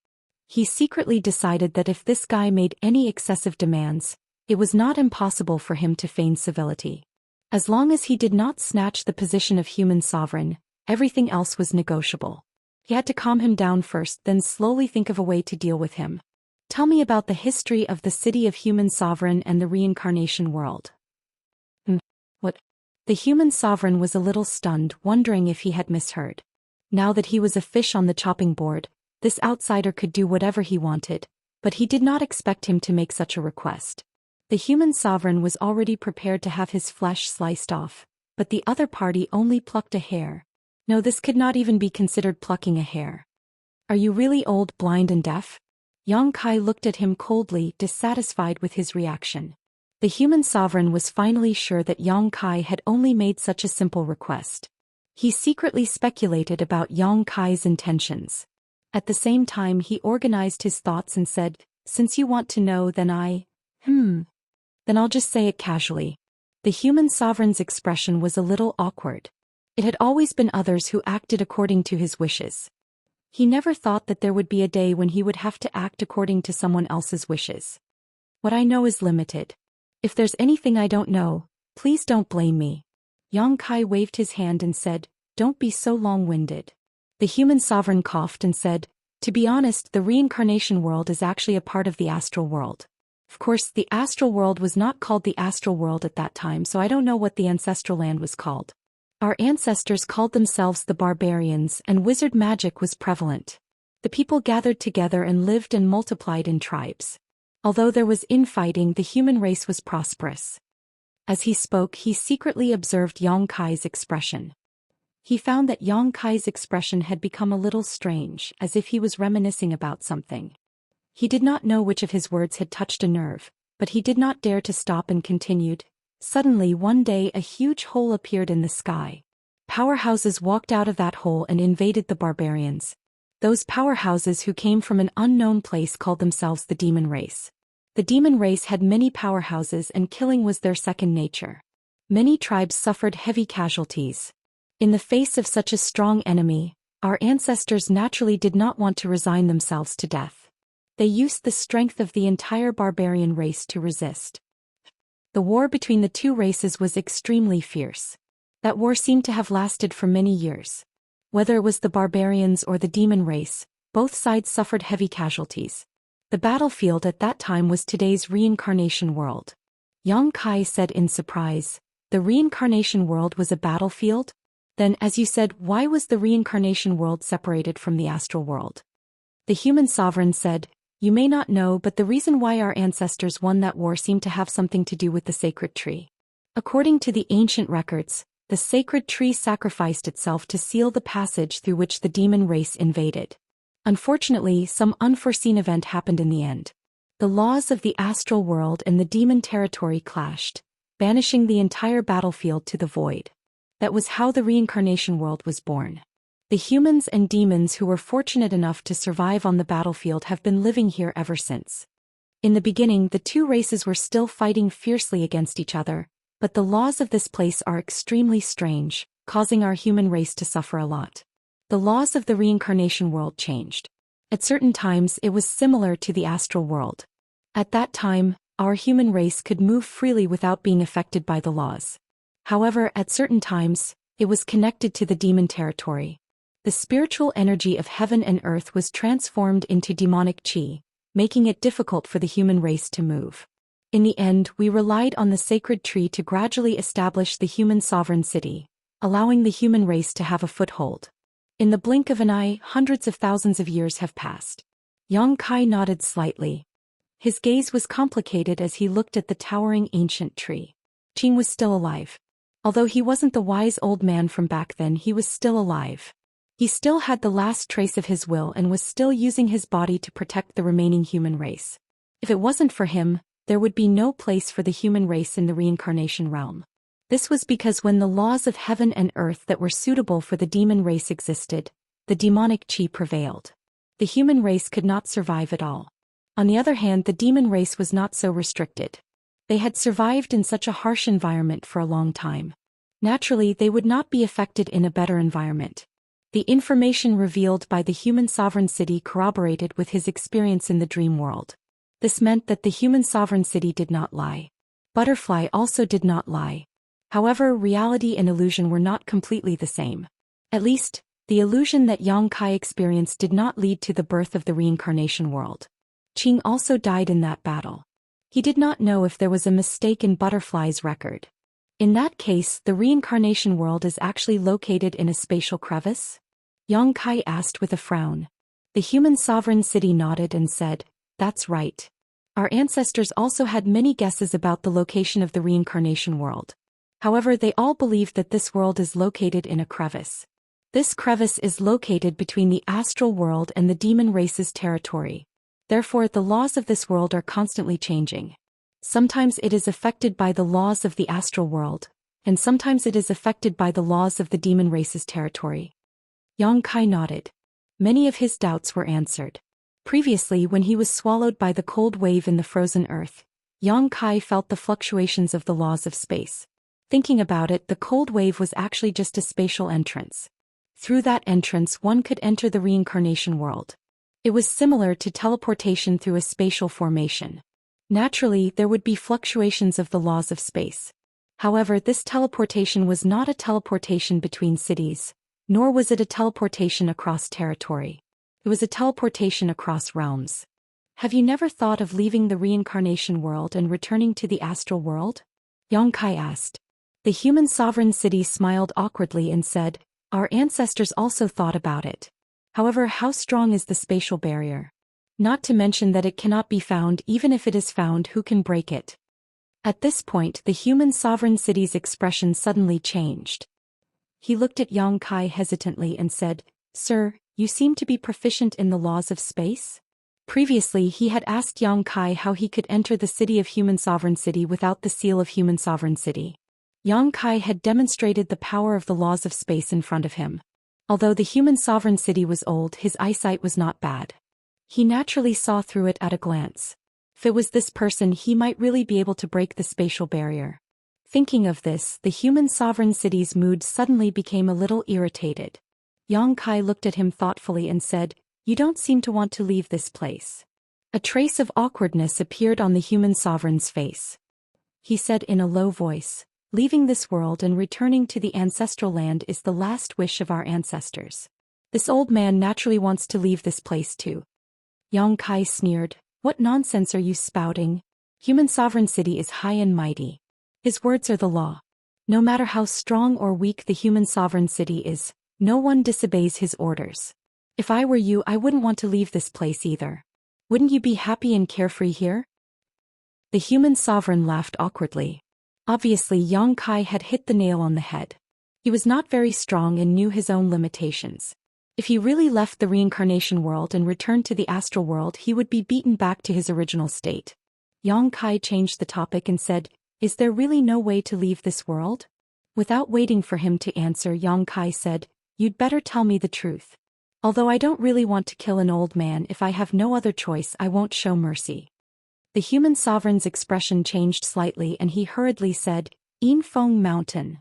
He secretly decided that if this guy made any excessive demands, it was not impossible for him to feign civility. As long as he did not snatch the position of human sovereign, everything else was negotiable. He had to calm him down first, then slowly think of a way to deal with him. "Tell me about the history of the city of human sovereign and the reincarnation world." What? The human sovereign was a little stunned, wondering if he had misheard. Now that he was a fish on the chopping board, this outsider could do whatever he wanted, but he did not expect him to make such a request. The human sovereign was already prepared to have his flesh sliced off, but the other party only plucked a hair. No, this could not even be considered plucking a hair. Are you really old, blind and deaf? Yang Kai looked at him coldly, dissatisfied with his reaction. The human sovereign was finally sure that Yang Kai had only made such a simple request. He secretly speculated about Yang Kai's intentions. At the same time he organized his thoughts and said, "Since you want to know, then then I'll just say it casually." The human sovereign's expression was a little awkward. It had always been others who acted according to his wishes. He never thought that there would be a day when he would have to act according to someone else's wishes. "What I know is limited. If there's anything I don't know, please don't blame me." Yang Kai waved his hand and said, "Don't be so long-winded." The human sovereign coughed and said, "To be honest, the reincarnation world is actually a part of the astral world. Of course, the astral world was not called the astral world at that time, so I don't know what the ancestral land was called. Our ancestors called themselves the barbarians, and wizard magic was prevalent. The people gathered together and lived and multiplied in tribes. Although there was infighting, the human race was prosperous." As he spoke, he secretly observed Yang Kai's expression. He found that Yang Kai's expression had become a little strange, as if he was reminiscing about something. He did not know which of his words had touched a nerve, but he did not dare to stop and continued. Suddenly one day a huge hole appeared in the sky. Powerhouses walked out of that hole and invaded the barbarians. Those powerhouses who came from an unknown place called themselves the demon race. The demon race had many powerhouses and killing was their second nature. Many tribes suffered heavy casualties. In the face of such a strong enemy, our ancestors naturally did not want to resign themselves to death. They used the strength of the entire barbarian race to resist. The war between the two races was extremely fierce. That war seemed to have lasted for many years. Whether it was the barbarians or the demon race, both sides suffered heavy casualties. The battlefield at that time was today's reincarnation world. Yang Kai said in surprise, "The reincarnation world was a battlefield? Then, as you said, why was the reincarnation world separated from the astral world?" The human sovereign said, "You may not know, but the reason why our ancestors won that war seemed to have something to do with the sacred tree. According to the ancient records, the sacred tree sacrificed itself to seal the passage through which the demon race invaded. Unfortunately, some unforeseen event happened in the end. The laws of the astral world and the demon territory clashed, banishing the entire battlefield to the void. That was how the reincarnation world was born. The humans and demons who were fortunate enough to survive on the battlefield have been living here ever since. In the beginning, the two races were still fighting fiercely against each other, but the laws of this place are extremely strange, causing our human race to suffer a lot. The laws of the reincarnation world changed. At certain times, it was similar to the astral world. At that time, our human race could move freely without being affected by the laws. However, at certain times, it was connected to the demon territory. The spiritual energy of heaven and earth was transformed into demonic chi, making it difficult for the human race to move. In the end, we relied on the sacred tree to gradually establish the human sovereign city, allowing the human race to have a foothold. In the blink of an eye, hundreds of thousands of years have passed. Yang Kai nodded slightly. His gaze was complicated as he looked at the towering ancient tree. Qing was still alive. Although he wasn't the wise old man from back then, he was still alive. He still had the last trace of his will and was still using his body to protect the remaining human race. If it wasn't for him, there would be no place for the human race in the reincarnation realm. This was because when the laws of heaven and earth that were suitable for the demon race existed, the demonic chi prevailed. The human race could not survive at all. On the other hand, the demon race was not so restricted. They had survived in such a harsh environment for a long time. Naturally, they would not be affected in a better environment. The information revealed by the human sovereign city corroborated with his experience in the dream world. This meant that the human sovereign city did not lie. Butterfly also did not lie. However, reality and illusion were not completely the same. At least, the illusion that Yang Kai experienced did not lead to the birth of the reincarnation world. Qing also died in that battle. He did not know if there was a mistake in Butterfly's record. In that case, the reincarnation world is actually located in a spatial crevice? Yang Kai asked with a frown. The human sovereign city nodded and said, That's right. Our ancestors also had many guesses about the location of the reincarnation world. However, they all believed that this world is located in a crevice. This crevice is located between the astral world and the demon race's territory. Therefore, the laws of this world are constantly changing. Sometimes it is affected by the laws of the astral world, and sometimes it is affected by the laws of the demon race's territory. Yang Kai nodded. Many of his doubts were answered. Previously, when he was swallowed by the cold wave in the frozen earth, Yang Kai felt the fluctuations of the laws of space. Thinking about it, the cold wave was actually just a spatial entrance. Through that entrance, one could enter the reincarnation world. It was similar to teleportation through a spatial formation. Naturally, there would be fluctuations of the laws of space. However, this teleportation was not a teleportation between cities, nor was it a teleportation across territory. It was a teleportation across realms. Have you never thought of leaving the reincarnation world and returning to the astral world? Yang Kai asked. The human sovereign city smiled awkwardly and said, our ancestors also thought about it. However, how strong is the spatial barrier? Not to mention that it cannot be found. Even if it is found, who can break it? At this point, the human sovereign city's expression suddenly changed. He looked at Yang Kai hesitantly and said, Sir, you seem to be proficient in the laws of space? Previously, he had asked Yang Kai how he could enter the city of human sovereign city without the seal of human sovereign city. Yang Kai had demonstrated the power of the laws of space in front of him. Although the human sovereign city was old, his eyesight was not bad. He naturally saw through it at a glance. If it was this person, he might really be able to break the spatial barrier. Thinking of this, the human sovereign city's mood suddenly became a little irritated. Yang Kai looked at him thoughtfully and said, You don't seem to want to leave this place. A trace of awkwardness appeared on the human sovereign's face. He said in a low voice, Leaving this world and returning to the ancestral land is the last wish of our ancestors. This old man naturally wants to leave this place too. Yang Kai sneered, What nonsense are you spouting? Human sovereign city is high and mighty. His words are the law. No matter how strong or weak the human sovereign city is, no one disobeys his orders. If I were you, I wouldn't want to leave this place either. Wouldn't you be happy and carefree here? The human sovereign laughed awkwardly. Obviously, Yang Kai had hit the nail on the head. He was not very strong and knew his own limitations. If he really left the reincarnation world and returned to the astral world, he would be beaten back to his original state. Yang Kai changed the topic and said, Is there really no way to leave this world? Without waiting for him to answer, Yang Kai said, You'd better tell me the truth. Although I don't really want to kill an old man, if I have no other choice, I won't show mercy. The human sovereign's expression changed slightly and he hurriedly said, Yinfeng Mountain.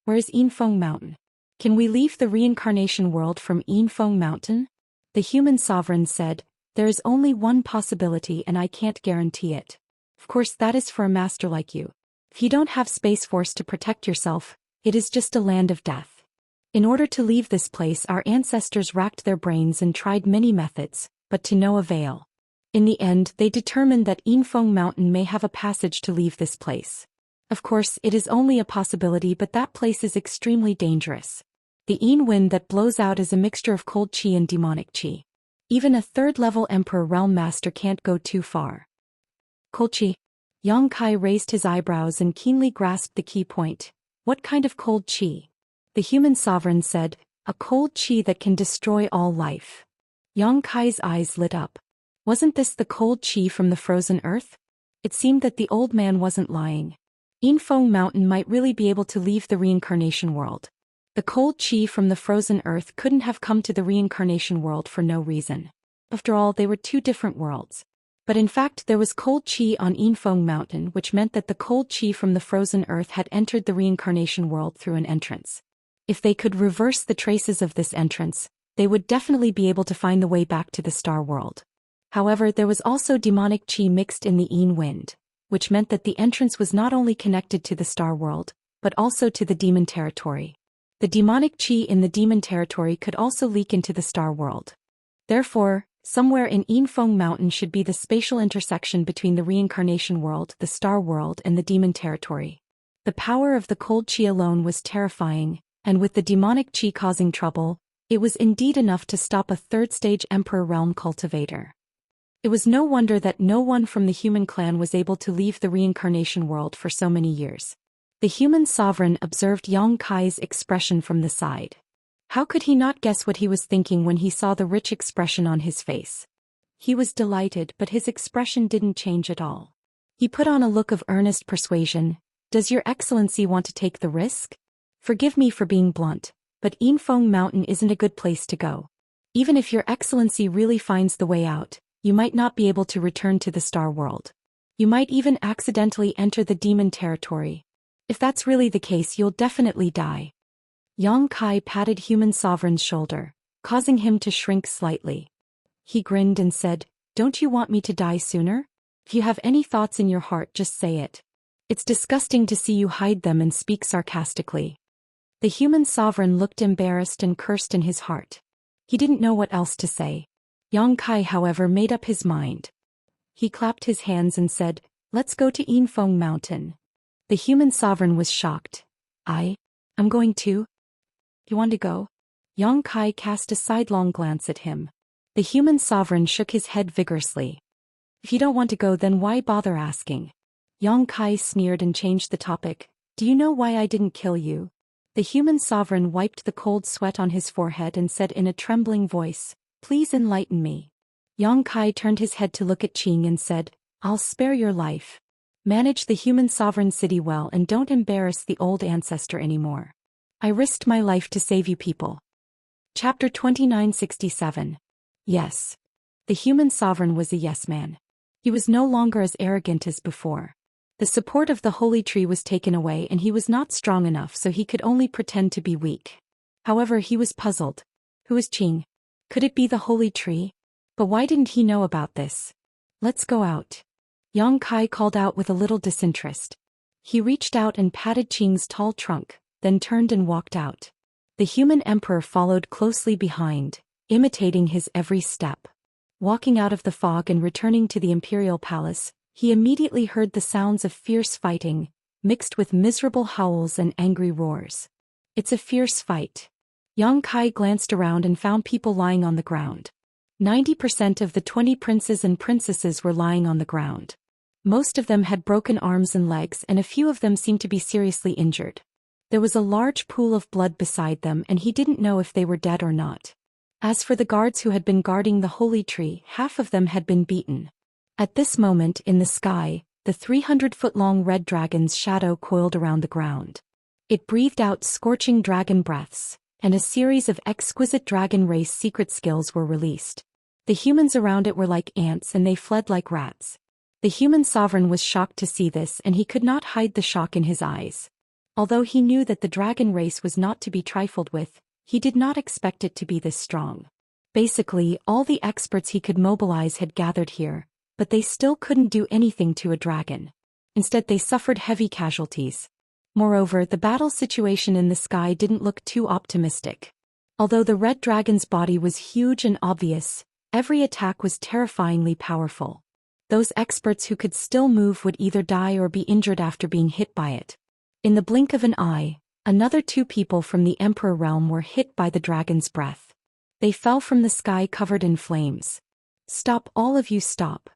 Where is Yinfeng Mountain? Can we leave the reincarnation world from Yinfeng Mountain? The human sovereign said, There is only one possibility and I can't guarantee it. Of course, that is for a master like you. If you don't have Space Force to protect yourself, it is just a land of death. In order to leave this place, our ancestors racked their brains and tried many methods, but to no avail. In the end, they determined that Yinfeng Mountain may have a passage to leave this place. Of course, it is only a possibility, but that place is extremely dangerous. The Yin wind that blows out is a mixture of cold qi and demonic qi. Even a third-level Emperor Realm Master can't go too far. Cold qi? Yang Kai raised his eyebrows and keenly grasped the key point. What kind of cold qi? The human sovereign said, A cold qi that can destroy all life. Yang Kai's eyes lit up. Wasn't this the cold qi from the frozen earth? It seemed that the old man wasn't lying. Yinfeng Mountain might really be able to leave the reincarnation world. The cold qi from the frozen earth couldn't have come to the reincarnation world for no reason. After all, they were two different worlds. But in fact, there was cold qi on Yinfeng Mountain, which meant that the cold qi from the frozen earth had entered the reincarnation world through an entrance. If they could reverse the traces of this entrance, they would definitely be able to find the way back to the star world. However, there was also demonic qi mixed in the Yin wind, which meant that the entrance was not only connected to the star world, but also to the demon territory. The demonic qi in the demon territory could also leak into the star world. Therefore, somewhere in Yinfeng Mountain should be the spatial intersection between the reincarnation world, the star world, and the demon territory. The power of the cold qi alone was terrifying, and with the demonic qi causing trouble, it was indeed enough to stop a third-stage Emperor Realm cultivator. It was no wonder that no one from the human clan was able to leave the reincarnation world for so many years. The human sovereign observed Yang Kai's expression from the side. How could he not guess what he was thinking when he saw the rich expression on his face? He was delighted, but his expression didn't change at all. He put on a look of earnest persuasion. Does Your Excellency want to take the risk? Forgive me for being blunt, but Yinfeng Mountain isn't a good place to go. Even if Your Excellency really finds the way out, you might not be able to return to the Star World. You might even accidentally enter the demon territory. If that's really the case, you'll definitely die. Yang Kai patted Human Sovereign's shoulder, causing him to shrink slightly. He grinned and said, "Don't you want me to die sooner? If you have any thoughts in your heart, just say it. It's disgusting to see you hide them and speak sarcastically." The human sovereign looked embarrassed and cursed in his heart. He didn't know what else to say. Yang Kai, however, made up his mind. He clapped his hands and said, "Let's go to Yinfeng Mountain." The human sovereign was shocked. I'm going too? You want to go?" Yang Kai cast a sidelong glance at him. The human sovereign shook his head vigorously. "If you don't want to go, then why bother asking?" Yang Kai sneered and changed the topic. "Do you know why I didn't kill you?" The human sovereign wiped the cold sweat on his forehead and said in a trembling voice, "Please enlighten me." Yang Kai turned his head to look at Qing and said, "I'll spare your life. Manage the human sovereign city well and don't embarrass the old ancestor anymore. I risked my life to save you people." Chapter 2967. Yes. The human sovereign was a yes man. He was no longer as arrogant as before. The support of the holy tree was taken away and he was not strong enough, so he could only pretend to be weak. However, he was puzzled. Who is Qing? Could it be the holy tree? But why didn't he know about this? "Let's go out." Yang Kai called out with a little disinterest. He reached out and patted Qing's tall trunk, then turned and walked out. The human emperor followed closely behind, imitating his every step. Walking out of the fog and returning to the imperial palace, he immediately heard the sounds of fierce fighting, mixed with miserable howls and angry roars. It's a fierce fight. Yang Kai glanced around and found people lying on the ground. 90% of the 20 princes and princesses were lying on the ground. Most of them had broken arms and legs, and a few of them seemed to be seriously injured. There was a large pool of blood beside them, and he didn't know if they were dead or not. As for the guards who had been guarding the holy tree, half of them had been beaten. At this moment, in the sky, the 300-foot-long red dragon's shadow coiled around the ground. It breathed out scorching dragon breaths, and a series of exquisite dragon race secret skills were released. The humans around it were like ants, and they fled like rats. The human sovereign was shocked to see this, and he could not hide the shock in his eyes. Although he knew that the dragon race was not to be trifled with, he did not expect it to be this strong. Basically, all the experts he could mobilize had gathered here, but they still couldn't do anything to a dragon. Instead, they suffered heavy casualties. Moreover, the battle situation in the sky didn't look too optimistic. Although the red dragon's body was huge and obvious, every attack was terrifyingly powerful. Those experts who could still move would either die or be injured after being hit by it. In the blink of an eye, another 2 people from the Emperor realm were hit by the dragon's breath. They fell from the sky covered in flames. "Stop, all of you, stop!"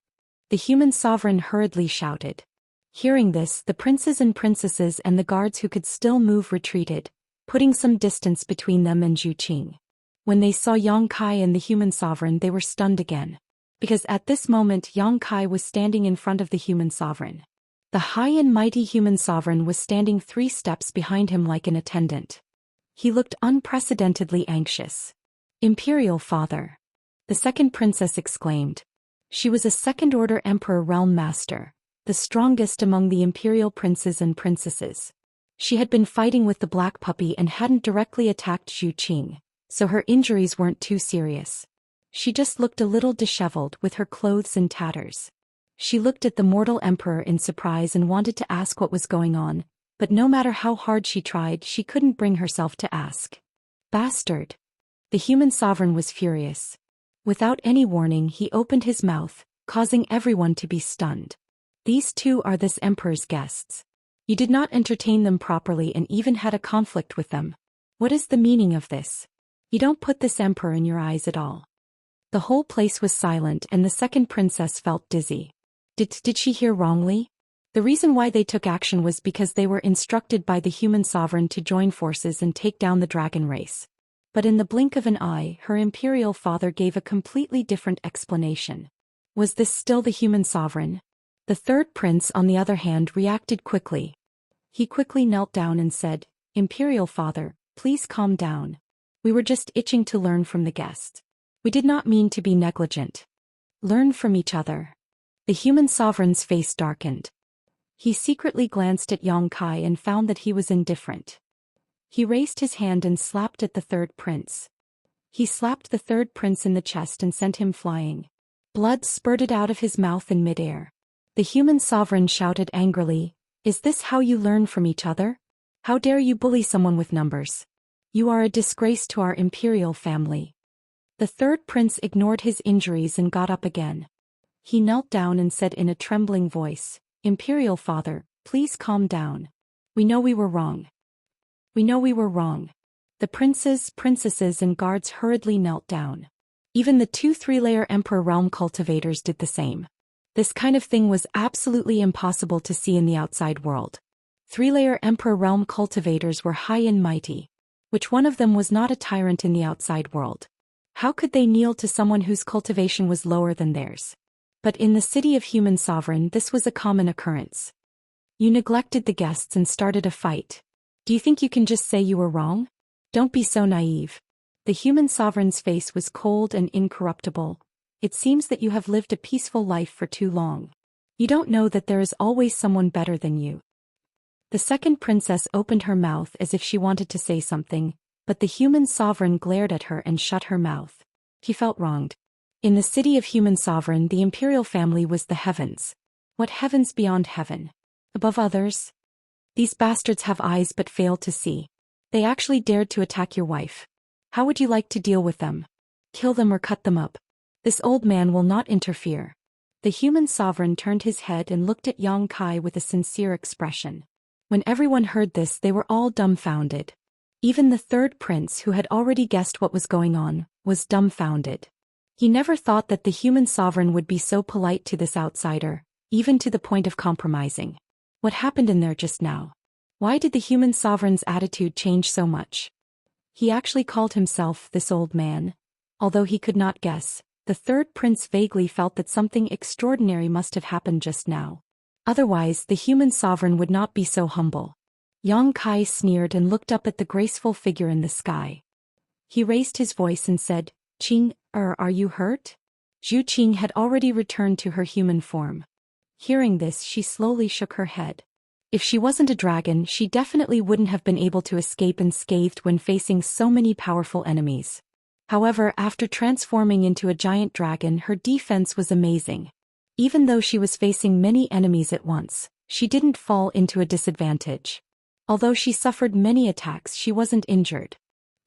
The human sovereign hurriedly shouted. Hearing this, the princes and princesses and the guards who could still move retreated, putting some distance between them and Zhu Qing. When they saw Yang Kai and the human sovereign, they were stunned again. Because at this moment Yang Kai was standing in front of the human sovereign. The high and mighty human sovereign was standing 3 steps behind him like an attendant. He looked unprecedentedly anxious. "Imperial father!" the second princess exclaimed. She was a second-order emperor realm master, the strongest among the imperial princes and princesses. She had been fighting with the black puppy and hadn't directly attacked Zhu Qing, so her injuries weren't too serious. She just looked a little disheveled with her clothes in tatters. She looked at the mortal emperor in surprise and wanted to ask what was going on, but no matter how hard she tried, she couldn't bring herself to ask. "Bastard!" The human sovereign was furious. Without any warning, he opened his mouth, causing everyone to be stunned. "These 2 are this emperor's guests. You did not entertain them properly and even had a conflict with them. What is the meaning of this? You don't put this emperor in your eyes at all." The whole place was silent and the second princess felt dizzy. Did she hear wrongly? The reason why they took action was because they were instructed by the human sovereign to join forces and take down the dragon race. But in the blink of an eye, her imperial father gave a completely different explanation. Was this still the human sovereign? The third prince, on the other hand, reacted quickly. He quickly knelt down and said, "Imperial father, please calm down. We were just itching to learn from the guest. We did not mean to be negligent. Learn from each other." The human sovereign's face darkened. He secretly glanced at Yang Kai and found that he was indifferent. He raised his hand and slapped at the third prince. He slapped the third prince in the chest and sent him flying. Blood spurted out of his mouth in midair. The human sovereign shouted angrily, "Is this how you learn from each other? How dare you bully someone with numbers? You are a disgrace to our imperial family." The third prince ignored his injuries and got up again. He knelt down and said in a trembling voice, "Imperial father, please calm down. We know we were wrong. We know we were wrong." The princes, princesses and guards hurriedly knelt down. Even the 2 3-layer Emperor realm cultivators did the same. This kind of thing was absolutely impossible to see in the outside world. 3-layer Emperor realm cultivators were high and mighty. Which one of them was not a tyrant in the outside world? How could they kneel to someone whose cultivation was lower than theirs? But in the city of human sovereign this was a common occurrence. You neglected the guests and started a fight. Do you think you can just say you were wrong? Don't be so naive. The human sovereign's face was cold and incorruptible. It seems that you have lived a peaceful life for too long. You don't know that there is always someone better than you. The second princess opened her mouth as if she wanted to say something, but the human sovereign glared at her and shut her mouth. He felt wronged. In the city of human sovereign the imperial family was the heavens. What heavens beyond heaven? Above others? These bastards have eyes but fail to see. They actually dared to attack your wife. How would you like to deal with them? Kill them or cut them up? This old man will not interfere. The human sovereign turned his head and looked at Yang Kai with a sincere expression. When everyone heard this they were all dumbfounded. Even the third prince, who had already guessed what was going on, was dumbfounded. He never thought that the human sovereign would be so polite to this outsider, even to the point of compromising. What happened in there just now? Why did the human sovereign's attitude change so much? He actually called himself this old man. Although he could not guess, the third prince vaguely felt that something extraordinary must have happened just now. Otherwise, the human sovereign would not be so humble. Yang Kai sneered and looked up at the graceful figure in the sky. He raised his voice and said, "Qing, are you hurt?" Zhu Qing had already returned to her human form. Hearing this, she slowly shook her head. If she wasn't a dragon, she definitely wouldn't have been able to escape unscathed when facing so many powerful enemies. However, after transforming into a giant dragon, her defense was amazing. Even though she was facing many enemies at once, she didn't fall into a disadvantage. Although she suffered many attacks, she wasn't injured.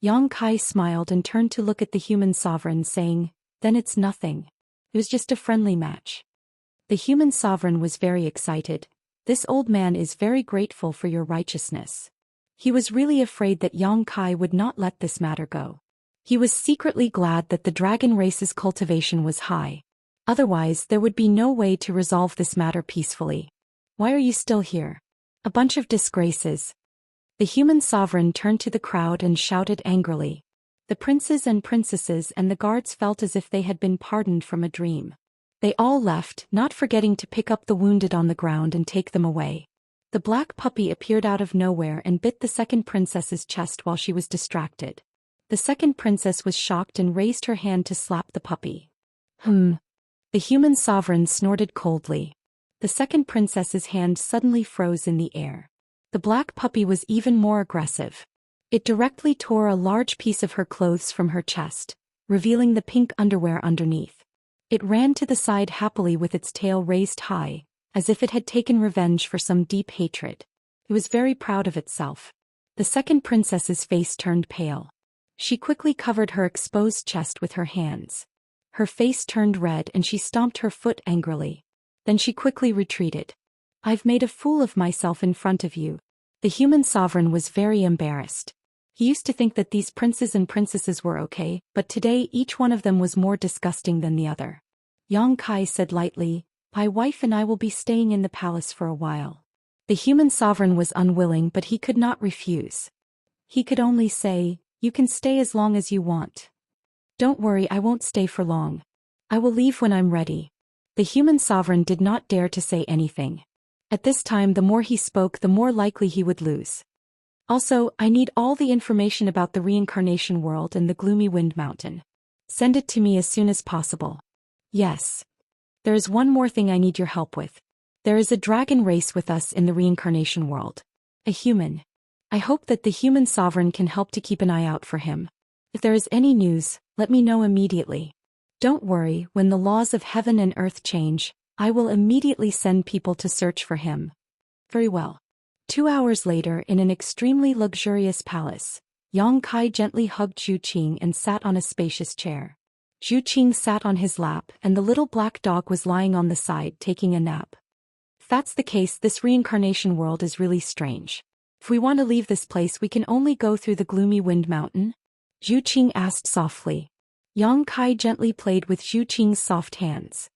Yang Kai smiled and turned to look at the human sovereign, saying, "Then it's nothing. It was just a friendly match." The human sovereign was very excited. "This old man is very grateful for your righteousness." He was really afraid that Yang Kai would not let this matter go. He was secretly glad that the dragon race's cultivation was high. Otherwise, there would be no way to resolve this matter peacefully. "Why are you still here? A bunch of disgraces." The human sovereign turned to the crowd and shouted angrily. The princes and princesses and the guards felt as if they had been pardoned from a dream. They all left, not forgetting to pick up the wounded on the ground and take them away. The black puppy appeared out of nowhere and bit the second princess's chest while she was distracted. The second princess was shocked and raised her hand to slap the puppy. The human sovereign snorted coldly. The second princess's hand suddenly froze in the air. The black puppy was even more aggressive. It directly tore a large piece of her clothes from her chest, revealing the pink underwear underneath. It ran to the side happily with its tail raised high, as if it had taken revenge for some deep hatred. It was very proud of itself. The second princess's face turned pale. She quickly covered her exposed chest with her hands. Her face turned red and she stomped her foot angrily. Then she quickly retreated. "I've made a fool of myself in front of you." The human sovereign was very embarrassed. He used to think that these princes and princesses were okay, but today each one of them was more disgusting than the other. Yang Kai said lightly, "My wife and I will be staying in the palace for a while." The human sovereign was unwilling, but he could not refuse. He could only say, "You can stay as long as you want. Don't worry, I won't stay for long. I will leave when I'm ready." The human sovereign did not dare to say anything. At this time, the more he spoke, the more likely he would lose. "Also, I need all the information about the reincarnation world and the gloomy wind mountain. Send it to me as soon as possible." "Yes. There is one more thing I need your help with. There is a dragon race with us in the reincarnation world. A human. I hope that the human sovereign can help to keep an eye out for him. If there is any news, let me know immediately. Don't worry, when the laws of heaven and earth change, I will immediately send people to search for him." "Very well." 2 hours later, in an extremely luxurious palace, Yang Kai gently hugged Zhou Xian and sat on a spacious chair. Zhou Xian sat on his lap, and the little black dog was lying on the side taking a nap. "If that's the case, this reincarnation world is really strange. If we want to leave this place, we can only go through the gloomy wind mountain?" Zhou Xian asked softly. Yang Kai gently played with Zhou Qian's soft hands.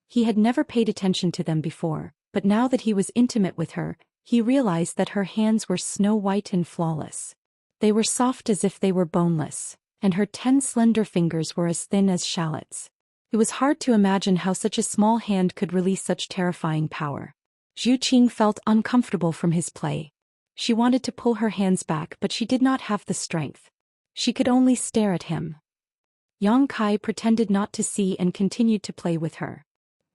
He had never paid attention to them before, but now that he was intimate with her, he realized that her hands were snow white and flawless. They were soft as if they were boneless, and her 10 slender fingers were as thin as shallots. It was hard to imagine how such a small hand could release such terrifying power. Zhou Qian felt uncomfortable from his play. She wanted to pull her hands back, but she did not have the strength. She could only stare at him. Yang Kai pretended not to see and continued to play with her.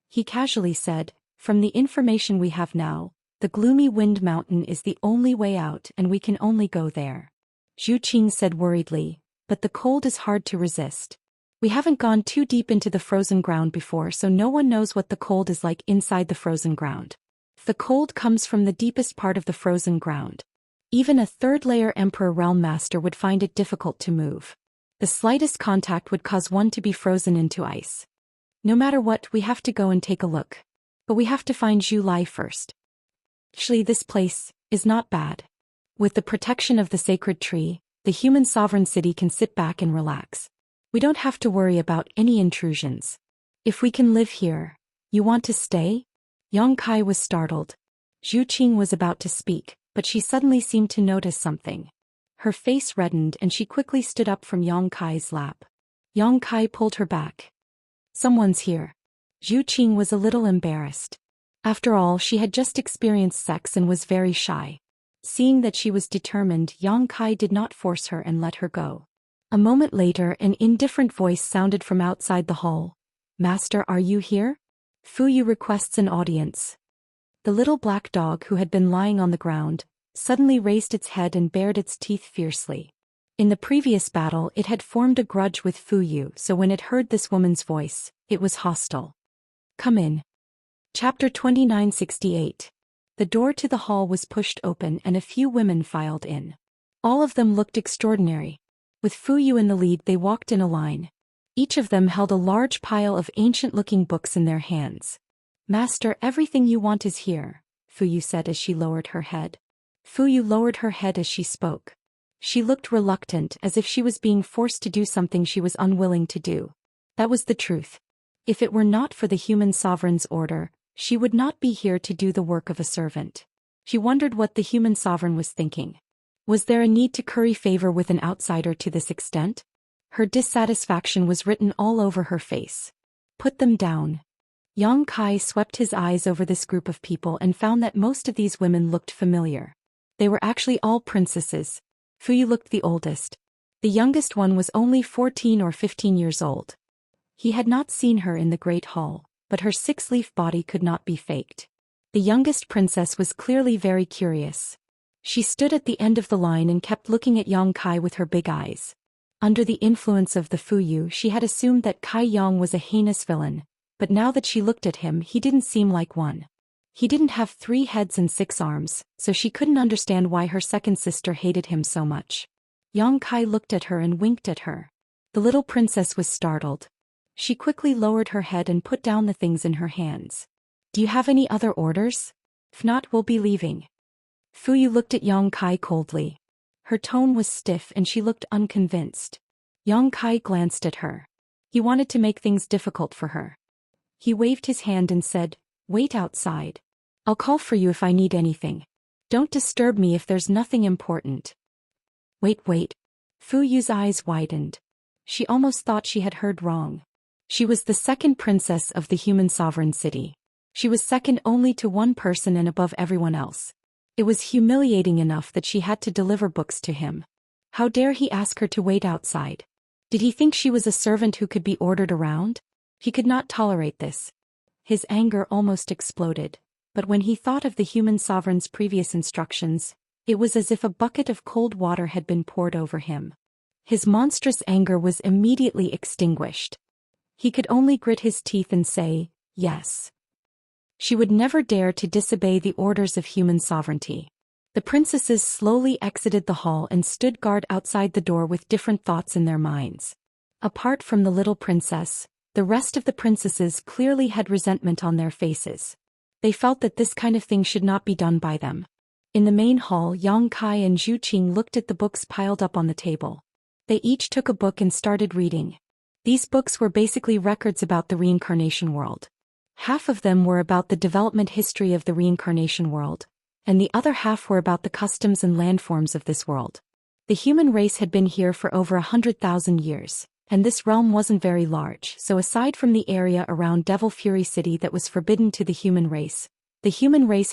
He casually said, "From the information we have now, the gloomy wind mountain is the only way out and we can only go there." Zhou Qian said worriedly, "But the cold is hard to resist. We haven't gone too deep into the frozen ground before, so no one knows what the cold is like inside the frozen ground. If the cold comes from the deepest part of the frozen ground, even a third-layer Emperor Realm Master would find it difficult to move. The slightest contact would cause one to be frozen into ice. No matter what, we have to go and take a look. But we have to find Zhu Lai first. Actually, this place is not bad. With the protection of the sacred tree, the human sovereign city can sit back and relax. We don't have to worry about any intrusions. If we can live here, you want to stay?" Yang Kai was startled. Zhou Qian was about to speak, but she suddenly seemed to notice something. Her face reddened and she quickly stood up from Yang Kai's lap. Yang Kai pulled her back. "Someone's here." Zhou Qian was a little embarrassed. After all, she had just experienced sex and was very shy. Seeing that she was determined, Yang Kai did not force her and let her go. A moment later, an indifferent voice sounded from outside the hall. "Master, are you here? Fuyu requests an audience." The little black dog, who had been lying on the ground, suddenly raised its head and bared its teeth fiercely. In the previous battle, it had formed a grudge with Fuyu, so when it heard this woman's voice, it was hostile. "Come in." Chapter 2968. The door to the hall was pushed open and a few women filed in. All of them looked extraordinary. With Fuyu in the lead, they walked in a line. Each of them held a large pile of ancient-looking books in their hands. "Master, everything you want is here," Fuyu said as she lowered her head. Fuyu lowered her head as she spoke. She looked reluctant, as if she was being forced to do something she was unwilling to do. That was the truth. If it were not for the human sovereign's order, she would not be here to do the work of a servant. She wondered what the human sovereign was thinking. Was there a need to curry favor with an outsider to this extent? Her dissatisfaction was written all over her face. "Put them down." Yang Kai swept his eyes over this group of people and found that most of these women looked familiar. They were actually all princesses. Fuyu looked the oldest. The youngest one was only 14 or 15 years old. He had not seen her in the Great Hall, but her six-leaf body could not be faked. The youngest princess was clearly very curious. She stood at the end of the line and kept looking at Yang Kai with her big eyes. Under the influence of the Fuyu, she had assumed that Kai Yang was a heinous villain, but now that she looked at him, he didn't seem like one. He didn't have 3 heads and 6 arms, so she couldn't understand why her second sister hated him so much. Yang Kai looked at her and winked at her. The little princess was startled. She quickly lowered her head and put down the things in her hands. "Do you have any other orders? If not, we'll be leaving." Fuyu looked at Yang Kai coldly. Her tone was stiff and she looked unconvinced. Yang Kai glanced at her. He wanted to make things difficult for her. He waved his hand and said, "Wait outside. I'll call for you if I need anything. Don't disturb me if there's nothing important." Wait. Fu Yu's eyes widened. She almost thought she had heard wrong. She was the second princess of the human sovereign city. She was second only to one person and above everyone else. It was humiliating enough that she had to deliver books to him. How dare he ask her to wait outside? Did he think she was a servant who could be ordered around? He could not tolerate this. His anger almost exploded, but when he thought of the human sovereign's previous instructions, it was as if a bucket of cold water had been poured over him. His monstrous anger was immediately extinguished. He could only grit his teeth and say, yes. She would never dare to disobey the orders of human sovereignty. The princesses slowly exited the hall and stood guard outside the door with different thoughts in their minds. Apart from the little princess, the rest of the princesses clearly had resentment on their faces. They felt that this kind of thing should not be done by them. In the main hall, Yang Kai and Zhu Qing looked at the books piled up on the table. They each took a book and started reading. These books were basically records about the reincarnation world. Half of them were about the development history of the reincarnation world, and the other half were about the customs and landforms of this world. The human race had been here for over 100,000 years, and this realm wasn't very large, so aside from the area around Devil Fury City that was forbidden to the human race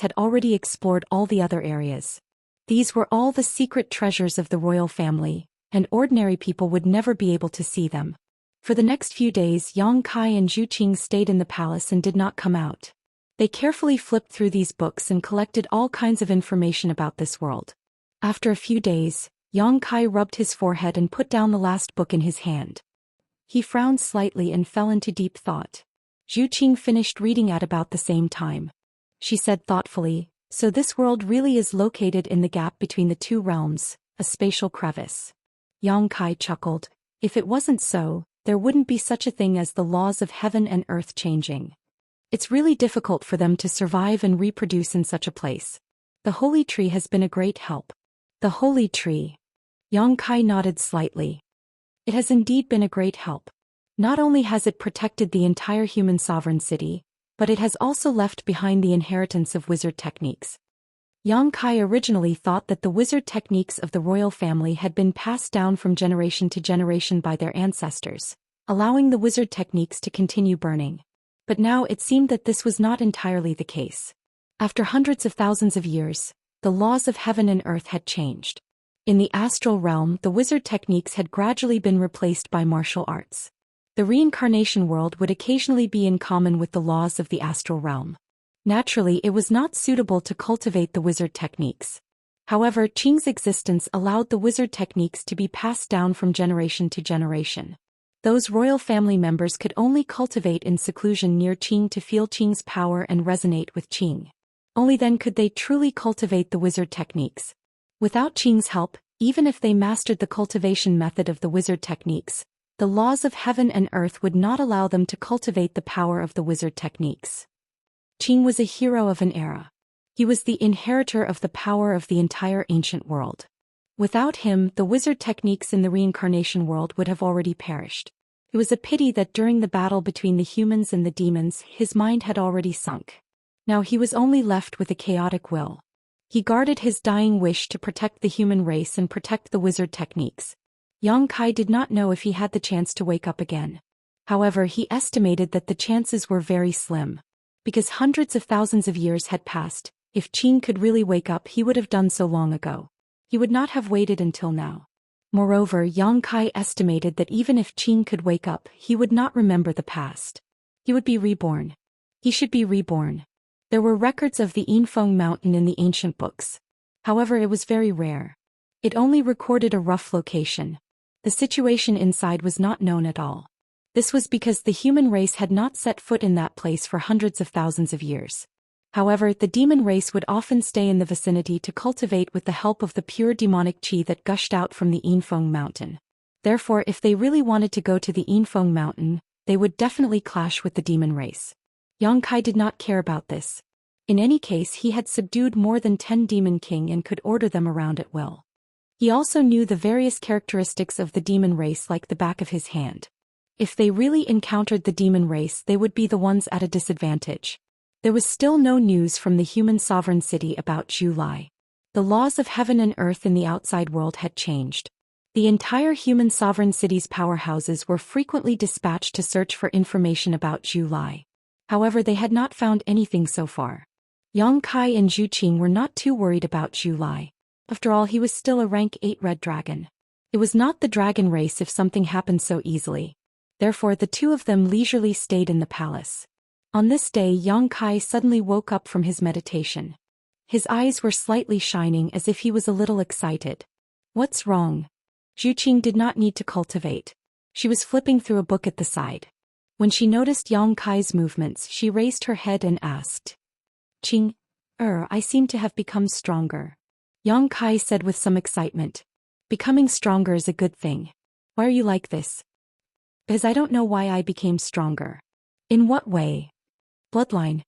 had already explored all the other areas. These were all the secret treasures of the royal family, and ordinary people would never be able to see them. For the next few days, Yang Kai and Zhu Qing stayed in the palace and did not come out. They carefully flipped through these books and collected all kinds of information about this world. After a few days, Yang Kai rubbed his forehead and put down the last book in his hand. He frowned slightly and fell into deep thought. Zhu Qing finished reading at about the same time. She said thoughtfully, "So this world really is located in the gap between the two realms, a spatial crevice." Yang Kai chuckled. If it wasn't so, there wouldn't be such a thing as the laws of heaven and earth changing. It's really difficult for them to survive and reproduce in such a place. The holy tree has been a great help. The holy tree. Yang Kai nodded slightly. It has indeed been a great help. Not only has it protected the entire human sovereign city, but it has also left behind the inheritance of wizard techniques. Yang Kai originally thought that the wizard techniques of the royal family had been passed down from generation to generation by their ancestors, allowing the wizard techniques to continue burning. But now it seemed that this was not entirely the case. After hundreds of thousands of years, the laws of heaven and earth had changed. In the astral realm, the wizard techniques had gradually been replaced by martial arts. The reincarnation world would occasionally be in common with the laws of the astral realm. Naturally, it was not suitable to cultivate the wizard techniques. However, Qing's existence allowed the wizard techniques to be passed down from generation to generation. Those royal family members could only cultivate in seclusion near Qing to feel Qing's power and resonate with Qing. Only then could they truly cultivate the wizard techniques. Without Qing's help, even if they mastered the cultivation method of the wizard techniques, the laws of heaven and earth would not allow them to cultivate the power of the wizard techniques. Qing was a hero of an era. He was the inheritor of the power of the entire ancient world. Without him, the wizard techniques in the reincarnation world would have already perished. It was a pity that during the battle between the humans and the demons, his mind had already sunk. Now he was only left with a chaotic will. He guarded his dying wish to protect the human race and protect the wizard techniques. Yang Kai did not know if he had the chance to wake up again. However, he estimated that the chances were very slim. Because hundreds of thousands of years had passed, if Qing could really wake up, he would have done so long ago. He would not have waited until now. Moreover, Yang Kai estimated that even if Qing could wake up, he would not remember the past. He would be reborn. He should be reborn. There were records of the Yinfeng mountain in the ancient books. However, it was very rare. It only recorded a rough location. The situation inside was not known at all. This was because the human race had not set foot in that place for hundreds of thousands of years. However, the demon race would often stay in the vicinity to cultivate with the help of the pure demonic qi that gushed out from the Yinfeng mountain. Therefore, if they really wanted to go to the Yinfeng mountain, they would definitely clash with the demon race. Yang Kai did not care about this. In any case, he had subdued more than 10 demon king and could order them around at will. He also knew the various characteristics of the demon race like the back of his hand. If they really encountered the demon race, they would be the ones at a disadvantage. There was still no news from the human sovereign city about Zhu Lai. The laws of heaven and earth in the outside world had changed. The entire human sovereign city's powerhouses were frequently dispatched to search for information about Zhu Lai. However, they had not found anything so far. Yang Kai and Zhu Qing were not too worried about Zhu Lai. After all, he was still a rank 8 red dragon. It was not the dragon race if something happened so easily. Therefore, the two of them leisurely stayed in the palace. On this day, Yang Kai suddenly woke up from his meditation. His eyes were slightly shining as if he was a little excited. What's wrong? Zhu Qing did not need to cultivate. She was flipping through a book at the side. When she noticed Yang Kai's movements, she raised her head and asked, Qing, I seem to have become stronger. Yang Kai said with some excitement. Becoming stronger is a good thing. Why are you like this? Because I don't know why I became stronger. In what way? Bloodline.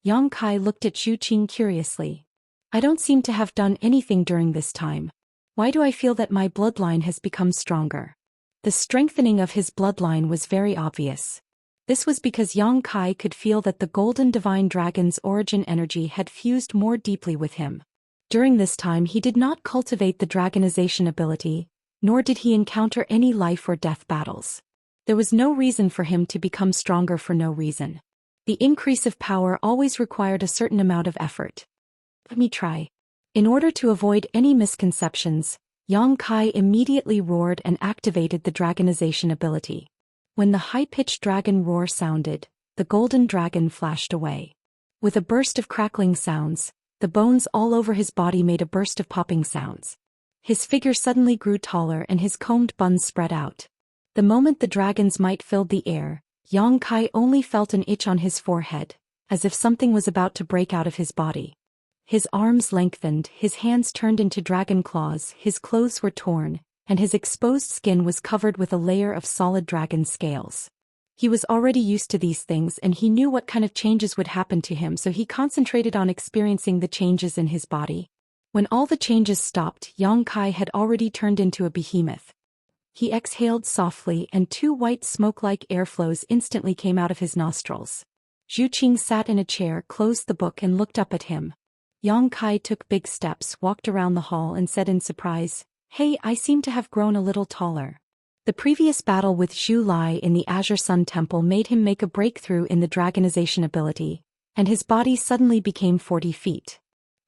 Yang Kai looked at Zhu Qing curiously. I don't seem to have done anything during this time. Why do I feel that my bloodline has become stronger? The strengthening of his bloodline was very obvious. This was because Yang Kai could feel that the golden divine dragon's origin energy had fused more deeply with him. During this time he did not cultivate the dragonization ability, nor did he encounter any life or death battles. There was no reason for him to become stronger for no reason. The increase of power always required a certain amount of effort. Let me try. In order to avoid any misconceptions, Yang Kai immediately roared and activated the dragonization ability. When the high-pitched dragon roar sounded, the golden dragon flashed away. With a burst of crackling sounds, the bones all over his body made a burst of popping sounds. His figure suddenly grew taller and his combed buns spread out. The moment the dragon's might filled the air, Yang Kai only felt an itch on his forehead, as if something was about to break out of his body. His arms lengthened, his hands turned into dragon claws, his clothes were torn, and his exposed skin was covered with a layer of solid dragon scales. He was already used to these things and he knew what kind of changes would happen to him, so he concentrated on experiencing the changes in his body. When all the changes stopped, Yang Kai had already turned into a behemoth. He exhaled softly and 2 white smoke-like airflows instantly came out of his nostrils. Zhu Qing sat in a chair, closed the book and looked up at him. Yang Kai took big steps, walked around the hall and said in surprise, Hey, I seem to have grown a little taller. The previous battle with Zhu Lai in the Azure Sun Temple made him make a breakthrough in the dragonization ability, and his body suddenly became 40 feet.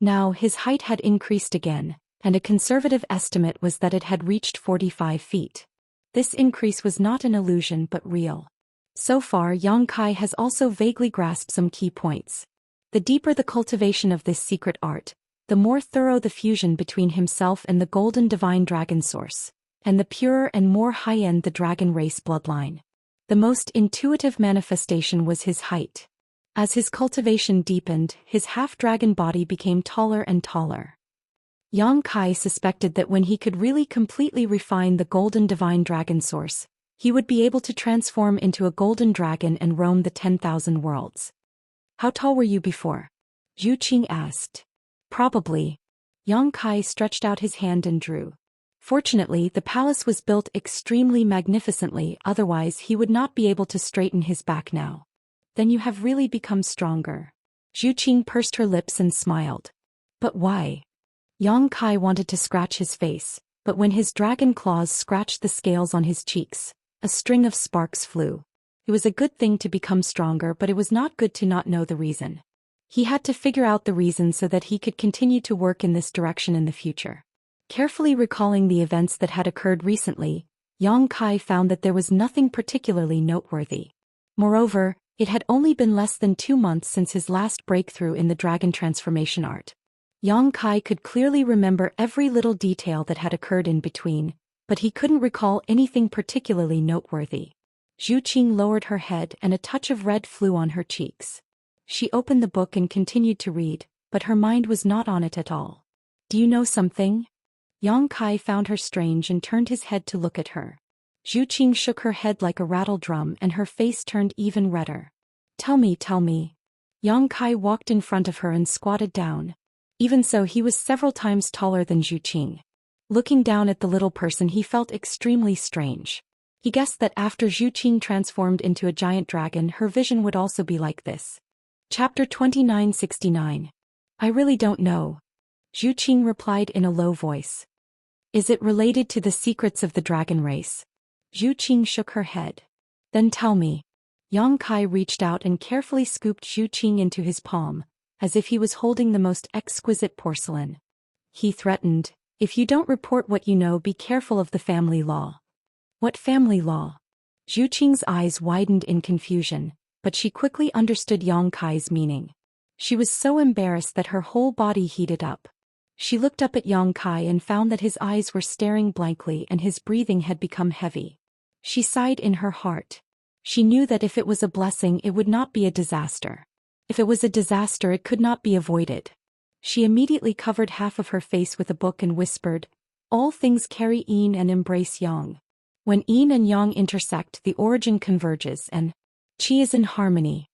Now his height had increased again, and a conservative estimate was that it had reached 45 feet. This increase was not an illusion but real. So far, Yang Kai has also vaguely grasped some key points. The deeper the cultivation of this secret art, the more thorough the fusion between himself and the golden divine dragon source, and the purer and more high-end the dragon race bloodline. The most intuitive manifestation was his height. As his cultivation deepened, his half-dragon body became taller and taller. Yang Kai suspected that when he could really completely refine the golden divine dragon source, he would be able to transform into a golden dragon and roam the 10,000 worlds. How tall were you before? Zhu Qing asked. Probably. Yang Kai stretched out his hand and drew. Fortunately, the palace was built extremely magnificently, otherwise he would not be able to straighten his back now. Then you have really become stronger. Zhu Qing pursed her lips and smiled. But why? Yang Kai wanted to scratch his face, but when his dragon claws scratched the scales on his cheeks, a string of sparks flew. It was a good thing to become stronger, but it was not good to not know the reason. He had to figure out the reason so that he could continue to work in this direction in the future. Carefully recalling the events that had occurred recently, Yang Kai found that there was nothing particularly noteworthy. Moreover, it had only been less than 2 months since his last breakthrough in the dragon transformation art. Yang Kai could clearly remember every little detail that had occurred in between, but he couldn't recall anything particularly noteworthy. Zhu Qing lowered her head and a touch of red flew on her cheeks. She opened the book and continued to read, but her mind was not on it at all. Do you know something? Yang Kai found her strange and turned his head to look at her. Zhu Qing shook her head like a rattle drum and her face turned even redder. Tell me, tell me. Yang Kai walked in front of her and squatted down. Even so, he was several times taller than Zhu Qing. Looking down at the little person, he felt extremely strange. He guessed that after Zhu Qing transformed into a giant dragon, her vision would also be like this. Chapter 2969. I really don't know. Zhu Qing replied in a low voice. Is it related to the secrets of the dragon race? Zhu Qing shook her head. Then tell me. Yang Kai reached out and carefully scooped Zhu Qing into his palm, as if he was holding the most exquisite porcelain. He threatened, if you don't report what you know, be careful of the family law. What family law? Zhu Qing's eyes widened in confusion, but she quickly understood Yang Kai's meaning. She was so embarrassed that her whole body heated up. She looked up at Yang Kai and found that his eyes were staring blankly and his breathing had become heavy. She sighed in her heart. She knew that if it was a blessing, it would not be a disaster. If it was a disaster, it could not be avoided. She immediately covered half of her face with a book and whispered, all things carry yin and embrace yang. When yin and yang intersect, the origin converges and qi is in harmony.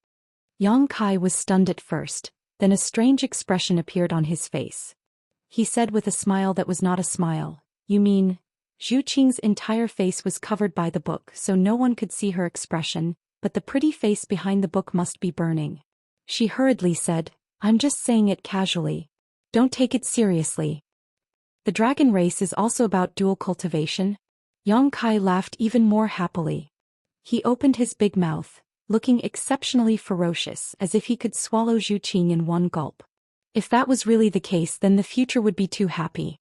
Yang Kai was stunned at first, then a strange expression appeared on his face. He said with a smile that was not a smile, you mean? Zhu Qing's entire face was covered by the book, so no one could see her expression, but the pretty face behind the book must be burning. She hurriedly said, I'm just saying it casually. Don't take it seriously. The dragon race is also about dual cultivation. Yang Kai laughed even more happily. He opened his big mouth, looking exceptionally ferocious, as if he could swallow Zhu Qing in one gulp. If that was really the case, then the future would be too happy.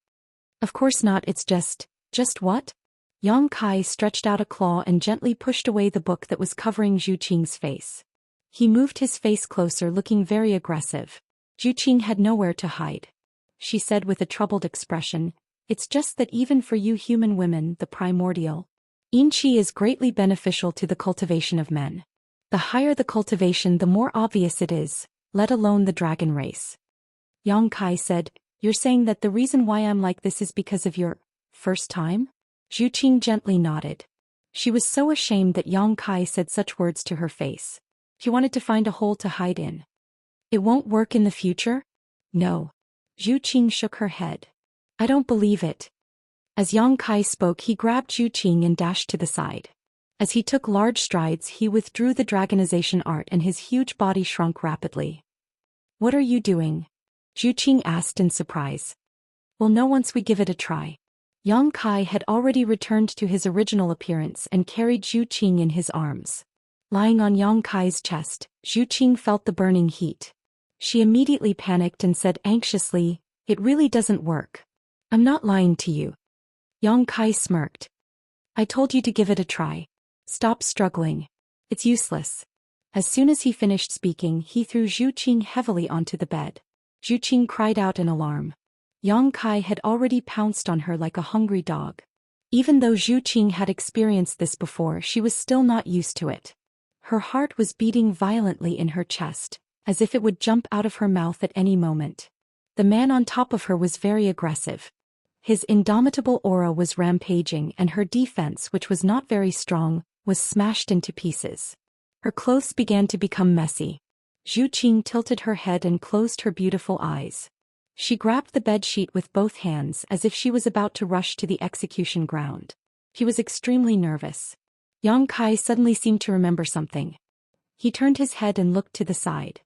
Of course not, it's just what? Yang Kai stretched out a claw and gently pushed away the book that was covering Zhu Qing's face. He moved his face closer, looking very aggressive. Zhu Qing had nowhere to hide. She said with a troubled expression, it's just that even for you human women, the primordial yin qi is greatly beneficial to the cultivation of men. The higher the cultivation, the more obvious it is, let alone the dragon race. Yang Kai said, you're saying that the reason why I'm like this is because of your first time? Zhu Qing gently nodded. She was so ashamed that Yang Kai said such words to her face. She wanted to find a hole to hide in. It won't work in the future? No. Zhu Qing shook her head. I don't believe it. As Yang Kai spoke, he grabbed Zhu Qing and dashed to the side. As he took large strides, he withdrew the dragonization art and his huge body shrunk rapidly. What are you doing? Zhu Qing asked in surprise. We'll know once we give it a try. Yang Kai had already returned to his original appearance and carried Zhu Qing in his arms. Lying on Yang Kai's chest, Zhu Qing felt the burning heat. She immediately panicked and said anxiously, it really doesn't work. I'm not lying to you. Yang Kai smirked. I told you to give it a try. Stop struggling. It's useless. As soon as he finished speaking, he threw Zhu Qing heavily onto the bed. Zhu Qing cried out in alarm. Yang Kai had already pounced on her like a hungry dog. Even though Zhu Qing had experienced this before, she was still not used to it. Her heart was beating violently in her chest, as if it would jump out of her mouth at any moment. The man on top of her was very aggressive. His indomitable aura was rampaging, and her defense, which was not very strong, was smashed into pieces. Her clothes began to become messy. Zhu Qing tilted her head and closed her beautiful eyes. She grabbed the bedsheet with both hands as if she was about to rush to the execution ground. She was extremely nervous. Yang Kai suddenly seemed to remember something. He turned his head and looked to the side.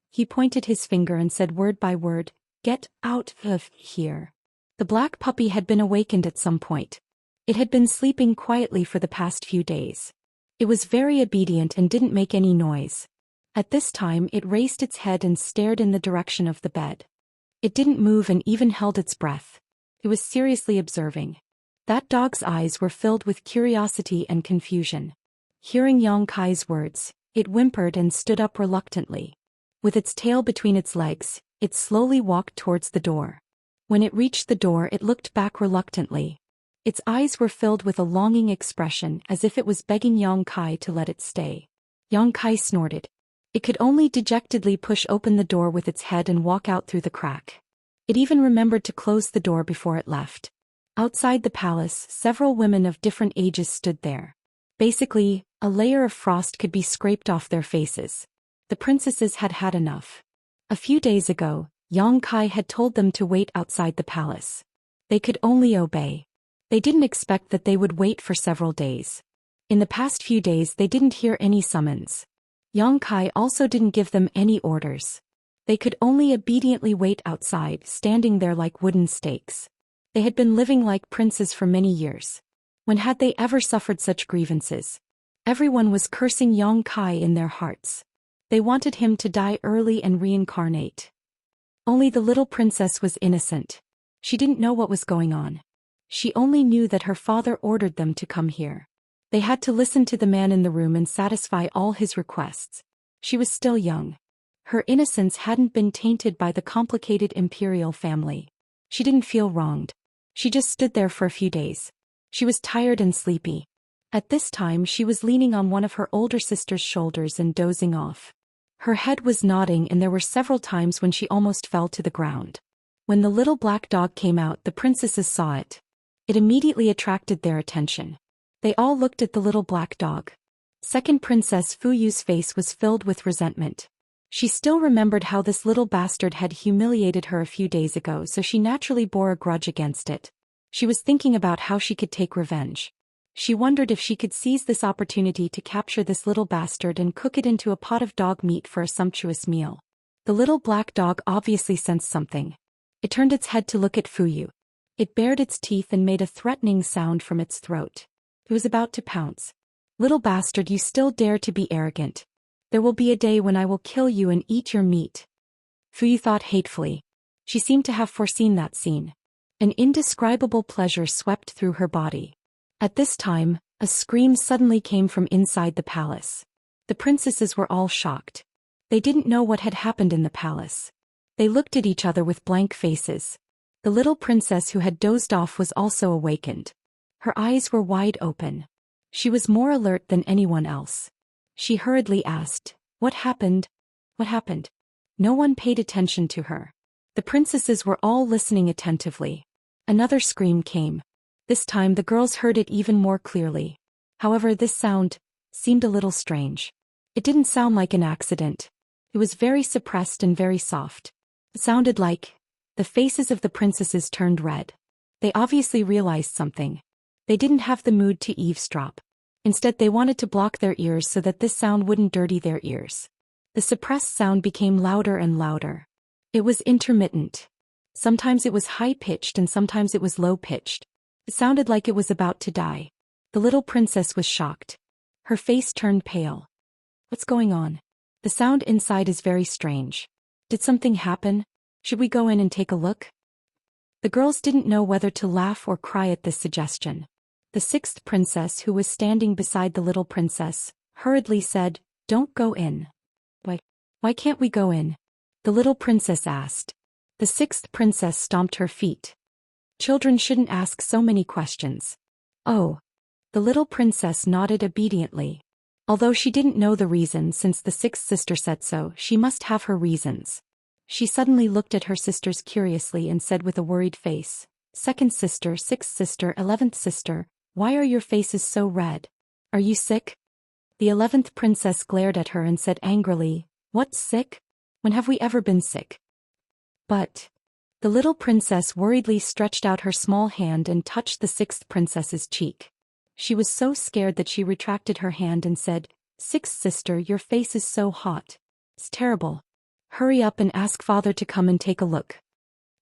He pointed his finger and said word by word, "Get out of here." The black puppy had been awakened at some point. It had been sleeping quietly for the past few days. It was very obedient and didn't make any noise. At this time it raised its head and stared in the direction of the bed. It didn't move and even held its breath. It was seriously observing. That dog's eyes were filled with curiosity and confusion. Hearing Yang Kai's words, it whimpered and stood up reluctantly. With its tail between its legs, it slowly walked towards the door. When it reached the door, it looked back reluctantly. Its eyes were filled with a longing expression, as if it was begging Yang Kai to let it stay. Yang Kai snorted. It could only dejectedly push open the door with its head and walk out through the crack. It even remembered to close the door before it left. Outside the palace, several women of different ages stood there. Basically, a layer of frost could be scraped off their faces. The princesses had had enough. A few days ago, Yang Kai had told them to wait outside the palace. They could only obey. They didn't expect that they would wait for several days. In the past few days they didn't hear any summons. Yang Kai also didn't give them any orders. They could only obediently wait outside, standing there like wooden stakes. They had been living like princes for many years. When had they ever suffered such grievances? Everyone was cursing Yang Kai in their hearts. They wanted him to die early and reincarnate. Only the little princess was innocent. She didn't know what was going on. She only knew that her father ordered them to come here. They had to listen to the man in the room and satisfy all his requests. She was still young. Her innocence hadn't been tainted by the complicated imperial family. She didn't feel wronged. She just stood there for a few days. She was tired and sleepy. At this time she was leaning on one of her older sister's shoulders and dozing off. Her head was nodding and there were several times when she almost fell to the ground. When the little black dog came out, the princesses saw it. It immediately attracted their attention. They all looked at the little black dog. Second Princess Fuyu's face was filled with resentment. She still remembered how this little bastard had humiliated her a few days ago, so she naturally bore a grudge against it. She was thinking about how she could take revenge. She wondered if she could seize this opportunity to capture this little bastard and cook it into a pot of dog meat for a sumptuous meal. The little black dog obviously sensed something. It turned its head to look at Fuyu. It bared its teeth and made a threatening sound from its throat. It was about to pounce. Little bastard, you still dare to be arrogant. There will be a day when I will kill you and eat your meat. Fuyu thought hatefully. She seemed to have foreseen that scene. An indescribable pleasure swept through her body. At this time, a scream suddenly came from inside the palace. The princesses were all shocked. They didn't know what had happened in the palace. They looked at each other with blank faces. The little princess who had dozed off was also awakened. Her eyes were wide open. She was more alert than anyone else. She hurriedly asked, "What happened? What happened?" No one paid attention to her. The princesses were all listening attentively. Another scream came. This time the girls heard it even more clearly. However, this sound seemed a little strange. It didn't sound like an accident. It was very suppressed and very soft. It sounded like the faces of the princesses turned red. They obviously realized something. They didn't have the mood to eavesdrop. Instead, they wanted to block their ears so that this sound wouldn't dirty their ears. The suppressed sound became louder and louder. It was intermittent. Sometimes it was high-pitched and sometimes it was low-pitched. It sounded like it was about to die. The little princess was shocked. Her face turned pale. What's going on? The sound inside is very strange. Did something happen? Should we go in and take a look? The girls didn't know whether to laugh or cry at this suggestion. The sixth princess, who was standing beside the little princess, hurriedly said, "Don't go in." Why can't we go in?" the little princess asked. The sixth princess stomped her feet. "Children shouldn't ask so many questions." "Oh." The little princess nodded obediently. Although she didn't know the reason, since the sixth sister said so, she must have her reasons. She suddenly looked at her sisters curiously and said with a worried face, "Second sister, sixth sister, 11th sister, why are your faces so red? Are you sick?" The 11th princess glared at her and said angrily, "What's sick? When have we ever been sick?" But the little princess worriedly stretched out her small hand and touched the sixth princess's cheek. She was so scared that she retracted her hand and said, "Sixth sister, your face is so hot. It's terrible. Hurry up and ask father to come and take a look."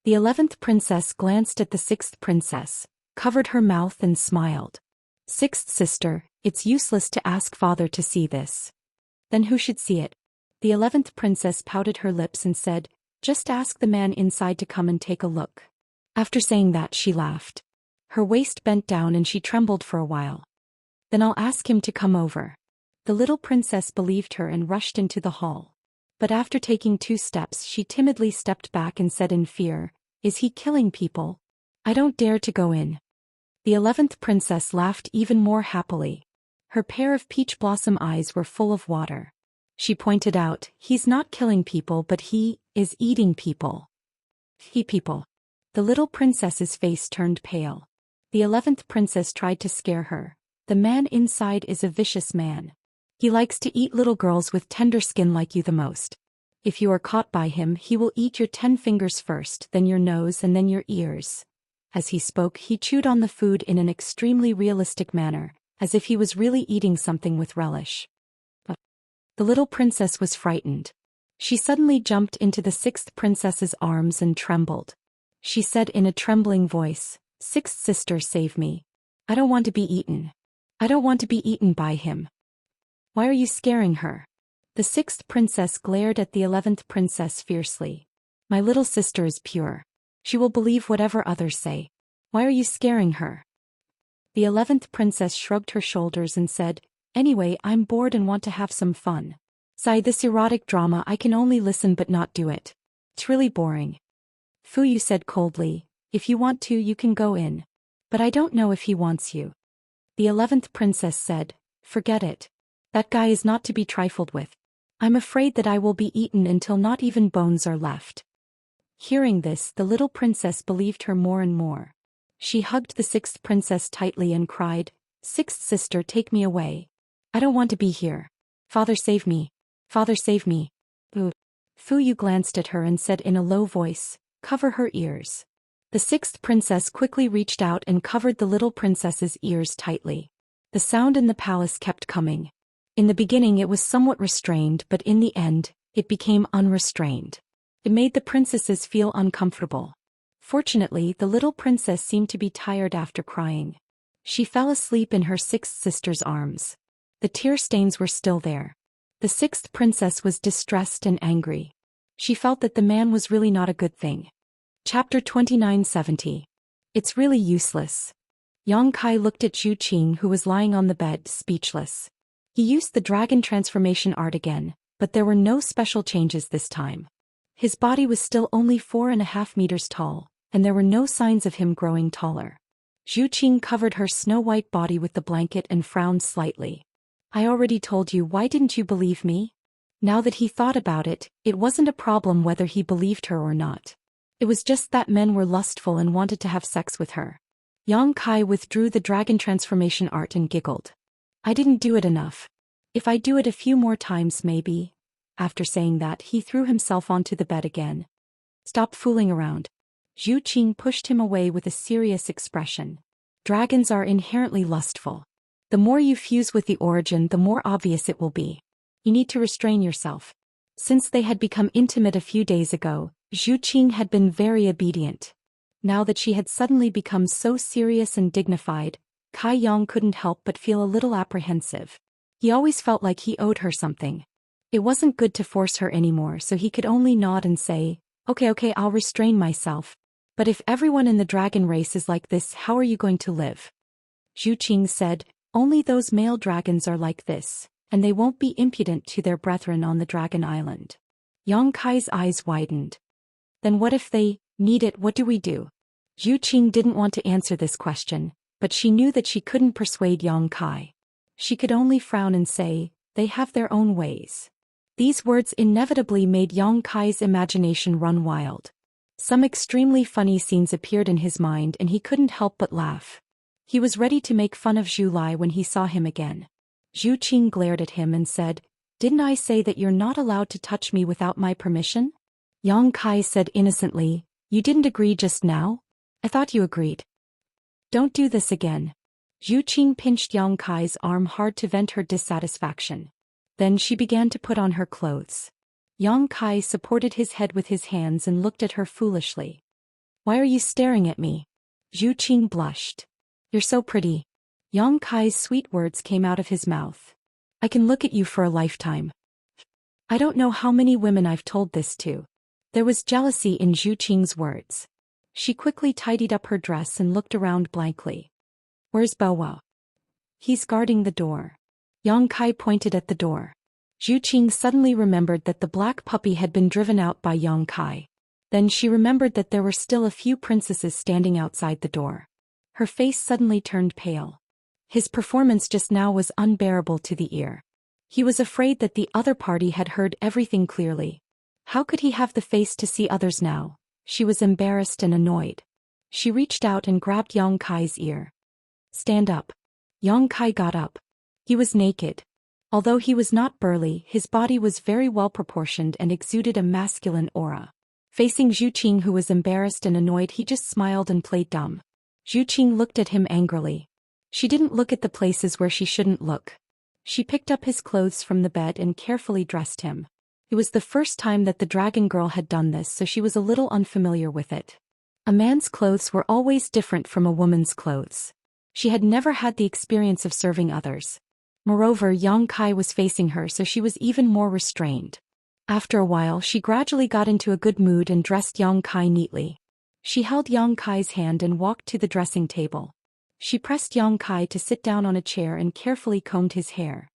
The 11th princess glanced at the sixth princess, covered her mouth and smiled. "Sixth sister, it's useless to ask father to see this." "Then who should see it?" The 11th princess pouted her lips and said, "Just ask the man inside to come and take a look." After saying that, she laughed. Her waist bent down and she trembled for a while. "Then I'll ask him to come over." The little princess believed her and rushed into the hall. But after taking 2 steps, she timidly stepped back and said in fear, "Is he killing people? I don't dare to go in." The 11th princess laughed even more happily. Her pair of peach blossom eyes were full of water. She pointed out, "He's not killing people, but he is eating people." People. The little princess's face turned pale. The 11th princess tried to scare her. "The man inside is a vicious man. He likes to eat little girls with tender skin like you the most. If you are caught by him, he will eat your 10 fingers first, then your nose and then your ears. As he spoke, he chewed on the food in an extremely realistic manner, as if he was really eating something with relish. The little princess was frightened. She suddenly jumped into the sixth princess's arms and trembled. She said in a trembling voice, "Sixth sister, save me. I don't want to be eaten. I don't want to be eaten by him." "Why are you scaring her?" The sixth princess glared at the 11th princess fiercely. "My little sister is pure. She will believe whatever others say. Why are you scaring her?" The 11th princess shrugged her shoulders and said, "Anyway, I'm bored and want to have some fun. Sigh, this erotic drama I can only listen but not do it. It's really boring." Fu Yu said coldly, "If you want to, you can go in. But I don't know if he wants you." The 11th princess said, "Forget it. That guy is not to be trifled with. I'm afraid that I will be eaten until not even bones are left." Hearing this, the little princess believed her more and more. She hugged the sixth princess tightly and cried, "Sixth sister, take me away. I don't want to be here. Father, save me. Father, save me." Ooh. Fu Yu glanced at her and said in a low voice, "Cover her ears." The sixth princess quickly reached out and covered the little princess's ears tightly. The sound in the palace kept coming. In the beginning it was somewhat restrained, but in the end, it became unrestrained. It made the princesses feel uncomfortable. Fortunately, the little princess seemed to be tired after crying. She fell asleep in her sixth sister's arms. The tear stains were still there. The sixth princess was distressed and angry. She felt that the man was really not a good thing. Chapter 2970. It's really useless. Yang Kai looked at Zhu Xian, who was lying on the bed, speechless. He used the dragon transformation art again, but there were no special changes this time. His body was still only 4.5 meters tall, and there were no signs of him growing taller. Zhu Xian covered her snow-white body with the blanket and frowned slightly. "I already told you, why didn't you believe me?" Now that he thought about it, it wasn't a problem whether he believed her or not. It was just that men were lustful and wanted to have sex with her. Yang Kai withdrew the dragon transformation art and giggled. "I didn't do it enough. If I do it a few more times maybe." After saying that, he threw himself onto the bed again. "Stop fooling around." Zhu Xian pushed him away with a serious expression. "Dragons are inherently lustful. The more you fuse with the origin, the more obvious it will be. You need to restrain yourself." Since they had become intimate a few days ago, Zhu Xian had been very obedient. Now that she had suddenly become so serious and dignified, Kai Yang couldn't help but feel a little apprehensive. He always felt like he owed her something. It wasn't good to force her anymore, so he could only nod and say, Okay, I'll restrain myself. But if everyone in the dragon race is like this, how are you going to live?" Zhu Xian said, "Only those male dragons are like this, and they won't be impudent to their brethren on the dragon island." Yang Kai's eyes widened. "Then what if they need it? What do we do?" Zhu Xian didn't want to answer this question, but she knew that she couldn't persuade Yang Kai. She could only frown and say, "They have their own ways." These words inevitably made Yang Kai's imagination run wild. Some extremely funny scenes appeared in his mind and he couldn't help but laugh. He was ready to make fun of Zhu Lai when he saw him again. Zhu Xian glared at him and said, "Didn't I say that you're not allowed to touch me without my permission?" Yang Kai said innocently, "You didn't agree just now? I thought you agreed." "Don't do this again." Zhu Xian pinched Yang Kai's arm hard to vent her dissatisfaction. Then she began to put on her clothes. Yang Kai supported his head with his hands and looked at her foolishly. "Why are you staring at me?" Zhu Xian blushed. "You're so pretty." Yang Kai's sweet words came out of his mouth. "I can look at you for a lifetime." I don't know how many women I've told this to. There was jealousy in Zhu Xian's words. She quickly tidied up her dress and looked around blankly. "Where's Bao?" "He's guarding the door." Yang Kai pointed at the door. Zhu Xian suddenly remembered that the black puppy had been driven out by Yang Kai. Then she remembered that there were still a few princesses standing outside the door. Her face suddenly turned pale. His performance just now was unbearable to the ear. He was afraid that the other party had heard everything clearly. How could he have the face to see others now? She was embarrassed and annoyed. She reached out and grabbed Yang Kai's ear. "Stand up." Yang Kai got up. He was naked. Although he was not burly, his body was very well proportioned and exuded a masculine aura. Facing Zhu Qing, who was embarrassed and annoyed, he just smiled and played dumb. Zhu Qing looked at him angrily. She didn't look at the places where she shouldn't look. She picked up his clothes from the bed and carefully dressed him. It was the first time that the dragon girl had done this, so she was a little unfamiliar with it. A man's clothes were always different from a woman's clothes. She had never had the experience of serving others. Moreover, Yang Kai was facing her, so she was even more restrained. After a while, she gradually got into a good mood and dressed Yang Kai neatly. She held Yang Kai's hand and walked to the dressing table. She pressed Yang Kai to sit down on a chair and carefully combed his hair.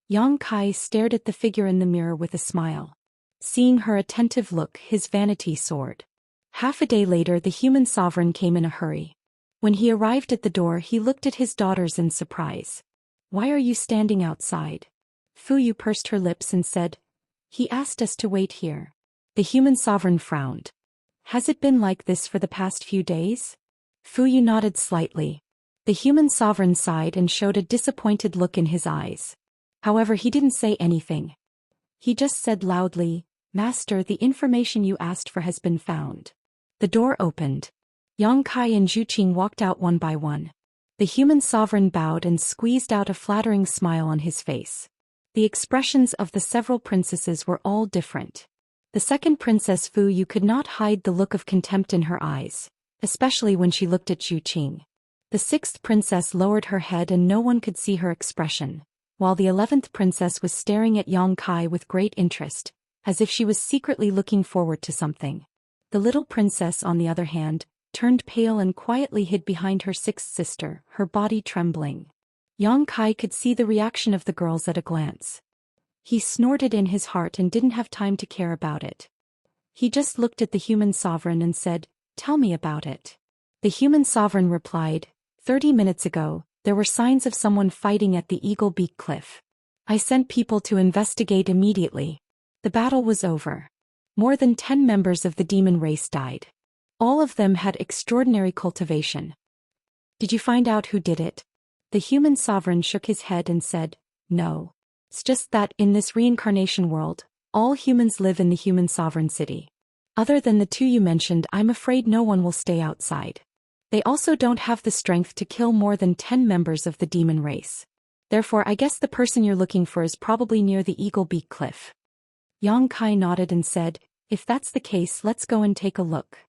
Yang Kai stared at the figure in the mirror with a smile. Seeing her attentive look, his vanity soared. Half a day later, the human sovereign came in a hurry. When he arrived at the door, he looked at his daughters in surprise. "Why are you standing outside?" Fu Yu pursed her lips and said, "He asked us to wait here." The human sovereign frowned. "Has it been like this for the past few days?" Fu Yu nodded slightly. The human sovereign sighed and showed a disappointed look in his eyes. However, he didn't say anything. He just said loudly, "Master, the information you asked for has been found." The door opened. Yang Kai and Zhu Qing walked out one by one. The human sovereign bowed and squeezed out a flattering smile on his face. The expressions of the several princesses were all different. The second princess, Fu Yu, could not hide the look of contempt in her eyes, especially when she looked at Zhu Qing. The sixth princess lowered her head and no one could see her expression, while the 11th princess was staring at Yang Kai with great interest, as if she was secretly looking forward to something. The little princess, on the other hand, turned pale and quietly hid behind her sixth sister, her body trembling. Yang Kai could see the reaction of the girls at a glance. He snorted in his heart and didn't have time to care about it. He just looked at the human sovereign and said, "Tell me about it." The human sovereign replied, 30 minutes ago, there were signs of someone fighting at the Eagle Beak Cliff. I sent people to investigate immediately. The battle was over. More than 10 members of the demon race died. All of them had extraordinary cultivation. Did you find out who did it? The human sovereign shook his head and said, "No. It's just that, in this reincarnation world, all humans live in the human sovereign city. Other than the two you mentioned, I'm afraid no one will stay outside. They also don't have the strength to kill more than 10 members of the demon race. Therefore, I guess the person you're looking for is probably near the Eagle Beak Cliff." Yang Kai nodded and said, "If that's the case, let's go and take a look."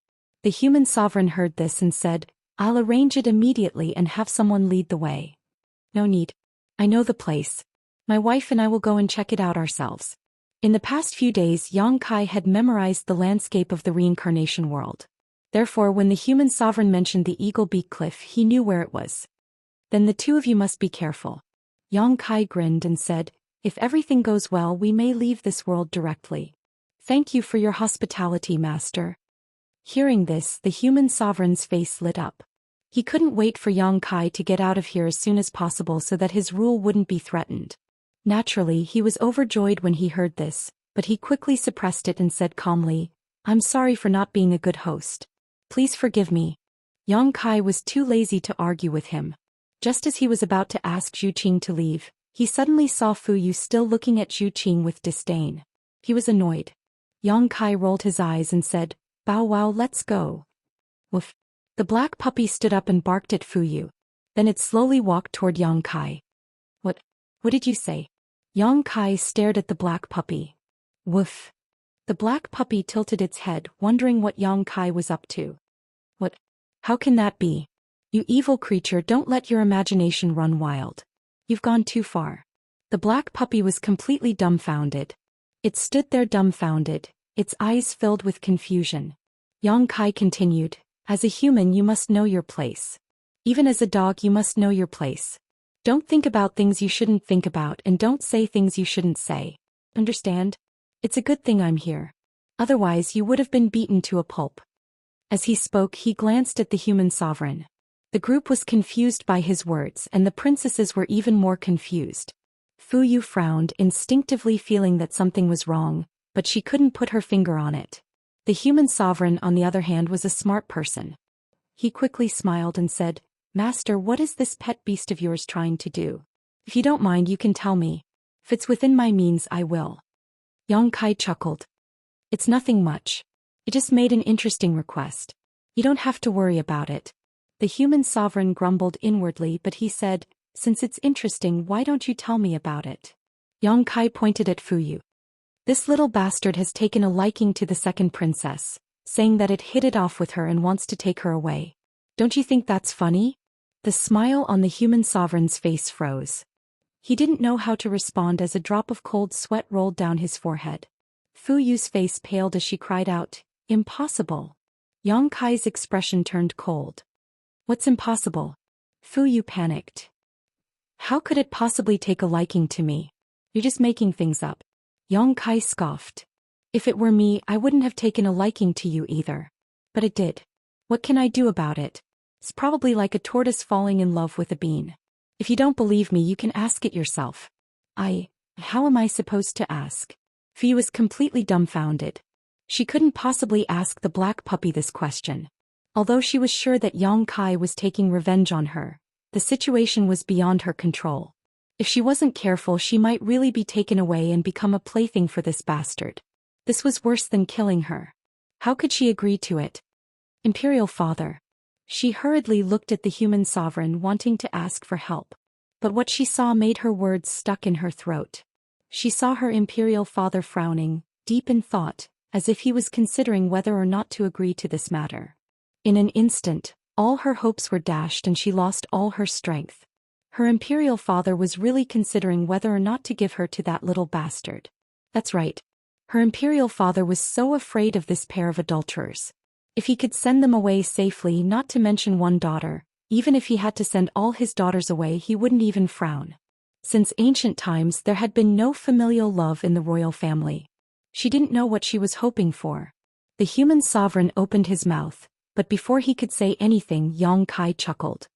The human sovereign heard this and said, "I'll arrange it immediately and have someone lead the way." "No need. I know the place. My wife and I will go and check it out ourselves." In the past few days, Yang Kai had memorized the landscape of the reincarnation world. Therefore, when the human sovereign mentioned the Eagle Beak Cliff, he knew where it was. "Then the two of you must be careful." Yang Kai grinned and said, "If everything goes well, we may leave this world directly. Thank you for your hospitality, master." Hearing this, the human sovereign's face lit up. He couldn't wait for Yang Kai to get out of here as soon as possible so that his rule wouldn't be threatened. Naturally, he was overjoyed when he heard this, but he quickly suppressed it and said calmly, "I'm sorry for not being a good host. Please forgive me." Yang Kai was too lazy to argue with him. Just as he was about to ask Zhu Qing to leave, he suddenly saw Fu Yu still looking at Zhu Qing with disdain. He was annoyed. Yang Kai rolled his eyes and said, "Bow wow, let's go." Woof. The black puppy stood up and barked at Fu Yu. Then it slowly walked toward Yang Kai. What did you say?" Yang Kai stared at the black puppy. Woof. The black puppy tilted its head, wondering what Yang Kai was up to. "What? How can that be? You evil creature, don't let your imagination run wild. You've gone too far." The black puppy was completely dumbfounded. It stood there dumbfounded, its eyes filled with confusion. Yang Kai continued, "As a human, you must know your place. Even as a dog, you must know your place. Don't think about things you shouldn't think about and don't say things you shouldn't say. Understand? It's a good thing I'm here. Otherwise, you would have been beaten to a pulp." As he spoke, he glanced at the human sovereign. The group was confused by his words and the princesses were even more confused. Fu Yu frowned, instinctively feeling that something was wrong, but she couldn't put her finger on it. The human sovereign, on the other hand, was a smart person. He quickly smiled and said, "Master, what is this pet beast of yours trying to do? If you don't mind, you can tell me. If it's within my means, I will." Yang Kai chuckled. "It's nothing much. It just made an interesting request. You don't have to worry about it. The human sovereign grumbled inwardly, but he said, since it's interesting, why don't you tell me about it? Yang Kai pointed at Fuyu. This little bastard has taken a liking to the second princess, saying that it hit it off with her and wants to take her away. Don't you think that's funny? The smile on the human sovereign's face froze. He didn't know how to respond as a drop of cold sweat rolled down his forehead. Fuyu's face paled as she cried out, impossible. Yang Kai's expression turned cold. What's impossible? Fuyu panicked. How could it possibly take a liking to me? You're just making things up. Yang Kai scoffed. If it were me, I wouldn't have taken a liking to you either. But it did. What can I do about it? It's probably like a tortoise falling in love with a bean. If you don't believe me, you can ask it yourself. How am I supposed to ask? Fee was completely dumbfounded. She couldn't possibly ask the black puppy this question. Although she was sure that Yang Kai was taking revenge on her, the situation was beyond her control. If she wasn't careful, she might really be taken away and become a plaything for this bastard. This was worse than killing her. How could she agree to it? Imperial Father. She hurriedly looked at the human sovereign, wanting to ask for help. But what she saw made her words stuck in her throat. She saw her Imperial Father frowning, deep in thought, as if he was considering whether or not to agree to this matter. In an instant, all her hopes were dashed and she lost all her strength. Her Imperial Father was really considering whether or not to give her to that little bastard. That's right. Her Imperial Father was so afraid of this pair of adulterers. If he could send them away safely, not to mention one daughter, even if he had to send all his daughters away, he wouldn't even frown. Since ancient times, there had been no familial love in the royal family. She didn't know what she was hoping for. The human sovereign opened his mouth, but before he could say anything, Yang Kai chuckled.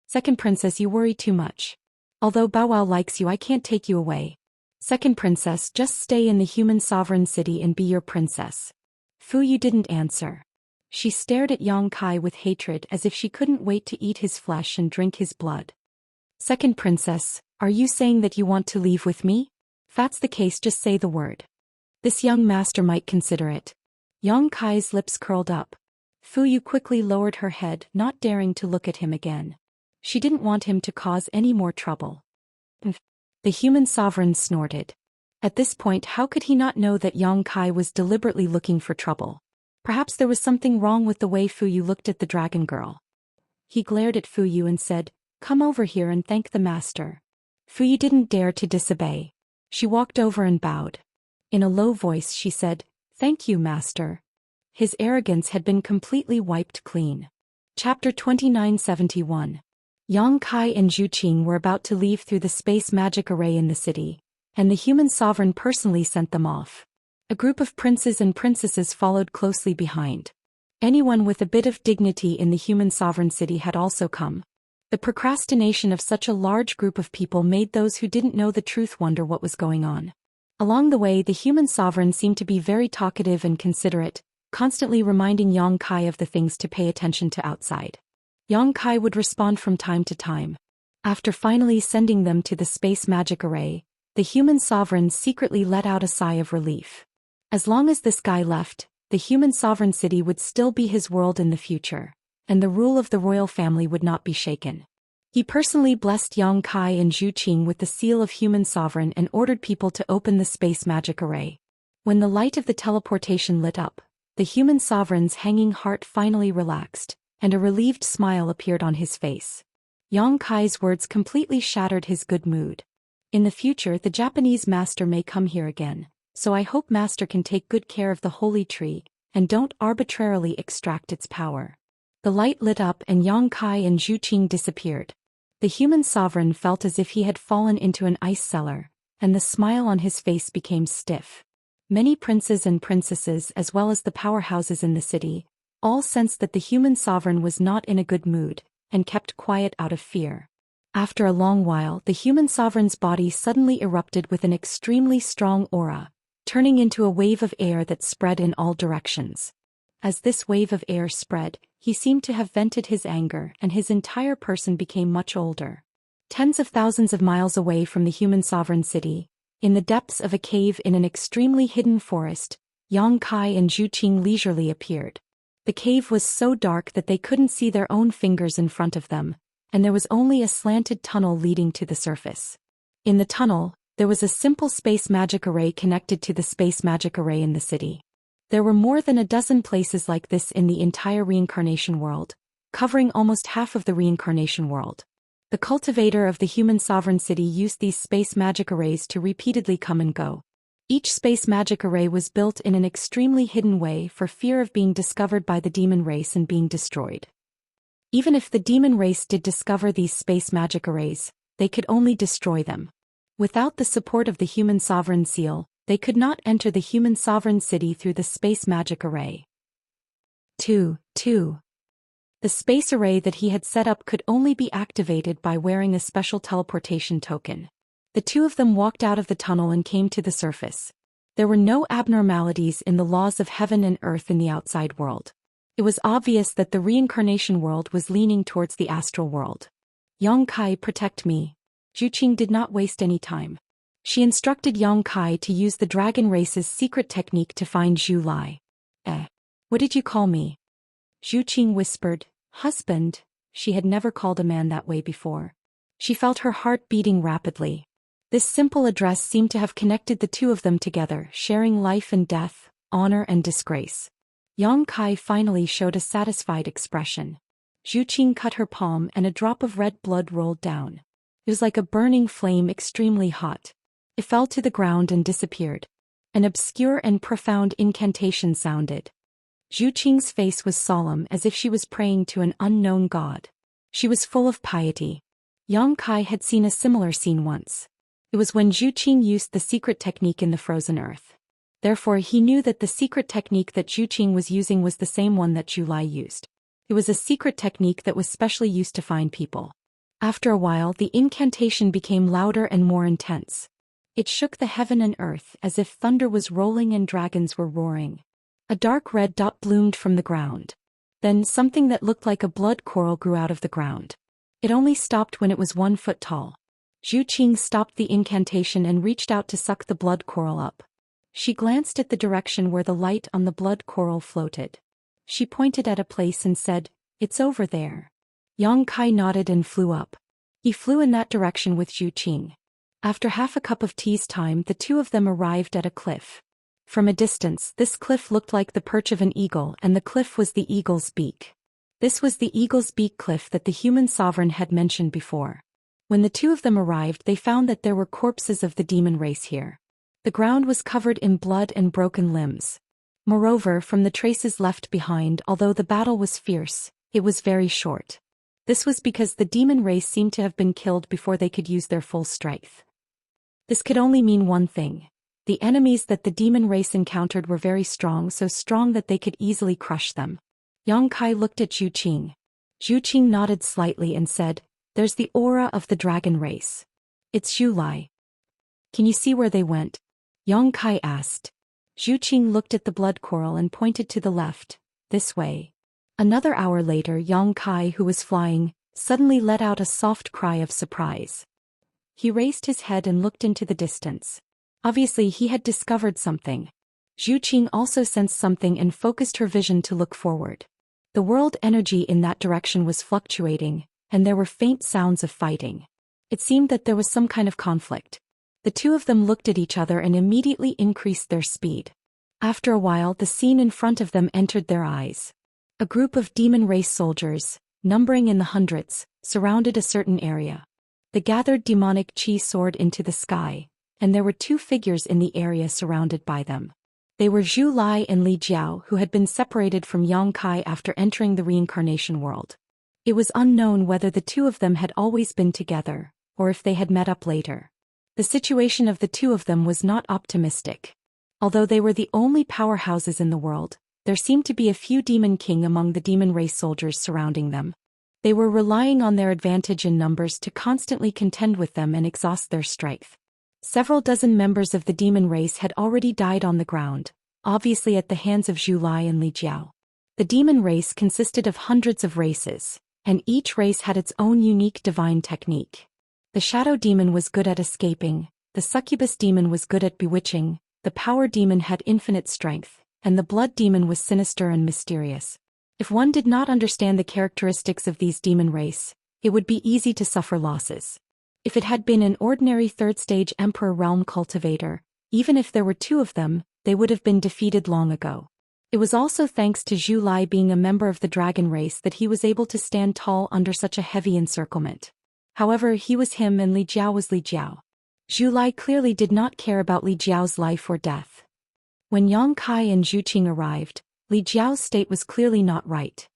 Second princess, you worry too much. Although Bow Wow likes you, I can't take you away. Second princess, just stay in the human sovereign city and be your princess. Fuyu didn't answer. She stared at Yang Kai with hatred, as if she couldn't wait to eat his flesh and drink his blood. Second princess, are you saying that you want to leave with me? If that's the case, just say the word. This young master might consider it. Yang Kai's lips curled up. Fuyu quickly lowered her head, not daring to look at him again. She didn't want him to cause any more trouble. The human sovereign snorted. At this point, how could he not know that Yang Kai was deliberately looking for trouble? Perhaps there was something wrong with the way Fuyu looked at the dragon girl. He glared at Fuyu and said, "Come over here and thank the master." Fuyu didn't dare to disobey. She walked over and bowed. In a low voice she said, "Thank you, master." His arrogance had been completely wiped clean. Chapter 2971. Yang Kai and Zhu Qing were about to leave through the space magic array in the city, and the human sovereign personally sent them off. A group of princes and princesses followed closely behind. Anyone with a bit of dignity in the human sovereign city had also come. The procrastination of such a large group of people made those who didn't know the truth wonder what was going on. Along the way, the human sovereign seemed to be very talkative and considerate, constantly reminding Yang Kai of the things to pay attention to outside. Yang Kai would respond from time to time. After finally sending them to the space magic array, the human sovereign secretly let out a sigh of relief. As long as this guy left, the human sovereign city would still be his world in the future, and the rule of the royal family would not be shaken. He personally blessed Yang Kai and Zhu Qing with the seal of human sovereign and ordered people to open the space magic array. When the light of the teleportation lit up, the human sovereign's hanging heart finally relaxed, and a relieved smile appeared on his face. Yang Kai's words completely shattered his good mood. In the future, the Japanese master may come here again, so I hope master can take good care of the holy tree, and don't arbitrarily extract its power. The light lit up and Yang Kai and Zhu Qing disappeared. The human sovereign felt as if he had fallen into an ice cellar, and the smile on his face became stiff. Many princes and princesses, as well as the powerhouses in the city, all sensed that the human sovereign was not in a good mood, and kept quiet out of fear. After a long while, the human sovereign's body suddenly erupted with an extremely strong aura, turning into a wave of air that spread in all directions. As this wave of air spread, he seemed to have vented his anger, and his entire person became much older. Tens of thousands of miles away from the human sovereign city, in the depths of a cave in an extremely hidden forest, Yang Kai and Zhu Qing leisurely appeared. The cave was so dark that they couldn't see their own fingers in front of them, and there was only a slanted tunnel leading to the surface. In the tunnel, there was a simple space magic array connected to the space magic array in the city. There were more than a dozen places like this in the entire reincarnation world, covering almost half of the reincarnation world. The cultivator of the human sovereign city used these space magic arrays to repeatedly come and go. Each space magic array was built in an extremely hidden way for fear of being discovered by the demon race and being destroyed. Even if the demon race did discover these space magic arrays, they could only destroy them. Without the support of the human sovereign seal, they could not enter the human sovereign city through the space magic array. 2. The space array that he had set up could only be activated by wearing a special teleportation token. The two of them walked out of the tunnel and came to the surface. There were no abnormalities in the laws of heaven and earth in the outside world. It was obvious that the reincarnation world was leaning towards the astral world. Yang Kai, protect me. Zhu Qing did not waste any time. She instructed Yang Kai to use the dragon race's secret technique to find Zhu Lai. What did you call me? Zhu Qing whispered, husband. She had never called a man that way before. She felt her heart beating rapidly. This simple address seemed to have connected the two of them together, sharing life and death, honor and disgrace. Yang Kai finally showed a satisfied expression. Zhu Qing cut her palm and a drop of red blood rolled down. It was like a burning flame, extremely hot. It fell to the ground and disappeared. An obscure and profound incantation sounded. Zhu Qing's face was solemn, as if she was praying to an unknown god. She was full of piety. Yang Kai had seen a similar scene once. It was when Zhu Qing used the secret technique in the frozen earth. Therefore he knew that the secret technique that Zhu Qing was using was the same one that Zhu Lai used. It was a secret technique that was specially used to find people. After a while the incantation became louder and more intense. It shook the heaven and earth as if thunder was rolling and dragons were roaring. A dark red dot bloomed from the ground. Then something that looked like a blood coral grew out of the ground. It only stopped when it was 1 foot tall. Zhu Qing stopped the incantation and reached out to suck the blood coral up. She glanced at the direction where the light on the blood coral floated. She pointed at a place and said, "It's over there." Yang Kai nodded and flew up. He flew in that direction with Zhu Qing. After half a cup of tea's time, the two of them arrived at a cliff. From a distance, this cliff looked like the perch of an eagle, and the cliff was the eagle's beak. This was the eagle's beak cliff that the human sovereign had mentioned before. When the two of them arrived, they found that there were corpses of the demon race here. The ground was covered in blood and broken limbs. Moreover, from the traces left behind, although the battle was fierce, it was very short. This was because the demon race seemed to have been killed before they could use their full strength. This could only mean one thing. The enemies that the demon race encountered were very strong, so strong that they could easily crush them. Yang Kai looked at Zhu Qing. Zhu Qing nodded slightly and said, "There's the aura of the dragon race. It's Zhu Lai." "Can you see where they went?" Yang Kai asked. Zhu Qing looked at the blood coral and pointed to the left, "This way." Another hour later, Yang Kai, who was flying, suddenly let out a soft cry of surprise. He raised his head and looked into the distance. Obviously he had discovered something. Zhu Qing also sensed something and focused her vision to look forward. The world energy in that direction was fluctuating, and there were faint sounds of fighting. It seemed that there was some kind of conflict. The two of them looked at each other and immediately increased their speed. After a while, the scene in front of them entered their eyes. A group of demon race soldiers, numbering in the hundreds, surrounded a certain area. The gathered demonic chi soared into the sky, and there were two figures in the area surrounded by them. They were Zhu Lai and Li Jiao, who had been separated from Yang Kai after entering the reincarnation world. It was unknown whether the two of them had always been together, or if they had met up later. The situation of the two of them was not optimistic. Although they were the only powerhouses in the world, there seemed to be a few demon king among the demon race soldiers surrounding them. They were relying on their advantage in numbers to constantly contend with them and exhaust their strength. Several dozen members of the demon race had already died on the ground, obviously at the hands of Zhu Lai and Li Jiao. The demon race consisted of hundreds of races, and each race had its own unique divine technique. The shadow demon was good at escaping, the succubus demon was good at bewitching, The power demon had infinite strength, and the blood demon was sinister and mysterious. If one did not understand the characteristics of these demon race, it would be easy to suffer losses. If it had been an ordinary third-stage Emperor Realm cultivator, even if there were two of them, they would have been defeated long ago. It was also thanks to Zhu Lai being a member of the dragon race that he was able to stand tall under such a heavy encirclement. However, he was him and Li Jiao was Li Jiao. Zhu Lai clearly did not care about Li Jiao's life or death. When Yang Kai and Zhu Qing arrived, Li Jiao's state was clearly not right.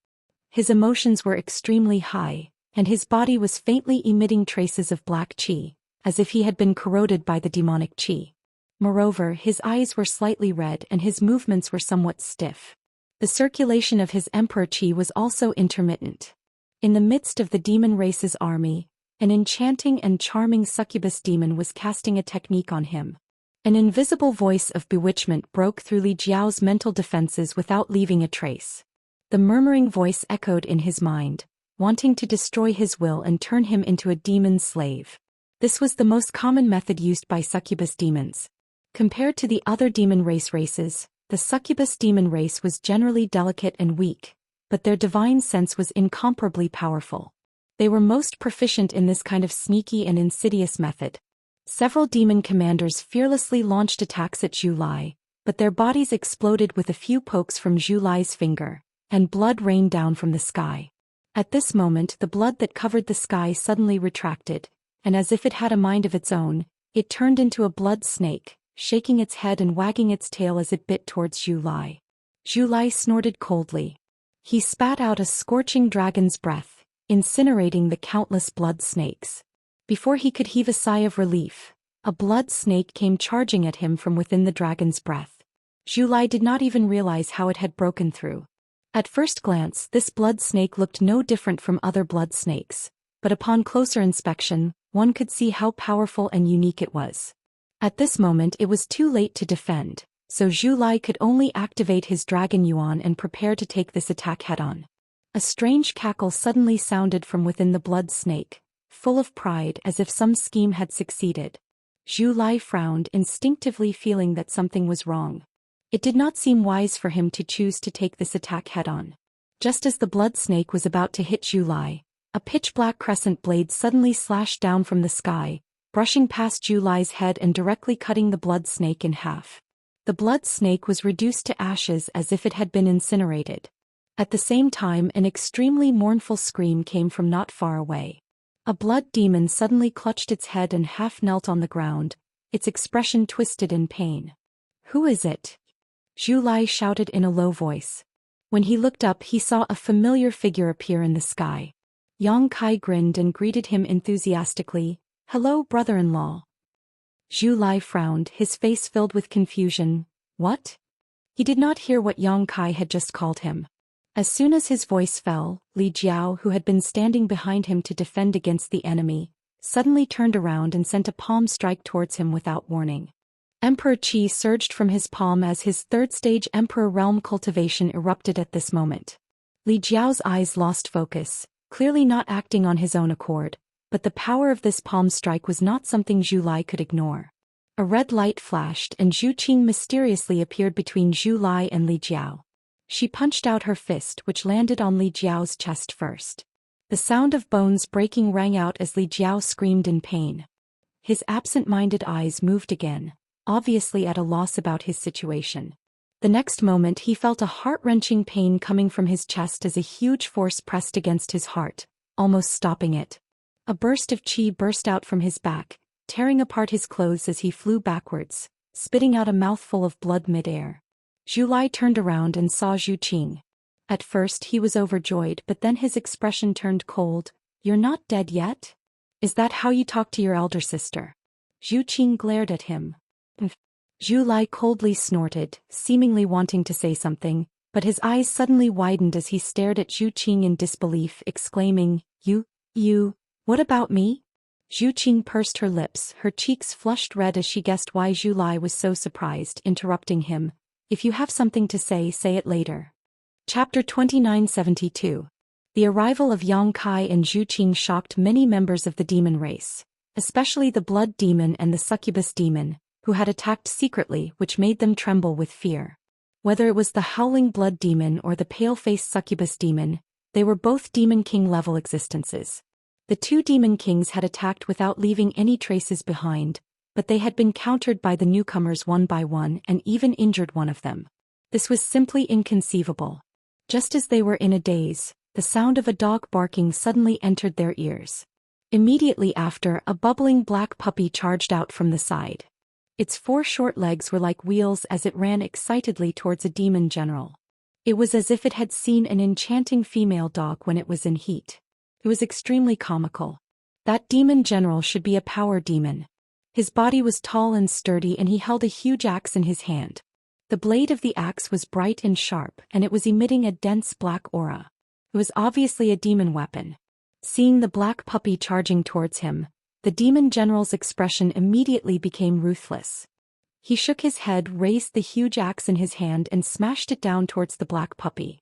His emotions were extremely high, and his body was faintly emitting traces of black qi, as if he had been corroded by the demonic qi. Moreover, his eyes were slightly red and his movements were somewhat stiff. The circulation of his emperor qi was also intermittent. In the midst of the demon race's army, an enchanting and charming succubus demon was casting a technique on him. An invisible voice of bewitchment broke through Li Jiao's mental defenses without leaving a trace. The murmuring voice echoed in his mind, wanting to destroy his will and turn him into a demon slave. This was the most common method used by succubus demons. Compared to the other demon races, the succubus demon race was generally delicate and weak, but their divine sense was incomparably powerful. They were most proficient in this kind of sneaky and insidious method. Several demon commanders fearlessly launched attacks at Zhu Lai, but their bodies exploded with a few pokes from Zhu Lai's finger, and blood rained down from the sky. At this moment, the blood that covered the sky suddenly retracted, and as if it had a mind of its own, it turned into a blood snake, shaking its head and wagging its tail as it bit towards Zhu Lai. Zhu Lai snorted coldly. He spat out a scorching dragon's breath, incinerating the countless blood snakes. Before he could heave a sigh of relief, a blood snake came charging at him from within the dragon's breath. Zhu Lai did not even realize how it had broken through. At first glance, this blood snake looked no different from other blood snakes, but upon closer inspection, one could see how powerful and unique it was. At this moment it was too late to defend, so Zhu Lai could only activate his dragon yuan and prepare to take this attack head-on. A strange cackle suddenly sounded from within the blood snake, full of pride as if some scheme had succeeded. Zhu Lai frowned, instinctively feeling that something was wrong. It did not seem wise for him to choose to take this attack head-on. Just as the blood snake was about to hit Zhu Lai, a pitch-black crescent blade suddenly slashed down from the sky, brushing past Zhu Lai's head and directly cutting the blood snake in half. The blood snake was reduced to ashes as if it had been incinerated. At the same time, an extremely mournful scream came from not far away. A blood demon suddenly clutched its head and half knelt on the ground, its expression twisted in pain. "Who is it?" Zhu Lai shouted in a low voice. When he looked up, he saw a familiar figure appear in the sky. Yang Kai grinned and greeted him enthusiastically. "Hello, brother-in-law." Zhu Lai frowned, his face filled with confusion. What? He did not hear what Yang Kai had just called him. As soon as his voice fell, Li Jiao, who had been standing behind him to defend against the enemy, suddenly turned around and sent a palm strike towards him without warning. Emperor Qi surged from his palm as his third-stage Emperor Realm cultivation erupted at this moment. Li Jiao's eyes lost focus, clearly not acting on his own accord, but the power of this palm strike was not something Zhu Lai could ignore. A red light flashed and Zhu Qing mysteriously appeared between Zhu Lai and Li Jiao. She punched out her fist, which landed on Li Jiao's chest first. The sound of bones breaking rang out as Li Jiao screamed in pain. His absent-minded eyes moved again, obviously at a loss about his situation. The next moment he felt a heart-wrenching pain coming from his chest as a huge force pressed against his heart, almost stopping it. A burst of qi burst out from his back, tearing apart his clothes as he flew backwards, spitting out a mouthful of blood mid-air. Zhu Lai turned around and saw Zhu Qing. At first he was overjoyed, but then his expression turned cold. "You're not dead yet? Is that how you talk to your elder sister?" Zhu Qing glared at him. Zhu Lai coldly snorted, seemingly wanting to say something, but his eyes suddenly widened as he stared at Zhu Qing in disbelief, exclaiming, You, what about me?" Zhu Qing pursed her lips, her cheeks flushed red as she guessed why Zhu Lai was so surprised, interrupting him. "If you have something to say it later." Chapter 2972. The arrival of Yang Kai and Zhu Qing shocked many members of the demon race, especially the blood demon and the succubus demon, who had attacked secretly, which made them tremble with fear. Whether it was the howling blood demon or the pale-faced succubus demon, they were both Demon King-level existences. The two Demon Kings had attacked without leaving any traces behind, but they had been countered by the newcomers one by one and even injured one of them. This was simply inconceivable. Just as they were in a daze, the sound of a dog barking suddenly entered their ears. Immediately after, a bubbling black puppy charged out from the side. Its 4 short legs were like wheels as it ran excitedly towards a demon general. It was as if it had seen an enchanting female dog when it was in heat. It was extremely comical. That demon general should be a power demon. His body was tall and sturdy and he held a huge axe in his hand. The blade of the axe was bright and sharp and it was emitting a dense black aura. It was obviously a demon weapon. Seeing the black puppy charging towards him, the demon general's expression immediately became ruthless. He shook his head, raised the huge axe in his hand and smashed it down towards the black puppy.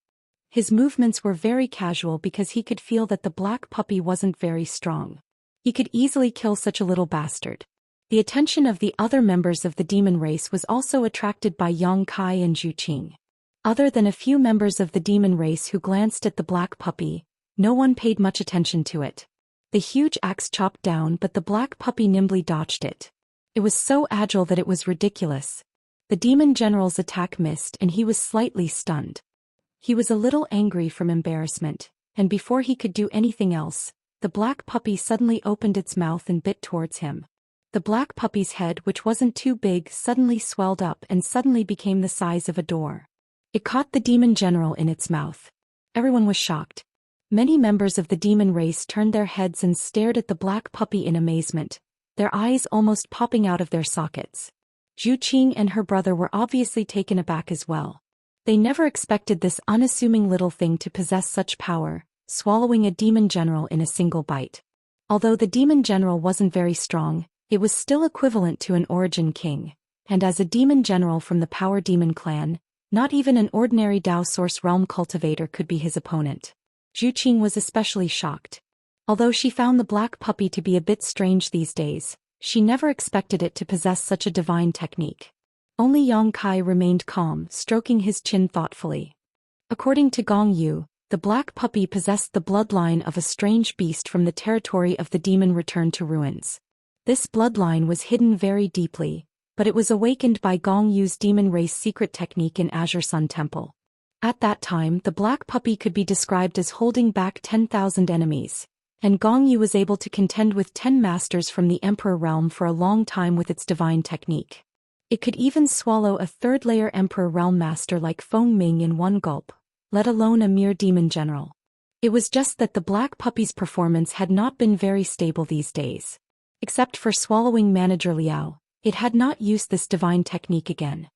His movements were very casual because he could feel that the black puppy wasn't very strong. He could easily kill such a little bastard. The attention of the other members of the demon race was also attracted by Yang Kai and Zhu Xian. Other than a few members of the demon race who glanced at the black puppy, no one paid much attention to it. The huge axe chopped down, but the black puppy nimbly dodged it. It was so agile that it was ridiculous. The demon general's attack missed and he was slightly stunned. He was a little angry from embarrassment, and before he could do anything else, the black puppy suddenly opened its mouth and bit towards him. The black puppy's head, which wasn't too big, suddenly swelled up and suddenly became the size of a door. It caught the demon general in its mouth. Everyone was shocked. Many members of the demon race turned their heads and stared at the black puppy in amazement, their eyes almost popping out of their sockets. Zhu Xian and her brother were obviously taken aback as well. They never expected this unassuming little thing to possess such power, swallowing a demon general in a single bite. Although the demon general wasn't very strong, it was still equivalent to an origin king, and as a demon general from the Power Demon clan, not even an ordinary Dao Source Realm cultivator could be his opponent. Zhu Xian was especially shocked. Although she found the black puppy to be a bit strange these days, she never expected it to possess such a divine technique. Only Yang Kai remained calm, stroking his chin thoughtfully. According to Gong Yu, the black puppy possessed the bloodline of a strange beast from the territory of the demon returned to ruins. This bloodline was hidden very deeply, but it was awakened by Gong Yu's demon race secret technique in Azure Sun Temple. At that time, the black puppy could be described as holding back 10,000 enemies, and Gong Yu was able to contend with 10 masters from the Emperor realm for a long time with its divine technique. It could even swallow a third-layer Emperor realm master like Feng Ming in one gulp, let alone a mere demon general. It was just that the black puppy's performance had not been very stable these days. Except for swallowing manager Liao, it had not used this divine technique again.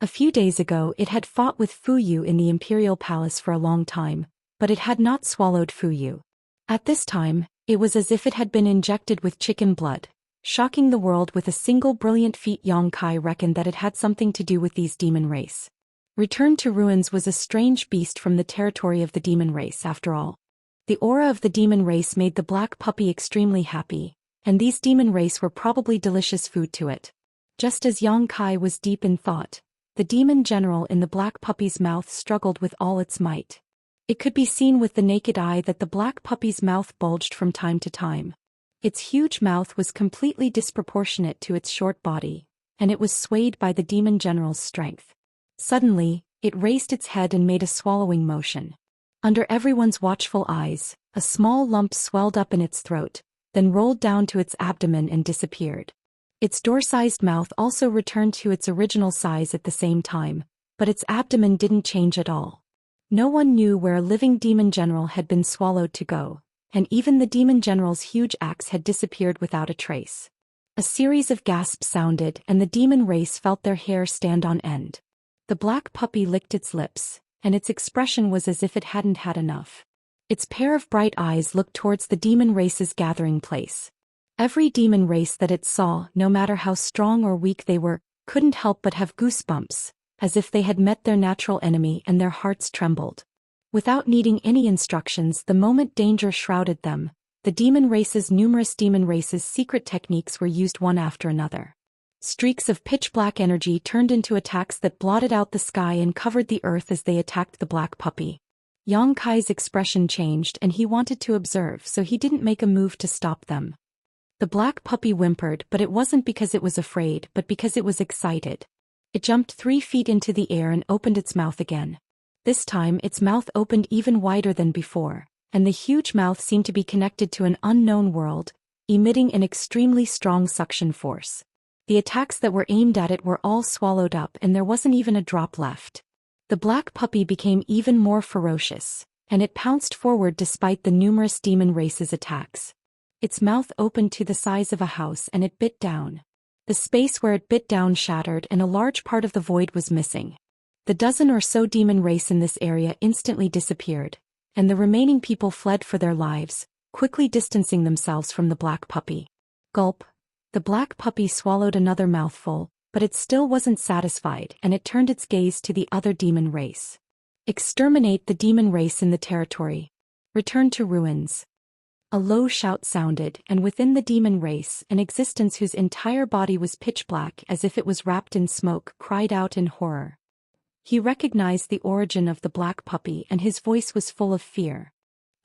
A few days ago it had fought with Fu Yu in the Imperial Palace for a long time, but it had not swallowed Fu Yu. At this time, it was as if it had been injected with chicken blood, shocking the world with a single brilliant feat. Yang Kai reckoned that it had something to do with these demon race. Return to Ruins was a strange beast from the territory of the demon race after all. The aura of the demon race made the black puppy extremely happy, and these demon race were probably delicious food to it. Just as Yang Kai was deep in thought, the demon general in the black puppy's mouth struggled with all its might. It could be seen with the naked eye that the black puppy's mouth bulged from time to time. Its huge mouth was completely disproportionate to its short body, and it was swayed by the demon general's strength. Suddenly, it raised its head and made a swallowing motion. Under everyone's watchful eyes, a small lump swelled up in its throat, then rolled down to its abdomen and disappeared. Its door-sized mouth also returned to its original size at the same time, but its abdomen didn't change at all. No one knew where a living demon general had been swallowed to go, and even the demon general's huge axe had disappeared without a trace. A series of gasps sounded, and the demon race felt their hair stand on end. The black puppy licked its lips, and its expression was as if it hadn't had enough. Its pair of bright eyes looked towards the demon race's gathering place. Every demon race that it saw, no matter how strong or weak they were, couldn't help but have goosebumps, as if they had met their natural enemy and their hearts trembled. Without needing any instructions, the moment danger shrouded them, the demon race's numerous demon races' secret techniques were used one after another. Streaks of pitch-black energy turned into attacks that blotted out the sky and covered the earth as they attacked the black puppy. Yang Kai's expression changed and he wanted to observe, so he didn't make a move to stop them. The black puppy whimpered, but it wasn't because it was afraid but because it was excited. It jumped 3 feet into the air and opened its mouth again. This time its mouth opened even wider than before, and the huge mouth seemed to be connected to an unknown world, emitting an extremely strong suction force. The attacks that were aimed at it were all swallowed up and there wasn't even a drop left. The black puppy became even more ferocious, and it pounced forward despite the numerous demon race's attacks. Its mouth opened to the size of a house and it bit down. The space where it bit down shattered and a large part of the void was missing. The dozen or so demon race in this area instantly disappeared, and the remaining people fled for their lives, quickly distancing themselves from the black puppy. Gulp. The black puppy swallowed another mouthful, but it still wasn't satisfied and it turned its gaze to the other demon race. Exterminate the demon race in the territory. Return to ruins. A low shout sounded, and within the demon race, an existence whose entire body was pitch black as if it was wrapped in smoke cried out in horror. He recognized the origin of the black puppy and his voice was full of fear.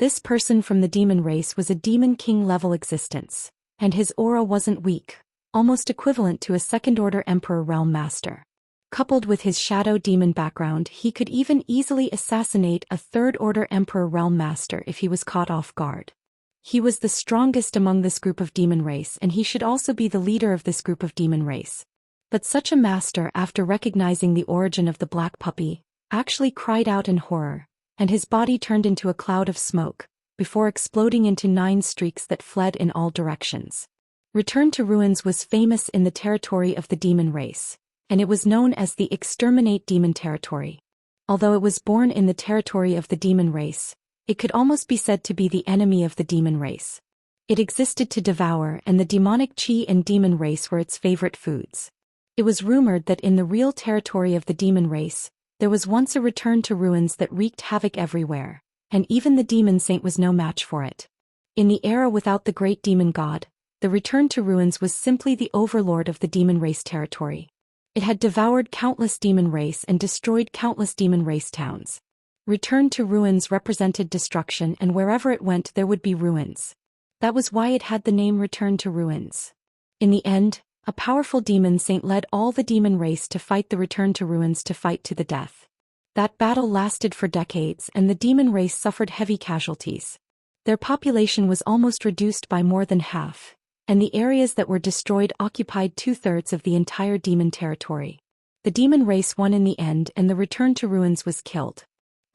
This person from the demon race was a demon king-level existence, and his aura wasn't weak, almost equivalent to a second-order Emperor Realm Master. Coupled with his shadow demon background, he could even easily assassinate a third-order Emperor Realm Master if he was caught off guard. He was the strongest among this group of demon race and he should also be the leader of this group of demon race. But such a master, after recognizing the origin of the black puppy, actually cried out in horror, and his body turned into a cloud of smoke, before exploding into 9 streaks that fled in all directions. Return to Ruins was famous in the territory of the demon race, and it was known as the Exterminate Demon Territory. Although it was born in the territory of the demon race, it could almost be said to be the enemy of the demon race. It existed to devour, and the demonic chi and demon race were its favorite foods. It was rumored that in the real territory of the demon race, there was once a return to ruins that wreaked havoc everywhere, and even the demon saint was no match for it. In the era without the great demon god, the return to ruins was simply the overlord of the demon race territory. It had devoured countless demon race and destroyed countless demon race towns. Return to Ruins represented destruction, and wherever it went there would be ruins. That was why it had the name Return to Ruins. In the end, a powerful demon saint led all the demon race to fight the Return to Ruins to fight to the death. That battle lasted for decades and the demon race suffered heavy casualties. Their population was almost reduced by more than half, and the areas that were destroyed occupied 2/3 of the entire demon territory. The demon race won in the end and the Return to Ruins was killed.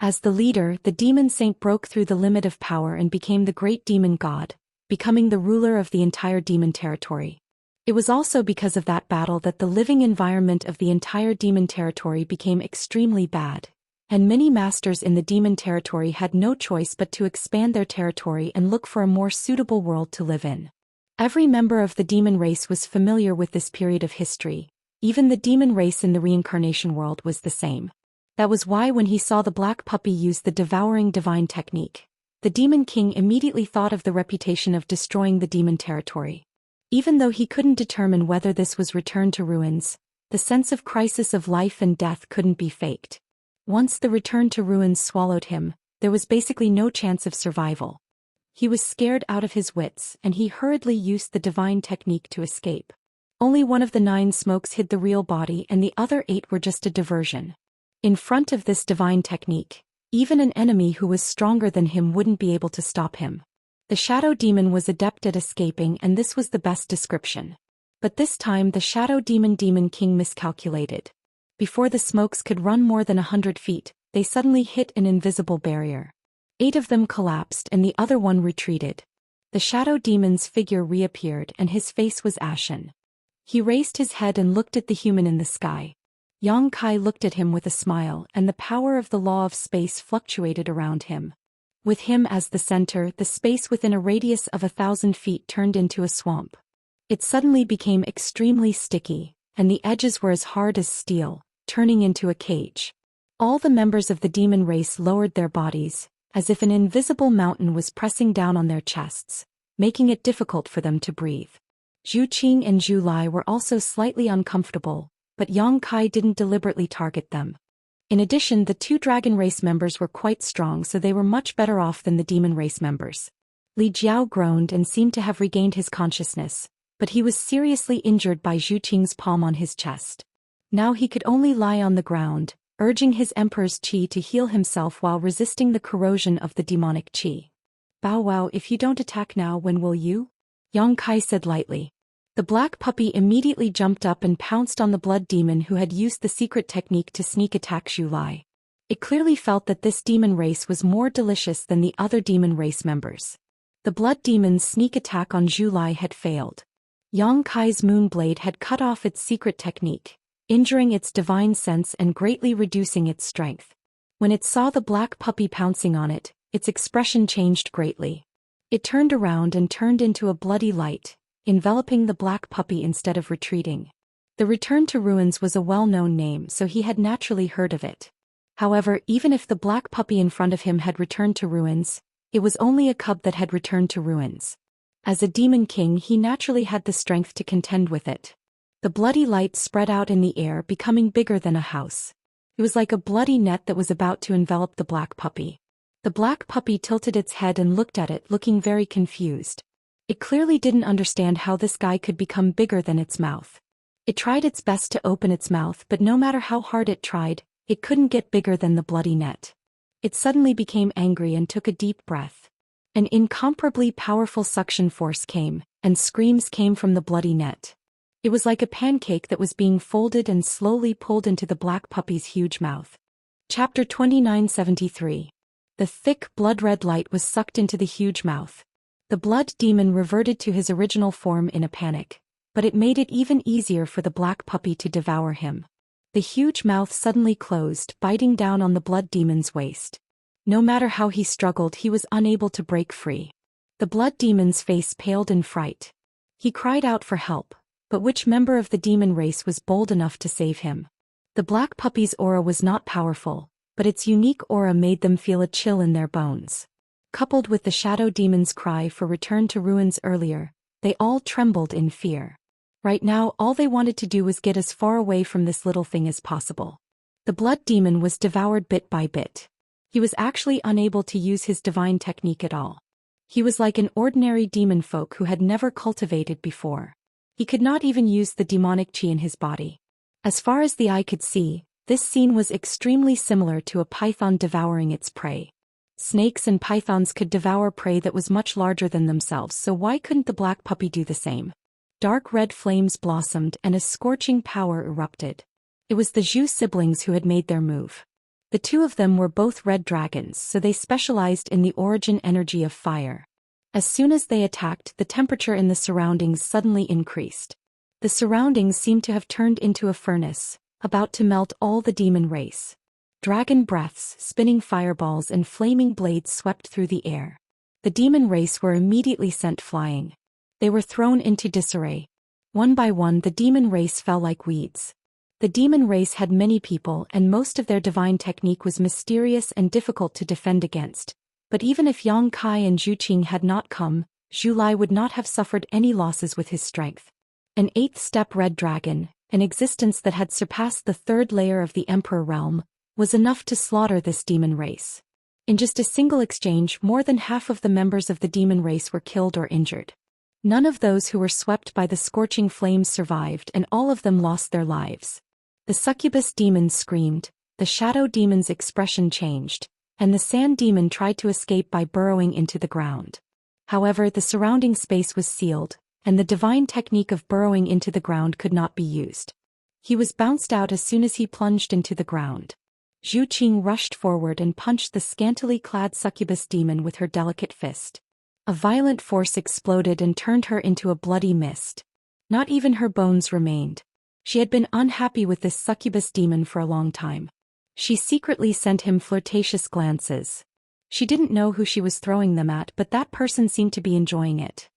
As the leader, the demon saint broke through the limit of power and became the great demon god, becoming the ruler of the entire demon territory. It was also because of that battle that the living environment of the entire demon territory became extremely bad, and many masters in the demon territory had no choice but to expand their territory and look for a more suitable world to live in. Every member of the demon race was familiar with this period of history. Even the demon race in the reincarnation world was the same. That was why when he saw the black puppy use the devouring divine technique, the demon king immediately thought of the reputation of destroying the demon territory. Even though he couldn't determine whether this was Return to Ruins, the sense of crisis of life and death couldn't be faked. Once the Return to Ruins swallowed him, there was basically no chance of survival. He was scared out of his wits and he hurriedly used the divine technique to escape. Only one of the 9 smokes hid the real body and the other 8 were just a diversion. In front of this divine technique, even an enemy who was stronger than him wouldn't be able to stop him. The shadow demon was adept at escaping and this was the best description. But this time the shadow demon king miscalculated. Before the smokes could run more than 100 feet, they suddenly hit an invisible barrier. 8 of them collapsed and the other one retreated. The shadow demon's figure reappeared and his face was ashen. He raised his head and looked at the human in the sky. Yang Kai looked at him with a smile and the power of the law of space fluctuated around him. With him as the center, the space within a radius of 1,000 feet turned into a swamp. It suddenly became extremely sticky, and the edges were as hard as steel, turning into a cage. All the members of the demon race lowered their bodies, as if an invisible mountain was pressing down on their chests, making it difficult for them to breathe. Zhu Qing and Zhu Lai were also slightly uncomfortable, but Yang Kai didn't deliberately target them. In addition, the two dragon race members were quite strong, so they were much better off than the demon race members. Li Jiao groaned and seemed to have regained his consciousness, but he was seriously injured by Zhu Qing's palm on his chest. Now he could only lie on the ground, urging his emperor's qi to heal himself while resisting the corrosion of the demonic qi. Bow wow, if you don't attack now, when will you? Yang Kai said lightly. The black puppy immediately jumped up and pounced on the blood demon who had used the secret technique to sneak attack Zhu Lai. It clearly felt that this demon race was more delicious than the other demon race members. The blood demon's sneak attack on Zhu Lai had failed. Yang Kai's moonblade had cut off its secret technique, injuring its divine sense and greatly reducing its strength. When it saw the black puppy pouncing on it, its expression changed greatly. It turned around and turned into a bloody light, enveloping the black puppy instead of retreating. The Return to Ruins was a well-known name, so he had naturally heard of it. However, even if the black puppy in front of him had returned to ruins, it was only a cub that had returned to ruins. As a demon king, he naturally had the strength to contend with it. The bloody light spread out in the air, becoming bigger than a house. It was like a bloody net that was about to envelop the black puppy. The black puppy tilted its head and looked at it, looking very confused. It clearly didn't understand how this guy could become bigger than its mouth. It tried its best to open its mouth, but no matter how hard it tried, it couldn't get bigger than the bloody net. It suddenly became angry and took a deep breath. An incomparably powerful suction force came, and screams came from the bloody net. It was like a pancake that was being folded and slowly pulled into the black puppy's huge mouth. Chapter 2973. The thick blood-red light was sucked into the huge mouth. The blood demon reverted to his original form in a panic, but it made it even easier for the black puppy to devour him. The huge mouth suddenly closed, biting down on the blood demon's waist. No matter how he struggled, he was unable to break free. The blood demon's face paled in fright. He cried out for help, but which member of the demon race was bold enough to save him? The black puppy's aura was not powerful, but its unique aura made them feel a chill in their bones. Coupled with the shadow demon's cry for return to ruins earlier, they all trembled in fear. Right now, all they wanted to do was get as far away from this little thing as possible. The blood demon was devoured bit by bit. He was actually unable to use his divine technique at all. He was like an ordinary demon folk who had never cultivated before. He could not even use the demonic chi in his body. As far as the eye could see, this scene was extremely similar to a python devouring its prey. Snakes and pythons could devour prey that was much larger than themselves, so why couldn't the black puppy do the same? Dark red flames blossomed and a scorching power erupted. It was the Zhou siblings who had made their move. The two of them were both red dragons, so they specialized in the origin energy of fire. As soon as they attacked, the temperature in the surroundings suddenly increased. The surroundings seemed to have turned into a furnace, about to melt all the demon race. Dragon breaths, spinning fireballs and flaming blades swept through the air. The demon race were immediately sent flying. They were thrown into disarray. One by one, the demon race fell like weeds. The demon race had many people, and most of their divine technique was mysterious and difficult to defend against. But even if Yang Kai and Zhu Qing had not come, Zhu Lai would not have suffered any losses with his strength. An eighth-step red dragon, an existence that had surpassed the third layer of the Emperor realm, was enough to slaughter this demon race. In just a single exchange, more than half of the members of the demon race were killed or injured. None of those who were swept by the scorching flames survived, and all of them lost their lives. The succubus demon screamed, the shadow demon's expression changed, and the sand demon tried to escape by burrowing into the ground. However, the surrounding space was sealed, and the divine technique of burrowing into the ground could not be used. He was bounced out as soon as he plunged into the ground. Zhu Qing rushed forward and punched the scantily clad succubus demon with her delicate fist. A violent force exploded and turned her into a bloody mist. Not even her bones remained. She had been unhappy with this succubus demon for a long time. She secretly sent him flirtatious glances. She didn't know who she was throwing them at, but that person seemed to be enjoying it.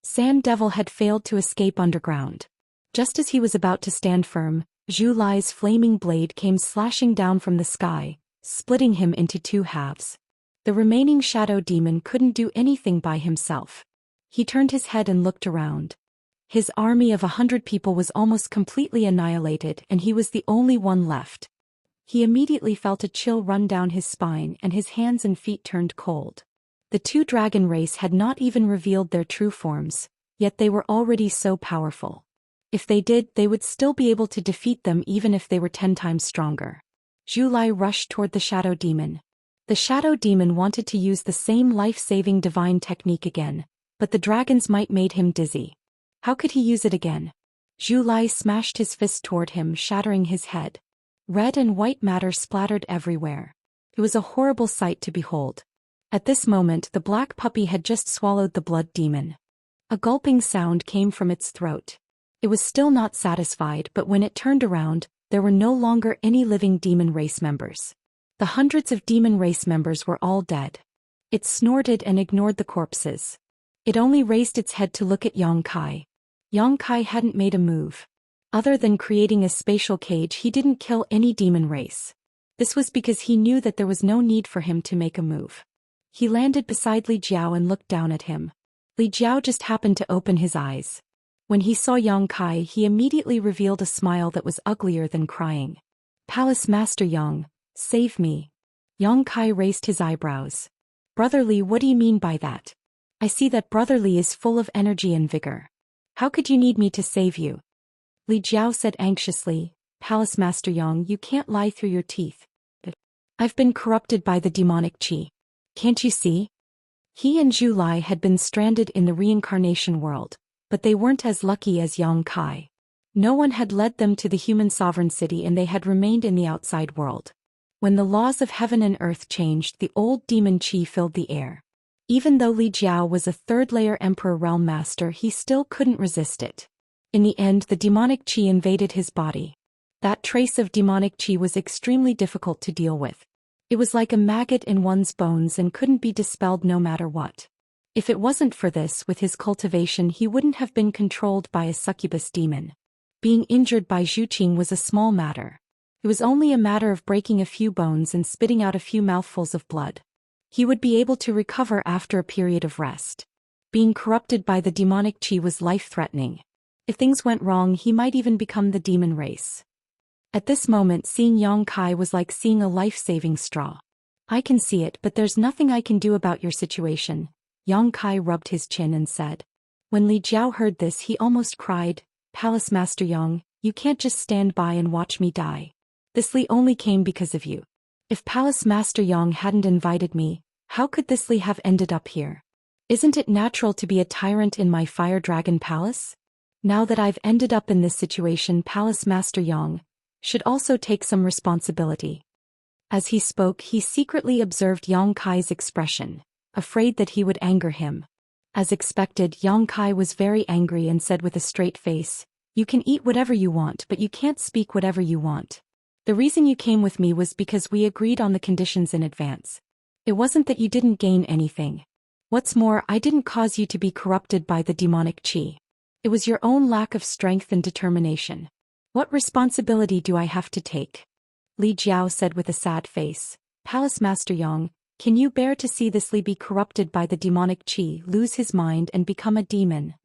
Sand Devil had failed to escape underground. Just as he was about to stand firm, Zhu Lai's flaming blade came slashing down from the sky, splitting him into two halves. The remaining shadow demon couldn't do anything by himself. He turned his head and looked around. His army of 100 people was almost completely annihilated and he was the only one left. He immediately felt a chill run down his spine and his hands and feet turned cold. The two dragon race had not even revealed their true forms, yet they were already so powerful. If they did, they would still be able to defeat them even if they were 10 times stronger. Zhu Lai rushed toward the shadow demon. The shadow demon wanted to use the same life-saving divine technique again, but the dragon's might made him dizzy. How could he use it again? Zhu Lai smashed his fist toward him, shattering his head. Red and white matter splattered everywhere. It was a horrible sight to behold. At this moment, the black puppy had just swallowed the blood demon. A gulping sound came from its throat. It was still not satisfied, but when it turned around, there were no longer any living demon race members. The hundreds of demon race members were all dead. It snorted and ignored the corpses. It only raised its head to look at Yang Kai. Yang Kai hadn't made a move. Other than creating a spatial cage, he didn't kill any demon race. This was because he knew that there was no need for him to make a move. He landed beside Li Jiao and looked down at him. Li Jiao just happened to open his eyes. When he saw Yang Kai, he immediately revealed a smile that was uglier than crying. "Palace Master Yang, save me." Yang Kai raised his eyebrows. "Brother Li, what do you mean by that? I see that Brother Li is full of energy and vigor. How could you need me to save you?" Li Jiao said anxiously, "Palace Master Yang, you can't lie through your teeth. I've been corrupted by the demonic qi. Can't you see?" He and Zhu Lai had been stranded in the reincarnation world, but they weren't as lucky as Yang Kai. No one had led them to the human sovereign city and they had remained in the outside world. When the laws of heaven and earth changed, the old demon qi filled the air. Even though Li Jiao was a third-layer Emperor Realm Master, he still couldn't resist it. In the end, the demonic qi invaded his body. That trace of demonic qi was extremely difficult to deal with. It was like a maggot in one's bones and couldn't be dispelled no matter what. If it wasn't for this, with his cultivation he wouldn't have been controlled by a succubus demon. Being injured by Zhu Qing was a small matter. It was only a matter of breaking a few bones and spitting out a few mouthfuls of blood. He would be able to recover after a period of rest. Being corrupted by the demonic qi was life-threatening. If things went wrong, he might even become the demon race. At this moment, seeing Yang Kai was like seeing a life-saving straw. "I can see it, but there's nothing I can do about your situation." Yang Kai rubbed his chin and said. When Li Jiao heard this, he almost cried, "Palace Master Yang, you can't just stand by and watch me die. This Li only came because of you. If Palace Master Yang hadn't invited me, how could this Li have ended up here? Isn't it natural to be a tyrant in my Fire Dragon Palace? Now that I've ended up in this situation, Palace Master Yang should also take some responsibility." As he spoke, he secretly observed Yang Kai's expression, afraid that he would anger him. As expected, Yang Kai was very angry and said with a straight face, "You can eat whatever you want, but you can't speak whatever you want. The reason you came with me was because we agreed on the conditions in advance. It wasn't that you didn't gain anything. What's more, I didn't cause you to be corrupted by the demonic qi. It was your own lack of strength and determination. What responsibility do I have to take?" Li Jiao said with a sad face, "Palace Master Yang, can you bear to see this Li be corrupted by the demonic qi, lose his mind and become a demon?"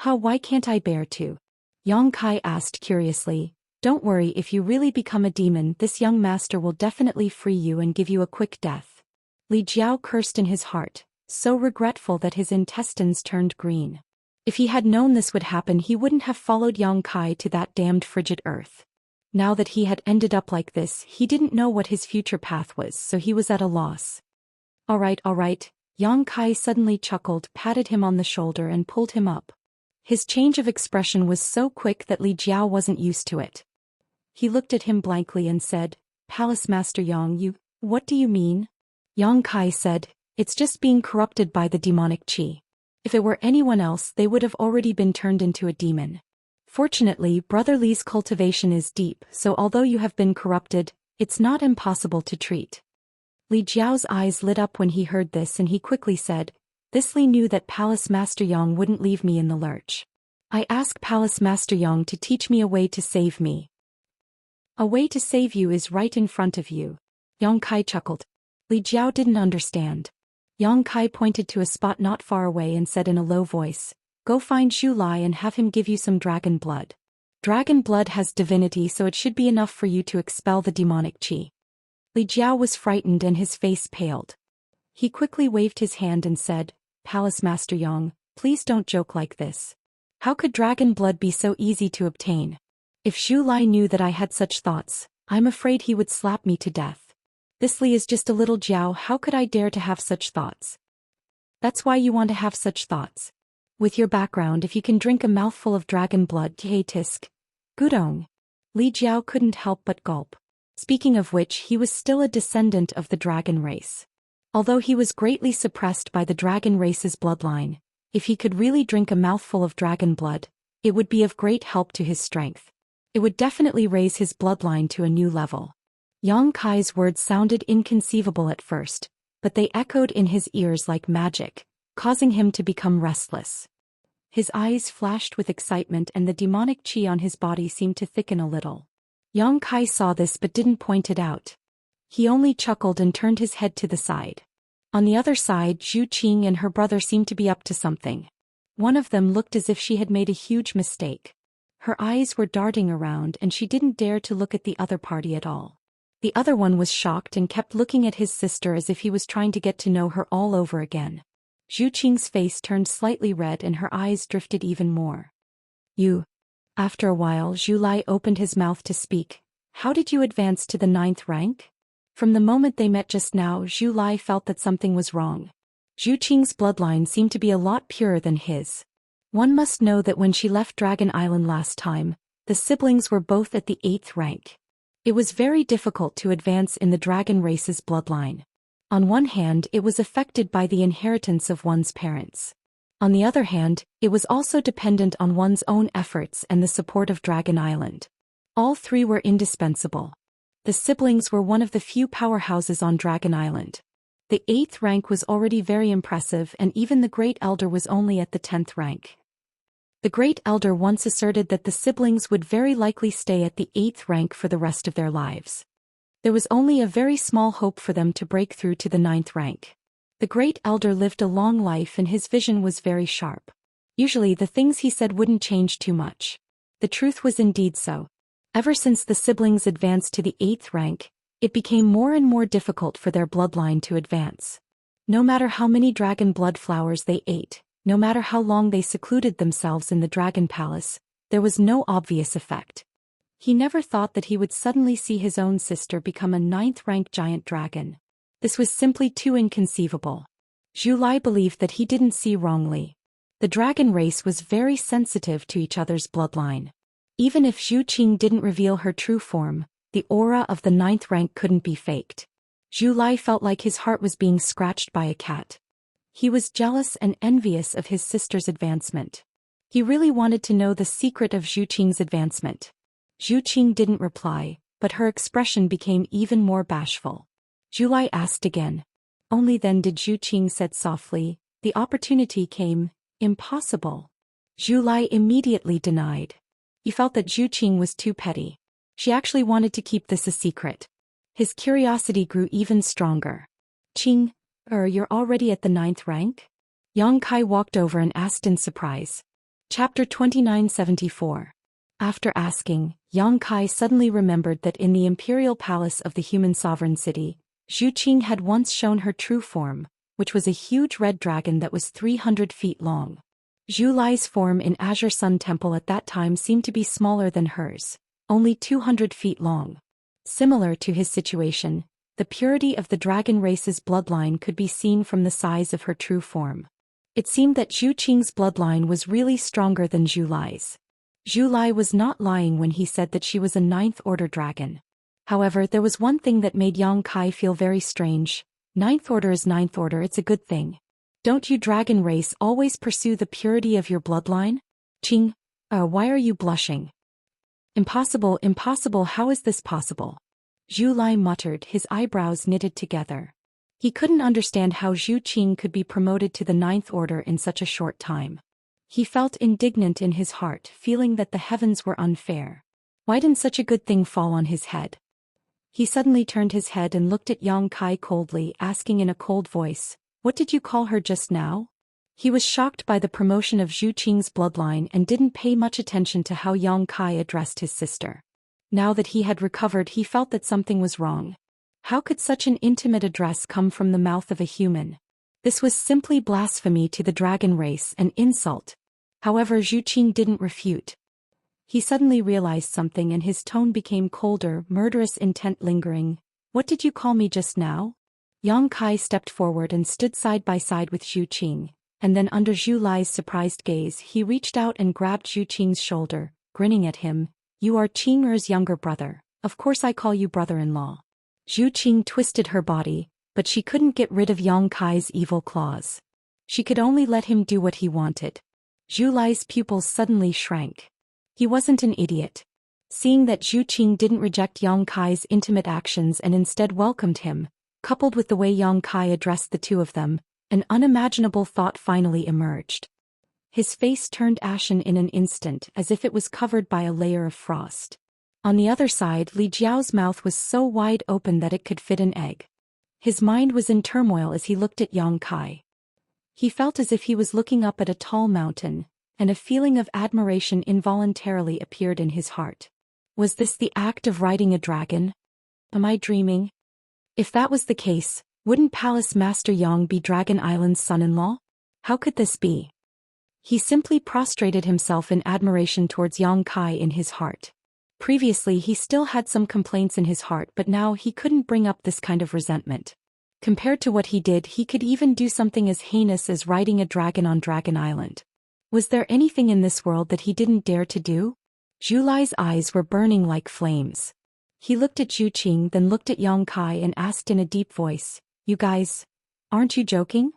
Why can't I bear to?" Yang Kai asked curiously. "Don't worry, if you really become a demon, this young master will definitely free you and give you a quick death." Li Jiao cursed in his heart, so regretful that his intestines turned green. If he had known this would happen, he wouldn't have followed Yang Kai to that damned frigid earth. Now that he had ended up like this, he didn't know what his future path was, so he was at a loss. All right. Yang Kai suddenly chuckled, patted him on the shoulder and pulled him up. His change of expression was so quick that Li Jiao wasn't used to it. He looked at him blankly and said, "Palace Master Yang, what do you mean?" Yang Kai said, "It's just being corrupted by the demonic qi. If it were anyone else, they would have already been turned into a demon. Fortunately, Brother Li's cultivation is deep, so although you have been corrupted, it's not impossible to treat." Li Jiao's eyes lit up when he heard this and he quickly said, "This Li knew that Palace Master Yang wouldn't leave me in the lurch. I ask Palace Master Yang to teach me a way to save me." "A way to save you is right in front of you." Yang Kai chuckled. Li Jiao didn't understand. Yang Kai pointed to a spot not far away and said in a low voice, Go find Zhu Lai and have him give you some dragon blood. Dragon blood has divinity, so it should be enough for you to expel the demonic qi. Li Jiao was frightened and his face paled. He quickly waved his hand and said, Palace Master Yang, please don't joke like this. How could dragon blood be so easy to obtain? If Zhu Lai knew that I had such thoughts, I'm afraid he would slap me to death. This Li is just a little Jiao, how could I dare to have such thoughts? That's why you want to have such thoughts. With your background, if you can drink a mouthful of dragon blood, tisk. Gudong. Li Jiao couldn't help but gulp. Speaking of which, he was still a descendant of the dragon race. Although he was greatly suppressed by the dragon race's bloodline, if he could really drink a mouthful of dragon blood, it would be of great help to his strength. It would definitely raise his bloodline to a new level. Yang Kai's words sounded inconceivable at first, but they echoed in his ears like magic, causing him to become restless. His eyes flashed with excitement and the demonic qi on his body seemed to thicken a little. Yang Kai saw this but didn't point it out. He only chuckled and turned his head to the side. On the other side, Zhu Qing and her brother seemed to be up to something. One of them looked as if she had made a huge mistake. Her eyes were darting around and she didn't dare to look at the other party at all. The other one was shocked and kept looking at his sister as if he was trying to get to know her all over again. Zhu Qing's face turned slightly red and her eyes drifted even more. You. After a while, Zhu Lai opened his mouth to speak. How did you advance to the 9th rank? From the moment they met just now, Zhu Lai felt that something was wrong. Zhu Qing's bloodline seemed to be a lot purer than his. One must know that when she left Dragon Island last time, the siblings were both at the 8th rank. It was very difficult to advance in the dragon race's bloodline. On one hand, it was affected by the inheritance of one's parents. On the other hand, it was also dependent on one's own efforts and the support of Dragon Island. All three were indispensable. The siblings were one of the few powerhouses on Dragon Island. The 8th rank was already very impressive and even the Great Elder was only at the 10th rank. The Great Elder once asserted that the siblings would very likely stay at the 8th rank for the rest of their lives. There was only a very small hope for them to break through to the 9th rank. The Great Elder lived a long life and his vision was very sharp. Usually the things he said wouldn't change too much. The truth was indeed so. Ever since the siblings advanced to the 8th rank, it became more and more difficult for their bloodline to advance. No matter how many dragon blood flowers they ate, no matter how long they secluded themselves in the Dragon Palace, there was no obvious effect. He never thought that he would suddenly see his own sister become a 9th-rank giant dragon. This was simply too inconceivable. Zhu Lai believed that he didn't see wrongly. The dragon race was very sensitive to each other's bloodline. Even if Zhu Qing didn't reveal her true form, the aura of the 9th rank couldn't be faked. Zhu Lai felt like his heart was being scratched by a cat. He was jealous and envious of his sister's advancement. He really wanted to know the secret of Zhu Qing's advancement. Zhu Qing didn't reply, but her expression became even more bashful. Zhu Lai asked again. Only then did Zhu Qing said softly, the opportunity came. Impossible. Zhu Lai immediately denied. He felt that Zhu Qing was too petty. She actually wanted to keep this a secret. His curiosity grew even stronger. Qing, you're already at the 9th rank? Yang Kai walked over and asked in surprise. Chapter 2974. After asking, Yang Kai suddenly remembered that in the imperial palace of the human sovereign city, Zhu Qing had once shown her true form, which was a huge red dragon that was 300 feet long. Zhu Lai's form in Azure Sun Temple at that time seemed to be smaller than hers, only 200 feet long. Similar to his situation, the purity of the dragon race's bloodline could be seen from the size of her true form. It seemed that Zhu Qing's bloodline was really stronger than Zhu Lai's. Zhu Lai was not lying when he said that she was a 9th-order dragon. However, there was one thing that made Yang Kai feel very strange. 9th order is 9th order, it's a good thing. Don't you dragon race always pursue the purity of your bloodline? Qing, why are you blushing? Impossible, impossible, how is this possible? Zhu Lai muttered, his eyebrows knitted together. He couldn't understand how Zhu Qing could be promoted to the 9th order in such a short time. He felt indignant in his heart, feeling that the heavens were unfair. Why didn't such a good thing fall on his head? He suddenly turned his head and looked at Yang Kai coldly, asking in a cold voice, what did you call her just now? He was shocked by the promotion of Zhu Qing's bloodline and didn't pay much attention to how Yang Kai addressed his sister. Now that he had recovered, he felt that something was wrong. How could such an intimate address come from the mouth of a human? This was simply blasphemy to the dragon race, an insult. However, Zhu Qing didn't refute. He suddenly realized something and his tone became colder, murderous intent lingering. What did you call me just now? Yang Kai stepped forward and stood side by side with Zhu Qing, and then under Zhu Lai's surprised gaze he reached out and grabbed Zhu Qing's shoulder, grinning at him. You are Qing'er's younger brother. Of course I call you brother-in-law. Zhu Qing twisted her body, but she couldn't get rid of Yang Kai's evil claws. She could only let him do what he wanted. Zhu Lai's pupils suddenly shrank. He wasn't an idiot. Seeing that Zhu Qing didn't reject Yang Kai's intimate actions and instead welcomed him, coupled with the way Yang Kai addressed the two of them, an unimaginable thought finally emerged. His face turned ashen in an instant, as if it was covered by a layer of frost. On the other side, Li Jiao's mouth was so wide open that it could fit an egg. His mind was in turmoil as he looked at Yang Kai. He felt as if he was looking up at a tall mountain, and a feeling of admiration involuntarily appeared in his heart. Was this the act of riding a dragon? Am I dreaming? If that was the case, wouldn't Palace Master Yang be Dragon Island's son-in-law? How could this be? He simply prostrated himself in admiration towards Yang Kai in his heart. Previously he still had some complaints in his heart, but now he couldn't bring up this kind of resentment. Compared to what he did, he could even do something as heinous as riding a dragon on Dragon Island. Was there anything in this world that he didn't dare to do? Zhu Lai's eyes were burning like flames. He looked at Zhu Qing, then looked at Yang Kai and asked in a deep voice, "You guys, aren't you joking?"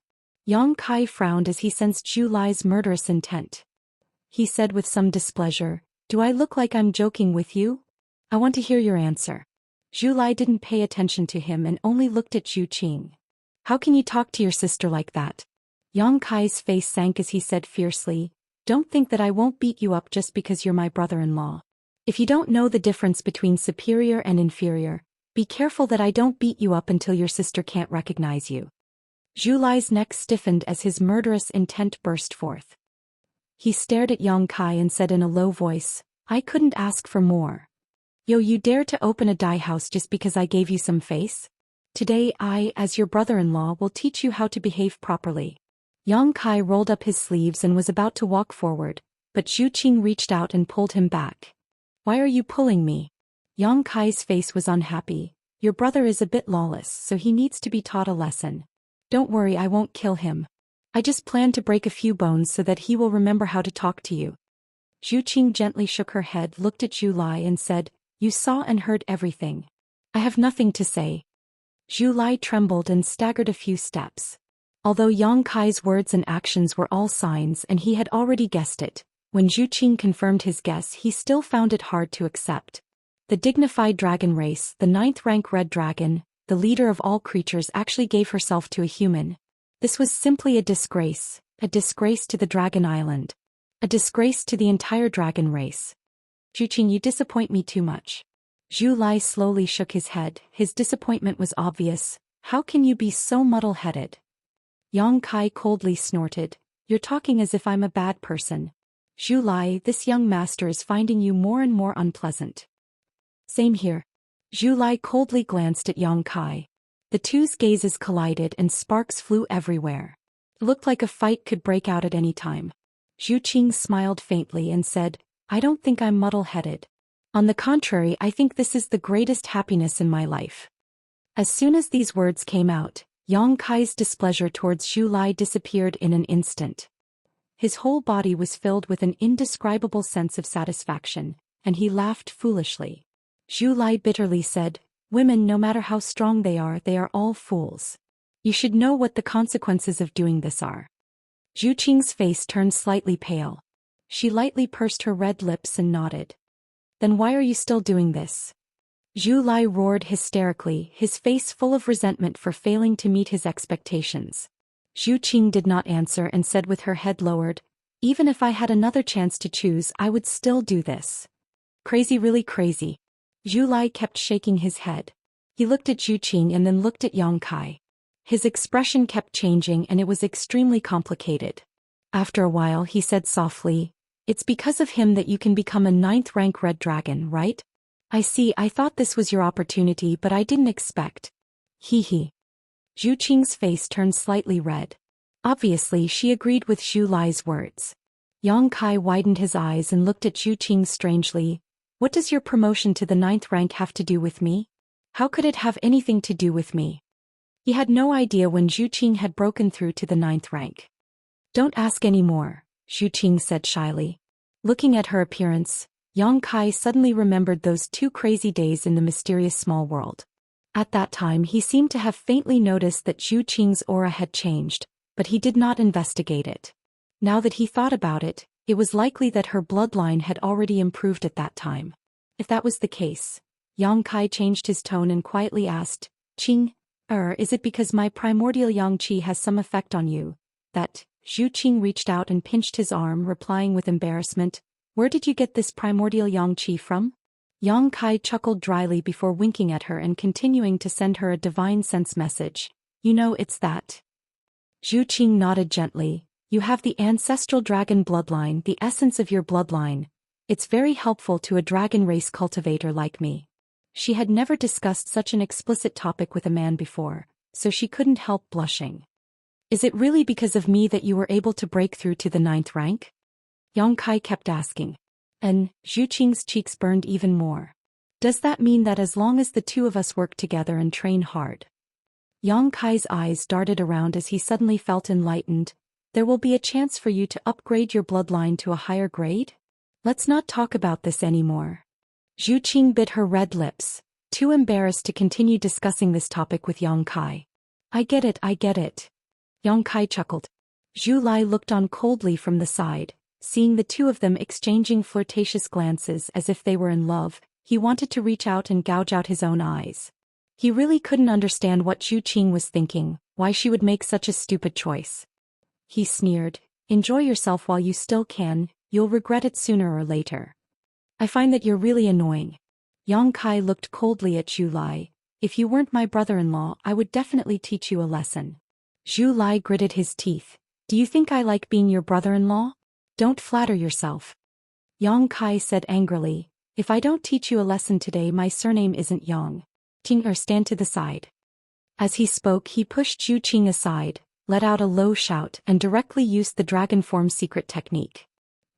Yang Kai frowned as he sensed Zhu Lai's murderous intent. He said with some displeasure, "Do I look like I'm joking with you? I want to hear your answer." Zhu Lai didn't pay attention to him and only looked at Zhu Qing. "How can you talk to your sister like that?" Yang Kai's face sank as he said fiercely, "Don't think that I won't beat you up just because you're my brother-in-law. If you don't know the difference between superior and inferior, be careful that I don't beat you up until your sister can't recognize you." Zhu Lai's neck stiffened as his murderous intent burst forth. He stared at Yang Kai and said in a low voice, "I couldn't ask for more. Yo, you dare to open a dye house just because I gave you some face? Today I, as your brother-in-law, will teach you how to behave properly." Yang Kai rolled up his sleeves and was about to walk forward, but Zhu Qing reached out and pulled him back. "Why are you pulling me?" Yang Kai's face was unhappy. "Your brother is a bit lawless, so he needs to be taught a lesson. Don't worry, I won't kill him. I just plan to break a few bones so that he will remember how to talk to you." Zhu Qing gently shook her head, looked at Zhu Lai and said, "You saw and heard everything. I have nothing to say." Zhu Lai trembled and staggered a few steps. Although Yang Kai's words and actions were all signs and he had already guessed it, when Zhu Qing confirmed his guess he still found it hard to accept. The dignified dragon race, the 9th rank red dragon, the leader of all creatures, actually gave herself to a human. This was simply a disgrace to the Dragon Island. A disgrace to the entire dragon race. "Zhu Qing, you disappoint me too much." Zhu Lai slowly shook his head, his disappointment was obvious. "How can you be so muddle-headed?" Yang Kai coldly snorted, "You're talking as if I'm a bad person. Zhu Lai, this young master is finding you more and more unpleasant." "Same here." Zhu Lai coldly glanced at Yang Kai. The two's gazes collided and sparks flew everywhere. It looked like a fight could break out at any time. Zhu Qing smiled faintly and said, "I don't think I'm muddle-headed. On the contrary, I think this is the greatest happiness in my life." As soon as these words came out, Yang Kai's displeasure towards Zhu Lai disappeared in an instant. His whole body was filled with an indescribable sense of satisfaction, and he laughed foolishly. Zhu Lai bitterly said, "Women, no matter how strong they are all fools. You should know what the consequences of doing this are." Zhu Qing's face turned slightly pale. She lightly pursed her red lips and nodded. "Then why are you still doing this?" Zhu Lai roared hysterically, his face full of resentment for failing to meet his expectations. Zhu Qing did not answer and said with her head lowered, "Even if I had another chance to choose, I would still do this." "Crazy, really crazy." Zhu Lai kept shaking his head. He looked at Zhu Qing and then looked at Yang Kai. His expression kept changing and it was extremely complicated. After a while he said softly, "It's because of him that you can become a 9th rank red dragon, right?" "I see, I thought this was your opportunity but I didn't expect." Hee hee. Zhu Qing's face turned slightly red. Obviously she agreed with Zhu Lai's words. Yang Kai widened his eyes and looked at Zhu Qing strangely. "What does your promotion to the 9th rank have to do with me? How could it have anything to do with me?" He had no idea when Zhu Qing had broken through to the 9th rank. "Don't ask any more," Zhu Qing said shyly. Looking at her appearance, Yang Kai suddenly remembered those 2 crazy days in the mysterious small world. At that time he seemed to have faintly noticed that Zhu Qing's aura had changed, but he did not investigate it. Now that he thought about it, it was likely that her bloodline had already improved at that time. If that was the case, Yang Kai changed his tone and quietly asked, "Qing, is it because my primordial yang qi has some effect on you, that?" Zhu Qing reached out and pinched his arm, replying with embarrassment, "Where did you get this primordial yang qi from?" Yang Kai chuckled dryly before winking at her and continuing to send her a divine sense message. "You know it's that." Zhu Qing nodded gently. "You have the ancestral dragon bloodline, the essence of your bloodline. It's very helpful to a dragon race cultivator like me." She had never discussed such an explicit topic with a man before, so she couldn't help blushing. "Is it really because of me that you were able to break through to the 9th rank?" Yang Kai kept asking. And Zhu Qing's cheeks burned even more. "Does that mean that as long as the 2 of us work together and train hard?" Yang Kai's eyes darted around as he suddenly felt enlightened. "There will be a chance for you to upgrade your bloodline to a higher grade? Let's not talk about this anymore." Zhu Qing bit her red lips, too embarrassed to continue discussing this topic with Yang Kai. I get it. Yang Kai chuckled. Zhu Lai looked on coldly from the side, seeing the 2 of them exchanging flirtatious glances as if they were in love. He wanted to reach out and gouge out his own eyes. He really couldn't understand what Zhu Qing was thinking, why she would make such a stupid choice. He sneered, "Enjoy yourself while you still can, you'll regret it sooner or later. I find that you're really annoying." Yang Kai looked coldly at Zhu Lai. "If you weren't my brother-in-law, I would definitely teach you a lesson." Zhu Lai gritted his teeth. "Do you think I like being your brother-in-law? Don't flatter yourself." Yang Kai said angrily, "If I don't teach you a lesson today, my surname isn't Yang. Ting, stand to the side." As he spoke, he pushed Zhu Qing aside, let out a low shout, and directly used the dragon form secret technique.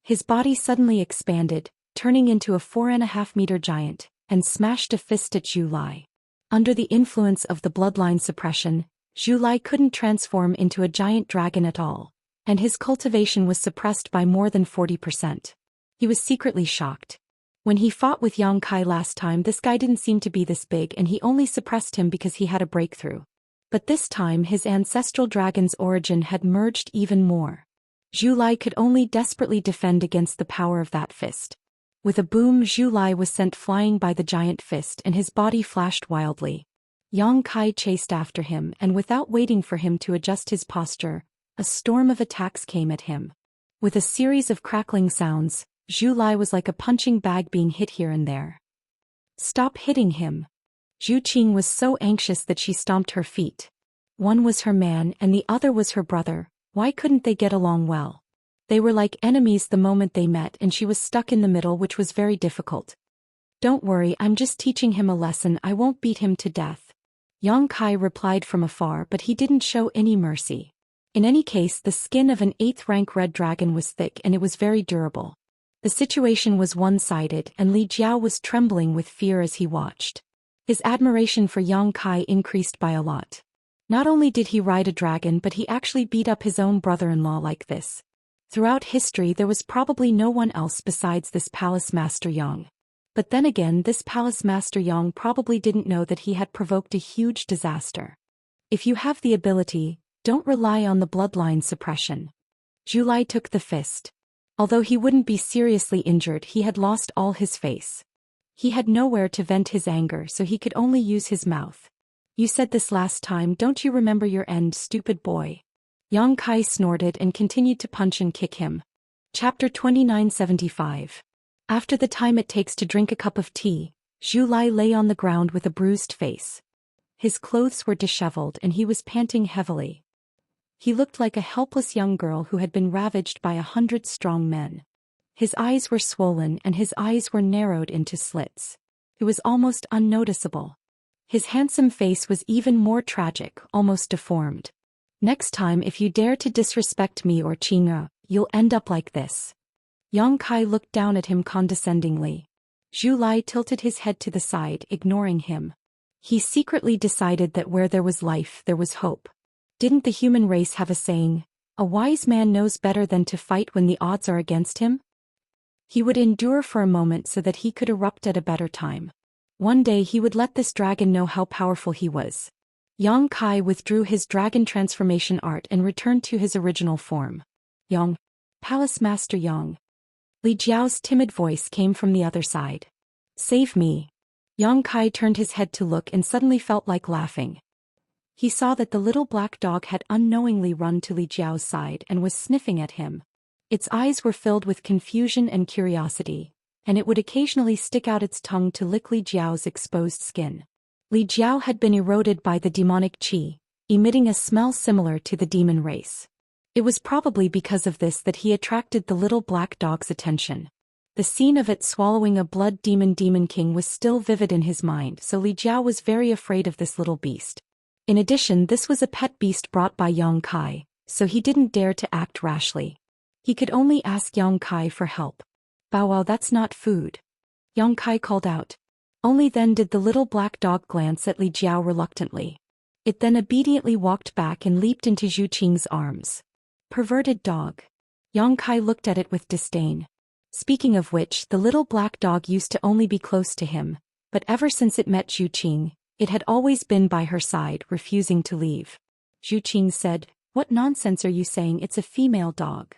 His body suddenly expanded, turning into a 4.5-meter giant, and smashed a fist at Zhu Lai. Under the influence of the bloodline suppression, Zhu Lai couldn't transform into a giant dragon at all, and his cultivation was suppressed by more than 40%. He was secretly shocked. When he fought with Yang Kai last time, this guy didn't seem to be this big and he only suppressed him because he had a breakthrough. But this time his ancestral dragon's origin had merged even more. Zhu Lai could only desperately defend against the power of that fist. With a boom, Zhu Lai was sent flying by the giant fist and his body flashed wildly. Yang Kai chased after him, and without waiting for him to adjust his posture, a storm of attacks came at him. With a series of crackling sounds, Zhu Lai was like a punching bag being hit here and there. "Stop hitting him." Zhu Qing was so anxious that she stomped her feet. One was her man and the other was her brother. Why couldn't they get along well? They were like enemies the moment they met, and she was stuck in the middle, which was very difficult. "Don't worry, I'm just teaching him a lesson. I won't beat him to death." Yang Kai replied from afar, but he didn't show any mercy. In any case, the skin of an 8th rank red dragon was thick and it was very durable. The situation was one-sided and Li Jiao was trembling with fear as he watched. His admiration for Yang Kai increased by a lot. Not only did he ride a dragon, but he actually beat up his own brother-in-law like this. Throughout history there was probably no one else besides this Palace Master Yang. But then again, this Palace Master Yang probably didn't know that he had provoked a huge disaster. If you have the ability, don't rely on the bloodline suppression. Zhu Lai took the fist. Although he wouldn't be seriously injured, he had lost all his face. He had nowhere to vent his anger, so he could only use his mouth. "You said this last time, don't you remember your end, stupid boy?" Yang Kai snorted and continued to punch and kick him. Chapter 2975. After the time it takes to drink a cup of tea, Zhu Lai lay on the ground with a bruised face. His clothes were disheveled and he was panting heavily. He looked like a helpless young girl who had been ravaged by 100 strong men. His eyes were swollen and his eyes were narrowed into slits. It was almost unnoticeable. His handsome face was even more tragic, almost deformed. Next time if you dare to disrespect me or Qing'e, you'll end up like this. Yang Kai looked down at him condescendingly. Zhu Lai tilted his head to the side, ignoring him. He secretly decided that where there was life, there was hope. Didn't the human race have a saying, "A wise man knows better than to fight when the odds are against him"? He would endure for a moment so that he could erupt at a better time. One day he would let this dragon know how powerful he was. Yang Kai withdrew his dragon transformation art and returned to his original form. Yang. Palace Master Yang. Li Jiao's timid voice came from the other side. Save me. Yang Kai turned his head to look and suddenly felt like laughing. He saw that the little black dog had unknowingly run to Li Jiao's side and was sniffing at him. Its eyes were filled with confusion and curiosity, and it would occasionally stick out its tongue to lick Li Jiao's exposed skin. Li Jiao had been eroded by the demonic qi, emitting a smell similar to the demon race. It was probably because of this that he attracted the little black dog's attention. The scene of it swallowing a blood demon king was still vivid in his mind, so Li Jiao was very afraid of this little beast. In addition, this was a pet beast brought by Yang Kai, so he didn't dare to act rashly. He could only ask Yang Kai for help. Bow wow, that's not food. Yang Kai called out. Only then did the little black dog glance at Li Jiao reluctantly. It then obediently walked back and leaped into Zhu Qing's arms. Perverted dog. Yang Kai looked at it with disdain. Speaking of which, the little black dog used to only be close to him, but ever since it met Zhu Qing, it had always been by her side, refusing to leave. Zhu Qing said, "What nonsense are you saying? It's a female dog."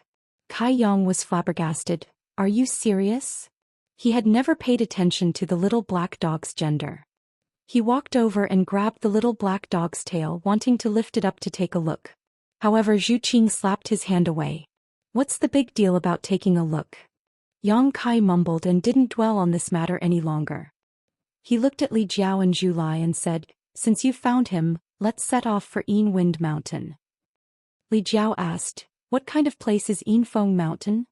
Kai Yang was flabbergasted. Are you serious? He had never paid attention to the little black dog's gender. He walked over and grabbed the little black dog's tail, wanting to lift it up to take a look. However, Zhu Qing slapped his hand away. What's the big deal about taking a look? Yang Kai mumbled and didn't dwell on this matter any longer. He looked at Li Jiao and Zhu Lai and said, "Since you've found him, let's set off for Yin Wind Mountain." Li Jiao asked, "What kind of place is Yin Feng Mountain?"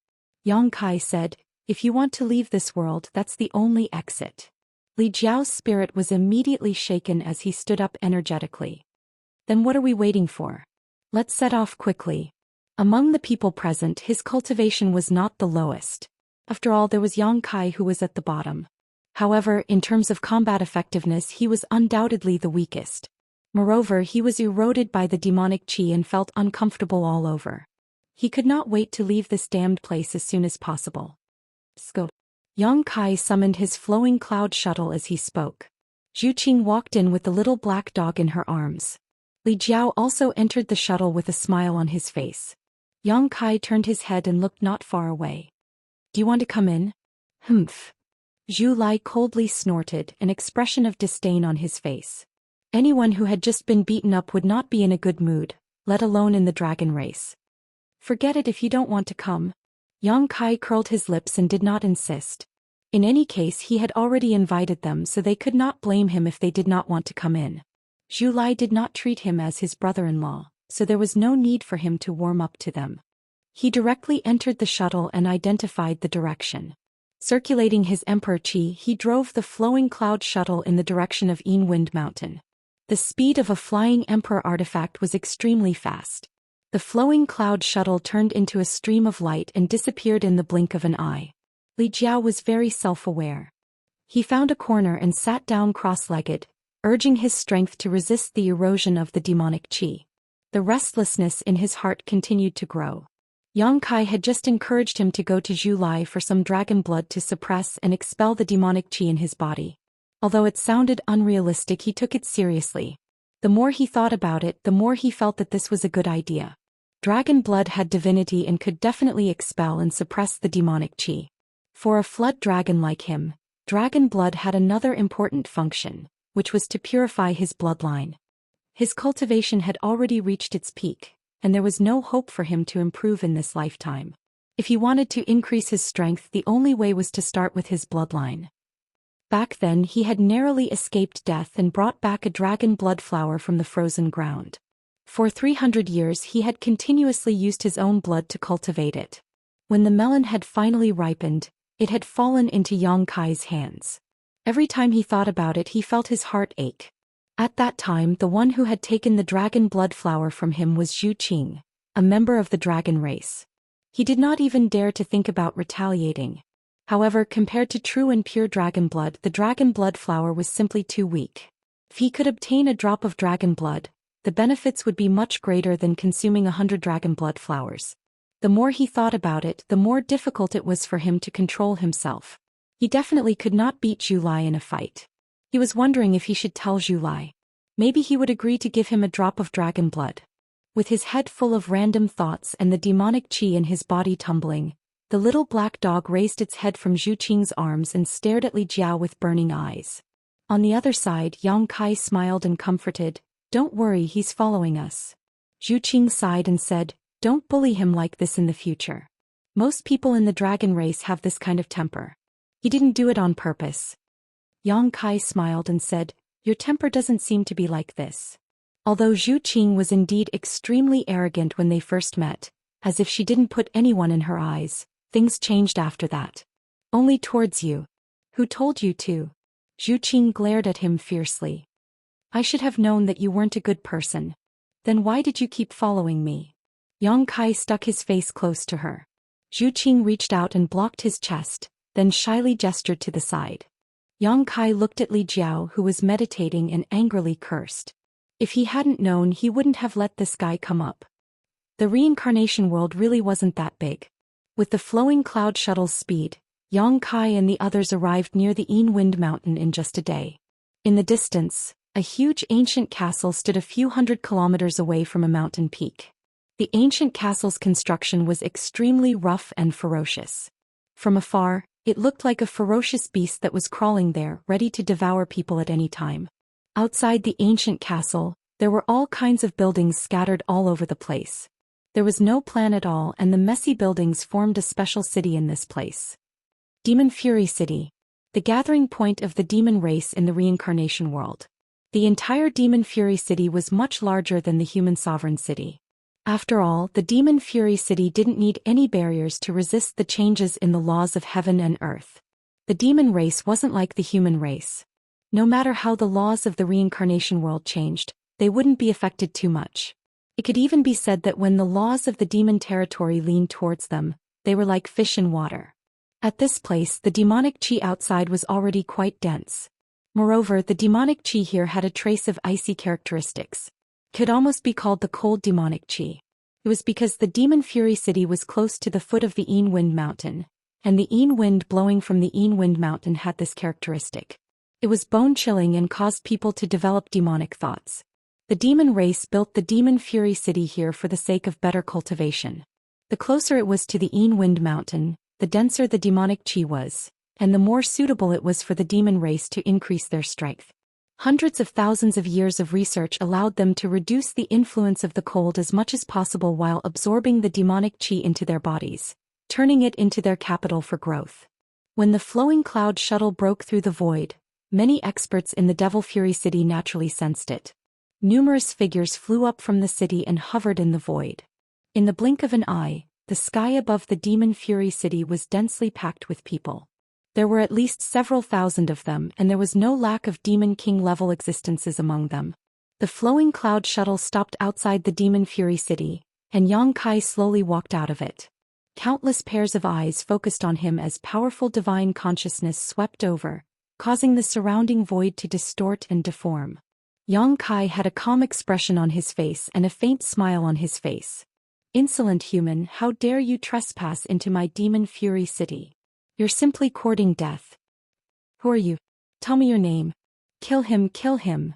Yang Kai said, "If you want to leave this world, that's the only exit." Li Jiao's spirit was immediately shaken as he stood up energetically. "Then what are we waiting for? Let's set off quickly." Among the people present, his cultivation was not the lowest. After all, there was Yang Kai who was at the bottom. However, in terms of combat effectiveness, he was undoubtedly the weakest. Moreover, he was eroded by the demonic qi and felt uncomfortable all over. He could not wait to leave this damned place as soon as possible. Scope. Yang Kai summoned his flowing cloud shuttle as he spoke. Zhu Qing walked in with the little black dog in her arms. Li Jiao also entered the shuttle with a smile on his face. Yang Kai turned his head and looked not far away. "Do you want to come in?" "Humph." Zhu Lai coldly snorted, an expression of disdain on his face. Anyone who had just been beaten up would not be in a good mood, let alone in the dragon race. "Forget it if you don't want to come." Yang Kai curled his lips and did not insist. In any case, he had already invited them, so they could not blame him if they did not want to come in. Zhu Lai did not treat him as his brother-in-law, so there was no need for him to warm up to them. He directly entered the shuttle and identified the direction. Circulating his Emperor Qi, he drove the flowing cloud shuttle in the direction of Yin Wind Mountain. The speed of a flying Emperor artifact was extremely fast. The flowing cloud shuttle turned into a stream of light and disappeared in the blink of an eye. Li Jiao was very self-aware. He found a corner and sat down cross-legged, urging his strength to resist the erosion of the demonic qi. The restlessness in his heart continued to grow. Yang Kai had just encouraged him to go to Zhu Lai for some dragon blood to suppress and expel the demonic qi in his body. Although it sounded unrealistic, he took it seriously. The more he thought about it, the more he felt that this was a good idea. Dragon blood had divinity and could definitely expel and suppress the demonic qi. For a flood dragon like him, dragon blood had another important function, which was to purify his bloodline. His cultivation had already reached its peak, and there was no hope for him to improve in this lifetime. If he wanted to increase his strength, the only way was to start with his bloodline. Back then he had narrowly escaped death and brought back a dragon blood flower from the frozen ground. For 300 years he had continuously used his own blood to cultivate it. When the melon had finally ripened, it had fallen into Yang Kai's hands. Every time he thought about it he felt his heart ache. At that time the one who had taken the dragon blood flower from him was Zhou Xian, a member of the dragon race. He did not even dare to think about retaliating. However, compared to true and pure dragon blood, the dragon blood flower was simply too weak. If he could obtain a drop of dragon blood, the benefits would be much greater than consuming 100 dragon blood flowers. The more he thought about it, the more difficult it was for him to control himself. He definitely could not beat Zhu Lai in a fight. He was wondering if he should tell Zhu Lai. Maybe he would agree to give him a drop of dragon blood. With his head full of random thoughts and the demonic qi in his body tumbling, the little black dog raised its head from Zhu Qing's arms and stared at Li Jiao with burning eyes. On the other side, Yang Kai smiled and comforted, "Don't worry, he's following us." Zhu Qing sighed and said, "Don't bully him like this in the future. Most people in the dragon race have this kind of temper. He didn't do it on purpose." Yang Kai smiled and said, "Your temper doesn't seem to be like this." Although Zhu Qing was indeed extremely arrogant when they first met, as if she didn't put anyone in her eyes, things changed after that. "Only towards you. Who told you to?" Zhu Qing glared at him fiercely. "I should have known that you weren't a good person. Then why did you keep following me?" Yang Kai stuck his face close to her. Zhu Qing reached out and blocked his chest, then shyly gestured to the side. Yang Kai looked at Li Jiao, who was meditating, and angrily cursed. If he hadn't known, he wouldn't have let this guy come up. The reincarnation world really wasn't that big. With the flowing cloud shuttle's speed, Yang Kai and the others arrived near the Wind Mountain in just a day. In the distance, a huge ancient castle stood a few hundred kilometers away from a mountain peak. The ancient castle's construction was extremely rough and ferocious. From afar, it looked like a ferocious beast that was crawling there, ready to devour people at any time. Outside the ancient castle, there were all kinds of buildings scattered all over the place. There was no plan at all, and the messy buildings formed a special city in this place. Demon Fury City, the gathering point of the demon race in the reincarnation world. The entire Demon Fury City was much larger than the human sovereign city. After all, the Demon Fury City didn't need any barriers to resist the changes in the laws of heaven and earth. The demon race wasn't like the human race. No matter how the laws of the reincarnation world changed, they wouldn't be affected too much. It could even be said that when the laws of the demon territory leaned towards them, they were like fish in water. At this place, the demonic qi outside was already quite dense. Moreover, the demonic qi here had a trace of icy characteristics. Could almost be called the cold demonic qi. It was because the Demon Fury City was close to the foot of the Wind Mountain, and the wind blowing from the Wind Mountain had this characteristic. It was bone-chilling and caused people to develop demonic thoughts. The demon race built the Demon Fury City here for the sake of better cultivation. The closer it was to the Wind Mountain, the denser the demonic qi was, and the more suitable it was for the demon race to increase their strength. Hundreds of thousands of years of research allowed them to reduce the influence of the cold as much as possible while absorbing the demonic qi into their bodies, turning it into their capital for growth. When the flowing cloud shuttle broke through the void, many experts in the Devil Fury City naturally sensed it. Numerous figures flew up from the city and hovered in the void. In the blink of an eye, the sky above the Demon Fury City was densely packed with people. There were at least several thousand of them, and there was no lack of Demon King-level existences among them. The flowing cloud shuttle stopped outside the Demon Fury City, and Yang Kai slowly walked out of it. Countless pairs of eyes focused on him as powerful divine consciousness swept over, causing the surrounding void to distort and deform. Yang Kai had a calm expression on his face and a faint smile on his face. "Insolent human, how dare you trespass into my Demon Fury City? You're simply courting death. Who are you? Tell me your name. Kill him, kill him.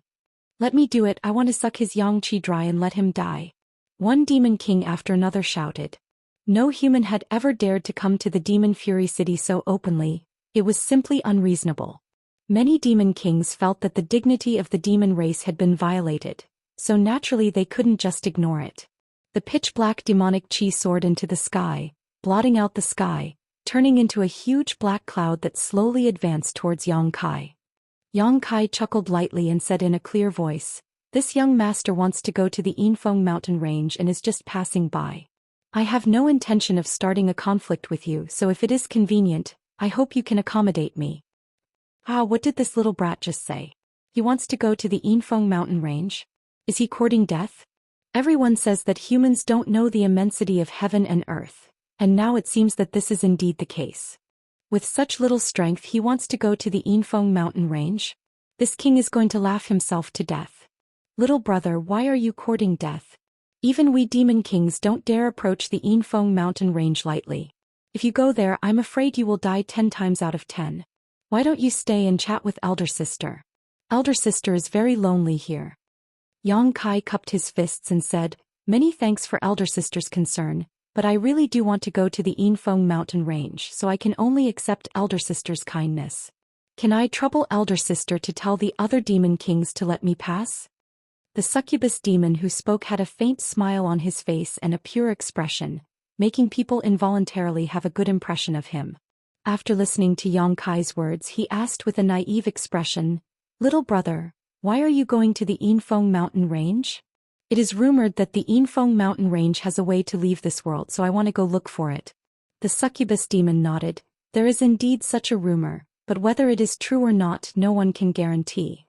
Let me do it, I want to suck his yang qi dry and let him die." One demon king after another shouted. No human had ever dared to come to the Demon Fury City so openly. It was simply unreasonable. Many demon kings felt that the dignity of the demon race had been violated, so naturally they couldn't just ignore it. The pitch-black demonic qi soared into the sky, blotting out the sky, turning into a huge black cloud that slowly advanced towards Yang Kai. Yang Kai chuckled lightly and said in a clear voice, This young master wants to go to the Yinfeng mountain range and is just passing by. I have no intention of starting a conflict with you, so if it is convenient, I hope you can accommodate me. Ah, what did this little brat just say? He wants to go to the Yinfeng mountain range? Is he courting death? Everyone says that humans don't know the immensity of heaven and earth, and now it seems that this is indeed the case. With such little strength he wants to go to the Yinfeng mountain range? This king is going to laugh himself to death. Little brother, why are you courting death? Even we demon kings don't dare approach the Yinfeng mountain range lightly. If you go there, I'm afraid you will die 10 times out of 10. Why don't you stay and chat with elder sister? Elder sister is very lonely here. Yang Kai cupped his fists and said, many thanks for elder sister's concern, but I really do want to go to the Yinfeng mountain range, so I can only accept elder sister's kindness. Can I trouble elder sister to tell the other demon kings to let me pass? The succubus demon who spoke had a faint smile on his face and a pure expression, making people involuntarily have a good impression of him. After listening to Yang Kai's words, he asked with a naive expression, little brother, why are you going to the Yinfeng mountain range? It is rumored that the Yinfeng mountain range has a way to leave this world, so I want to go look for it. The succubus demon nodded. There is indeed such a rumor, but whether it is true or not, no one can guarantee.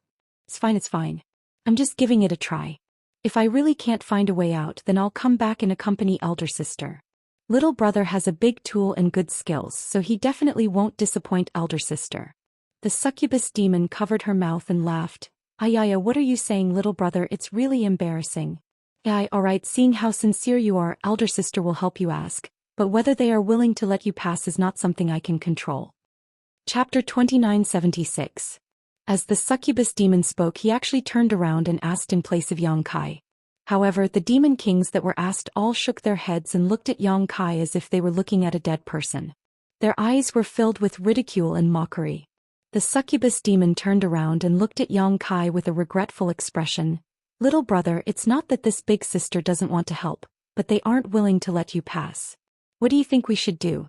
It's fine. I'm just giving it a try. If I really can't find a way out, then I'll come back and accompany elder sister. Little brother has a big tool and good skills, so he definitely won't disappoint elder sister. The succubus demon covered her mouth and laughed. Ayaya, what are you saying, little brother? It's really embarrassing. Alright, seeing how sincere you are, elder sister will help you ask, but whether they are willing to let you pass is not something I can control. Chapter 2976. As the succubus demon spoke, he actually turned around and asked in place of Yang Kai. However, the demon kings that were asked all shook their heads and looked at Yang Kai as if they were looking at a dead person. Their eyes were filled with ridicule and mockery. The succubus demon turned around and looked at Yang Kai with a regretful expression. Little brother, it's not that this big sister doesn't want to help, but they aren't willing to let you pass. What do you think we should do?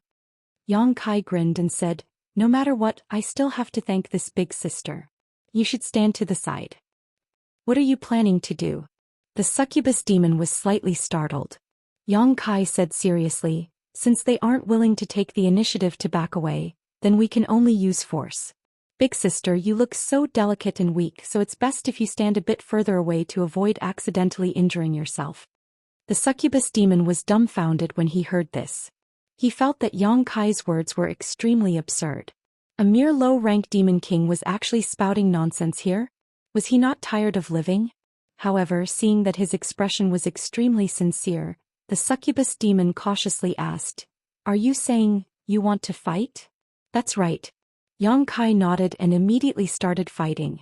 Yang Kai grinned and said, no matter what, I still have to thank this big sister. You should stand to the side. What are you planning to do? The succubus demon was slightly startled. Yang Kai said seriously, since they aren't willing to take the initiative to back away, then we can only use force. Big sister, you look so delicate and weak, so it's best if you stand a bit further away to avoid accidentally injuring yourself. The succubus demon was dumbfounded when he heard this. He felt that Yang Kai's words were extremely absurd. A mere low-rank demon king was actually spouting nonsense here? Was he not tired of living? However, seeing that his expression was extremely sincere, the succubus demon cautiously asked, are you saying you want to fight? That's right. Yang Kai nodded and immediately started fighting.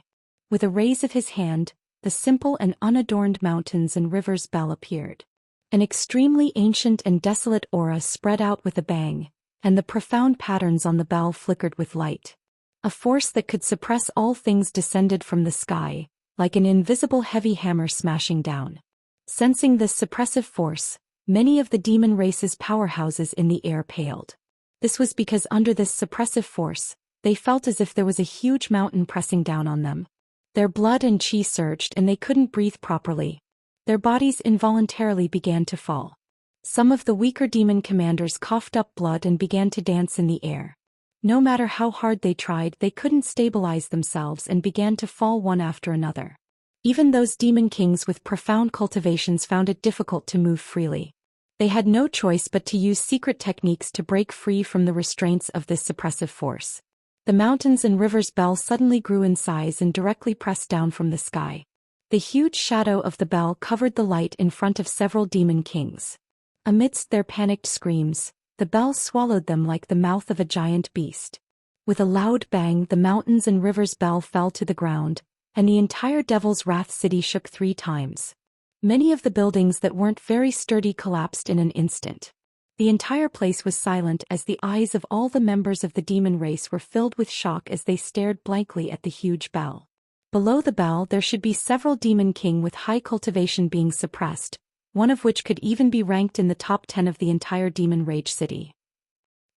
With a raise of his hand, the simple and unadorned mountains and rivers bell appeared. An extremely ancient and desolate aura spread out with a bang, and the profound patterns on the bell flickered with light. A force that could suppress all things descended from the sky, like an invisible heavy hammer smashing down. Sensing this suppressive force, many of the demon race's powerhouses in the air paled. This was because under this suppressive force, they felt as if there was a huge mountain pressing down on them. Their blood and chi surged and they couldn't breathe properly. Their bodies involuntarily began to fall. Some of the weaker demon commanders coughed up blood and began to dance in the air. No matter how hard they tried, they couldn't stabilize themselves and began to fall one after another. Even those demon kings with profound cultivations found it difficult to move freely. They had no choice but to use secret techniques to break free from the restraints of this suppressive force. The mountains and rivers bell suddenly grew in size and directly pressed down from the sky. The huge shadow of the bell covered the light in front of several demon kings. Amidst their panicked screams, the bell swallowed them like the mouth of a giant beast. With a loud bang, the mountains and rivers bell fell to the ground, and the entire Devil's Wrath city shook 3 times. Many of the buildings that weren't very sturdy collapsed in an instant. The entire place was silent as the eyes of all the members of the demon race were filled with shock as they stared blankly at the huge bell. Below the bell there should be several demon king with high cultivation being suppressed, one of which could even be ranked in the top 10 of the entire demon rage city.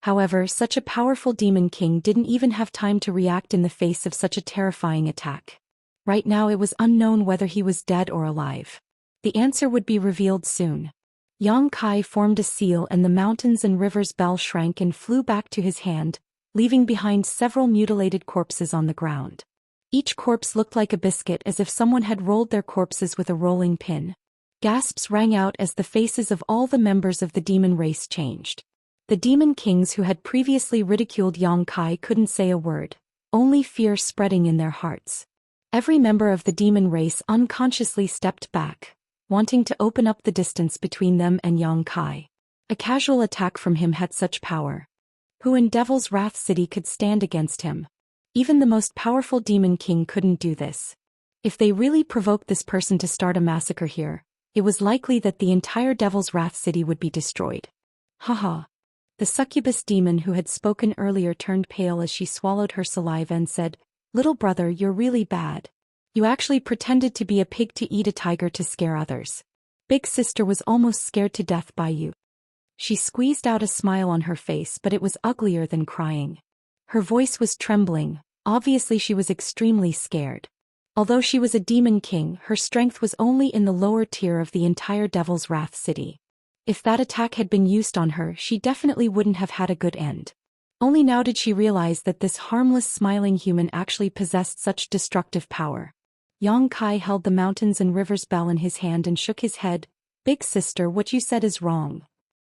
However, such a powerful demon king didn't even have time to react in the face of such a terrifying attack. Right now it was unknown whether he was dead or alive. The answer would be revealed soon. Yang Kai formed a seal and the mountains and rivers bell shrank and flew back to his hand, leaving behind several mutilated corpses on the ground. Each corpse looked like a biscuit, as if someone had rolled their corpses with a rolling pin. Gasps rang out as the faces of all the members of the demon race changed. The demon kings who had previously ridiculed Yang Kai couldn't say a word, only fear spreading in their hearts. Every member of the demon race unconsciously stepped back, wanting to open up the distance between them and Yang Kai. A casual attack from him had such power. Who in Devil's Wrath City could stand against him? Even the most powerful demon king couldn't do this. If they really provoked this person to start a massacre here, it was likely that the entire Devil's Wrath City would be destroyed. Haha. The succubus demon who had spoken earlier turned pale as she swallowed her saliva and said, "Little brother, you're really bad. You actually pretended to be a pig to eat a tiger to scare others. Big sister was almost scared to death by you." She squeezed out a smile on her face, but it was uglier than crying. Her voice was trembling, obviously she was extremely scared. Although she was a demon king, her strength was only in the lower tier of the entire Devil's Wrath City. If that attack had been used on her, she definitely wouldn't have had a good end. Only now did she realize that this harmless smiling human actually possessed such destructive power. Yang Kai held the mountains and rivers bell in his hand and shook his head. "Big sister, what you said is wrong."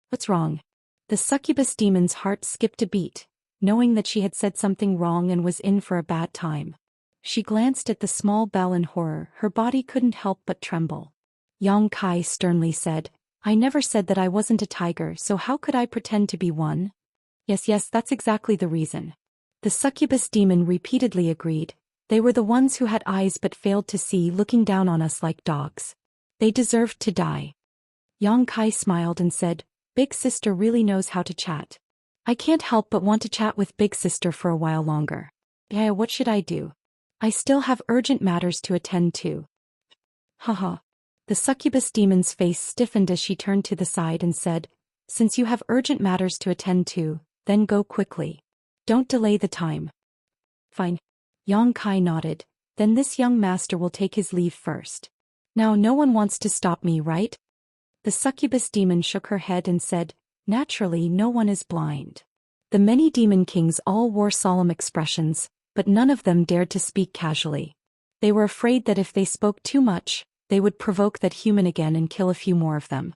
"What's wrong?" The succubus demon's heart skipped a beat, knowing that she had said something wrong and was in for a bad time. She glanced at the small bell in horror, her body couldn't help but tremble. Yang Kai sternly said, "I never said that I wasn't a tiger, so how could I pretend to be one?" Yes, that's exactly the reason. The succubus demon repeatedly agreed. "They were the ones who had eyes but failed to see, looking down on us like dogs. They deserved to die." Yang Kai smiled and said, "Big sister really knows how to chat. I can't help but want to chat with Big sister for a while longer. Yeah, what should I do? I still have urgent matters to attend to." Haha. The succubus demon's face stiffened as she turned to the side and said, "Since you have urgent matters to attend to, then go quickly. Don't delay the time." "Fine." Yang Kai nodded. "Then this young master will take his leave first. Now no one wants to stop me, right?" The succubus demon shook her head and said, "Naturally, no one is blind." The many demon kings all wore solemn expressions, but none of them dared to speak casually. They were afraid that if they spoke too much, they would provoke that human again and kill a few more of them.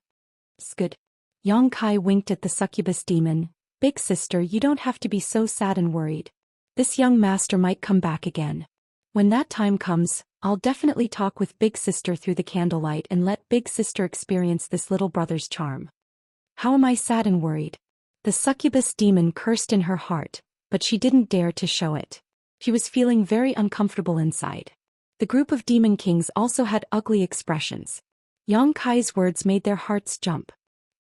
"Good." Yang Kai winked at the succubus demon. "Big sister, you don't have to be so sad and worried. This young master might come back again. When that time comes, I'll definitely talk with Big sister through the candlelight and let Big sister experience this little brother's charm." "How am I sad and worried?" The succubus demon cursed in her heart, but she didn't dare to show it. She was feeling very uncomfortable inside. The group of demon kings also had ugly expressions. Yang Kai's words made their hearts jump.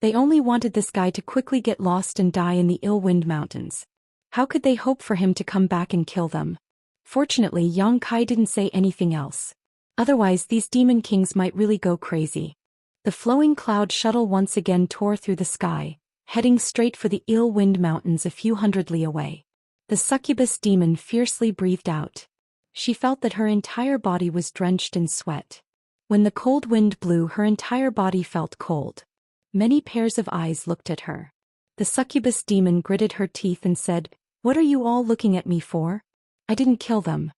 They only wanted this guy to quickly get lost and die in the ill-wind mountains. How could they hope for him to come back and kill them? Fortunately, Yang Kai didn't say anything else. Otherwise, these demon kings might really go crazy. The flowing cloud shuttle once again tore through the sky, heading straight for the ill-wind mountains a few hundred li away. The succubus demon fiercely breathed out. She felt that her entire body was drenched in sweat. When the cold wind blew, her entire body felt cold. Many pairs of eyes looked at her. The succubus demon gritted her teeth and said, "What are you all looking at me for? I didn't kill them."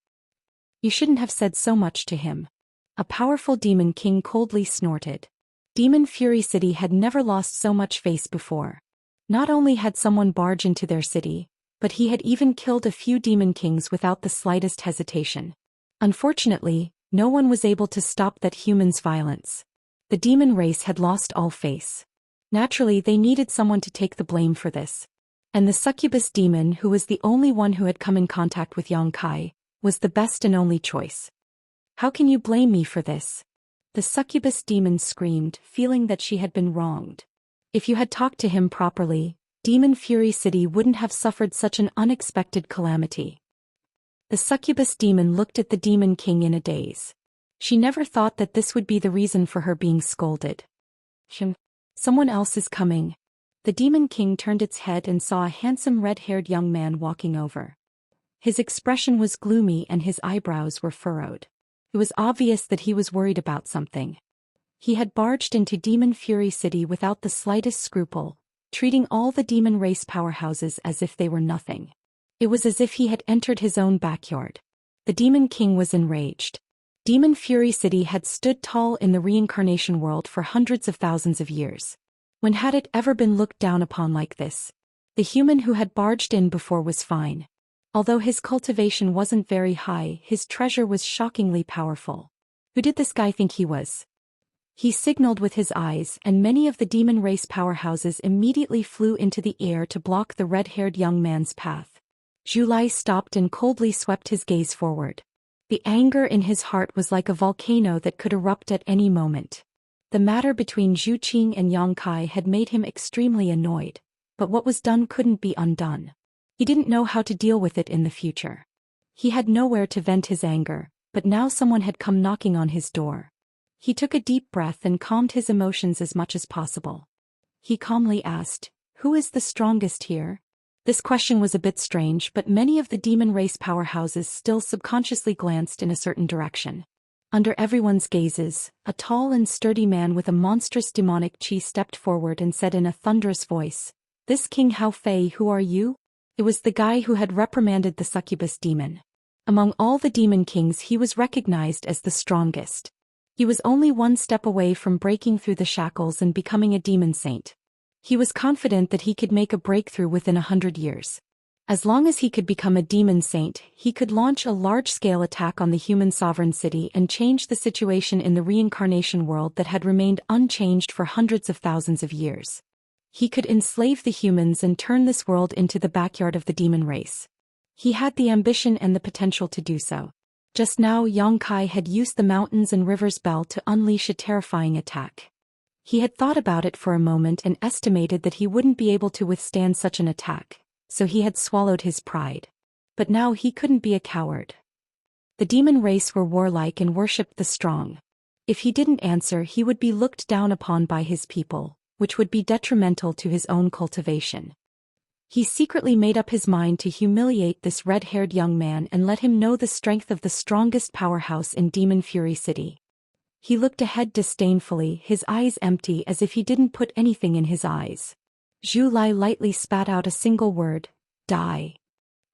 "You shouldn't have said so much to him." A powerful demon king coldly snorted. Demon Fury City had never lost so much face before. Not only had someone barge into their city, but he had even killed a few demon kings without the slightest hesitation. Unfortunately, no one was able to stop that human's violence. The demon race had lost all face. Naturally, they needed someone to take the blame for this. And the succubus demon, who was the only one who had come in contact with Yang Kai, was the best and only choice. "How can you blame me for this?" The succubus demon screamed, feeling that she had been wronged. If you had talked to him properly, Demon Fury City wouldn't have suffered such an unexpected calamity. The succubus demon looked at the demon king in a daze. She never thought that this would be the reason for her being scolded. Someone else is coming." The demon king turned its head and saw a handsome red-haired young man walking over. His expression was gloomy and his eyebrows were furrowed. It was obvious that he was worried about something. He had barged into Demon Fury City without the slightest scruple, treating all the demon race powerhouses as if they were nothing. It was as if he had entered his own backyard. The Demon King was enraged. Demon Fury City had stood tall in the reincarnation world for hundreds of thousands of years. When had it ever been looked down upon like this? The human who had barged in before was fine. Although his cultivation wasn't very high, his treasure was shockingly powerful. Who did this guy think he was? He signaled with his eyes, and many of the demon race powerhouses immediately flew into the air to block the red-haired young man's path. Zhu Lai stopped and coldly swept his gaze forward. The anger in his heart was like a volcano that could erupt at any moment. The matter between Zhu Qing and Yang Kai had made him extremely annoyed, but what was done couldn't be undone. He didn't know how to deal with it in the future. He had nowhere to vent his anger, but now someone had come knocking on his door. He took a deep breath and calmed his emotions as much as possible. He calmly asked, "Who is the strongest here?" This question was a bit strange, but many of the demon race powerhouses still subconsciously glanced in a certain direction. Under everyone's gazes, a tall and sturdy man with a monstrous demonic chi stepped forward and said in a thunderous voice, "This King Hao Fei, who are you?" It was the guy who had reprimanded the succubus demon. Among all the demon kings, he was recognized as the strongest. He was only one step away from breaking through the shackles and becoming a demon saint. He was confident that he could make a breakthrough within 100 years. As long as he could become a demon saint, he could launch a large-scale attack on the human sovereign city and change the situation in the reincarnation world that had remained unchanged for hundreds of thousands of years. He could enslave the humans and turn this world into the backyard of the demon race. He had the ambition and the potential to do so. Just now Yang Kai had used the mountains and rivers bell to unleash a terrifying attack. He had thought about it for a moment and estimated that he wouldn't be able to withstand such an attack, so he had swallowed his pride. But now he couldn't be a coward. The demon race were warlike and worshipped the strong. If he didn't answer, he would be looked down upon by his people, which would be detrimental to his own cultivation. He secretly made up his mind to humiliate this red-haired young man and let him know the strength of the strongest powerhouse in Demon Fury City. He looked ahead disdainfully, his eyes empty as if he didn't put anything in his eyes. Zhu Lai lightly spat out a single word, "Die."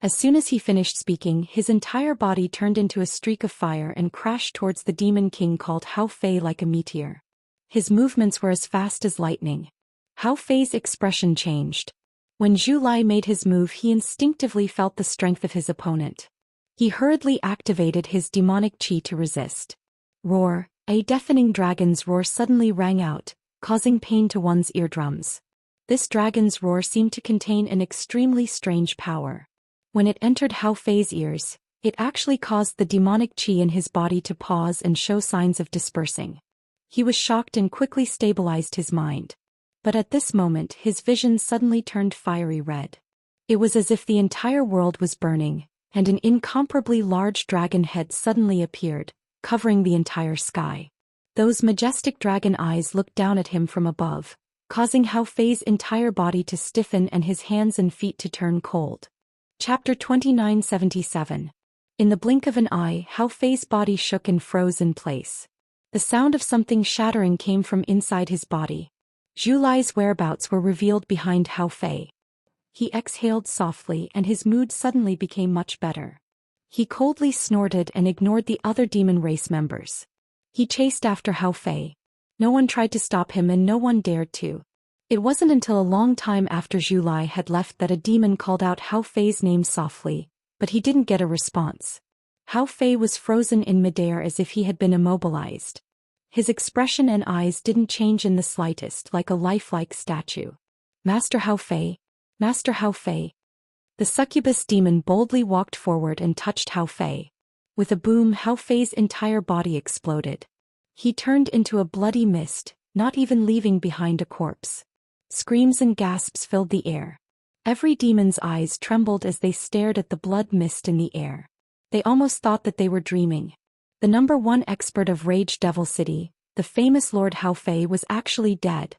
As soon as he finished speaking, his entire body turned into a streak of fire and crashed towards the demon king called Hao Fei like a meteor. His movements were as fast as lightning. Hao Fei's expression changed. When Zhu Lai made his move, he instinctively felt the strength of his opponent. He hurriedly activated his demonic chi to resist. Roar! A deafening dragon's roar suddenly rang out, causing pain to one's eardrums. This dragon's roar seemed to contain an extremely strange power. When it entered Hao Fei's ears, it actually caused the demonic chi in his body to pause and show signs of dispersing. He was shocked and quickly stabilized his mind. But at this moment his vision suddenly turned fiery red. It was as if the entire world was burning, and an incomparably large dragon head suddenly appeared, covering the entire sky. Those majestic dragon eyes looked down at him from above, causing Hao Fei's entire body to stiffen and his hands and feet to turn cold. Chapter 2977. In the blink of an eye, Hao Fei's body shook and froze in place. The sound of something shattering came from inside his body. Zhu Lai's whereabouts were revealed behind Hao Fei. He exhaled softly and his mood suddenly became much better. He coldly snorted and ignored the other demon race members. He chased after Hao Fei. No one tried to stop him and no one dared to. It wasn't until a long time after Zhu Lai had left that a demon called out Hao Fei's name softly, but he didn't get a response. Hao Fei was frozen in midair as if he had been immobilized. His expression and eyes didn't change in the slightest, like a lifelike statue. "Master Hao Fei! Master Hao Fei!" The succubus demon boldly walked forward and touched Hao Fei. With a boom, Hao Fei's entire body exploded. He turned into a bloody mist, not even leaving behind a corpse. Screams and gasps filled the air. Every demon's eyes trembled as they stared at the blood mist in the air. They almost thought that they were dreaming. The #1 expert of Rage Devil City, the famous Lord Hao Fei, was actually dead.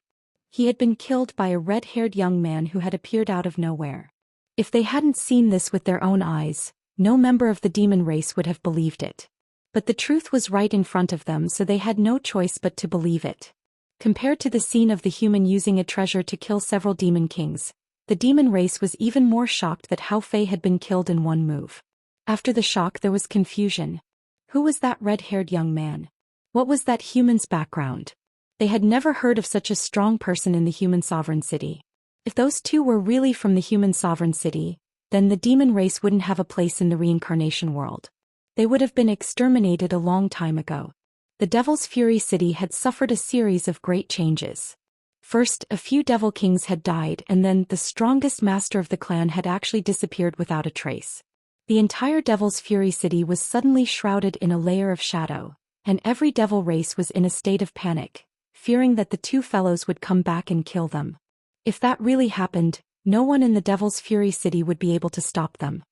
He had been killed by a red-haired young man who had appeared out of nowhere. If they hadn't seen this with their own eyes, no member of the demon race would have believed it. But the truth was right in front of them, so they had no choice but to believe it. Compared to the scene of the human using a treasure to kill several demon kings, the demon race was even more shocked that Hao Fei had been killed in one move. After the shock there was confusion. Who was that red-haired young man? What was that human's background? They had never heard of such a strong person in the human sovereign city. If those two were really from the human sovereign city, then the demon race wouldn't have a place in the reincarnation world. They would have been exterminated a long time ago. The Devil's Fury City had suffered a series of great changes. First, a few devil kings had died, and then the strongest master of the clan had actually disappeared without a trace. The entire Devil's Fury City was suddenly shrouded in a layer of shadow, and every devil race was in a state of panic, fearing that the two fellows would come back and kill them. If that really happened, no one in the Devil's Fury City would be able to stop them.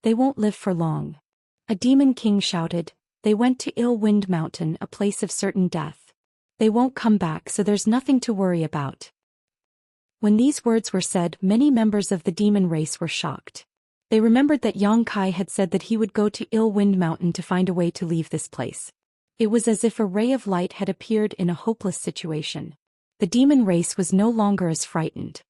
They won't live for long. A demon king shouted. They went to Ill-Wind Mountain, a place of certain death. They won't come back, so there's nothing to worry about. When these words were said, many members of the demon race were shocked. They remembered that Yang Kai had said that he would go to Ill-Wind Mountain to find a way to leave this place. It was as if a ray of light had appeared in a hopeless situation. The demon race was no longer as frightened.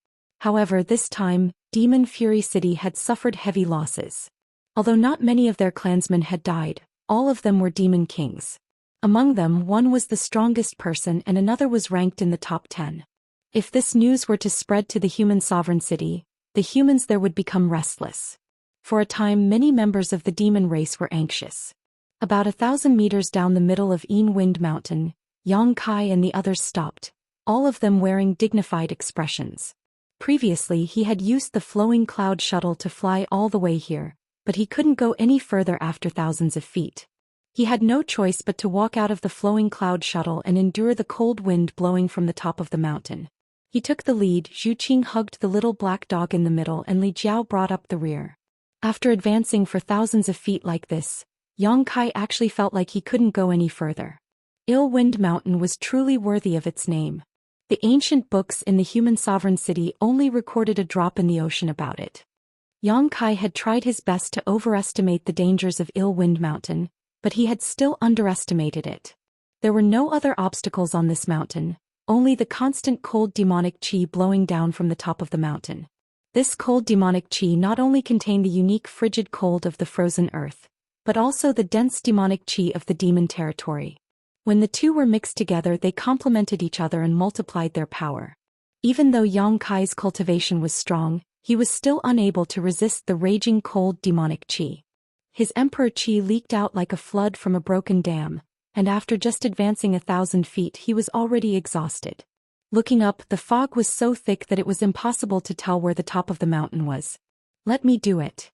However, this time, Demon Fury City had suffered heavy losses. Although not many of their clansmen had died, all of them were demon kings. Among them, one was the strongest person and another was ranked in the top 10. If this news were to spread to the human sovereign city, the humans there would become restless. For a time, many members of the demon race were anxious. About 1,000 meters down the middle of Ill-Wind Mountain, Yang Kai and the others stopped, all of them wearing dignified expressions. Previously, he had used the flowing cloud shuttle to fly all the way here, but he couldn't go any further after thousands of feet. He had no choice but to walk out of the flowing cloud shuttle and endure the cold wind blowing from the top of the mountain. He took the lead, Zhu Qing hugged the little black dog in the middle, and Li Jiao brought up the rear. After advancing for thousands of feet like this, Yang Kai actually felt like he couldn't go any further. Ill-Wind Mountain was truly worthy of its name. The ancient books in the human sovereign city only recorded a drop in the ocean about it. Yang Kai had tried his best to overestimate the dangers of Ill-Wind Mountain, but he had still underestimated it. There were no other obstacles on this mountain, only the constant cold demonic qi blowing down from the top of the mountain. This cold demonic qi not only contained the unique frigid cold of the frozen earth, but also the dense demonic qi of the demon territory. When the two were mixed together, they complemented each other and multiplied their power. Even though Yang Kai's cultivation was strong, he was still unable to resist the raging cold demonic qi. His emperor qi leaked out like a flood from a broken dam, and after just advancing 1,000 feet he was already exhausted. Looking up, the fog was so thick that it was impossible to tell where the top of the mountain was. "Let me do it,"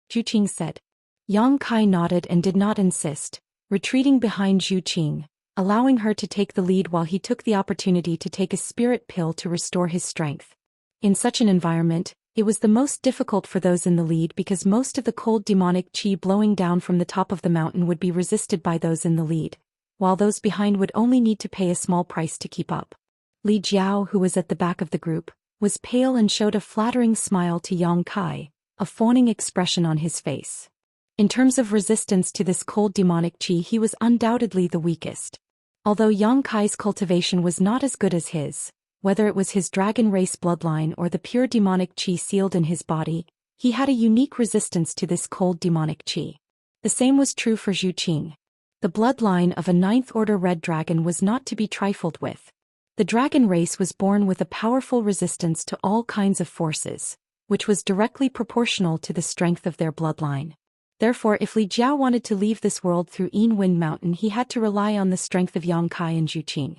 Zhu Qing said. Yang Kai nodded and did not insist, retreating behind Zhu Qing, allowing her to take the lead while he took the opportunity to take a spirit pill to restore his strength. In such an environment, it was the most difficult for those in the lead because most of the cold demonic qi blowing down from the top of the mountain would be resisted by those in the lead, while those behind would only need to pay a small price to keep up. Li Jiao, who was at the back of the group, was pale and showed a flattering smile to Yang Kai, a fawning expression on his face. In terms of resistance to this cold demonic qi, he was undoubtedly the weakest. Although Yang Kai's cultivation was not as good as his, whether it was his dragon race bloodline or the pure demonic qi sealed in his body, he had a unique resistance to this cold demonic qi. The same was true for Zhu Qing. The bloodline of a 9th order red dragon was not to be trifled with. The dragon race was born with a powerful resistance to all kinds of forces, which was directly proportional to the strength of their bloodline. Therefore, if Li Jiao wanted to leave this world through Ill-Wind Mountain, he had to rely on the strength of Yang Kai and Zhu Qing.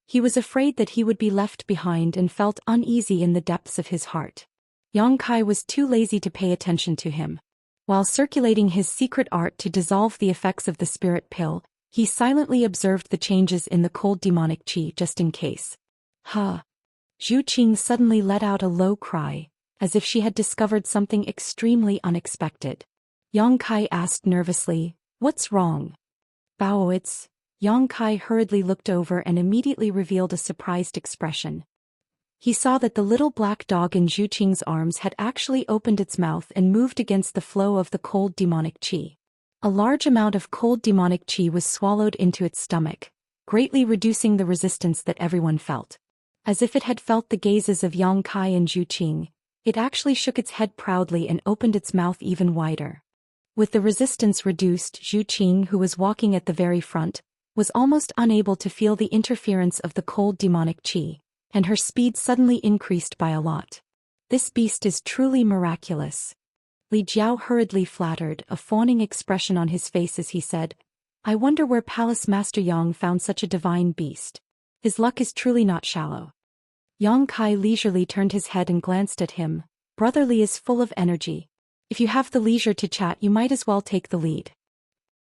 He was afraid that he would be left behind and felt uneasy in the depths of his heart. Yang Kai was too lazy to pay attention to him. While circulating his secret art to dissolve the effects of the spirit pill, he silently observed the changes in the cold demonic qi just in case. Huh. Zhu Qing suddenly let out a low cry, as if she had discovered something extremely unexpected. Yang Kai asked nervously, "What's wrong?" "Bao, Yang Kai hurriedly looked over and immediately revealed a surprised expression. He saw that the little black dog in Zhu Qing's arms had actually opened its mouth and moved against the flow of the cold demonic qi. A large amount of cold demonic qi was swallowed into its stomach, greatly reducing the resistance that everyone felt. As if it had felt the gazes of Yang Kai and Zhu Qing, it actually shook its head proudly and opened its mouth even wider. With the resistance reduced, Zhu Qing, who was walking at the very front, was almost unable to feel the interference of the cold demonic qi, and her speed suddenly increased by a lot. This beast is truly miraculous. Li Jiao hurriedly flattered, a fawning expression on his face as he said, I wonder where Palace Master Yang found such a divine beast. His luck is truly not shallow. Yang Kai leisurely turned his head and glanced at him. Brother Li is full of energy. If you have the leisure to chat, you might as well take the lead.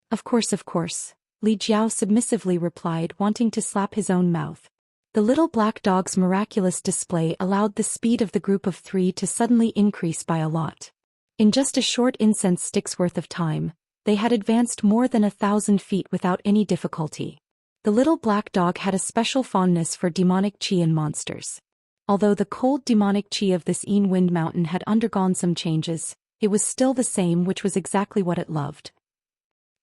Of course, Li Jiao submissively replied, wanting to slap his own mouth. The little black dog's miraculous display allowed the speed of the group of three to suddenly increase by a lot. In just a short incense stick's worth of time, they had advanced more than 1,000 feet without any difficulty. The little black dog had a special fondness for demonic qi and monsters. Although the cold demonic qi of this Wind Mountain had undergone some changes, it was still the same, which was exactly what it loved.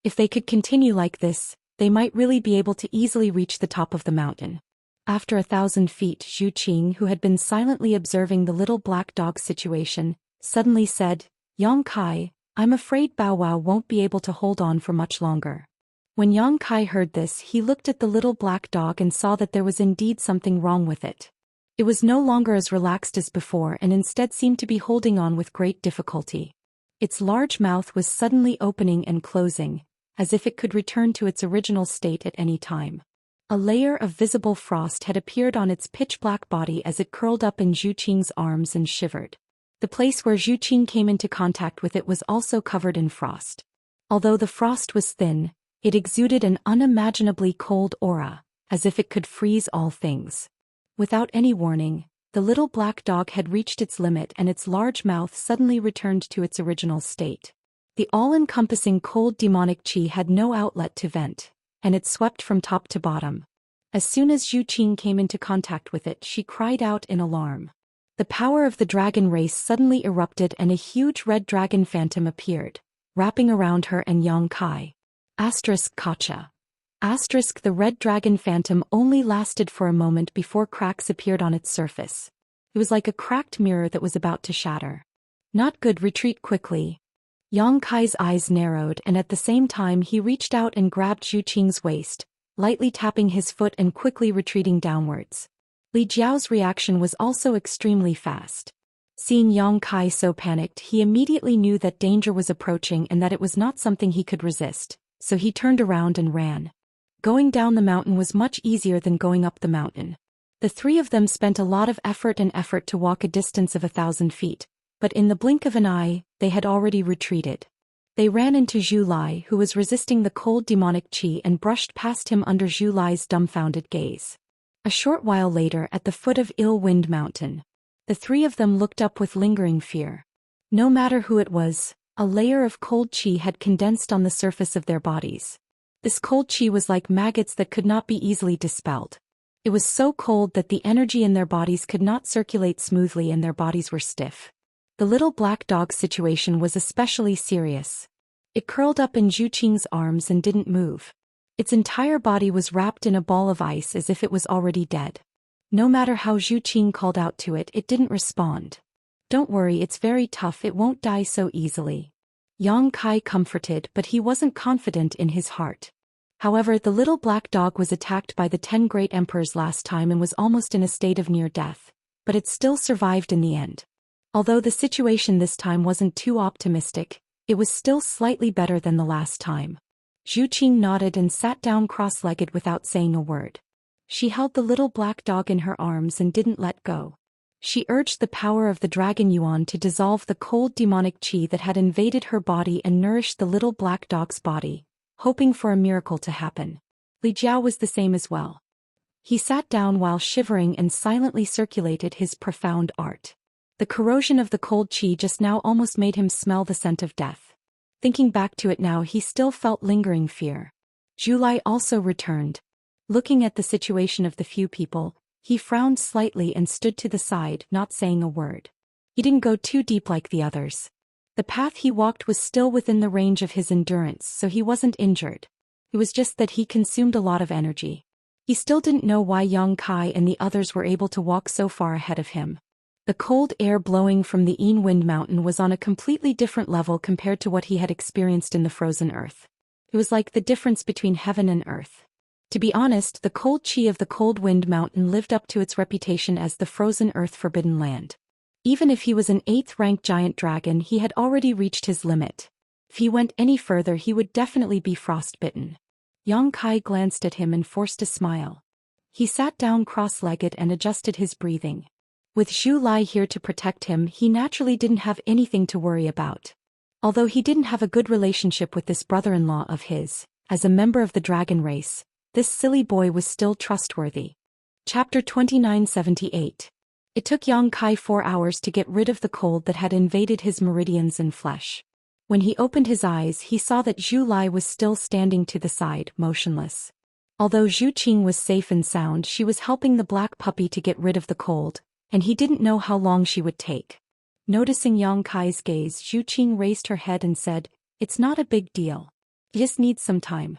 If they could continue like this, they might really be able to easily reach the top of the mountain. After 1,000 feet, Zhu Qing, who had been silently observing the little black dog's situation, suddenly said, Yang Kai, I'm afraid Bow Wow won't be able to hold on for much longer. When Yang Kai heard this, he looked at the little black dog and saw that there was indeed something wrong with it. It was no longer as relaxed as before and instead seemed to be holding on with great difficulty. Its large mouth was suddenly opening and closing, as if it could return to its original state at any time. A layer of visible frost had appeared on its pitch-black body as it curled up in Zhu Qing's arms and shivered. The place where Zhu Qing came into contact with it was also covered in frost. Although the frost was thin, it exuded an unimaginably cold aura, as if it could freeze all things. Without any warning, the little black dog had reached its limit and its large mouth suddenly returned to its original state. The all-encompassing cold demonic qi had no outlet to vent, and it swept from top to bottom. As soon as Zhu Qing came into contact with it, she cried out in alarm. The power of the dragon race suddenly erupted and a huge red dragon phantom appeared, wrapping around her and Yang Kai. Kacha. The red dragon phantom only lasted for a moment before cracks appeared on its surface. It was like a cracked mirror that was about to shatter. Not good, retreat quickly. Yang Kai's eyes narrowed and at the same time he reached out and grabbed Zhu Qing's waist, lightly tapping his foot and quickly retreating downwards. Li Jiao's reaction was also extremely fast. Seeing Yang Kai so panicked, he immediately knew that danger was approaching and that it was not something he could resist, so he turned around and ran. Going down the mountain was much easier than going up the mountain. The three of them spent a lot of effort to walk a distance of 1,000 feet, but in the blink of an eye, they had already retreated. They ran into Zhu Lai, who was resisting the cold demonic qi, and brushed past him under Zhu Lai's dumbfounded gaze. A short while later, at the foot of Wind Mountain, the three of them looked up with lingering fear. No matter who it was, a layer of cold qi had condensed on the surface of their bodies. This cold qi was like maggots that could not be easily dispelled. It was so cold that the energy in their bodies could not circulate smoothly and their bodies were stiff. The little black dog's situation was especially serious. It curled up in Zhu Qing's arms and didn't move. Its entire body was wrapped in a ball of ice as if it was already dead. No matter how Zhu Qing called out to it, it didn't respond. Don't worry, it's very tough, it won't die so easily. Yang Kai comforted, but he wasn't confident in his heart. However, the little black dog was attacked by the 10 great emperors last time and was almost in a state of near death, but it still survived in the end. Although the situation this time wasn't too optimistic, it was still slightly better than the last time. Zhu Qing nodded and sat down cross-legged without saying a word. She held the little black dog in her arms and didn't let go. She urged the power of the dragon yuan to dissolve the cold demonic qi that had invaded her body and nourished the little black dog's body, hoping for a miracle to happen. Li Jiao was the same as well. He sat down while shivering and silently circulated his profound art. The corrosion of the cold qi just now almost made him smell the scent of death. Thinking back to it now, he still felt lingering fear. Zhu Lai also returned. Looking at the situation of the few people, he frowned slightly and stood to the side, not saying a word. He didn't go too deep like the others. The path he walked was still within the range of his endurance, so he wasn't injured. It was just that he consumed a lot of energy. He still didn't know why Yang Kai and the others were able to walk so far ahead of him. The cold air blowing from the Wind Mountain was on a completely different level compared to what he had experienced in the frozen earth. It was like the difference between heaven and earth. To be honest, the cold chi of the Cold Wind Mountain lived up to its reputation as the frozen earth forbidden land. Even if he was an 8th-ranked giant dragon, he had already reached his limit. If he went any further, he would definitely be frostbitten. Yang Kai glanced at him and forced a smile. He sat down cross-legged and adjusted his breathing. With Zhu Lai here to protect him, he naturally didn't have anything to worry about. Although he didn't have a good relationship with this brother-in-law of his, as a member of the dragon race, this silly boy was still trustworthy. Chapter 2978. It took Yang Kai 4 hours to get rid of the cold that had invaded his meridians and flesh. When he opened his eyes, he saw that Zhu Lai was still standing to the side, motionless. Although Zhu Qing was safe and sound, she was helping the black puppy to get rid of the cold, and he didn't know how long she would take. Noticing Yang Kai's gaze, Zhu Qing raised her head and said, "It's not a big deal. Just needs some time."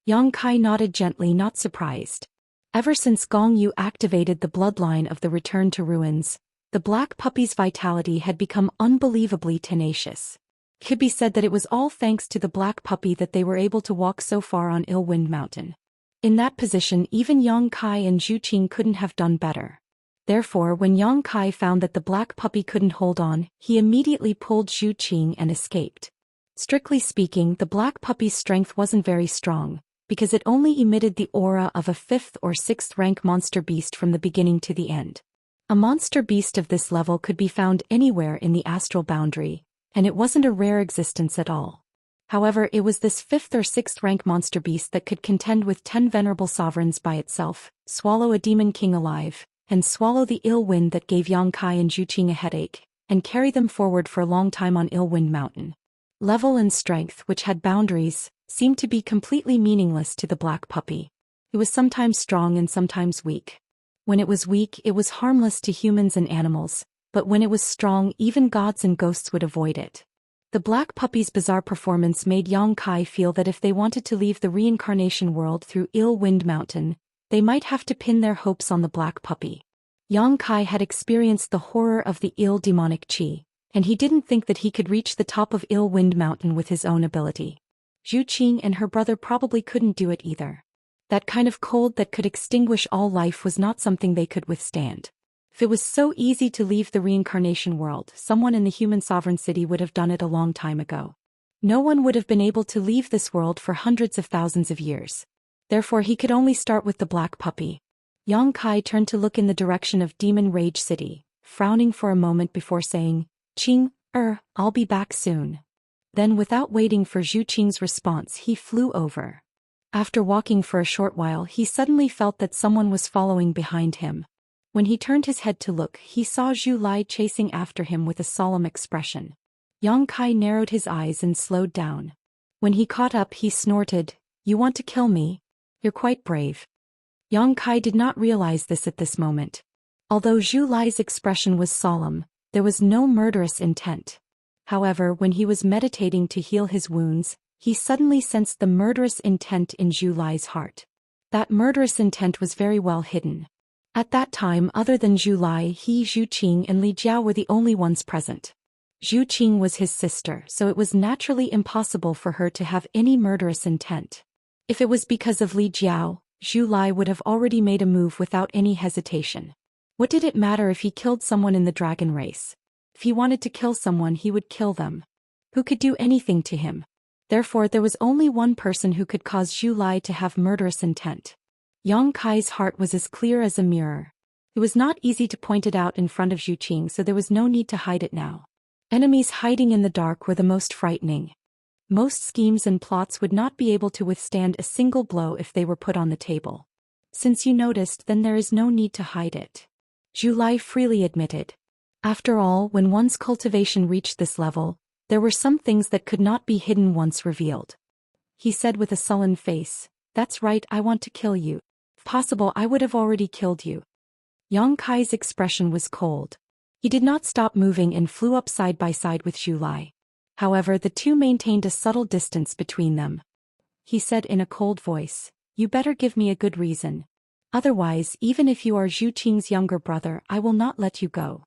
Yang Kai nodded gently, not surprised. Ever since Gong Yu activated the bloodline of the Return to Ruins, the black puppy's vitality had become unbelievably tenacious. It could be said that it was all thanks to the black puppy that they were able to walk so far on Wind Mountain. In that position, even Yang Kai and Zhu Qing couldn't have done better. Therefore, when Yang Kai found that the black puppy couldn't hold on, he immediately pulled Zhu Qing and escaped. Strictly speaking, the black puppy's strength wasn't very strong, because it only emitted the aura of a 5th or 6th rank monster beast from the beginning to the end. A monster beast of this level could be found anywhere in the astral boundary, and it wasn't a rare existence at all. However, it was this 5th or 6th rank monster beast that could contend with 10 venerable sovereigns by itself, swallow a demon king alive, and swallow the ill wind that gave Yang Kai and Zhu Qing a headache, and carry them forward for a long time on Wind Mountain. Level and strength, which had boundaries, seemed to be completely meaningless to the black puppy. It was sometimes strong and sometimes weak. When it was weak, it was harmless to humans and animals, but when it was strong, even gods and ghosts would avoid it. The black puppy's bizarre performance made Yang Kai feel that if they wanted to leave the reincarnation world through Wind Mountain, they might have to pin their hopes on the black puppy. Yang Kai had experienced the horror of the ill demonic chi, and he didn't think that he could reach the top of Wind Mountain with his own ability. Zhu Qing and her brother probably couldn't do it either. That kind of cold that could extinguish all life was not something they could withstand. If it was so easy to leave the reincarnation world, someone in the human sovereign city would have done it a long time ago. No one would have been able to leave this world for hundreds of thousands of years. Therefore, he could only start with the black puppy. Yang Kai turned to look in the direction of Demon Rage City, frowning for a moment before saying, "Qing, I'll be back soon." Then, without waiting for Zhu Qing's response, he flew over. After walking for a short while, he suddenly felt that someone was following behind him. When he turned his head to look, he saw Zhu Lai chasing after him with a solemn expression. Yang Kai narrowed his eyes and slowed down. When he caught up, he snorted, "You want to kill me? You're quite brave." Yang Kai did not realize this at this moment. Although Zhu Lai's expression was solemn, there was no murderous intent. However, when he was meditating to heal his wounds, he suddenly sensed the murderous intent in Zhu Lai's heart. That murderous intent was very well hidden. At that time, other than Zhu Lai, he, Zhu Qing, and Li Jiao were the only ones present. Zhu Qing was his sister, so it was naturally impossible for her to have any murderous intent. If it was because of Li Jiao, Zhu Lai would have already made a move without any hesitation. What did it matter if he killed someone in the dragon race? If he wanted to kill someone, he would kill them. Who could do anything to him? Therefore, there was only one person who could cause Zhu Lai to have murderous intent. Yang Kai's heart was as clear as a mirror. It was not easy to point it out in front of Zhu Qing, so there was no need to hide it now. Enemies hiding in the dark were the most frightening. Most schemes and plots would not be able to withstand a single blow if they were put on the table. Since you noticed, then there is no need to hide it. Zhu Lai freely admitted. After all, when one's cultivation reached this level, there were some things that could not be hidden once revealed. He said with a sullen face, "That's right, I want to kill you. If possible, I would have already killed you." Yang Kai's expression was cold. He did not stop moving and flew up side by side with Zhu Lai. However, the two maintained a subtle distance between them. He said in a cold voice, "You better give me a good reason. Otherwise, even if you are Zhu Qing's younger brother, I will not let you go."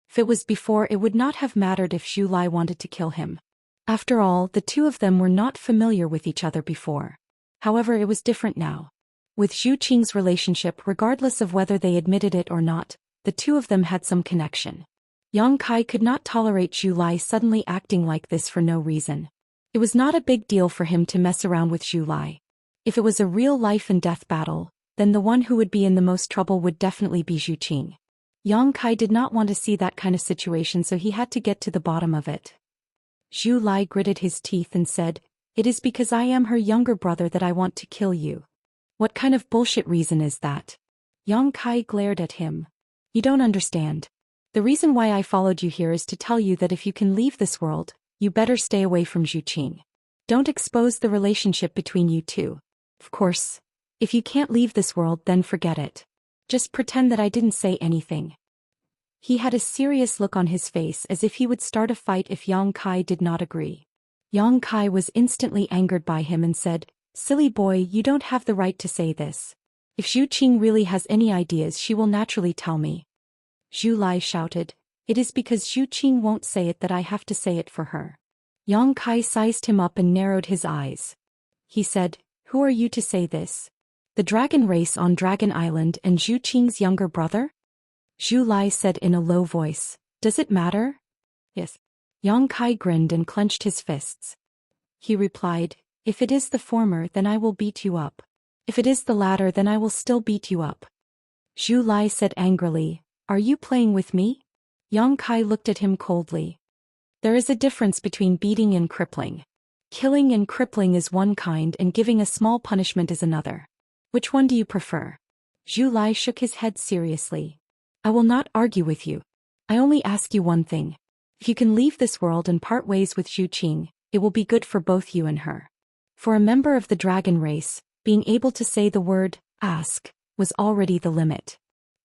If it was before, it would not have mattered if Zhu Lai wanted to kill him. After all, the two of them were not familiar with each other before. However, it was different now. With Zhu Qing's relationship, regardless of whether they admitted it or not, the two of them had some connection. Yang Kai could not tolerate Zhu Lai suddenly acting like this for no reason. It was not a big deal for him to mess around with Zhu Lai. If it was a real life and death battle, then the one who would be in the most trouble would definitely be Zhu Qing. Yang Kai did not want to see that kind of situation, so he had to get to the bottom of it. Zhu Lai gritted his teeth and said, "It is because I am her younger brother that I want to kill you." "What kind of bullshit reason is that?" Yang Kai glared at him. "You don't understand. The reason why I followed you here is to tell you that if you can leave this world, you better stay away from Zhu Qing. Don't expose the relationship between you two. Of course, if you can't leave this world, then forget it. Just pretend that I didn't say anything." He had a serious look on his face as if he would start a fight if Yang Kai did not agree. Yang Kai was instantly angered by him and said, "Silly boy, you don't have the right to say this. If Zhu Qing really has any ideas, she will naturally tell me." Zhu Lai shouted, "It is because Zhu Qing won't say it that I have to say it for her." Yang Kai sized him up and narrowed his eyes. He said, "Who are you to say this? The dragon race on Dragon Island and Zhu Qing's younger brother?" Zhu Lai said in a low voice, "Does it matter?" "Yes." Yang Kai grinned and clenched his fists. He replied, "If it is the former, then I will beat you up. If it is the latter, then I will still beat you up." Zhu Lai said angrily, "Are you playing with me?" Yang Kai looked at him coldly. "There is a difference between beating and crippling. Killing and crippling is one kind and giving a small punishment is another. Which one do you prefer?" Zhu Lai shook his head seriously. "I will not argue with you. I only ask you one thing. If you can leave this world and part ways with Zhu Qing, it will be good for both you and her." For a member of the dragon race, being able to say the word, "ask," was already the limit.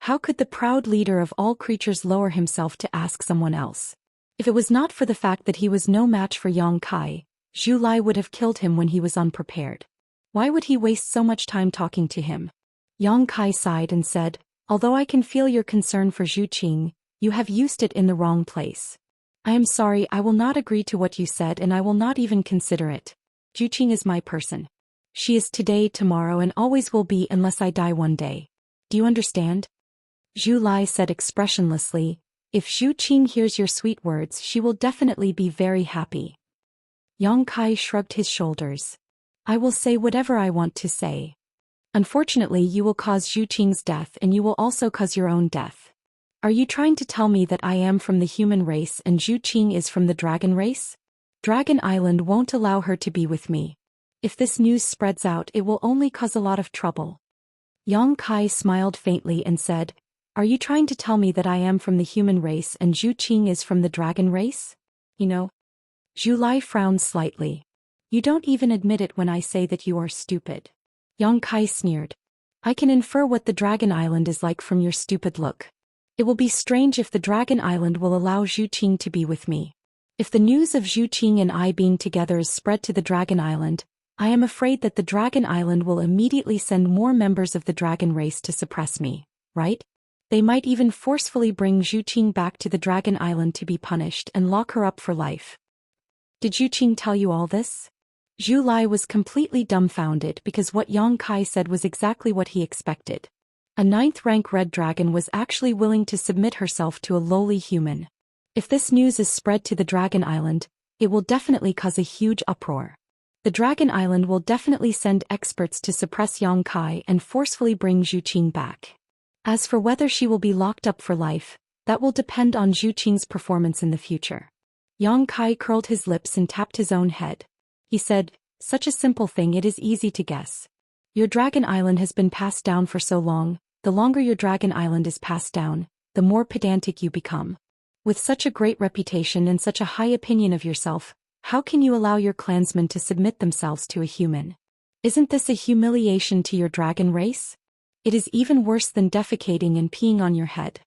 How could the proud leader of all creatures lower himself to ask someone else? If it was not for the fact that he was no match for Yang Kai, Zhu Lai would have killed him when he was unprepared. Why would he waste so much time talking to him? Yang Kai sighed and said, "Although I can feel your concern for Zhu Qing, you have used it in the wrong place. I am sorry, I will not agree to what you said and I will not even consider it. Zhu Qing is my person. She is today, tomorrow and always will be unless I die one day. Do you understand?" Zhu Lai said expressionlessly, "If Zhu Qing hears your sweet words, she will definitely be very happy." Yang Kai shrugged his shoulders. "I will say whatever I want to say. Unfortunately, you will cause Zhu Qing's death and you will also cause your own death. Are you trying to tell me that I am from the human race and Zhu Qing is from the dragon race? Dragon Island won't allow her to be with me. If this news spreads out, it will only cause a lot of trouble." Yang Kai smiled faintly and said, "Are you trying to tell me that I am from the human race and Zhu Qing is from the dragon race? You know?" Zhu Lai frowned slightly. "You don't even admit it when I say that you are stupid." Yang Kai sneered. "I can infer what the Dragon Island is like from your stupid look. It will be strange if the Dragon Island will allow Zhu Qing to be with me. If the news of Zhu Qing and I being together is spread to the Dragon Island, I am afraid that the Dragon Island will immediately send more members of the dragon race to suppress me, right? They might even forcefully bring Zhu Qing back to the Dragon Island to be punished and lock her up for life." "Did Zhu Qing tell you all this?" Zhu Lai was completely dumbfounded because what Yang Kai said was exactly what he expected. A 9th-rank red dragon was actually willing to submit herself to a lowly human. If this news is spread to the Dragon Island, it will definitely cause a huge uproar. The Dragon Island will definitely send experts to suppress Yang Kai and forcefully bring Zhu Qing back. As for whether she will be locked up for life, that will depend on Zhu Qing's performance in the future. Yang Kai curled his lips and tapped his own head. He said, "Such a simple thing, it is easy to guess. Your Dragon Island has been passed down for so long, the longer your Dragon Island is passed down, the more pedantic you become. With such a great reputation and such a high opinion of yourself, how can you allow your clansmen to submit themselves to a human? Isn't this a humiliation to your dragon race? It is even worse than defecating and peeing on your head."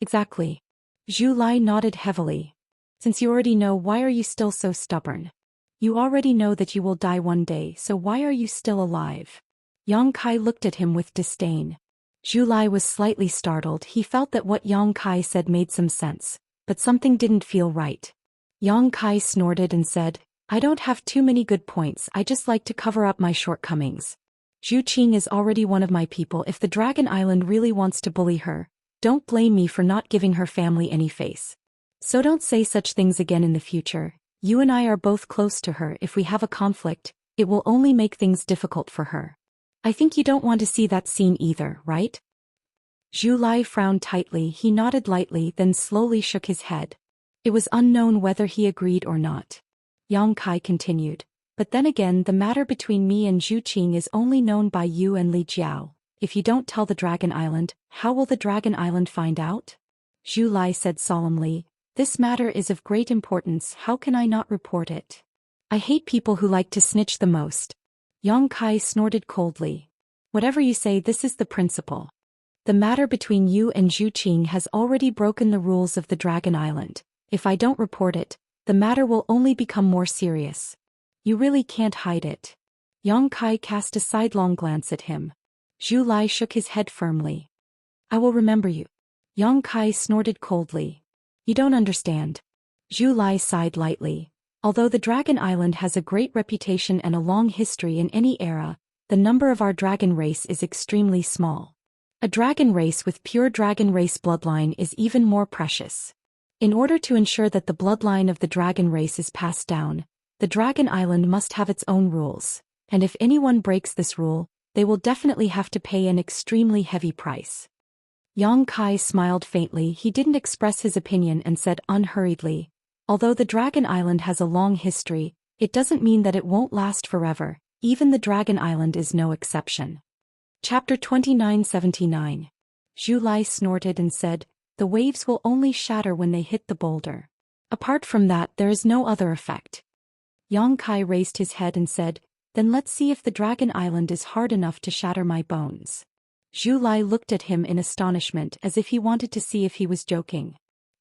"Exactly." Zhu Lai nodded heavily. Since you already know, why are you still so stubborn? You already know that you will die one day, so why are you still alive? Yang Kai looked at him with disdain. Zhu Lai was slightly startled. He felt that what Yang Kai said made some sense, but something didn't feel right. Yang Kai snorted and said, I don't have too many good points, I just like to cover up my shortcomings. Zhu Qing is already one of my people. If the Dragon Island really wants to bully her, don't blame me for not giving her family any face. So don't say such things again in the future. You and I are both close to her. If we have a conflict, it will only make things difficult for her. I think you don't want to see that scene either, right? Zhu Lai frowned tightly. He nodded lightly, then slowly shook his head. It was unknown whether he agreed or not. Yang Kai continued, but then again, the matter between me and Zhu Qing is only known by you and Li Jiao. If you don't tell the Dragon Island, how will the Dragon Island find out? Zhu Lai said solemnly, this matter is of great importance. How can I not report it? I hate people who like to snitch the most. Yang Kai snorted coldly. Whatever you say, this is the principle. The matter between you and Zhu Qing has already broken the rules of the Dragon Island. If I don't report it, the matter will only become more serious. You really can't hide it. Yang Kai cast a sidelong glance at him. Zhu Lai shook his head firmly. I will remember you. Yang Kai snorted coldly. You don't understand. Zhu Lai sighed lightly. Although the Dragon Island has a great reputation and a long history in any era, the number of our dragon race is extremely small. A dragon race with pure dragon race bloodline is even more precious. In order to ensure that the bloodline of the dragon race is passed down, the Dragon Island must have its own rules, and if anyone breaks this rule, they will definitely have to pay an extremely heavy price. Yang Kai smiled faintly. He didn't express his opinion and said unhurriedly, although the Dragon Island has a long history, it doesn't mean that it won't last forever. Even the Dragon Island is no exception. Chapter 2979. Zhu Lai snorted and said, the waves will only shatter when they hit the boulder. Apart from that, there is no other effect. Yang Kai raised his head and said, then let's see if the Dragon Island is hard enough to shatter my bones. Zhu Lai looked at him in astonishment as if he wanted to see if he was joking.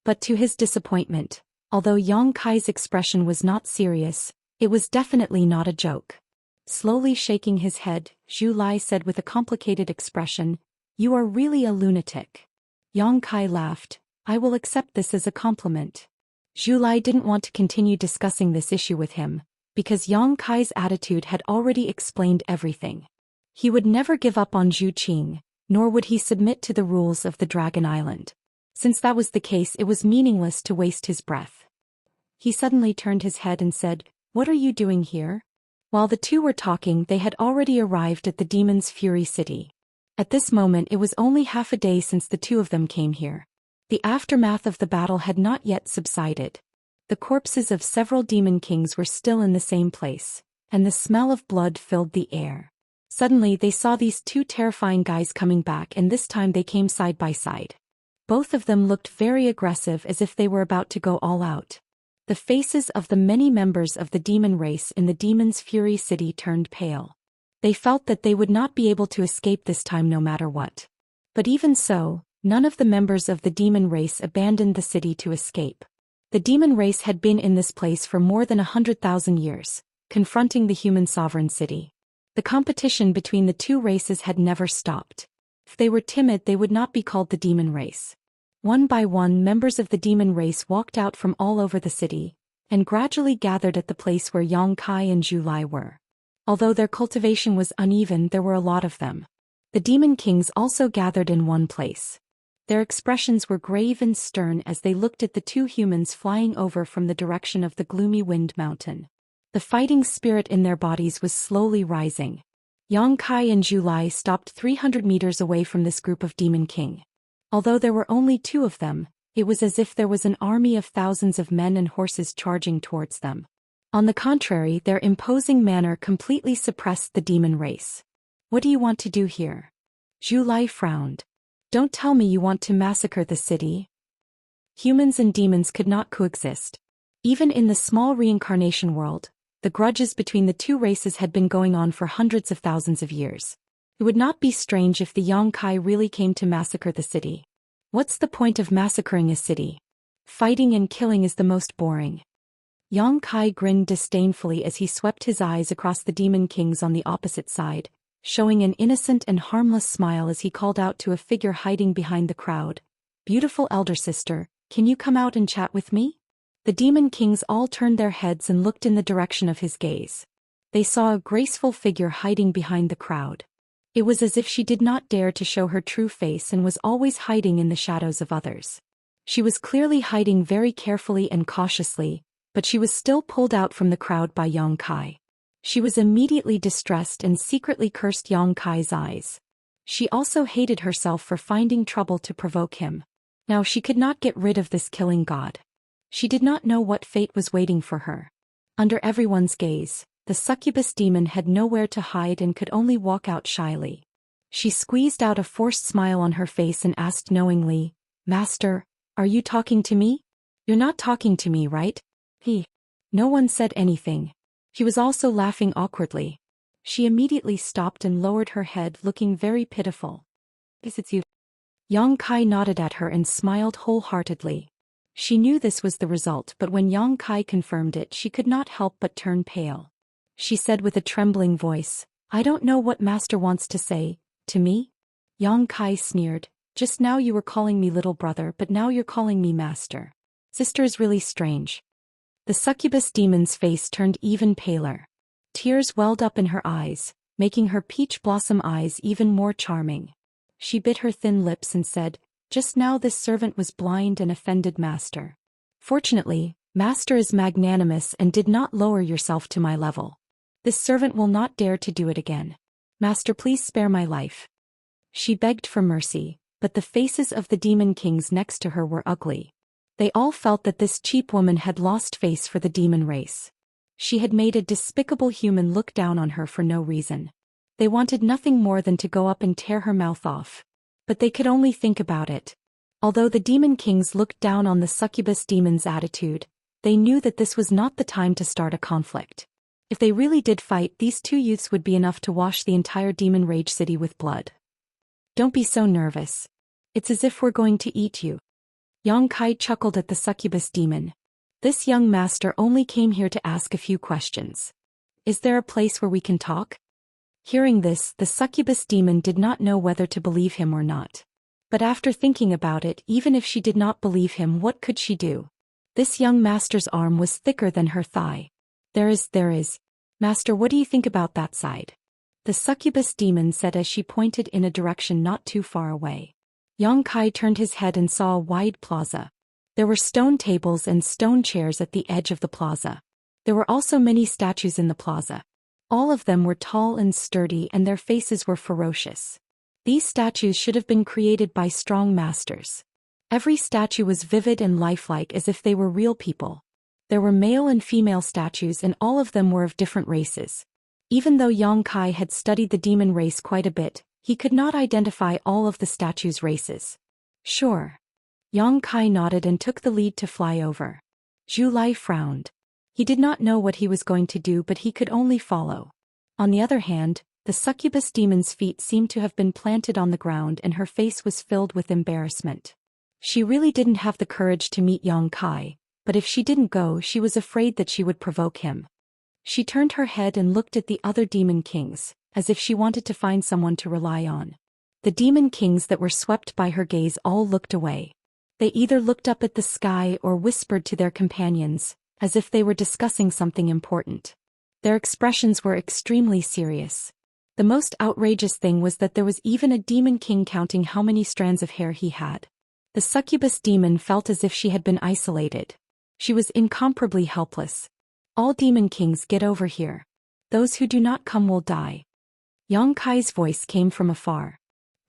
But to his disappointment, although Yang Kai's expression was not serious, it was definitely not a joke. Slowly shaking his head, Zhu Lai said with a complicated expression, you are really a lunatic. Yang Kai laughed. I will accept this as a compliment. Zhu Lai didn't want to continue discussing this issue with him, because Yang Kai's attitude had already explained everything. He would never give up on Zhu Qing, nor would he submit to the rules of the Dragon Island. Since that was the case, it was meaningless to waste his breath. He suddenly turned his head and said, what are you doing here? While the two were talking, they had already arrived at the Demon's Fury City. At this moment, it was only half a day since the two of them came here. The aftermath of the battle had not yet subsided. The corpses of several demon kings were still in the same place, and the smell of blood filled the air. Suddenly they saw these two terrifying guys coming back, and this time they came side by side. Both of them looked very aggressive, as if they were about to go all out. The faces of the many members of the demon race in the Demon's Fury City turned pale. They felt that they would not be able to escape this time no matter what. But even so, none of the members of the demon race abandoned the city to escape. The demon race had been in this place for more than 100,000 years, confronting the human sovereign city. The competition between the two races had never stopped. If they were timid, they would not be called the demon race. One by one, members of the demon race walked out from all over the city, and gradually gathered at the place where Yang Kai and Zhu Lai were. Although their cultivation was uneven, there were a lot of them. The demon kings also gathered in one place. Their expressions were grave and stern as they looked at the two humans flying over from the direction of the gloomy wind mountain. The fighting spirit in their bodies was slowly rising. Yang Kai and Zhu Lai stopped 300 meters away from this group of demon king. Although there were only two of them, it was as if there was an army of thousands of men and horses charging towards them. On the contrary, their imposing manner completely suppressed the demon race. What do you want to do here? Zhu Lai frowned. Don't tell me you want to massacre the city. Humans and demons could not coexist. Even in the small reincarnation world, the grudges between the two races had been going on for hundreds of thousands of years. It would not be strange if the Yang Kai really came to massacre the city. What's the point of massacring a city? Fighting and killing is the most boring. Yang Kai grinned disdainfully as he swept his eyes across the demon kings on the opposite side, showing an innocent and harmless smile as he called out to a figure hiding behind the crowd. "Beautiful elder sister, can you come out and chat with me?" The demon kings all turned their heads and looked in the direction of his gaze. They saw a graceful figure hiding behind the crowd. It was as if she did not dare to show her true face and was always hiding in the shadows of others. She was clearly hiding very carefully and cautiously, but she was still pulled out from the crowd by Yang Kai. She was immediately distressed and secretly cursed Yang Kai's eyes. She also hated herself for finding trouble to provoke him. Now she could not get rid of this killing god. She did not know what fate was waiting for her. Under everyone's gaze, the succubus demon had nowhere to hide and could only walk out shyly. She squeezed out a forced smile on her face and asked knowingly, "Master, are you talking to me? You're not talking to me, right?" No one said anything. He was also laughing awkwardly. She immediately stopped and lowered her head, looking very pitiful. "Is it you?" Yang Kai nodded at her and smiled wholeheartedly. She knew this was the result, but when Yang Kai confirmed it, she could not help but turn pale. She said with a trembling voice, "I don't know what Master wants to say, to me?" Yang Kai sneered, "Just now you were calling me little brother, but now you're calling me master. Sister is really strange." The succubus demon's face turned even paler. Tears welled up in her eyes, making her peach blossom eyes even more charming. She bit her thin lips and said, "Just now this servant was blind and offended Master. Fortunately, Master is magnanimous and did not lower yourself to my level. This servant will not dare to do it again. Master, please spare my life." She begged for mercy, but the faces of the demon kings next to her were ugly. They all felt that this cheap woman had lost face for the demon race. She had made a despicable human look down on her for no reason. They wanted nothing more than to go up and tear her mouth off. But they could only think about it. Although the demon kings looked down on the succubus demon's attitude, they knew that this was not the time to start a conflict. If they really did fight, these two youths would be enough to wash the entire demon rage city with blood. "Don't be so nervous. It's as if we're going to eat you." Yang Kai chuckled at the succubus demon. "This young master only came here to ask a few questions. Is there a place where we can talk?" Hearing this, the succubus demon did not know whether to believe him or not. But after thinking about it, even if she did not believe him, what could she do? This young master's arm was thicker than her thigh. There is. Master, what do you think about that side?" The succubus demon said as she pointed in a direction not too far away. Yang Kai turned his head and saw a wide plaza. There were stone tables and stone chairs at the edge of the plaza. There were also many statues in the plaza. All of them were tall and sturdy, and their faces were ferocious. These statues should have been created by strong masters. Every statue was vivid and lifelike, as if they were real people. There were male and female statues, and all of them were of different races. Even though Yang Kai had studied the demon race quite a bit, he could not identify all of the statues' races. "Sure." Yang Kai nodded and took the lead to fly over. Zhu Lai frowned. He did not know what he was going to do, but he could only follow. On the other hand, the succubus demon's feet seemed to have been planted on the ground, and her face was filled with embarrassment. She really didn't have the courage to meet Yang Kai, but if she didn't go, she was afraid that she would provoke him. She turned her head and looked at the other demon kings, as if she wanted to find someone to rely on. The demon kings that were swept by her gaze all looked away. They either looked up at the sky or whispered to their companions, as if they were discussing something important. Their expressions were extremely serious. The most outrageous thing was that there was even a demon king counting how many strands of hair he had. The succubus demon felt as if she had been isolated. She was incomparably helpless. "All demon kings, get over here. Those who do not come will die." Yang Kai's voice came from afar.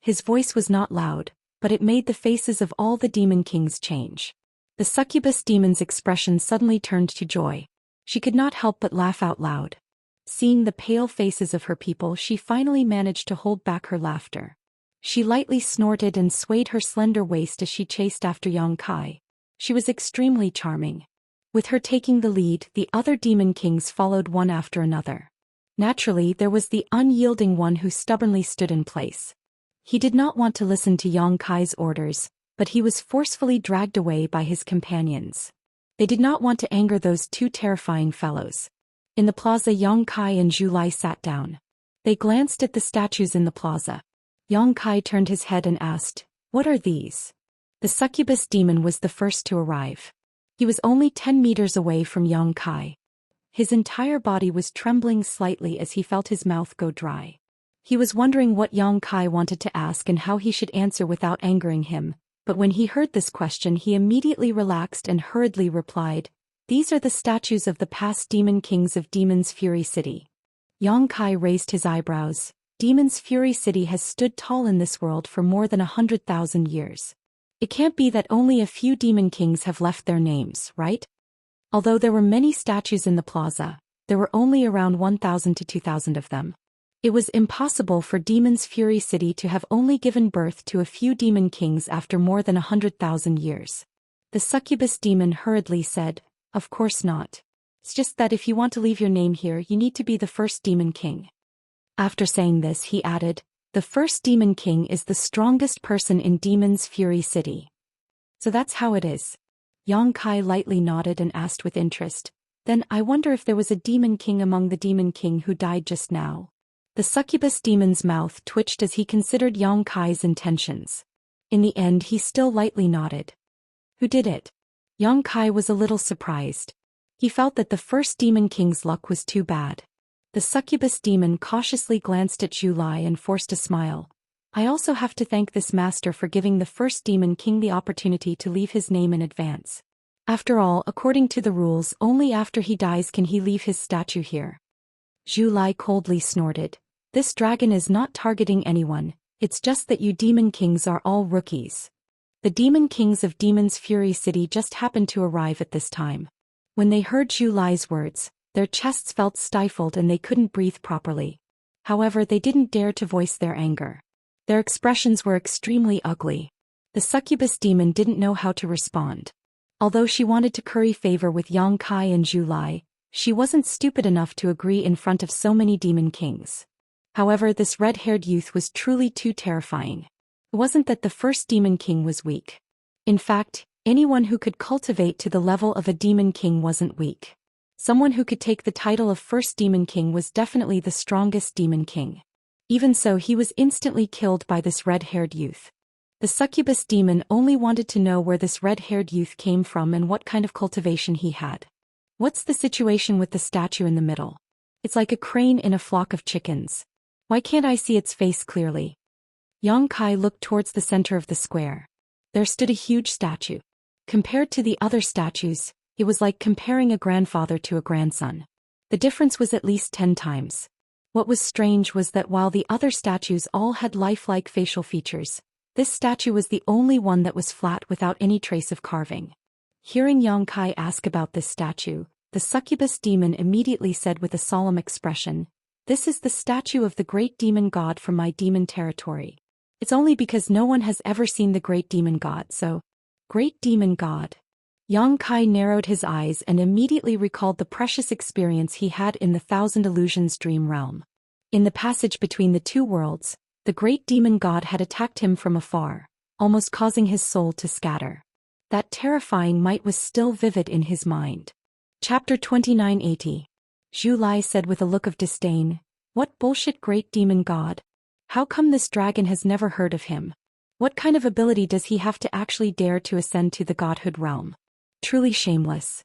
His voice was not loud, but it made the faces of all the demon kings change. The succubus demon's expression suddenly turned to joy. She could not help but laugh out loud. Seeing the pale faces of her people, she finally managed to hold back her laughter. She lightly snorted and swayed her slender waist as she chased after Yang Kai. She was extremely charming. With her taking the lead, the other demon kings followed one after another. Naturally, there was the unyielding one who stubbornly stood in place. He did not want to listen to Yang Kai's orders, but he was forcefully dragged away by his companions. They did not want to anger those two terrifying fellows. In the plaza, Yang Kai and Zhu Lai sat down. They glanced at the statues in the plaza. Yang Kai turned his head and asked, "What are these?" The succubus demon was the first to arrive. He was only 10 meters away from Yang Kai. His entire body was trembling slightly as he felt his mouth go dry. He was wondering what Yang Kai wanted to ask and how he should answer without angering him, but when he heard this question he immediately relaxed and hurriedly replied, "These are the statues of the past demon kings of Demon's Fury City." Yang Kai raised his eyebrows. Demon's Fury City has stood tall in this world for more than 100,000 years. It can't be that only a few demon kings have left their names, right? Although there were many statues in the plaza, there were only around 1,000 to 2,000 of them. It was impossible for Demon's Fury City to have only given birth to a few demon kings after more than 100,000 years. The succubus demon hurriedly said, "Of course not. It's just that if you want to leave your name here, you need to be the first demon king." After saying this, he added, "The first demon king is the strongest person in Demon's Fury City." "So that's how it is." Yang Kai lightly nodded and asked with interest, "Then I wonder if there was a demon king among the demon king who died just now." The succubus demon's mouth twitched as he considered Yang Kai's intentions. In the end he still lightly nodded. "Who did it?" Yang Kai was a little surprised. He felt that the first demon king's luck was too bad. The succubus demon cautiously glanced at Zhu Lai and forced a smile. "I also have to thank this master for giving the first demon king the opportunity to leave his name in advance. After all, according to the rules, only after he dies can he leave his statue here." Zhu Lai coldly snorted. "This dragon is not targeting anyone, it's just that you demon kings are all rookies." The demon kings of Demon's Fury City just happened to arrive at this time. When they heard Zhu Lai's words, their chests felt stifled and they couldn't breathe properly. However, they didn't dare to voice their anger. Their expressions were extremely ugly. The succubus demon didn't know how to respond. Although she wanted to curry favor with Yang Kai and Zhu Lai, she wasn't stupid enough to agree in front of so many demon kings. However, this red-haired youth was truly too terrifying. It wasn't that the first demon king was weak. In fact, anyone who could cultivate to the level of a demon king wasn't weak. Someone who could take the title of first demon king was definitely the strongest demon king. Even so, he was instantly killed by this red-haired youth. The succubus demon only wanted to know where this red-haired youth came from and what kind of cultivation he had. "What's the situation with the statue in the middle? It's like a crane in a flock of chickens. Why can't I see its face clearly?" Yang Kai looked towards the center of the square. There stood a huge statue. Compared to the other statues, it was like comparing a grandfather to a grandson. The difference was at least 10 times. What was strange was that while the other statues all had lifelike facial features, this statue was the only one that was flat without any trace of carving. Hearing Yang Kai ask about this statue, the succubus demon immediately said with a solemn expression, "This is the statue of the great demon god from my demon territory. It's only because no one has ever seen the great demon god, so..." Great demon god. Yang Kai narrowed his eyes and immediately recalled the precious experience he had in the Thousand Illusions dream realm. In the passage between the two worlds, the great demon god had attacked him from afar, almost causing his soul to scatter. That terrifying might was still vivid in his mind. Chapter 2980. Zhu Lai said with a look of disdain, "What bullshit great demon god? How come this dragon has never heard of him? What kind of ability does he have to actually dare to ascend to the godhood realm? Truly shameless."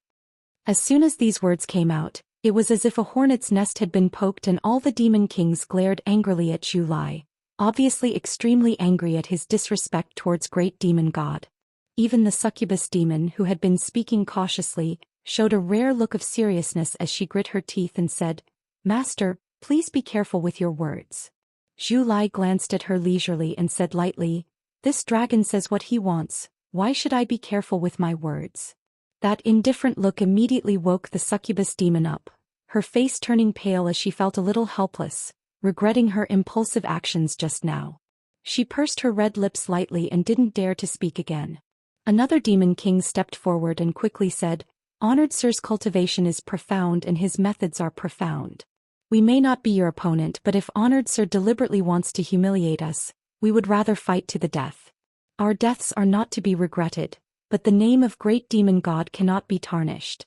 As soon as these words came out, it was as if a hornet's nest had been poked and all the demon kings glared angrily at Zhu Lai, obviously extremely angry at his disrespect towards great demon god. Even the succubus demon, who had been speaking cautiously, showed a rare look of seriousness as she grit her teeth and said, "Master, please be careful with your words." Zhu Lai glanced at her leisurely and said lightly, "This dragon says what he wants, why should I be careful with my words?" That indifferent look immediately woke the succubus demon up, her face turning pale as she felt a little helpless, regretting her impulsive actions just now. She pursed her red lips lightly and didn't dare to speak again. Another demon king stepped forward and quickly said, "Honored Sir's cultivation is profound and his methods are profound. We may not be your opponent, but if Honored Sir deliberately wants to humiliate us, we would rather fight to the death." Our deaths are not to be regretted, but the name of great demon god cannot be tarnished.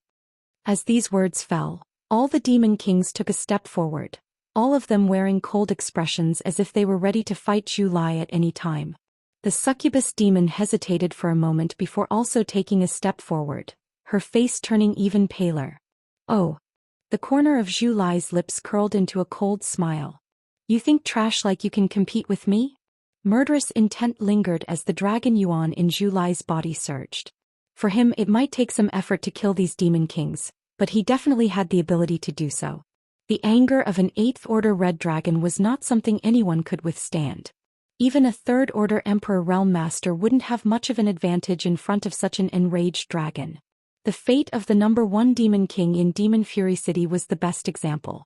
As these words fell, all the demon kings took a step forward, all of them wearing cold expressions as if they were ready to fight Zhu Lai at any time. The succubus demon hesitated for a moment before also taking a step forward, her face turning even paler. Oh. The corner of Zhu Lai's lips curled into a cold smile. You think trash like you can compete with me? Murderous intent lingered as the dragon yuan in Zhu Lai's body surged. For him it might take some effort to kill these demon kings, but he definitely had the ability to do so. The anger of an 8th Order Red Dragon was not something anyone could withstand. Even a 3rd Order Emperor Realm Master wouldn't have much of an advantage in front of such an enraged dragon. The fate of the number 1 Demon King in Demon Fury City was the best example.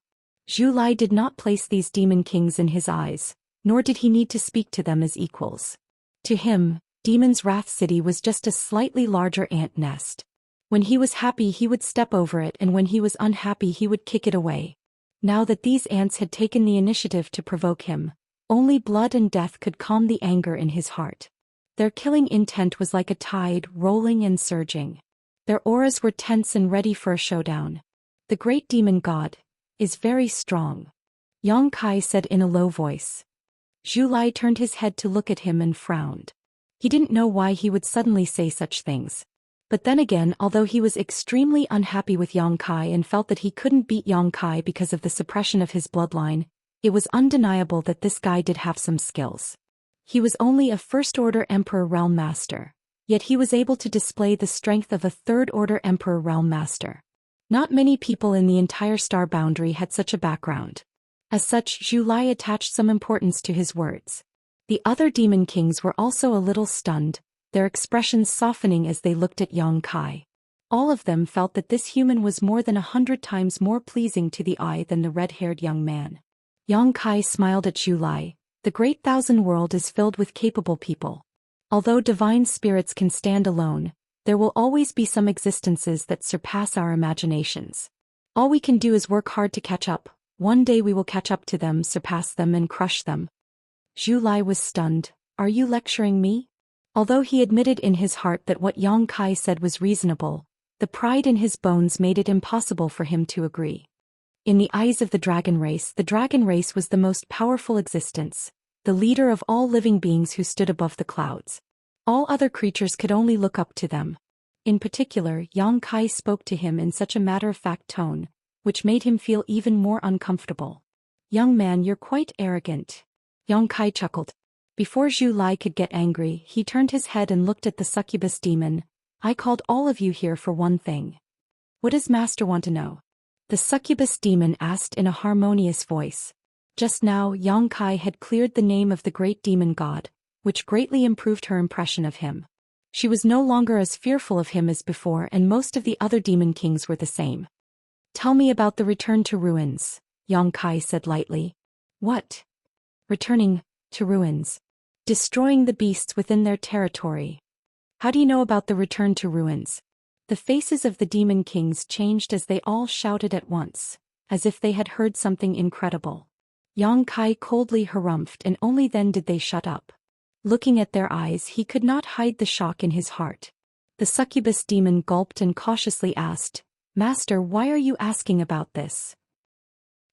Zhu Lai did not place these Demon Kings in his eyes, nor did he need to speak to them as equals. To him, Demon's Wrath City was just a slightly larger ant nest. When he was happy he would step over it, and when he was unhappy he would kick it away. Now that these ants had taken the initiative to provoke him, only blood and death could calm the anger in his heart. Their killing intent was like a tide, rolling and surging. Their auras were tense and ready for a showdown. The great demon god is very strong, Yang Kai said in a low voice. Zhu Lai turned his head to look at him and frowned. He didn't know why he would suddenly say such things. But then again, although he was extremely unhappy with Yang Kai and felt that he couldn't beat Yang Kai because of the suppression of his bloodline, it was undeniable that this guy did have some skills. He was only a 1st Order Emperor Realm Master, yet he was able to display the strength of a 3rd Order Emperor Realm Master. Not many people in the entire star boundary had such a background. As such, Zhu Lai attached some importance to his words. The other demon kings were also a little stunned, their expressions softening as they looked at Yang Kai. All of them felt that this human was more than 100 times more pleasing to the eye than the red-haired young man. Yang Kai smiled at Zhu Lai. The great thousand world is filled with capable people. Although divine spirits can stand alone, there will always be some existences that surpass our imaginations. All we can do is work hard to catch up. One day we will catch up to them, surpass them and crush them. Zhu Lai was stunned. Are you lecturing me? Although he admitted in his heart that what Yang Kai said was reasonable, the pride in his bones made it impossible for him to agree. In the eyes of the dragon race was the most powerful existence, the leader of all living beings who stood above the clouds. All other creatures could only look up to them. In particular, Yang Kai spoke to him in such a matter-of-fact tone, which made him feel even more uncomfortable. Young man, you're quite arrogant. Yang Kai chuckled. Before Zhu Lai could get angry, he turned his head and looked at the succubus demon. I called all of you here for one thing. What does Master want to know? The succubus demon asked in a harmonious voice. Just now, Yang Kai had cleared the name of the great demon god, which greatly improved her impression of him. She was no longer as fearful of him as before, and most of the other demon kings were the same. Tell me about the return to ruins, Yang Kai said lightly. What? Returning to ruins. Destroying the beasts within their territory. How do you know about the return to ruins? The faces of the demon kings changed as they all shouted at once, as if they had heard something incredible. Yang Kai coldly harumphed, and only then did they shut up. Looking at their eyes, he could not hide the shock in his heart. The succubus demon gulped and cautiously asked, Master, why are you asking about this?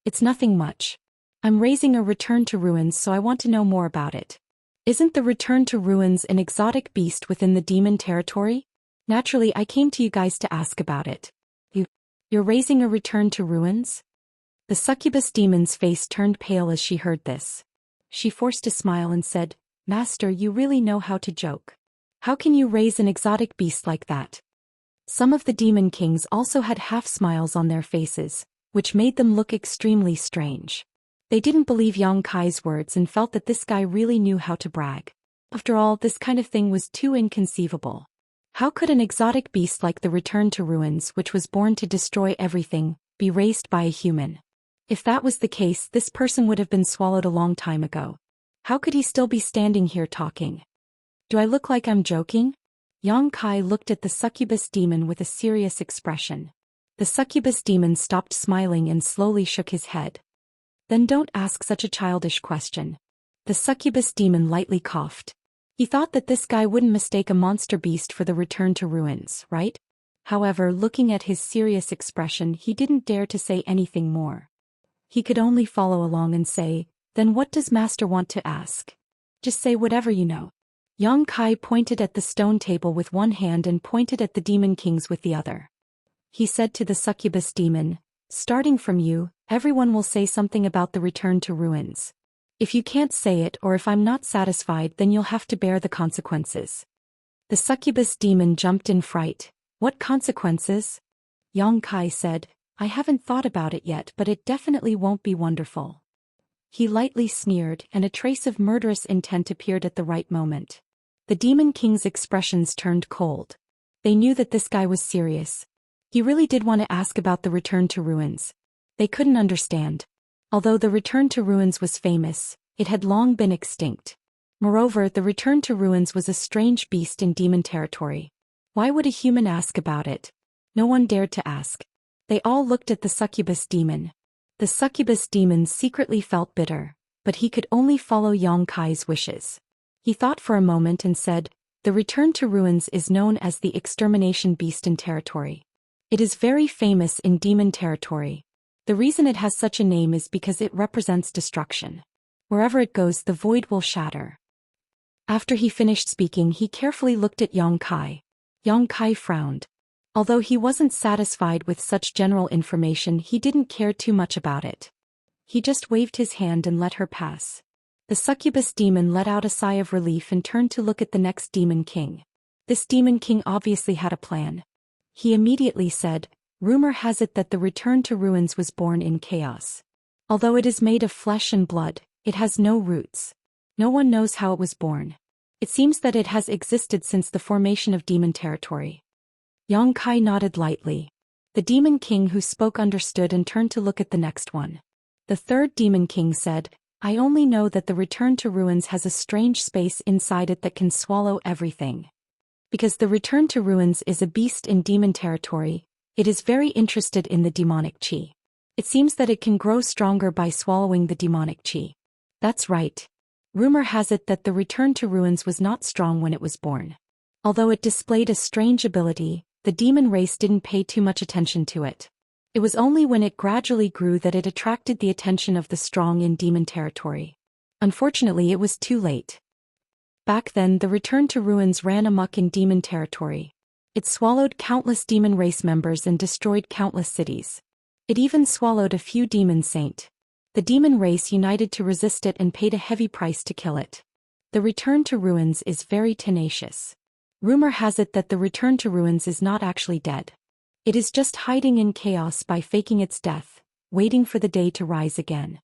It's nothing much. I'm raising a return to ruins, so I want to know more about it. Isn't the return to ruins an exotic beast within the demon territory? Naturally, I came to you guys to ask about it. You're raising a return to ruins? The succubus demon's face turned pale as she heard this. She forced a smile and said, Master, you really know how to joke. How can you raise an exotic beast like that? Some of the demon kings also had half smiles on their faces, which made them look extremely strange. They didn't believe Yang Kai's words and felt that this guy really knew how to brag. After all, this kind of thing was too inconceivable. How could an exotic beast like the return to ruins, which was born to destroy everything, be raised by a human? If that was the case, this person would have been swallowed a long time ago. How could he still be standing here talking? Do I look like I'm joking? Yang Kai looked at the succubus demon with a serious expression. The succubus demon stopped smiling and slowly shook his head. Then don't ask such a childish question. The succubus demon lightly coughed. He thought that this guy wouldn't mistake a monster beast for the return to ruins, right? However, looking at his serious expression, he didn't dare to say anything more. He could only follow along and say, "Then what does Master want to ask? Just say whatever you know." Yang Kai pointed at the stone table with one hand and pointed at the demon kings with the other. He said to the succubus demon, "Starting from you, everyone will say something about the return to ruins. If you can't say it or if I'm not satisfied, then you'll have to bear the consequences." The succubus demon jumped in fright. "What consequences?" Yang Kai said, "I haven't thought about it yet, but it definitely won't be wonderful." He lightly sneered, and a trace of murderous intent appeared at the right moment. The demon king's expressions turned cold. They knew that this guy was serious. He really did want to ask about the return to ruins. They couldn't understand. Although the return to ruins was famous, it had long been extinct. Moreover, the return to ruins was a strange beast in demon territory. Why would a human ask about it? No one dared to ask. They all looked at the succubus demon. The succubus demon secretly felt bitter, but he could only follow Yang Kai's wishes. He thought for a moment and said, "The return to ruins is known as the extermination beast in territory. It is very famous in demon territory. The reason it has such a name is because it represents destruction. Wherever it goes, the void will shatter." After he finished speaking, he carefully looked at Yang Kai. Yang Kai frowned. Although he wasn't satisfied with such general information, he didn't care too much about it. He just waved his hand and let her pass. The succubus demon let out a sigh of relief and turned to look at the next demon king. This demon king obviously had a plan. He immediately said, "Rumor has it that the return to ruins was born in chaos. Although it is made of flesh and blood, it has no roots. No one knows how it was born. It seems that it has existed since the formation of demon territory." Yang Kai nodded lightly. The demon king who spoke understood and turned to look at the next one. The third demon king said, "I only know that the return to ruins has a strange space inside it that can swallow everything. Because the return to ruins is a beast in demon territory, it is very interested in the demonic qi. It seems that it can grow stronger by swallowing the demonic qi." That's right. Rumor has it that the return to ruins was not strong when it was born. Although it displayed a strange ability, the demon race didn't pay too much attention to it. It was only when it gradually grew that it attracted the attention of the strong in demon territory. Unfortunately, it was too late. Back then, the return to ruins ran amok in demon territory. It swallowed countless demon race members and destroyed countless cities. It even swallowed a few demon saint. The demon race united to resist it and paid a heavy price to kill it. The return to ruins is very tenacious. Rumor has it that the return to ruins is not actually dead. It is just hiding in chaos by faking its death, waiting for the day to rise again.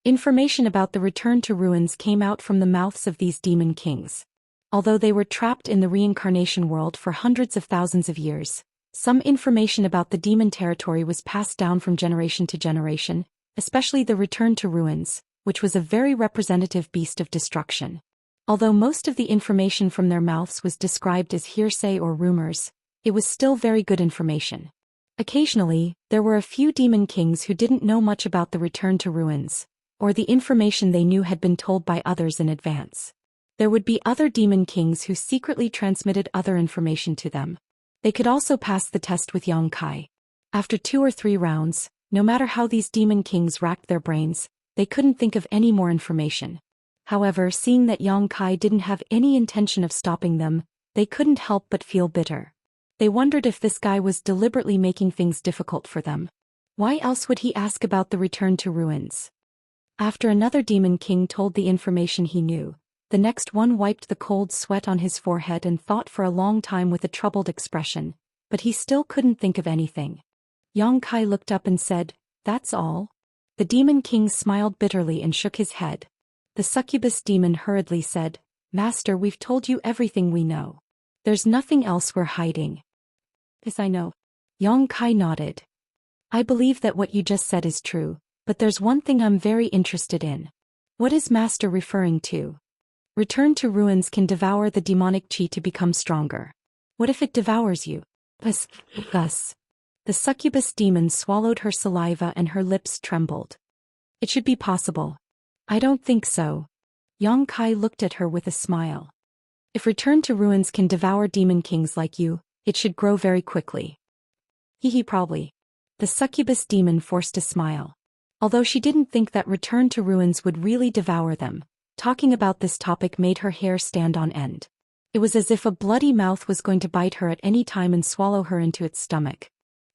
Information about the return to ruins came out from the mouths of these demon kings. Although they were trapped in the reincarnation world for hundreds of thousands of years, some information about the demon territory was passed down from generation to generation, especially the return to ruins, which was a very representative beast of destruction. Although most of the information from their mouths was described as hearsay or rumors, it was still very good information. Occasionally, there were a few demon kings who didn't know much about the return to ruins, or the information they knew had been told by others in advance. There would be other demon kings who secretly transmitted other information to them. They could also pass the test with Yang Kai. After 2 or 3 rounds, no matter how these demon kings racked their brains, they couldn't think of any more information. However, seeing that Yang Kai didn't have any intention of stopping them, they couldn't help but feel bitter. They wondered if this guy was deliberately making things difficult for them. Why else would he ask about the return to ruins? After another demon king told the information he knew, the next one wiped the cold sweat on his forehead and thought for a long time with a troubled expression, but he still couldn't think of anything. Yang Kai looked up and said, "That's all?" The demon king smiled bitterly and shook his head. The succubus demon hurriedly said, "Master, we've told you everything we know. There's nothing else we're hiding." "This I know." Yang Kai nodded. "I believe that what you just said is true, but there's one thing I'm very interested in. What is Master referring to? Return to ruins can devour the demonic qi to become stronger. What if it devours you?" Thus. The succubus demon swallowed her saliva and her lips trembled. "It should be possible." "I don't think so." Yang Kai looked at her with a smile. If Return to Ruins can devour demon kings like you, it should grow very quickly. Probably. The succubus demon forced a smile. Although she didn't think that Return to Ruins would really devour them, talking about this topic made her hair stand on end. It was as if a bloody mouth was going to bite her at any time and swallow her into its stomach.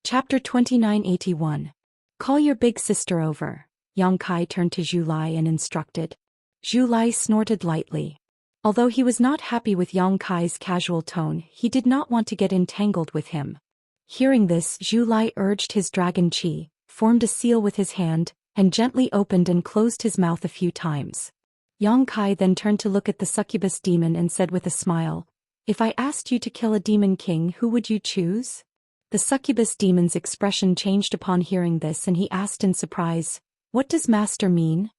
Chapter 2981. Call your big sister over, Yang Kai turned to Zhu Lai and instructed. Zhu Lai snorted lightly. Although he was not happy with Yang Kai's casual tone, he did not want to get entangled with him. Hearing this, Zhu Lai urged his dragon chi, formed a seal with his hand, and gently opened and closed his mouth a few times. Yang Kai then turned to look at the succubus demon and said with a smile, "If I asked you to kill a demon king, who would you choose?" The succubus demon's expression changed upon hearing this and he asked in surprise, "What does master mean?"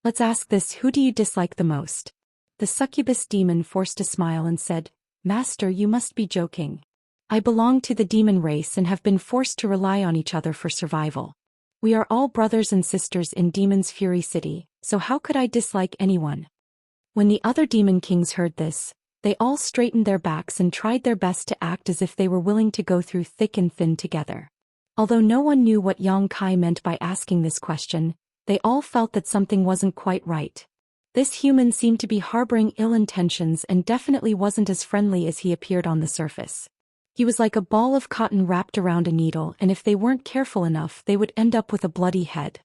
"Let's ask this, who do you dislike the most?" The succubus demon forced a smile and said, "Master, you must be joking. I belong to the demon race and have been forced to rely on each other for survival. We are all brothers and sisters in Demon's Fury City, so how could I dislike anyone?" When the other demon kings heard this, they all straightened their backs and tried their best to act as if they were willing to go through thick and thin together. Although no one knew what Yang Kai meant by asking this question, they all felt that something wasn't quite right. This human seemed to be harboring ill intentions and definitely wasn't as friendly as he appeared on the surface. He was like a ball of cotton wrapped around a needle, and if they weren't careful enough they would end up with a bloody head.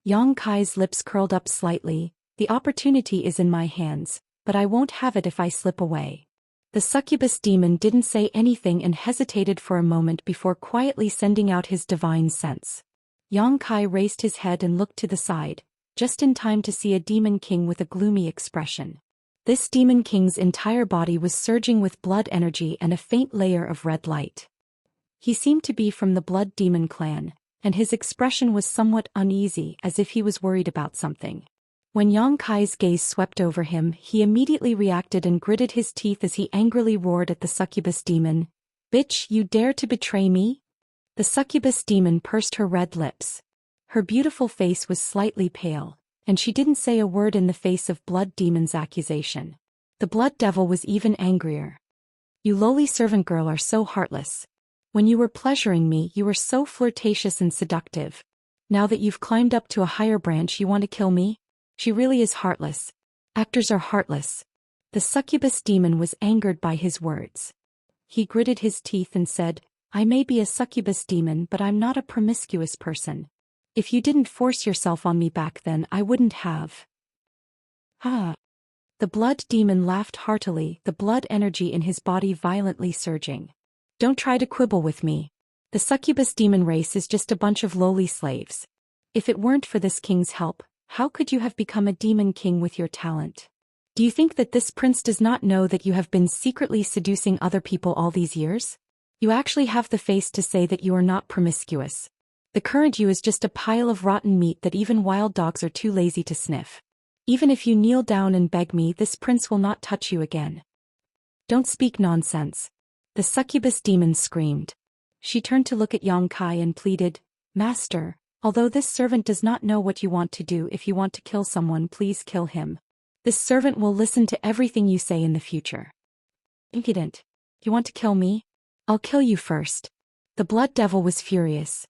Yang Kai's lips curled up slightly. "The opportunity is in my hands, but I won't have it if I slip away." The succubus demon didn't say anything and hesitated for a moment before quietly sending out his divine sense. Yang Kai raised his head and looked to the side, just in time to see a demon king with a gloomy expression. This demon king's entire body was surging with blood energy and a faint layer of red light. He seemed to be from the blood demon clan, and his expression was somewhat uneasy, as if he was worried about something. When Yang Kai's gaze swept over him, he immediately reacted and gritted his teeth as he angrily roared at the succubus demon, "Bitch, you dare to betray me?" The succubus demon pursed her red lips. Her beautiful face was slightly pale, and she didn't say a word in the face of Blood Demon's accusation. The Blood Devil was even angrier. "You lowly servant girl are so heartless. When you were pleasuring me, you were so flirtatious and seductive. Now that you've climbed up to a higher branch, you want to kill me? She really is heartless. Actors are heartless." The succubus demon was angered by his words. He gritted his teeth and said, "I may be a succubus demon, but I'm not a promiscuous person. If you didn't force yourself on me back then, I wouldn't have." "Ah." The blood demon laughed heartily, the blood energy in his body violently surging. "Don't try to quibble with me. The succubus demon race is just a bunch of lowly slaves. If it weren't for this king's help, how could you have become a demon king with your talent? Do you think that this prince does not know that you have been secretly seducing other people all these years? You actually have the face to say that you are not promiscuous. The current you is just a pile of rotten meat that even wild dogs are too lazy to sniff. Even if you kneel down and beg me, this prince will not touch you again." "Don't speak nonsense," the succubus demon screamed. She turned to look at Yang Kai and pleaded, "Master, although this servant does not know what you want to do, if you want to kill someone, please kill him. This servant will listen to everything you say in the future." "Impudent. You want to kill me? I'll kill you first." The blood devil was furious.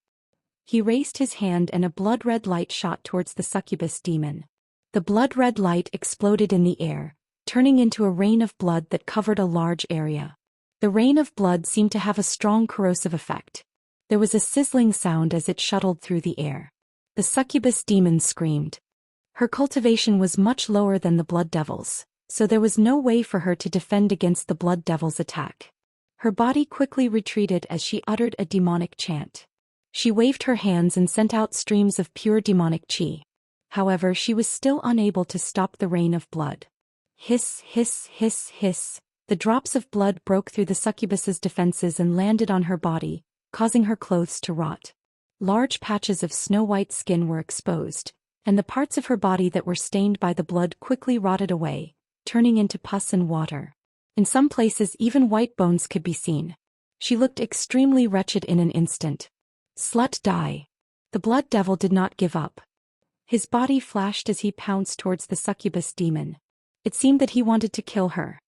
He raised his hand and a blood-red light shot towards the succubus demon. The blood-red light exploded in the air, turning into a rain of blood that covered a large area. The rain of blood seemed to have a strong corrosive effect. There was a sizzling sound as it shuttled through the air. The succubus demon screamed. Her cultivation was much lower than the blood devil's, so there was no way for her to defend against the blood devil's attack. Her body quickly retreated as she uttered a demonic chant. She waved her hands and sent out streams of pure demonic chi. However, she was still unable to stop the rain of blood. Hiss, hiss, hiss, hiss. The drops of blood broke through the succubus's defenses and landed on her body, causing her clothes to rot. Large patches of snow-white skin were exposed, and the parts of her body that were stained by the blood quickly rotted away, turning into pus and water. In some places even white bones could be seen. She looked extremely wretched in an instant. "Slut, die." The blood devil did not give up. His body flashed as he pounced towards the succubus demon. It seemed that he wanted to kill her.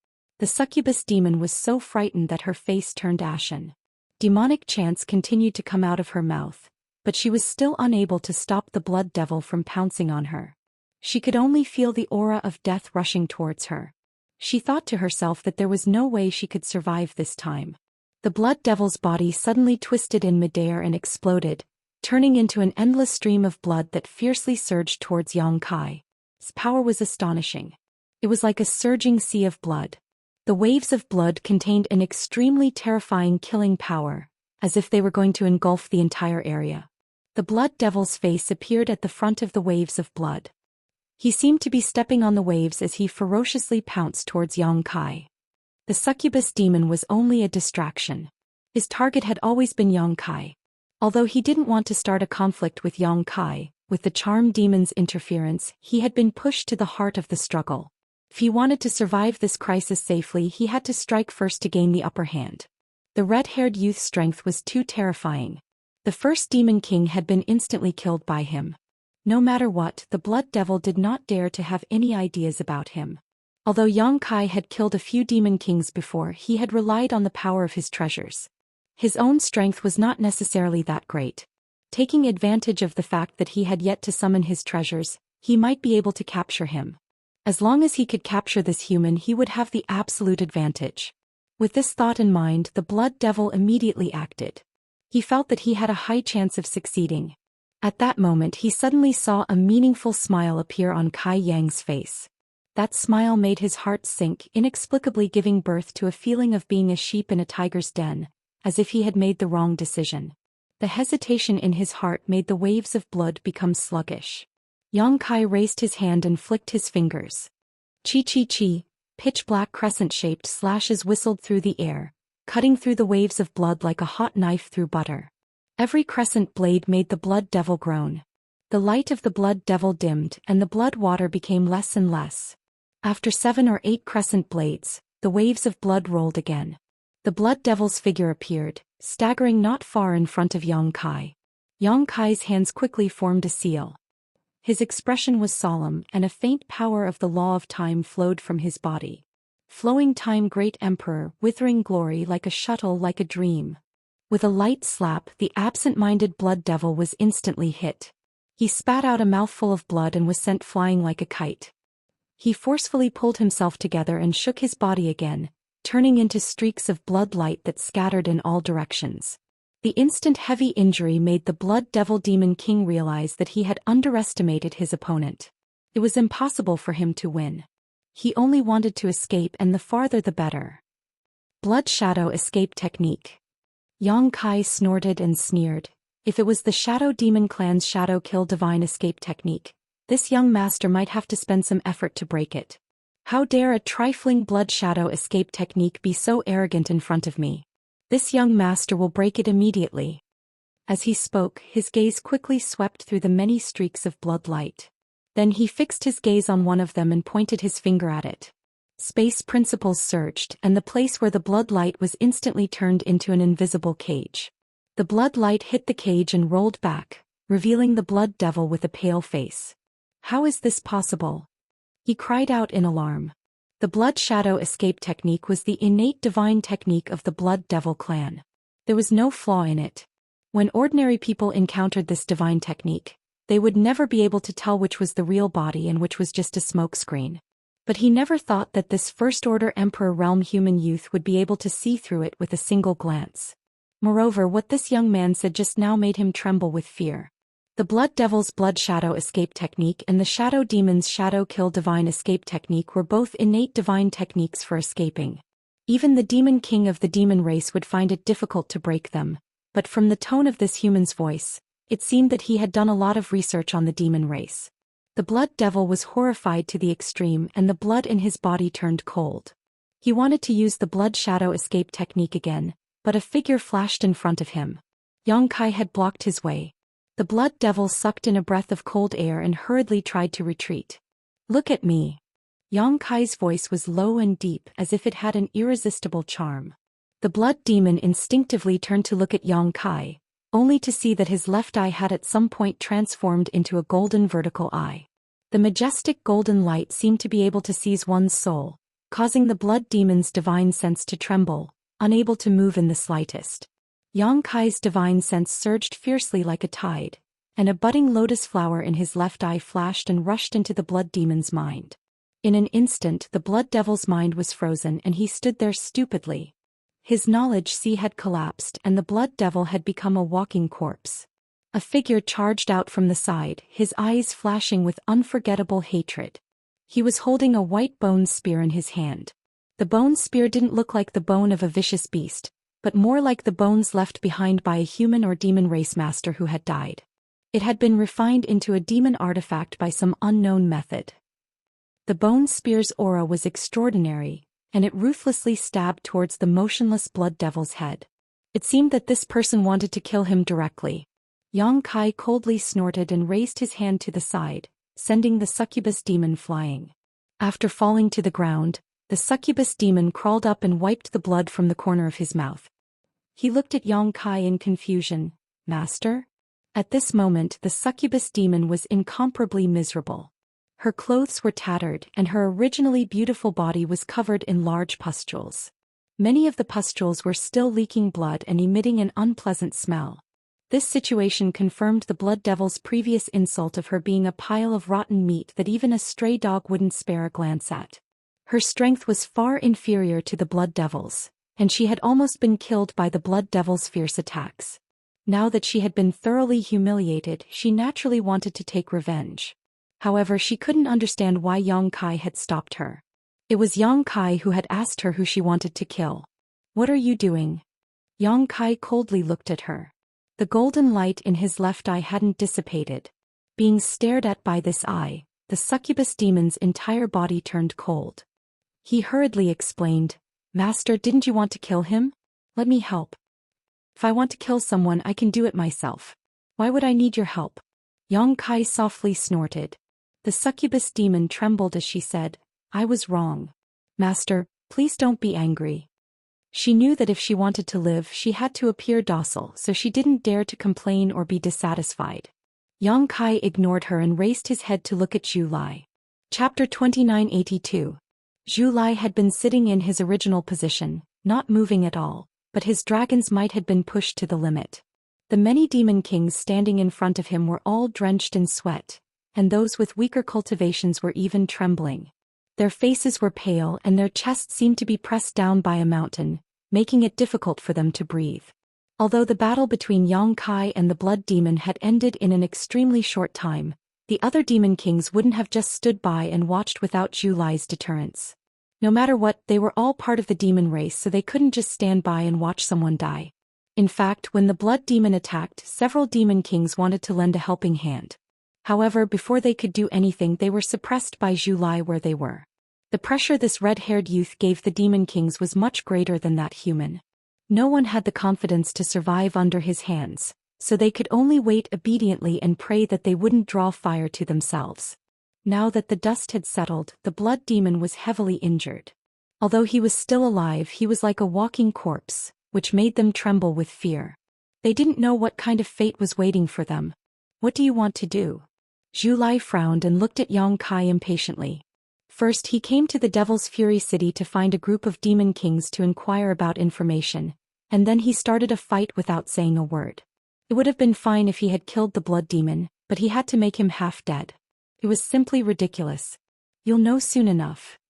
The succubus demon was so frightened that her face turned ashen. Demonic chants continued to come out of her mouth, but she was still unable to stop the blood devil from pouncing on her. She could only feel the aura of death rushing towards her. She thought to herself that there was no way she could survive this time. The blood devil's body suddenly twisted in midair and exploded, turning into an endless stream of blood that fiercely surged towards Yang Kai. Its power was astonishing. It was like a surging sea of blood. The waves of blood contained an extremely terrifying killing power, as if they were going to engulf the entire area. The blood devil's face appeared at the front of the waves of blood. He seemed to be stepping on the waves as he ferociously pounced towards Yang Kai. The succubus demon was only a distraction. His target had always been Yang Kai. Although he didn't want to start a conflict with Yang Kai, with the charm demon's interference, he had been pushed to the heart of the struggle. If he wanted to survive this crisis safely, he had to strike first to gain the upper hand. The red-haired youth's strength was too terrifying. The first demon king had been instantly killed by him. No matter what, the blood devil did not dare to have any ideas about him. Although Yang Kai had killed a few demon kings before, he had relied on the power of his treasures. His own strength was not necessarily that great. Taking advantage of the fact that he had yet to summon his treasures, he might be able to capture him. As long as he could capture this human, he would have the absolute advantage. With this thought in mind, the blood devil immediately acted. He felt that he had a high chance of succeeding. At that moment, he suddenly saw a meaningful smile appear on Kai Yang's face. That smile made his heart sink, inexplicably giving birth to a feeling of being a sheep in a tiger's den, as if he had made the wrong decision. The hesitation in his heart made the waves of blood become sluggish. Yang Kai raised his hand and flicked his fingers. Chi-chi-chi, pitch-black crescent-shaped slashes whistled through the air, cutting through the waves of blood like a hot knife through butter. Every crescent blade made the blood devil groan. The light of the blood devil dimmed and the blood water became less and less. After 7 or 8 crescent blades, the waves of blood rolled again. The blood devil's figure appeared, staggering not far in front of Yang Kai. Yang Kai's hands quickly formed a seal. His expression was solemn, and a faint power of the law of time flowed from his body. Flowing time, great emperor, withering glory, like a shuttle, like a dream. With a light slap, the absent-minded blood devil was instantly hit. He spat out a mouthful of blood and was sent flying like a kite. He forcefully pulled himself together and shook his body again, turning into streaks of blood light that scattered in all directions. The instant heavy injury made the blood devil demon king realize that he had underestimated his opponent. It was impossible for him to win. He only wanted to escape, and the farther the better. Blood shadow escape technique. Yang Kai snorted and sneered. If it was the Shadow Demon Clan's Shadow Kill Divine Escape technique, this young master might have to spend some effort to break it. How dare a trifling blood shadow escape technique be so arrogant in front of me? This young master will break it immediately. As he spoke, his gaze quickly swept through the many streaks of blood light. Then he fixed his gaze on one of them and pointed his finger at it. Space principles surged, and the place where the blood light was instantly turned into an invisible cage. The blood light hit the cage and rolled back, revealing the blood devil with a pale face. How is this possible? He cried out in alarm. The blood shadow escape technique was the innate divine technique of the blood devil clan. There was no flaw in it. When ordinary people encountered this divine technique, they would never be able to tell which was the real body and which was just a smokescreen. But he never thought that this first-order Emperor Realm human youth would be able to see through it with a single glance. Moreover, what this young man said just now made him tremble with fear. The Blood Devil's Blood Shadow Escape Technique and the Shadow Demon's Shadow Kill Divine Escape Technique were both innate divine techniques for escaping. Even the Demon King of the demon race would find it difficult to break them, but from the tone of this human's voice, it seemed that he had done a lot of research on the demon race. The Blood Devil was horrified to the extreme, and the blood in his body turned cold. He wanted to use the Blood Shadow Escape Technique again, but a figure flashed in front of him. Yang Kai had blocked his way. The Blood Devil sucked in a breath of cold air and hurriedly tried to retreat. "Look at me." Yang Kai's voice was low and deep, as if it had an irresistible charm. The Blood Demon instinctively turned to look at Yang Kai, only to see that his left eye had at some point transformed into a golden vertical eye. The majestic golden light seemed to be able to seize one's soul, causing the blood demon's divine sense to tremble, unable to move in the slightest. Yang Kai's divine sense surged fiercely like a tide, and a budding lotus flower in his left eye flashed and rushed into the blood demon's mind. In an instant the blood devil's mind was frozen and he stood there stupidly. His knowledge sea had collapsed and the blood devil had become a walking corpse. A figure charged out from the side, his eyes flashing with unforgettable hatred. He was holding a white bone spear in his hand. The bone spear didn't look like the bone of a vicious beast, but more like the bones left behind by a human or demon race master who had died. It had been refined into a demon artifact by some unknown method. The bone spear's aura was extraordinary, and it ruthlessly stabbed towards the motionless blood devil's head. It seemed that this person wanted to kill him directly. Yang Kai coldly snorted and raised his hand to the side, sending the succubus demon flying. After falling to the ground, the succubus demon crawled up and wiped the blood from the corner of his mouth. He looked at Yang Kai in confusion. "Master?" At this moment the succubus demon was incomparably miserable. Her clothes were tattered and her originally beautiful body was covered in large pustules. Many of the pustules were still leaking blood and emitting an unpleasant smell. This situation confirmed the blood devil's previous insult of her being a pile of rotten meat that even a stray dog wouldn't spare a glance at. Her strength was far inferior to the blood devil's, and she had almost been killed by the blood devil's fierce attacks. Now that she had been thoroughly humiliated, she naturally wanted to take revenge. However, she couldn't understand why Yang Kai had stopped her. It was Yang Kai who had asked her who she wanted to kill. "What are you doing?" Yang Kai coldly looked at her. The golden light in his left eye hadn't dissipated. Being stared at by this eye, the succubus demon's entire body turned cold. He hurriedly explained, "Master, didn't you want to kill him? Let me help. If I want to kill someone, I can do it myself. Why would I need your help?" Yang Kai softly snorted. The succubus demon trembled as she said, "I was wrong. Master, please don't be angry." She knew that if she wanted to live, she had to appear docile, so she didn't dare to complain or be dissatisfied. Yang Kai ignored her and raised his head to look at Zhu Lai. Chapter 2982. Zhu Lai had been sitting in his original position, not moving at all, but his dragon's might had been pushed to the limit. The many demon kings standing in front of him were all drenched in sweat, and those with weaker cultivations were even trembling. Their faces were pale and their chests seemed to be pressed down by a mountain, making it difficult for them to breathe. Although the battle between Yang Kai and the blood demon had ended in an extremely short time, the other demon kings wouldn't have just stood by and watched without Zhu Lai's deterrence. No matter what, they were all part of the demon race, so they couldn't just stand by and watch someone die. In fact, when the blood demon attacked, several demon kings wanted to lend a helping hand. However, before they could do anything, they were suppressed by Zhu Lai where they were. The pressure this red-haired youth gave the demon kings was much greater than that human. No one had the confidence to survive under his hands, so they could only wait obediently and pray that they wouldn't draw fire to themselves. Now that the dust had settled, the blood demon was heavily injured. Although he was still alive, he was like a walking corpse, which made them tremble with fear. They didn't know what kind of fate was waiting for them. "What do you want to do?" Zhu Lai frowned and looked at Yang Kai impatiently. First, he came to the Devil's Fury City to find a group of demon kings to inquire about information, and then he started a fight without saying a word. It would have been fine if he had killed the blood demon, but he had to make him half dead. It was simply ridiculous. "You'll know soon enough,"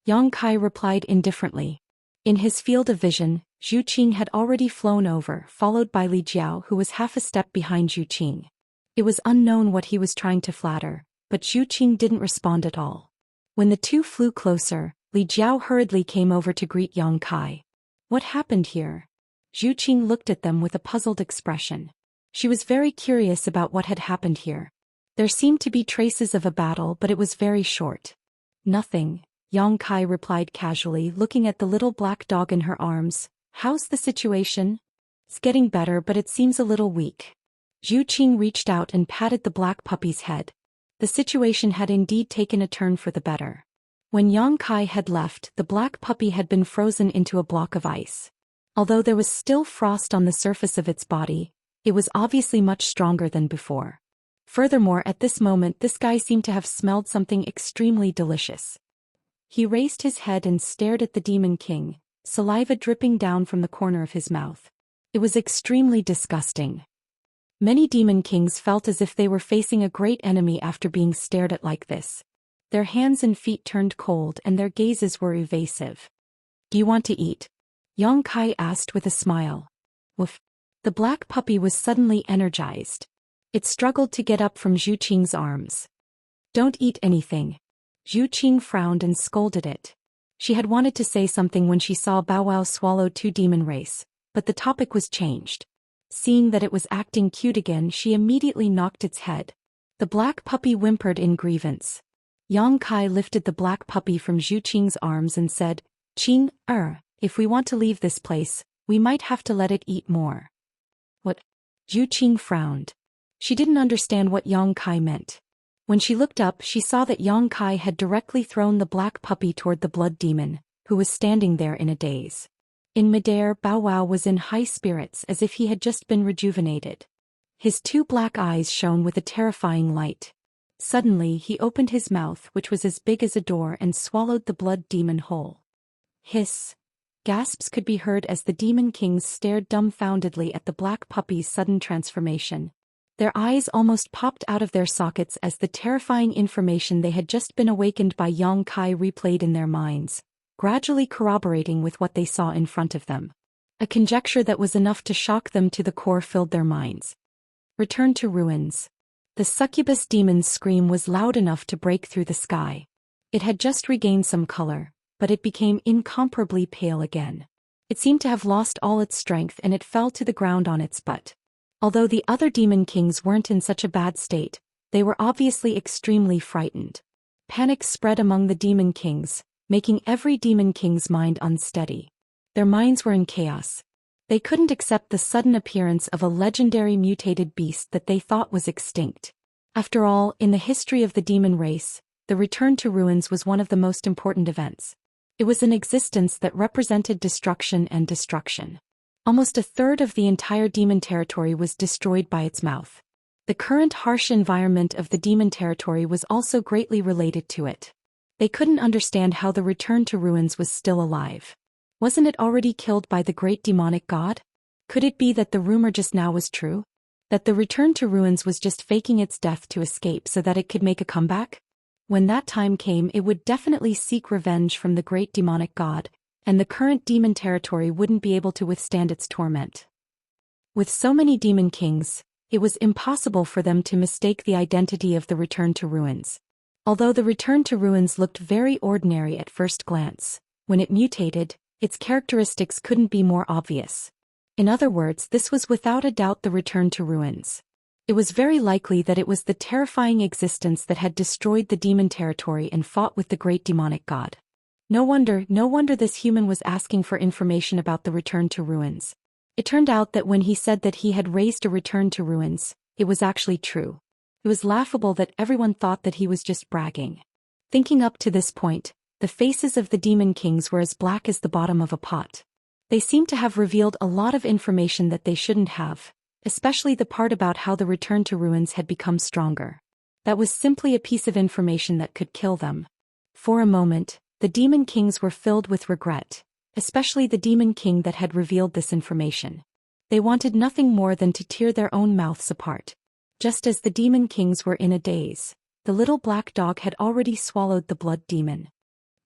Yang Kai replied indifferently. In his field of vision, Zhu Qing had already flown over, followed by Li Jiao, who was half a step behind Zhu Qing. It was unknown what he was trying to flatter, but Zhu Qing didn't respond at all. When the two flew closer, Li Jiao hurriedly came over to greet Yang Kai. "What happened here?" Zhu Qing looked at them with a puzzled expression. She was very curious about what had happened here. There seemed to be traces of a battle, but it was very short. "Nothing," Yang Kai replied casually, looking at the little black dog in her arms. "How's the situation?" "It's getting better, but it seems a little weak." Zhu Qing reached out and patted the black puppy's head. The situation had indeed taken a turn for the better. When Yang Kai had left, the black puppy had been frozen into a block of ice. Although there was still frost on the surface of its body, it was obviously much stronger than before. Furthermore, at this moment this guy seemed to have smelled something extremely delicious. He raised his head and stared at the Demon King, saliva dripping down from the corner of his mouth. It was extremely disgusting. Many Demon Kings felt as if they were facing a great enemy after being stared at like this. Their hands and feet turned cold and their gazes were evasive. "Do you want to eat?" Yang Kai asked with a smile. Woof. The black puppy was suddenly energized. It struggled to get up from Zhu Qing's arms. "Don't eat anything." Zhu Qing frowned and scolded it. She had wanted to say something when she saw Bow Wow swallow 2 demon race, but the topic was changed. Seeing that it was acting cute again, she immediately knocked its head. The black puppy whimpered in grievance. Yang Kai lifted the black puppy from Zhu Qing's arms and said, "Qing, if we want to leave this place, we might have to let it eat more." "What?" Zhu Qing frowned. She didn't understand what Yang Kai meant. When she looked up, she saw that Yang Kai had directly thrown the black puppy toward the blood demon, who was standing there in a daze. In midair, Bow Wow was in high spirits as if he had just been rejuvenated. His 2 black eyes shone with a terrifying light. Suddenly, he opened his mouth, which was as big as a door, and swallowed the blood demon whole. Hiss! Gasps could be heard as the Demon Kings stared dumbfoundedly at the black puppy's sudden transformation. Their eyes almost popped out of their sockets as the terrifying information they had just been awakened by Yang Kai replayed in their minds, gradually corroborating with what they saw in front of them. A conjecture that was enough to shock them to the core filled their minds. Return to ruins. The succubus demon's scream was loud enough to break through the sky. It had just regained some color, but it became incomparably pale again. It seemed to have lost all its strength and it fell to the ground on its butt. Although the other Demon Kings weren't in such a bad state, they were obviously extremely frightened. Panic spread among the Demon Kings, making every Demon King's mind unsteady. Their minds were in chaos. They couldn't accept the sudden appearance of a legendary mutated beast that they thought was extinct. After all, in the history of the demon race, the return to ruins was one of the most important events. It was an existence that represented destruction and destruction. Almost a third of the entire demon territory was destroyed by its mouth. The current harsh environment of the demon territory was also greatly related to it. They couldn't understand how the return to ruins was still alive. Wasn't it already killed by the great demonic god? Could it be that the rumor just now was true? That the return to ruins was just faking its death to escape so that it could make a comeback? When that time came, it would definitely seek revenge from the great demonic god, and the current demon territory wouldn't be able to withstand its torment. With so many Demon Kings, it was impossible for them to mistake the identity of the return to ruins. Although the return to ruins looked very ordinary at first glance, when it mutated, its characteristics couldn't be more obvious. In other words, this was without a doubt the return to ruins. It was very likely that it was the terrifying existence that had destroyed the demon territory and fought with the great demonic god. No wonder this human was asking for information about the return to ruins. It turned out that when he said that he had raised a return to ruins, it was actually true. It was laughable that everyone thought that he was just bragging. Thinking up to this point, the faces of the Demon Kings were as black as the bottom of a pot. They seemed to have revealed a lot of information that they shouldn't have, especially the part about how the return to ruins had become stronger. That was simply a piece of information that could kill them. For a moment, the Demon Kings were filled with regret, especially the Demon King that had revealed this information. They wanted nothing more than to tear their own mouths apart. Just as the Demon Kings were in a daze, the little black dog had already swallowed the blood demon.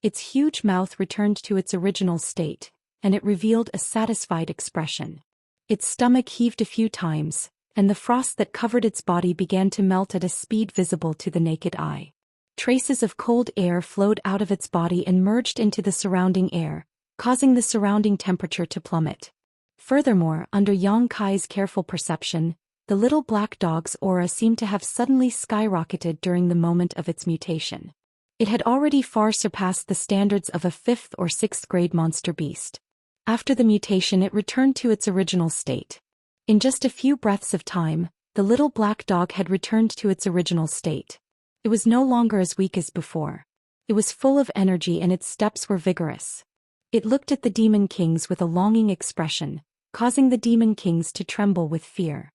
Its huge mouth returned to its original state, and it revealed a satisfied expression. Its stomach heaved a few times, and the frost that covered its body began to melt at a speed visible to the naked eye. Traces of cold air flowed out of its body and merged into the surrounding air, causing the surrounding temperature to plummet. Furthermore, under Yang Kai's careful perception, the little black dog's aura seemed to have suddenly skyrocketed during the moment of its mutation. It had already far surpassed the standards of a 5th or 6th grade monster beast. After the mutation, it returned to its original state. In just a few breaths of time, the little black dog had returned to its original state. It was no longer as weak as before. It was full of energy and its steps were vigorous. It looked at the Demon Kings with a longing expression, causing the Demon Kings to tremble with fear.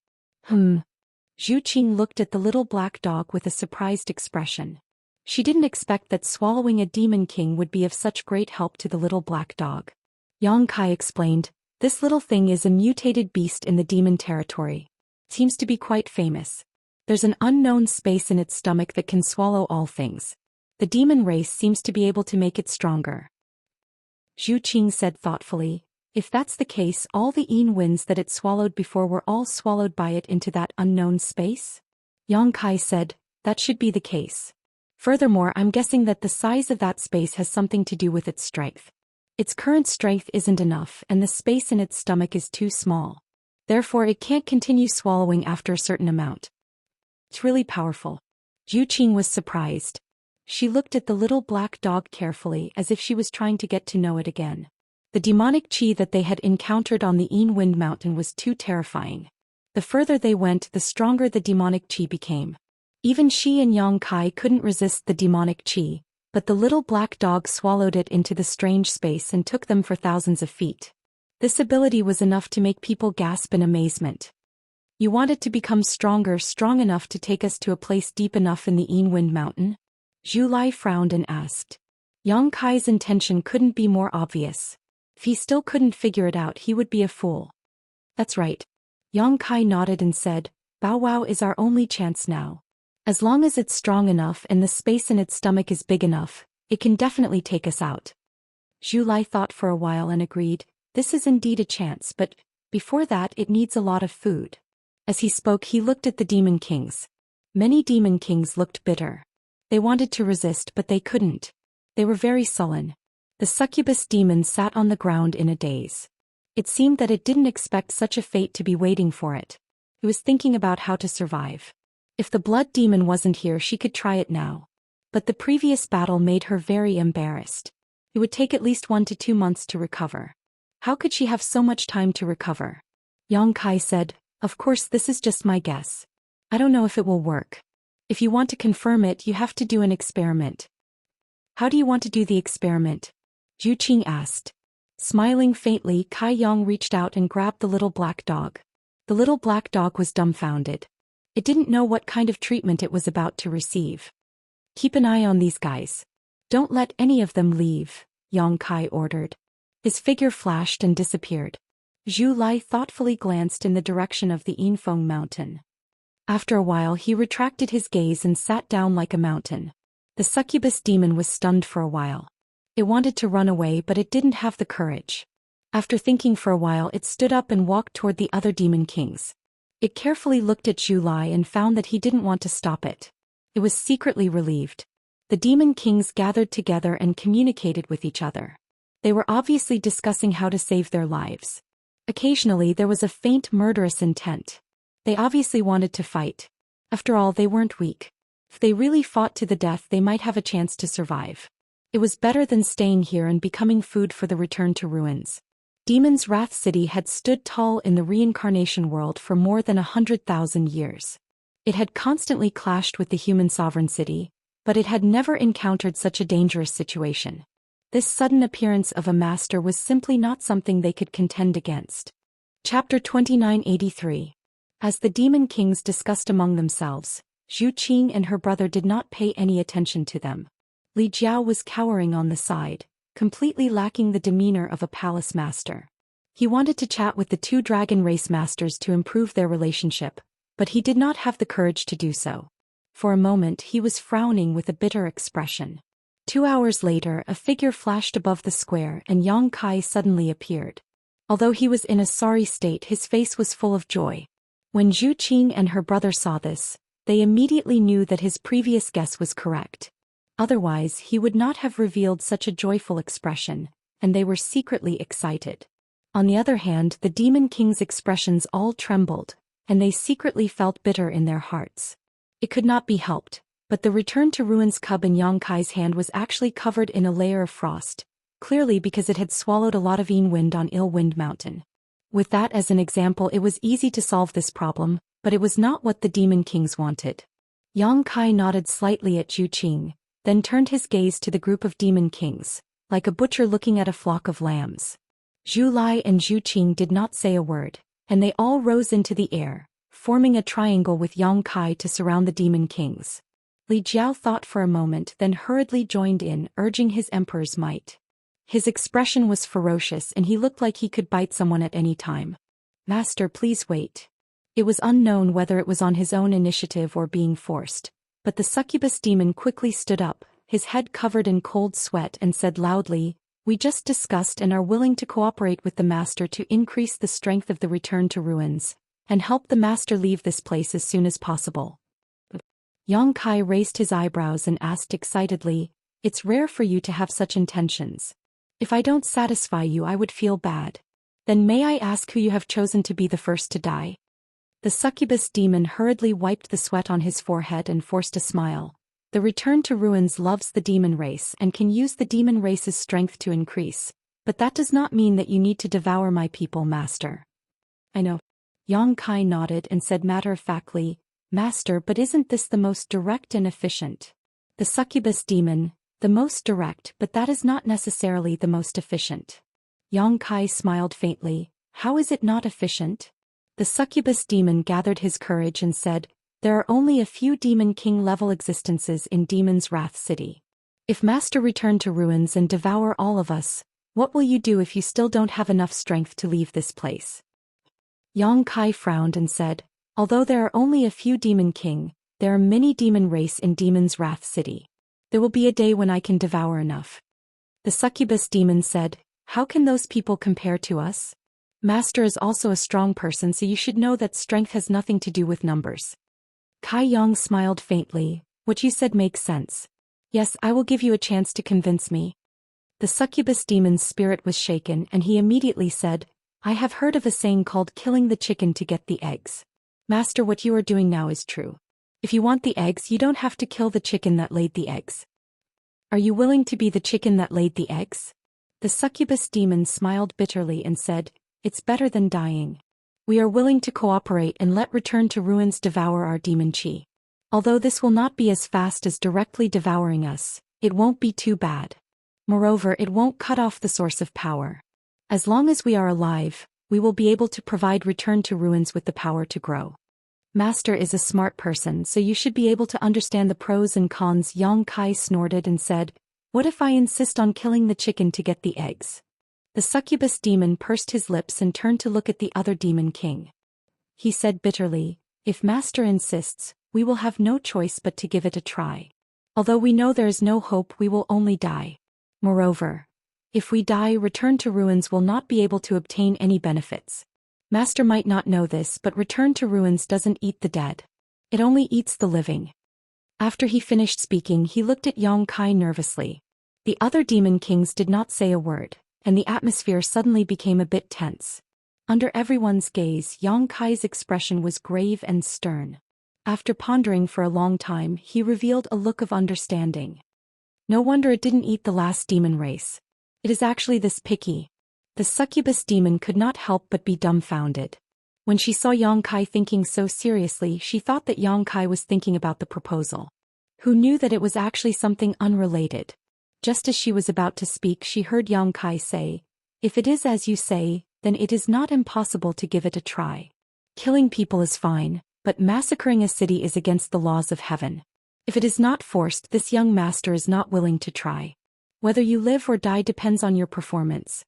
Zhu Qing looked at the little black dog with a surprised expression. She didn't expect that swallowing a demon king would be of such great help to the little black dog. Yang Kai explained, "This little thing is a mutated beast in the demon territory. Seems to be quite famous. There's an unknown space in its stomach that can swallow all things. The demon race seems to be able to make it stronger." Zhu Qing said thoughtfully, "If that's the case, all the Yin winds that it swallowed before were all swallowed by it into that unknown space?" Yang Kai said, "That should be the case. Furthermore, I'm guessing that the size of that space has something to do with its strength. Its current strength isn't enough, and the space in its stomach is too small. Therefore, it can't continue swallowing after a certain amount. It's really powerful." Zhu Qing was surprised. She looked at the little black dog carefully as if she was trying to get to know it again. The demonic qi that they had encountered on the Yin Wind Mountain was too terrifying. The further they went, the stronger the demonic qi became. Even she and Yang Kai couldn't resist the demonic qi, but the little black dog swallowed it into the strange space and took them for thousands of feet. This ability was enough to make people gasp in amazement. "You want it to become stronger, strong enough to take us to a place deep enough in the Yin Wind Mountain?" Zhu Lai frowned and asked. Yang Kai's intention couldn't be more obvious. If he still couldn't figure it out, he would be a fool. "That's right." Yang Kai nodded and said, "Bow Wow is our only chance now. As long as it's strong enough and the space in its stomach is big enough, it can definitely take us out." Zhu Lai thought for a while and agreed, "This is indeed a chance, but before that it needs a lot of food." As he spoke, he looked at the demon kings. Many demon kings looked bitter. They wanted to resist, but they couldn't. They were very sullen. The succubus demon sat on the ground in a daze. It seemed that it didn't expect such a fate to be waiting for it. It was thinking about how to survive. If the blood demon wasn't here, she could try it now. But the previous battle made her very embarrassed. It would take at least 1 to 2 months to recover. How could she have so much time to recover? Yang Kai said, "Of course, this is just my guess. I don't know if it will work. If you want to confirm it, you have to do an experiment." "How do you want to do the experiment?" Zhu Qing asked. Smiling faintly, Kai Yang reached out and grabbed the little black dog. The little black dog was dumbfounded. It didn't know what kind of treatment it was about to receive. "Keep an eye on these guys. Don't let any of them leave," Yang Kai ordered. His figure flashed and disappeared. Zhu Lai thoughtfully glanced in the direction of the Yinfeng mountain. After a while, he retracted his gaze and sat down like a mountain. The succubus demon was stunned for a while. It wanted to run away, but it didn't have the courage. After thinking for a while, it stood up and walked toward the other demon kings. It carefully looked at Zhu Lai and found that he didn't want to stop it. It was secretly relieved. The demon kings gathered together and communicated with each other. They were obviously discussing how to save their lives. Occasionally there was a faint murderous intent. They obviously wanted to fight. After all, they weren't weak. If they really fought to the death, they might have a chance to survive. It was better than staying here and becoming food for the return to ruins. Demon's Wrath City had stood tall in the reincarnation world for more than 100,000 years. It had constantly clashed with the human sovereign city, but it had never encountered such a dangerous situation. This sudden appearance of a master was simply not something they could contend against. Chapter 2983. As the demon kings discussed among themselves, Zhu Qing and her brother did not pay any attention to them. Li Jiao was cowering on the side, completely lacking the demeanor of a palace master. He wanted to chat with the 2 dragon race masters to improve their relationship, but he did not have the courage to do so. For a moment he was frowning with a bitter expression. 2 hours later, a figure flashed above the square and Yang Kai suddenly appeared. Although he was in a sorry state, his face was full of joy. When Zhu Qing and her brother saw this, they immediately knew that his previous guess was correct. Otherwise, he would not have revealed such a joyful expression, and they were secretly excited. On the other hand, the demon king's expressions all trembled, and they secretly felt bitter in their hearts. It could not be helped, but the return to ruins cub in Yang Kai's hand was actually covered in a layer of frost, clearly because it had swallowed a lot of Yin wind on Ill Wind Mountain. With that as an example, it was easy to solve this problem, but it was not what the demon kings wanted. Yang Kai nodded slightly at Zhu Qing, then turned his gaze to the group of demon kings, like a butcher looking at a flock of lambs. Zhu Lai and Zhu Qing did not say a word, and they all rose into the air, forming a triangle with Yang Kai to surround the demon kings. Li Jiao thought for a moment, then hurriedly joined in, urging his emperor's might. His expression was ferocious and he looked like he could bite someone at any time. Master, please wait. It was unknown whether it was on his own initiative or being forced, but the succubus demon quickly stood up, his head covered in cold sweat, and said loudly, "We just discussed and are willing to cooperate with the master to increase the strength of the return to ruins, and help the master leave this place as soon as possible." Yang Kai raised his eyebrows and asked excitedly, "It's rare for you to have such intentions. If I don't satisfy you, I would feel bad. Then may I ask who you have chosen to be the first to die?" The succubus demon hurriedly wiped the sweat on his forehead and forced a smile. "The return to ruins loves the demon race and can use the demon race's strength to increase, but that does not mean that you need to devour my people, master." "I know." Yang Kai nodded and said matter-of-factly, "Master, but isn't this the most direct and efficient?" The succubus demon, "The most direct, but that is not necessarily the most efficient." Yang Kai smiled faintly, "How is it not efficient?" The succubus demon gathered his courage and said, "There are only a few Demon King-level existences in Demon's Wrath City. If Master return to ruins and devour all of us, what will you do if you still don't have enough strength to leave this place?" Yang Kai frowned and said, "Although there are only a few Demon King, there are many demon race in Demon's Wrath City. There will be a day when I can devour enough." The succubus demon said, "How can those people compare to us? Master is also a strong person, so you should know that strength has nothing to do with numbers." Kai Yang smiled faintly, "What you said makes sense. Yes, I will give you a chance to convince me." The succubus demon's spirit was shaken and he immediately said, "I have heard of a saying called killing the chicken to get the eggs. Master, what you are doing now is true. If you want the eggs, you don't have to kill the chicken that laid the eggs. Are you willing to be the chicken that laid the eggs?" The succubus demon smiled bitterly and said, "It's better than dying. We are willing to cooperate and let return to ruins devour our demon chi. Although this will not be as fast as directly devouring us, it won't be too bad. Moreover, it won't cut off the source of power. As long as we are alive, we will be able to provide return to ruins with the power to grow. Master is a smart person, so you should be able to understand the pros and cons." Yang Kai snorted and said, "What if I insist on killing the chicken to get the eggs?" The succubus demon pursed his lips and turned to look at the other demon king. He said bitterly, "If Master insists, we will have no choice but to give it a try. Although we know there is no hope, we will only die. Moreover, if we die, return to ruins will not be able to obtain any benefits. Master might not know this, but return to ruins doesn't eat the dead. It only eats the living." After he finished speaking, he looked at Yang Kai nervously. The other demon kings did not say a word, and the atmosphere suddenly became a bit tense. Under everyone's gaze, Yang Kai's expression was grave and stern. After pondering for a long time, he revealed a look of understanding. "No wonder it didn't eat the last demon race. It is actually this picky." The succubus demon could not help but be dumbfounded. When she saw Yang Kai thinking so seriously, she thought that Yang Kai was thinking about the proposal. Who knew that it was actually something unrelated? Just as she was about to speak, she heard Yang Kai say, "If it is as you say, then it is not impossible to give it a try. Killing people is fine, but massacring a city is against the laws of heaven. If it is not forced, this young master is not willing to try. Whether you live or die depends on your performance."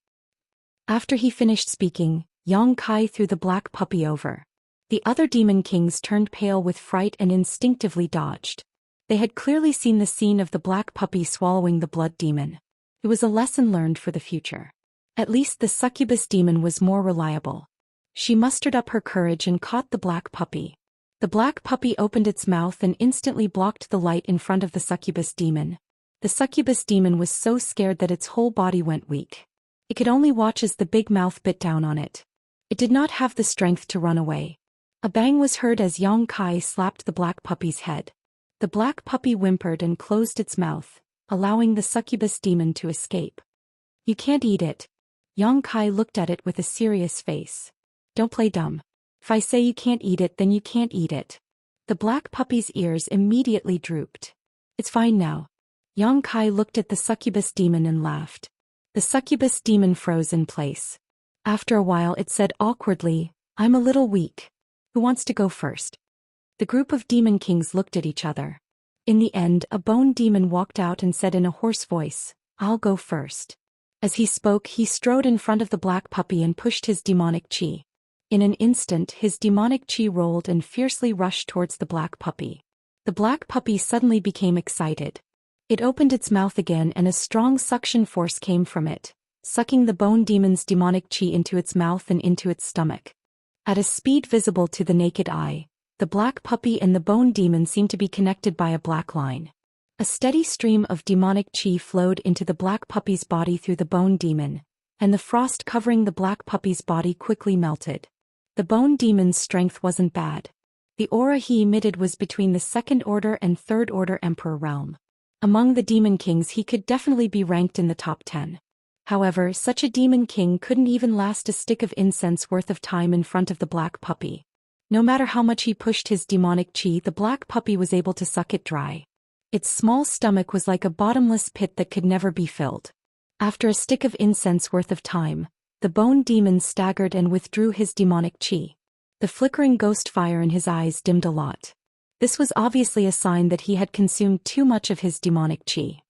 After he finished speaking, Yang Kai threw the black puppy over. The other demon kings turned pale with fright and instinctively dodged. They had clearly seen the scene of the black puppy swallowing the blood demon. It was a lesson learned for the future. At least the succubus demon was more reliable. She mustered up her courage and caught the black puppy. The black puppy opened its mouth and instantly blocked the light in front of the succubus demon. The succubus demon was so scared that its whole body went weak. It could only watch as the big mouth bit down on it. It did not have the strength to run away. A bang was heard as Yang Kai slapped the black puppy's head. The black puppy whimpered and closed its mouth, allowing the succubus demon to escape. "You can't eat it." Yang Kai looked at it with a serious face. "Don't play dumb. If I say you can't eat it, then you can't eat it." The black puppy's ears immediately drooped. "It's fine now." Yang Kai looked at the succubus demon and laughed. The succubus demon froze in place. After a while it said awkwardly, "I'm a little weak. Who wants to go first?" The group of demon kings looked at each other. In the end, a bone demon walked out and said in a hoarse voice, "I'll go first." As he spoke, he strode in front of the black puppy and pushed his demonic chi. In an instant, his demonic chi rolled and fiercely rushed towards the black puppy. The black puppy suddenly became excited. It opened its mouth again and a strong suction force came from it, sucking the bone demon's demonic chi into its mouth and into its stomach. At a speed visible to the naked eye, the black puppy and the bone demon seemed to be connected by a black line. A steady stream of demonic chi flowed into the black puppy's body through the bone demon, and the frost covering the black puppy's body quickly melted. The bone demon's strength wasn't bad. The aura he emitted was between the second order and third order emperor realm. Among the demon kings he could definitely be ranked in the top 10. However, such a demon king couldn't even last a stick of incense worth of time in front of the black puppy. No matter how much he pushed his demonic chi, the black puppy was able to suck it dry. Its small stomach was like a bottomless pit that could never be filled. After a stick of incense worth of time, the bone demon staggered and withdrew his demonic chi. The flickering ghost fire in his eyes dimmed a lot. This was obviously a sign that he had consumed too much of his demonic chi.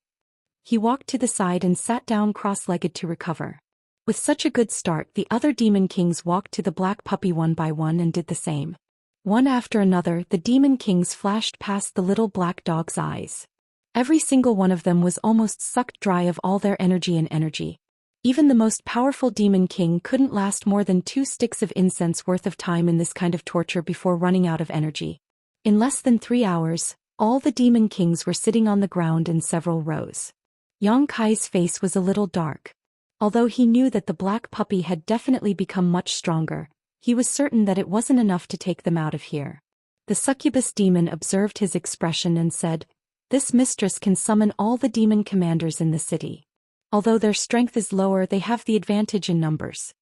He walked to the side and sat down cross-legged to recover. With such a good start, the other demon kings walked to the black puppy one by one and did the same. One after another, the demon kings flashed past the little black dog's eyes. Every single one of them was almost sucked dry of all their energy. Even the most powerful demon king couldn't last more than 2 sticks of incense worth of time in this kind of torture before running out of energy. In less than 3 hours, all the demon kings were sitting on the ground in several rows. Yang Kai's face was a little dark. Although he knew that the black puppy had definitely become much stronger, he was certain that it wasn't enough to take them out of here. The succubus demon observed his expression and said, "This mistress can summon all the demon commanders in the city. Although their strength is lower, they have the advantage in numbers."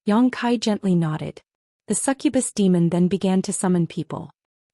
Yang Kai gently nodded. The succubus demon then began to summon people.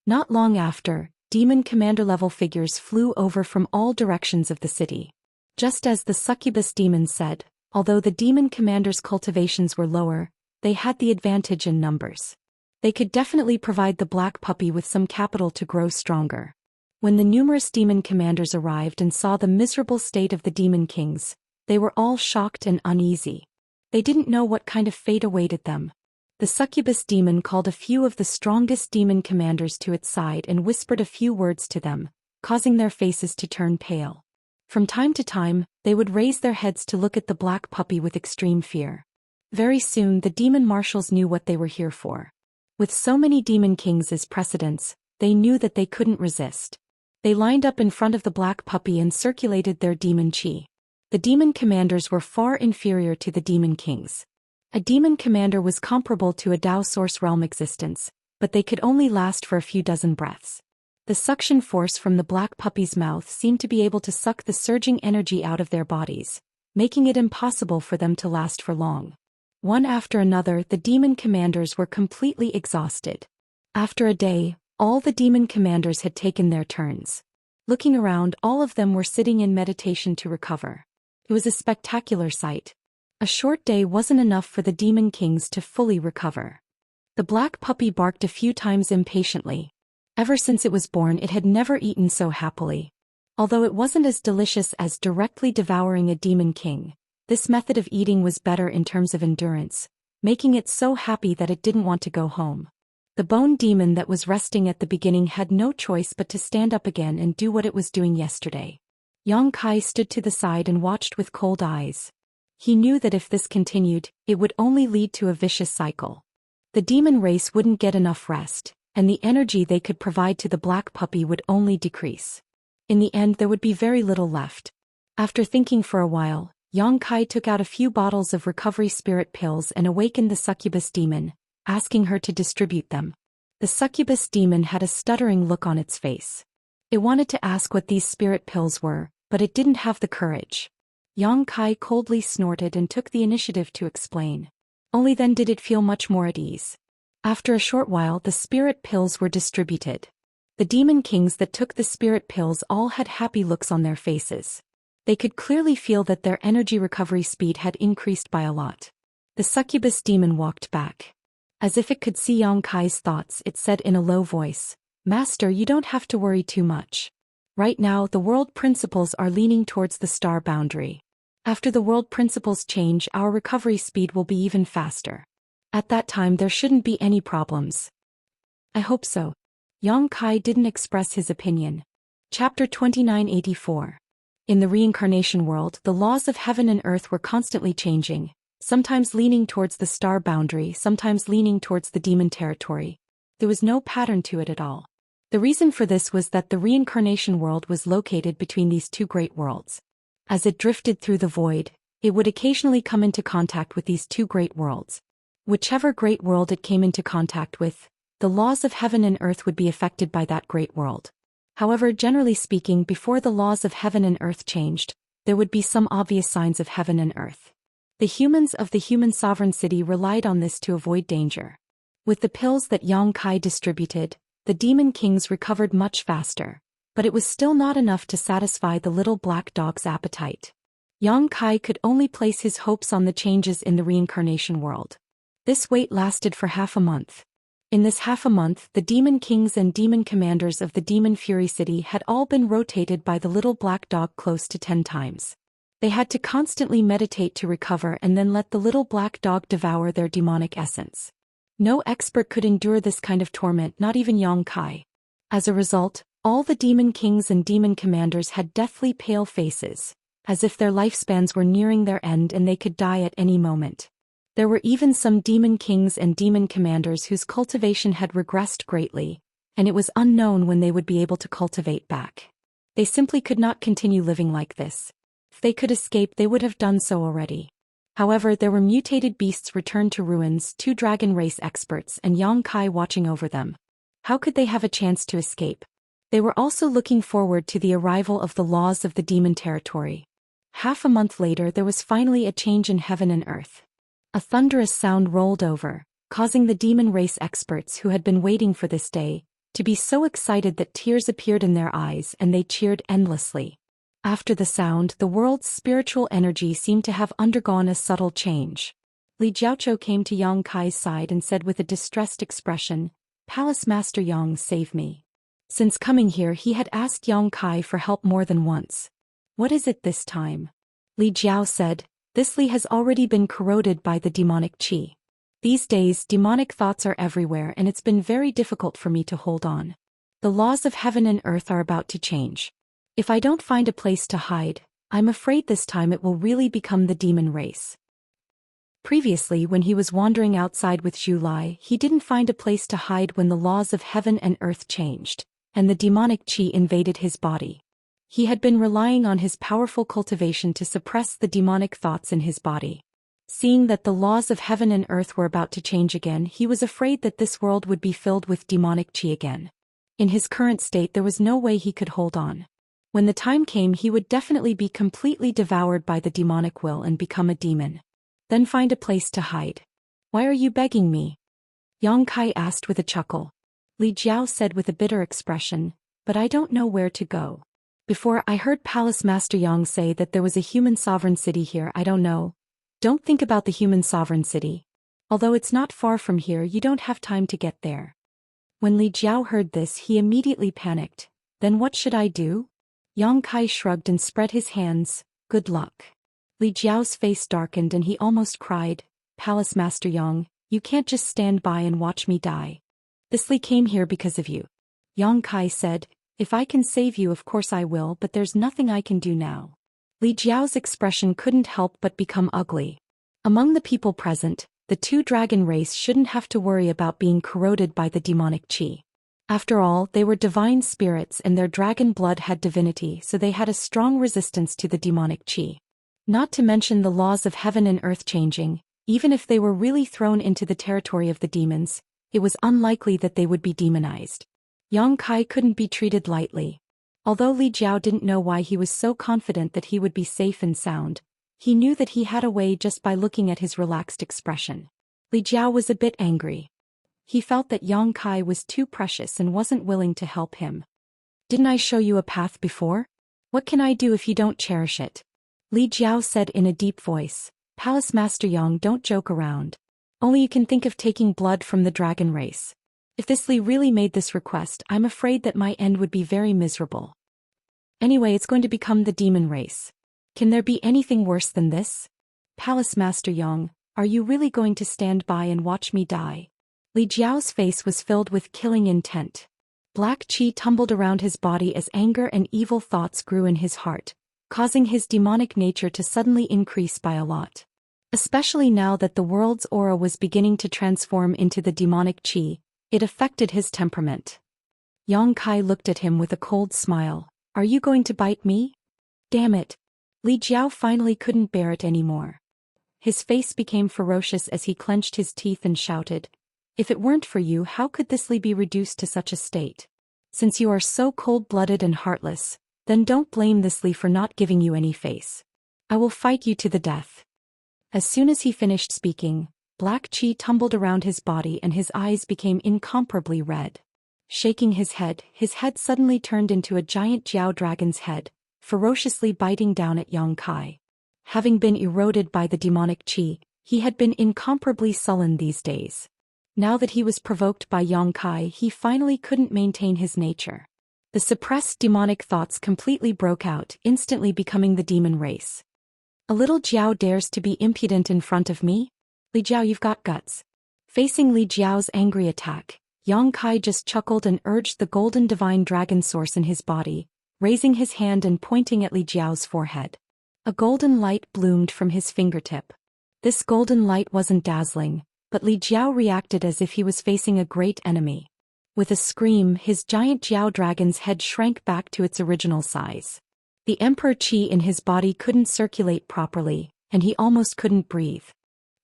Not long after, demon commander-level figures flew over from all directions of the city. Just as the succubus demon said, although the demon commander's cultivations were lower, they had the advantage in numbers. They could definitely provide the black puppy with some capital to grow stronger. When the numerous demon commanders arrived and saw the miserable state of the demon kings, they were all shocked and uneasy. They didn't know what kind of fate awaited them. The succubus demon called a few of the strongest demon commanders to its side and whispered a few words to them, causing their faces to turn pale. From time to time, they would raise their heads to look at the black puppy with extreme fear. Very soon the demon marshals knew what they were here for. With so many demon kings as precedents, they knew that they couldn't resist. They lined up in front of the black puppy and circulated their demon chi. The demon commanders were far inferior to the demon kings. A demon commander was comparable to a Dao source realm existence, but they could only last for a few dozen breaths. The suction force from the black puppy's mouth seemed to be able to suck the surging energy out of their bodies, making it impossible for them to last for long. One after another, the demon commanders were completely exhausted. After a day, all the demon commanders had taken their turns. Looking around, all of them were sitting in meditation to recover. It was a spectacular sight. A short day wasn't enough for the demon kings to fully recover. The black puppy barked a few times impatiently. Ever since it was born, it had never eaten so happily. Although it wasn't as delicious as directly devouring a demon king, this method of eating was better in terms of endurance, making it so happy that it didn't want to go home. The bone demon that was resting at the beginning had no choice but to stand up again and do what it was doing yesterday. Yang Kai stood to the side and watched with cold eyes. He knew that if this continued, it would only lead to a vicious cycle. The demon race wouldn't get enough rest, and the energy they could provide to the black puppy would only decrease. In the end, there would be very little left. After thinking for a while, Yang Kai took out a few bottles of recovery spirit pills and awakened the succubus demon, asking her to distribute them. The succubus demon had a stuttering look on its face. It wanted to ask what these spirit pills were, but it didn't have the courage. Yang Kai coldly snorted and took the initiative to explain. Only then did it feel much more at ease. After a short while, the spirit pills were distributed. The demon kings that took the spirit pills all had happy looks on their faces. They could clearly feel that their energy recovery speed had increased by a lot. The succubus demon walked back. As if it could see Yang Kai's thoughts, it said in a low voice, "Master, you don't have to worry too much. Right now the world principles are leaning towards the star boundary. After the world principles change, our recovery speed will be even faster. At that time there shouldn't be any problems. I hope so. Yang Kai didn't express his opinion. Chapter 2984. In the reincarnation world, the laws of heaven and earth were constantly changing, sometimes leaning towards the star boundary, sometimes leaning towards the demon territory. There was no pattern to it at all. The reason for this was that the reincarnation world was located between these two great worlds. As it drifted through the void, it would occasionally come into contact with these two great worlds. Whichever great world it came into contact with, the laws of heaven and earth would be affected by that great world. However, generally speaking, before the laws of heaven and earth changed, there would be some obvious signs of heaven and earth. The humans of the human sovereign city relied on this to avoid danger. With the pills that Yang Kai distributed, the demon kings recovered much faster, but it was still not enough to satisfy the little black dog's appetite. Yang Kai could only place his hopes on the changes in the reincarnation world. This wait lasted for half a month. In this half a month, the demon kings and demon commanders of the demon fury city had all been rotated by the little black dog close to 10 times. They had to constantly meditate to recover and then let the little black dog devour their demonic essence. No expert could endure this kind of torment, not even Yang Kai. As a result, all the demon kings and demon commanders had deathly pale faces, as if their lifespans were nearing their end and they could die at any moment. There were even some demon kings and demon commanders whose cultivation had regressed greatly, and it was unknown when they would be able to cultivate back. They simply could not continue living like this. If they could escape, they would have done so already. However, there were mutated beasts returned to ruins, 2 dragon race experts and Yang Kai watching over them. How could they have a chance to escape? They were also looking forward to the arrival of the laws of the demon territory. Half a month later, there was finally a change in heaven and earth. A thunderous sound rolled over, causing the demon race experts who had been waiting for this day to be so excited that tears appeared in their eyes and they cheered endlessly. After the sound, the world's spiritual energy seemed to have undergone a subtle change. Li Jiaoqiu came to Yang Kai's side and said with a distressed expression, "Palace Master Yang, save me." Since coming here, he had asked Yang Kai for help more than once. "What is it this time?" Li Jiao said, "This Li has already been corroded by the demonic qi. These days, demonic thoughts are everywhere and it's been very difficult for me to hold on. The laws of heaven and earth are about to change. If I don't find a place to hide, I'm afraid this time it will really become the demon race." Previously, when he was wandering outside with Zhu Lai, he didn't find a place to hide when the laws of heaven and earth changed, and the demonic qi invaded his body. He had been relying on his powerful cultivation to suppress the demonic thoughts in his body. Seeing that the laws of heaven and earth were about to change again, he was afraid that this world would be filled with demonic qi again. In his current state, there was no way he could hold on. When the time came, he would definitely be completely devoured by the demonic will and become a demon. Then find a place to hide. "Why are you begging me?" Yang Kai asked with a chuckle. Li Jiao said with a bitter expression, "But I don't know where to go. Before, I heard Palace Master Yang say that there was a human sovereign city here. I don't know. Don't think about the human sovereign city. Although it's not far from here, you don't have time to get there." When Li Jiao heard this, he immediately panicked. "Then what should I do?" Yang Kai shrugged and spread his hands. "Good luck." Li Jiao's face darkened and he almost cried. "Palace Master Yang, you can't just stand by and watch me die. This Li came here because of you." Yang Kai said, "If I can save you, of course I will, but there's nothing I can do now." Li Jiao's expression couldn't help but become ugly. Among the people present, the 2 dragon race shouldn't have to worry about being corroded by the demonic qi. After all, they were divine spirits and their dragon blood had divinity, so they had a strong resistance to the demonic qi. Not to mention the laws of heaven and earth changing, even if they were really thrown into the territory of the demons, it was unlikely that they would be demonized. Yang Kai couldn't be treated lightly. Although Li Jiao didn't know why he was so confident that he would be safe and sound, he knew that he had a way just by looking at his relaxed expression. Li Jiao was a bit angry. He felt that Yang Kai was too precious and wasn't willing to help him. "Didn't I show you a path before? What can I do if you don't cherish it?" Li Jiao said in a deep voice. "Palace Master Yang, don't joke around. Only you can think of taking blood from the dragon race. If this Li really made this request, I'm afraid that my end would be very miserable." Anyway, it's going to become the demon race. Can there be anything worse than this? Palace Master Yang, are you really going to stand by and watch me die? Li Jiao's face was filled with killing intent. Black qi tumbled around his body as anger and evil thoughts grew in his heart, causing his demonic nature to suddenly increase by a lot. Especially now that the world's aura was beginning to transform into the demonic qi, it affected his temperament. Yang Kai looked at him with a cold smile. Are you going to bite me? Damn it. Li Jiao finally couldn't bear it anymore. His face became ferocious as he clenched his teeth and shouted, if it weren't for you, how could this Li be reduced to such a state? Since you are so cold-blooded and heartless, then don't blame this Li for not giving you any face. I will fight you to the death. As soon as he finished speaking, black qi tumbled around his body and his eyes became incomparably red. Shaking his head suddenly turned into a giant Jiao dragon's head, ferociously biting down at Yang Kai. Having been eroded by the demonic qi, he had been incomparably sullen these days. Now that he was provoked by Yang Kai, he finally couldn't maintain his nature. The suppressed demonic thoughts completely broke out, instantly becoming the demon race. A little Jiao dares to be impudent in front of me? Li Jiao, you've got guts. Facing Li Jiao's angry attack, Yang Kai just chuckled and urged the golden divine dragon source in his body, raising his hand and pointing at Li Jiao's forehead. A golden light bloomed from his fingertip. This golden light wasn't dazzling, but Li Jiao reacted as if he was facing a great enemy. With a scream, his giant Jiao dragon's head shrank back to its original size. The emperor qi in his body couldn't circulate properly, and he almost couldn't breathe.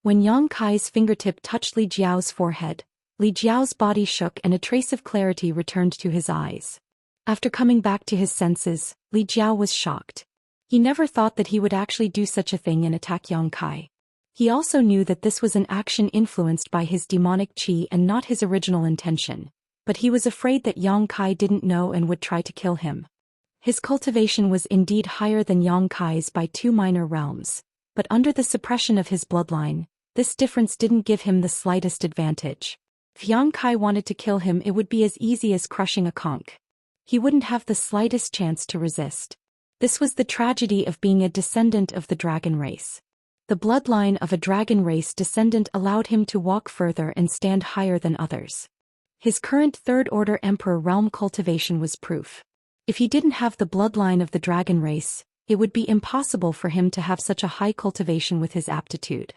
When Yang Kai's fingertip touched Li Jiao's forehead, Li Jiao's body shook and a trace of clarity returned to his eyes. After coming back to his senses, Li Jiao was shocked. He never thought that he would actually do such a thing and attack Yang Kai. He also knew that this was an action influenced by his demonic qi and not his original intention, but he was afraid that Yang Kai didn't know and would try to kill him. His cultivation was indeed higher than Yang Kai's by 2 minor realms, but under the suppression of his bloodline, this difference didn't give him the slightest advantage. If Yang Kai wanted to kill him, it would be as easy as crushing a conch. He wouldn't have the slightest chance to resist. This was the tragedy of being a descendant of the dragon race. The bloodline of a dragon race descendant allowed him to walk further and stand higher than others. His current third-order emperor realm cultivation was proof. If he didn't have the bloodline of the dragon race, it would be impossible for him to have such a high cultivation with his aptitude.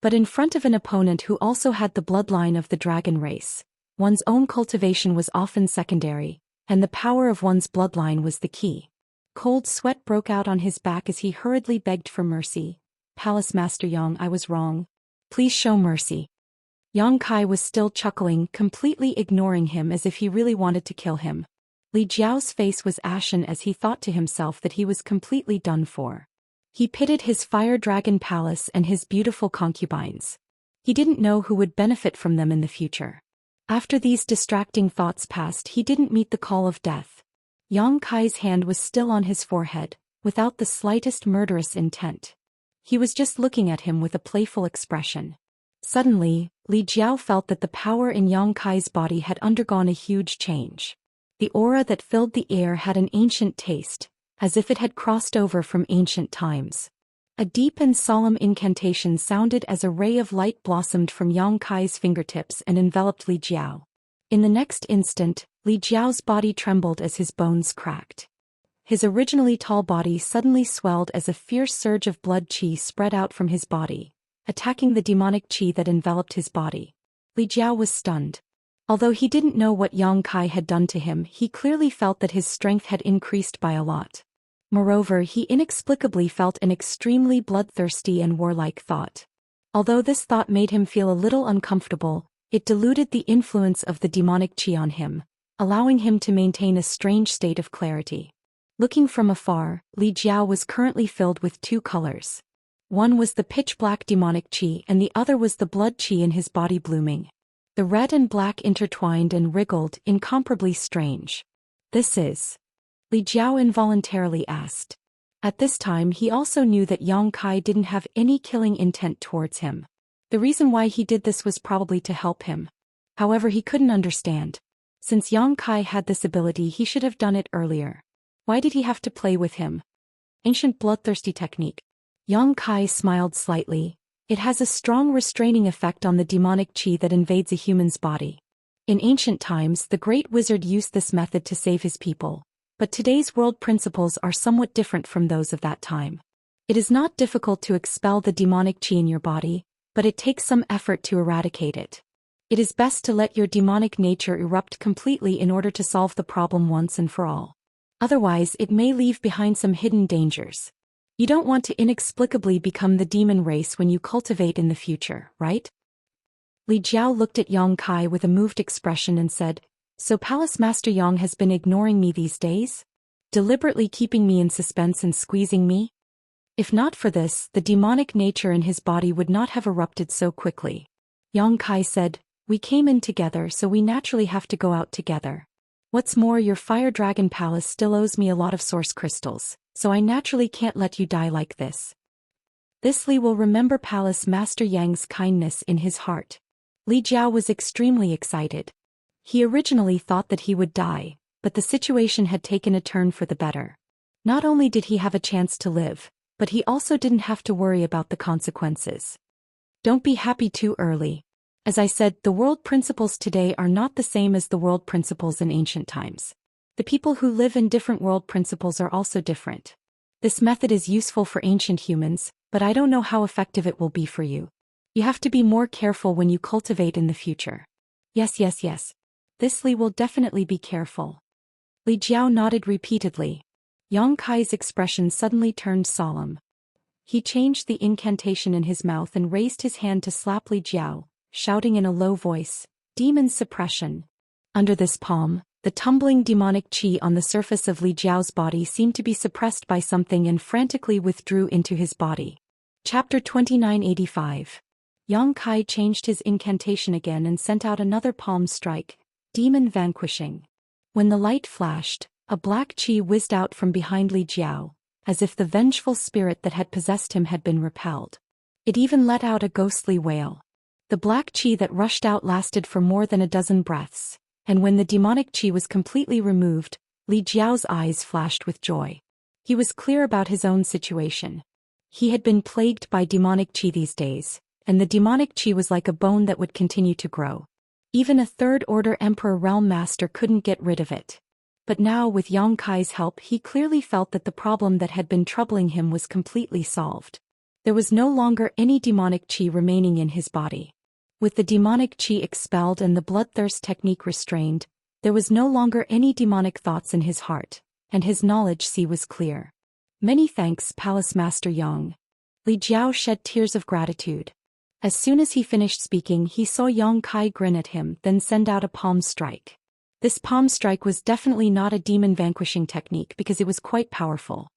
But in front of an opponent who also had the bloodline of the dragon race, one's own cultivation was often secondary, and the power of one's bloodline was the key. Cold sweat broke out on his back as he hurriedly begged for mercy. Palace Master Yang, I was wrong. Please show mercy. Yang Kai was still chuckling, completely ignoring him as if he really wanted to kill him. Li Jiao's face was ashen as he thought to himself that he was completely done for. He pitted his fire dragon palace and his beautiful concubines. He didn't know who would benefit from them in the future. After these distracting thoughts passed, he didn't meet the call of death. Yang Kai's hand was still on his forehead, without the slightest murderous intent. He was just looking at him with a playful expression. Suddenly, Li Jiao felt that the power in Yang Kai's body had undergone a huge change. The aura that filled the air had an ancient taste, as if it had crossed over from ancient times. A deep and solemn incantation sounded as a ray of light blossomed from Yang Kai's fingertips and enveloped Li Jiao. In the next instant, Li Jiao's body trembled as his bones cracked. His originally tall body suddenly swelled as a fierce surge of blood qi spread out from his body, attacking the demonic qi that enveloped his body. Li Jiao was stunned. Although he didn't know what Yang Kai had done to him, he clearly felt that his strength had increased by a lot. Moreover, he inexplicably felt an extremely bloodthirsty and warlike thought. Although this thought made him feel a little uncomfortable, it diluted the influence of the demonic qi on him, allowing him to maintain a strange state of clarity. Looking from afar, Li Jiao was currently filled with 2 colors. One was the pitch-black demonic qi and the other was the blood qi in his body blooming. The red and black intertwined and wriggled, incomparably strange. This is? Li Jiao involuntarily asked. At this time he also knew that Yang Kai didn't have any killing intent towards him. The reason why he did this was probably to help him. However, he couldn't understand. Since Yang Kai had this ability, he should have done it earlier. Why did he have to play with him? Ancient bloodthirsty technique. Yang Kai smiled slightly. It has a strong restraining effect on the demonic qi that invades a human's body. In ancient times, the great wizard used this method to save his people, but today's world principles are somewhat different from those of that time. It is not difficult to expel the demonic qi in your body, but it takes some effort to eradicate it. It is best to let your demonic nature erupt completely in order to solve the problem once and for all. Otherwise, it may leave behind some hidden dangers. You don't want to inexplicably become the demon race when you cultivate in the future, right? Li Jiao looked at Yang Kai with a moved expression and said, "So Palace Master Yang has been ignoring me these days? Deliberately keeping me in suspense and squeezing me? If not for this, the demonic nature in his body would not have erupted so quickly." Yang Kai said, "We came in together, so we naturally have to go out together. What's more, your Fire Dragon Palace still owes me a lot of source crystals, so I naturally can't let you die like this." This Li will remember Palace Master Yang's kindness in his heart. Li Jiao was extremely excited. He originally thought that he would die, but the situation had taken a turn for the better. Not only did he have a chance to live, but he also didn't have to worry about the consequences. Don't be happy too early. As I said, the world principles today are not the same as the world principles in ancient times. The people who live in different world principles are also different. This method is useful for ancient humans, but I don't know how effective it will be for you. You have to be more careful when you cultivate in the future. Yes. This Li will definitely be careful. Li Jiao nodded repeatedly. Yang Kai's expression suddenly turned solemn. He changed the incantation in his mouth and raised his hand to slap Li Jiao, shouting in a low voice, "Demon suppression." Under this palm, the tumbling demonic qi on the surface of Li Jiao's body seemed to be suppressed by something and frantically withdrew into his body. Chapter 2985. Yang Kai changed his incantation again and sent out another palm strike, "Demon vanquishing." When the light flashed, a black qi whizzed out from behind Li Jiao, as if the vengeful spirit that had possessed him had been repelled. It even let out a ghostly wail. The black qi that rushed out lasted for more than a dozen breaths, and when the demonic qi was completely removed, Li Jiao's eyes flashed with joy. He was clear about his own situation. He had been plagued by demonic qi these days, and the demonic qi was like a bone that would continue to grow. Even a third-order Emperor Realm Master couldn't get rid of it. But now with Yang Kai's help he clearly felt that the problem that had been troubling him was completely solved. There was no longer any demonic qi remaining in his body. With the demonic qi expelled and the bloodthirst technique restrained, there was no longer any demonic thoughts in his heart, and his knowledge sea was clear. "Many thanks, Palace Master Yang." Li Jiao shed tears of gratitude. As soon as he finished speaking, he saw Yang Kai grin at him, then send out a palm strike. This palm strike was definitely not a demon vanquishing technique because it was quite powerful.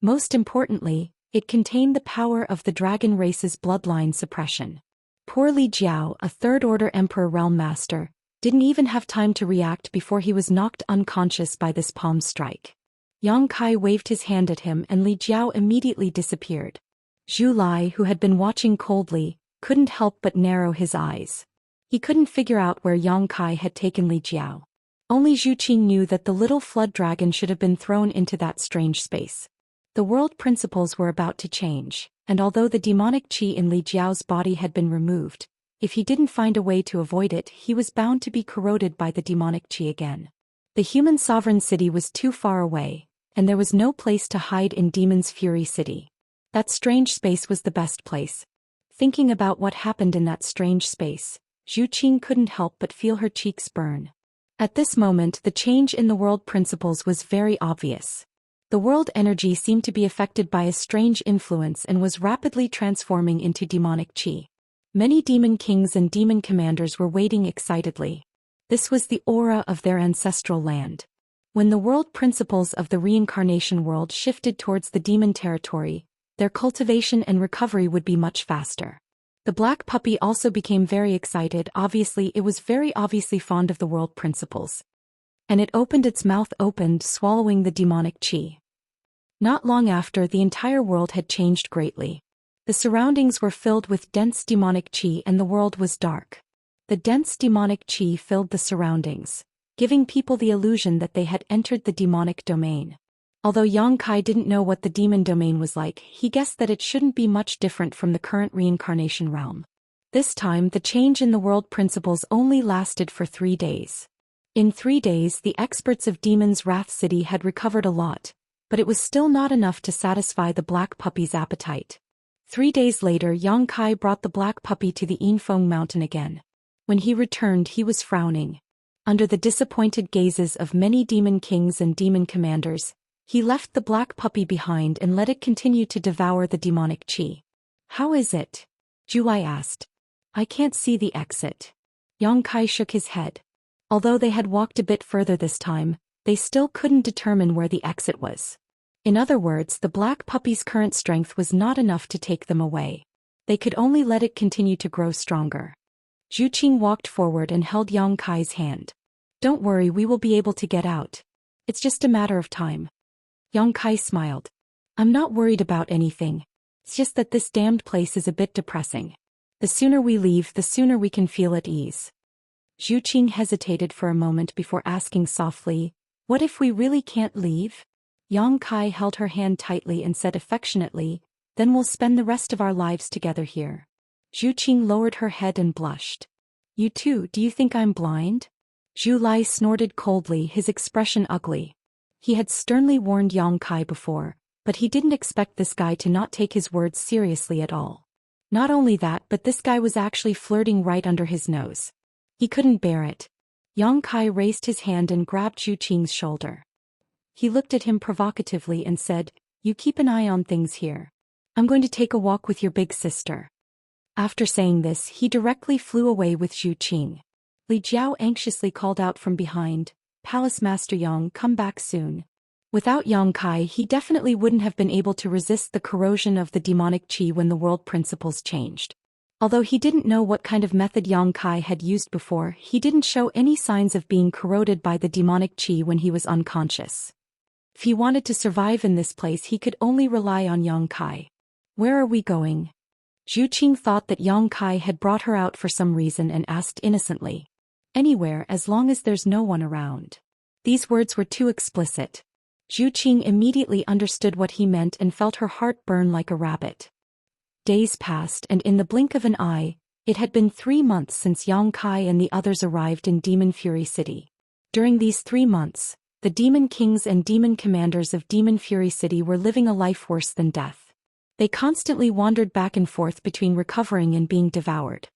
Most importantly, it contained the power of the dragon race's bloodline suppression. Poor Li Jiao, a third-order Emperor Realm Master, didn't even have time to react before he was knocked unconscious by this palm strike. Yang Kai waved his hand at him and Li Jiao immediately disappeared. Zhu Lai, who had been watching coldly, couldn't help but narrow his eyes. He couldn't figure out where Yang Kai had taken Li Jiao. Only Zhu Qing knew that the little flood dragon should have been thrown into that strange space. The world principles were about to change, and although the demonic qi in Li Jiao's body had been removed, if he didn't find a way to avoid it, he was bound to be corroded by the demonic qi again. The human sovereign city was too far away, and there was no place to hide in Demon's Fury City. That strange space was the best place. Thinking about what happened in that strange space, Zhu Qing couldn't help but feel her cheeks burn. At this moment, the change in the world principles was very obvious. The world energy seemed to be affected by a strange influence and was rapidly transforming into demonic qi. Many demon kings and demon commanders were waiting excitedly. This was the aura of their ancestral land. When the world principles of the reincarnation world shifted towards the demon territory, their cultivation and recovery would be much faster. The black puppy also became very excited. Obviously, it was very obviously fond of the world principles. And it opened its mouth, swallowing the demonic qi. Not long after, the entire world had changed greatly. The surroundings were filled with dense demonic qi and the world was dark. The dense demonic qi filled the surroundings, giving people the illusion that they had entered the demonic domain. Although Yang Kai didn't know what the demon domain was like, he guessed that it shouldn't be much different from the current reincarnation realm. This time, the change in the world principles only lasted for 3 days. In 3 days, the experts of Demon's Wrath City had recovered a lot, but it was still not enough to satisfy the black puppy's appetite. 3 days later, Yang Kai brought the black puppy to the Yinfeng mountain again. When he returned, he was frowning. Under the disappointed gazes of many demon kings and demon commanders, he left the black puppy behind and let it continue to devour the demonic qi. "How is it?" Zhu asked. "I can't see the exit." Yang Kai shook his head. Although they had walked a bit further this time, they still couldn't determine where the exit was. In other words, the black puppy's current strength was not enough to take them away. They could only let it continue to grow stronger. Zhu Qing walked forward and held Yang Kai's hand. "Don't worry, we will be able to get out. It's just a matter of time." Yang Kai smiled. "I'm not worried about anything. It's just that this damned place is a bit depressing. The sooner we leave, the sooner we can feel at ease." Zhu Qing hesitated for a moment before asking softly, "What if we really can't leave?" Yang Kai held her hand tightly and said affectionately, "Then we'll spend the rest of our lives together here." Zhu Qing lowered her head and blushed. "You too, do you think I'm blind?" Zhu Lai snorted coldly, his expression ugly. He had sternly warned Yang Kai before, but he didn't expect this guy to not take his words seriously at all. Not only that, but this guy was actually flirting right under his nose. He couldn't bear it. Yang Kai raised his hand and grabbed Zhu Qing's shoulder. He looked at him provocatively and said, "You keep an eye on things here. I'm going to take a walk with your big sister." After saying this, he directly flew away with Zhu Qing. Li Jiao anxiously called out from behind, "Palace Master Yang, come back soon." Without Yang Kai, he definitely wouldn't have been able to resist the corrosion of the demonic qi when the world principles changed. Although he didn't know what kind of method Yang Kai had used before, he didn't show any signs of being corroded by the demonic qi when he was unconscious. If he wanted to survive in this place, he could only rely on Yang Kai. "Where are we going?" Zhu Qing thought that Yang Kai had brought her out for some reason and asked innocently. "Anywhere, as long as there's no one around." These words were too explicit. Zhu Qing immediately understood what he meant and felt her heart burn like a rabbit. Days passed, and in the blink of an eye, it had been 3 months since Yang Kai and the others arrived in Demon Fury City. During these 3 months, the demon kings and demon commanders of Demon Fury City were living a life worse than death. They constantly wandered back and forth between recovering and being devoured.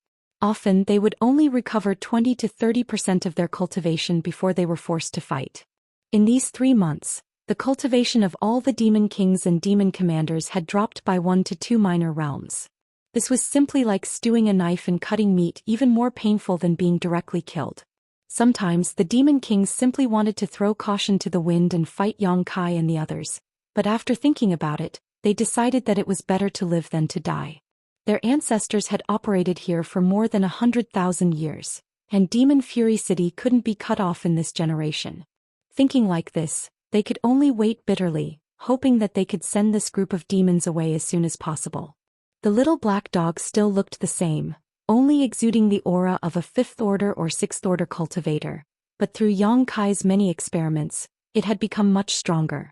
Often they would only recover 20 to 30% of their cultivation before they were forced to fight. In these 3 months, the cultivation of all the demon kings and demon commanders had dropped by 1 to 2 minor realms. This was simply like stewing a knife and cutting meat, even more painful than being directly killed. Sometimes the demon kings simply wanted to throw caution to the wind and fight Yang Kai and the others, but after thinking about it, they decided that it was better to live than to die. Their ancestors had operated here for more than 100,000 years, and Demon Fury City couldn't be cut off in this generation. Thinking like this, they could only wait bitterly, hoping that they could send this group of demons away as soon as possible. The little black dog still looked the same, only exuding the aura of a 5th order or 6th order cultivator, but through Yang Kai's many experiments, it had become much stronger.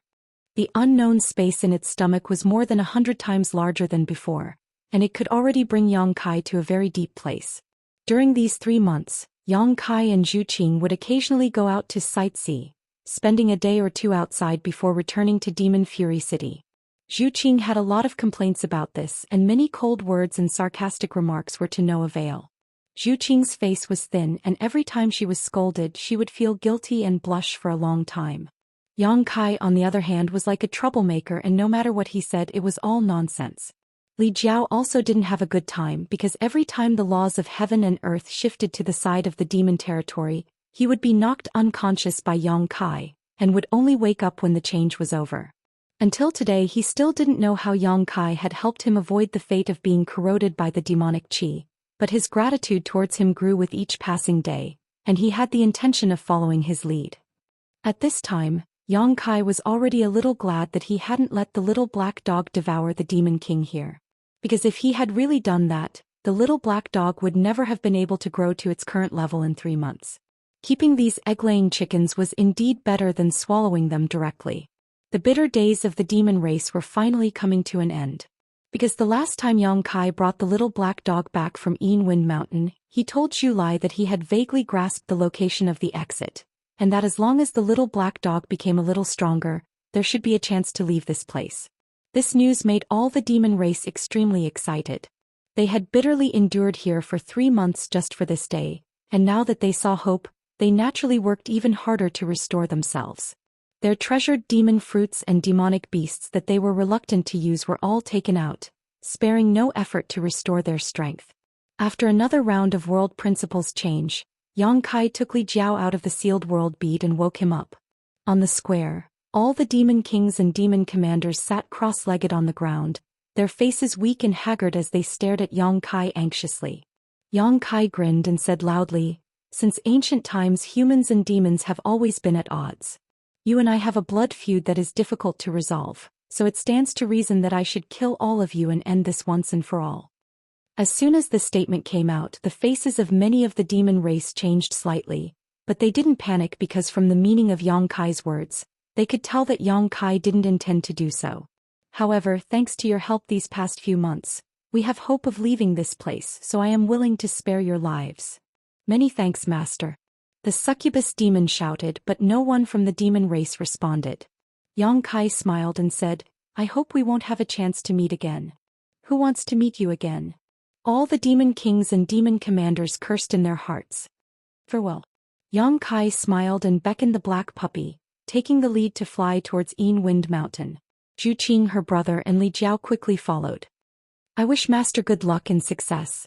The unknown space in its stomach was more than 100 times larger than before, and it could already bring Yang Kai to a very deep place. During these 3 months, Yang Kai and Zhu Qing would occasionally go out to sightsee, spending a day or 2 outside before returning to Demon Fury City. Zhu Qing had a lot of complaints about this, and many cold words and sarcastic remarks were to no avail. Zhu Qing's face was thin, and every time she was scolded, she would feel guilty and blush for a long time. Yang Kai, on the other hand, was like a troublemaker, and no matter what he said, it was all nonsense. Li Jiao also didn't have a good time because every time the laws of heaven and earth shifted to the side of the demon territory, he would be knocked unconscious by Yang Kai, and would only wake up when the change was over. Until today, he still didn't know how Yang Kai had helped him avoid the fate of being corroded by the demonic qi, but his gratitude towards him grew with each passing day, and he had the intention of following his lead. At this time, Yang Kai was already a little glad that he hadn't let the little black dog devour the demon king here. Because if he had really done that, the little black dog would never have been able to grow to its current level in 3 months. Keeping these egg-laying chickens was indeed better than swallowing them directly. The bitter days of the demon race were finally coming to an end. Because the last time Yang Kai brought the little black dog back from Wind Mountain, he told Zhu Lai that he had vaguely grasped the location of the exit, and that as long as the little black dog became a little stronger, there should be a chance to leave this place. This news made all the demon race extremely excited. They had bitterly endured here for 3 months just for this day, and now that they saw hope, they naturally worked even harder to restore themselves. Their treasured demon fruits and demonic beasts that they were reluctant to use were all taken out, sparing no effort to restore their strength. After another round of world principles change, Yang Kai took Li Jiao out of the sealed world bead and woke him up. On the square, all the demon kings and demon commanders sat cross-legged on the ground, their faces weak and haggard as they stared at Yang Kai anxiously. Yang Kai grinned and said loudly, "Since ancient times humans and demons have always been at odds. You and I have a blood feud that is difficult to resolve, so it stands to reason that I should kill all of you and end this once and for all." As soon as the statement came out, the faces of many of the demon race changed slightly, but they didn't panic because from the meaning of Yang Kai's words, they could tell that Yang Kai didn't intend to do so. "However, thanks to your help these past few months, we have hope of leaving this place, so I am willing to spare your lives." "Many thanks, Master." The succubus demon shouted, but no one from the demon race responded. Yang Kai smiled and said, "I hope we won't have a chance to meet again." "Who wants to meet you again?" All the demon kings and demon commanders cursed in their hearts. "Farewell." Yang Kai smiled and beckoned the black puppy, taking the lead to fly towards Wind Mountain. Zhu Qing, her brother, and Li Jiao quickly followed. "I wish Master good luck and success."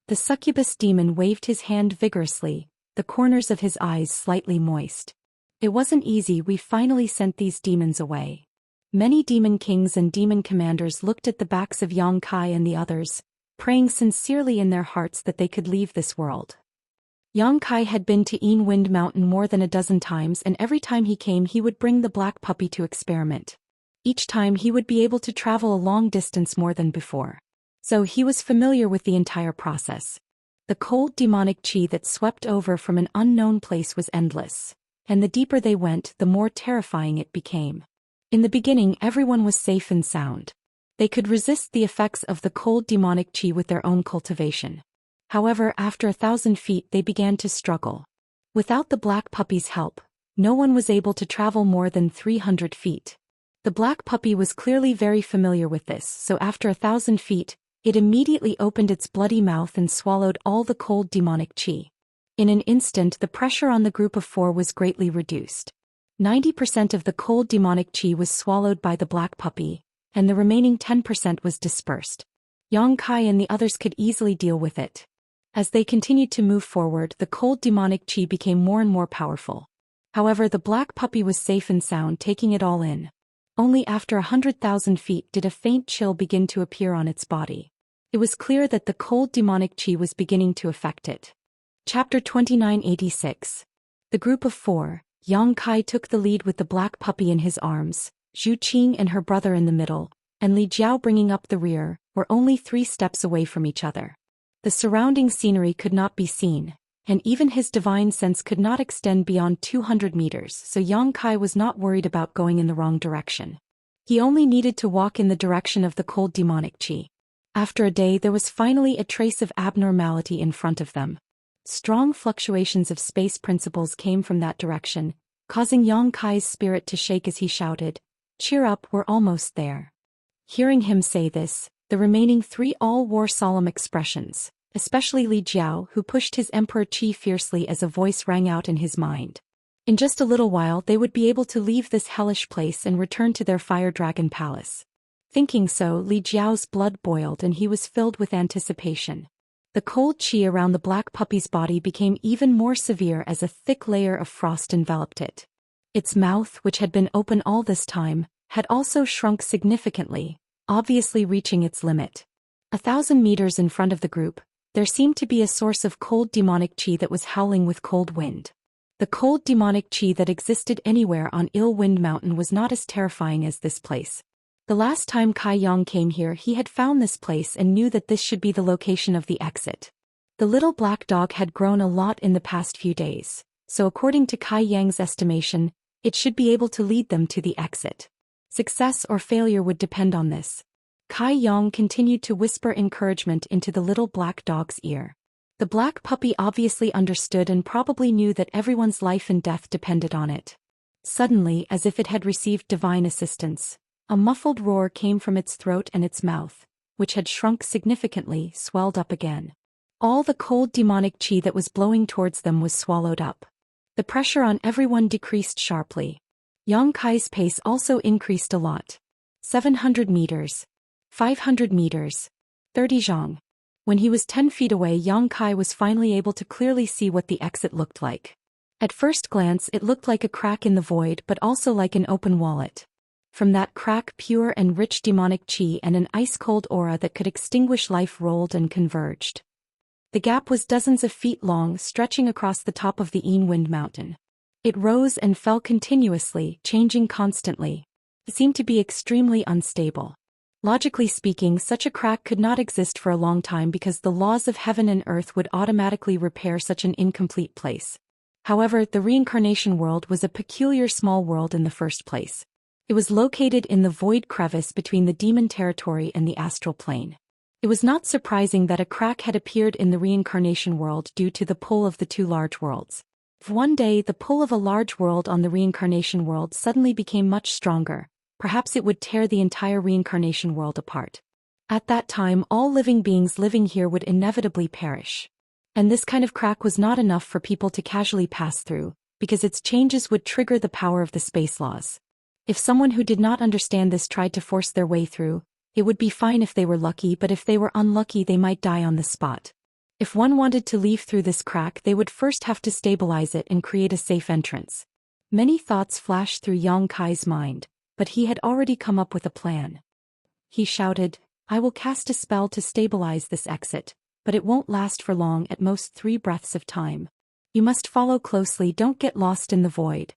The succubus demon waved his hand vigorously, the corners of his eyes slightly moist. "It wasn't easy. We finally sent these demons away." Many demon kings and demon commanders looked at the backs of Yang Kai and the others, praying sincerely in their hearts that they could leave this world. Yang Kai had been to Wind Mountain more than a dozen times, and every time he came he would bring the black puppy to experiment. Each time he would be able to travel a long distance more than before. So he was familiar with the entire process. The cold demonic chi that swept over from an unknown place was endless, and the deeper they went, the more terrifying it became. In the beginning, everyone was safe and sound. They could resist the effects of the cold demonic chi with their own cultivation. However, after 1,000 feet they began to struggle. Without the black puppy's help, no one was able to travel more than 300 feet. The black puppy was clearly very familiar with this, so after 1,000 feet, it immediately opened its bloody mouth and swallowed all the cold demonic chi. In an instant, the pressure on the group of 4 was greatly reduced. 90% of the cold demonic chi was swallowed by the black puppy, and the remaining 10% was dispersed. Yang Kai and the others could easily deal with it. As they continued to move forward, the cold demonic chi became more and more powerful. However, the black puppy was safe and sound, taking it all in. Only after 100,000 feet did a faint chill begin to appear on its body. It was clear that the cold demonic chi was beginning to affect it. Chapter 2986. The group of 4, Yang Kai took the lead with the black puppy in his arms, Zhu Qing and her brother in the middle, and Li Jiao bringing up the rear, were only 3 steps away from each other. The surrounding scenery could not be seen, and even his divine sense could not extend beyond 200 meters, so Yang Kai was not worried about going in the wrong direction. He only needed to walk in the direction of the cold demonic chi. After a day, there was finally a trace of abnormality in front of them. Strong fluctuations of space principles came from that direction, causing Yang Kai's spirit to shake as he shouted, "Cheer up, we're almost there." Hearing him say this, the remaining 3 all wore solemn expressions, especially Li Jiao, who pushed his emperor chi fiercely as a voice rang out in his mind. In just a little while they would be able to leave this hellish place and return to their fire dragon palace. Thinking so, Li Jiao's blood boiled and he was filled with anticipation. The cold chi around the black puppy's body became even more severe as a thick layer of frost enveloped it. Its mouth, which had been open all this time, had also shrunk significantly, obviously reaching its limit. 1,000 meters in front of the group, there seemed to be a source of cold demonic chi that was howling with cold wind. The cold demonic chi that existed anywhere on Wind Mountain was not as terrifying as this place. The last time Kai Yang came here, he had found this place and knew that this should be the location of the exit. The little black dog had grown a lot in the past few days, so according to Kai Yang's estimation, it should be able to lead them to the exit. Success or failure would depend on this. Kai Yong continued to whisper encouragement into the little black dog's ear. The black puppy obviously understood and probably knew that everyone's life and death depended on it. Suddenly, as if it had received divine assistance, a muffled roar came from its throat, and its mouth, which had shrunk significantly, swelled up again. All the cold demonic qi that was blowing towards them was swallowed up. The pressure on everyone decreased sharply. Yang Kai's pace also increased a lot. 700 meters. 500 meters. 30 zhang. When he was 10 feet away, Yang Kai was finally able to clearly see what the exit looked like. At first glance it looked like a crack in the void, but also like an open wallet. From that crack pure and rich demonic qi and an ice-cold aura that could extinguish life rolled and converged. The gap was dozens of feet long, stretching across the top of the Wind Mountain. It rose and fell continuously, changing constantly. It seemed to be extremely unstable. Logically speaking, such a crack could not exist for a long time because the laws of heaven and earth would automatically repair such an incomplete place. However, the reincarnation world was a peculiar small world in the first place. It was located in the void crevice between the demon territory and the astral plane. It was not surprising that a crack had appeared in the reincarnation world due to the pull of the two large worlds. If one day the pull of a large world on the reincarnation world suddenly became much stronger, perhaps it would tear the entire reincarnation world apart. At that time, all living beings living here would inevitably perish. And this kind of crack was not enough for people to casually pass through, because its changes would trigger the power of the space laws. If someone who did not understand this tried to force their way through, it would be fine if they were lucky, but if they were unlucky they might die on the spot. If one wanted to leave through this crack, they would first have to stabilize it and create a safe entrance. Many thoughts flashed through Yang Kai's mind, but he had already come up with a plan. He shouted, "I will cast a spell to stabilize this exit, but it won't last for long, at most 3 breaths of time. You must follow closely, don't get lost in the void."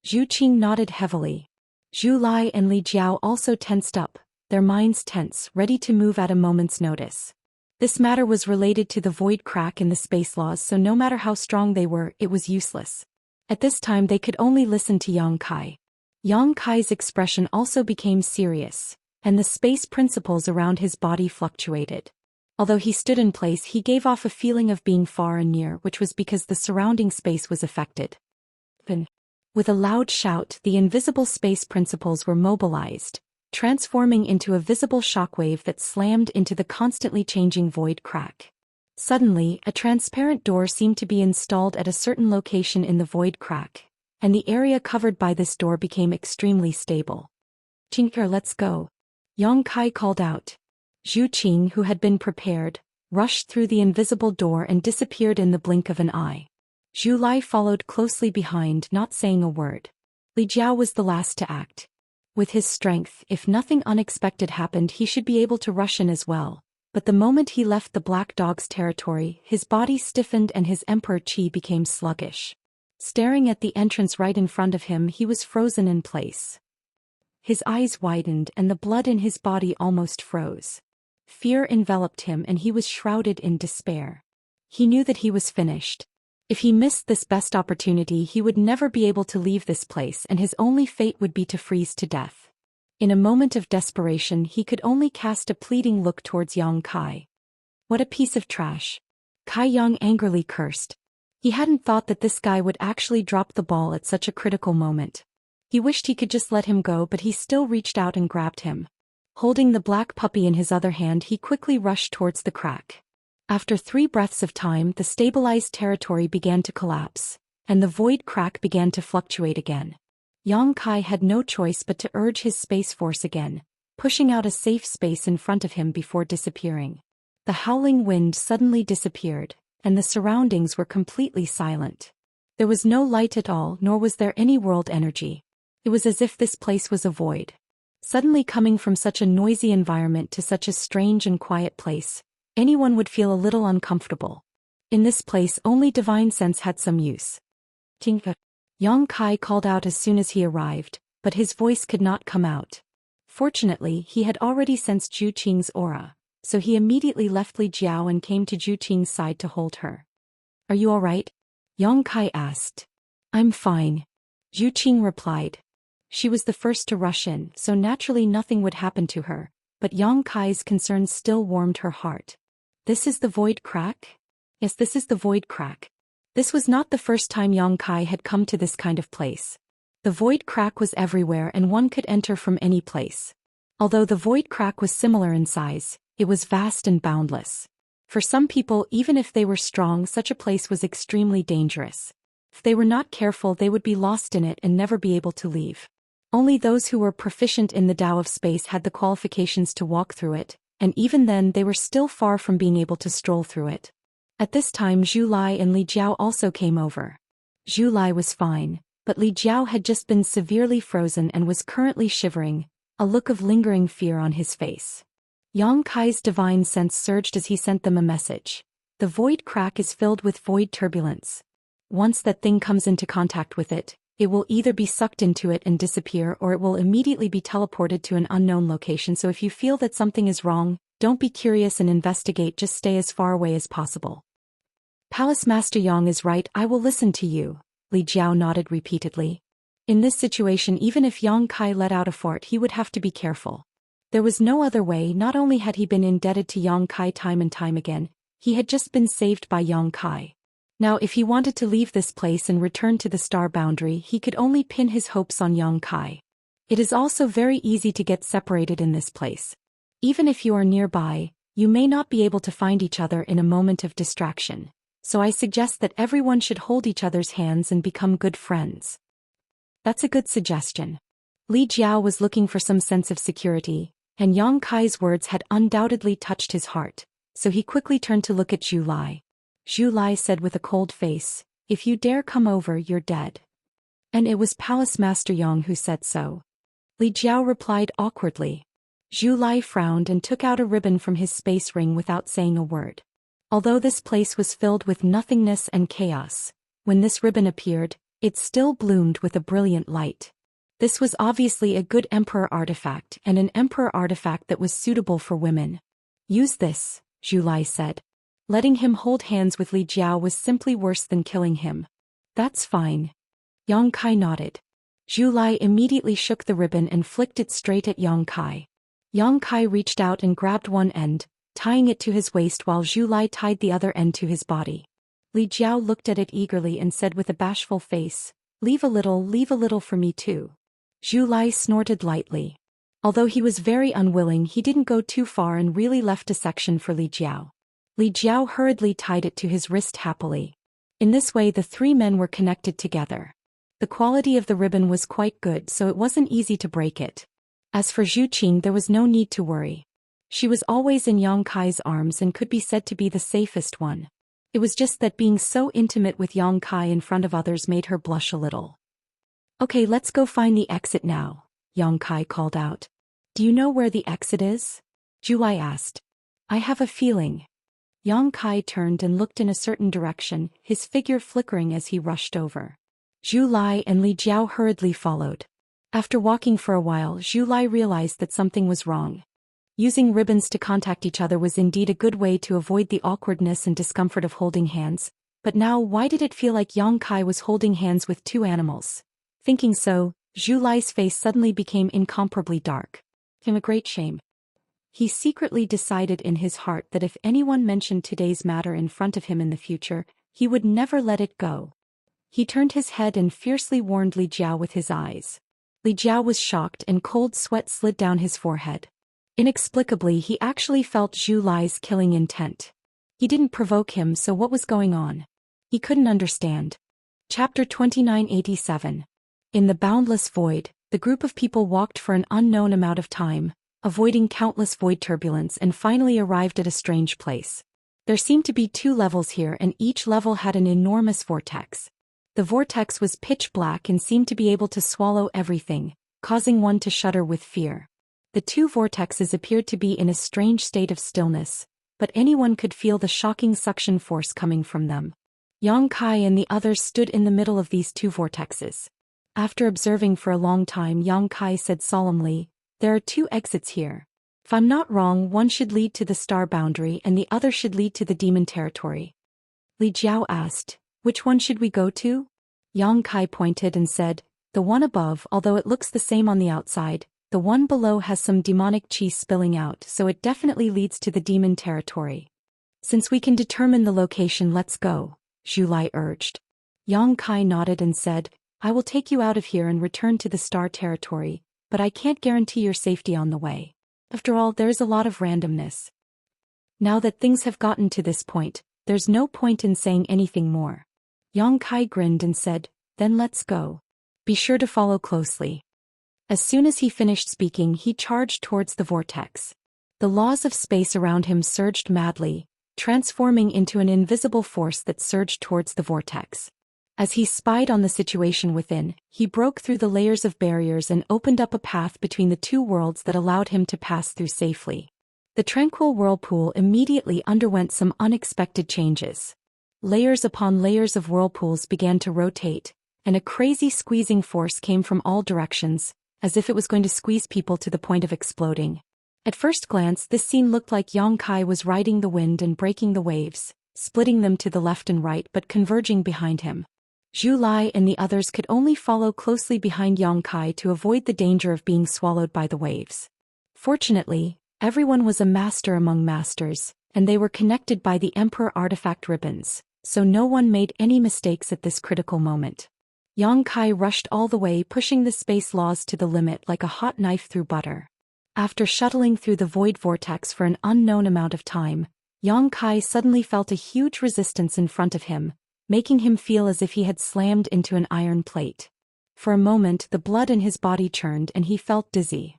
Zhu Qing nodded heavily. Zhu Lai and Li Jiao also tensed up, their minds tense, ready to move at a moment's notice. This matter was related to the void crack in the space laws, so no matter how strong they were, it was useless. At this time they could only listen to Yang Kai. Yang Kai's expression also became serious, and the space principles around his body fluctuated. Although he stood in place, he gave off a feeling of being far and near, which was because the surrounding space was affected. With a loud shout, the invisible space principles were mobilized, transforming into a visible shockwave that slammed into the constantly changing void crack. Suddenly, a transparent door seemed to be installed at a certain location in the void crack, and the area covered by this door became extremely stable. "Qing'er, let's go," Yang Kai called out. Zhu Qing, who had been prepared, rushed through the invisible door and disappeared in the blink of an eye. Zhu Lai followed closely behind, not saying a word. Li Jiao was the last to act. With his strength, if nothing unexpected happened, he should be able to rush in as well. But the moment he left the black dog's territory, his body stiffened and his emperor qi became sluggish. Staring at the entrance right in front of him, he was frozen in place. His eyes widened and the blood in his body almost froze. Fear enveloped him and he was shrouded in despair. He knew that he was finished. If he missed this best opportunity, he would never be able to leave this place, and his only fate would be to freeze to death. In a moment of desperation, he could only cast a pleading look towards Yang Kai. "What a piece of trash!" Kai Yang angrily cursed. He hadn't thought that this guy would actually drop the ball at such a critical moment. He wished he could just let him go, but he still reached out and grabbed him. Holding the black puppy in his other hand, he quickly rushed towards the crack. After 3 breaths of time, the stabilized territory began to collapse, and the void crack began to fluctuate again. Yang Kai had no choice but to urge his space force again, pushing out a safe space in front of him before disappearing. The howling wind suddenly disappeared, and the surroundings were completely silent. There was no light at all, nor was there any world energy. It was as if this place was a void. Suddenly coming from such a noisy environment to such a strange and quiet place, anyone would feel a little uncomfortable. In this place only divine sense had some use. "Qing'er," Yang Kai called out as soon as he arrived, but his voice could not come out. Fortunately, he had already sensed Zhu Qing's aura, so he immediately left Li Jiao and came to Zhu Qing's side to hold her. "Are you all right?" Yang Kai asked. "I'm fine," Zhu Qing replied. She was the first to rush in, so naturally nothing would happen to her, but Yang Kai's concerns still warmed her heart. This is the void crack? Yes, this is the void crack. This was not the first time Yang Kai had come to this kind of place. The void crack was everywhere and one could enter from any place. Although the void crack was similar in size, it was vast and boundless. For some people, even if they were strong, such a place was extremely dangerous. If they were not careful, they would be lost in it and never be able to leave. Only those who were proficient in the Tao of space had the qualifications to walk through it, and even then they were still far from being able to stroll through it. At this time Zhu Lai and Li Jiao also came over. Zhu Lai was fine, but Li Jiao had just been severely frozen and was currently shivering, a look of lingering fear on his face. Yang Kai's divine sense surged as he sent them a message. The void crack is filled with void turbulence. Once that thing comes into contact with it, it will either be sucked into it and disappear or it will immediately be teleported to an unknown location, so if you feel that something is wrong, don't be curious and investigate, just stay as far away as possible. Palace Master Yang is right, I will listen to you, Li Jiao nodded repeatedly. In this situation, even if Yang Kai let out a fart, he would have to be careful. There was no other way. Not only had he been indebted to Yang Kai time and time again, he had just been saved by Yang Kai. Now if he wanted to leave this place and return to the star boundary, he could only pin his hopes on Yang Kai. It is also very easy to get separated in this place. Even if you are nearby, you may not be able to find each other in a moment of distraction. So I suggest that everyone should hold each other's hands and become good friends. That's a good suggestion. Li Jiao was looking for some sense of security, and Yang Kai's words had undoubtedly touched his heart, so he quickly turned to look at Zhu Lai. Zhu Lai said with a cold face, "If you dare come over, you're dead." And it was Palace Master Yang who said so. Li Jiao replied awkwardly. Zhu Lai frowned and took out a ribbon from his space ring without saying a word. Although this place was filled with nothingness and chaos, when this ribbon appeared, it still bloomed with a brilliant light. This was obviously a good emperor artifact and an emperor artifact that was suitable for women. Use this, Zhu Lai said. Letting him hold hands with Li Jiao was simply worse than killing him. That's fine. Yang Kai nodded. Zhu Lai immediately shook the ribbon and flicked it straight at Yang Kai. Yang Kai reached out and grabbed one end, tying it to his waist while Zhu Lai tied the other end to his body. Li Jiao looked at it eagerly and said with a bashful face, leave a little for me too." Zhu Lai snorted lightly. Although he was very unwilling, he didn't go too far and really left a section for Li Jiao. Li Jiao hurriedly tied it to his wrist happily. In this way the three men were connected together. The quality of the ribbon was quite good, so it wasn't easy to break it. As for Zhu Qing, there was no need to worry. She was always in Yang Kai's arms and could be said to be the safest one. It was just that being so intimate with Yang Kai in front of others made her blush a little. "Okay, let's go find the exit now," Yang Kai called out. "Do you know where the exit is?" Zhu Lai asked. "I have a feeling." Yang Kai turned and looked in a certain direction, his figure flickering as he rushed over. Zhu Lai and Li Jiao hurriedly followed. After walking for a while, Zhu Lai realized that something was wrong. Using ribbons to contact each other was indeed a good way to avoid the awkwardness and discomfort of holding hands, but now why did it feel like Yang Kai was holding hands with two animals? Thinking so, Zhu Lai's face suddenly became incomparably dark. Him a great shame. He secretly decided in his heart that if anyone mentioned today's matter in front of him in the future, he would never let it go. He turned his head and fiercely warned Li Jiao with his eyes. Li Jiao was shocked and cold sweat slid down his forehead. Inexplicably, he actually felt Zhu Lai's killing intent. He didn't provoke him, so what was going on? He couldn't understand. Chapter 2987. In the boundless void, the group of people walked for an unknown amount of time, avoiding countless void turbulence, and finally arrived at a strange place. There seemed to be two levels here, and each level had an enormous vortex. The vortex was pitch black and seemed to be able to swallow everything, causing one to shudder with fear. The two vortexes appeared to be in a strange state of stillness, but anyone could feel the shocking suction force coming from them. Yang Kai and the others stood in the middle of these two vortexes. After observing for a long time, Yang Kai said solemnly, "There are two exits here. If I'm not wrong, one should lead to the star boundary and the other should lead to the demon territory." Li Jiao asked, "Which one should we go to?" Yang Kai pointed and said, The one above, although it looks the same on the outside, the one below has some demonic qi spilling out, so it definitely leads to the demon territory. Since we can determine the location, let's go, Zhu Lai urged. Yang Kai nodded and said, I will take you out of here and return to the star territory, but I can't guarantee your safety on the way. After all, there's a lot of randomness. Now that things have gotten to this point, there's no point in saying anything more. Yang Kai grinned and said, then let's go. Be sure to follow closely. As soon as he finished speaking, he charged towards the vortex. The laws of space around him surged madly, transforming into an invisible force that surged towards the vortex. As he spied on the situation within, he broke through the layers of barriers and opened up a path between the two worlds that allowed him to pass through safely. The tranquil whirlpool immediately underwent some unexpected changes. Layers upon layers of whirlpools began to rotate, and a crazy squeezing force came from all directions, as if it was going to squeeze people to the point of exploding. At first glance, this scene looked like Yang Kai was riding the wind and breaking the waves, splitting them to the left and right but converging behind him. Zhu Lai and the others could only follow closely behind Yang Kai to avoid the danger of being swallowed by the waves. Fortunately, everyone was a master among masters, and they were connected by the Emperor artifact ribbons, so no one made any mistakes at this critical moment. Yang Kai rushed all the way, pushing the space laws to the limit like a hot knife through butter. After shuttling through the void vortex for an unknown amount of time, Yang Kai suddenly felt a huge resistance in front of him, making him feel as if he had slammed into an iron plate. For a moment, the blood in his body churned and he felt dizzy.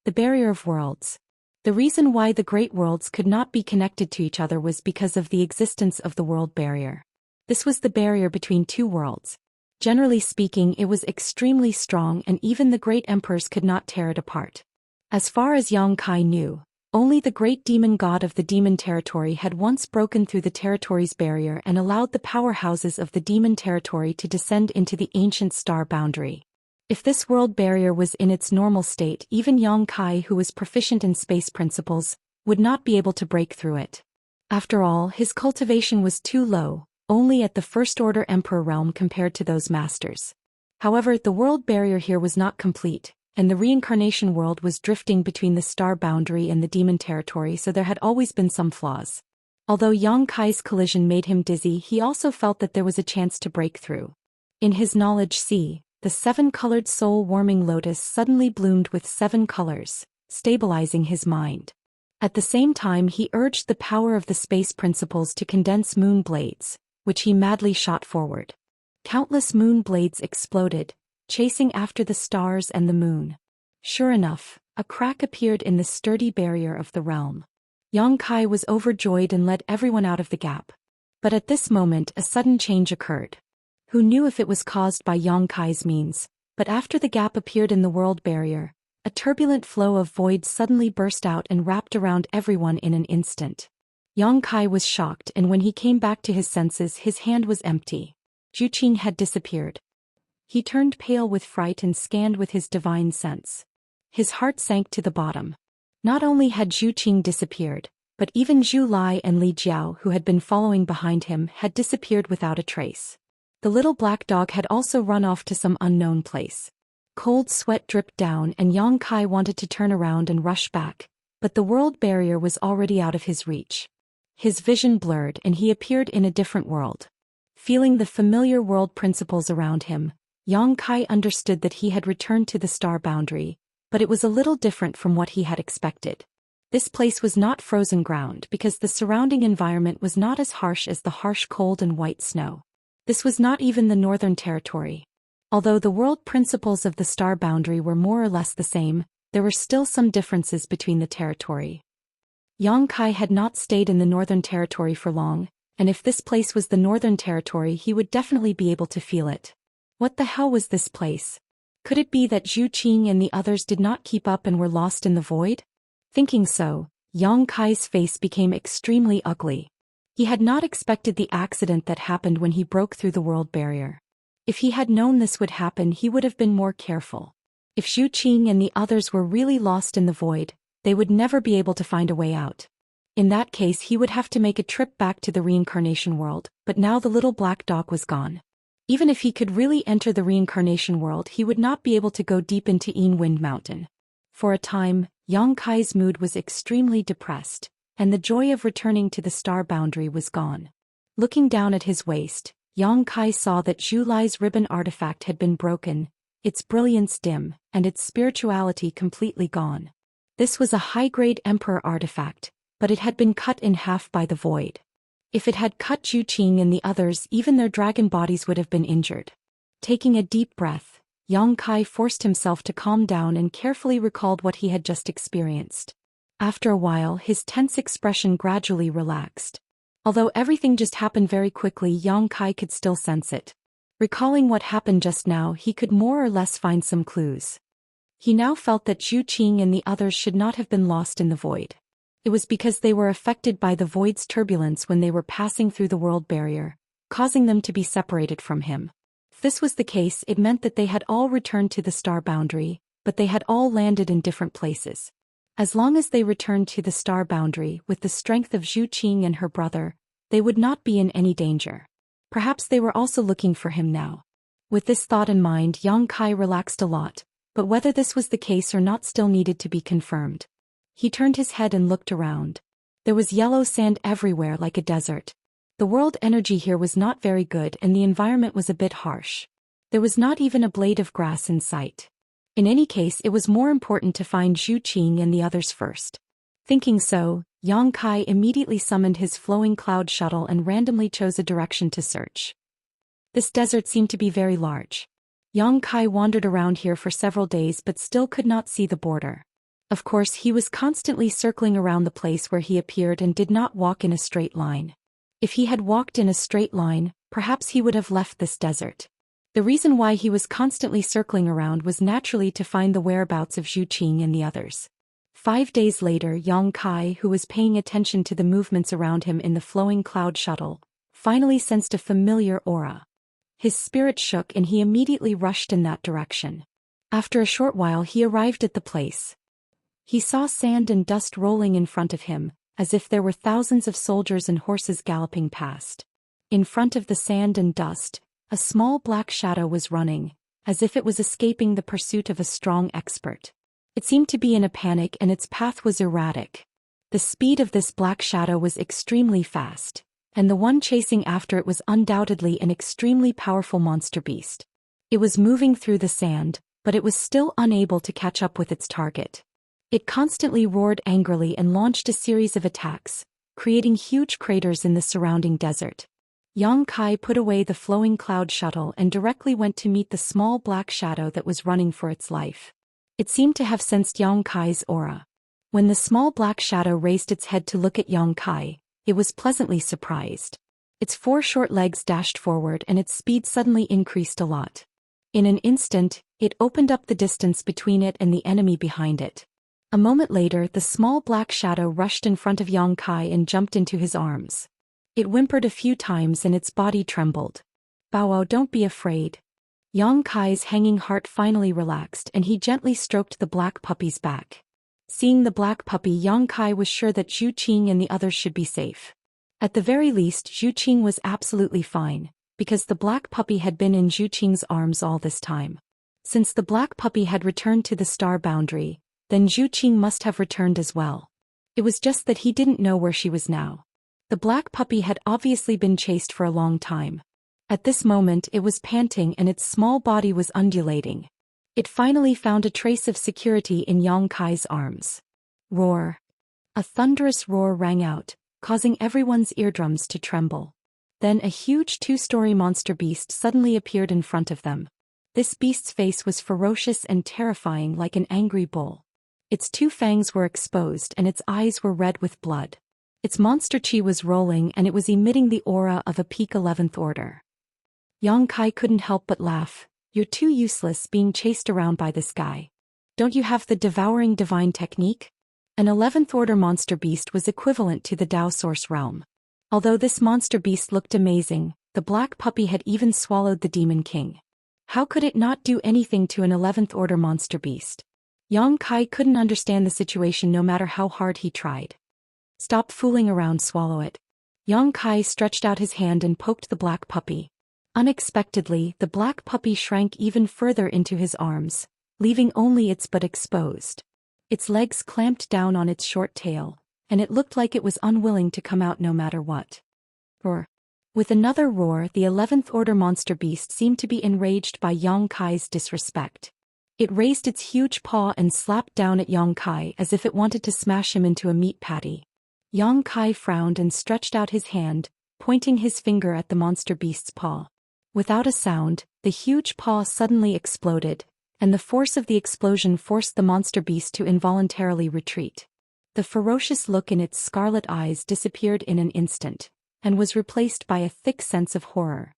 The barrier of worlds. The reason why the great worlds could not be connected to each other was because of the existence of the world barrier. This was the barrier between two worlds. Generally speaking, it was extremely strong and even the great emperors could not tear it apart. As far as Yang Kai knew, only the great demon god of the demon territory had once broken through the territory's barrier and allowed the powerhouses of the demon territory to descend into the ancient star boundary. If this world barrier was in its normal state, even Yang Kai, who was proficient in space principles, would not be able to break through it. After all, his cultivation was too low, only at the first-order emperor realm compared to those masters. However, the world barrier here was not complete, and the reincarnation world was drifting between the star boundary and the demon territory, so there had always been some flaws. Although Yang Kai's collision made him dizzy, he also felt that there was a chance to break through. In his knowledge sea, the seven-colored soul-warming lotus suddenly bloomed with 7 colors, stabilizing his mind. At the same time, he urged the power of the space principles to condense moon blades, which he madly shot forward. Countless moon blades exploded, chasing after the stars and the moon. Sure enough, a crack appeared in the sturdy barrier of the realm. Yang Kai was overjoyed and led everyone out of the gap. But at this moment a sudden change occurred. Who knew if it was caused by Yang Kai's means, but after the gap appeared in the world barrier, a turbulent flow of void suddenly burst out and wrapped around everyone in an instant. Yang Kai was shocked, and when he came back to his senses, his hand was empty. Zhu Xian had disappeared. He turned pale with fright and scanned with his divine sense. His heart sank to the bottom. Not only had Zhu Xian disappeared, but even Zhu Lai and Li Jiao, who had been following behind him, had disappeared without a trace. The little black dog had also run off to some unknown place. Cold sweat dripped down and Yang Kai wanted to turn around and rush back, but the world barrier was already out of his reach. His vision blurred and he appeared in a different world. Feeling the familiar world principles around him, Yang Kai understood that he had returned to the star boundary, but it was a little different from what he had expected. This place was not frozen ground because the surrounding environment was not as harsh as the harsh cold and white snow. This was not even the northern territory. Although the world principles of the star boundary were more or less the same, there were still some differences between the territory. Yang Kai had not stayed in the northern territory for long, and if this place was the northern territory, he would definitely be able to feel it. What the hell was this place? Could it be that Zhu Xian and the others did not keep up and were lost in the void? Thinking so, Yang Kai's face became extremely ugly. He had not expected the accident that happened when he broke through the world barrier. If he had known this would happen, he would have been more careful. If Zhu Xian and the others were really lost in the void, they would never be able to find a way out. In that case, he would have to make a trip back to the reincarnation world, but now the little black dog was gone. Even if he could really enter the reincarnation world, he would not be able to go deep into Wind Mountain. For a time, Yang Kai's mood was extremely depressed, and the joy of returning to the star boundary was gone. Looking down at his waist, Yang Kai saw that Zhu Lai's ribbon artifact had been broken, its brilliance dim, and its spirituality completely gone. This was a high-grade Emperor artifact, but it had been cut in half by the void. If it had cut Zhu Qing and the others, even their dragon bodies would have been injured. Taking a deep breath, Yang Kai forced himself to calm down and carefully recalled what he had just experienced. After a while, his tense expression gradually relaxed. Although everything just happened very quickly, Yang Kai could still sense it. Recalling what happened just now, he could more or less find some clues. He now felt that Zhu Qing and the others should not have been lost in the void. It was because they were affected by the void's turbulence when they were passing through the world barrier, causing them to be separated from him. If this was the case, it meant that they had all returned to the star boundary, but they had all landed in different places. As long as they returned to the star boundary with the strength of Zhu Qing and her brother, they would not be in any danger. Perhaps they were also looking for him now. With this thought in mind, Yang Kai relaxed a lot, but whether this was the case or not still needed to be confirmed. He turned his head and looked around. There was yellow sand everywhere like a desert. The world energy here was not very good and the environment was a bit harsh. There was not even a blade of grass in sight. In any case, it was more important to find Zhu Qing and the others first. Thinking so, Yang Kai immediately summoned his flowing cloud shuttle and randomly chose a direction to search. This desert seemed to be very large. Yang Kai wandered around here for several days but still could not see the border. Of course, he was constantly circling around the place where he appeared and did not walk in a straight line. If he had walked in a straight line, perhaps he would have left this desert. The reason why he was constantly circling around was naturally to find the whereabouts of Zhu Qing and the others. 5 days later, Yang Kai, who was paying attention to the movements around him in the flowing cloud shuttle, finally sensed a familiar aura. His spirit shook and he immediately rushed in that direction. After a short while, he arrived at the place. He saw sand and dust rolling in front of him, as if there were thousands of soldiers and horses galloping past. In front of the sand and dust, a small black shadow was running, as if it was escaping the pursuit of a strong expert. It seemed to be in a panic and its path was erratic. The speed of this black shadow was extremely fast, and the one chasing after it was undoubtedly an extremely powerful monster beast. It was moving through the sand, but it was still unable to catch up with its target. It constantly roared angrily and launched a series of attacks, creating huge craters in the surrounding desert. Yang Kai put away the flowing cloud shuttle and directly went to meet the small black shadow that was running for its life. It seemed to have sensed Yang Kai's aura. When the small black shadow raised its head to look at Yang Kai, it was pleasantly surprised. Its 4 short legs dashed forward and its speed suddenly increased a lot. In an instant, it opened up the distance between it and the enemy behind it. A moment later, the small black shadow rushed in front of Yang Kai and jumped into his arms. It whimpered a few times and its body trembled. "Bow wow, don't be afraid." Yang Kai's hanging heart finally relaxed and he gently stroked the black puppy's back. Seeing the black puppy, Yang Kai was sure that Zhu Qing and the others should be safe. At the very least, Zhu Qing was absolutely fine, because the black puppy had been in Zhu Qing's arms all this time. Since the black puppy had returned to the star boundary, then Zhu Qing must have returned as well. It was just that he didn't know where she was now. The black puppy had obviously been chased for a long time. At this moment it was panting and its small body was undulating. It finally found a trace of security in Yang Kai's arms. Roar! A thunderous roar rang out, causing everyone's eardrums to tremble. Then a huge 2-story monster beast suddenly appeared in front of them. This beast's face was ferocious and terrifying like an angry bull. Its 2 fangs were exposed and its eyes were red with blood. Its monster chi was rolling and it was emitting the aura of a peak 11th order. Yang Kai couldn't help but laugh. "You're too useless being chased around by this guy. Don't you have the devouring divine technique?" An 11th order monster beast was equivalent to the Dao source realm. Although this monster beast looked amazing, the black puppy had even swallowed the demon king. How could it not do anything to an 11th order monster beast? Yang Kai couldn't understand the situation no matter how hard he tried. "Stop fooling around, swallow it." Yang Kai stretched out his hand and poked the black puppy. Unexpectedly, the black puppy shrank even further into his arms, leaving only its butt exposed. Its legs clamped down on its short tail, and it looked like it was unwilling to come out no matter what. Roar. With another roar, the 11th Order monster beast seemed to be enraged by Yang Kai's disrespect. It raised its huge paw and slapped down at Yang Kai as if it wanted to smash him into a meat patty. Yang Kai frowned and stretched out his hand, pointing his finger at the monster beast's paw. Without a sound, the huge paw suddenly exploded, and the force of the explosion forced the monster beast to involuntarily retreat. The ferocious look in its scarlet eyes disappeared in an instant, and was replaced by a thick sense of horror.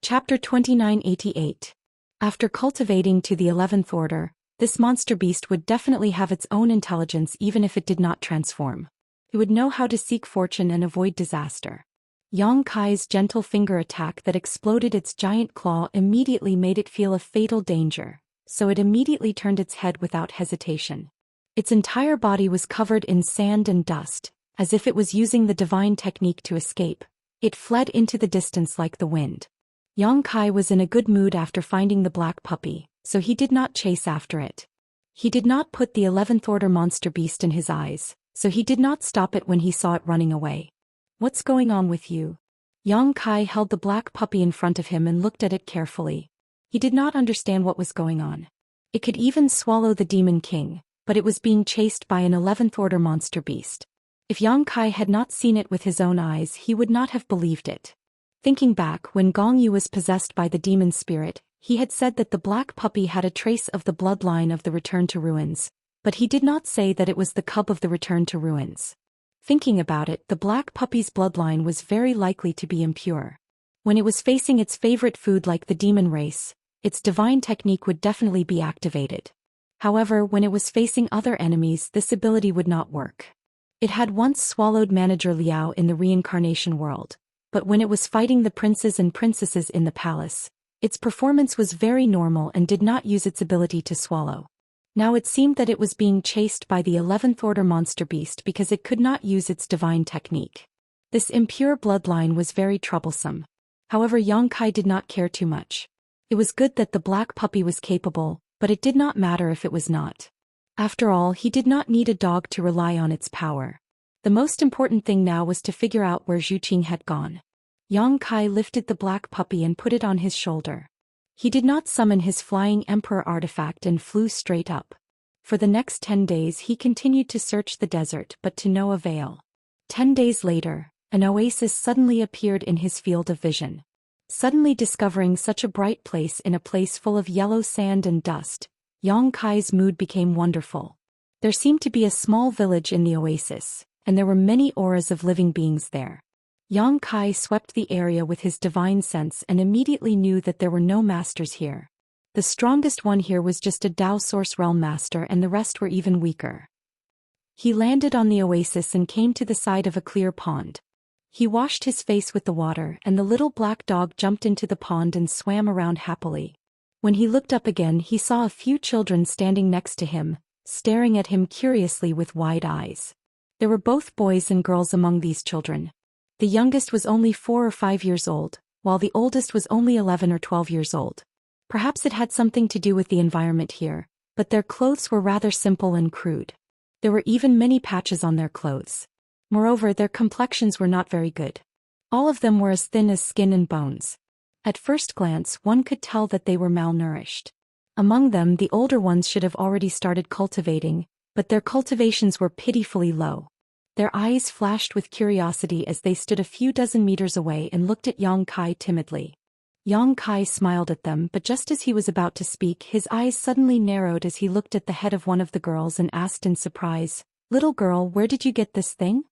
Chapter 2988. After cultivating to the 11th Order, this monster beast would definitely have its own intelligence even if it did not transform. It would know how to seek fortune and avoid disaster. Yang Kai's gentle finger attack that exploded its giant claw immediately made it feel a fatal danger, so it immediately turned its head without hesitation. Its entire body was covered in sand and dust, as if it was using the divine technique to escape. It fled into the distance like the wind. Yang Kai was in a good mood after finding the black puppy, so he did not chase after it. He did not put the 11th Order monster beast in his eyes, so he did not stop it when he saw it running away. What's going on with you? Yang Kai held the black puppy in front of him and looked at it carefully. He did not understand what was going on. It could even swallow the Demon King, but it was being chased by an 11th Order monster beast. If Yang Kai had not seen it with his own eyes, he would not have believed it. Thinking back, when Gong Yu was possessed by the demon spirit, he had said that the black puppy had a trace of the bloodline of the Return to Ruins, but he did not say that it was the cub of the Return to Ruins. Thinking about it, the black puppy's bloodline was very likely to be impure. When it was facing its favorite food like the demon race, its divine technique would definitely be activated. However, when it was facing other enemies, this ability would not work. It had once swallowed Manager Liao in the reincarnation world, but when it was fighting the princes and princesses in the palace, its performance was very normal and did not use its ability to swallow. Now it seemed that it was being chased by the 11th Order monster beast because it could not use its divine technique. This impure bloodline was very troublesome. However, Yang Kai did not care too much. It was good that the black puppy was capable, but it did not matter if it was not. After all, he did not need a dog to rely on its power. The most important thing now was to figure out where Zhu Xian had gone. Yang Kai lifted the black puppy and put it on his shoulder. He did not summon his flying emperor artifact and flew straight up. For the next 10 days he continued to search the desert but to no avail. 10 days later, an oasis suddenly appeared in his field of vision. Suddenly discovering such a bright place in a place full of yellow sand and dust, Yang Kai's mood became wonderful. There seemed to be a small village in the oasis, and there were many auras of living beings there. Yang Kai swept the area with his divine sense and immediately knew that there were no masters here. The strongest one here was just a Dao Source Realm master and the rest were even weaker. He landed on the oasis and came to the side of a clear pond. He washed his face with the water and the little black dog jumped into the pond and swam around happily. When he looked up again, he saw a few children standing next to him, staring at him curiously with wide eyes. There were both boys and girls among these children. The youngest was only 4 or 5 years old, while the oldest was only 11 or 12 years old. Perhaps it had something to do with the environment here, but their clothes were rather simple and crude. There were even many patches on their clothes. Moreover, their complexions were not very good. All of them were as thin as skin and bones. At first glance, one could tell that they were malnourished. Among them, the older ones should have already started cultivating, but their cultivations were pitifully low. Their eyes flashed with curiosity as they stood a few dozen meters away and looked at Yang Kai timidly. Yang Kai smiled at them, but just as he was about to speak, his eyes suddenly narrowed as he looked at the head of one of the girls and asked in surprise, "Little girl, where did you get this thing?"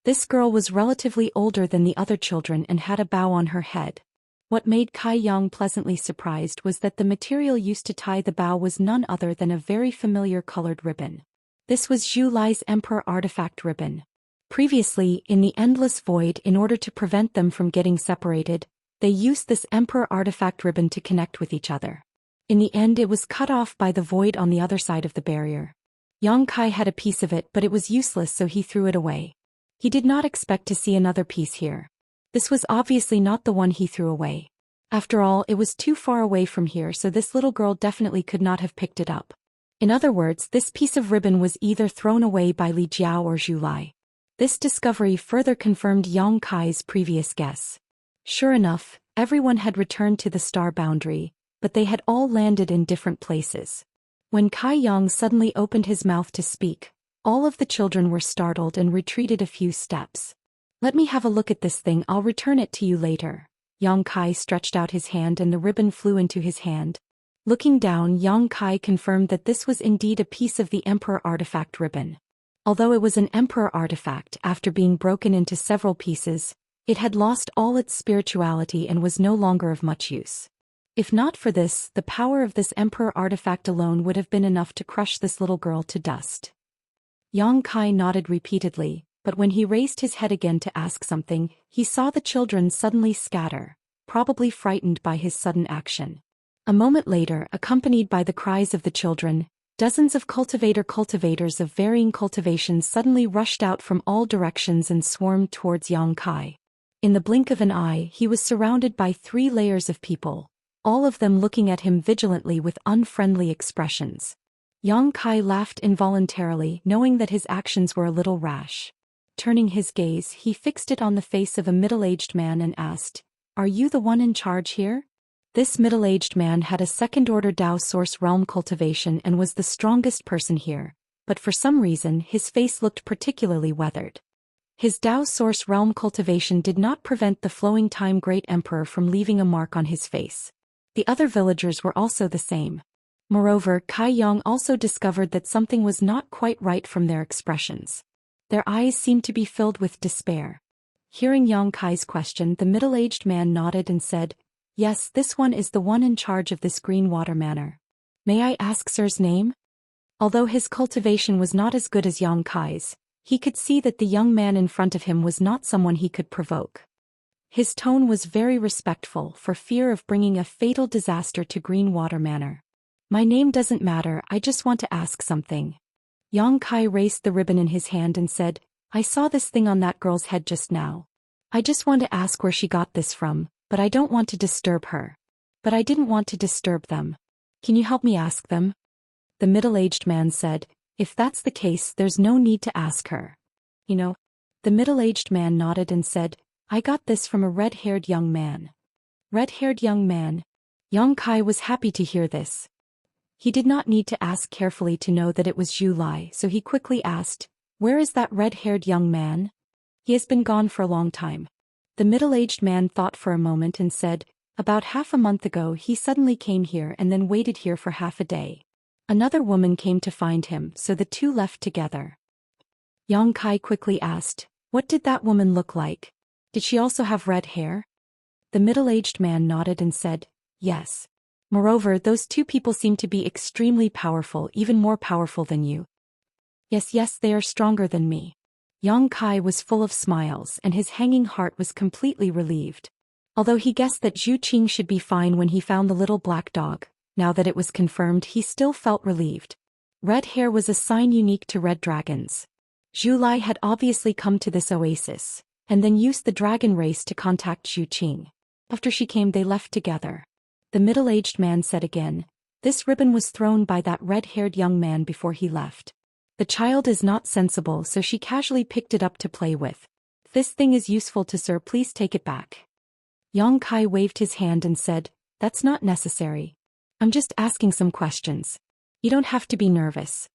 This girl was relatively older than the other children and had a bow on her head. What made Kai Yang pleasantly surprised was that the material used to tie the bow was none other than a very familiar colored ribbon. This was Zhu Lai's Emperor artifact ribbon. Previously, in the Endless Void, in order to prevent them from getting separated, they used this Emperor artifact ribbon to connect with each other. In the end, it was cut off by the void on the other side of the barrier. Yang Kai had a piece of it, but it was useless, so he threw it away. He did not expect to see another piece here. This was obviously not the one he threw away. After all, it was too far away from here, so this little girl definitely could not have picked it up. In other words, this piece of ribbon was either thrown away by Li Jiao or Zhu Lai. This discovery further confirmed Yang Kai's previous guess. Sure enough, everyone had returned to the star boundary, but they had all landed in different places. When Kai Yang suddenly opened his mouth to speak, all of the children were startled and retreated a few steps. Let me have a look at this thing, I'll return it to you later. Yang Kai stretched out his hand and the ribbon flew into his hand. Looking down, Yang Kai confirmed that this was indeed a piece of the Emperor artifact ribbon. Although it was an Emperor artifact, after being broken into several pieces, it had lost all its spirituality and was no longer of much use. If not for this, the power of this Emperor artifact alone would have been enough to crush this little girl to dust. Yang Kai nodded repeatedly, but when he raised his head again to ask something, he saw the children suddenly scatter, probably frightened by his sudden action. A moment later, accompanied by the cries of the children, dozens of cultivators of varying cultivations suddenly rushed out from all directions and swarmed towards Yang Kai. In the blink of an eye, he was surrounded by 3 layers of people, all of them looking at him vigilantly with unfriendly expressions. Yang Kai laughed involuntarily, knowing that his actions were a little rash. Turning his gaze, he fixed it on the face of a middle-aged man and asked, "Are you the one in charge here?" This middle-aged man had a second-order Dao source realm cultivation and was the strongest person here, but for some reason his face looked particularly weathered. His Dao source realm cultivation did not prevent the flowing time Great Emperor from leaving a mark on his face. The other villagers were also the same. Moreover, Kai Yang also discovered that something was not quite right from their expressions. Their eyes seemed to be filled with despair. Hearing Yang Kai's question, the middle-aged man nodded and said, "Yes, this one is the one in charge of this green water manor. May I ask sir's name?" Although his cultivation was not as good as Yang Kai's, he could see that the young man in front of him was not someone he could provoke. His tone was very respectful for fear of bringing a fatal disaster to Green Water Manor. "My name doesn't matter, I just want to ask something." Yang Kai raised the ribbon in his hand and said, "I saw this thing on that girl's head just now. I just want to ask where she got this from, but I don't want to disturb her. But I didn't want to disturb them. Can you help me ask them?" The middle-aged man said, "If that's the case, there's no need to ask her. You know." The middle-aged man nodded and said, "I got this from a red-haired young man." Red-haired young man? Yang Kai was happy to hear this. He did not need to ask carefully to know that it was Zhu Lai, so he quickly asked, "Where is that red-haired young man?" "He has been gone for a long time." The middle-aged man thought for a moment and said, "About half a month ago he suddenly came here and then waited here for half a day. Another woman came to find him, so the two left together." Yang Kai quickly asked, "What did that woman look like? Did she also have red hair?" The middle-aged man nodded and said, "Yes. Moreover, those 2 people seem to be extremely powerful, even more powerful than you." Yes, they are stronger than me." Yang Kai was full of smiles and his hanging heart was completely relieved. Although he guessed that Zhu Qing should be fine when he found the little black dog, now that it was confirmed, he still felt relieved. Red hair was a sign unique to red dragons. Zhu Lai had obviously come to this oasis, and then used the dragon race to contact Zhu Qing. After she came, they left together. The middle-aged man said again, "This ribbon was thrown by that red-haired young man before he left. The child is not sensible, so she casually picked it up to play with. If this thing is useful to sir, please take it back." Yang Kai waved his hand and said, "That's not necessary. I'm just asking some questions. You don't have to be nervous."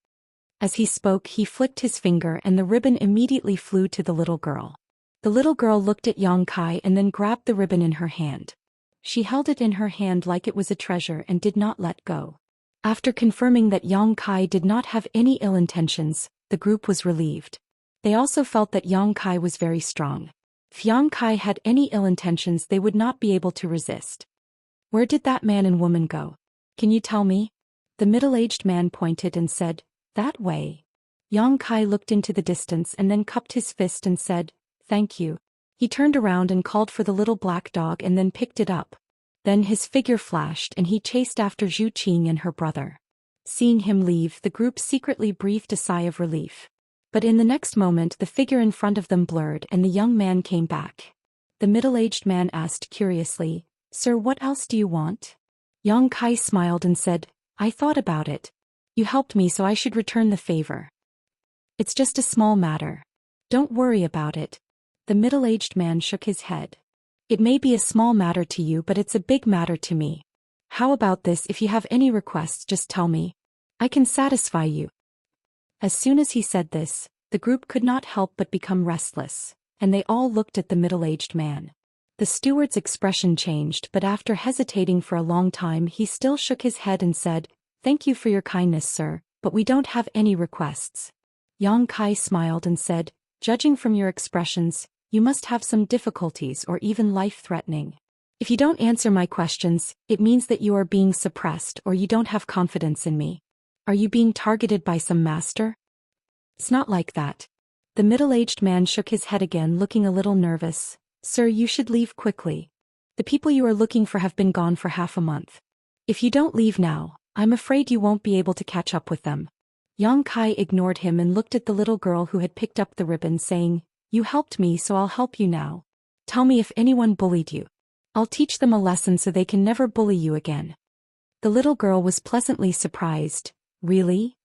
As he spoke, he flicked his finger and the ribbon immediately flew to the little girl. The little girl looked at Yang Kai and then grabbed the ribbon in her hand. She held it in her hand like it was a treasure and did not let go. After confirming that Yang Kai did not have any ill intentions, the group was relieved. They also felt that Yang Kai was very strong. If Yang Kai had any ill intentions, they would not be able to resist. "Where did that man and woman go? Can you tell me?" The middle-aged man pointed and said, "That way." Yang Kai looked into the distance and then cupped his fist and said, "Thank you." He turned around and called for the little black dog and then picked it up. Then his figure flashed and he chased after Zhu Qing and her brother. Seeing him leave, the group secretly breathed a sigh of relief. But in the next moment, the figure in front of them blurred and the young man came back. The middle-aged man asked curiously, Sir, what else do you want? Yang Kai smiled and said, I thought about it. You helped me, so I should return the favor. It's just a small matter. Don't worry about it. The middle-aged man shook his head. It may be a small matter to you, but it's a big matter to me. How about this? If you have any requests, just tell me. I can satisfy you. As soon as he said this, the group could not help but become restless, and they all looked at the middle-aged man. The steward's expression changed, but after hesitating for a long time he still shook his head and said, Thank you for your kindness, sir, but we don't have any requests. Yang Kai smiled and said, Judging from your expressions, you must have some difficulties or even life-threatening. If you don't answer my questions, it means that you are being suppressed or you don't have confidence in me. Are you being targeted by some master? It's not like that. The middle-aged man shook his head again, looking a little nervous. Sir, you should leave quickly. The people you are looking for have been gone for half a month. If you don't leave now, I'm afraid you won't be able to catch up with them. Yang Kai ignored him and looked at the little girl who had picked up the ribbon, saying, You helped me, so I'll help you now. Tell me if anyone bullied you. I'll teach them a lesson so they can never bully you again. The little girl was pleasantly surprised. Really?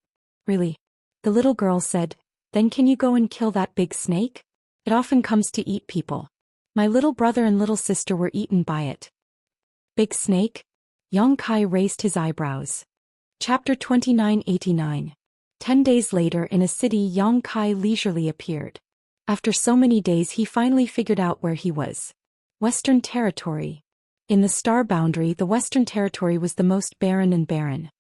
Really? The little girl said, Then can you go and kill that big snake? It often comes to eat people. My little brother and little sister were eaten by it. Big snake? Yang Kai raised his eyebrows. Chapter 2989. 10 days later in a city, Yang Kai leisurely appeared. After so many days he finally figured out where he was. Western Territory. In the star boundary, the Western Territory was the most barren and barren.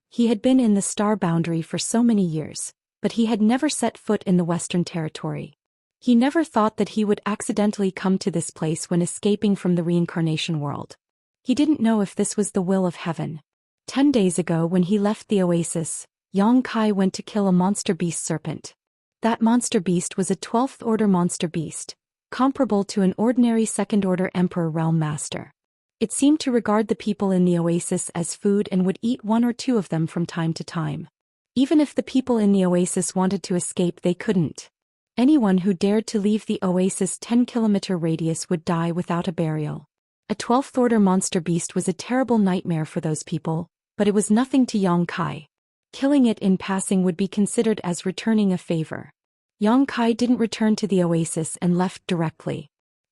He had been in the star boundary for so many years, but he had never set foot in the Western Territory. He never thought that he would accidentally come to this place when escaping from the reincarnation world. He didn't know if this was the will of heaven. 10 days ago, when he left the oasis, Yang Kai went to kill a monster beast serpent. That monster beast was a 12th order monster beast, comparable to an ordinary second-order Emperor Realm Master. It seemed to regard the people in the oasis as food and would eat one or two of them from time to time. Even if the people in the oasis wanted to escape, they couldn't. Anyone who dared to leave the oasis' 10-kilometer radius would die without a burial. A 12th order monster beast was a terrible nightmare for those people, but it was nothing to Yang Kai. Killing it in passing would be considered as returning a favor. Yang Kai didn't return to the oasis and left directly.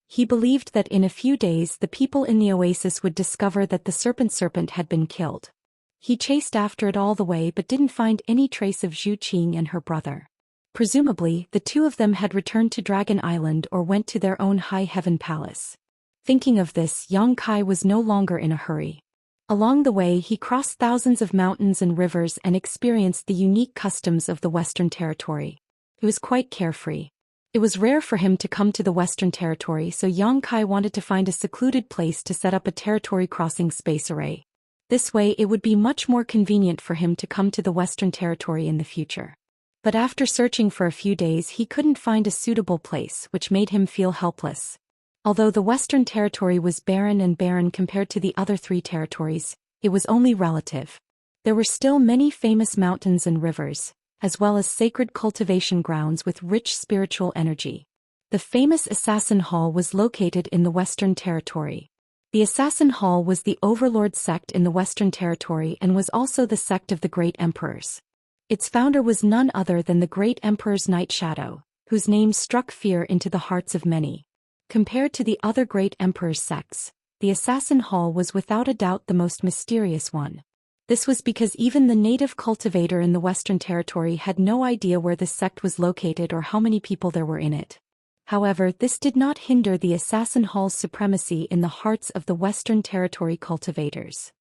He believed that in a few days the people in the oasis would discover that the serpent had been killed. He chased after it all the way but didn't find any trace of Zhou Xian and her brother. Presumably, the two of them had returned to Dragon Island or went to their own high heaven palace. Thinking of this, Yang Kai was no longer in a hurry. Along the way he crossed thousands of mountains and rivers and experienced the unique customs of the Western Territory. It was quite carefree. It was rare for him to come to the Western Territory, so Yang Kai wanted to find a secluded place to set up a territory crossing space array. This way it would be much more convenient for him to come to the Western Territory in the future. But after searching for a few days he couldn't find a suitable place, which made him feel helpless. Although the Western Territory was barren compared to the other 3 territories, it was only relative. There were still many famous mountains and rivers, as well as sacred cultivation grounds with rich spiritual energy. The famous Assassin Hall was located in the Western Territory. The Assassin Hall was the overlord sect in the Western Territory and was also the sect of the Great Emperors. Its founder was none other than the Great Emperor's Night Shadow, whose name struck fear into the hearts of many. Compared to the other Great Emperor's sects, the Assassin Hall was without a doubt the most mysterious one. This was because even the native cultivator in the Western Territory had no idea where the sect was located or how many people there were in it. However, this did not hinder the Assassin Hall's supremacy in the hearts of the Western Territory cultivators.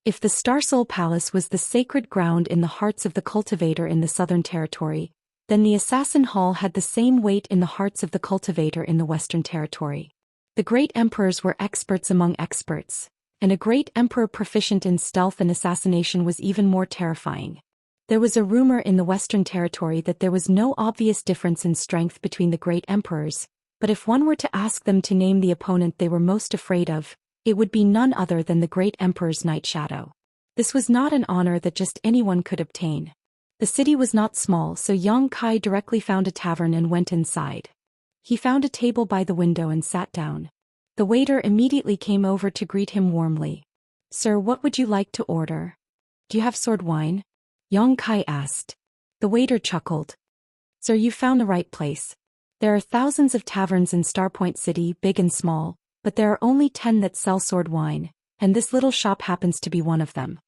If the Starsoul Palace was the sacred ground in the hearts of the cultivator in the Southern Territory, then the Assassin Hall had the same weight in the hearts of the cultivator in the Western Territory. The Great Emperors were experts among experts, and a Great Emperor proficient in stealth and assassination was even more terrifying. There was a rumor in the Western Territory that there was no obvious difference in strength between the Great Emperors, but if one were to ask them to name the opponent they were most afraid of, it would be none other than the Great Emperor's Night Shadow. This was not an honor that just anyone could obtain. The city was not small, so Yang Kai directly found a tavern and went inside. He found a table by the window and sat down. The waiter immediately came over to greet him warmly. "Sir, what would you like to order? Do you have sword wine?" Yang Kai asked. The waiter chuckled. "Sir, you found the right place. There are thousands of taverns in Starpoint City, big and small, but there are only 10 that sell sword wine, and this little shop happens to be one of them."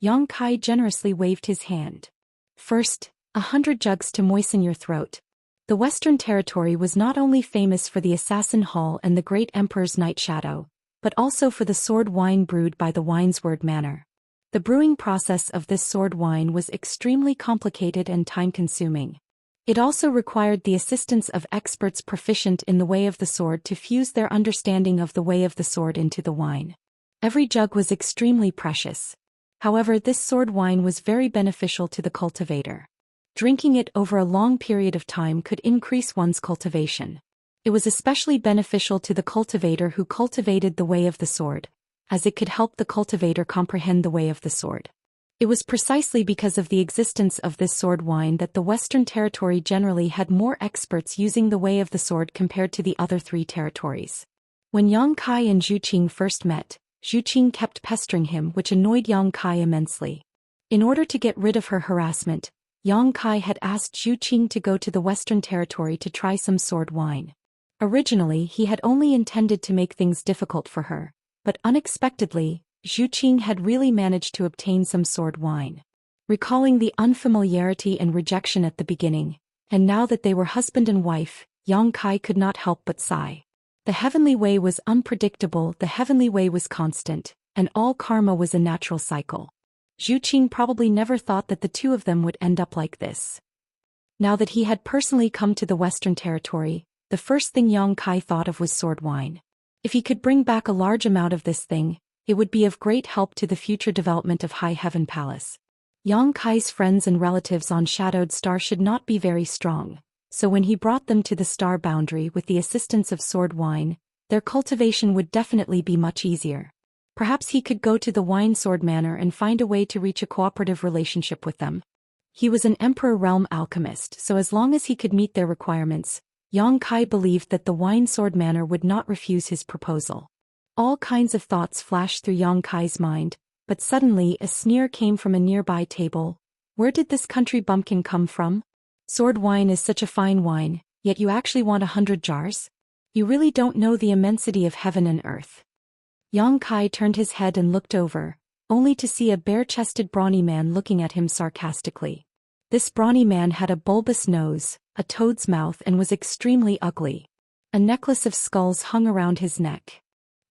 Yang Kai generously waved his hand. "First, 100 jugs to moisten your throat." The Western Territory was not only famous for the Assassin Hall and the Great Emperor's Night Shadow, but also for the sword wine brewed by the Winesword Manor. The brewing process of this sword wine was extremely complicated and time-consuming. It also required the assistance of experts proficient in the way of the sword to fuse their understanding of the way of the sword into the wine. Every jug was extremely precious. However, this sword wine was very beneficial to the cultivator. Drinking it over a long period of time could increase one's cultivation. It was especially beneficial to the cultivator who cultivated the way of the sword, as it could help the cultivator comprehend the way of the sword. It was precisely because of the existence of this sword wine that the Western Territory generally had more experts using the way of the sword compared to the other 3 territories. When Yang Kai and Zhu Qing first met, Zhu Qing kept pestering him, which annoyed Yang Kai immensely. In order to get rid of her harassment, Yang Kai had asked Zhu Qing to go to the Western Territory to try some sword wine. Originally, he had only intended to make things difficult for her, but unexpectedly, Zhu Qing had really managed to obtain some sword wine. Recalling the unfamiliarity and rejection at the beginning, and now that they were husband and wife, Yang Kai could not help but sigh. The heavenly way was unpredictable, the heavenly way was constant, and all karma was a natural cycle. Zhu Qing probably never thought that the two of them would end up like this. Now that he had personally come to the Western Territory, the first thing Yang Kai thought of was sword wine. If he could bring back a large amount of this thing, it would be of great help to the future development of High Heaven Palace. Yang Kai's friends and relatives on Shadowed Star should not be very strong, so when he brought them to the star boundary with the assistance of sword wine, their cultivation would definitely be much easier. Perhaps he could go to the Winesword Manor and find a way to reach a cooperative relationship with them. He was an Emperor Realm alchemist, so as long as he could meet their requirements, Yang Kai believed that the Winesword Manor would not refuse his proposal. All kinds of thoughts flashed through Yang Kai's mind, but suddenly a sneer came from a nearby table. "Where did this country bumpkin come from? Sword wine is such a fine wine, yet you actually want 100 jars? You really don't know the immensity of heaven and earth." Yang Kai turned his head and looked over, only to see a bare-chested brawny man looking at him sarcastically. This brawny man had a bulbous nose, a toad's mouth, and was extremely ugly. A necklace of skulls hung around his neck.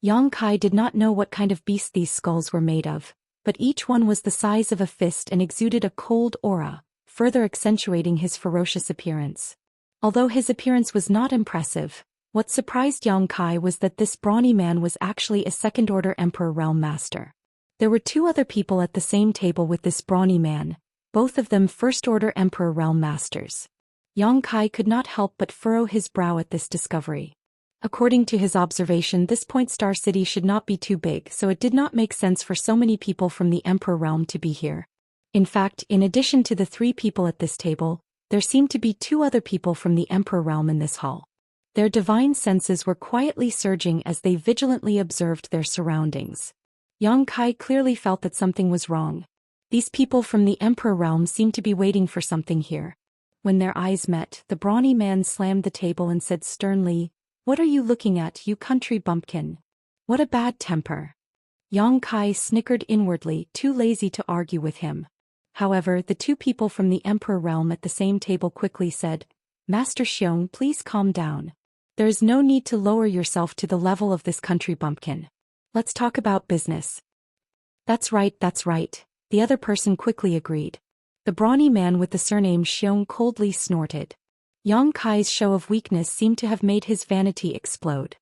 Yang Kai did not know what kind of beast these skulls were made of, but each one was the size of a fist and exuded a cold aura, further accentuating his ferocious appearance. Although his appearance was not impressive, what surprised Yang Kai was that this brawny man was actually a second-order Emperor Realm Master. There were 2 other people at the same table with this brawny man, both of them first-order Emperor Realm Masters. Yang Kai could not help but furrow his brow at this discovery. According to his observation, this Point Star City should not be too big, so it did not make sense for so many people from the Emperor Realm to be here. In fact, in addition to the 3 people at this table, there seemed to be 2 other people from the Emperor Realm in this hall. Their divine senses were quietly surging as they vigilantly observed their surroundings. Yang Kai clearly felt that something was wrong. These people from the Emperor Realm seemed to be waiting for something here. When their eyes met, the brawny man slammed the table and said sternly, "What are you looking at, you country bumpkin? What a bad temper." Yang Kai snickered inwardly, too lazy to argue with him. However, the 2 people from the Emperor Realm at the same table quickly said, "Master Xiong, please calm down. There is no need to lower yourself to the level of this country bumpkin. Let's talk about business." That's right, the other person quickly agreed. The brawny man with the surname Xiong coldly snorted. Yang Kai's show of weakness seemed to have made his vanity explode.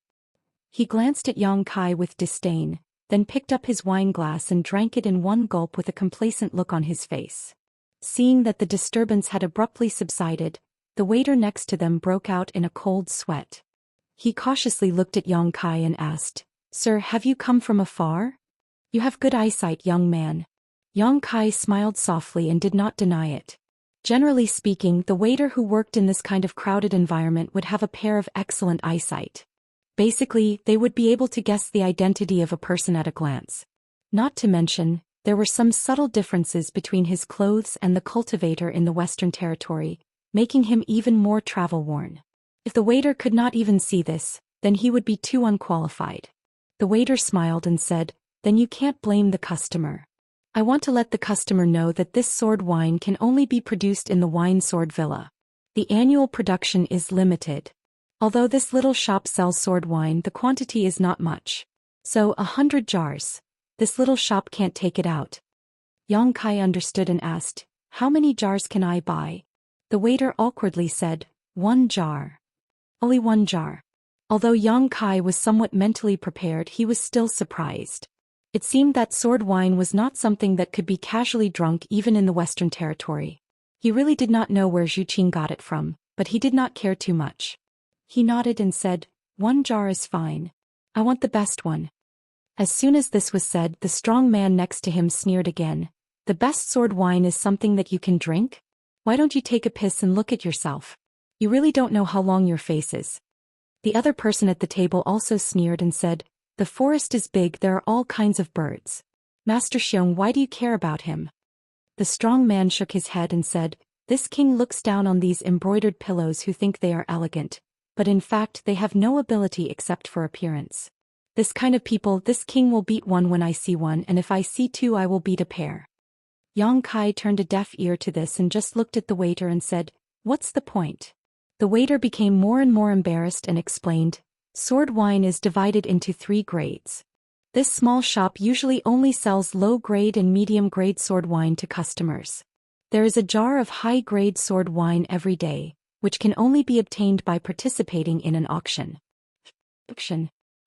He glanced at Yang Kai with disdain, then picked up his wine glass and drank it in one gulp with a complacent look on his face. Seeing that the disturbance had abruptly subsided, the waiter next to them broke out in a cold sweat. He cautiously looked at Yang Kai and asked, "Sir, have you come from afar? You have good eyesight, young man." Yang Kai smiled softly and did not deny it. Generally speaking, the waiter who worked in this kind of crowded environment would have a pair of excellent eyesight. Basically, they would be able to guess the identity of a person at a glance. Not to mention, there were some subtle differences between his clothes and the cultivator in the Western Territory, making him even more travel-worn. If the waiter could not even see this, then he would be too unqualified. The waiter smiled and said, "Then you can't blame the customer. I want to let the customer know that this sword wine can only be produced in the Wine Sword Villa. The annual production is limited. Although this little shop sells sword wine, the quantity is not much. So 100 jars. This little shop can't take it out." Yang Kai understood and asked, "How many jars can I buy?" The waiter awkwardly said, "1 jar. Only 1 jar." Although Yang Kai was somewhat mentally prepared, he was still surprised. It seemed that sword wine was not something that could be casually drunk even in the Western Territory. He really did not know where Zhou Xian got it from, but he did not care too much. He nodded and said, "1 jar is fine. I want the best one." As soon as this was said, the strong man next to him sneered again. "The best sword wine is something that you can drink? Why don't you take a piss and look at yourself? You really don't know how long your face is." The other person at the table also sneered and said, "The forest is big, there are all kinds of birds. Master Xiong, why do you care about him?" The strong man shook his head and said, "This king looks down on these embroidered pillows who think they are elegant, but in fact they have no ability except for appearance. This kind of people, this king will beat one when I see one, and if I see two I will beat a pair." Yang Kai turned a deaf ear to this and just looked at the waiter and said, "What's the point?" The waiter became more and more embarrassed and explained, "Sword wine is divided into 3 grades. This small shop usually only sells low-grade and medium-grade sword wine to customers. There is a jar of high-grade sword wine every day, which can only be obtained by participating in an auction."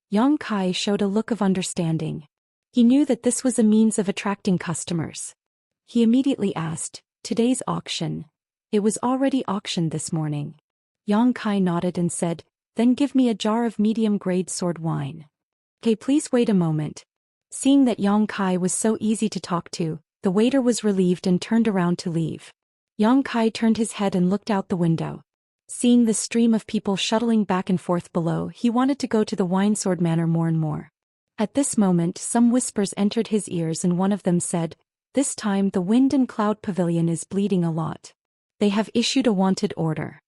Yang Kai showed a look of understanding. He knew that this was a means of attracting customers. He immediately asked, "Today's auction? It was already auctioned this morning." Yang Kai nodded and said, "Then give me a jar of medium-grade sword wine." "Okay, please wait a moment." Seeing that Yang Kai was so easy to talk to, the waiter was relieved and turned around to leave. Yang Kai turned his head and looked out the window. Seeing the stream of people shuttling back and forth below, he wanted to go to the Winesword Manor more and more. At this moment, some whispers entered his ears and one of them said, "This time the Wind and Cloud Pavilion is bleeding a lot. They have issued a wanted order.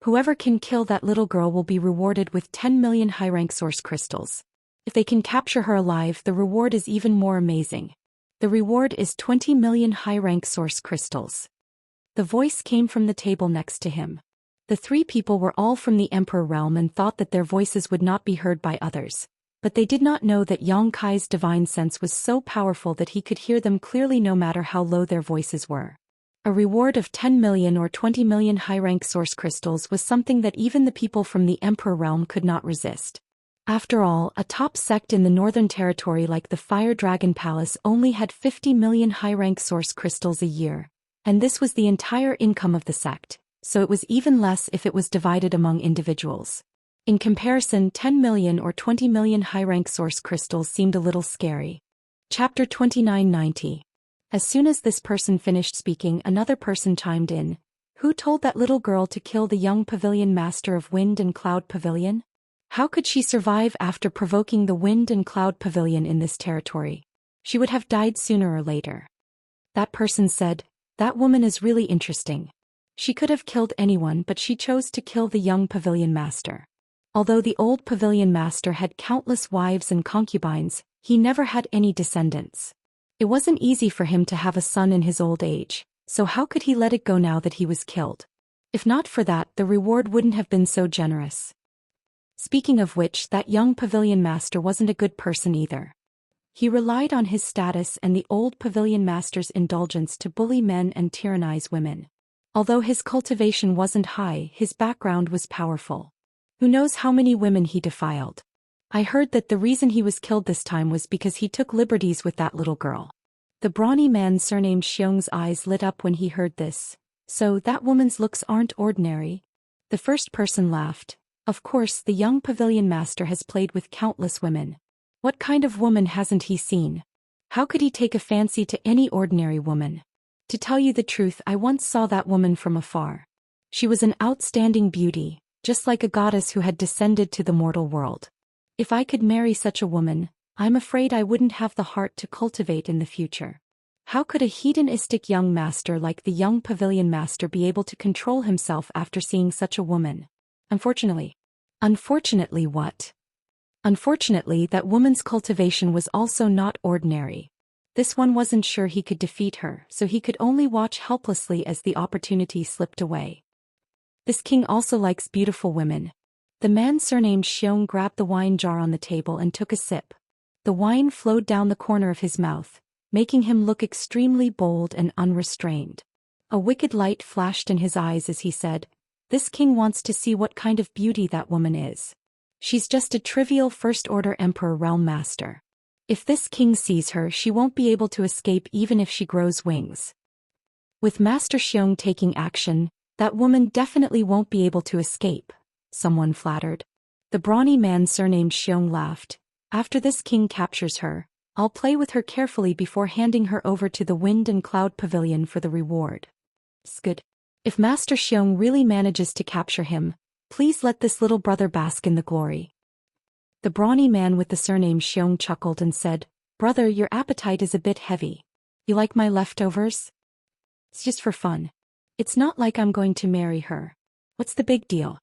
Whoever can kill that little girl will be rewarded with 10 million high-rank source crystals. If they can capture her alive, the reward is even more amazing. The reward is 20 million high-rank source crystals." The voice came from the table next to him. The 3 people were all from the Emperor realm and thought that their voices would not be heard by others, but they did not know that Yang Kai's divine sense was so powerful that he could hear them clearly no matter how low their voices were. A reward of 10 million or 20 million high-rank source crystals was something that even the people from the Emperor realm could not resist. After all, a top sect in the Northern Territory like the Fire Dragon Palace only had 50 million high-rank source crystals a year, and this was the entire income of the sect, so it was even less if it was divided among individuals. In comparison, 10 million or 20 million high-rank source crystals seemed a little scary. Chapter 2990. As soon as this person finished speaking, another person chimed in. "Who told that little girl to kill the young pavilion master of Wind and Cloud Pavilion? How could she survive after provoking the Wind and Cloud Pavilion in this territory? She would have died sooner or later." That person said, "That woman is really interesting. She could have killed anyone, but she chose to kill the young pavilion master. Although the old pavilion master had countless wives and concubines, he never had any descendants. It wasn't easy for him to have a son in his old age, so how could he let it go now that he was killed? If not for that, the reward wouldn't have been so generous." Speaking of which, that young pavilion master wasn't a good person either. He relied on his status and the old pavilion master's indulgence to bully men and tyrannize women. Although his cultivation wasn't high, his background was powerful. Who knows how many women he defiled? I heard that the reason he was killed this time was because he took liberties with that little girl. The brawny man surnamed Xiong's eyes lit up when he heard this. "So that woman's looks aren't ordinary?" The first person laughed. "Of course, the young pavilion master has played with countless women. What kind of woman hasn't he seen? How could he take a fancy to any ordinary woman? To tell you the truth, I once saw that woman from afar. She was an outstanding beauty, just like a goddess who had descended to the mortal world. If I could marry such a woman, I'm afraid I wouldn't have the heart to cultivate in the future. How could a hedonistic young master like the young pavilion master be able to control himself after seeing such a woman? Unfortunately. Unfortunately what? Unfortunately, that woman's cultivation was also not ordinary. This one wasn't sure he could defeat her, so he could only watch helplessly as the opportunity slipped away. This king also likes beautiful women. The man surnamed Xiong grabbed the wine jar on the table and took a sip. The wine flowed down the corner of his mouth, making him look extremely bold and unrestrained. A wicked light flashed in his eyes as he said, "This king wants to see what kind of beauty that woman is. She's just a trivial first-order emperor realm master. If this king sees her, she won't be able to escape even if she grows wings. With Master Xiong taking action, that woman definitely won't be able to escape," someone flattered. The brawny man surnamed Xiong laughed. "After this king captures her, I'll play with her carefully before handing her over to the Wind and Cloud Pavilion for the reward." Good. If Master Xiong really manages to capture him, please let this little brother bask in the glory. The brawny man with the surname Xiong chuckled and said, "Brother, your appetite is a bit heavy. You like my leftovers? It's just for fun. It's not like I'm going to marry her. What's the big deal?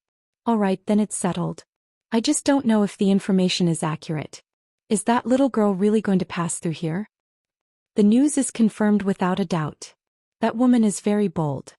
All right, then it's settled. I just don't know if the information is accurate. Is that little girl really going to pass through here? The news is confirmed without a doubt. That woman is very bold.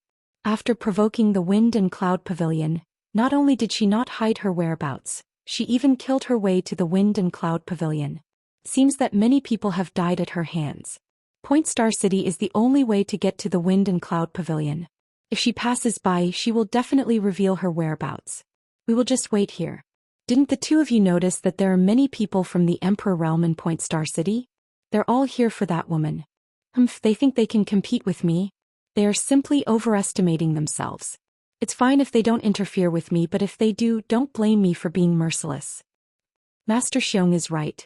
After provoking the Wind and Cloud Pavilion, not only did she not hide her whereabouts, she even killed her way to the Wind and Cloud Pavilion. Seems that many people have died at her hands. Point Star City is the only way to get to the Wind and Cloud Pavilion. If she passes by, she will definitely reveal her whereabouts. We will just wait here. Didn't the two of you notice that there are many people from the Emperor realm in Point Star City? They're all here for that woman. They think they can compete with me? They are simply overestimating themselves. It's fine if they don't interfere with me, but if they do, don't blame me for being merciless. Master Xiong is right.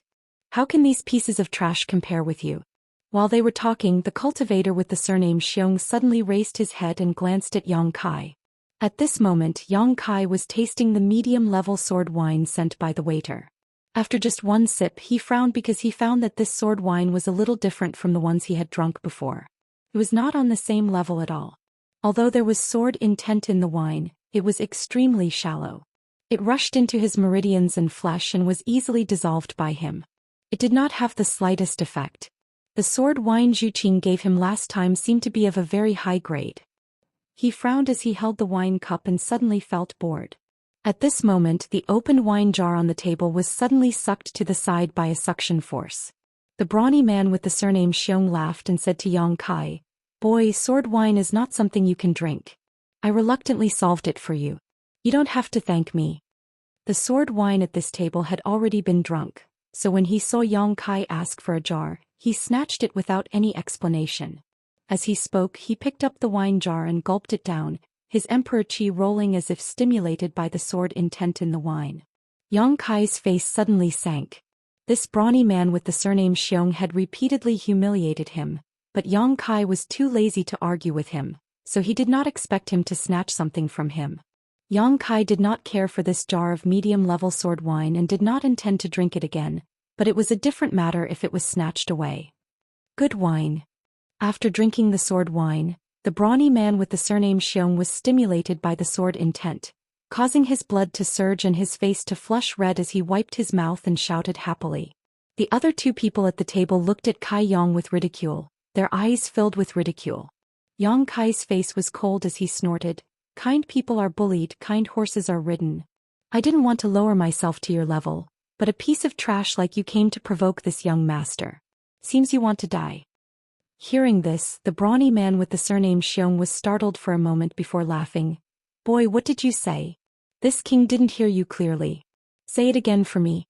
How can these pieces of trash compare with you? While they were talking, the cultivator with the surname Xiong suddenly raised his head and glanced at Yang Kai. At this moment, Yang Kai was tasting the medium-level sword wine sent by the waiter. After just one sip, he frowned because he found that this sword wine was a little different from the ones he had drunk before. It was not on the same level at all. Although there was sword intent in the wine, it was extremely shallow. It rushed into his meridians and flesh and was easily dissolved by him. It did not have the slightest effect. The sword wine Zhu Xian gave him last time seemed to be of a very high grade. He frowned as he held the wine cup and suddenly felt bored. At this moment, the opened wine jar on the table was suddenly sucked to the side by a suction force. The brawny man with the surname Xiong laughed and said to Yang Kai, "Boy, sword wine is not something you can drink. I reluctantly solved it for you. You don't have to thank me." The sword wine at this table had already been drunk, so when he saw Yang Kai ask for a jar, he snatched it without any explanation. As he spoke, he picked up the wine jar and gulped it down, his emperor chi rolling as if stimulated by the sword intent in the wine. Yang Kai's face suddenly sank. This brawny man with the surname Xiong had repeatedly humiliated him, but Yang Kai was too lazy to argue with him, so he did not expect him to snatch something from him. Yang Kai did not care for this jar of medium-level sword wine and did not intend to drink it again, but it was a different matter if it was snatched away. Good wine. After drinking the sword wine, the brawny man with the surname Xiong was stimulated by the sword intent, causing his blood to surge and his face to flush red as he wiped his mouth and shouted happily. The other two people at the table looked at Kai Yang with ridicule, their eyes filled with ridicule. Yang Kai's face was cold as he snorted, "Kind people are bullied, kind horses are ridden. I didn't want to lower myself to your level, but a piece of trash like you came to provoke this young master. Seems you want to die." Hearing this, the brawny man with the surname Xiong was startled for a moment before laughing. "Boy, what did you say? This king didn't hear you clearly. Say it again for me."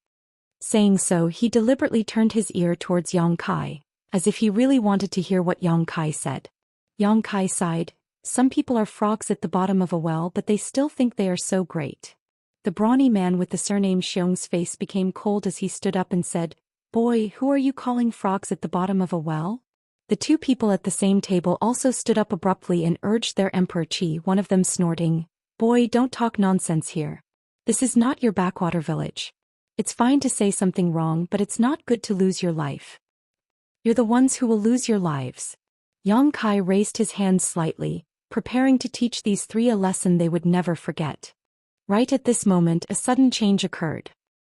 Saying so, he deliberately turned his ear towards Yang Kai, as if he really wanted to hear what Yang Kai said. Yang Kai sighed. "Some people are frogs at the bottom of a well, but they still think they are so great." The brawny man with the surname Xiong's face became cold as he stood up and said, "Boy, who are you calling frogs at the bottom of a well?" The two people at the same table also stood up abruptly and urged their emperor chi, one of them snorting, "Boy, don't talk nonsense here. This is not your backwater village. It's fine to say something wrong, but it's not good to lose your life. You're the ones who will lose your lives. Yang Kai raised his hands slightly, preparing to teach these three a lesson they would never forget. Right at this moment, a sudden change occurred.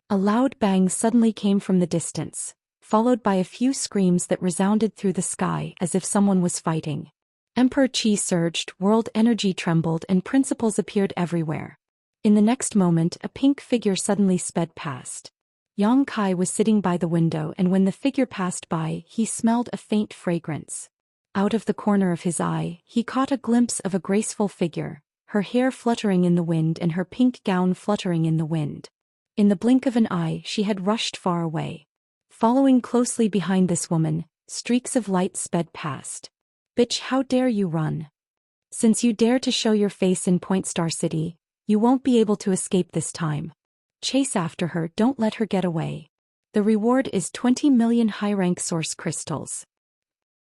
A loud bang suddenly came from the distance, followed by a few screams that resounded through the sky as if someone was fighting. Emperor Qi surged, world energy trembled, and principles appeared everywhere. In the next moment, a pink figure suddenly sped past. Yang Kai was sitting by the window, and when the figure passed by, he smelled a faint fragrance. Out of the corner of his eye, he caught a glimpse of a graceful figure, her hair fluttering in the wind and her pink gown fluttering in the wind. In the blink of an eye, she had rushed far away. Following closely behind this woman, streaks of light sped past. Bitch, how dare you run? Since you dare to show your face in Point Star City, you won't be able to escape this time. Chase after her, don't let her get away. The reward is 20 million high-rank source crystals.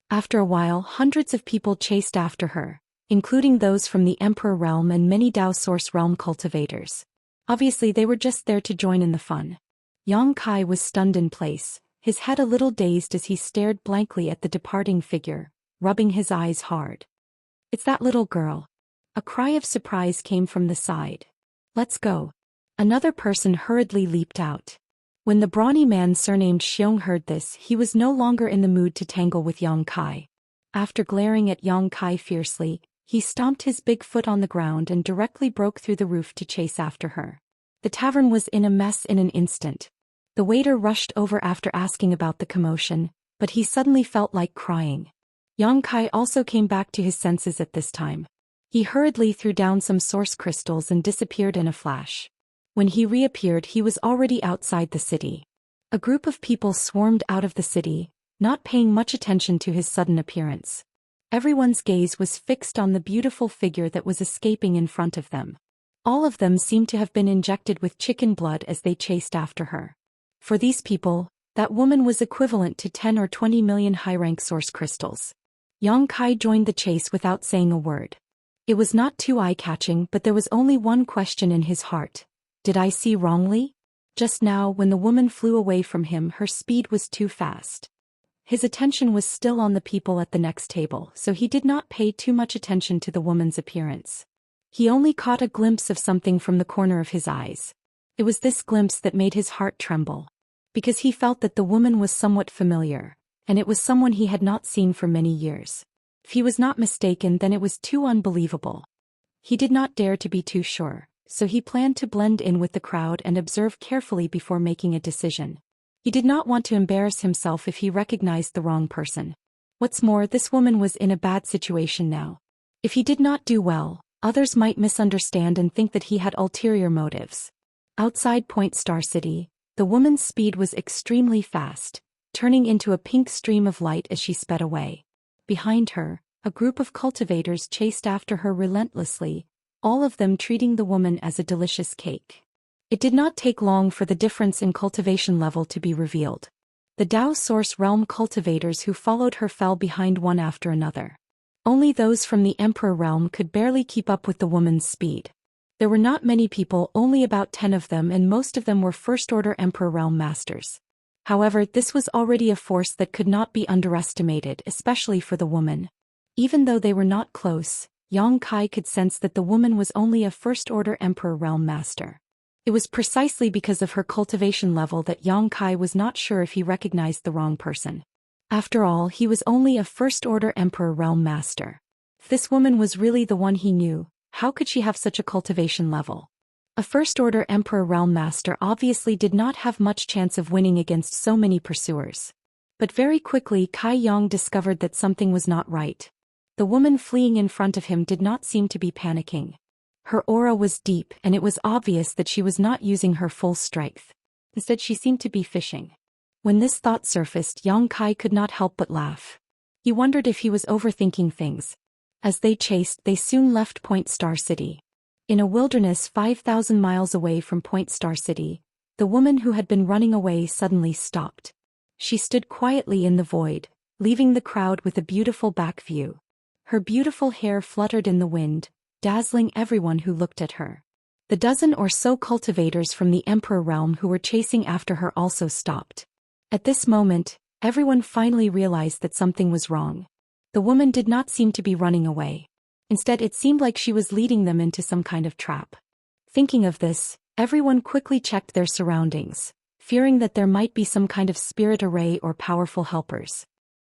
After a while, hundreds of people chased after her, including those from the Emperor Realm and many Dao Source Realm cultivators. Obviously they were just there to join in the fun. Yang Kai was stunned in place, his head a little dazed as he stared blankly at the departing figure, rubbing his eyes hard. It's that little girl. A cry of surprise came from the side. Let's go. Another person hurriedly leaped out. When the brawny man surnamed Xiong heard this, he was no longer in the mood to tangle with Yang Kai. After glaring at Yang Kai fiercely, he stomped his big foot on the ground and directly broke through the roof to chase after her. The tavern was in a mess in an instant. The waiter rushed over after asking about the commotion, but he suddenly felt like crying. Yang Kai also came back to his senses at this time. He hurriedly threw down some source crystals and disappeared in a flash. When he reappeared, he was already outside the city. A group of people swarmed out of the city, not paying much attention to his sudden appearance. Everyone's gaze was fixed on the beautiful figure that was escaping in front of them. All of them seemed to have been injected with chicken blood as they chased after her. For these people, that woman was equivalent to 10 or 20 million high-rank source crystals. Yang Kai joined the chase without saying a word. It was not too eye-catching, but there was only one question in his heart. Did I see wrongly? Just now, when the woman flew away from him, her speed was too fast. His attention was still on the people at the next table, so he did not pay too much attention to the woman's appearance. He only caught a glimpse of something from the corner of his eyes. It was this glimpse that made his heart tremble. Because he felt that the woman was somewhat familiar, and it was someone he had not seen for many years. If he was not mistaken, then it was too unbelievable. He did not dare to be too sure, so he planned to blend in with the crowd and observe carefully before making a decision. He did not want to embarrass himself if he recognized the wrong person. What's more, this woman was in a bad situation now. If he did not do well, others might misunderstand and think that he had ulterior motives. Outside Point Star City, the woman's speed was extremely fast, turning into a pink stream of light as she sped away. Behind her, a group of cultivators chased after her relentlessly, all of them treating the woman as a delicious cake. It did not take long for the difference in cultivation level to be revealed. The Dao Source Realm cultivators who followed her fell behind one after another. Only those from the Emperor Realm could barely keep up with the woman's speed. There were not many people, only about 10 of them, and most of them were First-Order Emperor Realm Masters. However, this was already a force that could not be underestimated, especially for the woman. Even though they were not close, Yang Kai could sense that the woman was only a First-Order Emperor Realm Master. It was precisely because of her cultivation level that Yang Kai was not sure if he recognized the wrong person. After all, he was only a First-Order Emperor Realm Master. If this woman was really the one he knew, how could she have such a cultivation level? A First-Order Emperor Realm Master obviously did not have much chance of winning against so many pursuers. But very quickly Kai Yang discovered that something was not right. The woman fleeing in front of him did not seem to be panicking. Her aura was deep, and it was obvious that she was not using her full strength. Instead, she seemed to be fishing. When this thought surfaced, Yang Kai could not help but laugh. He wondered if he was overthinking things. As they chased, they soon left Point Star City. In a wilderness 5,000 miles away from Point Star City, the woman who had been running away suddenly stopped. She stood quietly in the void, leaving the crowd with a beautiful back view. Her beautiful hair fluttered in the wind, dazzling everyone who looked at her. The dozen or so cultivators from the Emperor realm who were chasing after her also stopped. At this moment, everyone finally realized that something was wrong. The woman did not seem to be running away. Instead, it seemed like she was leading them into some kind of trap. Thinking of this, everyone quickly checked their surroundings, fearing that there might be some kind of spirit array or powerful helpers.